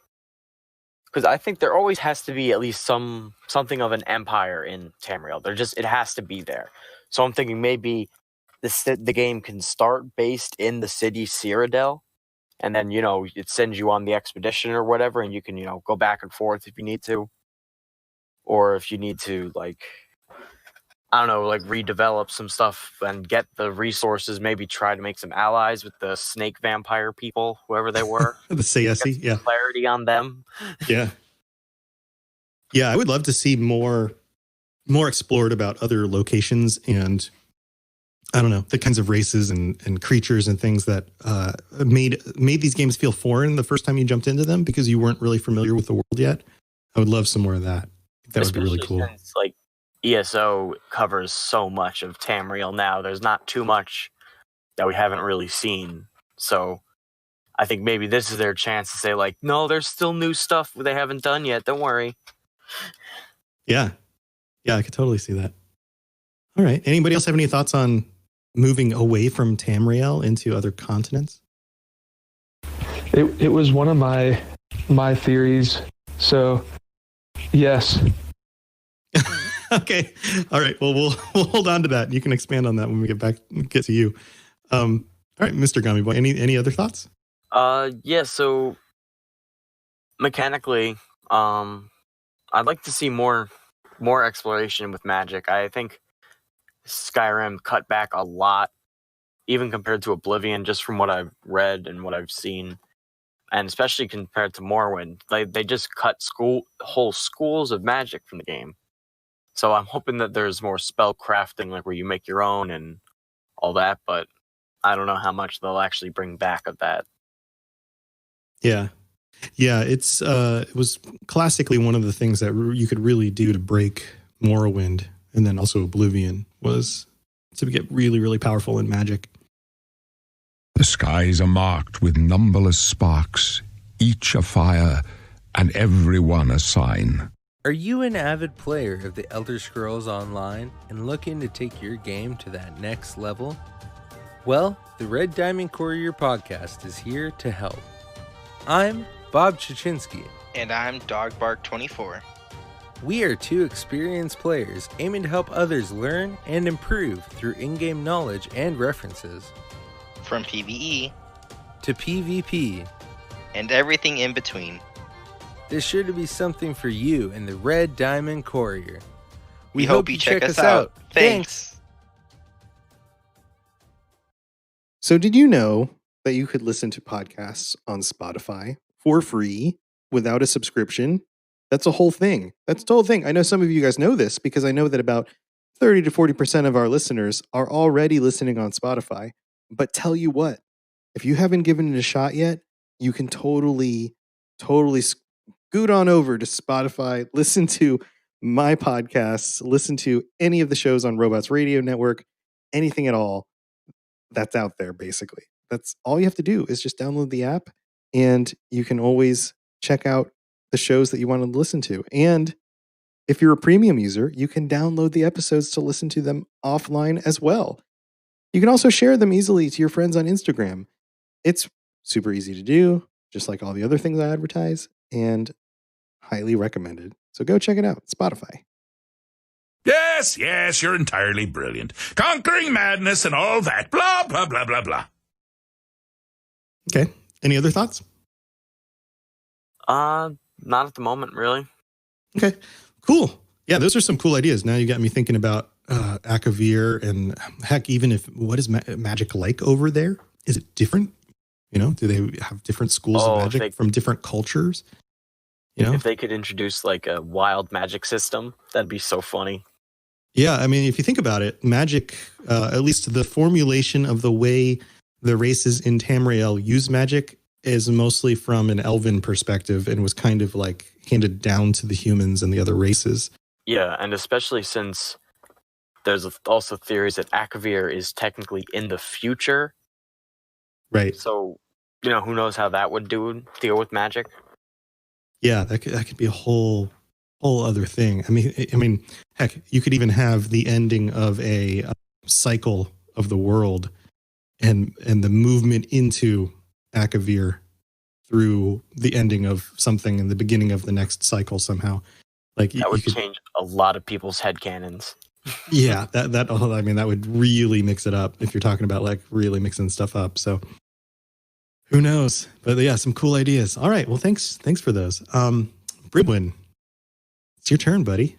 because I think there always has to be at least something of an empire in Tamriel. It has to be there. So I'm thinking maybe the game can start based in the city Cyrodiil, and then it sends you on the expedition or whatever, and you can go back and forth if you need to, or if you need to I don't know, redevelop some stuff and get the resources, maybe try to make some allies with the snake vampire people, whoever they were. The Sayesi, yeah. Clarity on them. Yeah. Yeah, I would love to see more more explored about other locations and, I don't know, the kinds of races and creatures and things that made these games feel foreign the first time you jumped into them because you weren't really familiar with the world yet. I would love some more of that. That would be really cool. Since, like, ESO covers so much of Tamriel now, there's not too much that we haven't really seen. So I think maybe this is their chance to say, like, no, there's still new stuff they haven't done yet. Don't worry. Yeah. Yeah, I could totally see that. All right. Anybody else have any thoughts on moving away from Tamriel into other continents? It was one of my theories. So, yes. Okay. All right. Well, we'll hold on to that. You can expand on that when we get to you. All right, Mr. Gummy Boy. Any other thoughts? Yeah. So mechanically, I'd like to see more exploration with magic. I think Skyrim cut back a lot, even compared to Oblivion, just from what I've read and what I've seen, and especially compared to Morrowind. They just cut whole schools of magic from the game. So I'm hoping that there's more spell crafting, like where you make your own and all that, but I don't know how much they'll actually bring back of that. Yeah. Yeah, it was classically one of the things that you could really do to break Morrowind and then also Oblivion was to get really, really powerful in magic. The skies are marked with numberless sparks, each a fire, and every one a sign. Are you an avid player of the Elder Scrolls Online and looking to take your game to that next level? Well, the Red Diamond Courier podcast is here to help. I'm Bob Chichinski. And I'm Dogbark24. We are two experienced players aiming to help others learn and improve through in-game knowledge and references. From PvE to PvP and everything in between. There's sure to be something for you in the Red Diamond Courier. We hope you check us out. Thanks. So did you know that you could listen to podcasts on Spotify for free without a subscription? That's a whole thing. That's the whole thing. I know some of you guys know this because I know that about 30 to 40% of our listeners are already listening on Spotify. But tell you what, if you haven't given it a shot yet, you can totally scoot on over to Spotify, listen to my podcasts, listen to any of the shows on Robots Radio Network, anything at all that's out there, basically. That's all you have to do is just download the app, and you can always check out the shows that you want to listen to. And if you're a premium user, you can download the episodes to listen to them offline as well. You can also share them easily to your friends on Instagram. It's super easy to do, just like all the other things I advertise, and highly recommended. So go check it out. Spotify. Yes, you're entirely brilliant. Conquering madness and all that. Blah, blah, blah, blah, blah. Okay. Any other thoughts? Not at the moment, really. Okay, cool. Yeah, those are some cool ideas. Now you got me thinking about Akavir and heck, even if what is magic like over there? Is it different? You know, do they have different schools of magic from different cultures? You know, if they could introduce like a wild magic system, that'd be so funny. Yeah, I mean, if you think about it, magic, at least the formulation of the way the races in Tamriel use magic is mostly from an elven perspective and was kind of like handed down to the humans and the other races. Yeah, and especially since there's also theories that Akavir is technically in the future. Right. So, you know, who knows how that would deal with magic? Yeah, that could be a whole other thing. I mean, heck, you could even have the ending of a cycle of the world and the movement into Akavir through the ending of something in the beginning of the next cycle somehow. Like that would change a lot of people's headcanons. Yeah, that would really mix it up if you're talking about like really mixing stuff up. So who knows? But yeah, some cool ideas. All right. Well, thanks for those. Bridwin, it's your turn, buddy.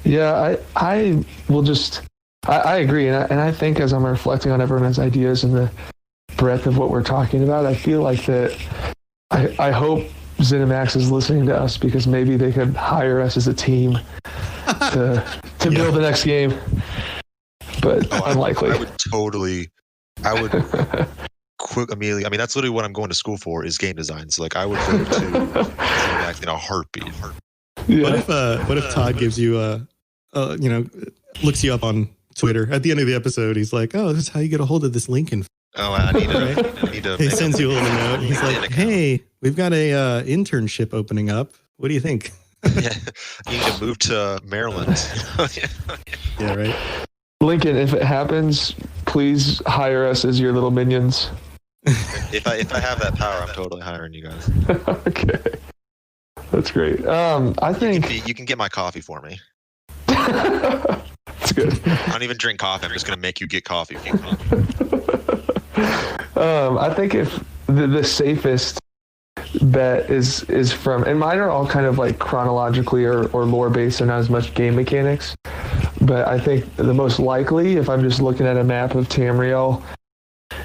Yeah, I will just I agree, and I think as I'm reflecting on everyone's ideas and the breadth of what we're talking about, I feel like that I hope ZeniMax is listening to us because maybe they could hire us as a team to to build the next game, but unlikely. I would quick immediately. I mean, that's literally what I'm going to school for is game design. So like, I would go to ZeniMax in a heartbeat. Yeah. What if Todd gives you looks you up on Twitter at the end of the episode? He's like, "Oh, this is how you get a hold of this Lincoln." Oh, I need to. He sends you a little note. He's like, "Hey, we've got a internship opening up. What do you think?" Yeah, you need to move to Maryland. Yeah, right. Lincoln, if it happens, please hire us as your little minions. If I have that power, I'm totally hiring you guys. Okay, that's great. I think you can get my coffee for me. That's good. I don't even drink coffee. I'm just gonna make you get coffee. I think if the safest bet is from, and mine are all kind of like chronologically or lore based and not as much game mechanics, but I think the most likely, if I'm just looking at a map of Tamriel,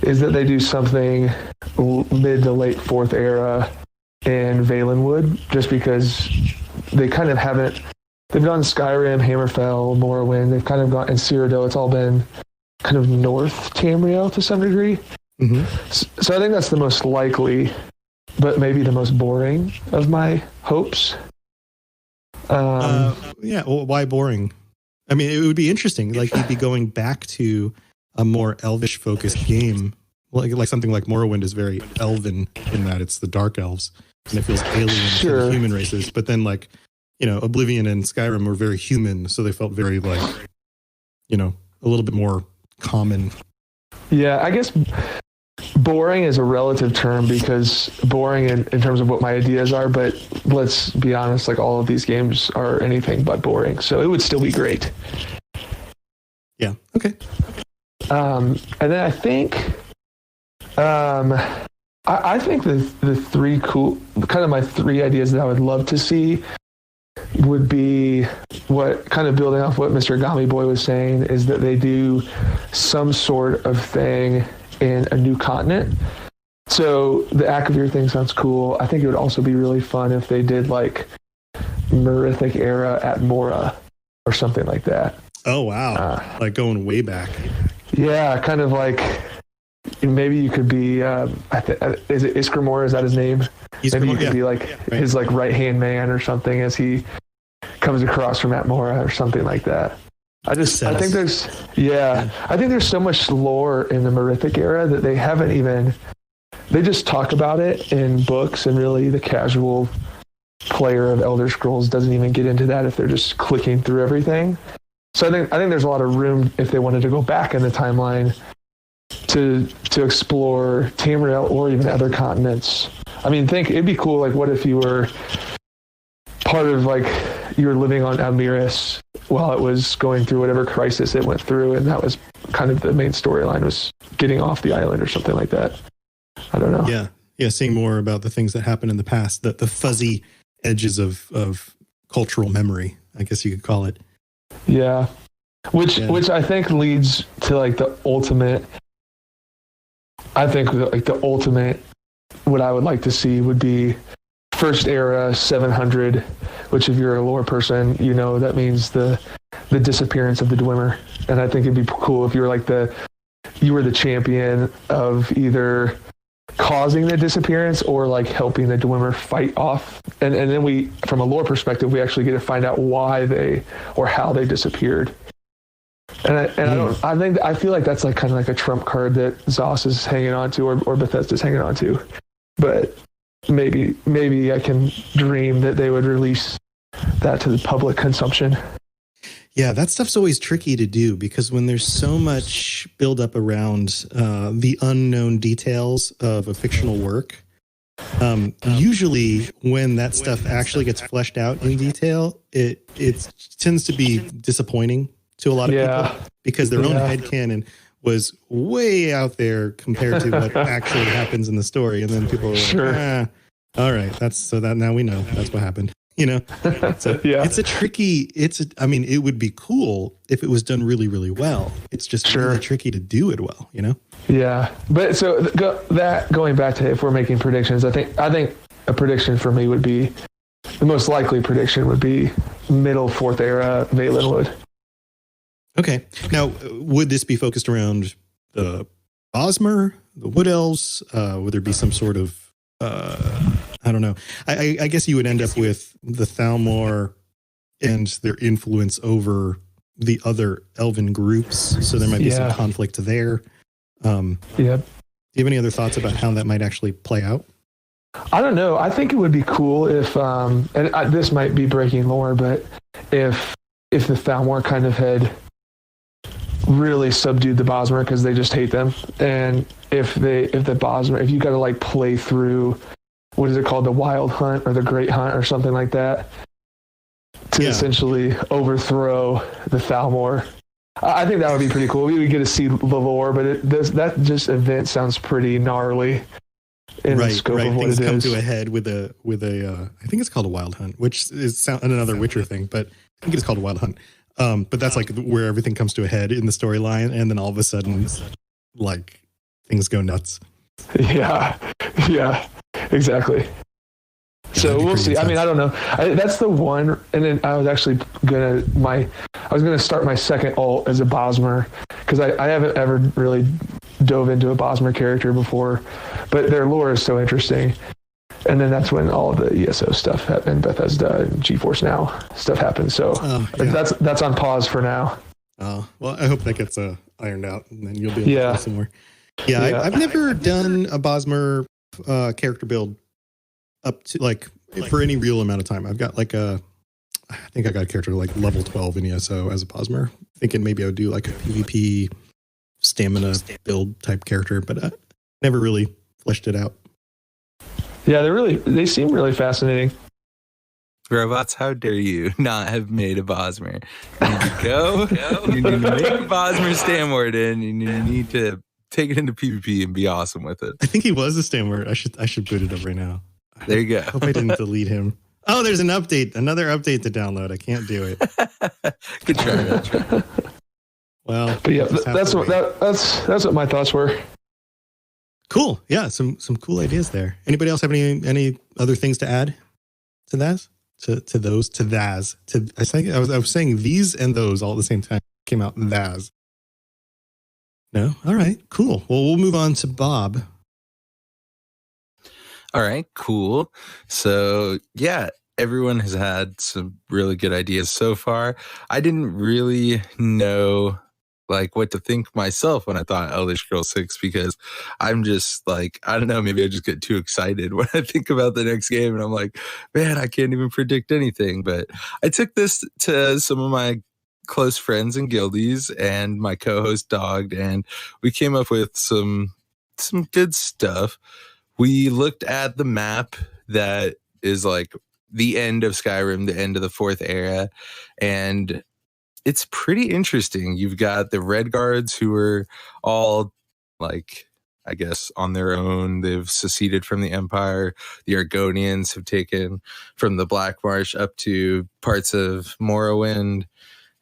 is that they do something mid to late 4th era in Valenwood, just because they kind of haven't. They've done Skyrim, Hammerfell, Morrowind. They've kind of gone, and Cyrodiil. It's all been kind of North Tamriel to some degree. Mm-hmm. So I think that's the most likely, but maybe the most boring of my hopes. Yeah. Well, why boring? I mean, it would be interesting. Like you'd be going back to a more elvish focused game, like something like Morrowind is very elven in that it's the dark elves and it feels alien to the human races. But then like, Oblivion and Skyrim were very human, so they felt very like, a little bit more common. Yeah, I guess boring is a relative term because boring in terms of what my ideas are, but let's be honest, like all of these games are anything but boring, so it would still be great. Yeah, okay. And then I think I think the three cool, kind of my three ideas that I would love to see would be what, kind of building off what Mr. Gami Boy was saying, is that they do some sort of thing in a new continent. So the Akavir thing sounds cool. I think it would also be really fun if they did like Merithic era at Mora or something like that. Oh, wow. Like going way back. Yeah, kind of like maybe you could be, is it Iskramor? Is that his name? Maybe you could be like his like right-hand man or something as he comes across from Atmora or something like that. I think there's so much lore in the Merithic era that they just talk about it in books, and really the casual player of Elder Scrolls doesn't even get into that if they're just clicking through everything. So I think there's a lot of room if they wanted to go back in the timeline to explore Tamriel or even other continents. I mean, it'd be cool. Like, what if you were part of, like, you were living on Almiris while it was going through whatever crisis it went through, and that was kind of the main storyline, was getting off the island or something like that. I don't know. Yeah. Seeing more about the things that happened in the past, the fuzzy edges of cultural memory, I guess you could call it. Yeah. Which I think leads to like the ultimate. I think like the ultimate, what I would like to see would be first era 700, which if you're a lore person, that means the disappearance of the Dwemer. And I think it'd be cool if you were the champion of either causing the disappearance or like helping the Dwemer fight off. And then we, from a lore perspective, we actually get to find out why or how they disappeared. I feel like that's like kind of like a trump card that ZOS is hanging on to or Bethesda's hanging on to. But maybe I can dream that they would release that to the public consumption. Yeah, that stuff's always tricky to do because when there's so much buildup around the unknown details of a fictional work, usually when that stuff actually gets fleshed out in detail, it tends to be disappointing to a lot of people because their own headcanon was way out there compared to what actually happens in the story. And then people are like, all right, that now we know that's what happened. So it's a tricky, it would be cool if it was done really, really well. It's just really tricky to do it well, Yeah. But so going back to if we're making predictions, I think a prediction for me would be, the most likely prediction would be middle 4th era Valenwood. Okay. Now, would this be focused around the Bosmer, the Wood Elves? Would there be some sort of, I don't know. I guess you would end up with the Thalmor and their influence over the other elven groups. So there might be some conflict there. Do you have any other thoughts about how that might actually play out? I don't know. I think it would be cool if, this might be breaking lore, but if the Thalmor kind of had really subdued the Bosmer because they just hate them, and if the Bosmer, if you got to like play through, what is it called, the Wild Hunt or the Great Hunt or something like that, to essentially overthrow the Thalmor. I think that would be pretty cool. We would get to see the lore, but that just event sounds pretty gnarly in the scope of what Things it come is. to a head with a I think it's called a Wild Hunt, which is another Witcher thing, but I think it's called a Wild Hunt. But that's like where everything comes to a head in the storyline, and then all of a sudden, like, things go nuts. Yeah, exactly. So we'll see. I mean, I don't know. That's the one. And then I was actually gonna start my second ult as a Bosmer, because I haven't ever really dove into a Bosmer character before, but their lore is so interesting. And then that's when all of the ESO stuff happened, Bethesda and GeForce Now stuff happened. So that's on pause for now. Oh, well, I hope that gets ironed out, and then you'll be able to play some more. Yeah. I've never done a Bosmer character build up to like for any real amount of time. I've got like I think I got a character like level 12 in ESO as a Bosmer. Thinking maybe I would do like a PvP stamina build type character, but I never really fleshed it out. Yeah, they seem really fascinating. Robots, how dare you not have made a Bosmer? You need to go. You need to make a Bosmer Stamwarden, and you need to take it into PvP and be awesome with it. I think he was a Stamward. I should boot it up right now. There you go. I hope I didn't delete him. Oh, there's an update, another update to download. I can't do it. Good try. Well, but yeah, that's what my thoughts were. Cool. Yeah, some cool ideas there. Anybody else have any other things to add to that? To those? To thas? I was saying these and those all at the same time. Came out thas. No? All right. Cool. Well, we'll move on to Bob. All right, cool. So, yeah, everyone has had some really good ideas so far. I didn't really know like what to think myself when I thought Elder Scrolls 6, because I'm just like, I don't know, maybe I just get too excited when I think about the next game, and I'm like, man, I can't even predict anything. But I took this to some of my close friends and guildies and my co-host Dogged, and we came up with some good stuff. We looked at the map that is like the end of Skyrim, the end of the Fourth Era, and it's pretty interesting. You've got the Red Guards, who are all like, I guess, on their own. They've seceded from the Empire. The Argonians have taken from the Black Marsh up to parts of Morrowind.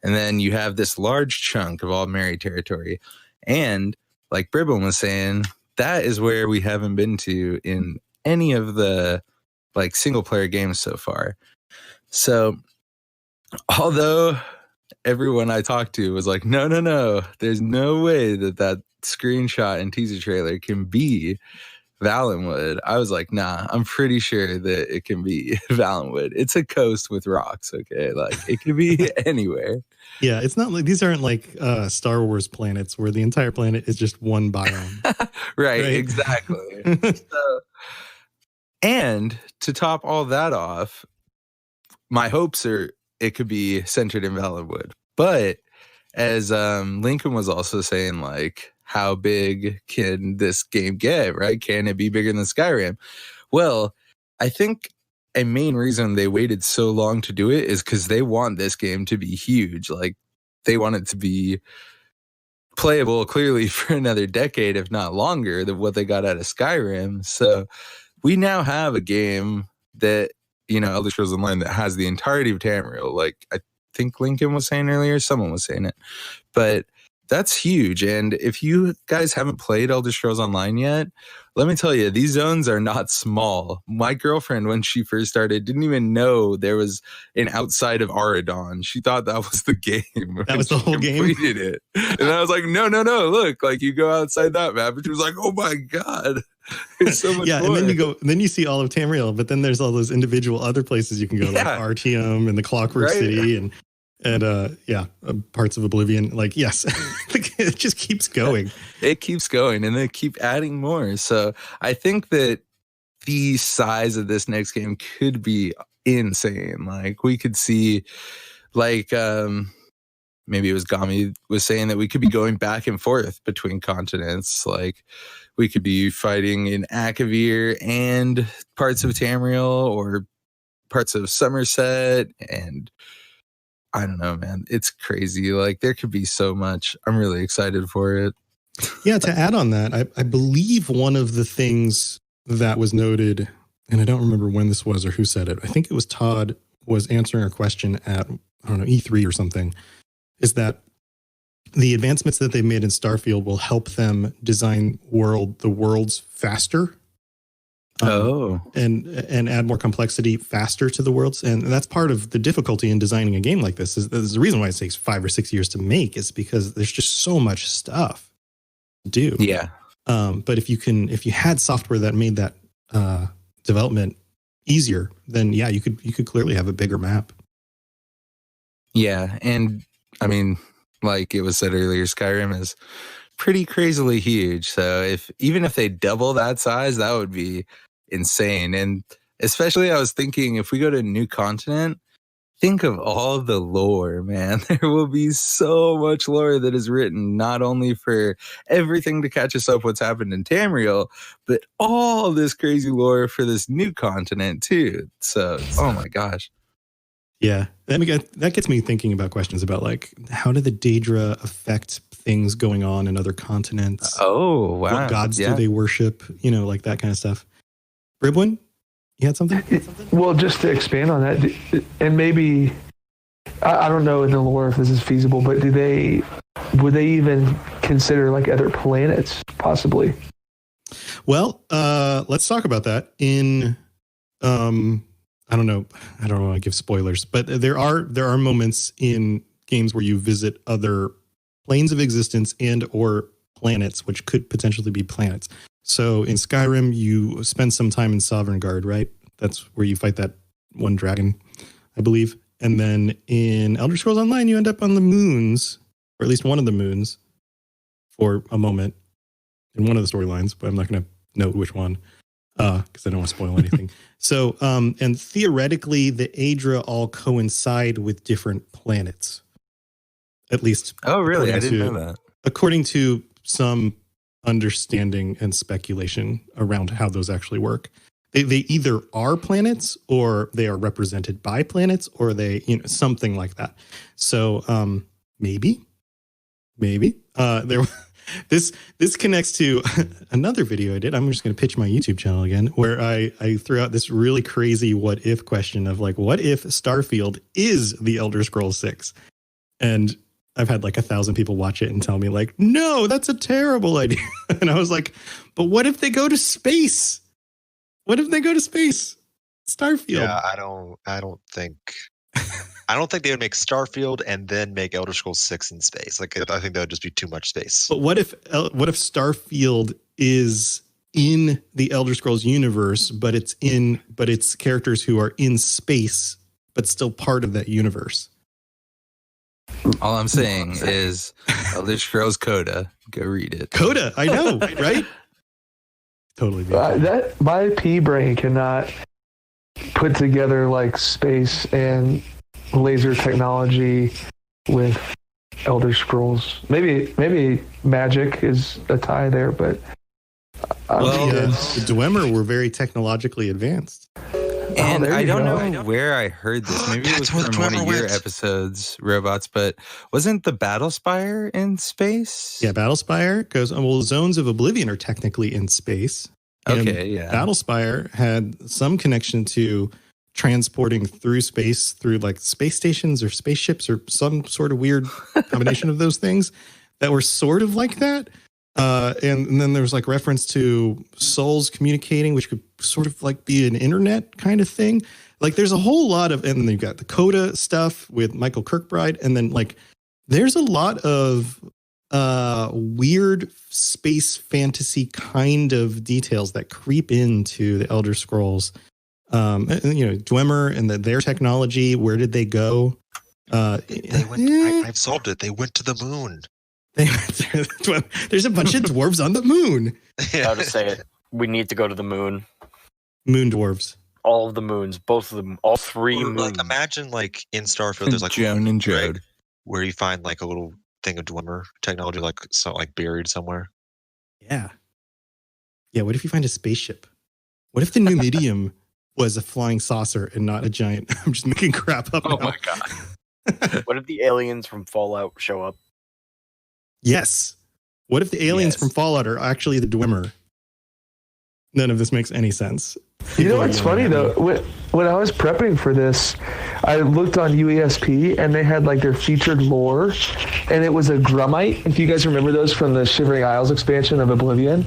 And then you have this large chunk of All-Mary territory. And like Bribble was saying, that is where we haven't been to in any of the like single player games so far. So although everyone I talked to was like, no, there's no way that screenshot and teaser trailer can be Valenwood, I was like, nah, I'm pretty sure that it can be Valenwood. It's a coast with rocks, okay? Like, it can be anywhere. Yeah, it's not like these aren't like Star Wars planets where the entire planet is just one biome. right, exactly. And to top all that off, my hopes are it could be centered in Valenwood. But as Lincoln was also saying, like, how big can this game get, right? Can it be bigger than Skyrim? Well, I think a main reason they waited so long to do it is because they want this game to be huge. Like, they want it to be playable clearly for another decade, if not longer, than what they got out of Skyrim. So we now have a game that, you know, Elder Scrolls Online, that has the entirety of Tamriel. Like, I think Lincoln was saying earlier, someone was saying it, but That's huge. And if you guys haven't played Elder Scrolls Online yet, let me tell you, these zones are not small. My girlfriend, when she first started, didn't even know there was an outside of Aradon. She thought that was the game. That was the whole game? Completed it. And I was like, no. Look, like you go outside that map. And she was like, oh my God. There's so much more. And then you see all of Tamriel, but then there's all those individual other places you can go, like Artium and the Clockwork City and parts of Oblivion. Like, yes, it just keeps going. It keeps going, and they keep adding more. So I think that the size of this next game could be insane. Like, we could see, like, maybe it was Gami was saying that we could be going back and forth between continents. Like, we could be fighting in Akavir and parts of Tamriel or parts of Somerset, and I don't know, man. It's crazy. Like, there could be so much. I'm really excited for it. Yeah, to add on that, I believe one of the things that was noted, and I don't remember when this was or who said it, I think it was Todd, was answering a question at, I don't know, E3 or something, is that the advancements that they've made in Starfield will help them design the worlds faster. And add more complexity faster to the worlds. And that's part of the difficulty in designing a game like this. Is the reason why it takes 5 or 6 years to make is because there's just so much stuff to do. Yeah. But if you had software that made that development easier, then yeah, you could clearly have a bigger map. Yeah. And I mean, like it was said earlier, Skyrim is pretty crazily huge. So even if they double that size, that would be insane. And especially I was thinking, if we go to a new continent, think of all the lore, man. There will be so much lore that is written, not only for everything to catch us up what's happened in Tamriel, but all this crazy lore for this new continent too. So, oh my gosh. Yeah, that gets me thinking about questions about, like, how do the Daedra affect things going on in other continents? Oh, wow. What gods do they worship? You know, like that kind of stuff. Ribwin, you had something? Well, just to expand on that, and maybe, I don't know in the lore if this is feasible, but would they even consider like other planets possibly? Well, let's talk about that in, I don't know. I don't want to give spoilers, but there are moments in games where you visit other planes of existence and or planets, which could potentially be planets. So in Skyrim, you spend some time in Sovngarde, right? That's where you fight that one dragon, I believe. And then in Elder Scrolls Online, you end up on the moons, or at least one of the moons, for a moment in one of the storylines, but I'm not going to note which one. Because I don't want to spoil anything. So, and theoretically, the Aedra all coincide with different planets. At least. Oh, really? I didn't know that. According to some understanding and speculation around how those actually work. They either are planets, or they are represented by planets, or they, something like that. So, maybe. This connects to another video I did. I'm just going to pitch my YouTube channel again, where I threw out this really crazy what if question of, like, what if Starfield is the Elder Scrolls 6? And I've had like 1,000 people watch it and tell me, like, no, that's a terrible idea. And I was like, but what if they go to space? What if they go to space? Starfield. Yeah, I don't think they would make Starfield and then make Elder Scrolls 6 in space. Like, I think that would just be too much space. But what if Starfield is in the Elder Scrolls universe, but it's characters who are in space, but still part of that universe? All I'm saying is Elder Scrolls Coda. Go read it. Coda, I know, right? Totally. That my pea brain cannot put together like space and laser technology with Elder Scrolls. Maybe magic is a tie there, but the Dwemer were very technologically advanced. And I don't know where I heard this. Maybe it was from one of your episodes, Robots, but wasn't the Battlespire in space? Yeah, Battlespire goes, well, Zones of Oblivion are technically in space. Okay, yeah. Battlespire had some connection to transporting through space, through like space stations or spaceships or some sort of weird combination of those things. that were sort of like that. And then there's like reference to souls communicating, which could sort of like be an internet kind of thing. Like there's a whole lot of, and then you've got the Coda stuff with Michael Kirkbride. And then like, there's a lot of weird space fantasy kind of details that creep into the Elder Scrolls. And, Dwemer and their technology, where did they go? They went. I've solved it. They went to the moon. There's a bunch of dwarves on the moon. How to say it? We need to go to the moon. Moon dwarves. All of the moons, both of them, all three moons. Like imagine like in Starfield, there's like Joan and Jode, where you find like a little thing of Dwemer technology, like buried somewhere. Yeah. What if you find a spaceship? What if the Numidium was a flying saucer and not a giant? I'm just making crap up. Oh my god! What if the aliens from Fallout show up? Yes. What if the aliens from Fallout are actually the Dwemer? None of this makes any sense. You know what's funny though? When I was prepping for this, I looked on UESP and they had like their featured lore, and it was a Grummite. If you guys remember those from the Shivering Isles expansion of Oblivion,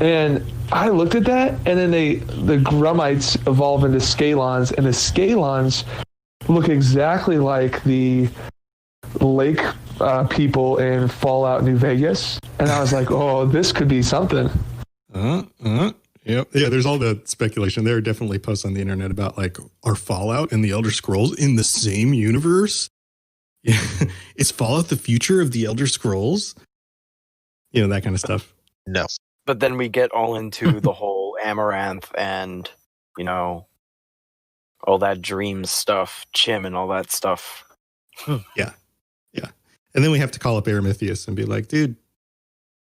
and I looked at that, and then the Grummites evolve into Scalons, and the Scalons look exactly like the lake people in Fallout New Vegas, and I was like, oh, this could be something. Yep. Yeah, there's all the speculation. There are definitely posts on the internet about like, are Fallout and the Elder Scrolls in the same universe? Yeah. Is Fallout the future of the Elder Scrolls? That kind of stuff. No. But then we get all into the whole Amaranth and, all that dream stuff, Chim and all that stuff. Yeah. And then we have to call up Aramithius and be like, dude,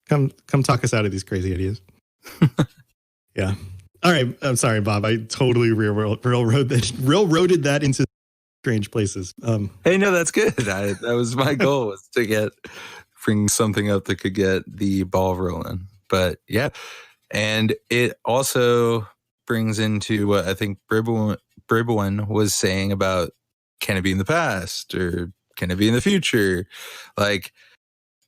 come talk us out of these crazy ideas. Yeah. All right. I'm sorry, Bob. I totally railroaded that into strange places. Hey, no, that's good. That was my goal, was to bring something up that could get the ball rolling. But yeah. And it also brings into what I think Bribwin was saying about, can it be in the past or can it be in the future? Like,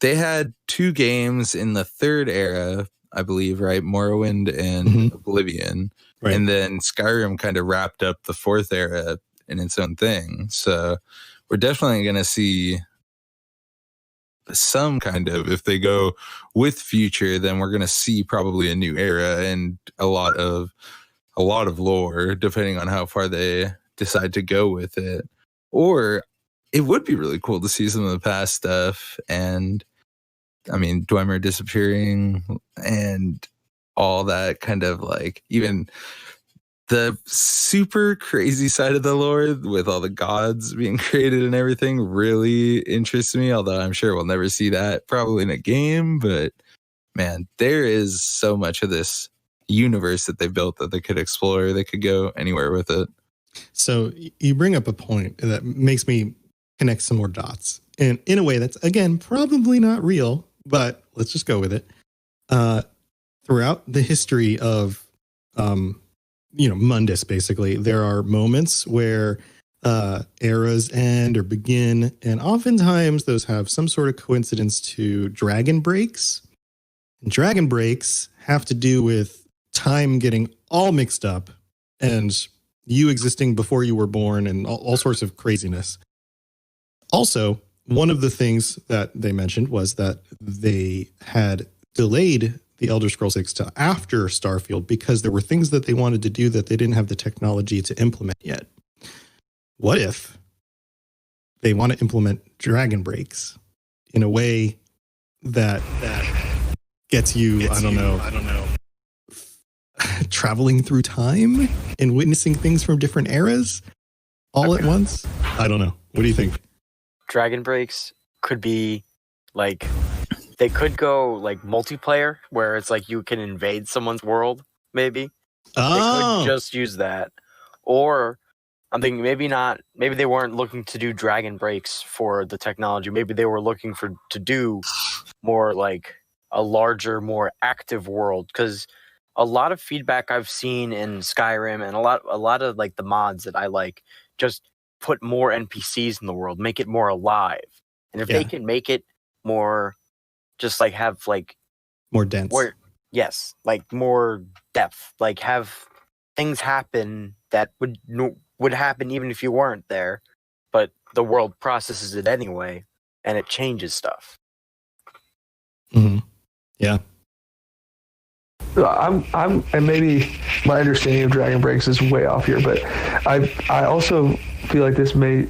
they had 2 games in the third era, I believe, right? Morrowind and Oblivion. Right. And then Skyrim kind of wrapped up the fourth era in its own thing. So we're definitely going to see some kind of, if they go with future, then we're going to see probably a new era and a lot of lore, depending on how far they decide to go with it. Or it would be really cool to see some of the past stuff, and I mean, Dwemer disappearing and all that kind of like, even the super crazy side of the lore with all the gods being created and everything really interests me, although I'm sure we'll never see that probably in a game. But man, there is so much of this universe that they built that they could explore. They could go anywhere with it. So you bring up a point that makes me connect some more dots. And in a way that's, again, probably not real, but let's just go with it. Throughout the history of, Mundus, basically, there are moments where eras end or begin, and oftentimes those have some sort of coincidence to dragon breaks. And dragon breaks have to do with time getting all mixed up and you existing before you were born and all sorts of craziness. Also, one of the things that they mentioned was that they had delayed the Elder Scrolls 6 to after Starfield because there were things that they wanted to do that they didn't have the technology to implement yet. What if they want to implement dragon breaks in a way that gets you, I don't know, traveling through time and witnessing things from different eras all at once? I don't know. What do you think? Dragon breaks could be like, they could go like multiplayer where it's like you can invade someone's world, maybe. They could just use that. Or I'm thinking maybe they weren't looking to do dragon breaks for the technology. Maybe they were looking to do more like a larger, more active world. Because a lot of feedback I've seen in Skyrim and a lot of like the mods that I like just put more NPCs in the world, make it more alive. And if they can make it more, just like have like more dense. Yes, like more depth. Like have things happen that would happen even if you weren't there, but the world processes it anyway, and it changes stuff. Mm-hmm. Yeah. I'm, and maybe my understanding of Dragon Breaks is way off here, but I also feel like this may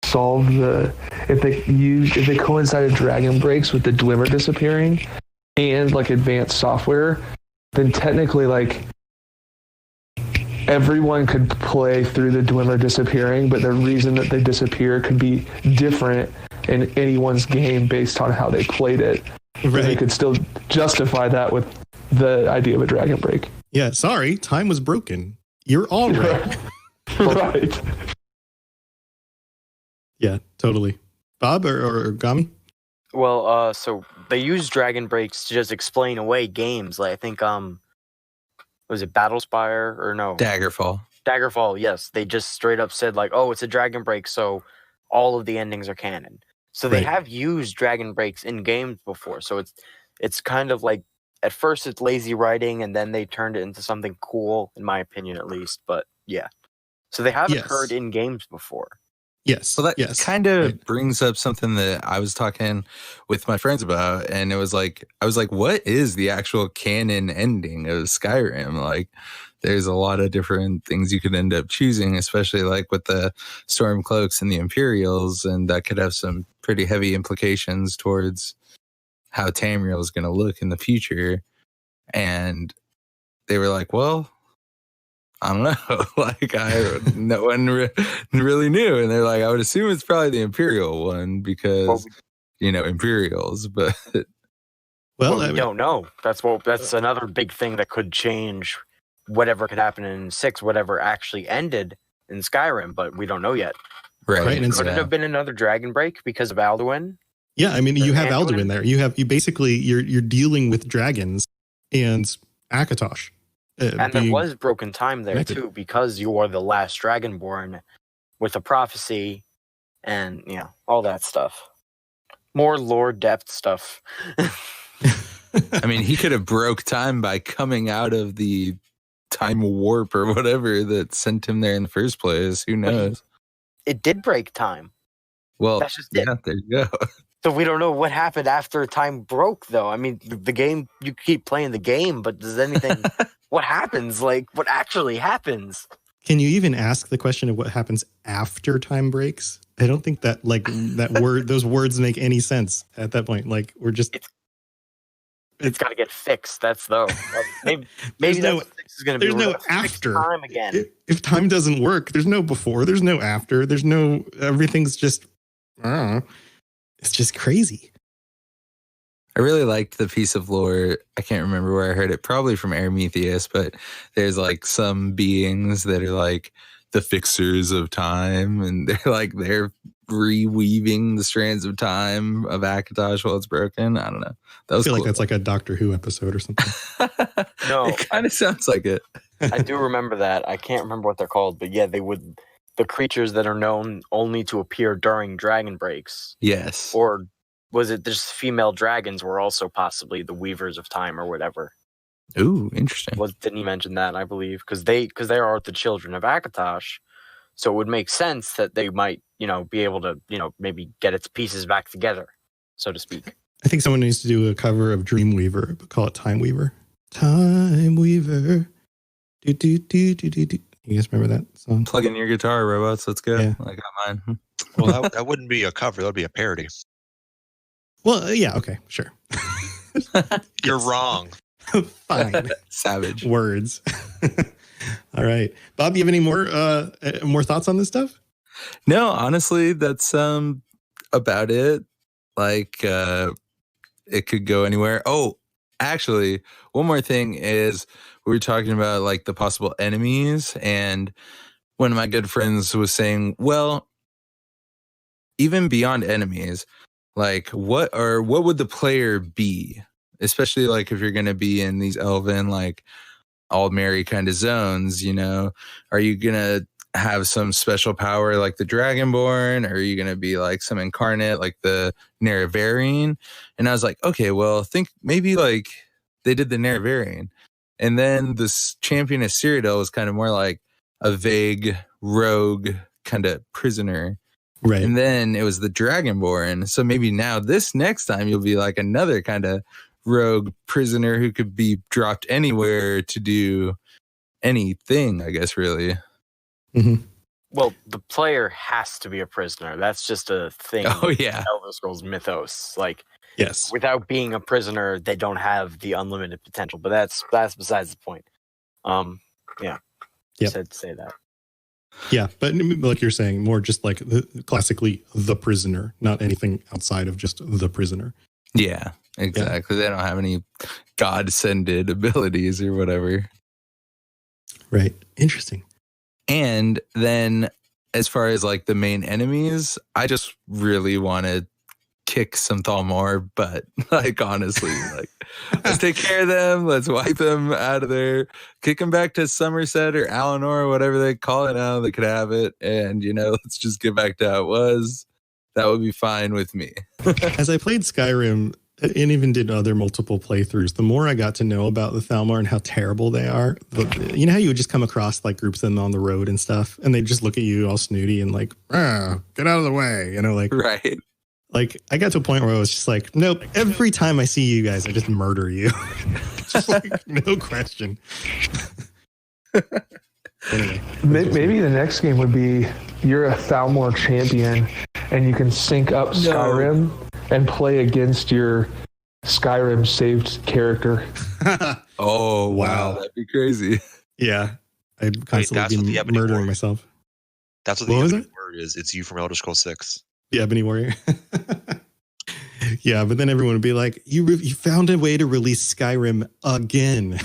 solve if they coincided Dragon Breaks with the Dwemer disappearing and like advanced software, then technically like everyone could play through the Dwemer disappearing, but the reason that they disappear could be different in anyone's game based on how they played it. Right. They could still justify that with the idea of a Dragon Break. Yeah, sorry, time was broken. You're all right. Right. Yeah, totally. Bob or Gami? Well, so they use Dragon Breaks to just explain away games. Like I think, was it Battlespire or no? Daggerfall. Daggerfall, yes. They just straight up said like, oh, it's a Dragon Break, so all of the endings are canon. So they have used Dragon Breaks in games before. So it's kind of like, at first it's lazy writing, and then they turned it into something cool, in my opinion at least. But yeah. So they have occurred in games before. Yes. Well, that kind of brings up something that I was talking with my friends about, and it was like, I was like, what is the actual canon ending of Skyrim? Like, there's a lot of different things you could end up choosing, especially like with the Stormcloaks and the Imperials, and that could have some pretty heavy implications towards how Tamriel is going to look in the future. And they were like, well, I don't know. Like, no one really knew. And they're like, I would assume it's probably the Imperial one because, Imperials, but. Well, we don't know. That's another big thing that could change whatever could happen in 6, whatever actually ended in Skyrim, but we don't know yet. Right. Could it have been another Dragon Break because of Alduin? Yeah, I mean, you have Alduin there. You're dealing with dragons and Akatosh. And there was broken time there too, because you are the last Dragonborn with a prophecy and all that stuff. More lore depth stuff. I mean, he could have broke time by coming out of the time warp or whatever that sent him there in the first place. Who knows? It did break time. Well, that's just it. There you go. So we don't know what happened after time broke, though. I mean, the game, you keep playing the game, but does anything, what happens? Like, what actually happens? Can you even ask the question of what happens after time breaks? I don't think that, those words make any sense at that point. Like, we're just... It's got to get fixed. That's though. Maybe that's what fix is going to be. There's no after. Time again. If time doesn't work, there's no before. There's no after. There's no... Everything's just... I don't know. It's just crazy. I really liked the piece of lore. I can't remember where I heard it, probably from Eremetheus, but there's like some beings that are like the fixers of time, and they're reweaving the strands of time of Akatosh while it's broken. I don't know. That was I feel cool. like that's like a Doctor Who episode or something. No, it kind of sounds like it. I do remember that. I can't remember what they're called, but yeah, they would. The creatures that are known only to appear during Dragon Breaks. Yes. Or was it just female dragons were also possibly the Weavers of Time or whatever? Ooh, interesting. Didn't you mention that, I believe? Because they are the children of Akatosh. So it would make sense that they might, be able to, maybe get its pieces back together, so to speak. I think someone needs to do a cover of Dreamweaver, but call it Time Weaver. Time Weaver. Do, do, do, do, do, do. You guys remember that song? Plug in your guitar, robots. Let's go. Yeah. I got mine. Well, that wouldn't be a cover. That would be a parody. Well, yeah. Okay. Sure. You're wrong. Fine. Savage. Words. All right. Bob, you have any more thoughts on this stuff? No, honestly, that's about it. Like, it could go anywhere. Oh, actually, one more thing is we were talking about like the possible enemies, and one of my good friends was saying, well, even beyond enemies, like what would the player be? Especially like if you're going to be in these elven, like Aldmeri kind of zones, are you going to have some special power like the Dragonborn, or are you going to be like some incarnate like the Nerevarine? And I was like, okay, well, think maybe like they did the Nerevarine. And then this champion of Cyrodiil was kind of more like a vague rogue kind of prisoner. Right. And then it was the Dragonborn. So maybe now this next time you'll be like another kind of rogue prisoner who could be dropped anywhere to do anything, I guess, really. Mm-hmm. Well, the player has to be a prisoner. That's just a thing. Oh, yeah. Elder Scrolls mythos. Like, yes, without being a prisoner, they don't have the unlimited potential. But that's besides the point. Yeah. Just had to say that. Yeah, but like you're saying, more just like classically the prisoner, not anything outside of just the prisoner. Yeah, exactly. Yeah. They don't have any God-sended abilities or whatever. Right. Interesting. And then as far as like the main enemies, I just really want to kick some Thalmor, but like honestly, like let's take care of them. Let's wipe them out of there. Kick them back to Somerset or Alinor or whatever they call it now. They could have it. And, let's just get back to how it was. That would be fine with me. As I played Skyrim and even did other multiple playthroughs, the more I got to know about the Thalmor and how terrible they are. You know how you would just come across like groups of them on the road and stuff, and they just look at you all snooty and like, get out of the way. Like, right. Like, I got to a point where I was just like, nope, every time I see you guys, I just murder you. Just like, no question. Anyway. Maybe the next game would be you're a Thalmor champion and you can sync up Skyrim and play against your Skyrim saved character. Oh, wow. That'd be crazy. Yeah. I'd constantly be murdering myself. That's what the Ebony word is. It's you from Elder Scrolls 6. The Ebony Warrior. Yeah, but then everyone would be like, you found a way to release Skyrim again.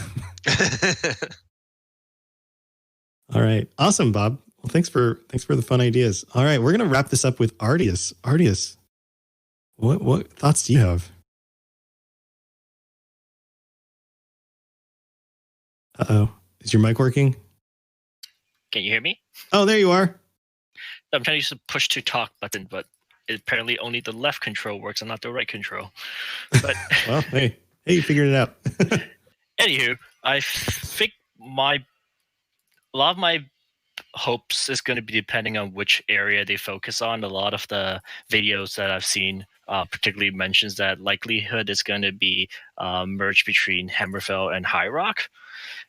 All right. Awesome, Bob. Well, thanks for the fun ideas. All right, we're going to wrap this up with Ardius. Ardius, what thoughts do you have? Uh-oh. Is your mic working? Can you hear me? Oh, there you are. I'm trying to use the push to talk button, but apparently only the left control works and not the right control. But well, hey, you figured it out. Anywho, I think a lot of my hopes is going to be depending on which area they focus on. A lot of the videos that I've seen particularly mentions that likelihood is going to be merged between Hammerfell and High Rock.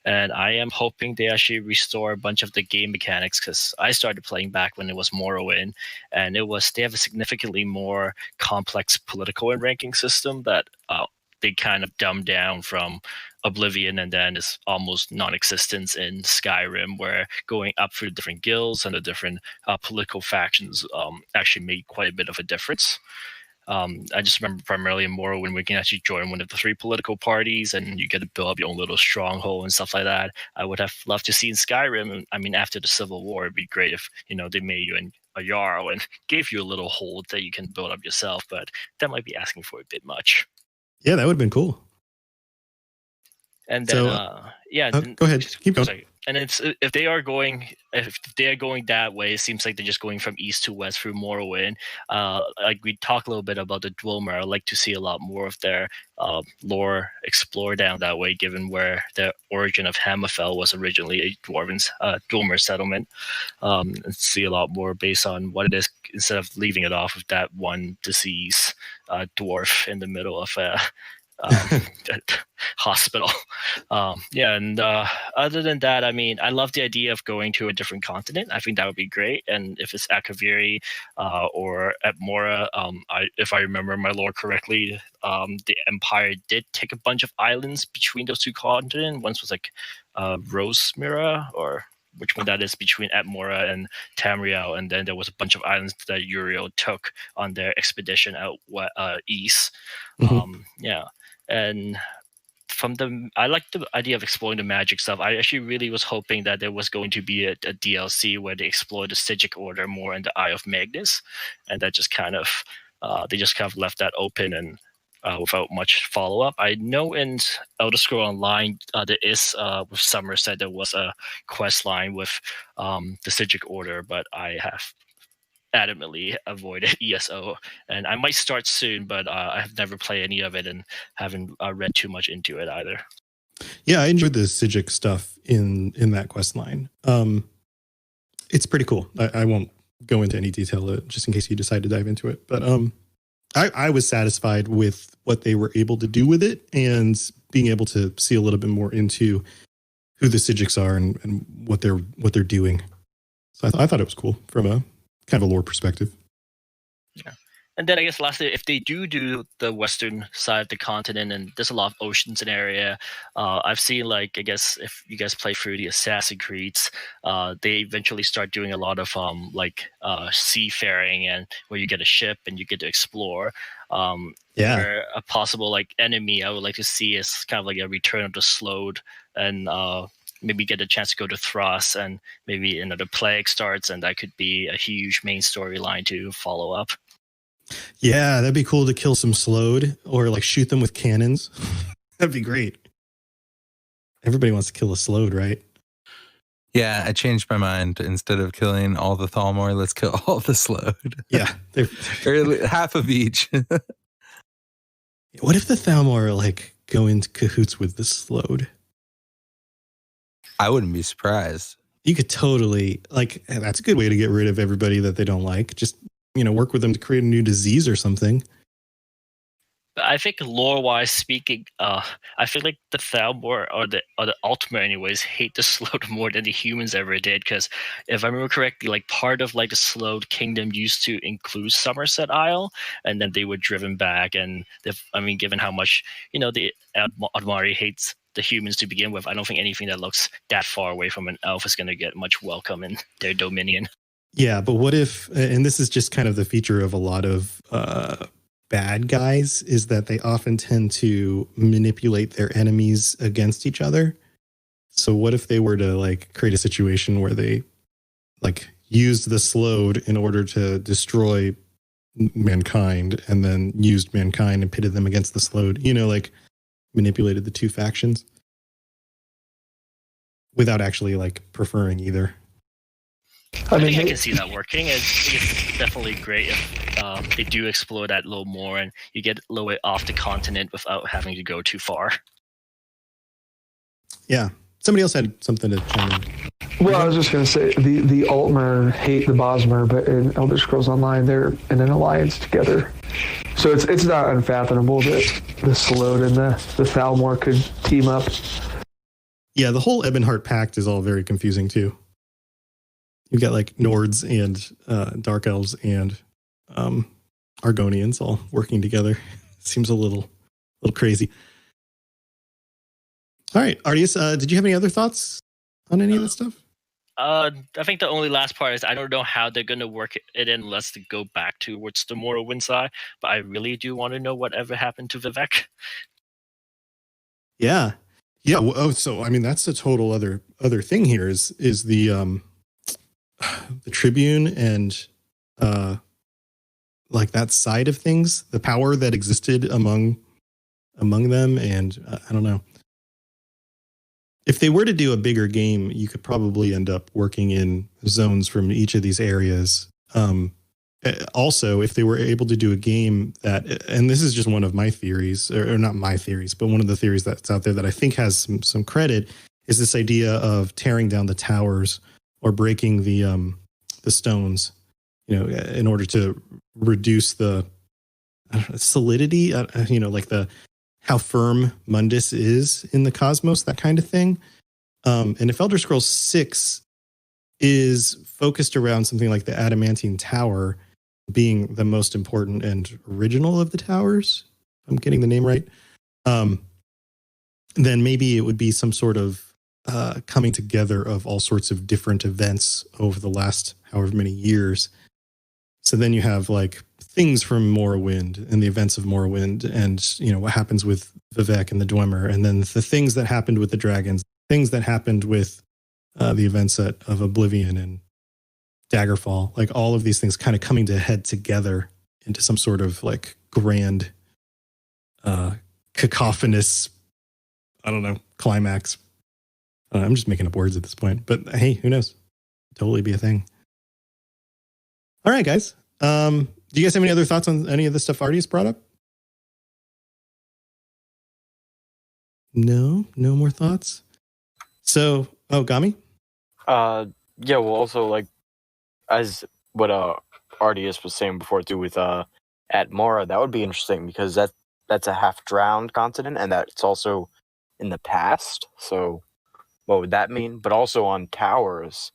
And I am hoping they actually restore a bunch of the game mechanics, because I started playing back when it was Morrowind, and they have a significantly more complex political and ranking system that they kind of dumbed down from Oblivion, and then is almost non-existent in Skyrim, where going up through the different guilds and the different political factions actually made quite a bit of a difference. I just remember primarily in Morrowind, we can actually join one of the 3 political parties and you get to build up your own little stronghold and stuff like that. I would have loved to see in Skyrim. I mean, after the Civil War, it'd be great if, they made you a Jarl and gave you a little hold that you can build up yourself, but that might be asking for a bit much. Yeah, that would have been cool. And then, go ahead. Keep going. Sorry. And if they are going that way, it seems like they're just going from east to west through Morrowind. Like we talked a little bit about the Dwemer. I'd like to see a lot more of their lore explored down that way, given where the origin of Hammerfell was originally a Dwemer settlement. And see a lot more based on what it is, instead of leaving it off of that one disease dwarf in the middle of a hospital. And other than that, I mean, I love the idea of going to a different continent. I think that would be great. And if it's Akaviri or Atmora, if I remember my lore correctly, the Empire did take a bunch of islands between those 2 continents. Once was like Rosemira, or which one that is, between Atmora and Tamriel, and then there was a bunch of islands that Uriel took on their expedition out east. Mm-hmm. And I like the idea of exploring the magic stuff. I actually really was hoping that there was going to be a DLC where they explore the Sigic Order more in the Eye of Magnus, and that just kind of they just kind of left that open. And without much follow up. I know in Elder Scrolls Online, there is with Somerset there was a quest line with the Sigic Order, but I have adamantly avoided ESO, and I might start soon, but I have never played any of it and haven't read too much into it either. Yeah, I enjoyed the Sigic stuff in that quest line. It's pretty cool. I won't go into any detail just in case you decide to dive into it, but I was satisfied with what they were able to do with it and being able to see a little bit more into who the Sigics are and what they're doing. So I thought it was cool from a kind of a lore perspective. Yeah. And then I guess lastly, if they do the western side of the continent, and there's a lot of oceans in the area, I've seen, like, I guess if you guys play through the Assassin's Creeds, they eventually start doing a lot of seafaring, and where you get a ship and you get to explore. Where a possible like enemy I would like to see is kind of like a Return of the Slowed, and maybe get a chance to go to Thras, and maybe another plague starts, and that could be a huge main storyline to follow up. Yeah, that'd be cool to kill some Slowed or like shoot them with cannons. That'd be great. Everybody wants to kill a Slowed, right? Yeah, I changed my mind. Instead of killing all the Thalmor, let's kill all the Slowed. Yeah. Or half of each. What if the Thalmor like go into cahoots with the Slowed? I wouldn't be surprised. You could totally, like, that's a good way to get rid of everybody that they don't like. Just, work with them to create a new disease or something. I think lore-wise speaking, I feel like the Thalmor or the Ultima anyways hate the Slowed more than the humans ever did. Because if I remember correctly, like part of like the Slowed kingdom used to include Somerset Isle, and then they were driven back. And given how much the Admari hates the humans to begin with, I don't think anything that looks that far away from an elf is going to get much welcome in their dominion. Yeah, but what if? And this is just kind of the feature of a lot of bad guys, is that they often tend to manipulate their enemies against each other. So what if they were to like create a situation where they like used the Slowed in order to destroy mankind, and then used mankind and pitted them against the Slowed, like manipulated the two factions without actually like preferring either. I think I can see that working. It's definitely great if they do explore that a little more, and you get a little bit off the continent without having to go too far. Yeah. Somebody else had something to chime in. Well, I was just going to say, the Altmer hate the Bosmer, but in Elder Scrolls Online, they're in an alliance together. So it's not unfathomable that the Slowed and the Thalmor could team up. Yeah, the whole Ebonheart Pact is all very confusing, too. You've got like Nords and Dark Elves and Argonians all working together. Seems a little crazy. All right, Artius, did you have any other thoughts on any of this stuff? I think the only last part is I don't know how they're going to work it in unless they go back towards the Morrowind side, but I really do want to know whatever happened to Vivek. Yeah. Yeah. Oh, so that's a total other thing here is the Tribune and like that side of things, the power that existed among them, and I don't know. If they were to do a bigger game, you could probably end up working in zones from each of these areas. Also, if they were able to do a game that, and this is just one of my theories, or not my theories, but one of the theories that's out there that I think has some credit, is this idea of tearing down the towers or breaking the stones, in order to reduce the solidity, like how firm Mundus is in the cosmos, that kind of thing. And if Elder Scrolls 6 is focused around something like the Adamantine Tower being the most important and original of the towers, if I'm getting the name right, then maybe it would be some sort of coming together of all sorts of different events over the last however many years. So then you have like things from Morrowind and the events of Morrowind, and what happens with Vivek and the Dwemer, and then the things that happened with the dragons, things that happened with the events of Oblivion and Daggerfall, like all of these things kind of coming to head together into some sort of like grand cacophonous, I don't know, climax. I'm just making up words at this point, but hey, who knows? Totally be a thing. All right, guys. Do you guys have any other thoughts on any of the stuff Artie's brought up? No more thoughts. So, Gami? Yeah, well, also, like, as what Artius was saying before, too, with at Mora, that would be interesting because that's a half-drowned continent, and that's also in the past. So, what would that mean? But also on towers,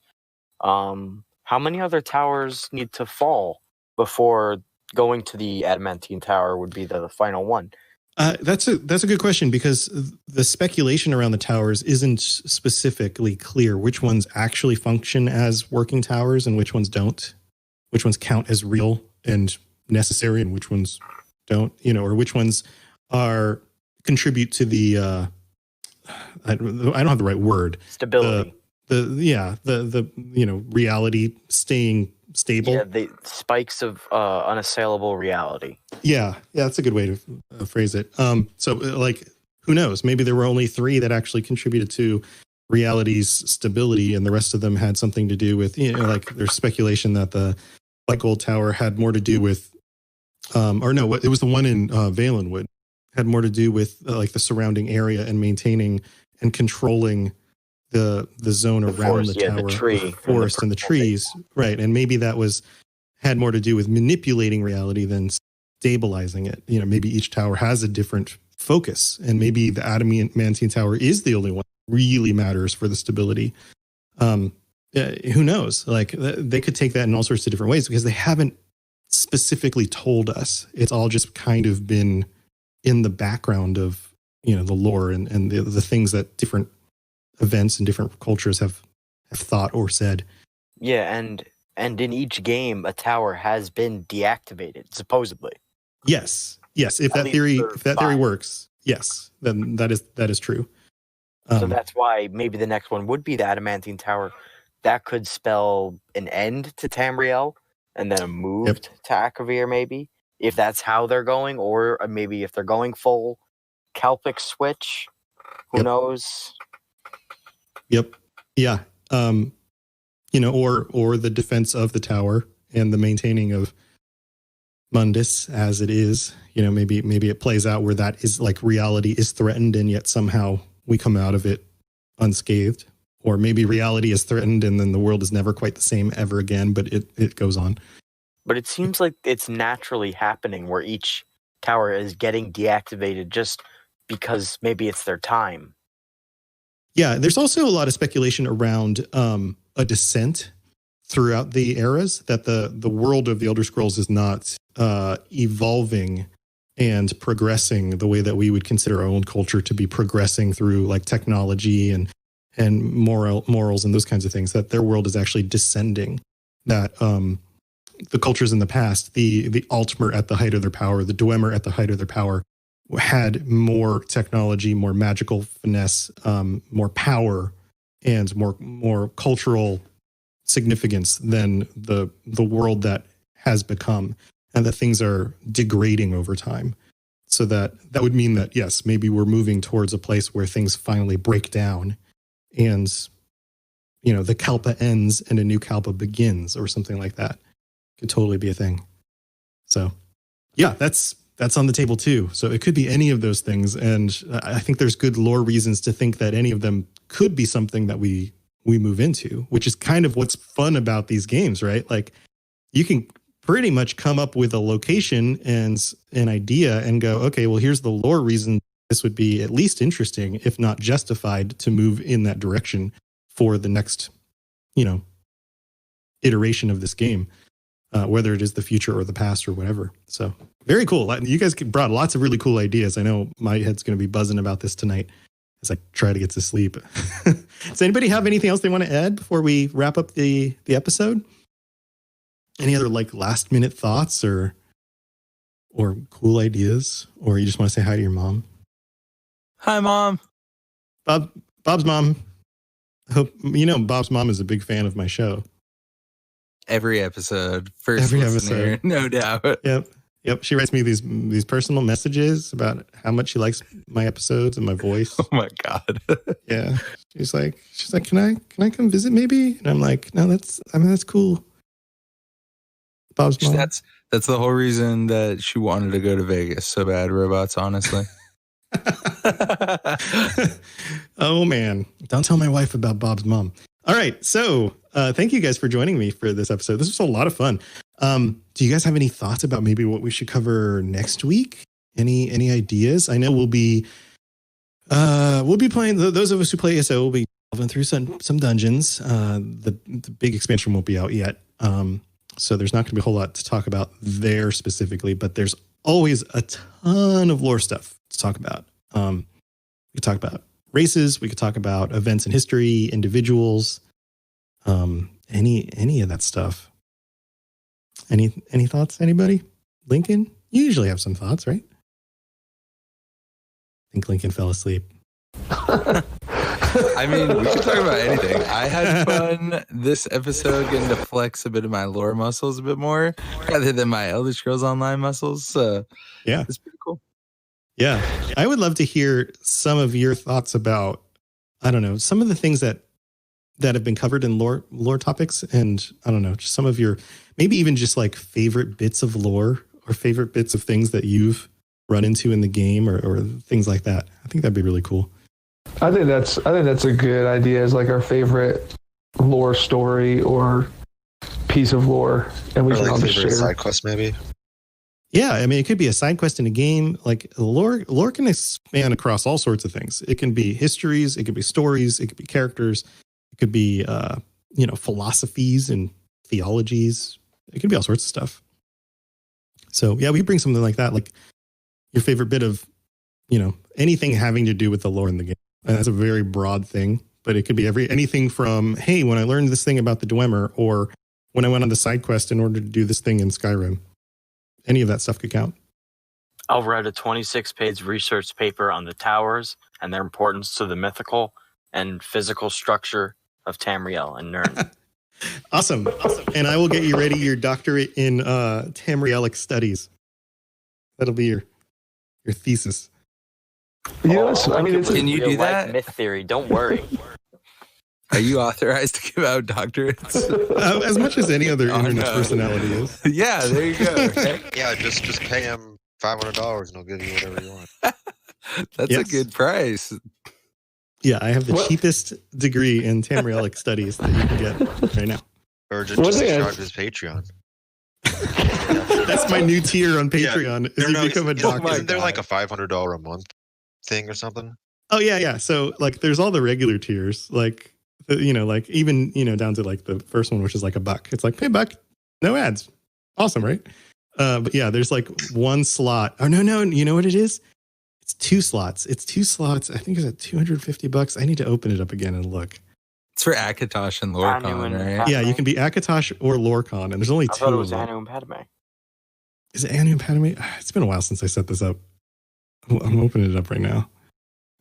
how many other towers need to fall before going to the Adamantine Tower would be the final one? That's a good question, because the speculation around the towers isn't specifically clear which ones actually function as working towers and which ones don't, which ones count as real and necessary and which ones don't, or which ones are contribute to the I don't have the right word, stability. The reality staying stable. Yeah, the spikes of unassailable reality. Yeah, that's a good way to phrase it. So, like, who knows? Maybe there were only 3 that actually contributed to reality's stability, and the rest of them had something to do with, like, there's speculation that the Black Gold Tower had more to do with, or no, it was the one in Valenwood, had more to do with like the surrounding area and maintaining and controlling the zone around forest, the tower, the tree, the forest and the trees, right? And maybe that had more to do with manipulating reality than stabilizing it. Maybe each tower has a different focus, and maybe the Adamantine Tower is the only one that really matters for the stability. Who knows? Like, they could take that in all sorts of different ways because they haven't specifically told us. It's all just kind of been in the background of the lore and the things that different events and different cultures have thought or said. Yeah, and in each game, a tower has been deactivated, supposedly. Yes. If that theory works, yes, then that is true. So that's why maybe the next one would be the Adamantine Tower. That could spell an end to Tamriel and then a move to Akavir, maybe, if that's how they're going, or maybe if they're going full Kelpic switch. Who knows? Yep. Yeah. Or the defense of the tower and the maintaining of Mundus as it is. Maybe it plays out where that is like reality is threatened and yet somehow we come out of it unscathed. Or maybe reality is threatened and then the world is never quite the same ever again, but it goes on. But it seems like it's naturally happening where each tower is getting deactivated just because maybe it's their time. Yeah, there's also a lot of speculation around a descent throughout the eras, that the world of the Elder Scrolls is not evolving and progressing the way that we would consider our own culture to be progressing through, like, technology and morals and those kinds of things, that their world is actually descending, that the cultures in the past, the Altmer at the height of their power, the Dwemer at the height of their power, had more technology, more magical finesse, more power, and more cultural significance than the world that has become, and that things are degrading over time. So that would mean that, yes, maybe we're moving towards a place where things finally break down and, the Kalpa ends and a new Kalpa begins, or something like that. Could totally be a thing. So, yeah, that's on the table too. So it could be any of those things. And I think there's good lore reasons to think that any of them could be something that we move into, which is kind of what's fun about these games, right? Like, you can pretty much come up with a location and an idea and go, okay, well, here's the lore reason this would be at least interesting, if not justified, to move in that direction for the next, iteration of this game, whether it is the future or the past or whatever. So very cool. You guys brought lots of really cool ideas. I know my head's going to be buzzing about this tonight as I try to get to sleep. Does anybody have anything else they want to add before we wrap up the episode? Any other, like, last minute thoughts or cool ideas, or you just want to say hi to your mom? Hi, Mom. Bob's mom. I hope Bob's mom is a big fan of my show. Every episode, first listener, no doubt. Yep. Yep, she writes me these personal messages about how much she likes my episodes and my voice. Oh my god. Yeah, she's like, can I come visit maybe? And I'm like, no, that's cool. Bob's mom. That's the whole reason that she wanted to go to Vegas so bad, robots. Honestly. Oh man, don't tell my wife about Bob's mom. All right, so thank you guys for joining me for this episode. This was a lot of fun. Do you guys have any thoughts about maybe what we should cover next week? Any ideas? I know we'll be playing. Those of us who play ESO will be delving through some dungeons. The big expansion won't be out yet, so there's not going to be a whole lot to talk about there specifically. But there's always a ton of lore stuff to talk about. We could talk about races. We could talk about events in history, individuals, any of that stuff. Any thoughts? Anybody? Lincoln? You usually have some thoughts, right? I think Lincoln fell asleep. I mean, we could talk about anything. I had fun this episode getting to flex a bit of my lore muscles a bit more rather than my Elder Scrolls Online muscles. So yeah, it's pretty cool. Yeah, I would love to hear some of your thoughts about, I don't know, some of the things that have been covered in lore topics, and I don't know, just some of your, maybe even just like favorite bits of lore or favorite bits of things that you've run into in the game or things like that. I think that'd be really cool. I think that's a good idea, as like our favorite lore story or piece of lore, and we can all just share. Side quest maybe. Yeah, I mean, it could be a side quest in a game. Like lore can expand across all sorts of things. It can be histories, it could be stories, it could be characters, it could be philosophies and theologies. It could be all sorts of stuff. So yeah, we bring something like that, like your favorite bit of, anything having to do with the lore in the game. And that's a very broad thing, but it could be anything from, hey, when I learned this thing about the Dwemer, or when I went on the side quest in order to do this thing in Skyrim. Any of that stuff could count. I'll write a 26-page research paper on the towers and their importance to the mythical and physical structure of Tamriel and Nirn. Awesome. And I will get you ready your doctorate in Tamrielic studies. That'll be your thesis. Yes, I mean, can you do that? Myth theory. Don't worry. Are you authorized to give out doctorates? As much as any other internet personality is. Yeah, there you go. Okay? Yeah, just pay him $500 and he'll give you whatever you want. That's a good price. Yeah, I have the cheapest degree in Tamrielic studies that you can get right now. Or just subscribe to his Patreon. That's my new tier on Patreon. Become a doctor. Isn't there like a $500 a month thing or something? Oh yeah. So like, there's all the regular tiers, like even down to like the first one, which is like $1. It's like pay $1, no ads. Awesome, right? But yeah, there's like one slot. Oh no, you know what it is? It's 2 slots. I think it's at $250. I need to open it up again and look. It's for Akatosh and Lorcon, right? Yeah, you can be Akatosh or Lorcon, and there's only 2 I thought it of was them. Anu and Padme. Is it Anu and Padme? It's been a while since I set this up. I'm opening it up right now.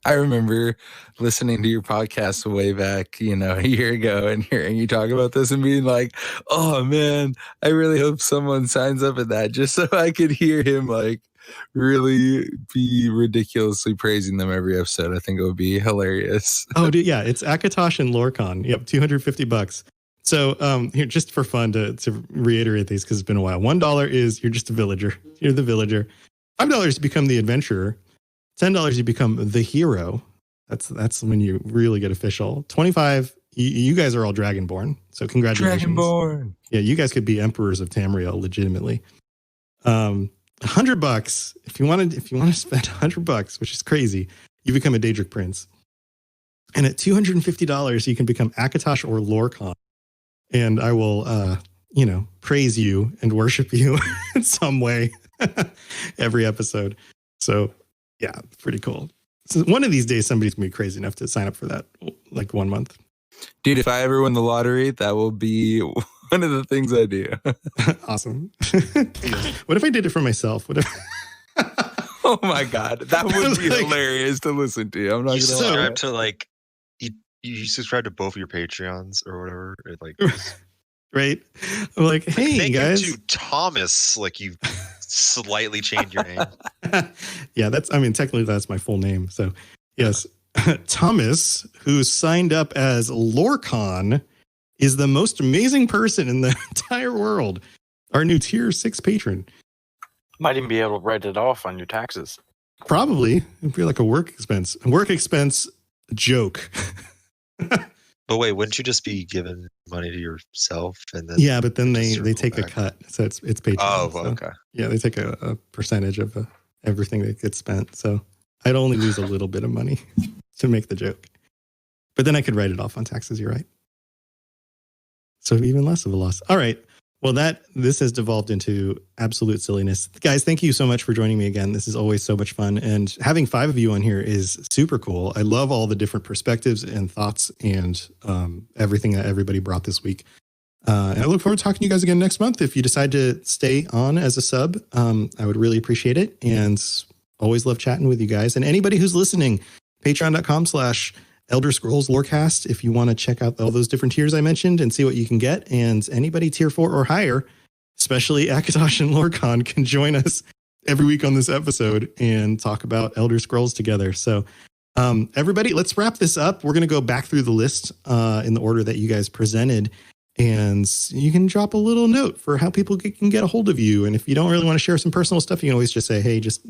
I remember listening to your podcast way back, a year ago, and hearing you talk about this and being like, oh man, I really hope someone signs up at that just so I could hear him like really be ridiculously praising them every episode. I think it would be hilarious. Oh, dude, yeah, it's Akatosh and Lorcon. Yep, $250. So here, just for fun to reiterate these, because it's been a while. $1 is you're just a villager. You're the villager. $5 you become the adventurer. $10 you become the hero. That's when you really get official. $25, you guys are all Dragonborn, so congratulations. Dragonborn. Yeah, you guys could be emperors of Tamriel legitimately. $100 if you want to spend $100, which is crazy, you become a Daedric prince. And at $250 you can become Akatosh or Lorcon, and I will praise you and worship you in some way every episode. So yeah, pretty cool. So one of these days, somebody's gonna be crazy enough to sign up for that, like 1 month. Dude, if I ever win the lottery, that will be one of the things I do. Awesome. What if I did it for myself? What if? Oh my god, that would be hilarious to listen to. I'm not You gonna subscribe lie. to like you subscribe to both of your Patreons or whatever. Like Right? I'm like, hey thank guys. you to Thomas, like you slightly change your name. Yeah, technically that's my full name. So, yes. Thomas, who signed up as Lorecon, is the most amazing person in the entire world. Our new tier 6 patron. Might even be able to write it off on your taxes. Probably. It'd be like a work expense. A work expense joke. But wait, wouldn't you just be giving money to yourself and then? Yeah, but then they take a cut, so it's Patreon. Oh, so, okay. Yeah, they take a percentage of everything that gets spent. So I'd only lose a little bit of money to make the joke, but then I could write it off on taxes. You're right. So even less of a loss. All right. Well, this has devolved into absolute silliness. Guys, thank you so much for joining me again. This is always so much fun. And having 5 of you on here is super cool. I love all the different perspectives and thoughts and everything that everybody brought this week. And I look forward to talking to you guys again next month. If you decide to stay on as a sub, I would really appreciate it. And always love chatting with you guys. And anybody who's listening, patreon.com/Elder Scrolls Lorecast, if you want to check out all those different tiers I mentioned and see what you can get. And anybody tier 4 or higher, especially Akatosh and Lorecon, can join us every week on this episode and talk about Elder Scrolls together. So everybody, let's wrap this up. We're going to go back through the list in the order that you guys presented. And you can drop a little note for how people can get a hold of you. And if you don't really want to share some personal stuff, you can always just say, hey, just,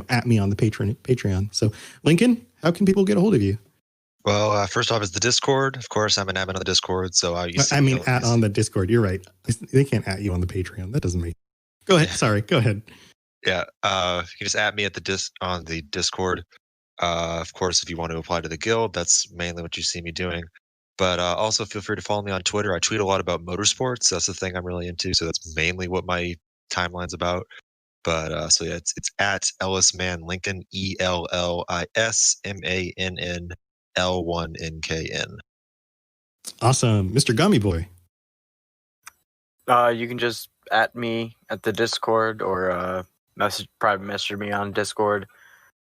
at me on the Patreon. So Lincoln, how can people get a hold of you? Well, first off is the Discord. Of course, I'm an admin on the Discord, so on the Discord. You're right. They can't at you on the Patreon. That doesn't make. Go ahead. Sorry. Go ahead. Yeah. You can just at me at on the Discord. Of course, if you want to apply to the guild, that's mainly what you see me doing. But also feel free to follow me on Twitter. I tweet a lot about motorsports. That's the thing I'm really into. So that's mainly what my timeline's about. But so yeah, it's at Ellisman Lincoln, ELLISMANNL1NKN. Awesome. Mr. Gummy Boy. You can just at me at the Discord or private message me on Discord.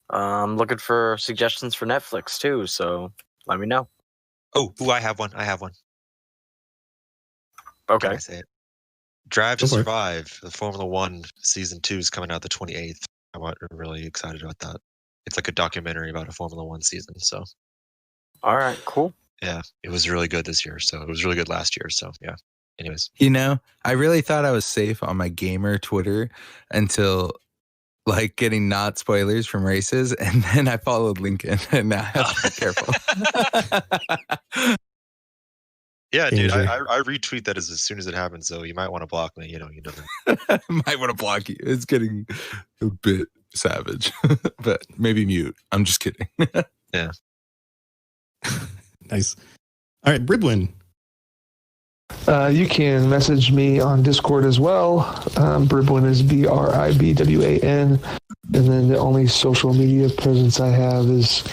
I'm looking for suggestions for Netflix too, so let me know. Oh, I have one. Okay. Can I say it? Drive to Survive. The Formula 1 Season 2 is coming out the 28th. I'm really excited about that. It's like a documentary about a Formula 1 season. So, all right, cool. Yeah, it was really good this year. So it was really good last year. So yeah. Anyways, I really thought I was safe on my gamer Twitter until like getting not spoilers from races, and then I followed Lincoln, and now I have to be careful. Yeah, dude, I retweet that as soon as it happens. So you might want to block me. You know. Might want to block you. It's getting a bit savage, but maybe mute. I'm just kidding. Yeah. Nice. All right, Bribwin. You can message me on Discord as well. Bribwin is BRIBWAN. And then the only social media presence I have is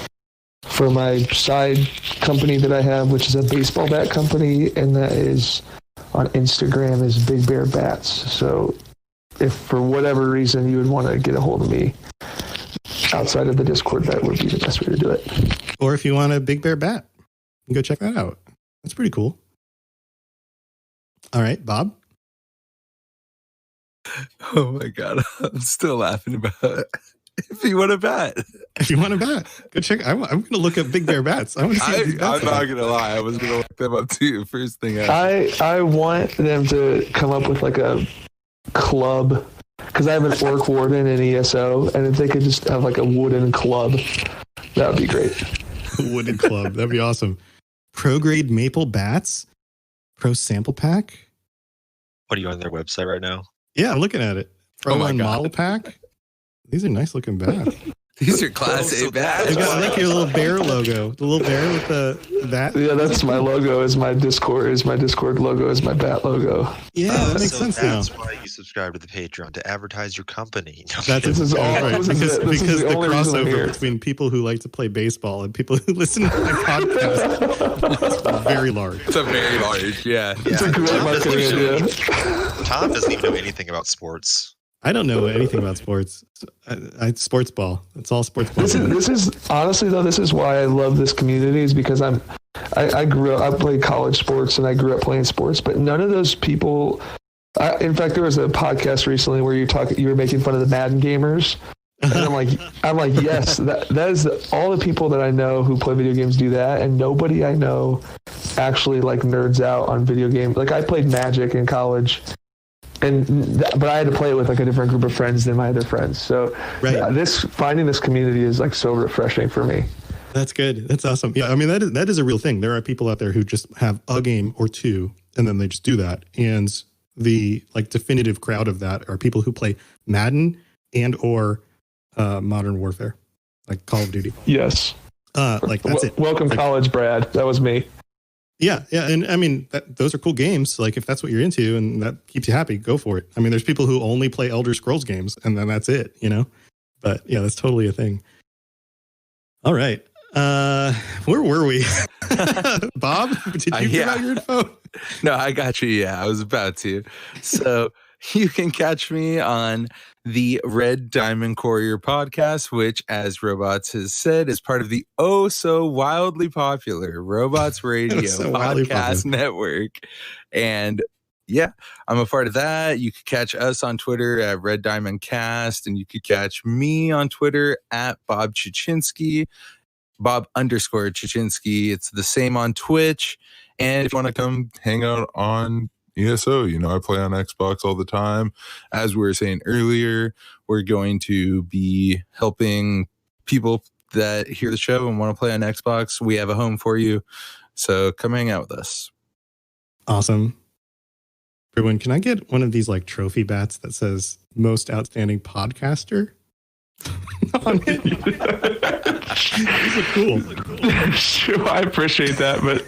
for my side company that I have, which is a baseball bat company, and that is on Instagram is Big Bear Bats. So if for whatever reason you would want to get a hold of me outside of the Discord, that would be the best way to do it. Or if you want a Big Bear Bat, you can go check that out. That's pretty cool. All right, Bob. Oh my God. I'm still laughing about it. If you want a bat. Go check. I'm going to look up Big Bear Bats. I want to see. I'm not going to lie. I was going to look them up too. First thing I want them to come up with like a club, because I have an orc warden in ESO, and if they could just have like a wooden club, that would be great. Wooden club. That'd be awesome. Pro grade maple bats. Pro sample pack. What are you on their website right now? Yeah, I'm looking at it. Pro model pack. These are nice looking bats. These are Class A bats. They've got like your little bear logo. The little bear with the bat. Yeah, that's my logo. Is my Discord logo is my bat logo. Yeah, that makes sense now. That's why you subscribe to the Patreon, to advertise your company. This is all right. Because the crossover between people who like to play baseball and people who listen to my podcast is very large. It's a very large, yeah. It's a great marketing idea. Tom doesn't even know anything about sports. I don't know anything about sports. Sports ball. It's all sports ball. This is honestly though. This is why I love this community, is because I grew up. I played college sports and I grew up playing sports, but none of those people In fact, there was a podcast recently where you were making fun of the Madden gamers. And I'm like, yes, that is all the people that I know who play video games do that, and nobody I know actually like nerds out on video games. Like I played Magic in college, but I had to play it with like a different group of friends than my other friends. So finding this community is like so refreshing for me. That's good. That's awesome. Yeah, I mean that is a real thing. There are people out there who just have a game or two, and then they just do that. And the like definitive crowd of that are people who play Madden and or Modern Warfare, like Call of Duty. Yes. Like that's it. Welcome like, college, Brad. That was me. Yeah, and I mean those are cool games. Like if that's what you're into and that keeps you happy, go for it. I mean, there's people who only play Elder Scrolls games and then that's it, you know. But yeah, that's totally a thing. All right, where were we? Bob, did you give out your info? No, I got you. Yeah, I was about to. So you can catch me on the Red Diamond Courier podcast, which, as Robots has said, is part of the so wildly popular Robots Radio podcast network. And yeah, I'm a part of that. You could catch us on Twitter at Red Diamond Cast, and you could catch me on Twitter at Bob Chichinsky, Bob_Chichinsky. It's the same on Twitch. And if you want to come hang out on ESO, I play on Xbox all the time. As we were saying earlier, we're going to be helping people that hear the show and want to play on Xbox. We have a home for you. So come hang out with us. Awesome. Everyone, can I get one of these like trophy bats that says most outstanding podcaster on it? These are cool. Sure, I appreciate that, but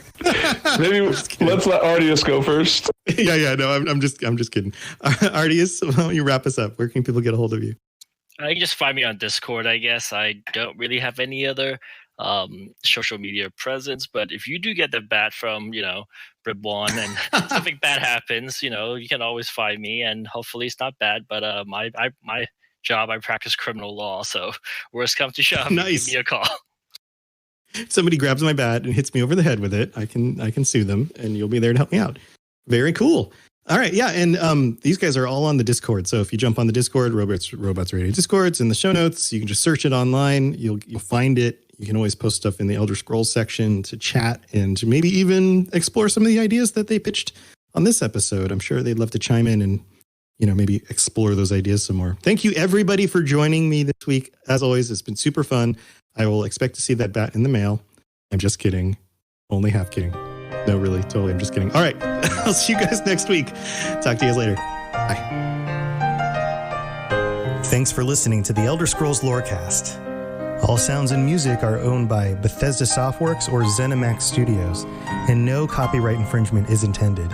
maybe let's let Artius go first. Yeah. No, I'm just kidding. Artius, why don't you wrap us up? Where can people get a hold of you? You can just find me on Discord, I guess. I don't really have any other social media presence, but if you do get the bat from, Rib1 and something bad happens, you can always find me, and hopefully it's not bad, but my job, I practice criminal law, so worst comes to shove, nice. Give me a call. If somebody grabs my bat and hits me over the head with it, I can sue them, and you'll be there to help me out. Very cool. All right, yeah, and these guys are all on the Discord. So if you jump on the Discord, Robots Radio Discord's in the show notes. You can just search it online. You'll find it. You can always post stuff in the Elder Scrolls section to chat and to maybe even explore some of the ideas that they pitched on this episode. I'm sure they'd love to chime in and maybe explore those ideas some more. Thank you, everybody, for joining me this week. As always, it's been super fun. I will expect to see that bat in the mail. I'm just kidding. Only half kidding. No, really, totally. I'm just kidding. All right. I'll see you guys next week. Talk to you guys later. Bye. Thanks for listening to the Elder Scrolls Lorecast. All sounds and music are owned by Bethesda Softworks or ZeniMax Studios, and no copyright infringement is intended.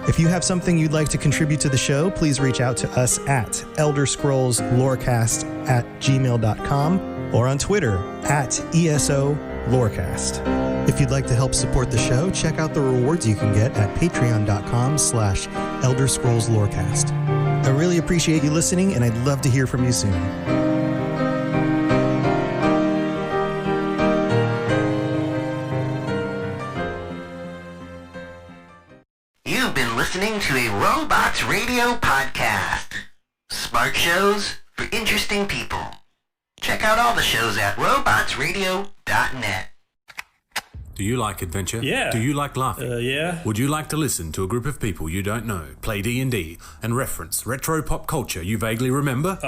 If you have something you'd like to contribute to the show, please reach out to us at elderscrollslorecast@gmail.com or on Twitter at ESO Lorecast. If you'd like to help support the show, check out the rewards you can get at patreon.com/Elder Scrolls Lorecast. I really appreciate you listening, and I'd love to hear from you soon. You've been listening to a Robots Radio podcast. Smart shows for interesting people. Check out all the shows at robotsradio.net. Do you like adventure? Yeah. Do you like laughing? Yeah. Would you like to listen to a group of people you don't know play D&D and reference retro pop culture you vaguely remember?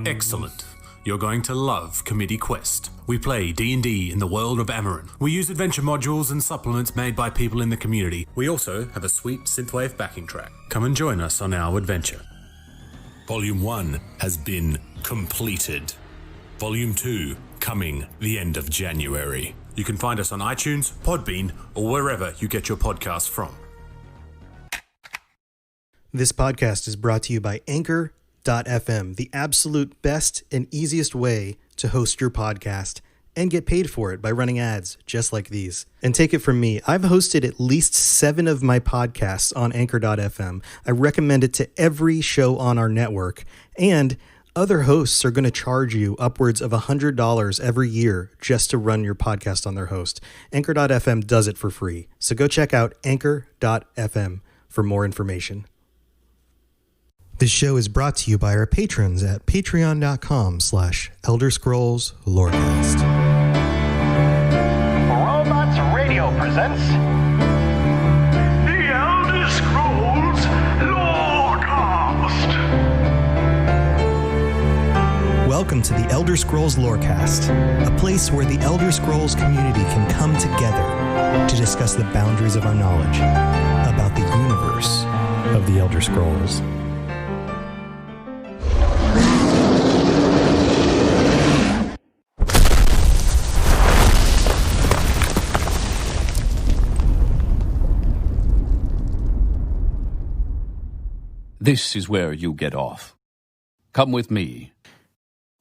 Excellent. You're going to love Committee Quest. We play D&D in the world of Amarin. We use adventure modules and supplements made by people in the community. We also have a sweet synthwave backing track. Come and join us on our adventure. Volume 1 has been completed. Volume 2 coming the end of January. You can find us on iTunes, Podbean, or wherever you get your podcasts from. This podcast is brought to you by Anchor.fm, the absolute best and easiest way to host your podcast and get paid for it by running ads just like these. And take it from me, I've hosted at least 7 of my podcasts on Anchor.fm. I recommend it to every show on our network, and other hosts are going to charge you upwards of $100 every year just to run your podcast on their host. Anchor.fm does it for free. So go check out Anchor.fm for more information. This show is brought to you by our patrons at patreon.com/Elder Scrolls Lorecast. Robots Radio presents The Elder Scrolls Lorecast. Welcome to the Elder Scrolls Lorecast, a place where the Elder Scrolls community can come together to discuss the boundaries of our knowledge about the universe of the Elder Scrolls. This is where you get off. Come with me.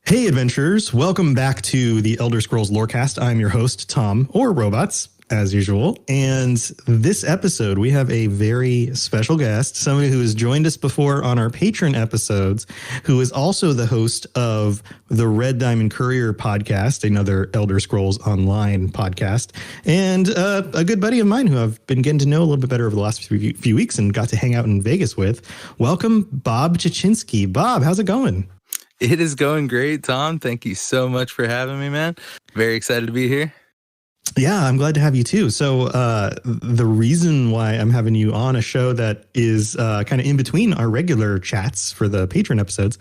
Hey, adventurers. Welcome back to the Elder Scrolls Lorecast. I'm your host, Tom, or Robots, as usual. And this episode, we have a very special guest, somebody who has joined us before on our patron episodes, who is also the host of the Red Diamond Courier podcast, another Elder Scrolls Online podcast, and a good buddy of mine who I've been getting to know a little bit better over the last few weeks and got to hang out in Vegas with. Welcome, Bob Jaczynski. Bob, how's it going? It is going great, Tom. Thank you so much for having me, man. Very excited to be here. Yeah, I'm glad to have you too. So the reason why I'm having you on a show that is kind of in between our regular chats for the patron episodes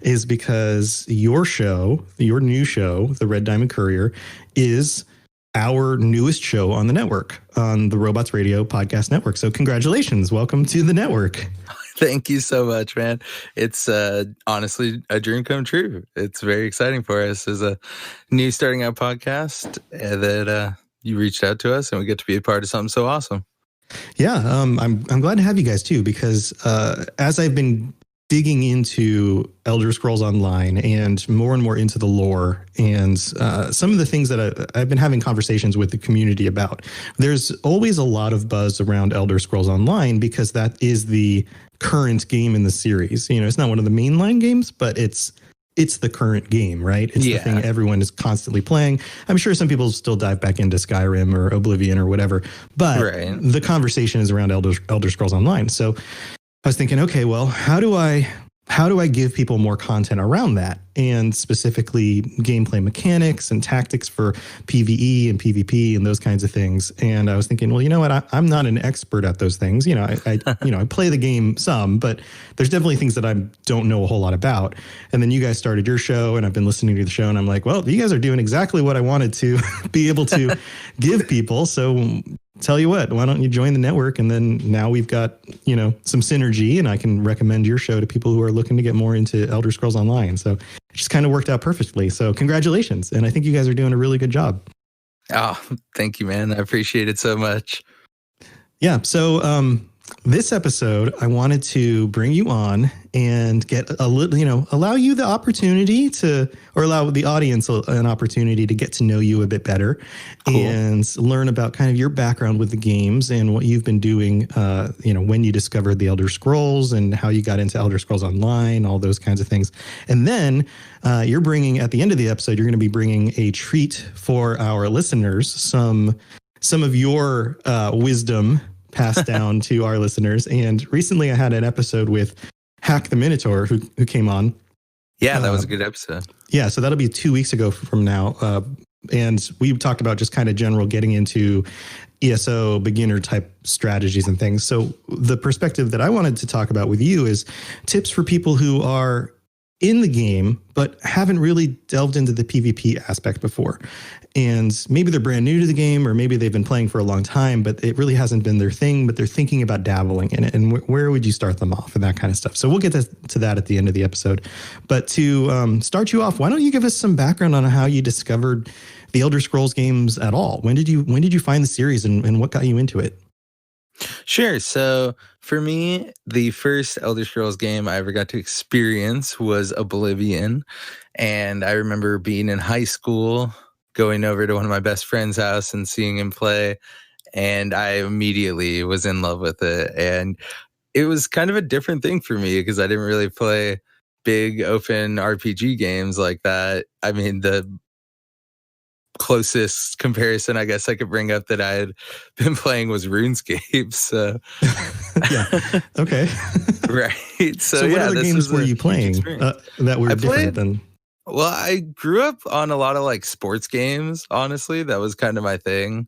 is because your show, your new show, the Red Diamond Courier, is our newest show on the network, on the Robots Radio Podcast Network. So congratulations. Welcome to the network. Thank you so much, man. It's honestly a dream come true. It's very exciting for us as a new starting out podcast that you reached out to us and we get to be a part of something so awesome. Yeah, I'm glad to have you guys too, because as I've been digging into Elder Scrolls Online and more into the lore and some of the things that I've been having conversations with the community about, there's always a lot of buzz around Elder Scrolls Online because that is the current game in the series. You know, it's not one of the mainline games, but it's the current game, right? It's the thing everyone is constantly playing. I'm sure some people still dive back into Skyrim or Oblivion or whatever, but the conversation is around Elder Scrolls Online. So I was thinking, okay, well, how do I give people more content around that, and specifically gameplay mechanics and tactics for PvE and PvP and those kinds of things? And I was thinking, well, you know what? I'm not an expert at those things. You know, I play the game some, but there's definitely things that I don't know a whole lot about. And then you guys started your show, and I've been listening to the show, and I'm like, well, you guys are doing exactly what I wanted to be able to give people. So tell you what, why don't you join the network? And then now we've got, some synergy, and I can recommend your show to people who are looking to get more into Elder Scrolls Online. So it just kind of worked out perfectly. So congratulations. And I think you guys are doing a really good job. Oh, thank you, man. I appreciate it so much. Yeah. So, this episode, I wanted to bring you on and get a little, allow you the opportunity or allow the audience an opportunity to get to know you a bit better and learn about kind of your background with the games and what you've been doing, when you discovered the Elder Scrolls and how you got into Elder Scrolls Online, all those kinds of things. And then you're bringing, at the end of the episode, you're going to be bringing a treat for our listeners, some of your wisdom passed down to our listeners. And recently I had an episode with Hack the Minotaur who came on. Yeah, that was a good episode. Yeah, so that'll be 2 weeks ago from now. And we talked about just kind of general getting into ESO beginner type strategies and things. So the perspective that I wanted to talk about with you is tips for people who are in the game, but haven't really delved into the PvP aspect before. And maybe they're brand new to the game, or maybe they've been playing for a long time, but it really hasn't been their thing, but they're thinking about dabbling in it. And where would you start them off and that kind of stuff? So we'll get to that at the end of the episode. But to start you off, why don't you give us some background on how you discovered the Elder Scrolls games at all? When did you find the series and what got you into it? Sure. So for me, the first Elder Scrolls game I ever got to experience was Oblivion. And I remember being in high school, going over to one of my best friend's house and seeing him play. And I immediately was in love with it. And it was kind of a different thing for me because I didn't really play big open RPG games like that. I mean, the closest comparison I guess I could bring up that I had been playing was RuneScape. So yeah, okay, right. So, what yeah, other this games was were a you huge playing experience. that were I different played- than? Well, I grew up on a lot of like sports games. Honestly, that was kind of my thing.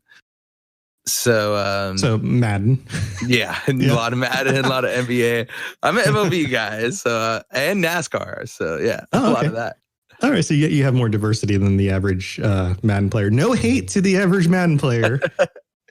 So, So Madden. yeah, a Yeah. lot of Madden, a lot of NBA. I'm an MLB guy, so and NASCAR. So yeah, a Oh, lot okay. of that. All right, so you have more diversity than the average Madden player. No hate to the average Madden player.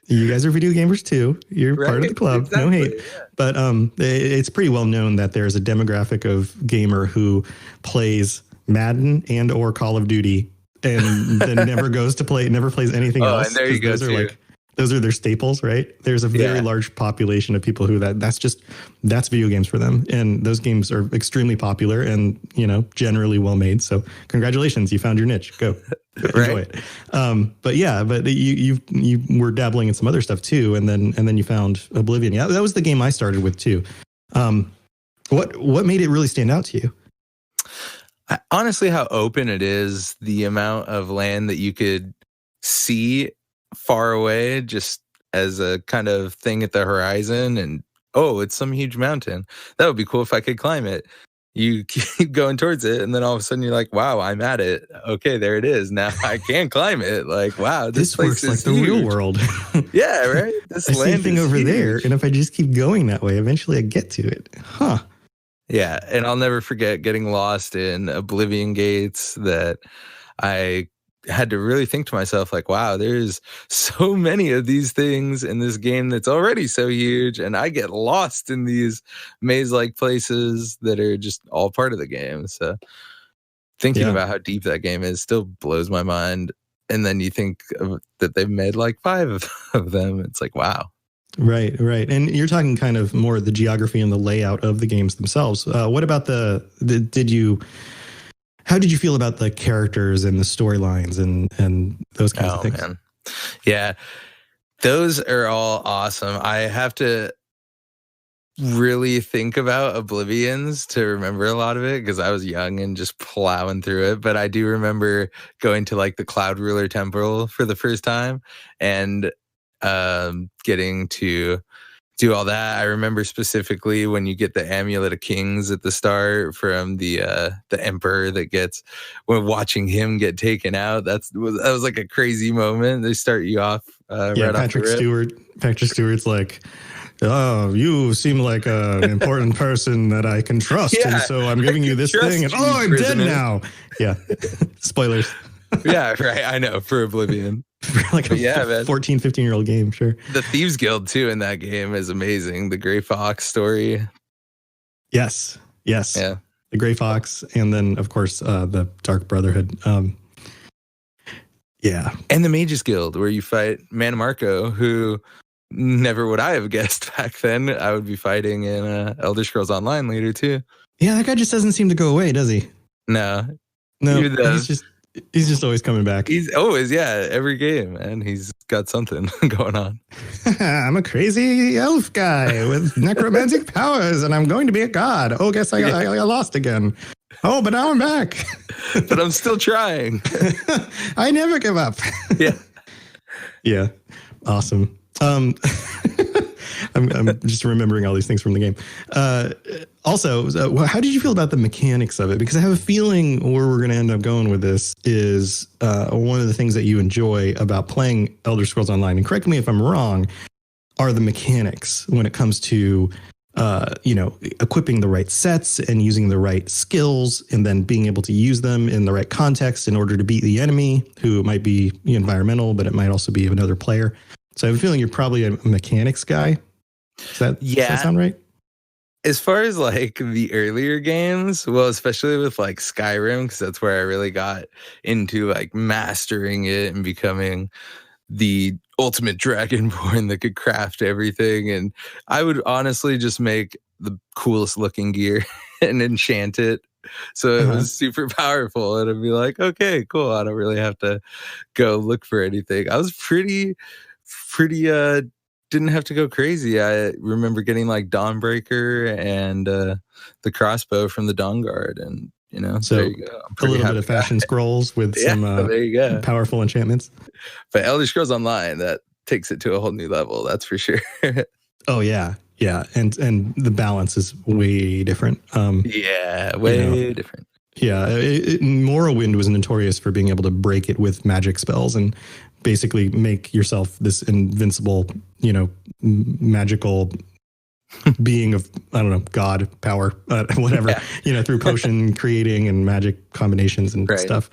You guys are video gamers too. You're part of the Right, club. No exactly, hate. But it's pretty well known that there's a demographic of gamer who plays Madden and or Call of Duty and then never plays anything Oh, else. and there you 'cause go, too. Those are their staples, right? There's a very Yeah. large population of people who that's video games for them. And those games are extremely popular and, generally well made. So congratulations, you found your niche. Go enjoy it. But you were dabbling in some other stuff too. And then you found Oblivion. Yeah, that was the game I started with too. What made it really stand out to you? Honestly, how open it is, the amount of land that you could see far away just as a kind of thing at the horizon, and it's some huge mountain. That would be cool if I could climb it. You keep going towards it, and then all of a sudden you're like, wow, I'm at it. Okay, there it is. Now I can climb it. Like, wow, this place works like is the huge. real world. Yeah, right? This I see a land thing is over huge. there, and if I just keep going that way, eventually I get to it. Huh. Yeah, and I'll never forget getting lost in Oblivion gates that I had to really think to myself, like, wow, there's so many of these things in this game that's already so huge, and I get lost in these maze-like places that are just all part of the game. So thinking about how deep that game is still blows my mind. And then you think that they've made like 5 of them. It's like, wow. Right. And you're talking kind of more the geography and the layout of the games themselves. What about how did you feel about the characters and the storylines and those kinds of things? Man. Yeah, those are all awesome. I have to really think about Oblivions to remember a lot of it because I was young and just plowing through it. But I do remember going to like the Cloud Ruler Temple for the first time and getting to do all that. I remember specifically when you get the Amulet of Kings at the start from the Emperor when watching him get taken out. That was like a crazy moment. They start you off right Patrick off the rip. Patrick Stewart's like, oh, you seem like an important person that I can trust, and so I'm giving you this thing, and I'm dead now. Yeah, spoilers. Yeah, right. I know, for Oblivion. Like a 14, 15-year-old game, sure. The Thieves Guild, too, in that game is amazing. The Gray Fox story. Yes. Yeah. The Gray Fox, and then, of course, the Dark Brotherhood. Yeah. And the Mages Guild, where you fight Manmarco, who never would I have guessed back then I would be fighting in Elder Scrolls Online later, too. Yeah, that guy just doesn't seem to go away, does he? No, he's just always coming back. He's always, every game, and he's got something going on. I'm a crazy elf guy with necromantic powers, and I'm going to be a god. Oh, guess I lost again. Oh, but now I'm back. But I'm still trying. I never give up. Yeah. Awesome. I'm just remembering all these things from the game. Also, how did you feel about the mechanics of it? Because I have a feeling where we're going to end up going with this is one of the things that you enjoy about playing Elder Scrolls Online, and correct me if I'm wrong, are the mechanics when it comes to equipping the right sets and using the right skills and then being able to use them in the right context in order to beat the enemy, who might be environmental, but it might also be another player. So I have a feeling you're probably a mechanics guy. Does that sound right? As far as like the earlier games, well, especially with like Skyrim, because that's where I really got into like mastering it and becoming the ultimate dragonborn that could craft everything. And I would honestly just make the coolest looking gear and enchant it. So it was super powerful. And I'd be like, okay, cool. I don't really have to go look for anything. I was pretty didn't have to go crazy. I remember getting like Dawnbreaker and the crossbow from the Dawn Guard, and You know, So there you go. a little bit of fashion scrolls with some there you go. powerful enchantments. But Elder Scrolls Online, that takes it to a whole new level. That's for sure. Oh yeah, yeah, and the balance is way different. Way different. Yeah, Morrowind was notorious for being able to break it with magic spells and basically make yourself this invincible, magical being of, I don't know, God power, whatever, through potion creating and magic combinations and stuff.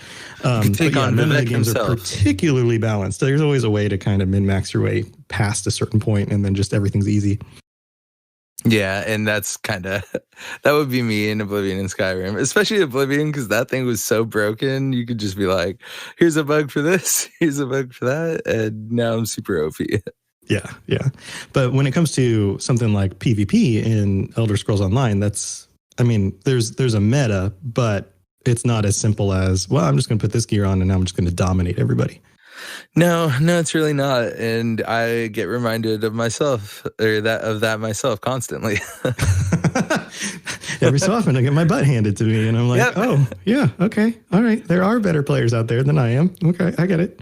Take on none of the Vivek games himself. are particularly balanced. There's always a way to kind of min-max your way past a certain point and then just everything's easy. Yeah, and that's that would be me in Oblivion and Skyrim, especially Oblivion, because that thing was so broken. You could just be like, here's a bug for this, here's a bug for that, and now I'm super OP. Yeah. But when it comes to something like PvP in Elder Scrolls Online, there's a meta, but it's not as simple as, well, I'm just going to put this gear on and now I'm just going to dominate everybody. No, it's really not. And I get reminded of myself myself constantly. Every so often I get my butt handed to me and I'm like, oh, yeah, okay. All right. There are better players out there than I am. Okay, I get it.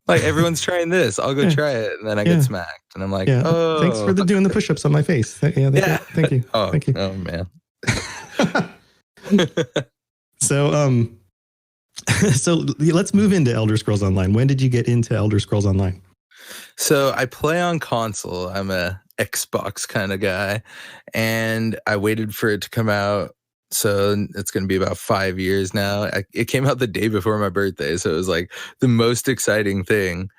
Like, everyone's trying this. I'll go try it. And then I get smacked. And I'm like, oh. Thanks for doing the push-ups on my face. Thank you. Thank you. Oh, man. So, so let's move into Elder Scrolls Online. When did you get into Elder Scrolls Online? So I play on console. I'm a Xbox kind of guy. And I waited for it to come out. So it's going to be about 5 years now. It came out the day before my birthday. So it was like the most exciting thing.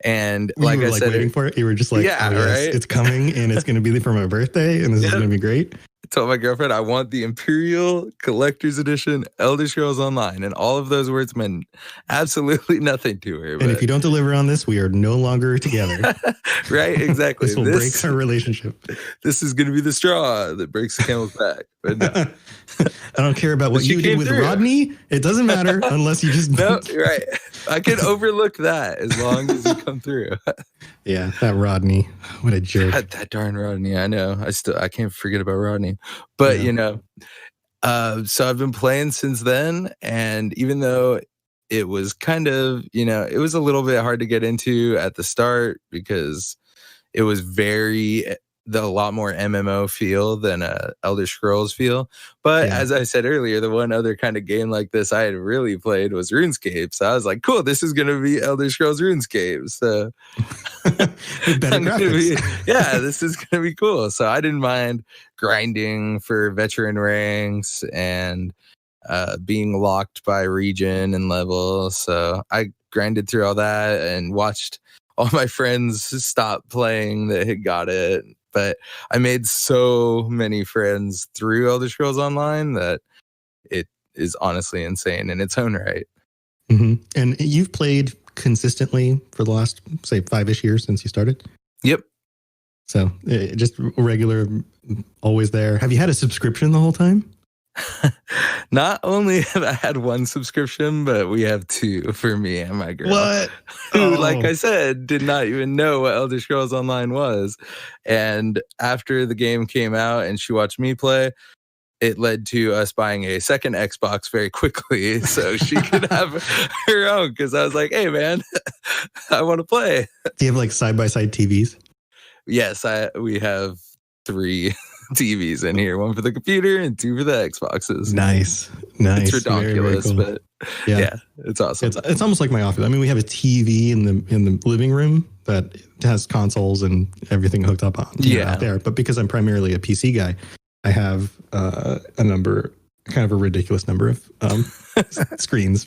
And like I said, waiting for it. You were just like, yeah, oh, yes, right? it's coming and it's going to be for my birthday and this is going to be great. I told my girlfriend I want the Imperial Collector's Edition Elder Scrolls Online, and all of those words meant absolutely nothing to her. And if you don't deliver on this, we are no longer together. Right? Exactly. This will break our relationship. This is going to be the straw that breaks the camel's back. But no. I don't care about what you did with Rodney. It doesn't matter unless you just no. Right. I can overlook that as long as you come through. Yeah, that Rodney. What a jerk. That darn Rodney. I know. I can't forget about Rodney. But so I've been playing since then, and even though it was kind of, it was a little bit hard to get into at the start because it was a lot more MMO feel than a Elder Scrolls feel. But as I said earlier, the one other kind of game like this I had really played was RuneScape. So I was like, cool, this is going to be Elder Scrolls RuneScape. So this is going to be cool. So I didn't mind grinding for veteran ranks and being locked by region and level. So I grinded through all that and watched all my friends stop playing that had got it. But I made so many friends through Elder Scrolls Online that it is honestly insane in its own right. Mm-hmm. And you've played consistently for the last, say, 5-ish years since you started? Yep. So just regular, always there. Have you had a subscription the whole time? Not only have I had one subscription, but we have two for me and my girl. What? Who, like I said, did not even know what Elder Scrolls Online was. And after the game came out and she watched me play, it led to us buying a second Xbox very quickly so she could have her own. Because I was like, hey, man, I want to play. Do you have like side-by-side TVs? Yes, we have 3 TVs in here, 1 for the computer and 2 for the Xboxes. Nice. It's ridiculous, very cool. but yeah, it's awesome. It's almost like my office. I mean, we have a TV in the living room that has consoles and everything hooked up on out there. But because I'm primarily a PC guy, I have kind of a ridiculous number of screens,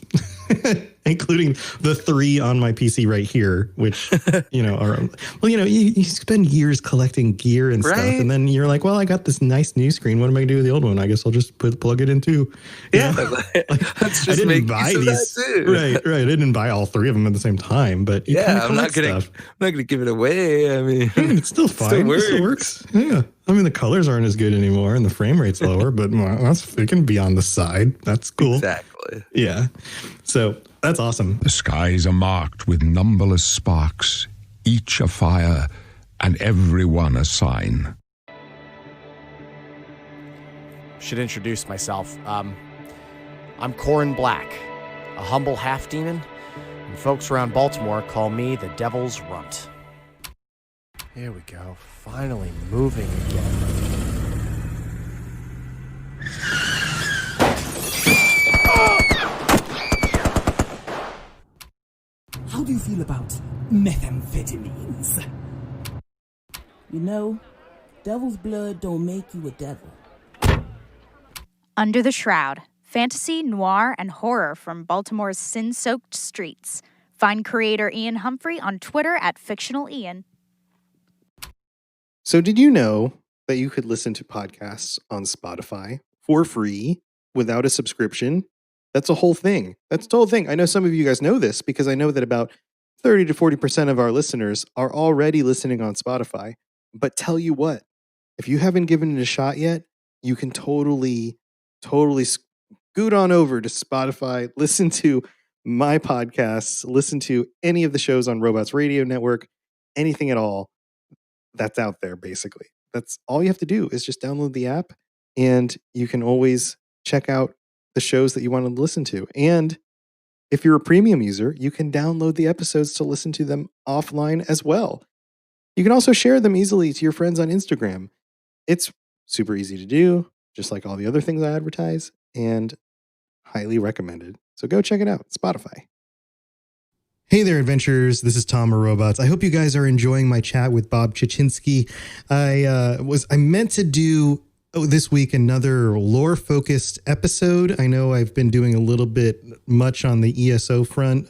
including the 3 on my PC right here, which, you spend years collecting gear and stuff. And then you're like, well, I got this nice new screen. What am I going to do with the old one? I guess I'll just plug it in too. Let's just I didn't buy these. Right. I didn't buy all 3 of them at the same time, but I'm not going to give it away. I mean, it's still fine. It still works. Yeah. I mean, the colors aren't as good anymore and the frame rate's lower, but it can be on the side. That's cool. Exactly. Yeah. So that's awesome. The skies are marked with numberless sparks, each a fire and every one a sign. Should introduce myself. I'm Corin Black, a humble half-demon, and folks around Baltimore call me the Devil's Runt. Here we go, finally moving again. How do you feel about methamphetamines? You know, devil's blood don't make you a devil. Under the Shroud, fantasy, noir, and horror from Baltimore's sin-soaked streets. Find creator Ian Humphrey on Twitter at fictionalian. So did you know that you could listen to podcasts on Spotify for free without a subscription? That's a whole thing. That's the whole thing. I know some of you guys know this because I know that about 30 to 40% of our listeners are already listening on Spotify. But tell you what, if you haven't given it a shot yet, you can totally scoot on over to Spotify, listen to my podcasts, listen to any of the shows on Robots Radio Network, anything at all that's out there, basically. That's all you have to do is just download the app, and you can always check out the shows that you want to listen to. And if you're a premium user, you can download the episodes to listen to them offline as well. You can also share them easily to your friends on Instagram. It's super easy to do, just like all the other things I advertise, and highly recommended. So go check it out, Spotify. Hey there, adventurers. This is Tom of Robots. I hope you guys are enjoying my chat with Bob Chichinski. I meant to do this week another lore-focused episode. I know I've been doing a little bit much on the ESO front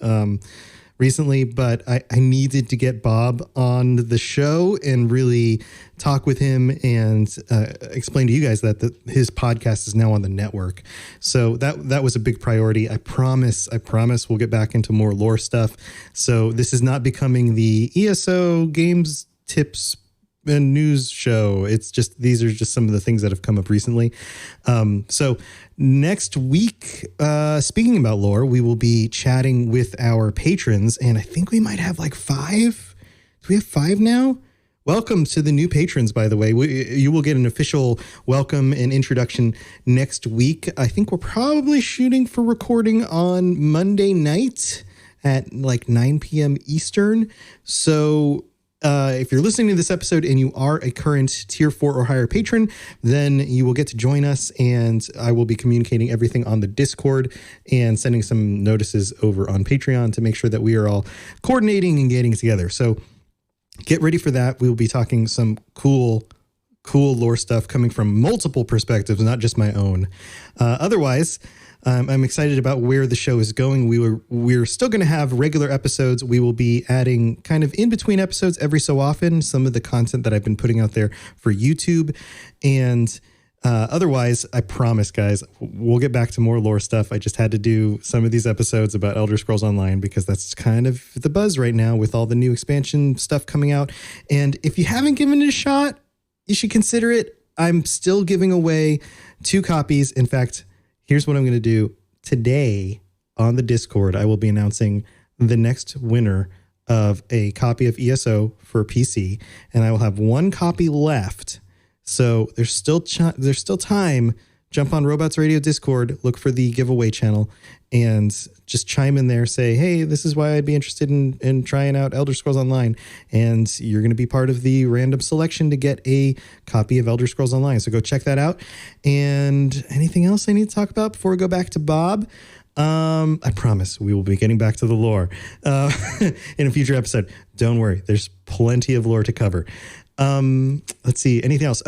recently, but I needed to get Bob on the show and really talk with him and explain to you guys that his podcast is now on the network. So that was a big priority. I promise we'll get back into more lore stuff. So this is not becoming the ESO games tips and news show. It's just, these are just some of the things that have come up recently. So next week, speaking about lore, we will be chatting with our patrons, and I think we might have like 5. Do we have 5 now? Welcome to the new patrons, by the way. You will get an official welcome and introduction next week. I think we're probably shooting for recording on Monday night at like 9 p.m. Eastern. So if you're listening to this episode and you are a current tier 4 or higher patron, then you will get to join us, and I will be communicating everything on the Discord and sending some notices over on Patreon to make sure that we are all coordinating and getting together. So get ready for that. We will be talking some cool lore stuff coming from multiple perspectives, not just my own. Otherwise, I'm excited about where the show is going. We're still going to have regular episodes. We will be adding kind of in between episodes every so often some of the content that I've been putting out there for YouTube. And otherwise, I promise, guys, we'll get back to more lore stuff. I just had to do some of these episodes about Elder Scrolls Online because that's kind of the buzz right now with all the new expansion stuff coming out. And if you haven't given it a shot, you should consider it. I'm still giving away 2 copies. In fact, here's what I'm going to do today on the Discord. I will be announcing the next winner of a copy of ESO for PC, and I will have 1 copy left. So there's still time. Jump on Robots Radio Discord, look for the giveaway channel, and just chime in there. Say, hey, this is why I'd be interested in trying out Elder Scrolls Online. And you're going to be part of the random selection to get a copy of Elder Scrolls Online. So go check that out. And anything else I need to talk about before we go back to Bob? I promise we will be getting back to the lore in a future episode. Don't worry. There's plenty of lore to cover. Let's see. Anything else?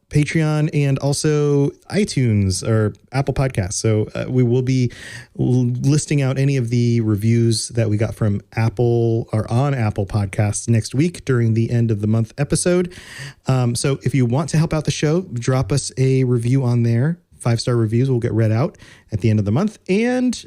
Patreon and also iTunes or Apple Podcasts. So we will be listing out any of the reviews that we got from Apple or on Apple Podcasts next week during the end of the month episode. So if you want to help out the show, drop us a review on there. 5-star reviews will get read out at the end of the month. And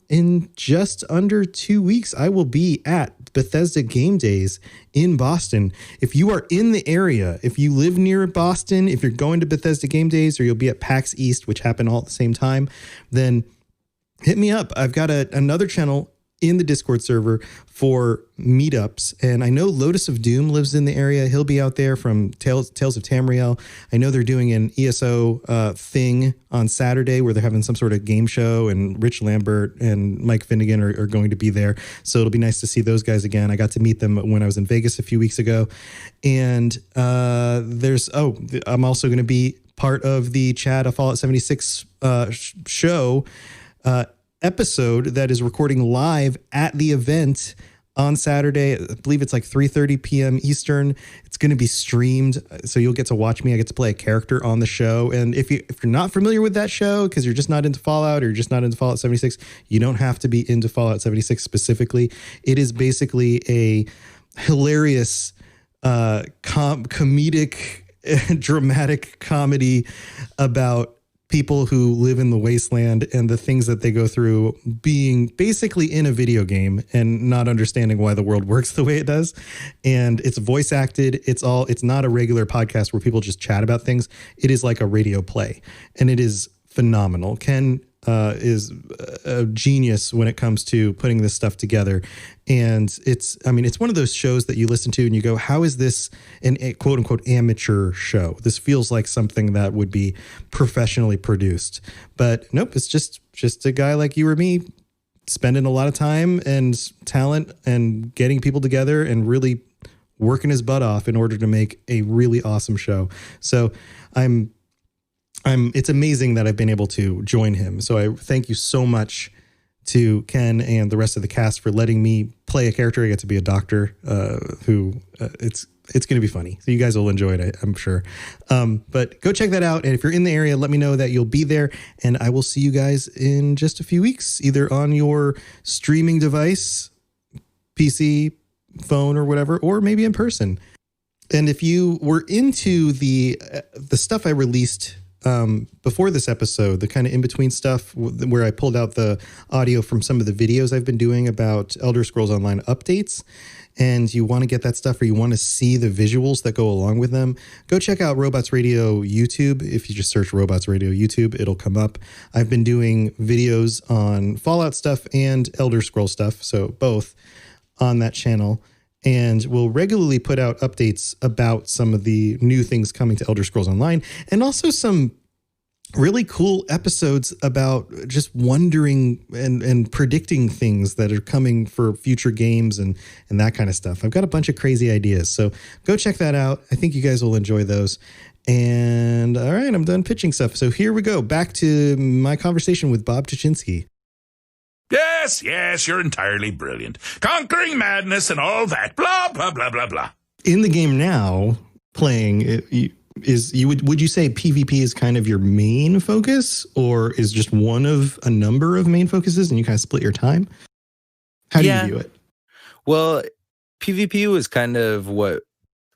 in just under 2 weeks, I will be at Bethesda Game Days in Boston. If you are in the area, if you live near Boston, if you're going to Bethesda Game Days, or you'll be at PAX East, which happen all at the same time, then hit me up. I've got another channel in the Discord server for meetups. And I know Lotus of Doom lives in the area. He'll be out there from Tales of Tamriel. I know they're doing an ESO thing on Saturday where they're having some sort of game show, and Rich Lambert and Mike Finnegan are going to be there. So it'll be nice to see those guys again. I got to meet them when I was in Vegas a few weeks ago. And I'm also going to be part of the Chad of Fallout 76 show episode that is recording live at the event on Saturday. I believe it's like 3:30 p.m. Eastern. It's going to be streamed, so you'll get to watch me. I get to play a character on the show. And if you're not familiar with that show because you're just not into Fallout or you're just not into Fallout 76, you don't have to be into Fallout 76 specifically. It is basically a hilarious comedic dramatic comedy about people who live in the wasteland and the things that they go through being basically in a video game and not understanding why the world works the way it does. And it's voice acted. It's not a regular podcast where people just chat about things. It is like a radio play, and it is phenomenal. Ken is a genius when it comes to putting this stuff together. And it's one of those shows that you listen to and you go, how is this a quote unquote amateur show? This feels like something that would be professionally produced. But nope, it's just a guy like you or me spending a lot of time and talent and getting people together and really working his butt off in order to make a really awesome show. So it's amazing that I've been able to join him. So I thank you so much to Ken and the rest of the cast for letting me play a character. I get to be a doctor who it's going to be funny. So you guys will enjoy it, I'm sure. But go check that out. And if you're in the area, let me know that you'll be there. And I will see you guys in just a few weeks, either on your streaming device, PC, phone, or whatever, or maybe in person. And if you were into the stuff I released before this episode, the kind of in-between stuff where I pulled out the audio from some of the videos I've been doing about Elder Scrolls Online updates, and you want to get that stuff or you want to see the visuals that go along with them, go check out Robots Radio YouTube. If you just search Robots Radio YouTube, it'll come up. I've been doing videos on Fallout stuff and Elder Scrolls stuff, so both on that channel. And we'll regularly put out updates about some of the new things coming to Elder Scrolls Online, and also some really cool episodes about just wondering and predicting things that are coming for future games and that kind of stuff. I've got a bunch of crazy ideas, so go check that out. I think you guys will enjoy those. And all right, I'm done pitching stuff. So here we go. Back to my conversation with Bob Tuchinski. Yes, you're entirely brilliant. Conquering madness and all that. Blah, blah, blah, blah, blah. In the game now, playing, would you say PvP is kind of your main focus, or is just one of a number of main focuses and you kind of split your time? How do you view it? Well, PvP was kind of what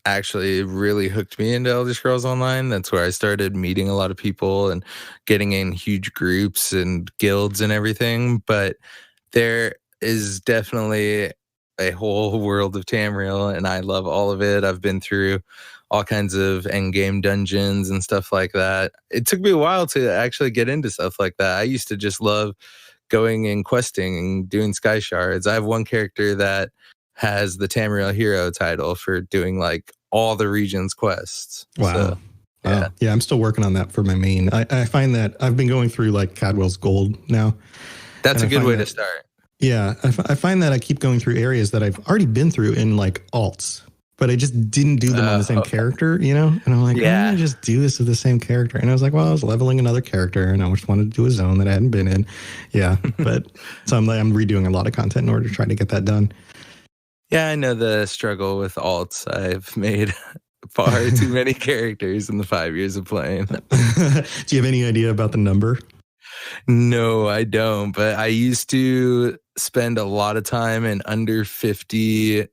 actually really hooked me into Elder Scrolls Online. That's where I started meeting a lot of people and getting in huge groups and guilds and everything. But there is definitely a whole world of Tamriel, and I love all of it. I've been through all kinds of endgame dungeons and stuff like that. It took me a while to actually get into stuff like that. I used to just love going and questing and doing sky shards. I have one character that has the Tamriel Hero title for doing like all the region's quests. Wow. So, yeah, I'm still working on that for my main. I find that I've been going through like Cadwell's Gold now. That's a good way to start. Yeah, I find that I keep going through areas that I've already been through in like alts, but I just didn't do them on the same character, you know? And I'm like, why don't I just do this with the same character? And I was like, well, I was leveling another character and I just wanted to do a zone that I hadn't been in. Yeah, but so I'm redoing a lot of content in order to try to get that done. Yeah, I know the struggle with alts. I've made far too many characters in the 5 years of playing. Do you have any idea about the number? No, I don't. But I used to spend a lot of time in under 50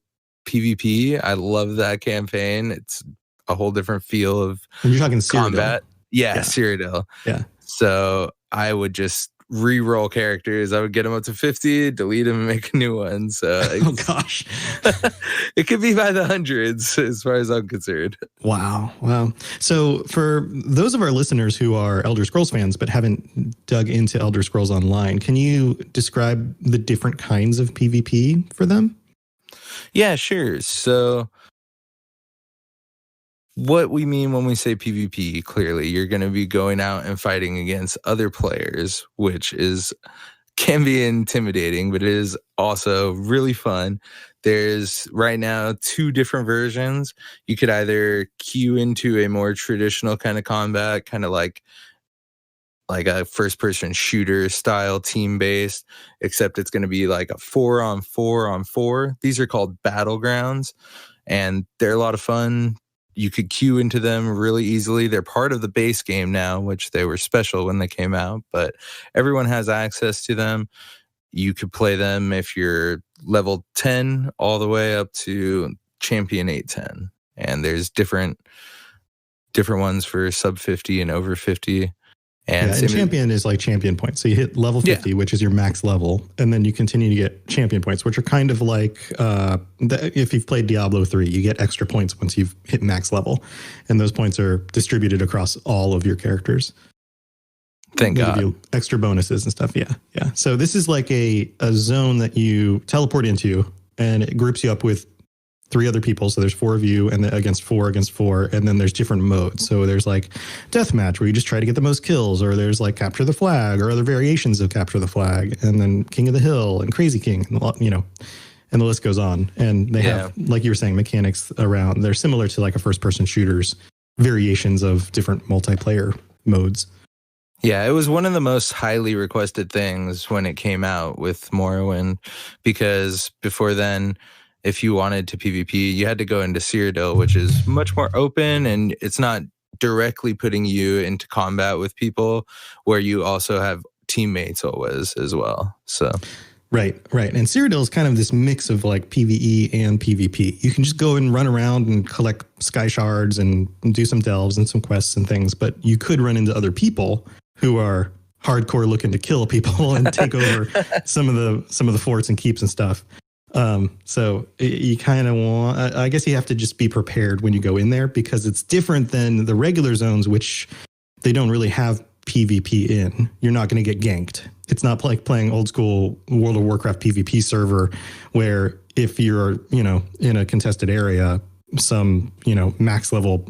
PvP. I love that campaign. It's a whole different feel of and you're talking combat. Cyrodiil. Yeah, Cyrodiil. Yeah. So I would just re-roll characters. I would get them up to 50, delete them, and make a new one. So oh gosh, it could be by the hundreds as far as I'm concerned. Wow. So for those of our listeners who are Elder Scrolls fans but haven't dug into Elder Scrolls Online, can you describe the different kinds of PvP for them? Yeah, sure. So what we mean when we say PvP, clearly, you're going to be going out and fighting against other players, which can be intimidating, but it is also really fun. There's right now 2 different versions. You could either queue into a more traditional kind of combat, kind of like a first-person shooter style team-based, except it's going to be like a 4-on-4-on-4. These are called battlegrounds, and they're a lot of fun. You could queue into them really easily. They're part of the base game now, which they were special when they came out, but everyone has access to them. You could play them if you're level 10 all the way up to champion 810. And there's different ones for sub 50 and over 50. And champion is like champion points. So you hit level 50, which is your max level, and then you continue to get champion points, which are kind of like if you've played Diablo 3, you get extra points once you've hit max level, and those points are distributed across all of your characters. Thank God. Give you extra bonuses and stuff. Yeah. So this is like a zone that you teleport into, and it groups you up with 3 other people. So there's 4 of you, and then against 4, and then there's different modes. So there's like deathmatch where you just try to get the most kills, or there's like capture the flag, or other variations of capture the flag, and then King of the Hill and Crazy King, and the list goes on. And they have, like you were saying, mechanics around. They're similar to like a first-person shooters, variations of different multiplayer modes. Yeah, it was one of the most highly requested things when it came out with Morrowind, because before then, if you wanted to PvP, you had to go into Cyrodiil, which is much more open, and it's not directly putting you into combat with people, where you also have teammates always as well. So Right. And Cyrodiil is kind of this mix of like PvE and PvP. You can just go and run around and collect sky shards and do some delves and some quests and things, but you could run into other people who are hardcore looking to kill people and take over some of the forts and keeps and stuff. So you kind of want, I guess you have to just be prepared when you go in there, because it's different than the regular zones, which they don't really have PvP in. You're not going to get ganked. It's not like playing old school World of Warcraft PvP server, where if you're, in a contested area, some, max level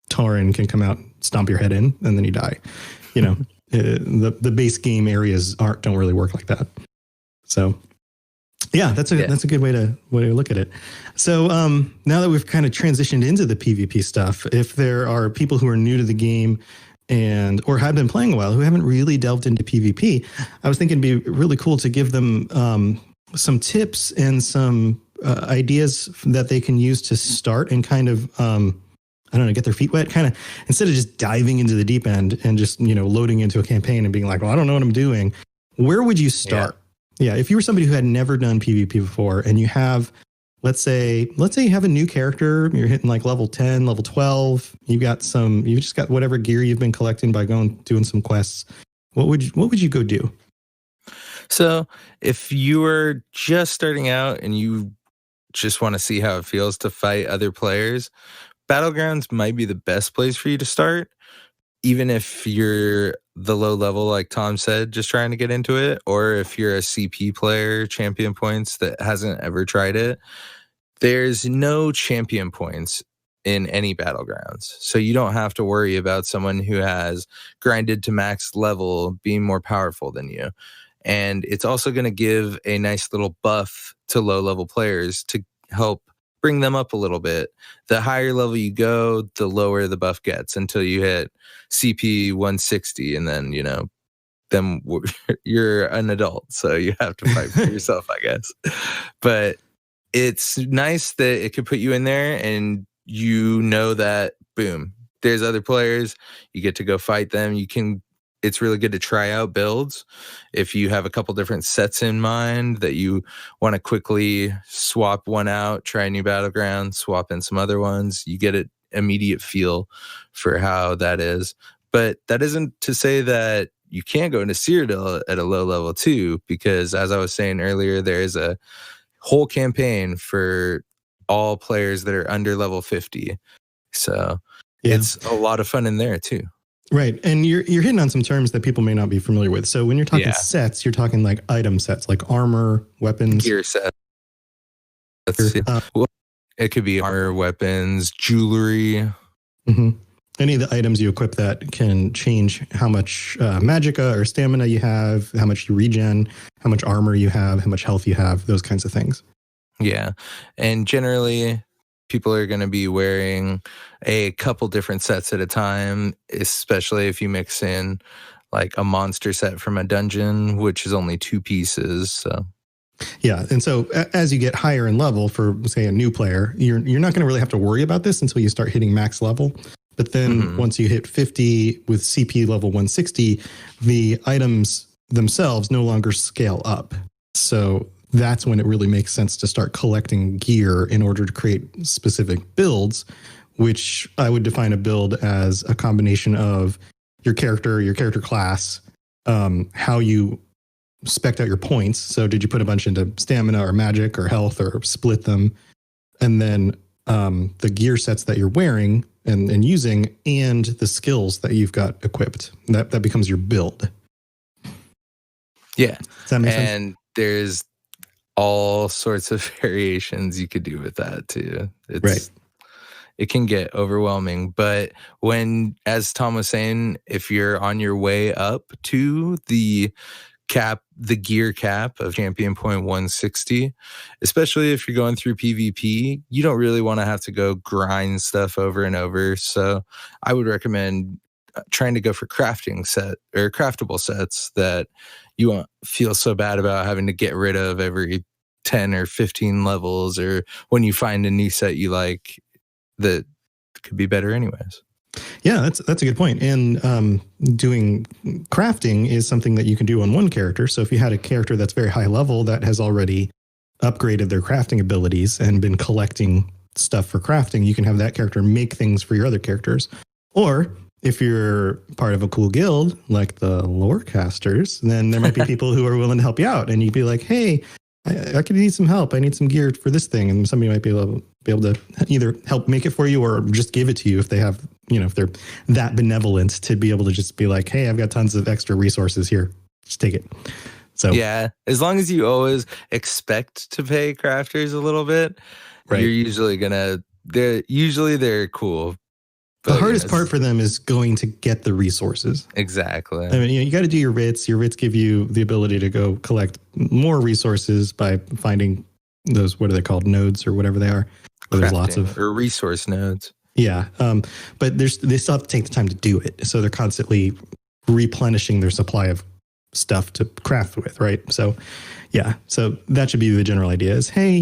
Tauren can come out, stomp your head in, and then you die. The base game areas don't really work like that. So yeah, that's a good way to look at it. So now that we've kind of transitioned into the PvP stuff, if there are people who are new to the game or have been playing a while who haven't really delved into PvP, I was thinking it'd be really cool to give them some tips and some ideas that they can use to start and kind of get their feet wet, kind of, instead of just diving into the deep end and just loading into a campaign and being like, well, I don't know what I'm doing. Where would you start? Yeah, if you were somebody who had never done PvP before, and you have, let's say you have a new character, you're hitting like level 10, level 12, you've just got whatever gear you've been collecting by doing some quests. What would you go do? So if you were just starting out and you just want to see how it feels to fight other players, Battlegrounds might be the best place for you to start. Even if you're the low level, like Tom said, just trying to get into it, or if you're a CP player, champion points, that hasn't ever tried it, there's no champion points in any Battlegrounds. So you don't have to worry about someone who has grinded to max level being more powerful than you. And it's also going to give a nice little buff to low level players to help bring them up a little bit. The higher level you go, the lower the buff gets until you hit CP 160, and then then you're an adult, so you have to fight for yourself, I guess. But it's nice that it could put you in there, and that boom, there's other players. You get to go fight them. It's really good to try out builds. If you have a couple different sets in mind that you want to quickly swap one out, try a new battleground, swap in some other ones, you get an immediate feel for how that is. But that isn't to say that you can go into Cyrodiil at a low level too, because as I was saying earlier, there is a whole campaign for all players that are under level 50. So it's a lot of fun in there too. Right. And you're hitting on some terms that people may not be familiar with. So when you're talking sets, you're talking like item sets, like armor, weapons. Gear sets. It could be armor, weapons, jewelry. Mm-hmm. Any of the items you equip that can change how much magicka or stamina you have, how much you regen, how much armor you have, how much health you have, those kinds of things. Yeah. And generally, people are going to be wearing a couple different sets at a time, especially if you mix in like a monster set from a dungeon, which is only 2 pieces. So. Yeah, and so as you get higher in level for, say, a new player, you're not going to really have to worry about this until you start hitting max level. But then once you hit 50 with CP level 160, the items themselves no longer scale up. So that's when it really makes sense to start collecting gear in order to create specific builds, which I would define a build as a combination of your character class, how you spec'd out your points. So did you put a bunch into stamina or magic or health or split them? And then the gear sets that you're wearing and using and the skills that you've got equipped. That becomes your build. Yeah. Does that make sense? And there's all sorts of variations you could do with that too. It can get overwhelming, but when, as Tom was saying, if you're on your way up to the gear cap of champion point 160, especially if you're going through PvP, you don't really want to have to go grind stuff over and over. So I would recommend trying to go for craftable sets that you won't feel so bad about having to get rid of every 10 or 15 levels, or when you find a new set you like that could be better anyways. Yeah, that's a good point. And doing crafting is something that you can do on one character. So if you had a character that's very high level that has already upgraded their crafting abilities and been collecting stuff for crafting, you can have that character make things for your other characters. Or if you're part of a cool guild like the Lorecasters, then there might be people who are willing to help you out. And you'd be like, hey, I could need some help. I need some gear for this thing. And somebody might be able to either help make it for you or just give it to you if they have, if they're that benevolent to be able to just be like, hey, I've got tons of extra resources here. Just take it. So yeah, as long as you always expect to pay crafters a little bit, you're usually they're cool. The hardest part for them is going to get the resources. Exactly. I mean, you got to do your writs. Your writs give you the ability to go collect more resources by finding those, what are they called, nodes or whatever they are. There's lots of resource nodes. Yeah, but they still have to take the time to do it. So they're constantly replenishing their supply of stuff to craft with, right? So yeah, so that should be the general idea is, hey,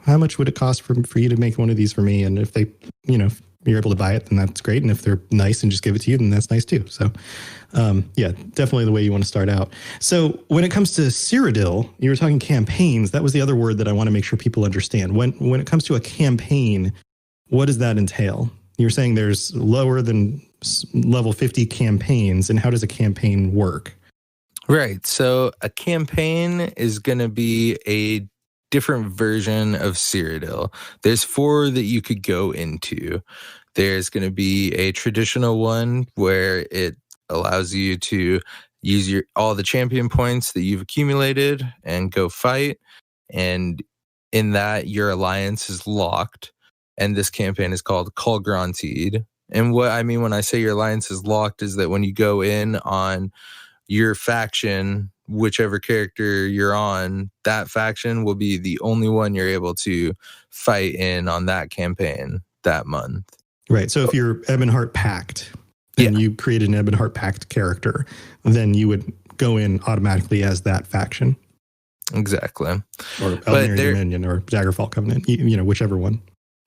how much would it cost for you to make one of these for me? And if they, if you're able to buy it, then that's great. And if they're nice and just give it to you, then that's nice too. So yeah, definitely the way you want to start out. So when it comes to Cyrodiil, you were talking campaigns. That was the other word that I want to make sure people understand. When it comes to a campaign, what does that entail? You're saying there's lower than level 50 campaigns, and how does a campaign work? Right. So a campaign is going to be a different version of Cyrodiil. There's 4 that you could go into. There's going to be a traditional one where it allows you to use all the champion points that you've accumulated and go fight. And in that, your alliance is locked. And this campaign is called Colgrantide. And what I mean when I say your alliance is locked is that when you go in on your faction, whichever character you're on, that faction will be the only one you're able to fight in on that campaign that month. Right. So if you're Ebonheart Pact and you create an Ebonheart Pact character, then you would go in automatically as that faction. Exactly. Or Eldenary Dominion or Daggerfall Covenant, whichever one.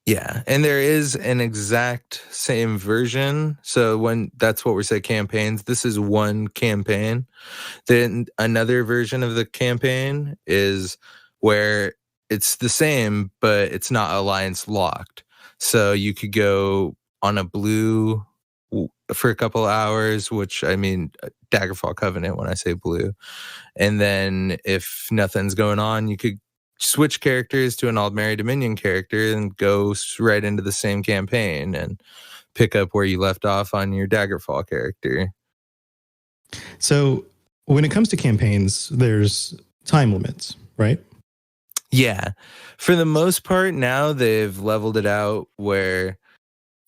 Yeah, and there is an exact same version. So that's what we say campaigns. This is one campaign. Then another version of the campaign is where it's the same, but it's not alliance locked. So you could go on a blue for a couple hours, which I mean Daggerfall Covenant when I say blue. And then if nothing's going on, you could switch characters to an Aldmeri Dominion character and go right into the same campaign and pick up where you left off on your Daggerfall character. So when it comes to campaigns, there's time limits, right? Yeah. For the most part, now they've leveled it out where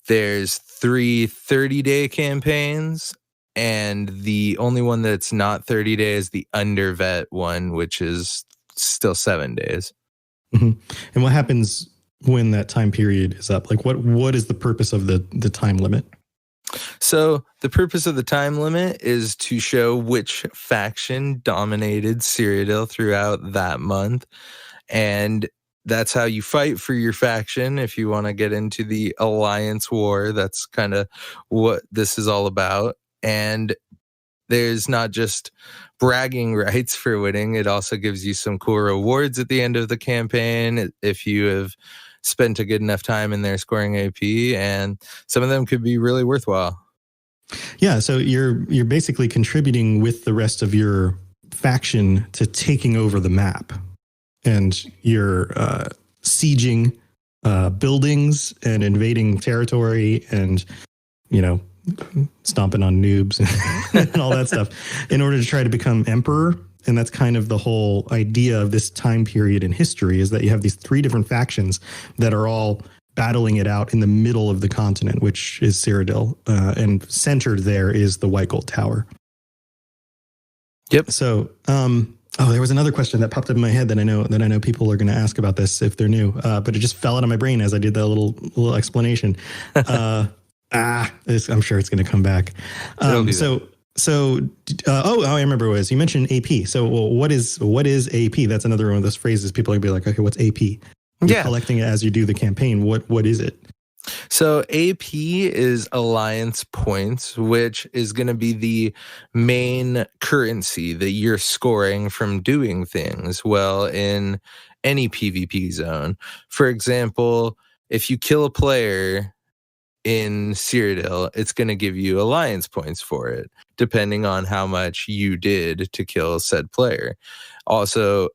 there's 3 30-day campaigns, and the only one that's not 30 days is the Undervet one, which is still 7 days. Mm-hmm. And what happens when that time period is up? Like what is the purpose of the time limit? So the purpose of the time limit is to show which faction dominated Cyrodiil throughout that month. And that's how you fight for your faction. If you want to get into the alliance war, that's kind of what this is all about. And there's not just bragging rights for winning. It also gives you some cool rewards at the end of the campaign if you have spent a good enough time in there scoring AP, and some of them could be really worthwhile. Yeah, so you're basically contributing with the rest of your faction to taking over the map. And you're sieging buildings and invading territory and, stomping on noobs and all that stuff in order to try to become emperor. And that's kind of the whole idea of this time period in history, is that you have these 3 different factions that are all battling it out in the middle of the continent, which is Cyrodiil. And centered there is the White Gold Tower. Yep. So, there was another question that popped up in my head that I know people are going to ask about this if they're new, but it just fell out of my brain as I did that little explanation. I'm sure it's going to come back. I remember what it was. You mentioned AP. So, what is AP? That's another one of those phrases people are going to be like, okay, what's AP? You're collecting it as you do the campaign. What is it? So AP is alliance points, which is going to be the main currency that you're scoring from doing things well in any PvP zone. For example, if you kill a player in Cyrodiil, it's going to give you alliance points for it, depending on how much you did to kill said player. Also,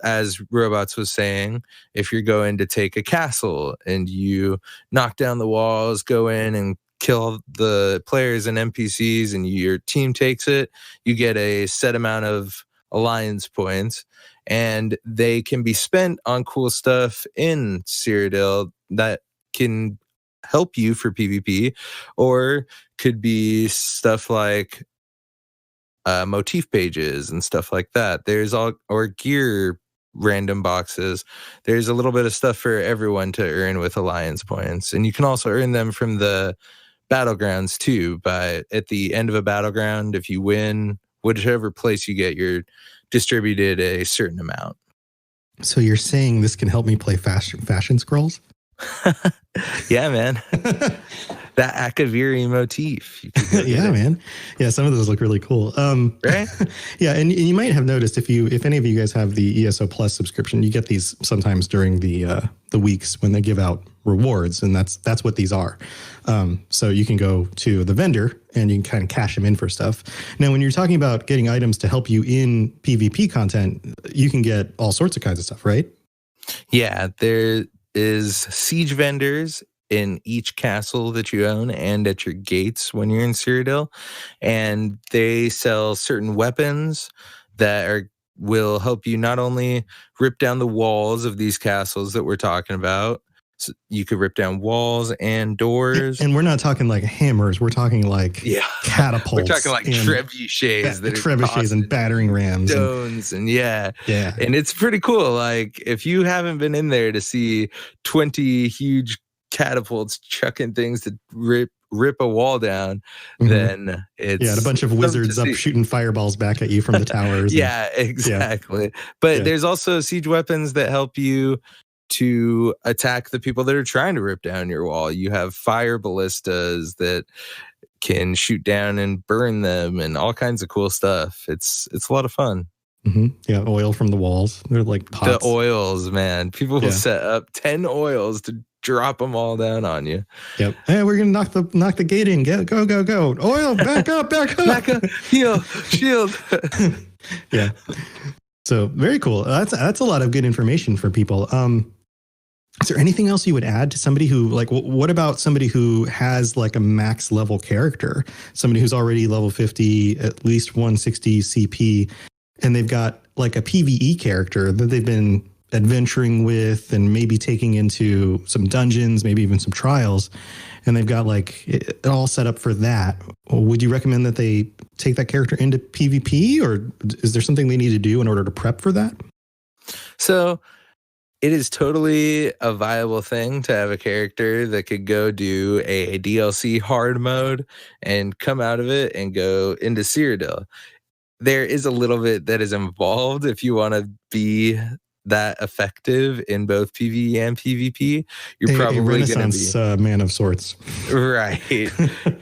as Robots was saying, if you're going to take a castle and you knock down the walls, go in and kill the players and NPCs, and your team takes it, you get a set amount of alliance points, and they can be spent on cool stuff in Cyrodiil that can help you for PvP, or could be stuff like motif pages and stuff like that. Or gear random boxes. There's a little bit of stuff for everyone to earn with alliance points, and you can also earn them from the battlegrounds too. But at the end of a battleground, if you win, whichever place you get, you're distributed a certain amount. So you're saying this can help me play fashion scrolls? Yeah, man. That Akaviri motif. Yeah, man. Yeah, some of those look really cool. Right? Yeah, and you might have noticed if any of you guys have the ESO Plus subscription, you get these sometimes during the weeks when they give out rewards, and that's what these are. So you can go to the vendor and you can kind of cash them in for stuff. Now, when you're talking about getting items to help you in PvP content, you can get all sorts of kinds of stuff, right? Yeah, there is siege vendors in each castle that you own and at your gates when you're in Cyrodiil, and they sell certain weapons that will help you not only rip down the walls of these castles that we're talking about. So you could rip down walls and doors. And we're not talking like hammers. We're talking like catapults. We're talking like trebuchets. Trebuchets and battering rams. Stones and yeah. And it's pretty cool. Like, if you haven't been in there to see 20 huge catapults chucking things to rip a wall down, then it's... Yeah, and a bunch of wizards up shooting fireballs back at you from the towers. Yeah, exactly. But there's also siege weapons that help you to attack the people that are trying to rip down your wall. You have fire ballistas that can shoot down and burn them and all kinds of cool stuff. It's a lot of fun. Yeah, oil from the walls. They're like pots. The oils, man. People will Yeah. set up 10 oils to drop them all down on you. Yep. Hey, we're gonna knock the gate in. Go. Oil, back up. Back up. Heal. Shield. Yeah. So very cool. That's a lot of good information for people. Is there anything else you would add to somebody who like? What about somebody who has like a max level character? Somebody who's already level 50, at least 160 CP, and they've got like a PvE character that they've been adventuring with and maybe taking into some dungeons, maybe even some trials, and they've got like it all set up for that. Would you recommend that they take that character into PvP, or is there something they need to do in order to prep for that? So it is totally a viable thing to have a character that could go do a DLC hard mode and come out of it and go into Cyrodiil. There is a little bit that is involved if you want to be that effective in both PvE and PvP. You're probably going to be man of sorts, right?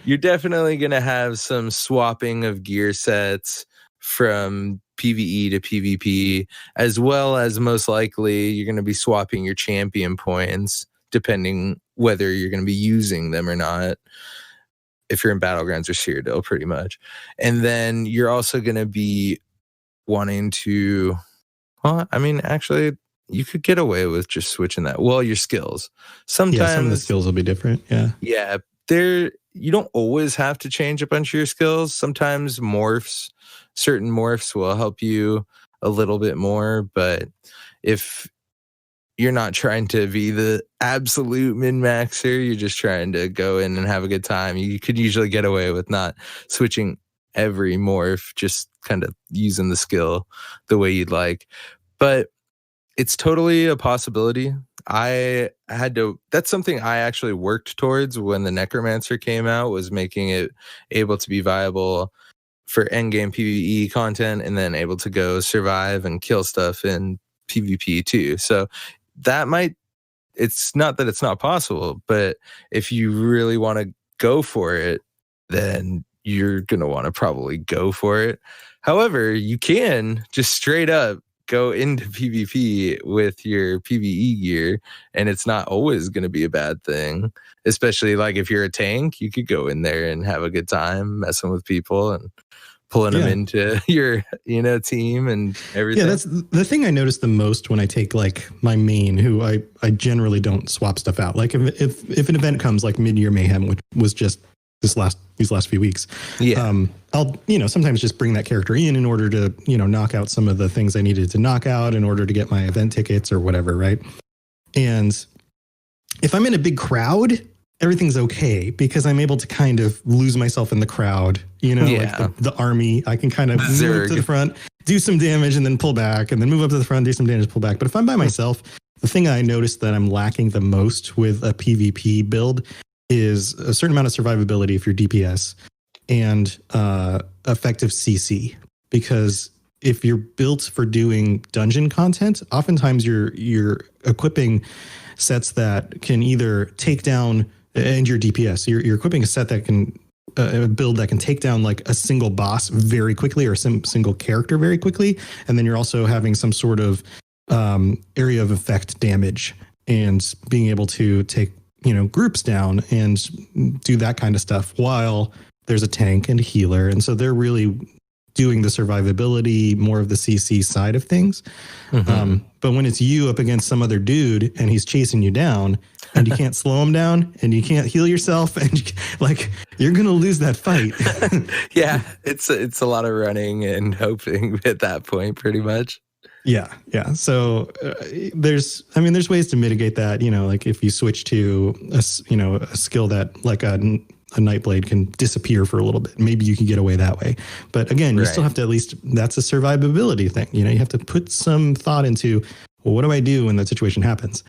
You're definitely going to have some swapping of gear sets from PvE to PvP, as well as most likely you're going to be swapping your champion points depending whether you're going to be using them or not. If you're in Battlegrounds or Cyrodiil, pretty much. And then you're also going to be wanting to, well, I mean, actually, you could get away with just switching that. Well, your skills. Sometimes some of the skills will be different. Yeah. Yeah. You don't always have to change a bunch of your skills. Sometimes certain morphs will help you a little bit more. But if you're not trying to be the absolute min-maxer, you're just trying to go in and have a good time, you could usually get away with not switching every morph, just kind of using the skill the way you'd like. But it's totally a possibility. That's something I actually worked towards when the Necromancer came out, was making it able to be viable for endgame PvE content and then able to go survive and kill stuff in PvP too. So it's not that it's not possible, but if you really want to go for it, then you're going to want to probably go for it. However, you can just straight up go into PvP with your PvE gear, and it's not always going to be a bad thing. Especially like if you're a tank, you could go in there and have a good time messing with people and pulling them into your team and everything. Yeah, that's the thing I noticed the most when I take like my main, who I generally don't swap stuff out. Like if an event comes like Mid-Year Mayhem, which was just these last few weeks, I'll sometimes just bring that character in order to knock out some of the things I needed to knock out in order to get my event tickets or whatever, right? And if I'm in a big crowd, everything's okay because I'm able to kind of lose myself in the crowd, like the army. I can kind of move up to the front, do some damage, and then pull back, and then move up to the front, do some damage, pull back. But if I'm by myself, the thing I noticed that I'm lacking the most with a PvP build is a certain amount of survivability if you're DPS and effective CC. Because if you're built for doing dungeon content, oftentimes you're equipping sets that can either take down, and your DPS, you're equipping a set that can a build that can take down like a single boss very quickly or some single character very quickly, and then you're also having some sort of area of effect damage and being able to take groups down and do that kind of stuff while there's a tank and a healer, and so they're really doing the survivability, more of the CC side of things. But when it's you up against some other dude and he's chasing you down and you can't slow him down and you can't heal yourself, and you're going to lose that fight. Yeah, it's a lot of running and hoping at that point, pretty much. Yeah. So there's ways to mitigate that. Like if you switch to a skill that like a Nightblade can disappear for a little bit, maybe you can get away that way. But again, you still have to, at least that's a survivability thing. You have to put some thought into, well, what do I do when that situation happens?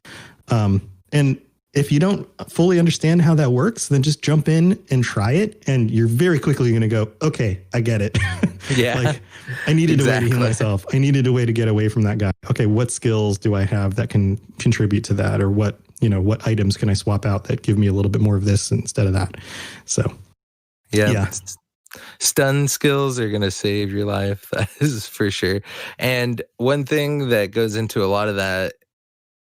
And if you don't fully understand how that works, then just jump in and try it. And you're very quickly going to go, okay, I get it. Yeah. I needed a way to heal myself. I needed a way to get away from that guy. Okay, what skills do I have that can contribute to that? Or what items can I swap out that give me a little bit more of this instead of that? So, yeah. Stun skills are going to save your life. That is for sure. And one thing that goes into a lot of that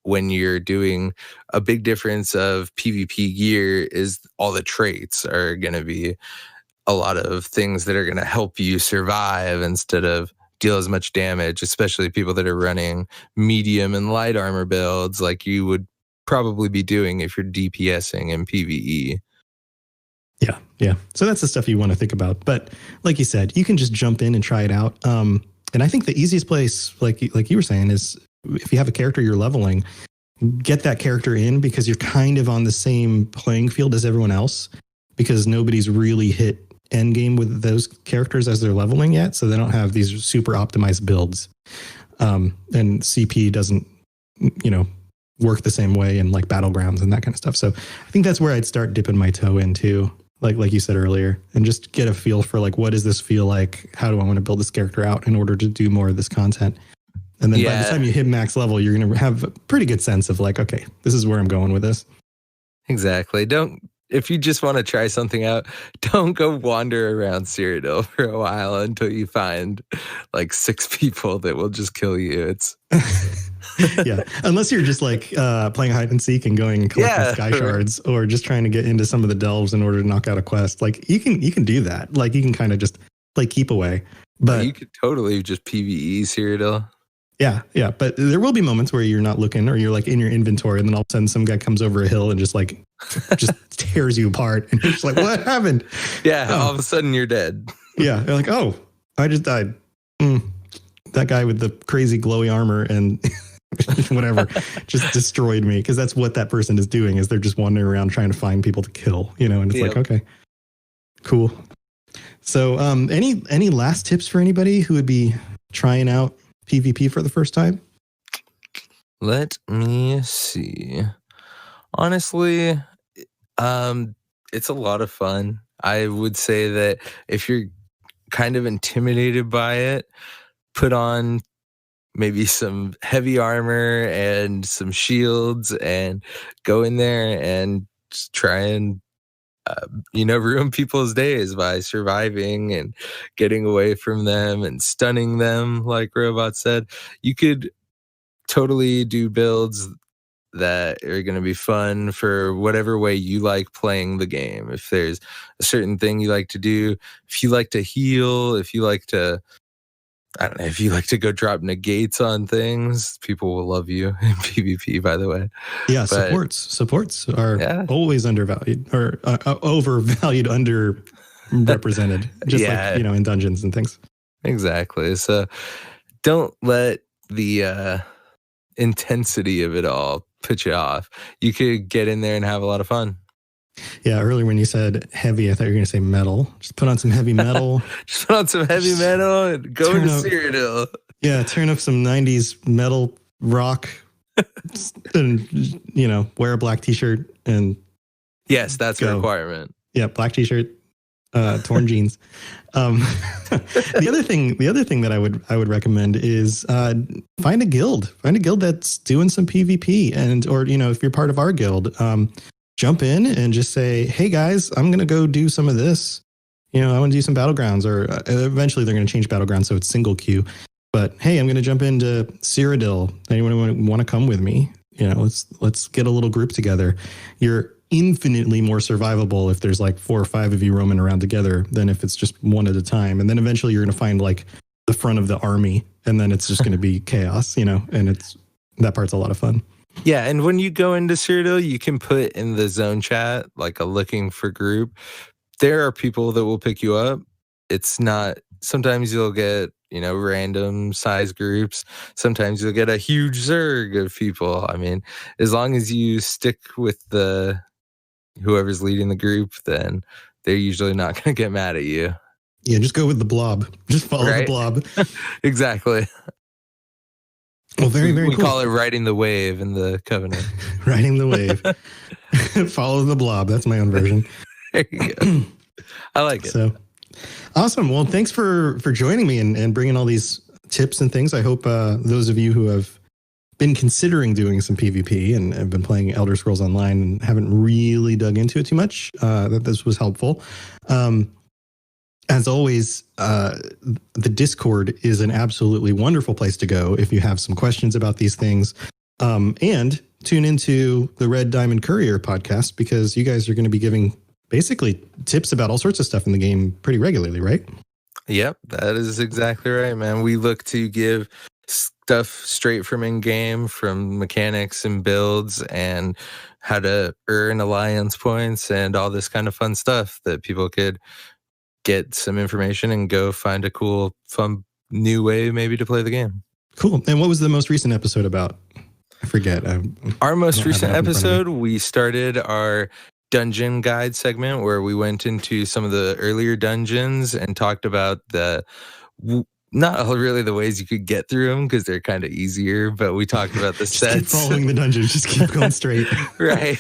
when you're doing a big difference of PvP gear is all the traits are going to be a lot of things that are going to help you survive instead of deal as much damage, especially people that are running medium and light armor builds like you would probably be doing if you're DPSing in PvE. Yeah. So that's the stuff you want to think about. But like you said, you can just jump in and try it out. And I think the easiest place, like you were saying, is if you have a character you're leveling, get that character in because you're kind of on the same playing field as everyone else because nobody's really hit end game with those characters as they're leveling yet. So they don't have these super optimized builds. And CP doesn't, work the same way in like battlegrounds and that kind of stuff. So I think that's where I'd start dipping my toe into, like you said earlier, and just get a feel for like, what does this feel like? How do I want to build this character out in order to do more of this content? And then by the time you hit max level, you're going to have a pretty good sense of like, okay, this is where I'm going with this. Exactly. If you just want to try something out, don't go wander around Cyrodiil for a while until you find like 6 people that will just kill you. It's yeah, unless you're just like playing hide and seek and going and collecting sky shards, or just trying to get into some of the delves in order to knock out a quest. Like you can do that. Like you can kind of just play keep away. But you could totally just PvE Cyrodiil. Yeah. But there will be moments where you're not looking, or you're like in your inventory, and then all of a sudden some guy comes over a hill and just tears you apart, and you're just like, what happened? Yeah, all of a sudden you're dead. Yeah, you're like, oh, I just died. That guy with the crazy glowy armor and whatever just destroyed me, because that's what that person is doing, is they're just wandering around trying to find people to kill, and it's like, okay, cool. So any last tips for anybody who would be trying out PvP for the first time? Let me see. Honestly, it's a lot of fun. I would say that if you're kind of intimidated by it, put on maybe some heavy armor and some shields and go in there and just try and ruin people's days by surviving and getting away from them and stunning them, like Robot said. You could totally do builds that are going to be fun for whatever way you like playing the game. If there's a certain thing you like to do, if you like to heal, if you like to, I don't know, if you like to go drop negates on things, people will love you in PvP, by the way. Yeah, supports are always undervalued, or overvalued, underrepresented, just like, in dungeons and things. Exactly. So don't let the intensity of it all put you off. You could get in there and have a lot of fun. Yeah, earlier when you said heavy, I thought you were going to say metal. Just put on some heavy metal. Just put on some heavy metal and go into Cyrodiil. Yeah, turn up some 90s metal rock and, wear a black t-shirt and yes, that's a requirement. Yeah, black t-shirt, torn jeans. The other thing that I would recommend is find a guild. Find a guild that's doing some PvP, or if you're part of our guild, jump in and just say, hey guys, I'm going to go do some of this. I want to do some battlegrounds, or eventually they're going to change battlegrounds so it's single queue. But hey, I'm going to jump into Cyrodiil. Anyone want to come with me? Let's get a little group together. You're infinitely more survivable if there's like 4 or 5 of you roaming around together than if it's just one at a time. And then eventually you're going to find like the front of the army, and then it's just going to be chaos, and that part's a lot of fun. Yeah, and when you go into Cyrodiil, you can put in the zone chat like a looking for group. There are people that will pick you up. It's not, sometimes you'll get, random size groups. Sometimes you'll get a huge zerg of people. I mean, as long as you stick with whoever's leading the group, then they're usually not going to get mad at you. Yeah, just go with the blob. Just follow the blob. Exactly. Well, very, very cool. We call it cool. riding the wave in the Covenant. Riding the wave. Follow the blob. That's my own version. There you go. I like it. So awesome. Well, thanks for joining me and bringing all these tips and things. I hope those of you who have been considering doing some PvP and have been playing Elder Scrolls Online and haven't really dug into it too much, that this was helpful. as always, the Discord is an absolutely wonderful place to go if you have some questions about these things. And tune into the Red Diamond Courier podcast, because you guys are going to be giving basically tips about all sorts of stuff in the game pretty regularly, right? Yep, that is exactly right, man. We look to give stuff straight from in-game, from mechanics and builds and how to earn alliance points and all this kind of fun stuff that people could get some information and go find a cool, fun, new way maybe to play the game. Cool. And what was the most recent episode about? I forget. Our most recent episode, we started our dungeon guide segment where we went into some of the earlier dungeons and talked about not really the ways you could get through them because they're kind of easier, but we talked about the just sets. Keep following the dungeons, just keep going straight. Right.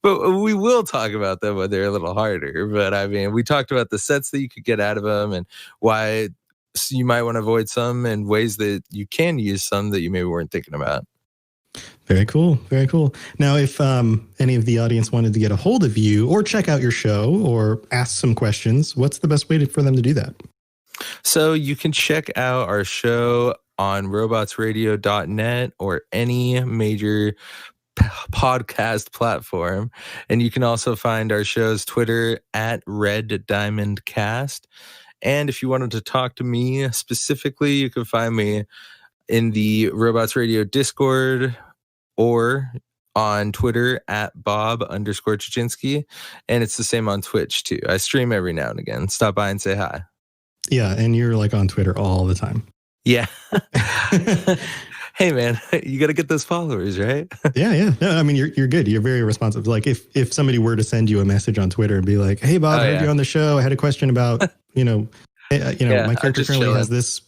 But we will talk about them when they're a little harder. But I mean, we talked about the sets that you could get out of them and why you might want to avoid some and ways that you can use some that you maybe weren't thinking about. Very cool. Very cool. Now, if any of the audience wanted to get a hold of you or check out your show or ask some questions, what's the best way for them to do that? So you can check out our show on robotsradio.net or any major podcast platform. And you can also find our show's Twitter at Red Diamond Cast. And if you wanted to talk to me specifically, you can find me in the Robots Radio Discord or on Twitter at Bob_Chachinsky. And it's the same on Twitch too. I stream every now and again. Stop by and say hi. Yeah, and you're like on Twitter all the time. Yeah. Hey man, you got to get those followers, right? Yeah. No, I mean you're good. You're very responsive. Like if somebody were to send you a message on Twitter and be like, "Hey Bob, I heard you on the show. I had a question about, my character currently has this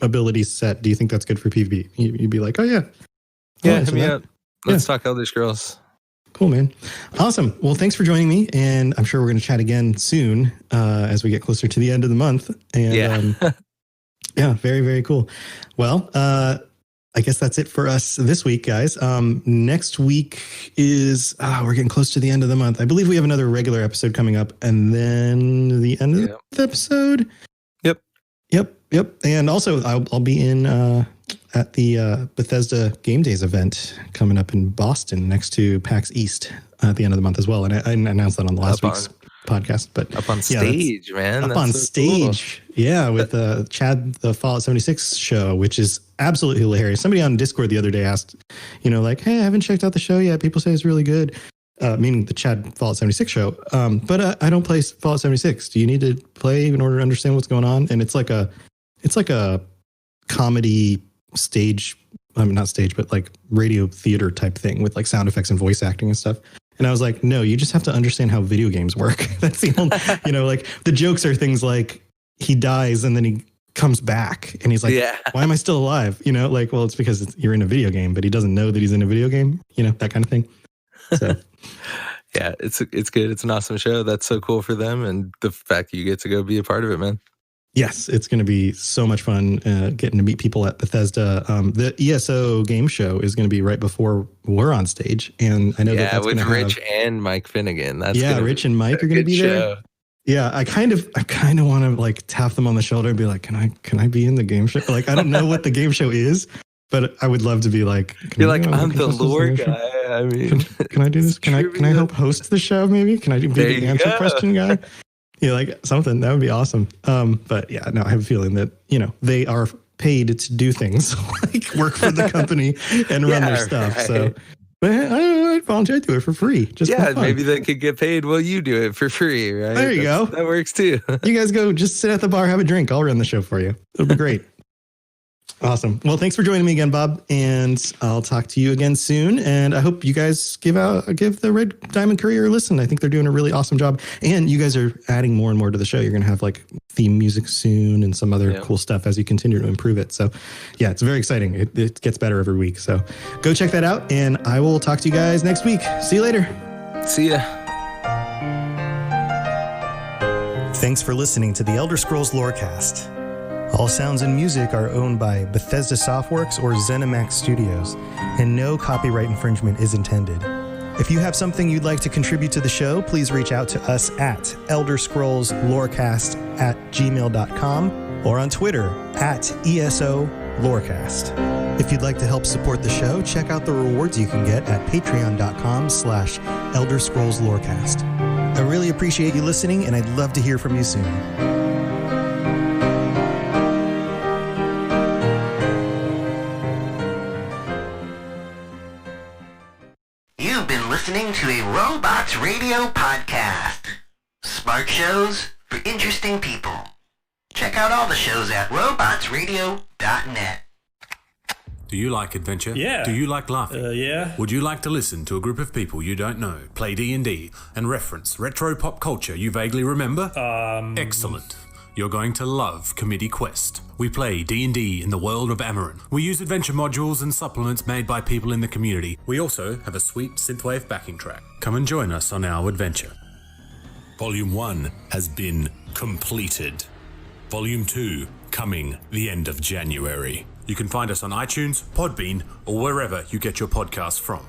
ability set. Do you think that's good for PvP?" You'd be like, "Oh yeah." Yeah, hit me up. Let's talk Elder Scrolls. Cool, man. Awesome. Well, thanks for joining me. And I'm sure we're going to chat again soon as we get closer to the end of the month. And yeah, very, very cool. Well, I guess that's it for us this week, guys. Next week is, we're getting close to the end of the month. I believe we have another regular episode coming up. And then the end of the episode. Yep. And also, I'll be in at the Bethesda Game Days event coming up in Boston next to PAX East at the end of the month as well. And I announced that on the last week's podcast. But up on stage, man. Up on stage. Cool. Yeah, with Chad, the Fallout 76 show, which is absolutely hilarious. Somebody on Discord the other day asked, like, "Hey, I haven't checked out the show yet. People say it's really good." Meaning the Chad Fallout 76 show. But I don't play Fallout 76. Do you need to play in order to understand what's going on? And it's like a comedy stage, not stage, but like radio theater type thing with like sound effects and voice acting and stuff. And I was like, no, you just have to understand how video games work. That's the only, like the jokes are things like he dies and then he comes back and he's like, why am I still alive? Well, it's because you're in a video game, but he doesn't know that he's in a video game, that kind of thing. So yeah, it's good. It's an awesome show. That's so cool for them. And the fact that you get to go be a part of it, man. Yes, it's going to be so much fun getting to meet people at Bethesda. The ESO game show is going to be right before we're on stage. And I know that's with going to Rich and Mike Finnegan. Rich and Mike are going to be there. Yeah, I kind of want to like tap them on the shoulder and be like, can I be in the game show? Like, I don't know what the game show is, but I would love to be like, I'm the lore guy. I mean, can I do this? Can I help host the show? Maybe can I be the answer question guy? Yeah, like something that would be awesome. But yeah, no, I have a feeling that they are paid to do things like work for the company and run their stuff. Right. So, but I volunteer to do it for free. Just maybe they could get paid while you do it for free, right? There you go. That works too. You guys go, just sit at the bar, have a drink. I'll run the show for you. It'll be great. Awesome. Well, thanks for joining me again, Bob, and I'll talk to you again soon. And I hope you guys give the Red Diamond Courier a listen. I think they're doing a really awesome job. And you guys are adding more and more to the show. You're going to have like theme music soon and some other cool stuff as you continue to improve it. So yeah, it's very exciting. It gets better every week. So go check that out. And I will talk to you guys next week. See you later. See ya. Thanks for listening to the Elder Scrolls Lorecast. All sounds and music are owned by Bethesda Softworks or ZeniMax Studios, and no copyright infringement is intended. If you have something you'd like to contribute to the show, please reach out to us at elderscrollslorecast@gmail.com or on Twitter at ESO Lorecast. If you'd like to help support the show, check out the rewards you can get at patreon.com/elderscrollslorecast. I really appreciate you listening, and I'd love to hear from you soon. You've been listening to a Robots Radio podcast. Smart shows for interesting people. Check out all the shows at robotsradio.net. Do you like adventure? Yeah. Do you like laughing? Yeah. Would you like to listen to a group of people you don't know play D&D and reference retro pop culture you vaguely remember? Excellent. You're going to love Committee Quest. We play D&D in the world of Amarin. We use adventure modules and supplements made by people in the community. We also have a sweet synthwave backing track. Come and join us on our adventure. Volume 1 has been completed. Volume 2 coming the end of January. You can find us on iTunes, Podbean, or wherever you get your podcasts from.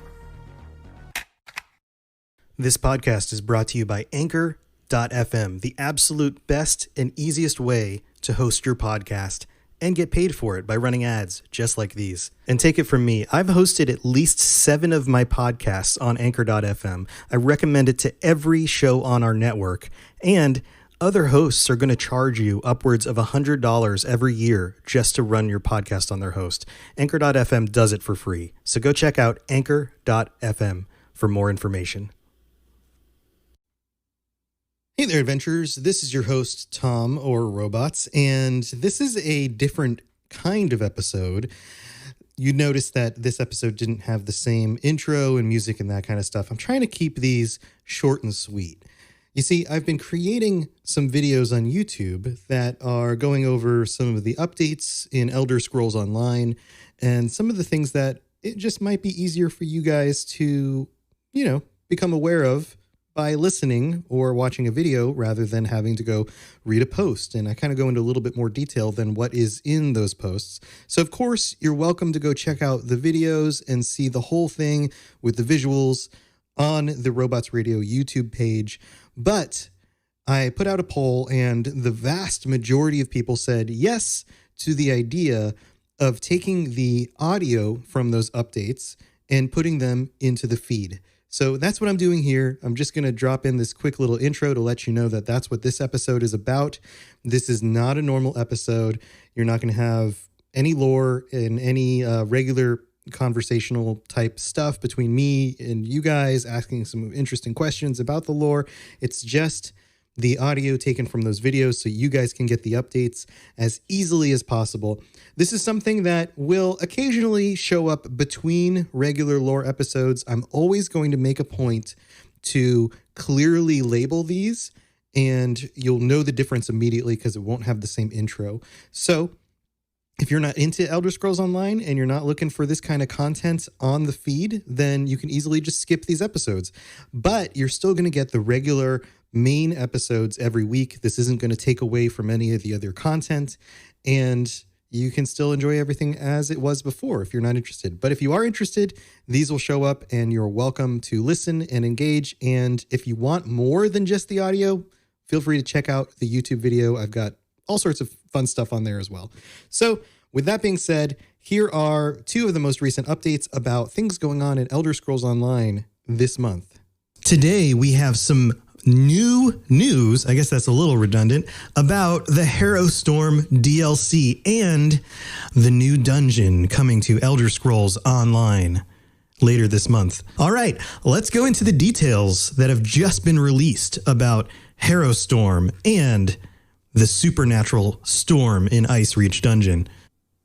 This podcast is brought to you by Anchor.fm, the absolute best and easiest way to host your podcast and get paid for it by running ads just like these. And take it from me, I've hosted at least 7 of my podcasts on Anchor.fm. I recommend it to every show on our network, and other hosts are going to charge you upwards of $100 every year just to run your podcast on their host. Anchor.fm does it for free. So go check out Anchor.fm for more information. Hey there, adventurers. This is your host, Tom, or Robots, and this is a different kind of episode. You notice that this episode didn't have the same intro and music and that kind of stuff. I'm trying to keep these short and sweet. You see, I've been creating some videos on YouTube that are going over some of the updates in Elder Scrolls Online and some of the things that it just might be easier for you guys to, become aware of by listening or watching a video rather than having to go read a post. And I kind of go into a little bit more detail than what is in those posts. So, of course, you're welcome to go check out the videos and see the whole thing with the visuals on the Robots Radio YouTube page. But I put out a poll, and the vast majority of people said yes to the idea of taking the audio from those updates and putting them into the feed. So that's what I'm doing here. I'm just going to drop in this quick little intro to let you know that that's what this episode is about. This is not a normal episode. You're not going to have any lore and any regular conversational type stuff between me and you guys asking some interesting questions about the lore. It's just the audio taken from those videos so you guys can get the updates as easily as possible. This is something that will occasionally show up between regular lore episodes. I'm always going to make a point to clearly label these, and you'll know the difference immediately because it won't have the same intro. So if you're not into Elder Scrolls Online and you're not looking for this kind of content on the feed, then you can easily just skip these episodes. But you're still going to get the regular main episodes every week. This isn't going to take away from any of the other content, and you can still enjoy everything as it was before if you're not interested. But if you are interested, these will show up and you're welcome to listen and engage. And if you want more than just the audio, feel free to check out the YouTube video. I've got all sorts of fun stuff on there as well. So with that being said, here are 2 of the most recent updates about things going on in Elder Scrolls Online this month. Today, we have some new news, I guess that's a little redundant, about the Harrow Storm DLC and the new dungeon coming to Elder Scrolls Online later this month. All right, let's go into the details that have just been released about Harrow Storm and the supernatural storm in Ice Reach Dungeon.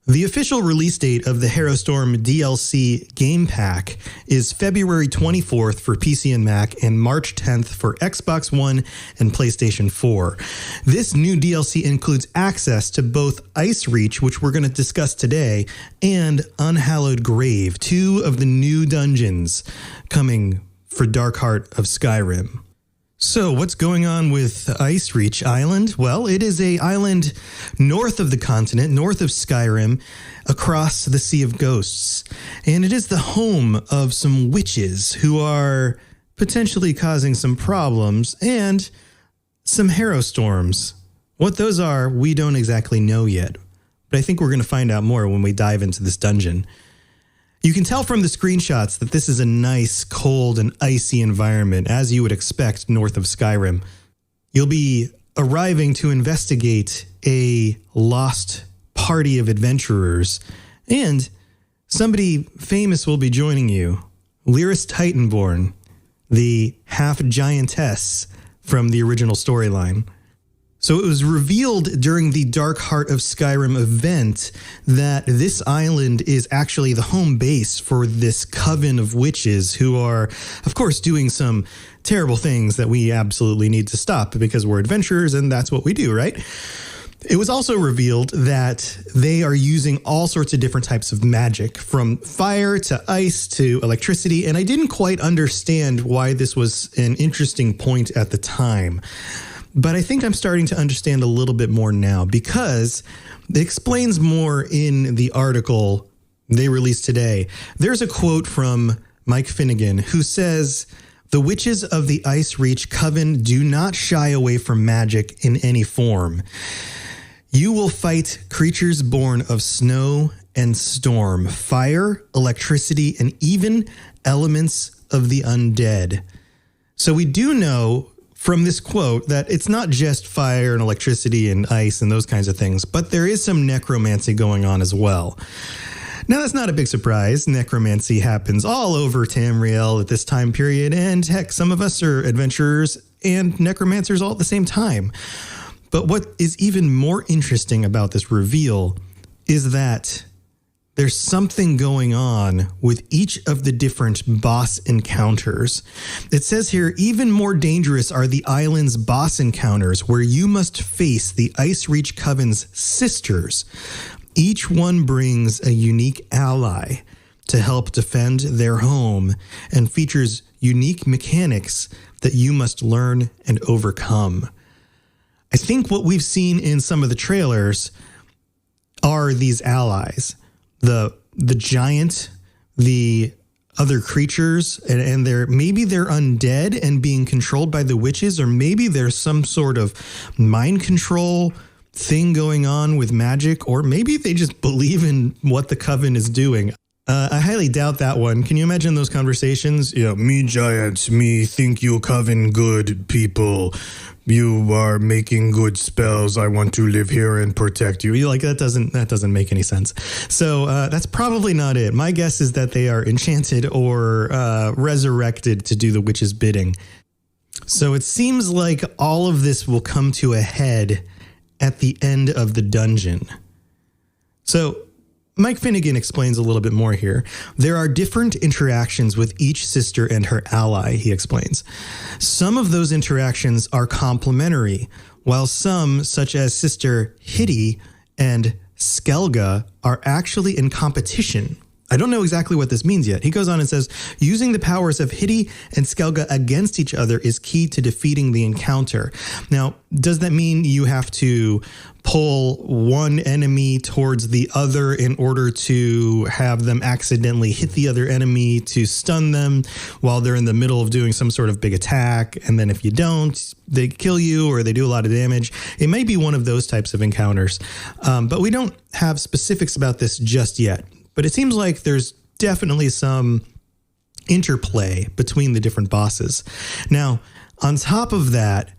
The official release date of the Harrow Storm DLC game pack is February 24th for PC and Mac and March 10th for Xbox One and PlayStation 4. This new DLC includes access to both Ice Reach, which we're going to discuss today, and Unhallowed Grave, 2 of the new dungeons coming for Dark Heart of Skyrim. So what's going on with Ice Reach Island? Well, it is an island north of the continent, north of Skyrim, across the Sea of Ghosts. And it is the home of some witches who are potentially causing some problems and some harrow storms. What those are, we don't exactly know yet. But I think we're going to find out more when we dive into this dungeon. You can tell from the screenshots that this is a nice, cold, and icy environment, as you would expect north of Skyrim. You'll be arriving to investigate a lost party of adventurers, and somebody famous will be joining you, Lyris Titanborn, the half-giantess from the original storyline. So it was revealed during the Dark Heart of Skyrim event that this island is actually the home base for this coven of witches who are, of course, doing some terrible things that we absolutely need to stop because we're adventurers and that's what we do, right? It was also revealed that they are using all sorts of different types of magic, from fire to ice to electricity, and I didn't quite understand why this was an interesting point at the time. But I think I'm starting to understand a little bit more now because it explains more in the article they released today. There's a quote from Mike Finnegan who says, "The witches of the Ice Reach Coven do not shy away from magic in any form. You will fight creatures born of snow and storm, fire, electricity, and even elements of the undead." So we do know from this quote that it's not just fire and electricity and ice and those kinds of things, but there is some necromancy going on as well. Now, that's not a big surprise. Necromancy happens all over Tamriel at this time period, and heck, some of us are adventurers and necromancers all at the same time. But what is even more interesting about this reveal is that there's something going on with each of the different boss encounters. It says here, even more dangerous are the island's boss encounters, where you must face the Ice Reach Coven's sisters. Each one brings a unique ally to help defend their home and features unique mechanics that you must learn and overcome. I think what we've seen in some of the trailers are these allies. The giant, the other creatures, and they're undead and being controlled by the witches, or maybe there's some sort of mind control thing going on with magic, or maybe they just believe in what the coven is doing. I highly doubt that one. Can you imagine those conversations? Me giant, me think you coven good people. You are making good spells. I want to live here and protect you. That doesn't make any sense. So that's probably not it. My guess is that they are enchanted or resurrected to do the witch's bidding. So it seems like all of this will come to a head at the end of the dungeon. So Mike Finnegan explains a little bit more here. There are different interactions with each sister and her ally, he explains. Some of those interactions are complementary, while some, such as Sister Hitty and Skelga, are actually in competition. I don't know exactly what this means yet. He goes on and says, using the powers of Hitty and Skelga against each other is key to defeating the encounter. Now, does that mean you have to pull one enemy towards the other in order to have them accidentally hit the other enemy to stun them while they're in the middle of doing some sort of big attack? And then if you don't, they kill you or they do a lot of damage. It may be one of those types of encounters, but we don't have specifics about this just yet. But it seems like there's definitely some interplay between the different bosses. Now, on top of that,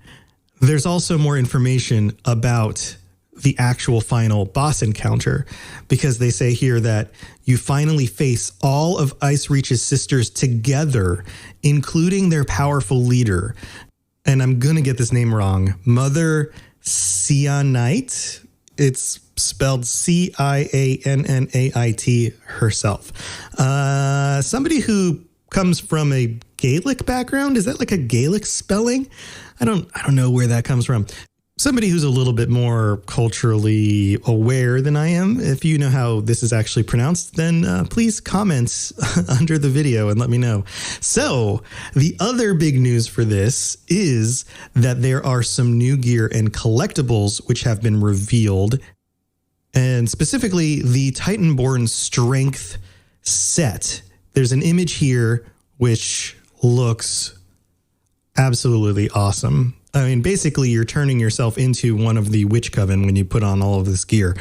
there's also more information about the actual final boss encounter, because they say here that you finally face all of Ice Reach's sisters together, including their powerful leader. And I'm going to get this name wrong. Mother Cyanite. It's spelled Ciannait herself. Somebody who comes from a Gaelic background. Is that like a Gaelic spelling? I don't know where that comes from. somebody who's a little bit more culturally aware than I am, if you know how this is actually pronounced, then please comment under the video and let me know. So the other big news for this is that there are some new gear and collectibles which have been revealed, and specifically the Titanborn Strength set. There's an image here which looks absolutely awesome. I mean, basically, you're turning yourself into one of the Witch Coven when you put on all of this gear.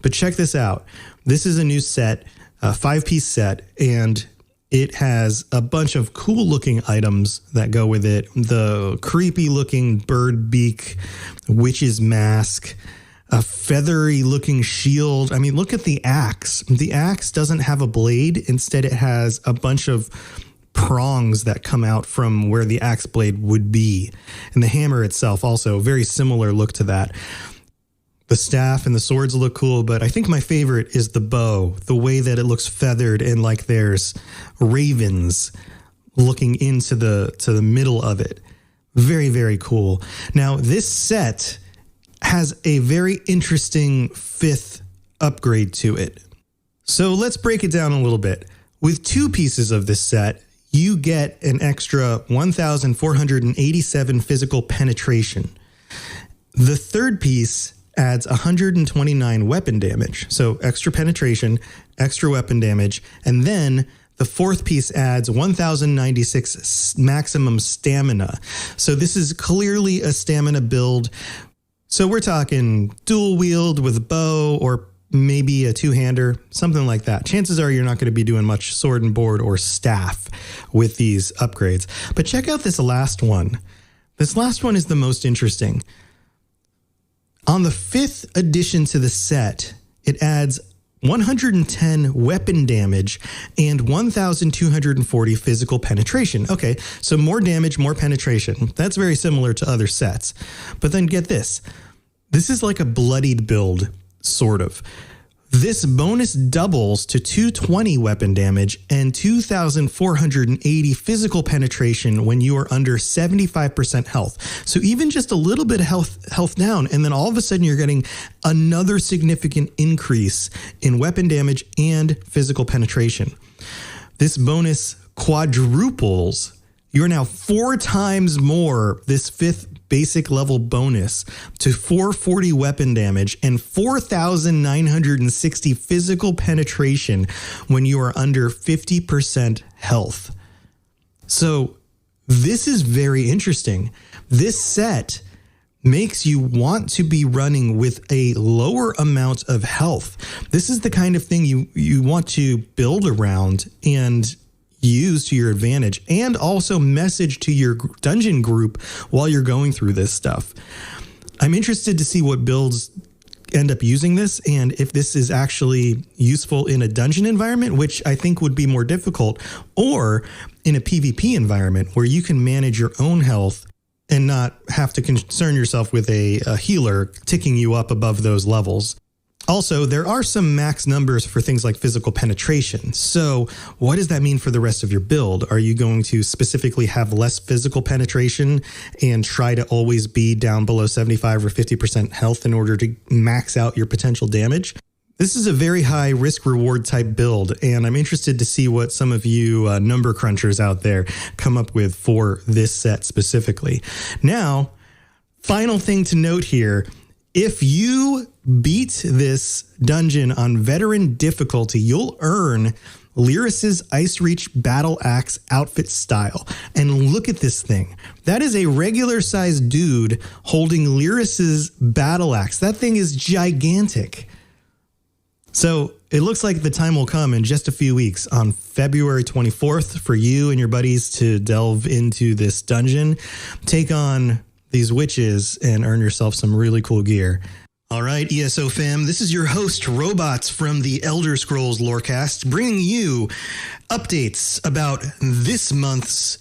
But check this out. This is a new set, a 5-piece set, and it has a bunch of cool-looking items that go with it. The creepy-looking bird beak, witch's mask, a feathery-looking shield. I mean, look at the axe. The axe doesn't have a blade. Instead, it has a bunch of prongs that come out from where the axe blade would be. And the hammer itself also, very similar look to that. The staff and the swords look cool, but I think my favorite is the bow, the way that it looks feathered and like there's ravens looking into the middle of it. Very, very cool. Now, this set has a very interesting 5th upgrade to it. So let's break it down a little bit. With 2 pieces of this set, you get an extra 1,487 physical penetration. The 3rd piece adds 129 weapon damage. So extra penetration, extra weapon damage, and then the 4th piece adds 1,096 maximum stamina. So this is clearly a stamina build. So we're talking dual wield with a bow or maybe a 2-hander, something like that. Chances are you're not going to be doing much sword and board or staff with these upgrades. But check out this last one. This last one is the most interesting. On the 5th addition to the set, it adds 110 weapon damage and 1,240 physical penetration. Okay, so more damage, more penetration. That's very similar to other sets. But then get this. This is like a bloodied build, sort of. This bonus doubles to 220 weapon damage and 2,480 physical penetration when you are under 75% health. So even just a little bit of health down, and then all of a sudden you're getting another significant increase in weapon damage and physical penetration. This bonus quadruples. You're now 4 times more this 5th basic level bonus to 440 weapon damage and 4,960 physical penetration when you are under 50% health. So this is very interesting. This set makes you want to be running with a lower amount of health. This is the kind of thing you want to build around and use to your advantage, and also message to your dungeon group while you're going through this stuff. I'm interested to see what builds end up using this and if this is actually useful in a dungeon environment, which I think would be more difficult, or in a PvP environment where you can manage your own health and not have to concern yourself with a healer ticking you up above those levels. Also, there are some max numbers for things like physical penetration. So what does that mean for the rest of your build? Are you going to specifically have less physical penetration and try to always be down below 75 or 50% health in order to max out your potential damage? This is a very high risk reward type build, and I'm interested to see what some of you number crunchers out there come up with for this set specifically. Now, final thing to note here. If you beat this dungeon on veteran difficulty, you'll earn Lyris's Ice Reach Battle Axe outfit style. And look at this thing. That is a regular sized dude holding Lyris's battle axe. That thing is gigantic. So it looks like the time will come in just a few weeks on February 24th for you and your buddies to delve into this dungeon, take on these witches, and earn yourself some really cool gear. All right, ESO fam, this is your host, Robots from the Elder Scrolls Lorecast, bringing you updates about this month's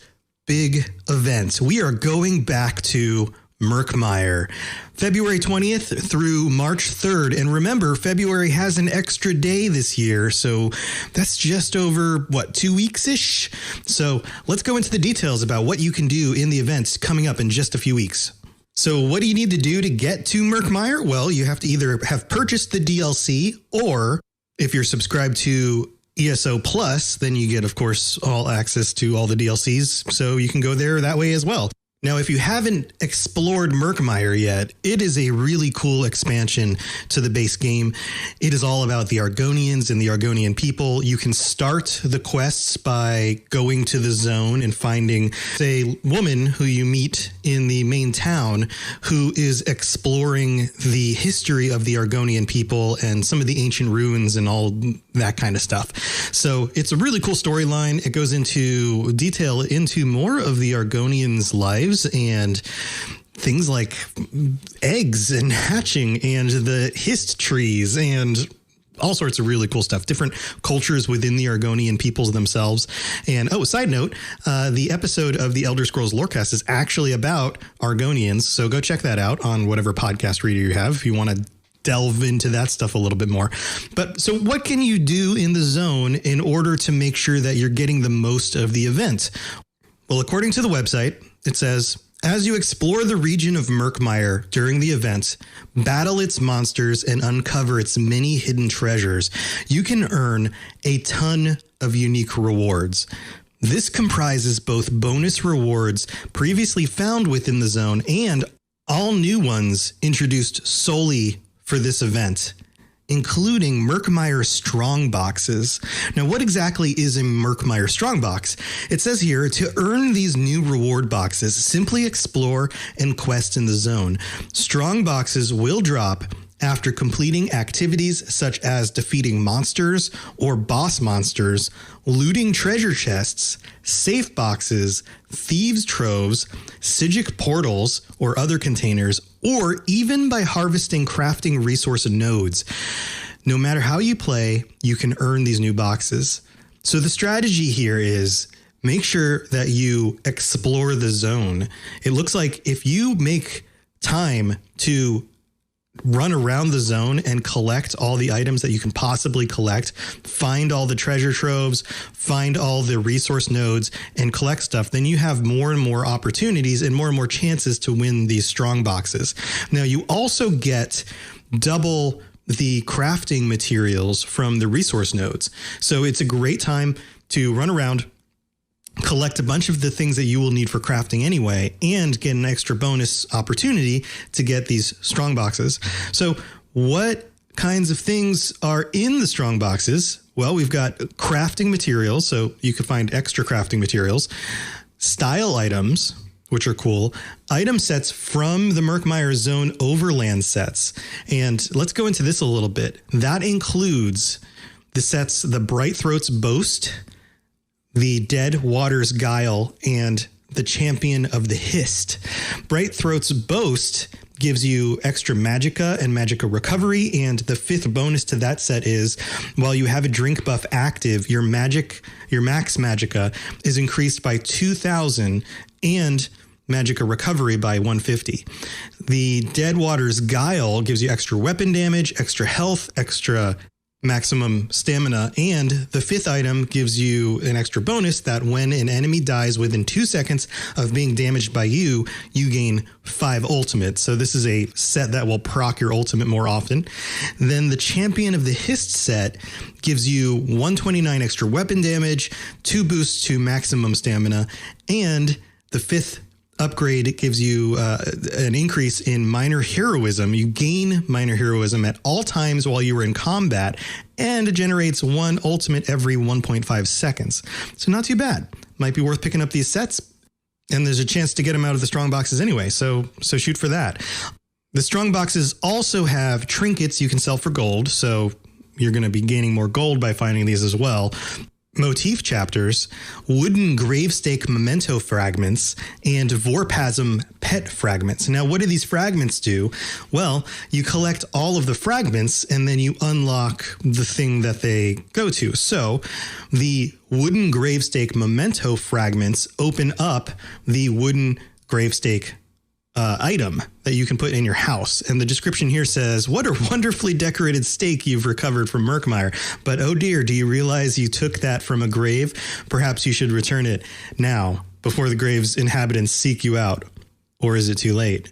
big event. We are going back to Murkmire, February 20th through March 3rd. And remember, February has an extra day this year, so that's just over, 2 weeks-ish? So let's go into the details about what you can do in the events coming up in just a few weeks. So what do you need to do to get to Murkmire? Well, you have to either have purchased the DLC, or if you're subscribed to ESO Plus, then you get, of course, all access to all the DLCs. So you can go there that way as well. Now, if you haven't explored Murkmire yet, it is a really cool expansion to the base game. It is all about the Argonians and the Argonian people. You can start the quests by going to the zone and finding a woman who you meet in the main town who is exploring the history of the Argonian people and some of the ancient ruins and all that kind of stuff. So it's a really cool storyline. It goes into detail into more of the Argonians' lives and things like eggs and hatching and the hist trees and all sorts of really cool stuff, different cultures within the Argonian peoples themselves. And side note, the episode of the Elder Scrolls Lorecast is actually about Argonians. So go check that out on whatever podcast reader you have if you want to delve into that stuff a little bit more. But so what can you do in the zone in order to make sure that you're getting the most of the event? Well, according to the website, it says, as you explore the region of Murkmire during the event, battle its monsters, and uncover its many hidden treasures, you can earn a ton of unique rewards. This comprises both bonus rewards previously found within the zone and all new ones introduced solely for this event, including Murkmire Strongboxes. Now, what exactly is a Murkmire Strongbox? It says here, to earn these new reward boxes, simply explore and quest in the zone. Strongboxes will drop after completing activities such as defeating monsters or boss monsters, looting treasure chests, safe boxes, thieves' troves, Psijic portals or other containers, or even by harvesting crafting resource nodes. No matter how you play, you can earn these new boxes. So the strategy here is make sure that you explore the zone. It looks like if you make time to run around the zone and collect all the items that you can possibly collect, find all the treasure troves, find all the resource nodes, and collect stuff, then you have more and more opportunities and more chances to win these strong boxes. Now, you also get double the crafting materials from the resource nodes. So it's a great time to run around, collect a bunch of the things that you will need for crafting anyway, and get an extra bonus opportunity to get these strong boxes. So what kinds of things are in the strong boxes? Well, we've got crafting materials, so you can find extra crafting materials, style items, which are cool, item sets from the Murkmire Zone overland sets. And let's go into this a little bit. That includes the sets, the Bright Throat's Boast, the Dead Water's Guile, and the Champion of the Hist. Bright Throat's Boast gives you extra magicka and magicka recovery, and the fifth bonus to that set is, while you have a drink buff active, your max magicka is increased by 2,000 and magicka recovery by 150. The Dead Water's Guile gives you extra weapon damage, extra health, extra maximum stamina, and the fifth item gives you an extra bonus that when an enemy dies within 2 seconds of being damaged by you, you gain 5 ultimates. So this is a set that will proc your ultimate more often. Then the Champion of the Hist set gives you 129 extra weapon damage, 2 boosts to maximum stamina, and the fifth upgrade gives you an increase in minor heroism. You gain minor heroism at all times while you are in combat, and it generates 1 ultimate every 1.5 seconds. So not too bad. Might be worth picking up these sets, and there's a chance to get them out of the strong boxes anyway. So shoot for that. The strong boxes also have trinkets you can sell for gold, so you're going to be gaining more gold by finding these as well. Motif chapters, wooden gravestake memento fragments, and Vorpasm pet fragments. Now, what do these fragments do? Well, you collect all of the fragments and then you unlock the thing that they go to. So the wooden gravestake memento fragments open up the wooden gravestake item that you can put in your house. And the description here says, what a wonderfully decorated stake you've recovered from Murkmire. But oh dear, do you realize you took that from a grave? Perhaps you should return it now before the grave's inhabitants seek you out. Or is it too late?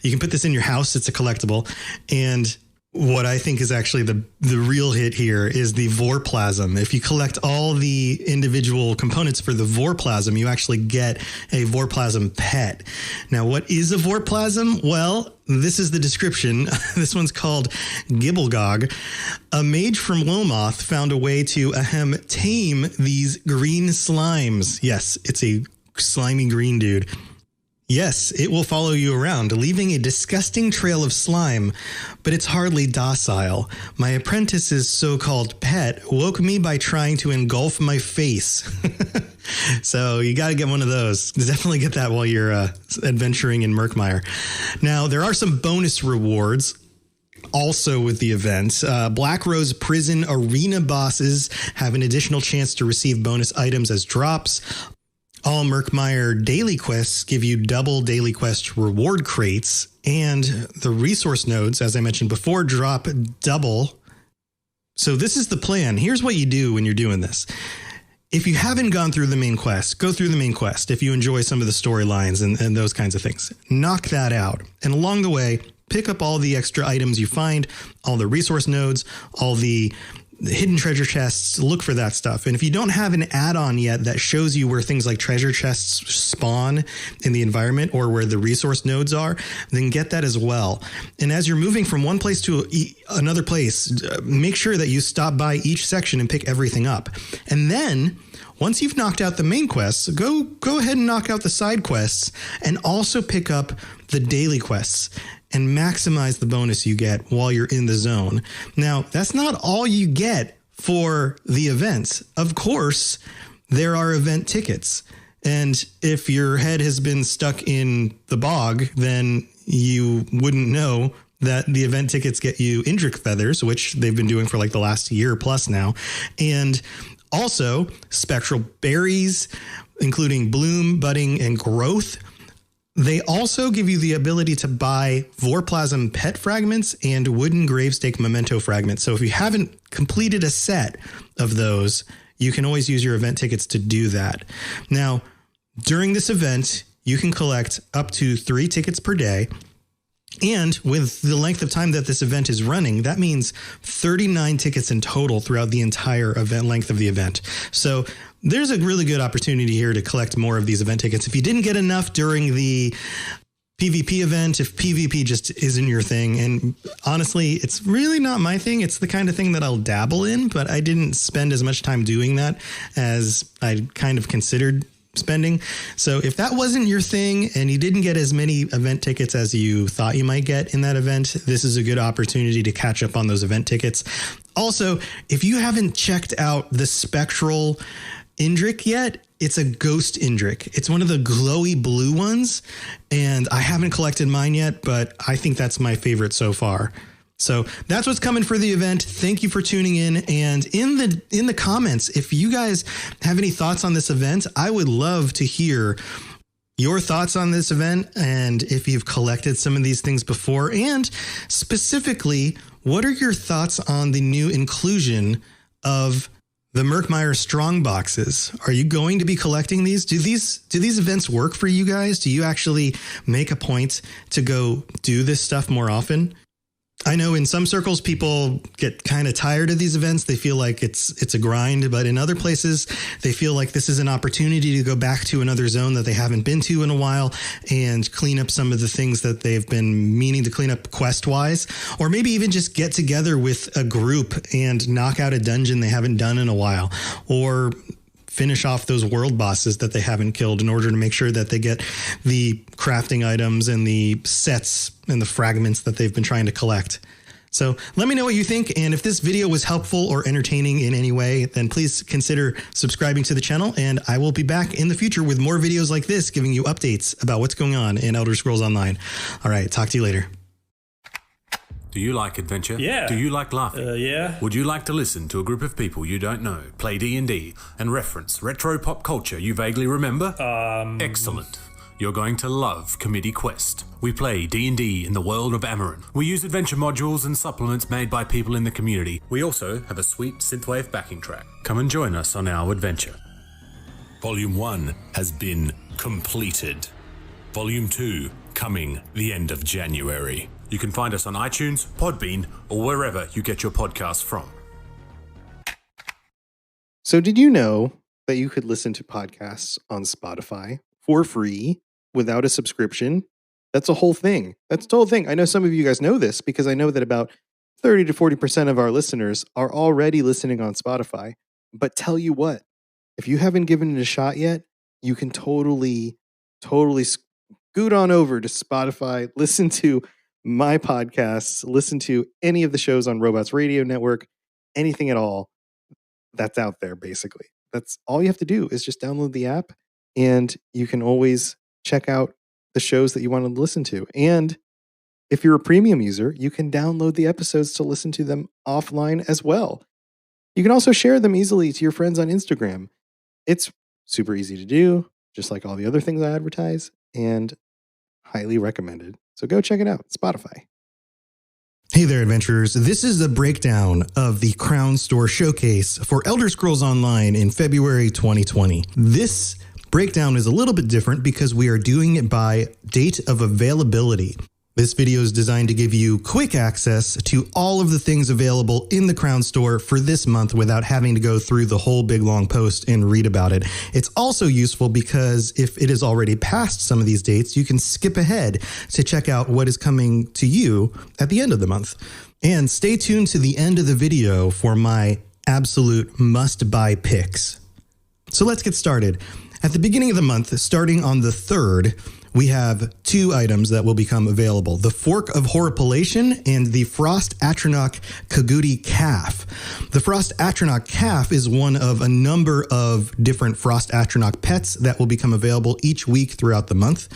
You can put this in your house. It's a collectible. And what I think is actually the real hit here is the Vorplasm. If you collect all the individual components for the Vorplasm, you actually get a Vorplasm pet. Now, what is a Vorplasm? Well, this is the description. This one's called Gibblegog. A mage from Lomoth found a way to tame these green slimes. Yes, it's a slimy green dude. Yes, it will follow you around, leaving a disgusting trail of slime, but it's hardly docile. My apprentice's so-called pet woke me by trying to engulf my face. So you got to get one of those. Definitely get that while you're adventuring in Murkmire. Now, there are some bonus rewards also with the event. Black Rose Prison Arena bosses have an additional chance to receive bonus items as drops. All Murkmire daily quests give you double daily quest reward crates, and the resource nodes, as I mentioned before, drop double. So this is the plan. Here's what you do when you're doing this. If you haven't gone through the main quest, go through the main quest. If you enjoy some of the storylines and those kinds of things, knock that out. And along the way, pick up all the extra items you find, all the resource nodes, all the hidden treasure chests. Look for that stuff. And if you don't have an add-on yet that shows you where things like treasure chests spawn in the environment or where the resource nodes are, then get that as well. And as you're moving from one place to another place, make sure that you stop by each section and pick everything up. And then once you've knocked out the main quests, go ahead and knock out the side quests and also pick up the daily quests and maximize the bonus you get while you're in the zone. Now, that's not all you get for the events. Of course, there are event tickets. And if your head has been stuck in the bog, then you wouldn't know that the event tickets get you Indrik feathers, which they've been doing for like the last year plus now. And also spectral berries, including bloom, budding, and growth. They also give you the ability to buy Vorplasm pet fragments and wooden gravestake memento fragments. So if you haven't completed a set of those, you can always use your event tickets to do that. Now, during this event, you can collect up to 3 tickets per day. And with the length of time that this event is running, that means 39 tickets in total throughout the entire event length of the event. So there's a really good opportunity here to collect more of these event tickets. If you didn't get enough during the PvP event, if PvP just isn't your thing, and honestly, it's really not my thing. It's the kind of thing that I'll dabble in, but I didn't spend as much time doing that as I kind of considered spending. So if that wasn't your thing and you didn't get as many event tickets as you thought you might get in that event, this is a good opportunity to catch up on those event tickets. Also, if you haven't checked out the Spectral Indrik yet, it's a ghost Indrik. It's one of the glowy blue ones, and I haven't collected mine yet, but I think that's my favorite so far. So that's what's coming for the event. Thank you for tuning in. And in the comments, if you guys have any thoughts on this event, I would love to hear your thoughts on this event and if you've collected some of these things before. And specifically, what are your thoughts on the new inclusion of the Murkmire Strong boxes? Are you going to be collecting these? Do these events work for you guys? Do you actually make a point to go do this stuff more often? I know in some circles, people get kind of tired of these events. They feel like it's a grind, but in other places, they feel like this is an opportunity to go back to another zone that they haven't been to in a while and clean up some of the things that they've been meaning to clean up quest-wise, or maybe even just get together with a group and knock out a dungeon they haven't done in a while, or finish off those world bosses that they haven't killed in order to make sure that they get the crafting items and the sets and the fragments that they've been trying to collect. So let me know what you think. And if this video was helpful or entertaining in any way, then please consider subscribing to the channel. And I will be back in the future with more videos like this, giving you updates about what's going on in Elder Scrolls Online. All right. Talk to you later. Do you like adventure? Yeah. Do you like laughing? Yeah. Would you like to listen to a group of people you don't know play D&D and reference retro pop culture you vaguely remember? Excellent. You're going to love Committee Quest. We play D&D in the world of Amarin. We use adventure modules and supplements made by people in the community. We also have a sweet synthwave backing track. Come and join us on our adventure. Volume 1 has been completed. Volume 2 coming the end of January. You can find us on iTunes, Podbean, or wherever you get your podcasts from. So did you know that you could listen to podcasts on Spotify for free without a subscription? That's a whole thing. That's the whole thing. I know some of you guys know this because I know that about 30 to 40% of our listeners are already listening on Spotify. But tell you what, if you haven't given it a shot yet, you can totally scoot on over to Spotify, listen to my podcasts, listen to any of the shows on Robots Radio Network, anything at all that's out there, basically. That's all you have to do is just download the app, and you can always check out the shows that you want to listen to. And if you're a premium user, you can download the episodes to listen to them offline as well. You can also share them easily to your friends on Instagram. It's super easy to do, just like all the other things I advertise, and highly recommended. So go check it out, Spotify. Hey there, adventurers. This is the breakdown of the Crown Store Showcase for Elder Scrolls Online in February 2020. This breakdown is a little bit different because we are doing it by date of availability. This video is designed to give you quick access to all of the things available in the Crown Store for this month without having to go through the whole big long post and read about it. It's also useful because if it is already past some of these dates, you can skip ahead to check out what is coming to you at the end of the month. And stay tuned to the end of the video for my absolute must-buy picks. So let's get started. At the beginning of the month, starting on the 3rd, we have 2 items that will become available. The Fork of Horripilation and the Frost Atronach Kaguti Calf. The Frost Atronach Calf is one of a number of different Frost Atronach pets that will become available each week throughout the month.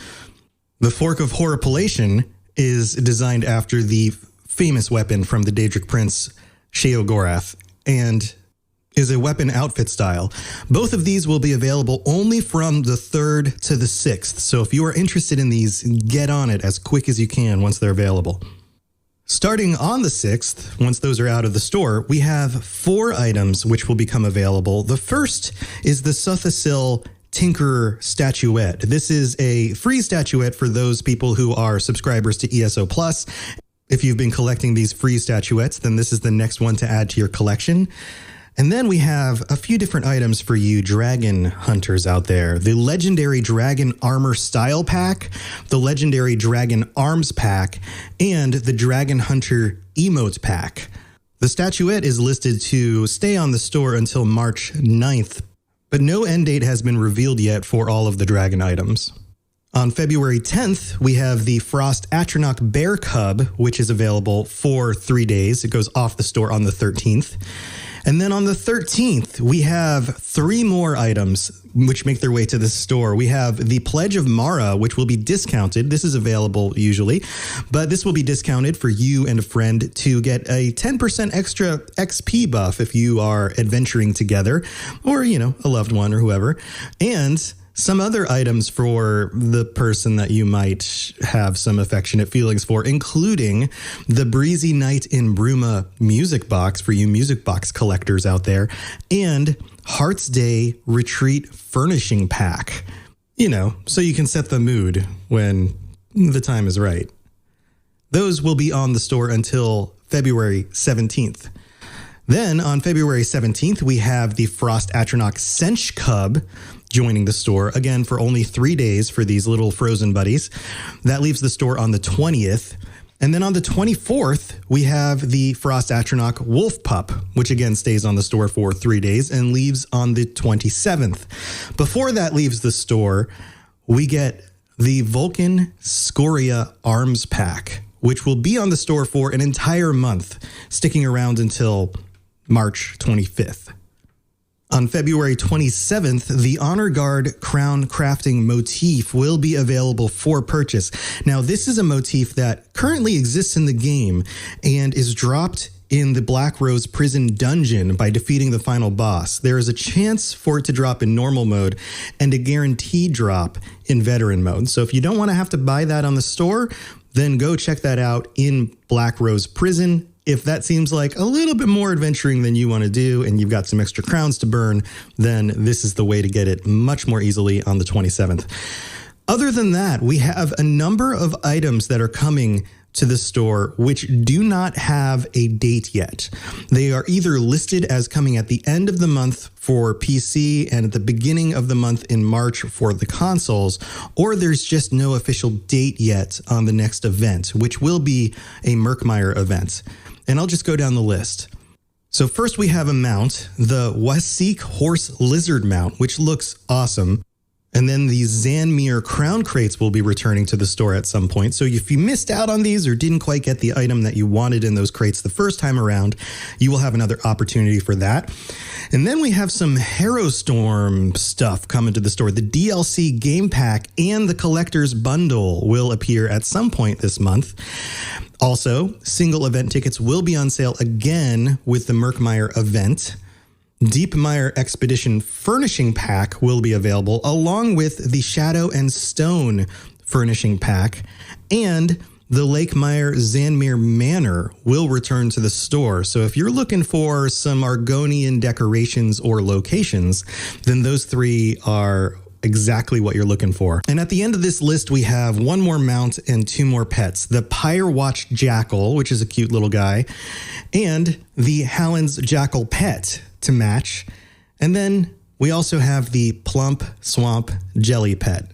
The Fork of Horripilation is designed after the famous weapon from the Daedric Prince, Sheogorath, and is a weapon outfit style. Both of these will be available only from the 3rd to the 6th. So if you are interested in these, get on it as quick as you can once they're available. Starting on the 6th, once those are out of the store, we have 4 items which will become available. The first is the Sothasil Tinkerer statuette. This is a free statuette for those people who are subscribers to ESO Plus. If you've been collecting these free statuettes, then this is the next one to add to your collection. And then we have a few different items for you dragon hunters out there. The Legendary Dragon Armor Style Pack, the Legendary Dragon Arms Pack, and the Dragon Hunter Emote Pack. The statuette is listed to stay on the store until March 9th, but no end date has been revealed yet for all of the dragon items. On February 10th, we have the Frost Atronach Bear Cub, which is available for 3 days. It goes off the store on the 13th. And then on the 13th, we have 3 more items which make their way to the store. We have the Pledge of Mara, which will be discounted. This is available usually, but this will be discounted for you and a friend to get a 10% extra XP buff if you are adventuring together, or, a loved one or whoever. And some other items for the person that you might have some affectionate feelings for, including the Breezy Night in Bruma music box for you music box collectors out there, and Heart's Day Retreat Furnishing Pack. So you can set the mood when the time is right. Those will be on the store until February 17th. Then on February 17th, we have the Frost Atronach Sench Cub joining the store, again for only 3 days for these little frozen buddies. That leaves the store on the 20th. And then on the 24th, we have the Frost Atronach Wolf Pup, which again stays on the store for 3 days and leaves on the 27th. Before that leaves the store, we get the Vulcan Scoria Arms Pack, which will be on the store for an entire month, sticking around until March 25th. On February 27th, the Honor Guard Crown Crafting motif will be available for purchase. Now, this is a motif that currently exists in the game and is dropped in the Black Rose Prison dungeon by defeating the final boss. There is a chance for it to drop in normal mode and a guaranteed drop in veteran mode. So if you don't want to have to buy that on the store, then go check that out in Black Rose Prison. If that seems like a little bit more adventuring than you want to do and you've got some extra crowns to burn, then this is the way to get it much more easily on the 27th. Other than that, we have a number of items that are coming to the store which do not have a date yet. They are either listed as coming at the end of the month for PC and at the beginning of the month in March for the consoles, or there's just no official date yet on the next event, which will be a Murkmire event. And I'll just go down the list. So first we have a mount, the Wasik Horse Lizard mount, which looks awesome. And then the Zanmir crown crates will be returning to the store at some point. So if you missed out on these or didn't quite get the item that you wanted in those crates the first time around, you will have another opportunity for that. And then we have some Harrowstorm stuff coming to the store. The DLC game pack and the collector's bundle will appear at some point this month. Also, single event tickets will be on sale again with the Murkmire event. Deepmire Expedition Furnishing Pack will be available, along with the Shadow and Stone Furnishing Pack, and the Lakemire Zanmir Manor will return to the store. So if you're looking for some Argonian decorations or locations, then those three are exactly what you're looking for. And at the end of this list, we have one more mount and two more pets. The Pyre Watch Jackal, which is a cute little guy, and the Halland's Jackal pet to match. And then we also have the Plump Swamp Jelly pet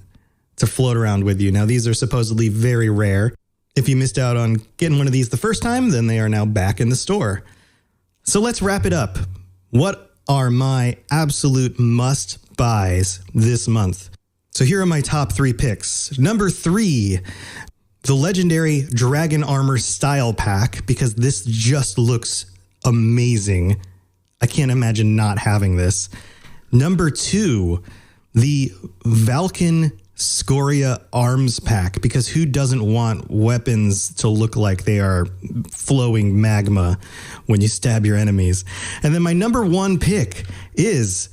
to float around with you. Now, these are supposedly very rare. If you missed out on getting one of these the first time, then they are now back in the store. So let's wrap it up. What are my absolute must-buys this month? So here are my top 3 picks. Number 3, the legendary Dragon Armor Style Pack, because this just looks amazing. I can't imagine not having this. Number 2, the Valken Scoria Arms Pack, because who doesn't want weapons to look like they are flowing magma when you stab your enemies? And then my number 1 pick is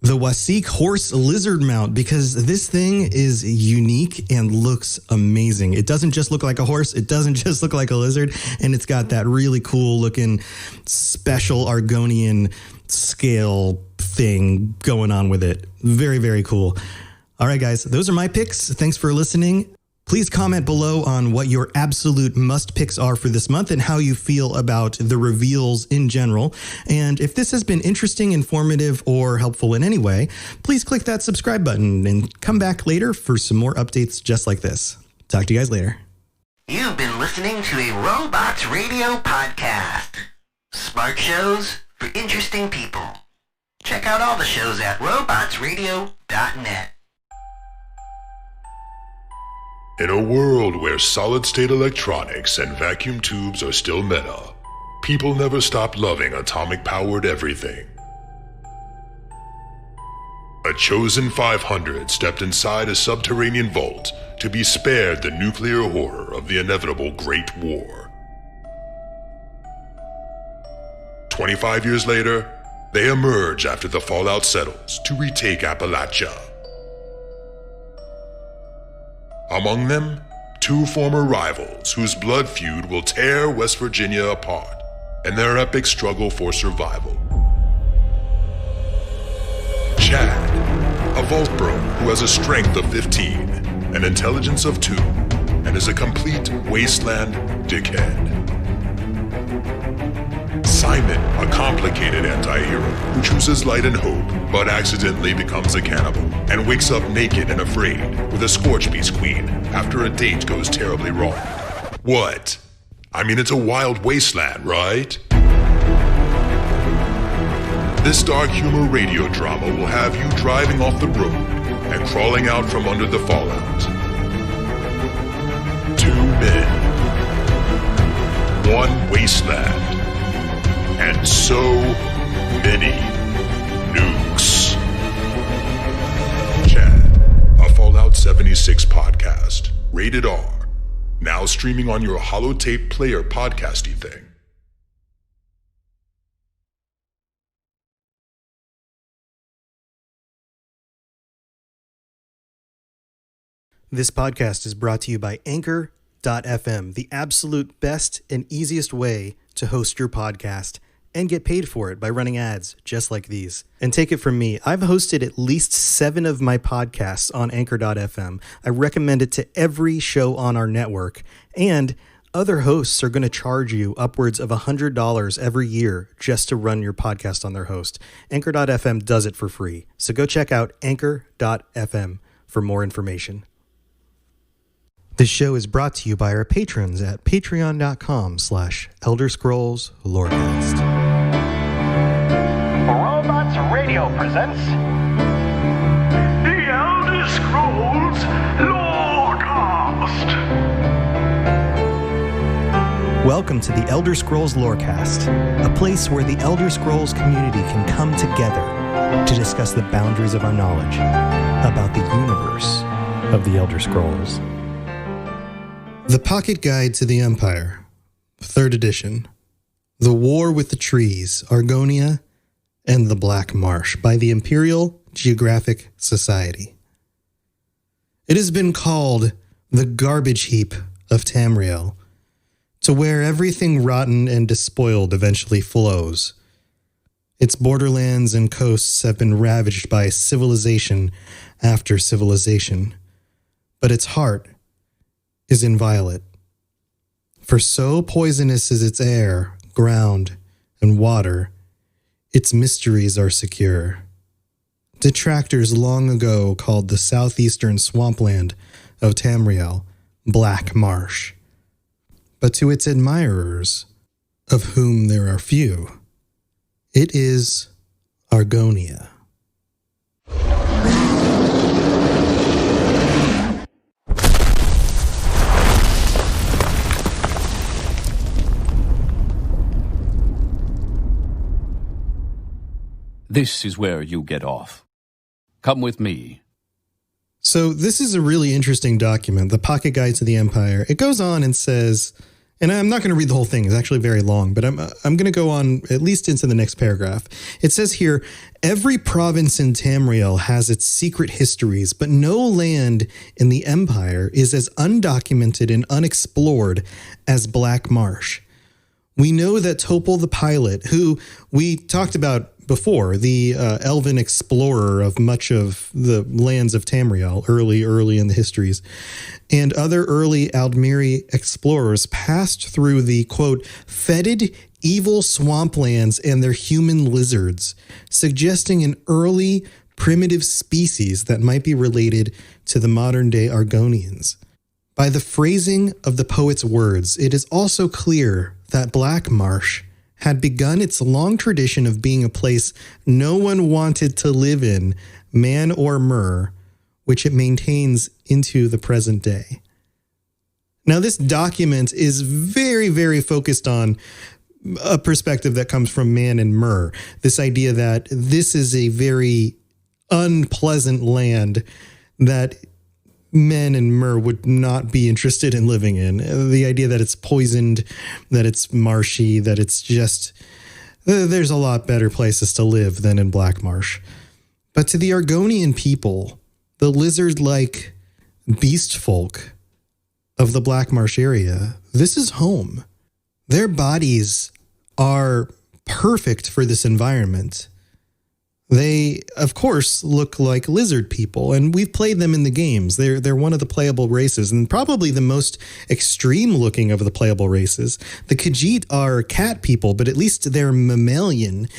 the Wasik Horse Lizard mount, because this thing is unique and looks amazing. It doesn't just look like a horse. It doesn't just look like a lizard. And it's got that really cool looking special Argonian scale thing going on with it. Very, very cool. All right, guys, those are my picks. Thanks for listening. Please comment below on what your absolute must picks are for this month and how you feel about the reveals in general. And if this has been interesting, informative, or helpful in any way, please click that subscribe button and come back later for some more updates just like this. Talk to you guys later. You've been listening to a Robots Radio podcast. Smart shows for interesting people. Check out all the shows at robotsradio.net. In a world where solid-state electronics and vacuum tubes are still meta, people never stopped loving atomic-powered everything. A chosen 500 stepped inside a subterranean vault to be spared the nuclear horror of the inevitable Great War. 25 years later, they emerge after the fallout settles to retake Appalachia. Among them, 2 former rivals whose blood feud will tear West Virginia apart in their epic struggle for survival. Chad, a vault bro who has a strength of 15, an intelligence of 2, and is a complete wasteland dickhead. Simon, a complicated anti-hero who chooses light and hope, but accidentally becomes a cannibal and wakes up naked and afraid with a Scorch Beast queen after a date goes terribly wrong. What? I mean, it's a wild wasteland, right? This dark humor radio drama will have you driving off the road and crawling out from under the fallout. 2 men, 1 wasteland, and so many nukes. Chad, a Fallout 76 podcast, rated R, now streaming on your holotape player podcasty thing. This podcast is brought to you by Anchor.fm, the absolute best and easiest way to host your podcast and get paid for it by running ads just like these. And take it from me, I've hosted at least 7 of my podcasts on Anchor.fm. I recommend it to every show on our network. And other hosts are going to charge you upwards of $100 every year just to run your podcast on their host. Anchor.fm does it for free. So go check out Anchor.fm for more information. This show is brought to you by our patrons at patreon.com/Elder Scrolls Lorecast. Robots Radio presents The Elder Scrolls Lorecast. Welcome to the Elder Scrolls Lorecast, a place where the Elder Scrolls community can come together to discuss the boundaries of our knowledge about the universe of the Elder Scrolls. The Pocket Guide to the Empire, 3rd edition. The War with the Trees, Argonia, and the Black Marsh by the Imperial Geographic Society. It has been called the garbage heap of Tamriel, to where everything rotten and despoiled eventually flows. Its borderlands and coasts have been ravaged by civilization after civilization, but its heart is inviolate. For so poisonous is its air, ground, and water, its mysteries are secure. Detractors long ago called the southeastern swampland of Tamriel Black Marsh. But to its admirers, of whom there are few, it is Argonia. This is where you get off. Come with me. So this is a really interesting document, the Pocket Guide to the Empire. It goes on and says, and I'm not going to read the whole thing, it's actually very long, but I'm going to go on at least into the next paragraph. It says here, every province in Tamriel has its secret histories, but no land in the Empire is as undocumented and unexplored as Black Marsh. We know that Topol the Pilot, who we talked about before, the elven explorer of much of the lands of Tamriel, early in the histories, and other early Aldmeri explorers passed through the, quote, fetid, evil swamplands and their human lizards, suggesting an early primitive species that might be related to the modern-day Argonians. By the phrasing of the poet's words, it is also clear that Black Marsh had begun its long tradition of being a place no one wanted to live in, man or mer, which it maintains into the present day. Now, this document is very, very focused on a perspective that comes from man and mer. This idea that this is a very unpleasant land that men and mer would not be interested in living in. The idea that it's poisoned, that it's marshy, that it's just, there's a lot better places to live than in Black Marsh. But to the Argonian people, the lizard-like beast folk of the Black Marsh area, this is home. Their bodies are perfect for this environment. They, of course, look like lizard people, and we've played them in the games. They're one of the playable races, and probably the most extreme looking of the playable races. The Khajiit are cat people, but at least they're mammalian.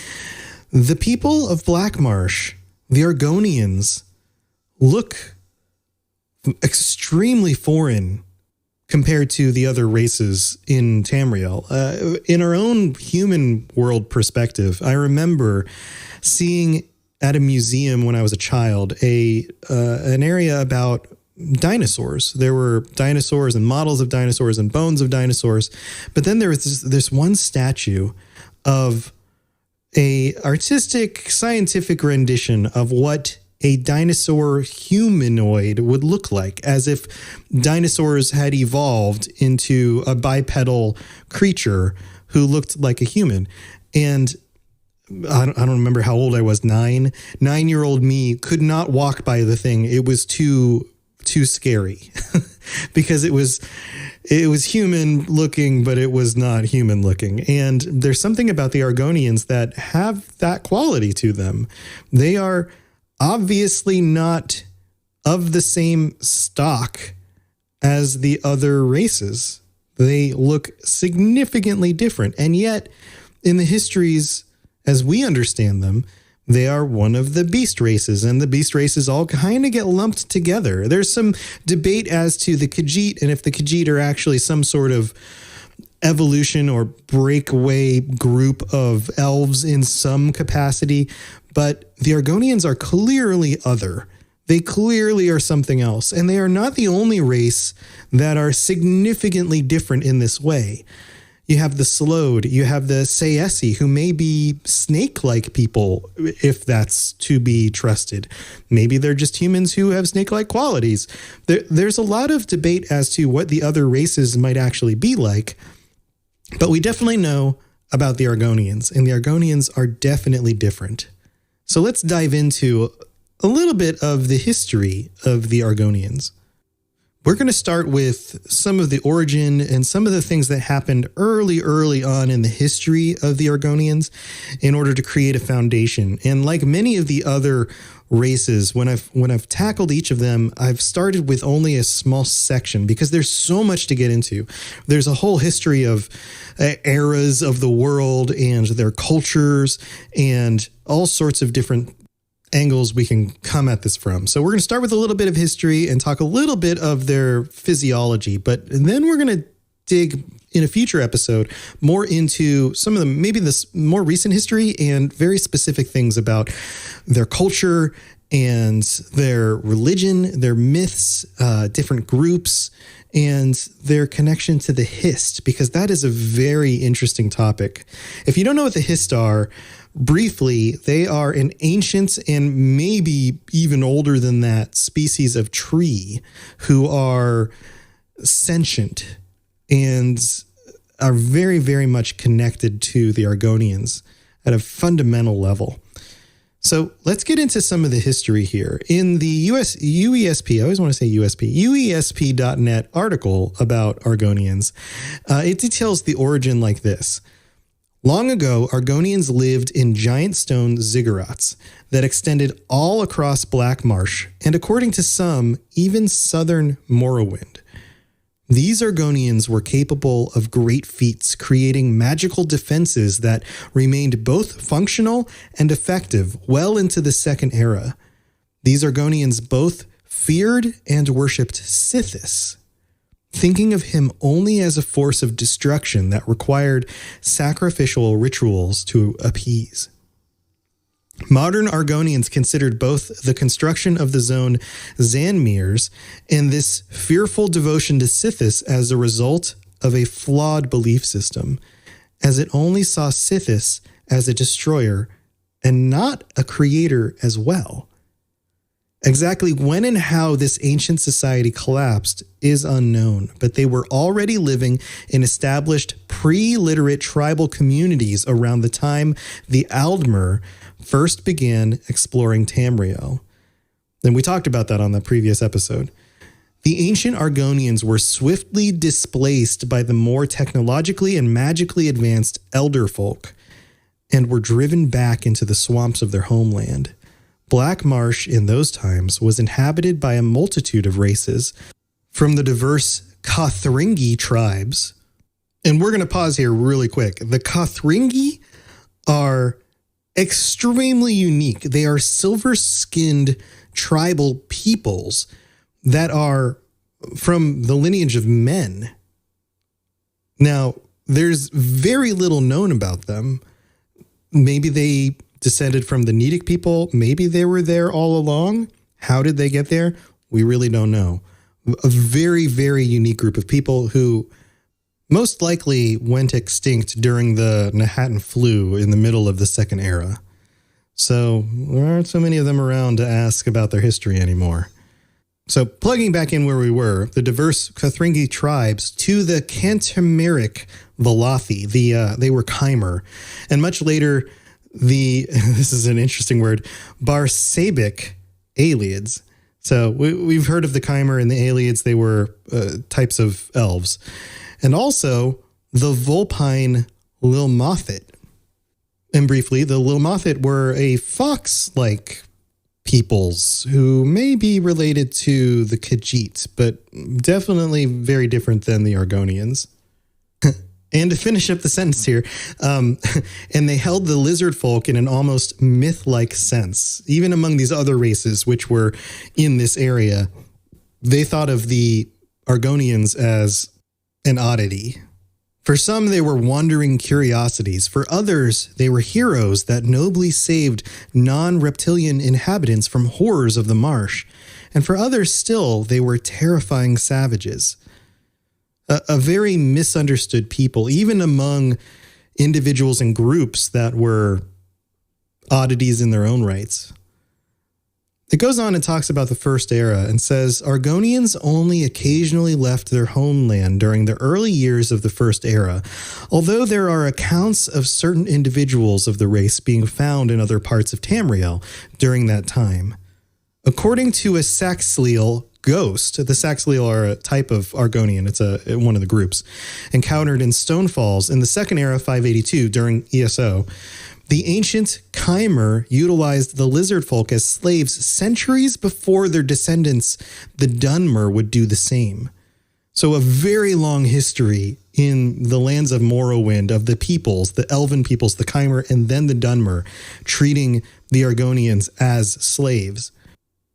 The people of Black Marsh, the Argonians, look extremely foreign compared to the other races in Tamriel. In our own human world perspective, I remember seeing at a museum when I was a child an area about dinosaurs. There were dinosaurs and models of dinosaurs and bones of dinosaurs, but then there was this one statue of a artistic scientific rendition of what a dinosaur humanoid would look like, as if dinosaurs had evolved into a bipedal creature who looked like a human. And I don't remember how old I was, 9. 9-year-old me could not walk by the thing. It was too scary. because it was human looking, but it was not human looking. And there's something about the Argonians that have that quality to them. They are obviously not of the same stock as the other races. They look significantly different. And yet, in the histories as we understand them, they are one of the beast races, and the beast races all kind of get lumped together. There's some debate as to the Khajiit and if the Khajiit are actually some sort of evolution or breakaway group of elves in some capacity, but the Argonians are clearly other. They clearly are something else, and they are not the only race that are significantly different in this way. You have the Slode, you have the Sayesi, who may be snake-like people, if that's to be trusted. Maybe they're just humans who have snake-like qualities. There's a lot of debate as to what the other races might actually be like, but we definitely know about the Argonians, and the Argonians are definitely different. So let's dive into a little bit of the history of the Argonians. We're going to start with some of the origin and some of the things that happened early on in the history of the Argonians in order to create a foundation. And like many of the other races, when I've tackled each of them, I've started with only a small section because there's so much to get into. There's a whole history of eras of the world and their cultures and all sorts of different angles we can come at this from. So we're going to start with a little bit of history and talk a little bit of their physiology, but then we're going to dig in a future episode more into some of the maybe this more recent history and very specific things about their culture and their religion, their myths, different groups, and their connection to the Hist, because that is a very interesting topic. If you don't know what the Hist are, briefly, they are an ancient and maybe even older than that species of tree who are sentient and are very, very much connected to the Argonians at a fundamental level. So let's get into some of the history here. In the UESP, I always want to say USP, UESP.net article about Argonians, it details the origin like this. Long ago, Argonians lived in giant stone ziggurats that extended all across Black Marsh, and according to some, even southern Morrowind. These Argonians were capable of great feats, creating magical defenses that remained both functional and effective well into the Second Era. These Argonians both feared and worshipped Sithis, thinking of him only as a force of destruction that required sacrificial rituals to appease. Modern Argonians considered both the construction of the zone Zanmirs and this fearful devotion to Sithis as a result of a flawed belief system, as it only saw Sithis as a destroyer and not a creator as well. Exactly when and how this ancient society collapsed is unknown, but they were already living in established pre-literate tribal communities around the time the Aldmer first began exploring Tamriel. And we talked about that on the previous episode. The ancient Argonians were swiftly displaced by the more technologically and magically advanced elder folk and were driven back into the swamps of their homeland. Black Marsh in those times was inhabited by a multitude of races, from the diverse Kothringi tribes. And we're going to pause here really quick. The Kothringi are extremely unique. They are silver-skinned tribal peoples that are from the lineage of men. Now, there's very little known about them. Maybe they descended from the Nedic people. Maybe they were there all along. How did they get there? We really don't know. A very, very unique group of people who most likely went extinct during the Nahatan flu in the middle of the Second Era. So there aren't so many of them around to ask about their history anymore. So plugging back in where we were, the diverse Kothringi tribes to the Cantameric Valathi, they were Chimer, and much later this is an interesting word, Barsabic Aliads, So we've heard of the Chimer and the Aelids. They were types of elves. And also the Vulpine Lilmothit. And briefly, the Lilmothit were a fox-like peoples who may be related to the Khajiit, but definitely very different than the Argonians. And to finish up the sentence here, and they held the lizard folk in an almost myth-like sense. Even among these other races which were in this area, they thought of the Argonians as an oddity. For some, they were wandering curiosities. For others, they were heroes that nobly saved non-reptilian inhabitants from horrors of the marsh. And for others still, they were terrifying savages. A very misunderstood people, even among individuals and groups that were oddities in their own rights. It goes on and talks about the First Era and says, Argonians only occasionally left their homeland during the early years of the First Era, although there are accounts of certain individuals of the race being found in other parts of Tamriel during that time. According to a Saxhleel ghost, the Saxhleel are a type of Argonian, it's one of the groups, encountered in Stonefalls in the Second Era 582 during ESO, the ancient Chimer utilized the lizard folk as slaves centuries before their descendants, the Dunmer, would do the same. So a very long history in the lands of Morrowind of the peoples, the elven peoples, the Chimer, and then the Dunmer, treating the Argonians as slaves.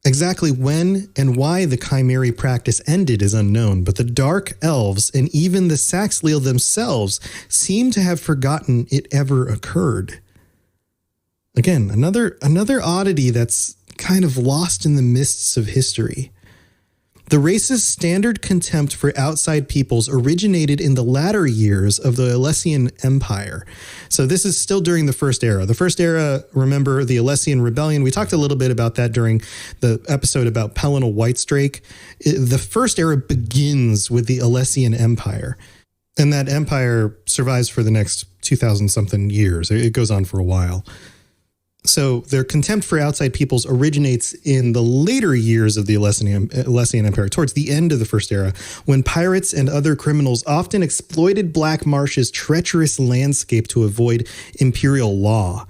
Exactly when and why the Chimeri practice ended is unknown, but the Dark Elves and even the Saxhleel themselves seem to have forgotten it ever occurred. Again, another oddity that's kind of lost in the mists of history. The race's standard contempt for outside peoples originated in the latter years of the Alessian Empire. So this is still during the First Era. The First Era, remember the Alessian Rebellion. We talked a little bit about that during the episode about Pelennor Whitestrake. The First Era begins with the Alessian Empire. And that empire survives for the next 2,000-something years. It goes on for a while. So their contempt for outside peoples originates in the later years of the Alessian Empire, towards the end of the First Era, when pirates and other criminals often exploited Black Marsh's treacherous landscape to avoid imperial law.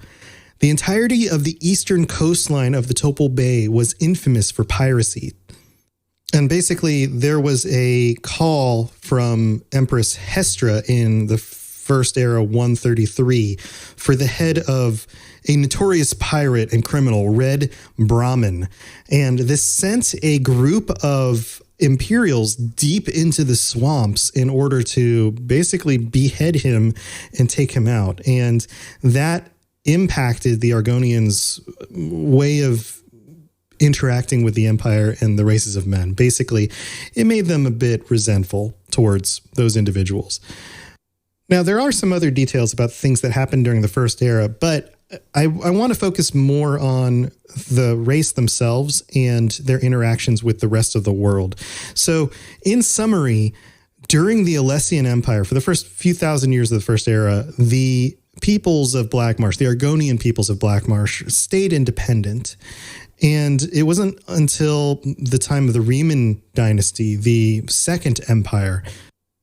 The entirety of the eastern coastline of the Topol Bay was infamous for piracy. And basically, there was a call from Empress Hestra in the First Era 133 for the head of a notorious pirate and criminal, Red Brahmin. And this sent a group of Imperials deep into the swamps in order to basically behead him and take him out. And that impacted the Argonians' way of interacting with the Empire and the races of men. Basically, it made them a bit resentful towards those individuals. Now, there are some other details about things that happened during the First Era, but I want to focus more on the race themselves and their interactions with the rest of the world. So, in summary, during the Alessian Empire, for the first few thousand years of the First Era, the peoples of Black Marsh, the Argonian peoples of Black Marsh, stayed independent. And it wasn't until the time of the Riemann dynasty, the Second Empire,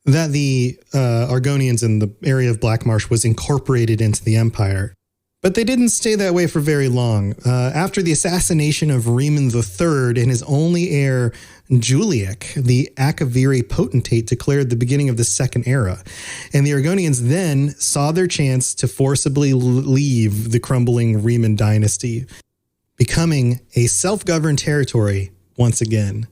that the Argonians in the area of Black Marsh was incorporated into the empire. But they didn't stay that way for very long. After the assassination of Riemann III and his only heir, Juliek, the Akaviri potentate, declared the beginning of the Second Era. And the Argonians then saw their chance to forcibly leave the crumbling Riemann dynasty, becoming a self-governed territory once again.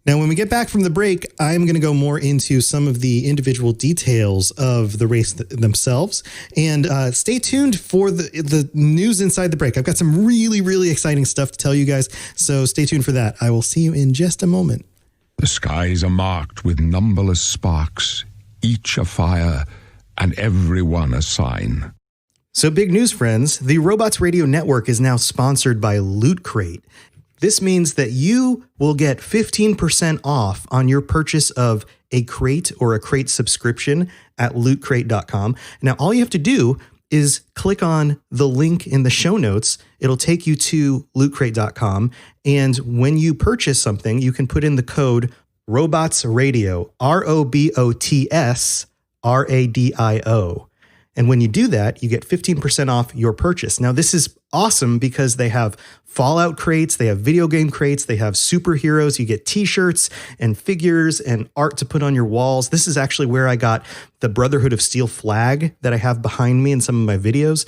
Now, when we get back from the break, I'm going to go more into some of the individual details of the race themselves. And stay tuned for the news inside the break. I've got some really, really exciting stuff to tell you guys, so stay tuned for that. I will see you in just a moment. The skies are marked with numberless sparks, each a fire, and every one a sign. So big news, friends. The Robots Radio Network is now sponsored by Loot Crate. This means that you will get 15% off on your purchase of a crate or a crate subscription at lootcrate.com. Now, all you have to do is click on the link in the show notes. It'll take you to lootcrate.com. And when you purchase something, you can put in the code Robots Radio, ROBOTS RADIO. And when you do that, you get 15% off your purchase. Now, this is awesome because they have Fallout crates, they have video game crates, they have superheroes. You get t-shirts and figures and art to put on your walls. This is actually where I got the Brotherhood of Steel flag that I have behind me in some of my videos.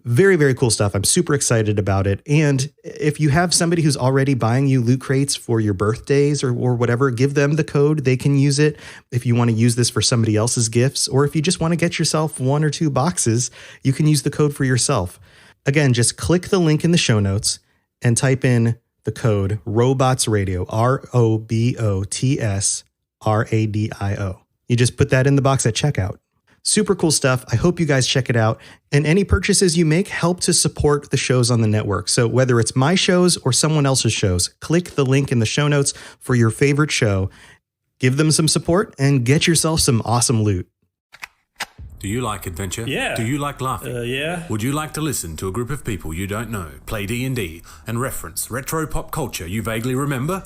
Very, very cool stuff. I'm super excited about it. And if you have somebody who's already buying you loot crates for your birthdays or whatever, give them the code. They can use it if you want to use this for somebody else's gifts, or if you just want to get yourself 1 or 2 boxes, you can use the code for yourself. Again, just click the link in the show notes and type in the code Robots Radio, ROBOTS RADIO. You just put that in the box at checkout. Super cool stuff. I hope you guys check it out. And any purchases you make help to support the shows on the network. So whether it's my shows or someone else's shows, click the link in the show notes for your favorite show. Give them some support and get yourself some awesome loot. Do you like adventure? Yeah. Do you like laughing? Yeah. Would you like to listen to a group of people you don't know play D&D and reference retro pop culture you vaguely remember?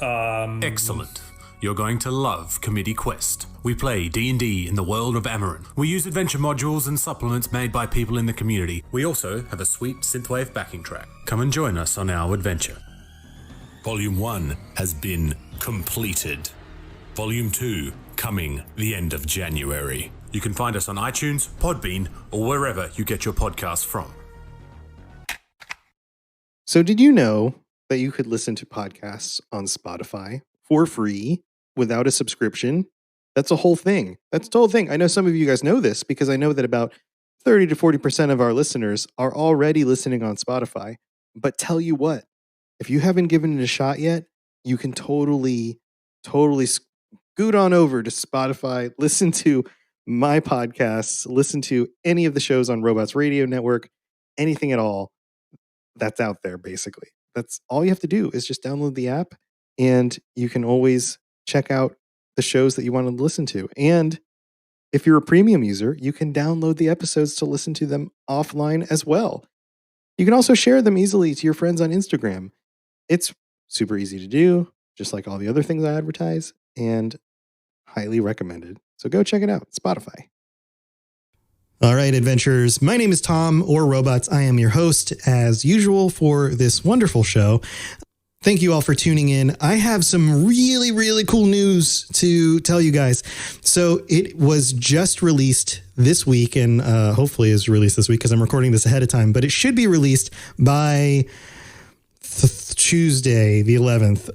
Excellent. You're going to love Committee Quest. We play D&D in the world of Amarin. We use adventure modules and supplements made by people in the community. We also have a sweet synthwave backing track. Come and join us on our adventure. Volume 1 has been completed. Volume 2 coming the end of January. You can find us on iTunes, Podbean, or wherever you get your podcasts from. So did you know that you could listen to podcasts on Spotify for free without a subscription? That's a whole thing. That's the whole thing. I know some of you guys know this because I know that about 30 to 40% of our listeners are already listening on Spotify. But tell you what, if you haven't given it a shot yet, you can totally scoot on over to Spotify, listen to my podcasts, listen to any of the shows on Robots Radio Network, anything at all that's out there, basically. That's all you have to do is just download the app, and you can always check out the shows that you want to listen to. And if you're a premium user, you can download the episodes to listen to them offline as well. You can also share them easily to your friends on Instagram. It's super easy to do, just like all the other things I advertise, and highly recommended. So go check it out, Spotify. All right, adventurers. My name is Tom, or Robots. I am your host, as usual, for this wonderful show. Thank you all for tuning in. I have some really, really cool news to tell you guys. So it was just released this week, and hopefully is released this week because I'm recording this ahead of time, but it should be released by Tuesday, the 11th.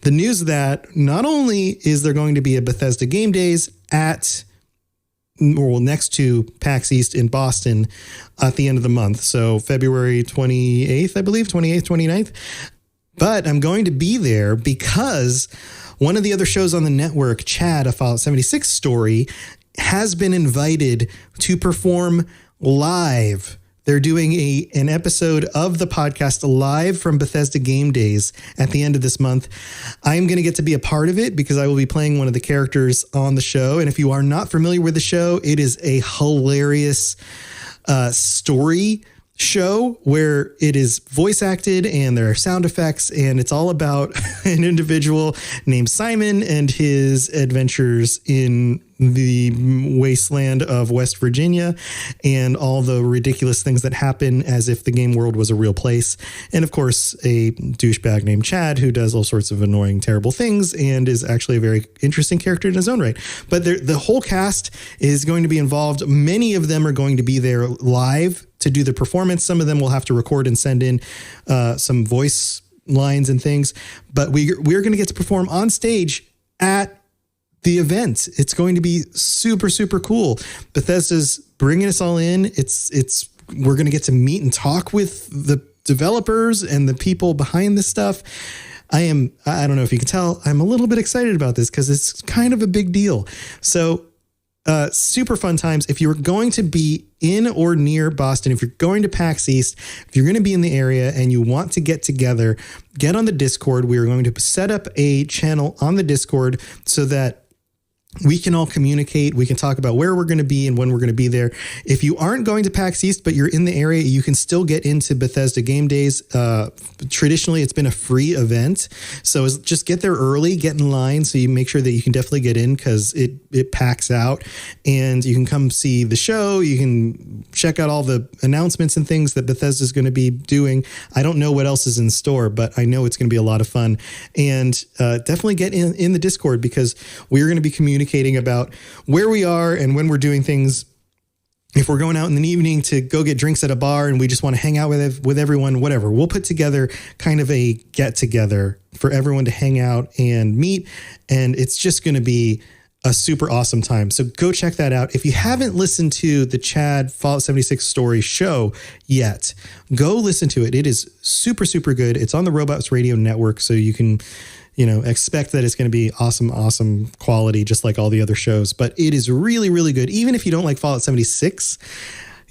The news that not only is there going to be a Bethesda Game Days next to PAX East in Boston at the end of the month. So February 28th, I believe, 28th, 29th. But I'm going to be there because one of the other shows on the network, Chad, a Fallout 76 story, has been invited to perform live. They're doing an episode of the podcast live from Bethesda Game Days at the end of this month. I'm going to get to be a part of it because I will be playing one of the characters on the show. And if you are not familiar with the show, it is a hilarious story show where it is voice acted and there are sound effects, and it's all about an individual named Simon and his adventures in the wasteland of West Virginia and all the ridiculous things that happen as if the game world was a real place. And of course, a douchebag named Chad who does all sorts of annoying, terrible things and is actually a very interesting character in his own right. But the whole cast is going to be involved. Many of them are going to be there live to do the performance. Some of them will have to record and send in some voice lines and things. But we're going to get to perform on stage at the event. It's going to be super, super cool. Bethesda's bringing us all in. We're going to get to meet and talk with the developers and the people behind this stuff. I don't know if you can tell, I'm a little bit excited about this because it's kind of a big deal. So super fun times. If you're going to be in or near Boston, if you're going to PAX East, if you're going to be in the area and you want to get together, get on the Discord. We are going to set up a channel on the Discord so that we can all communicate. We can talk about where we're going to be and when we're going to be there. If you aren't going to PAX East, but you're in the area, you can still get into Bethesda Game Days. Traditionally, it's been a free event. So just get there early, get in line so you make sure that you can definitely get in because it packs out. And you can come see the show. You can check out all the announcements and things that Bethesda is going to be doing. I don't know what else is in store, but I know it's going to be a lot of fun. And definitely get in the Discord because we're going to be communicating about where we are and when we're doing things. If we're going out in the evening to go get drinks at a bar and we just want to hang out with everyone, whatever, we'll put together kind of a get together for everyone to hang out and meet. And it's just going to be a super awesome time. So go check that out. If you haven't listened to the Chad Fallout 76 story show yet, go listen to it. It is super, super good. It's on the Robots Radio Network. So you can, expect that it's going to be awesome quality, just like all the other shows. But it is really, really good. Even if you don't like Fallout 76,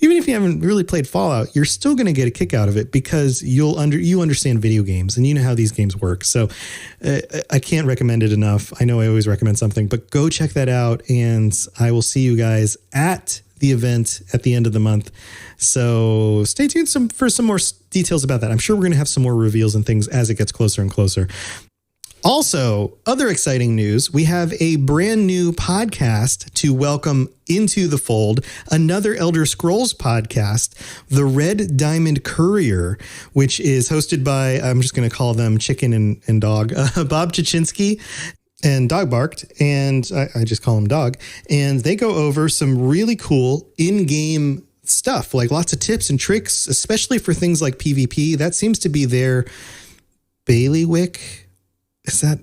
even if you haven't really played Fallout, you're still going to get a kick out of it because you understand video games and you know how these games work. So I can't recommend it enough. I know I always recommend something, but go check that out. And I will see you guys at the event at the end of the month. So stay tuned for some more details about that. I'm sure we're going to have some more reveals and things as it gets closer and closer. Also, other exciting news, we have a brand new podcast to welcome into the fold, another Elder Scrolls podcast, The Red Diamond Courier, which is hosted by, I'm just going to call them Chicken and Dog, Bob Chichinski and Dog Barked, and I just call him Dog, and they go over some really cool in-game stuff, like lots of tips and tricks, especially for things like PvP. That seems to be their bailiwick. Is that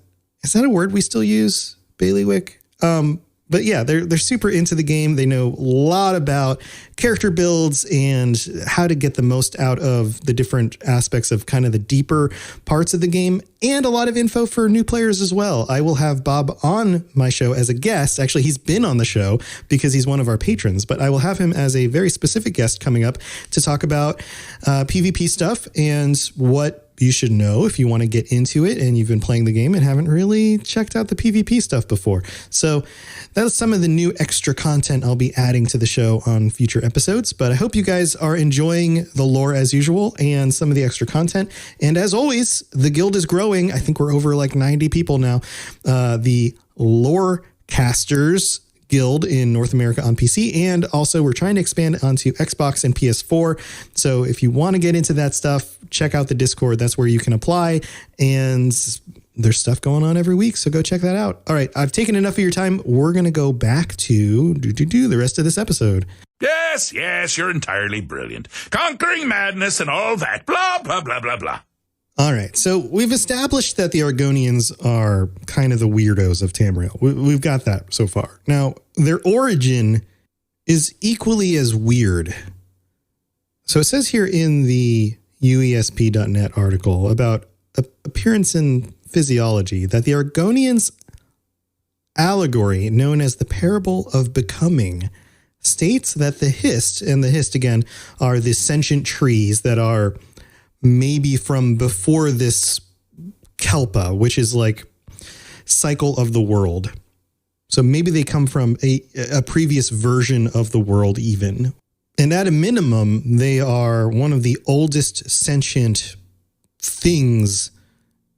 a word we still use? Bailiwick? But yeah, they're super into the game. They know a lot about character builds and how to get the most out of the different aspects of kind of the deeper parts of the game, and a lot of info for new players as well. I will have Bob on my show as a guest. Actually, he's been on the show because he's one of our patrons, but I will have him as a very specific guest coming up to talk about PvP stuff and what you should know if you want to get into it and you've been playing the game and haven't really checked out the PvP stuff before. So that's some of the new extra content I'll be adding to the show on future episodes. But I hope you guys are enjoying the lore as usual and some of the extra content. And as always, the guild is growing. I think we're over like 90 people now. The Lorecasters Guild in North America on PC, and also we're trying to expand onto Xbox and PS4. So if you want to get into that stuff, check out the Discord. That's where you can apply, and there's stuff going on every week. So go check that out. All right, I've taken enough of your time. We're going to go back to the rest of this episode. Yes, you're entirely brilliant. Conquering madness and all that. Blah, blah, blah, blah, blah. All right, so we've established that the Argonians are kind of the weirdos of Tamriel. We've got that so far. Now, their origin is equally as weird. So it says here in the UESP.net article about appearance and physiology that the Argonians' allegory, known as the parable of becoming, states that the Hist, and the Hist again are the sentient trees that are maybe from before this Kelpa, which is like cycle of the world. So maybe they come from a previous version of the world even. And at a minimum, they are one of the oldest sentient things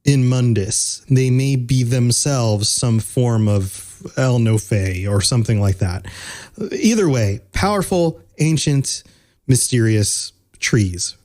in Mundus. They may be themselves some form of El Nofe or something like that. Either way, powerful, ancient, mysterious trees.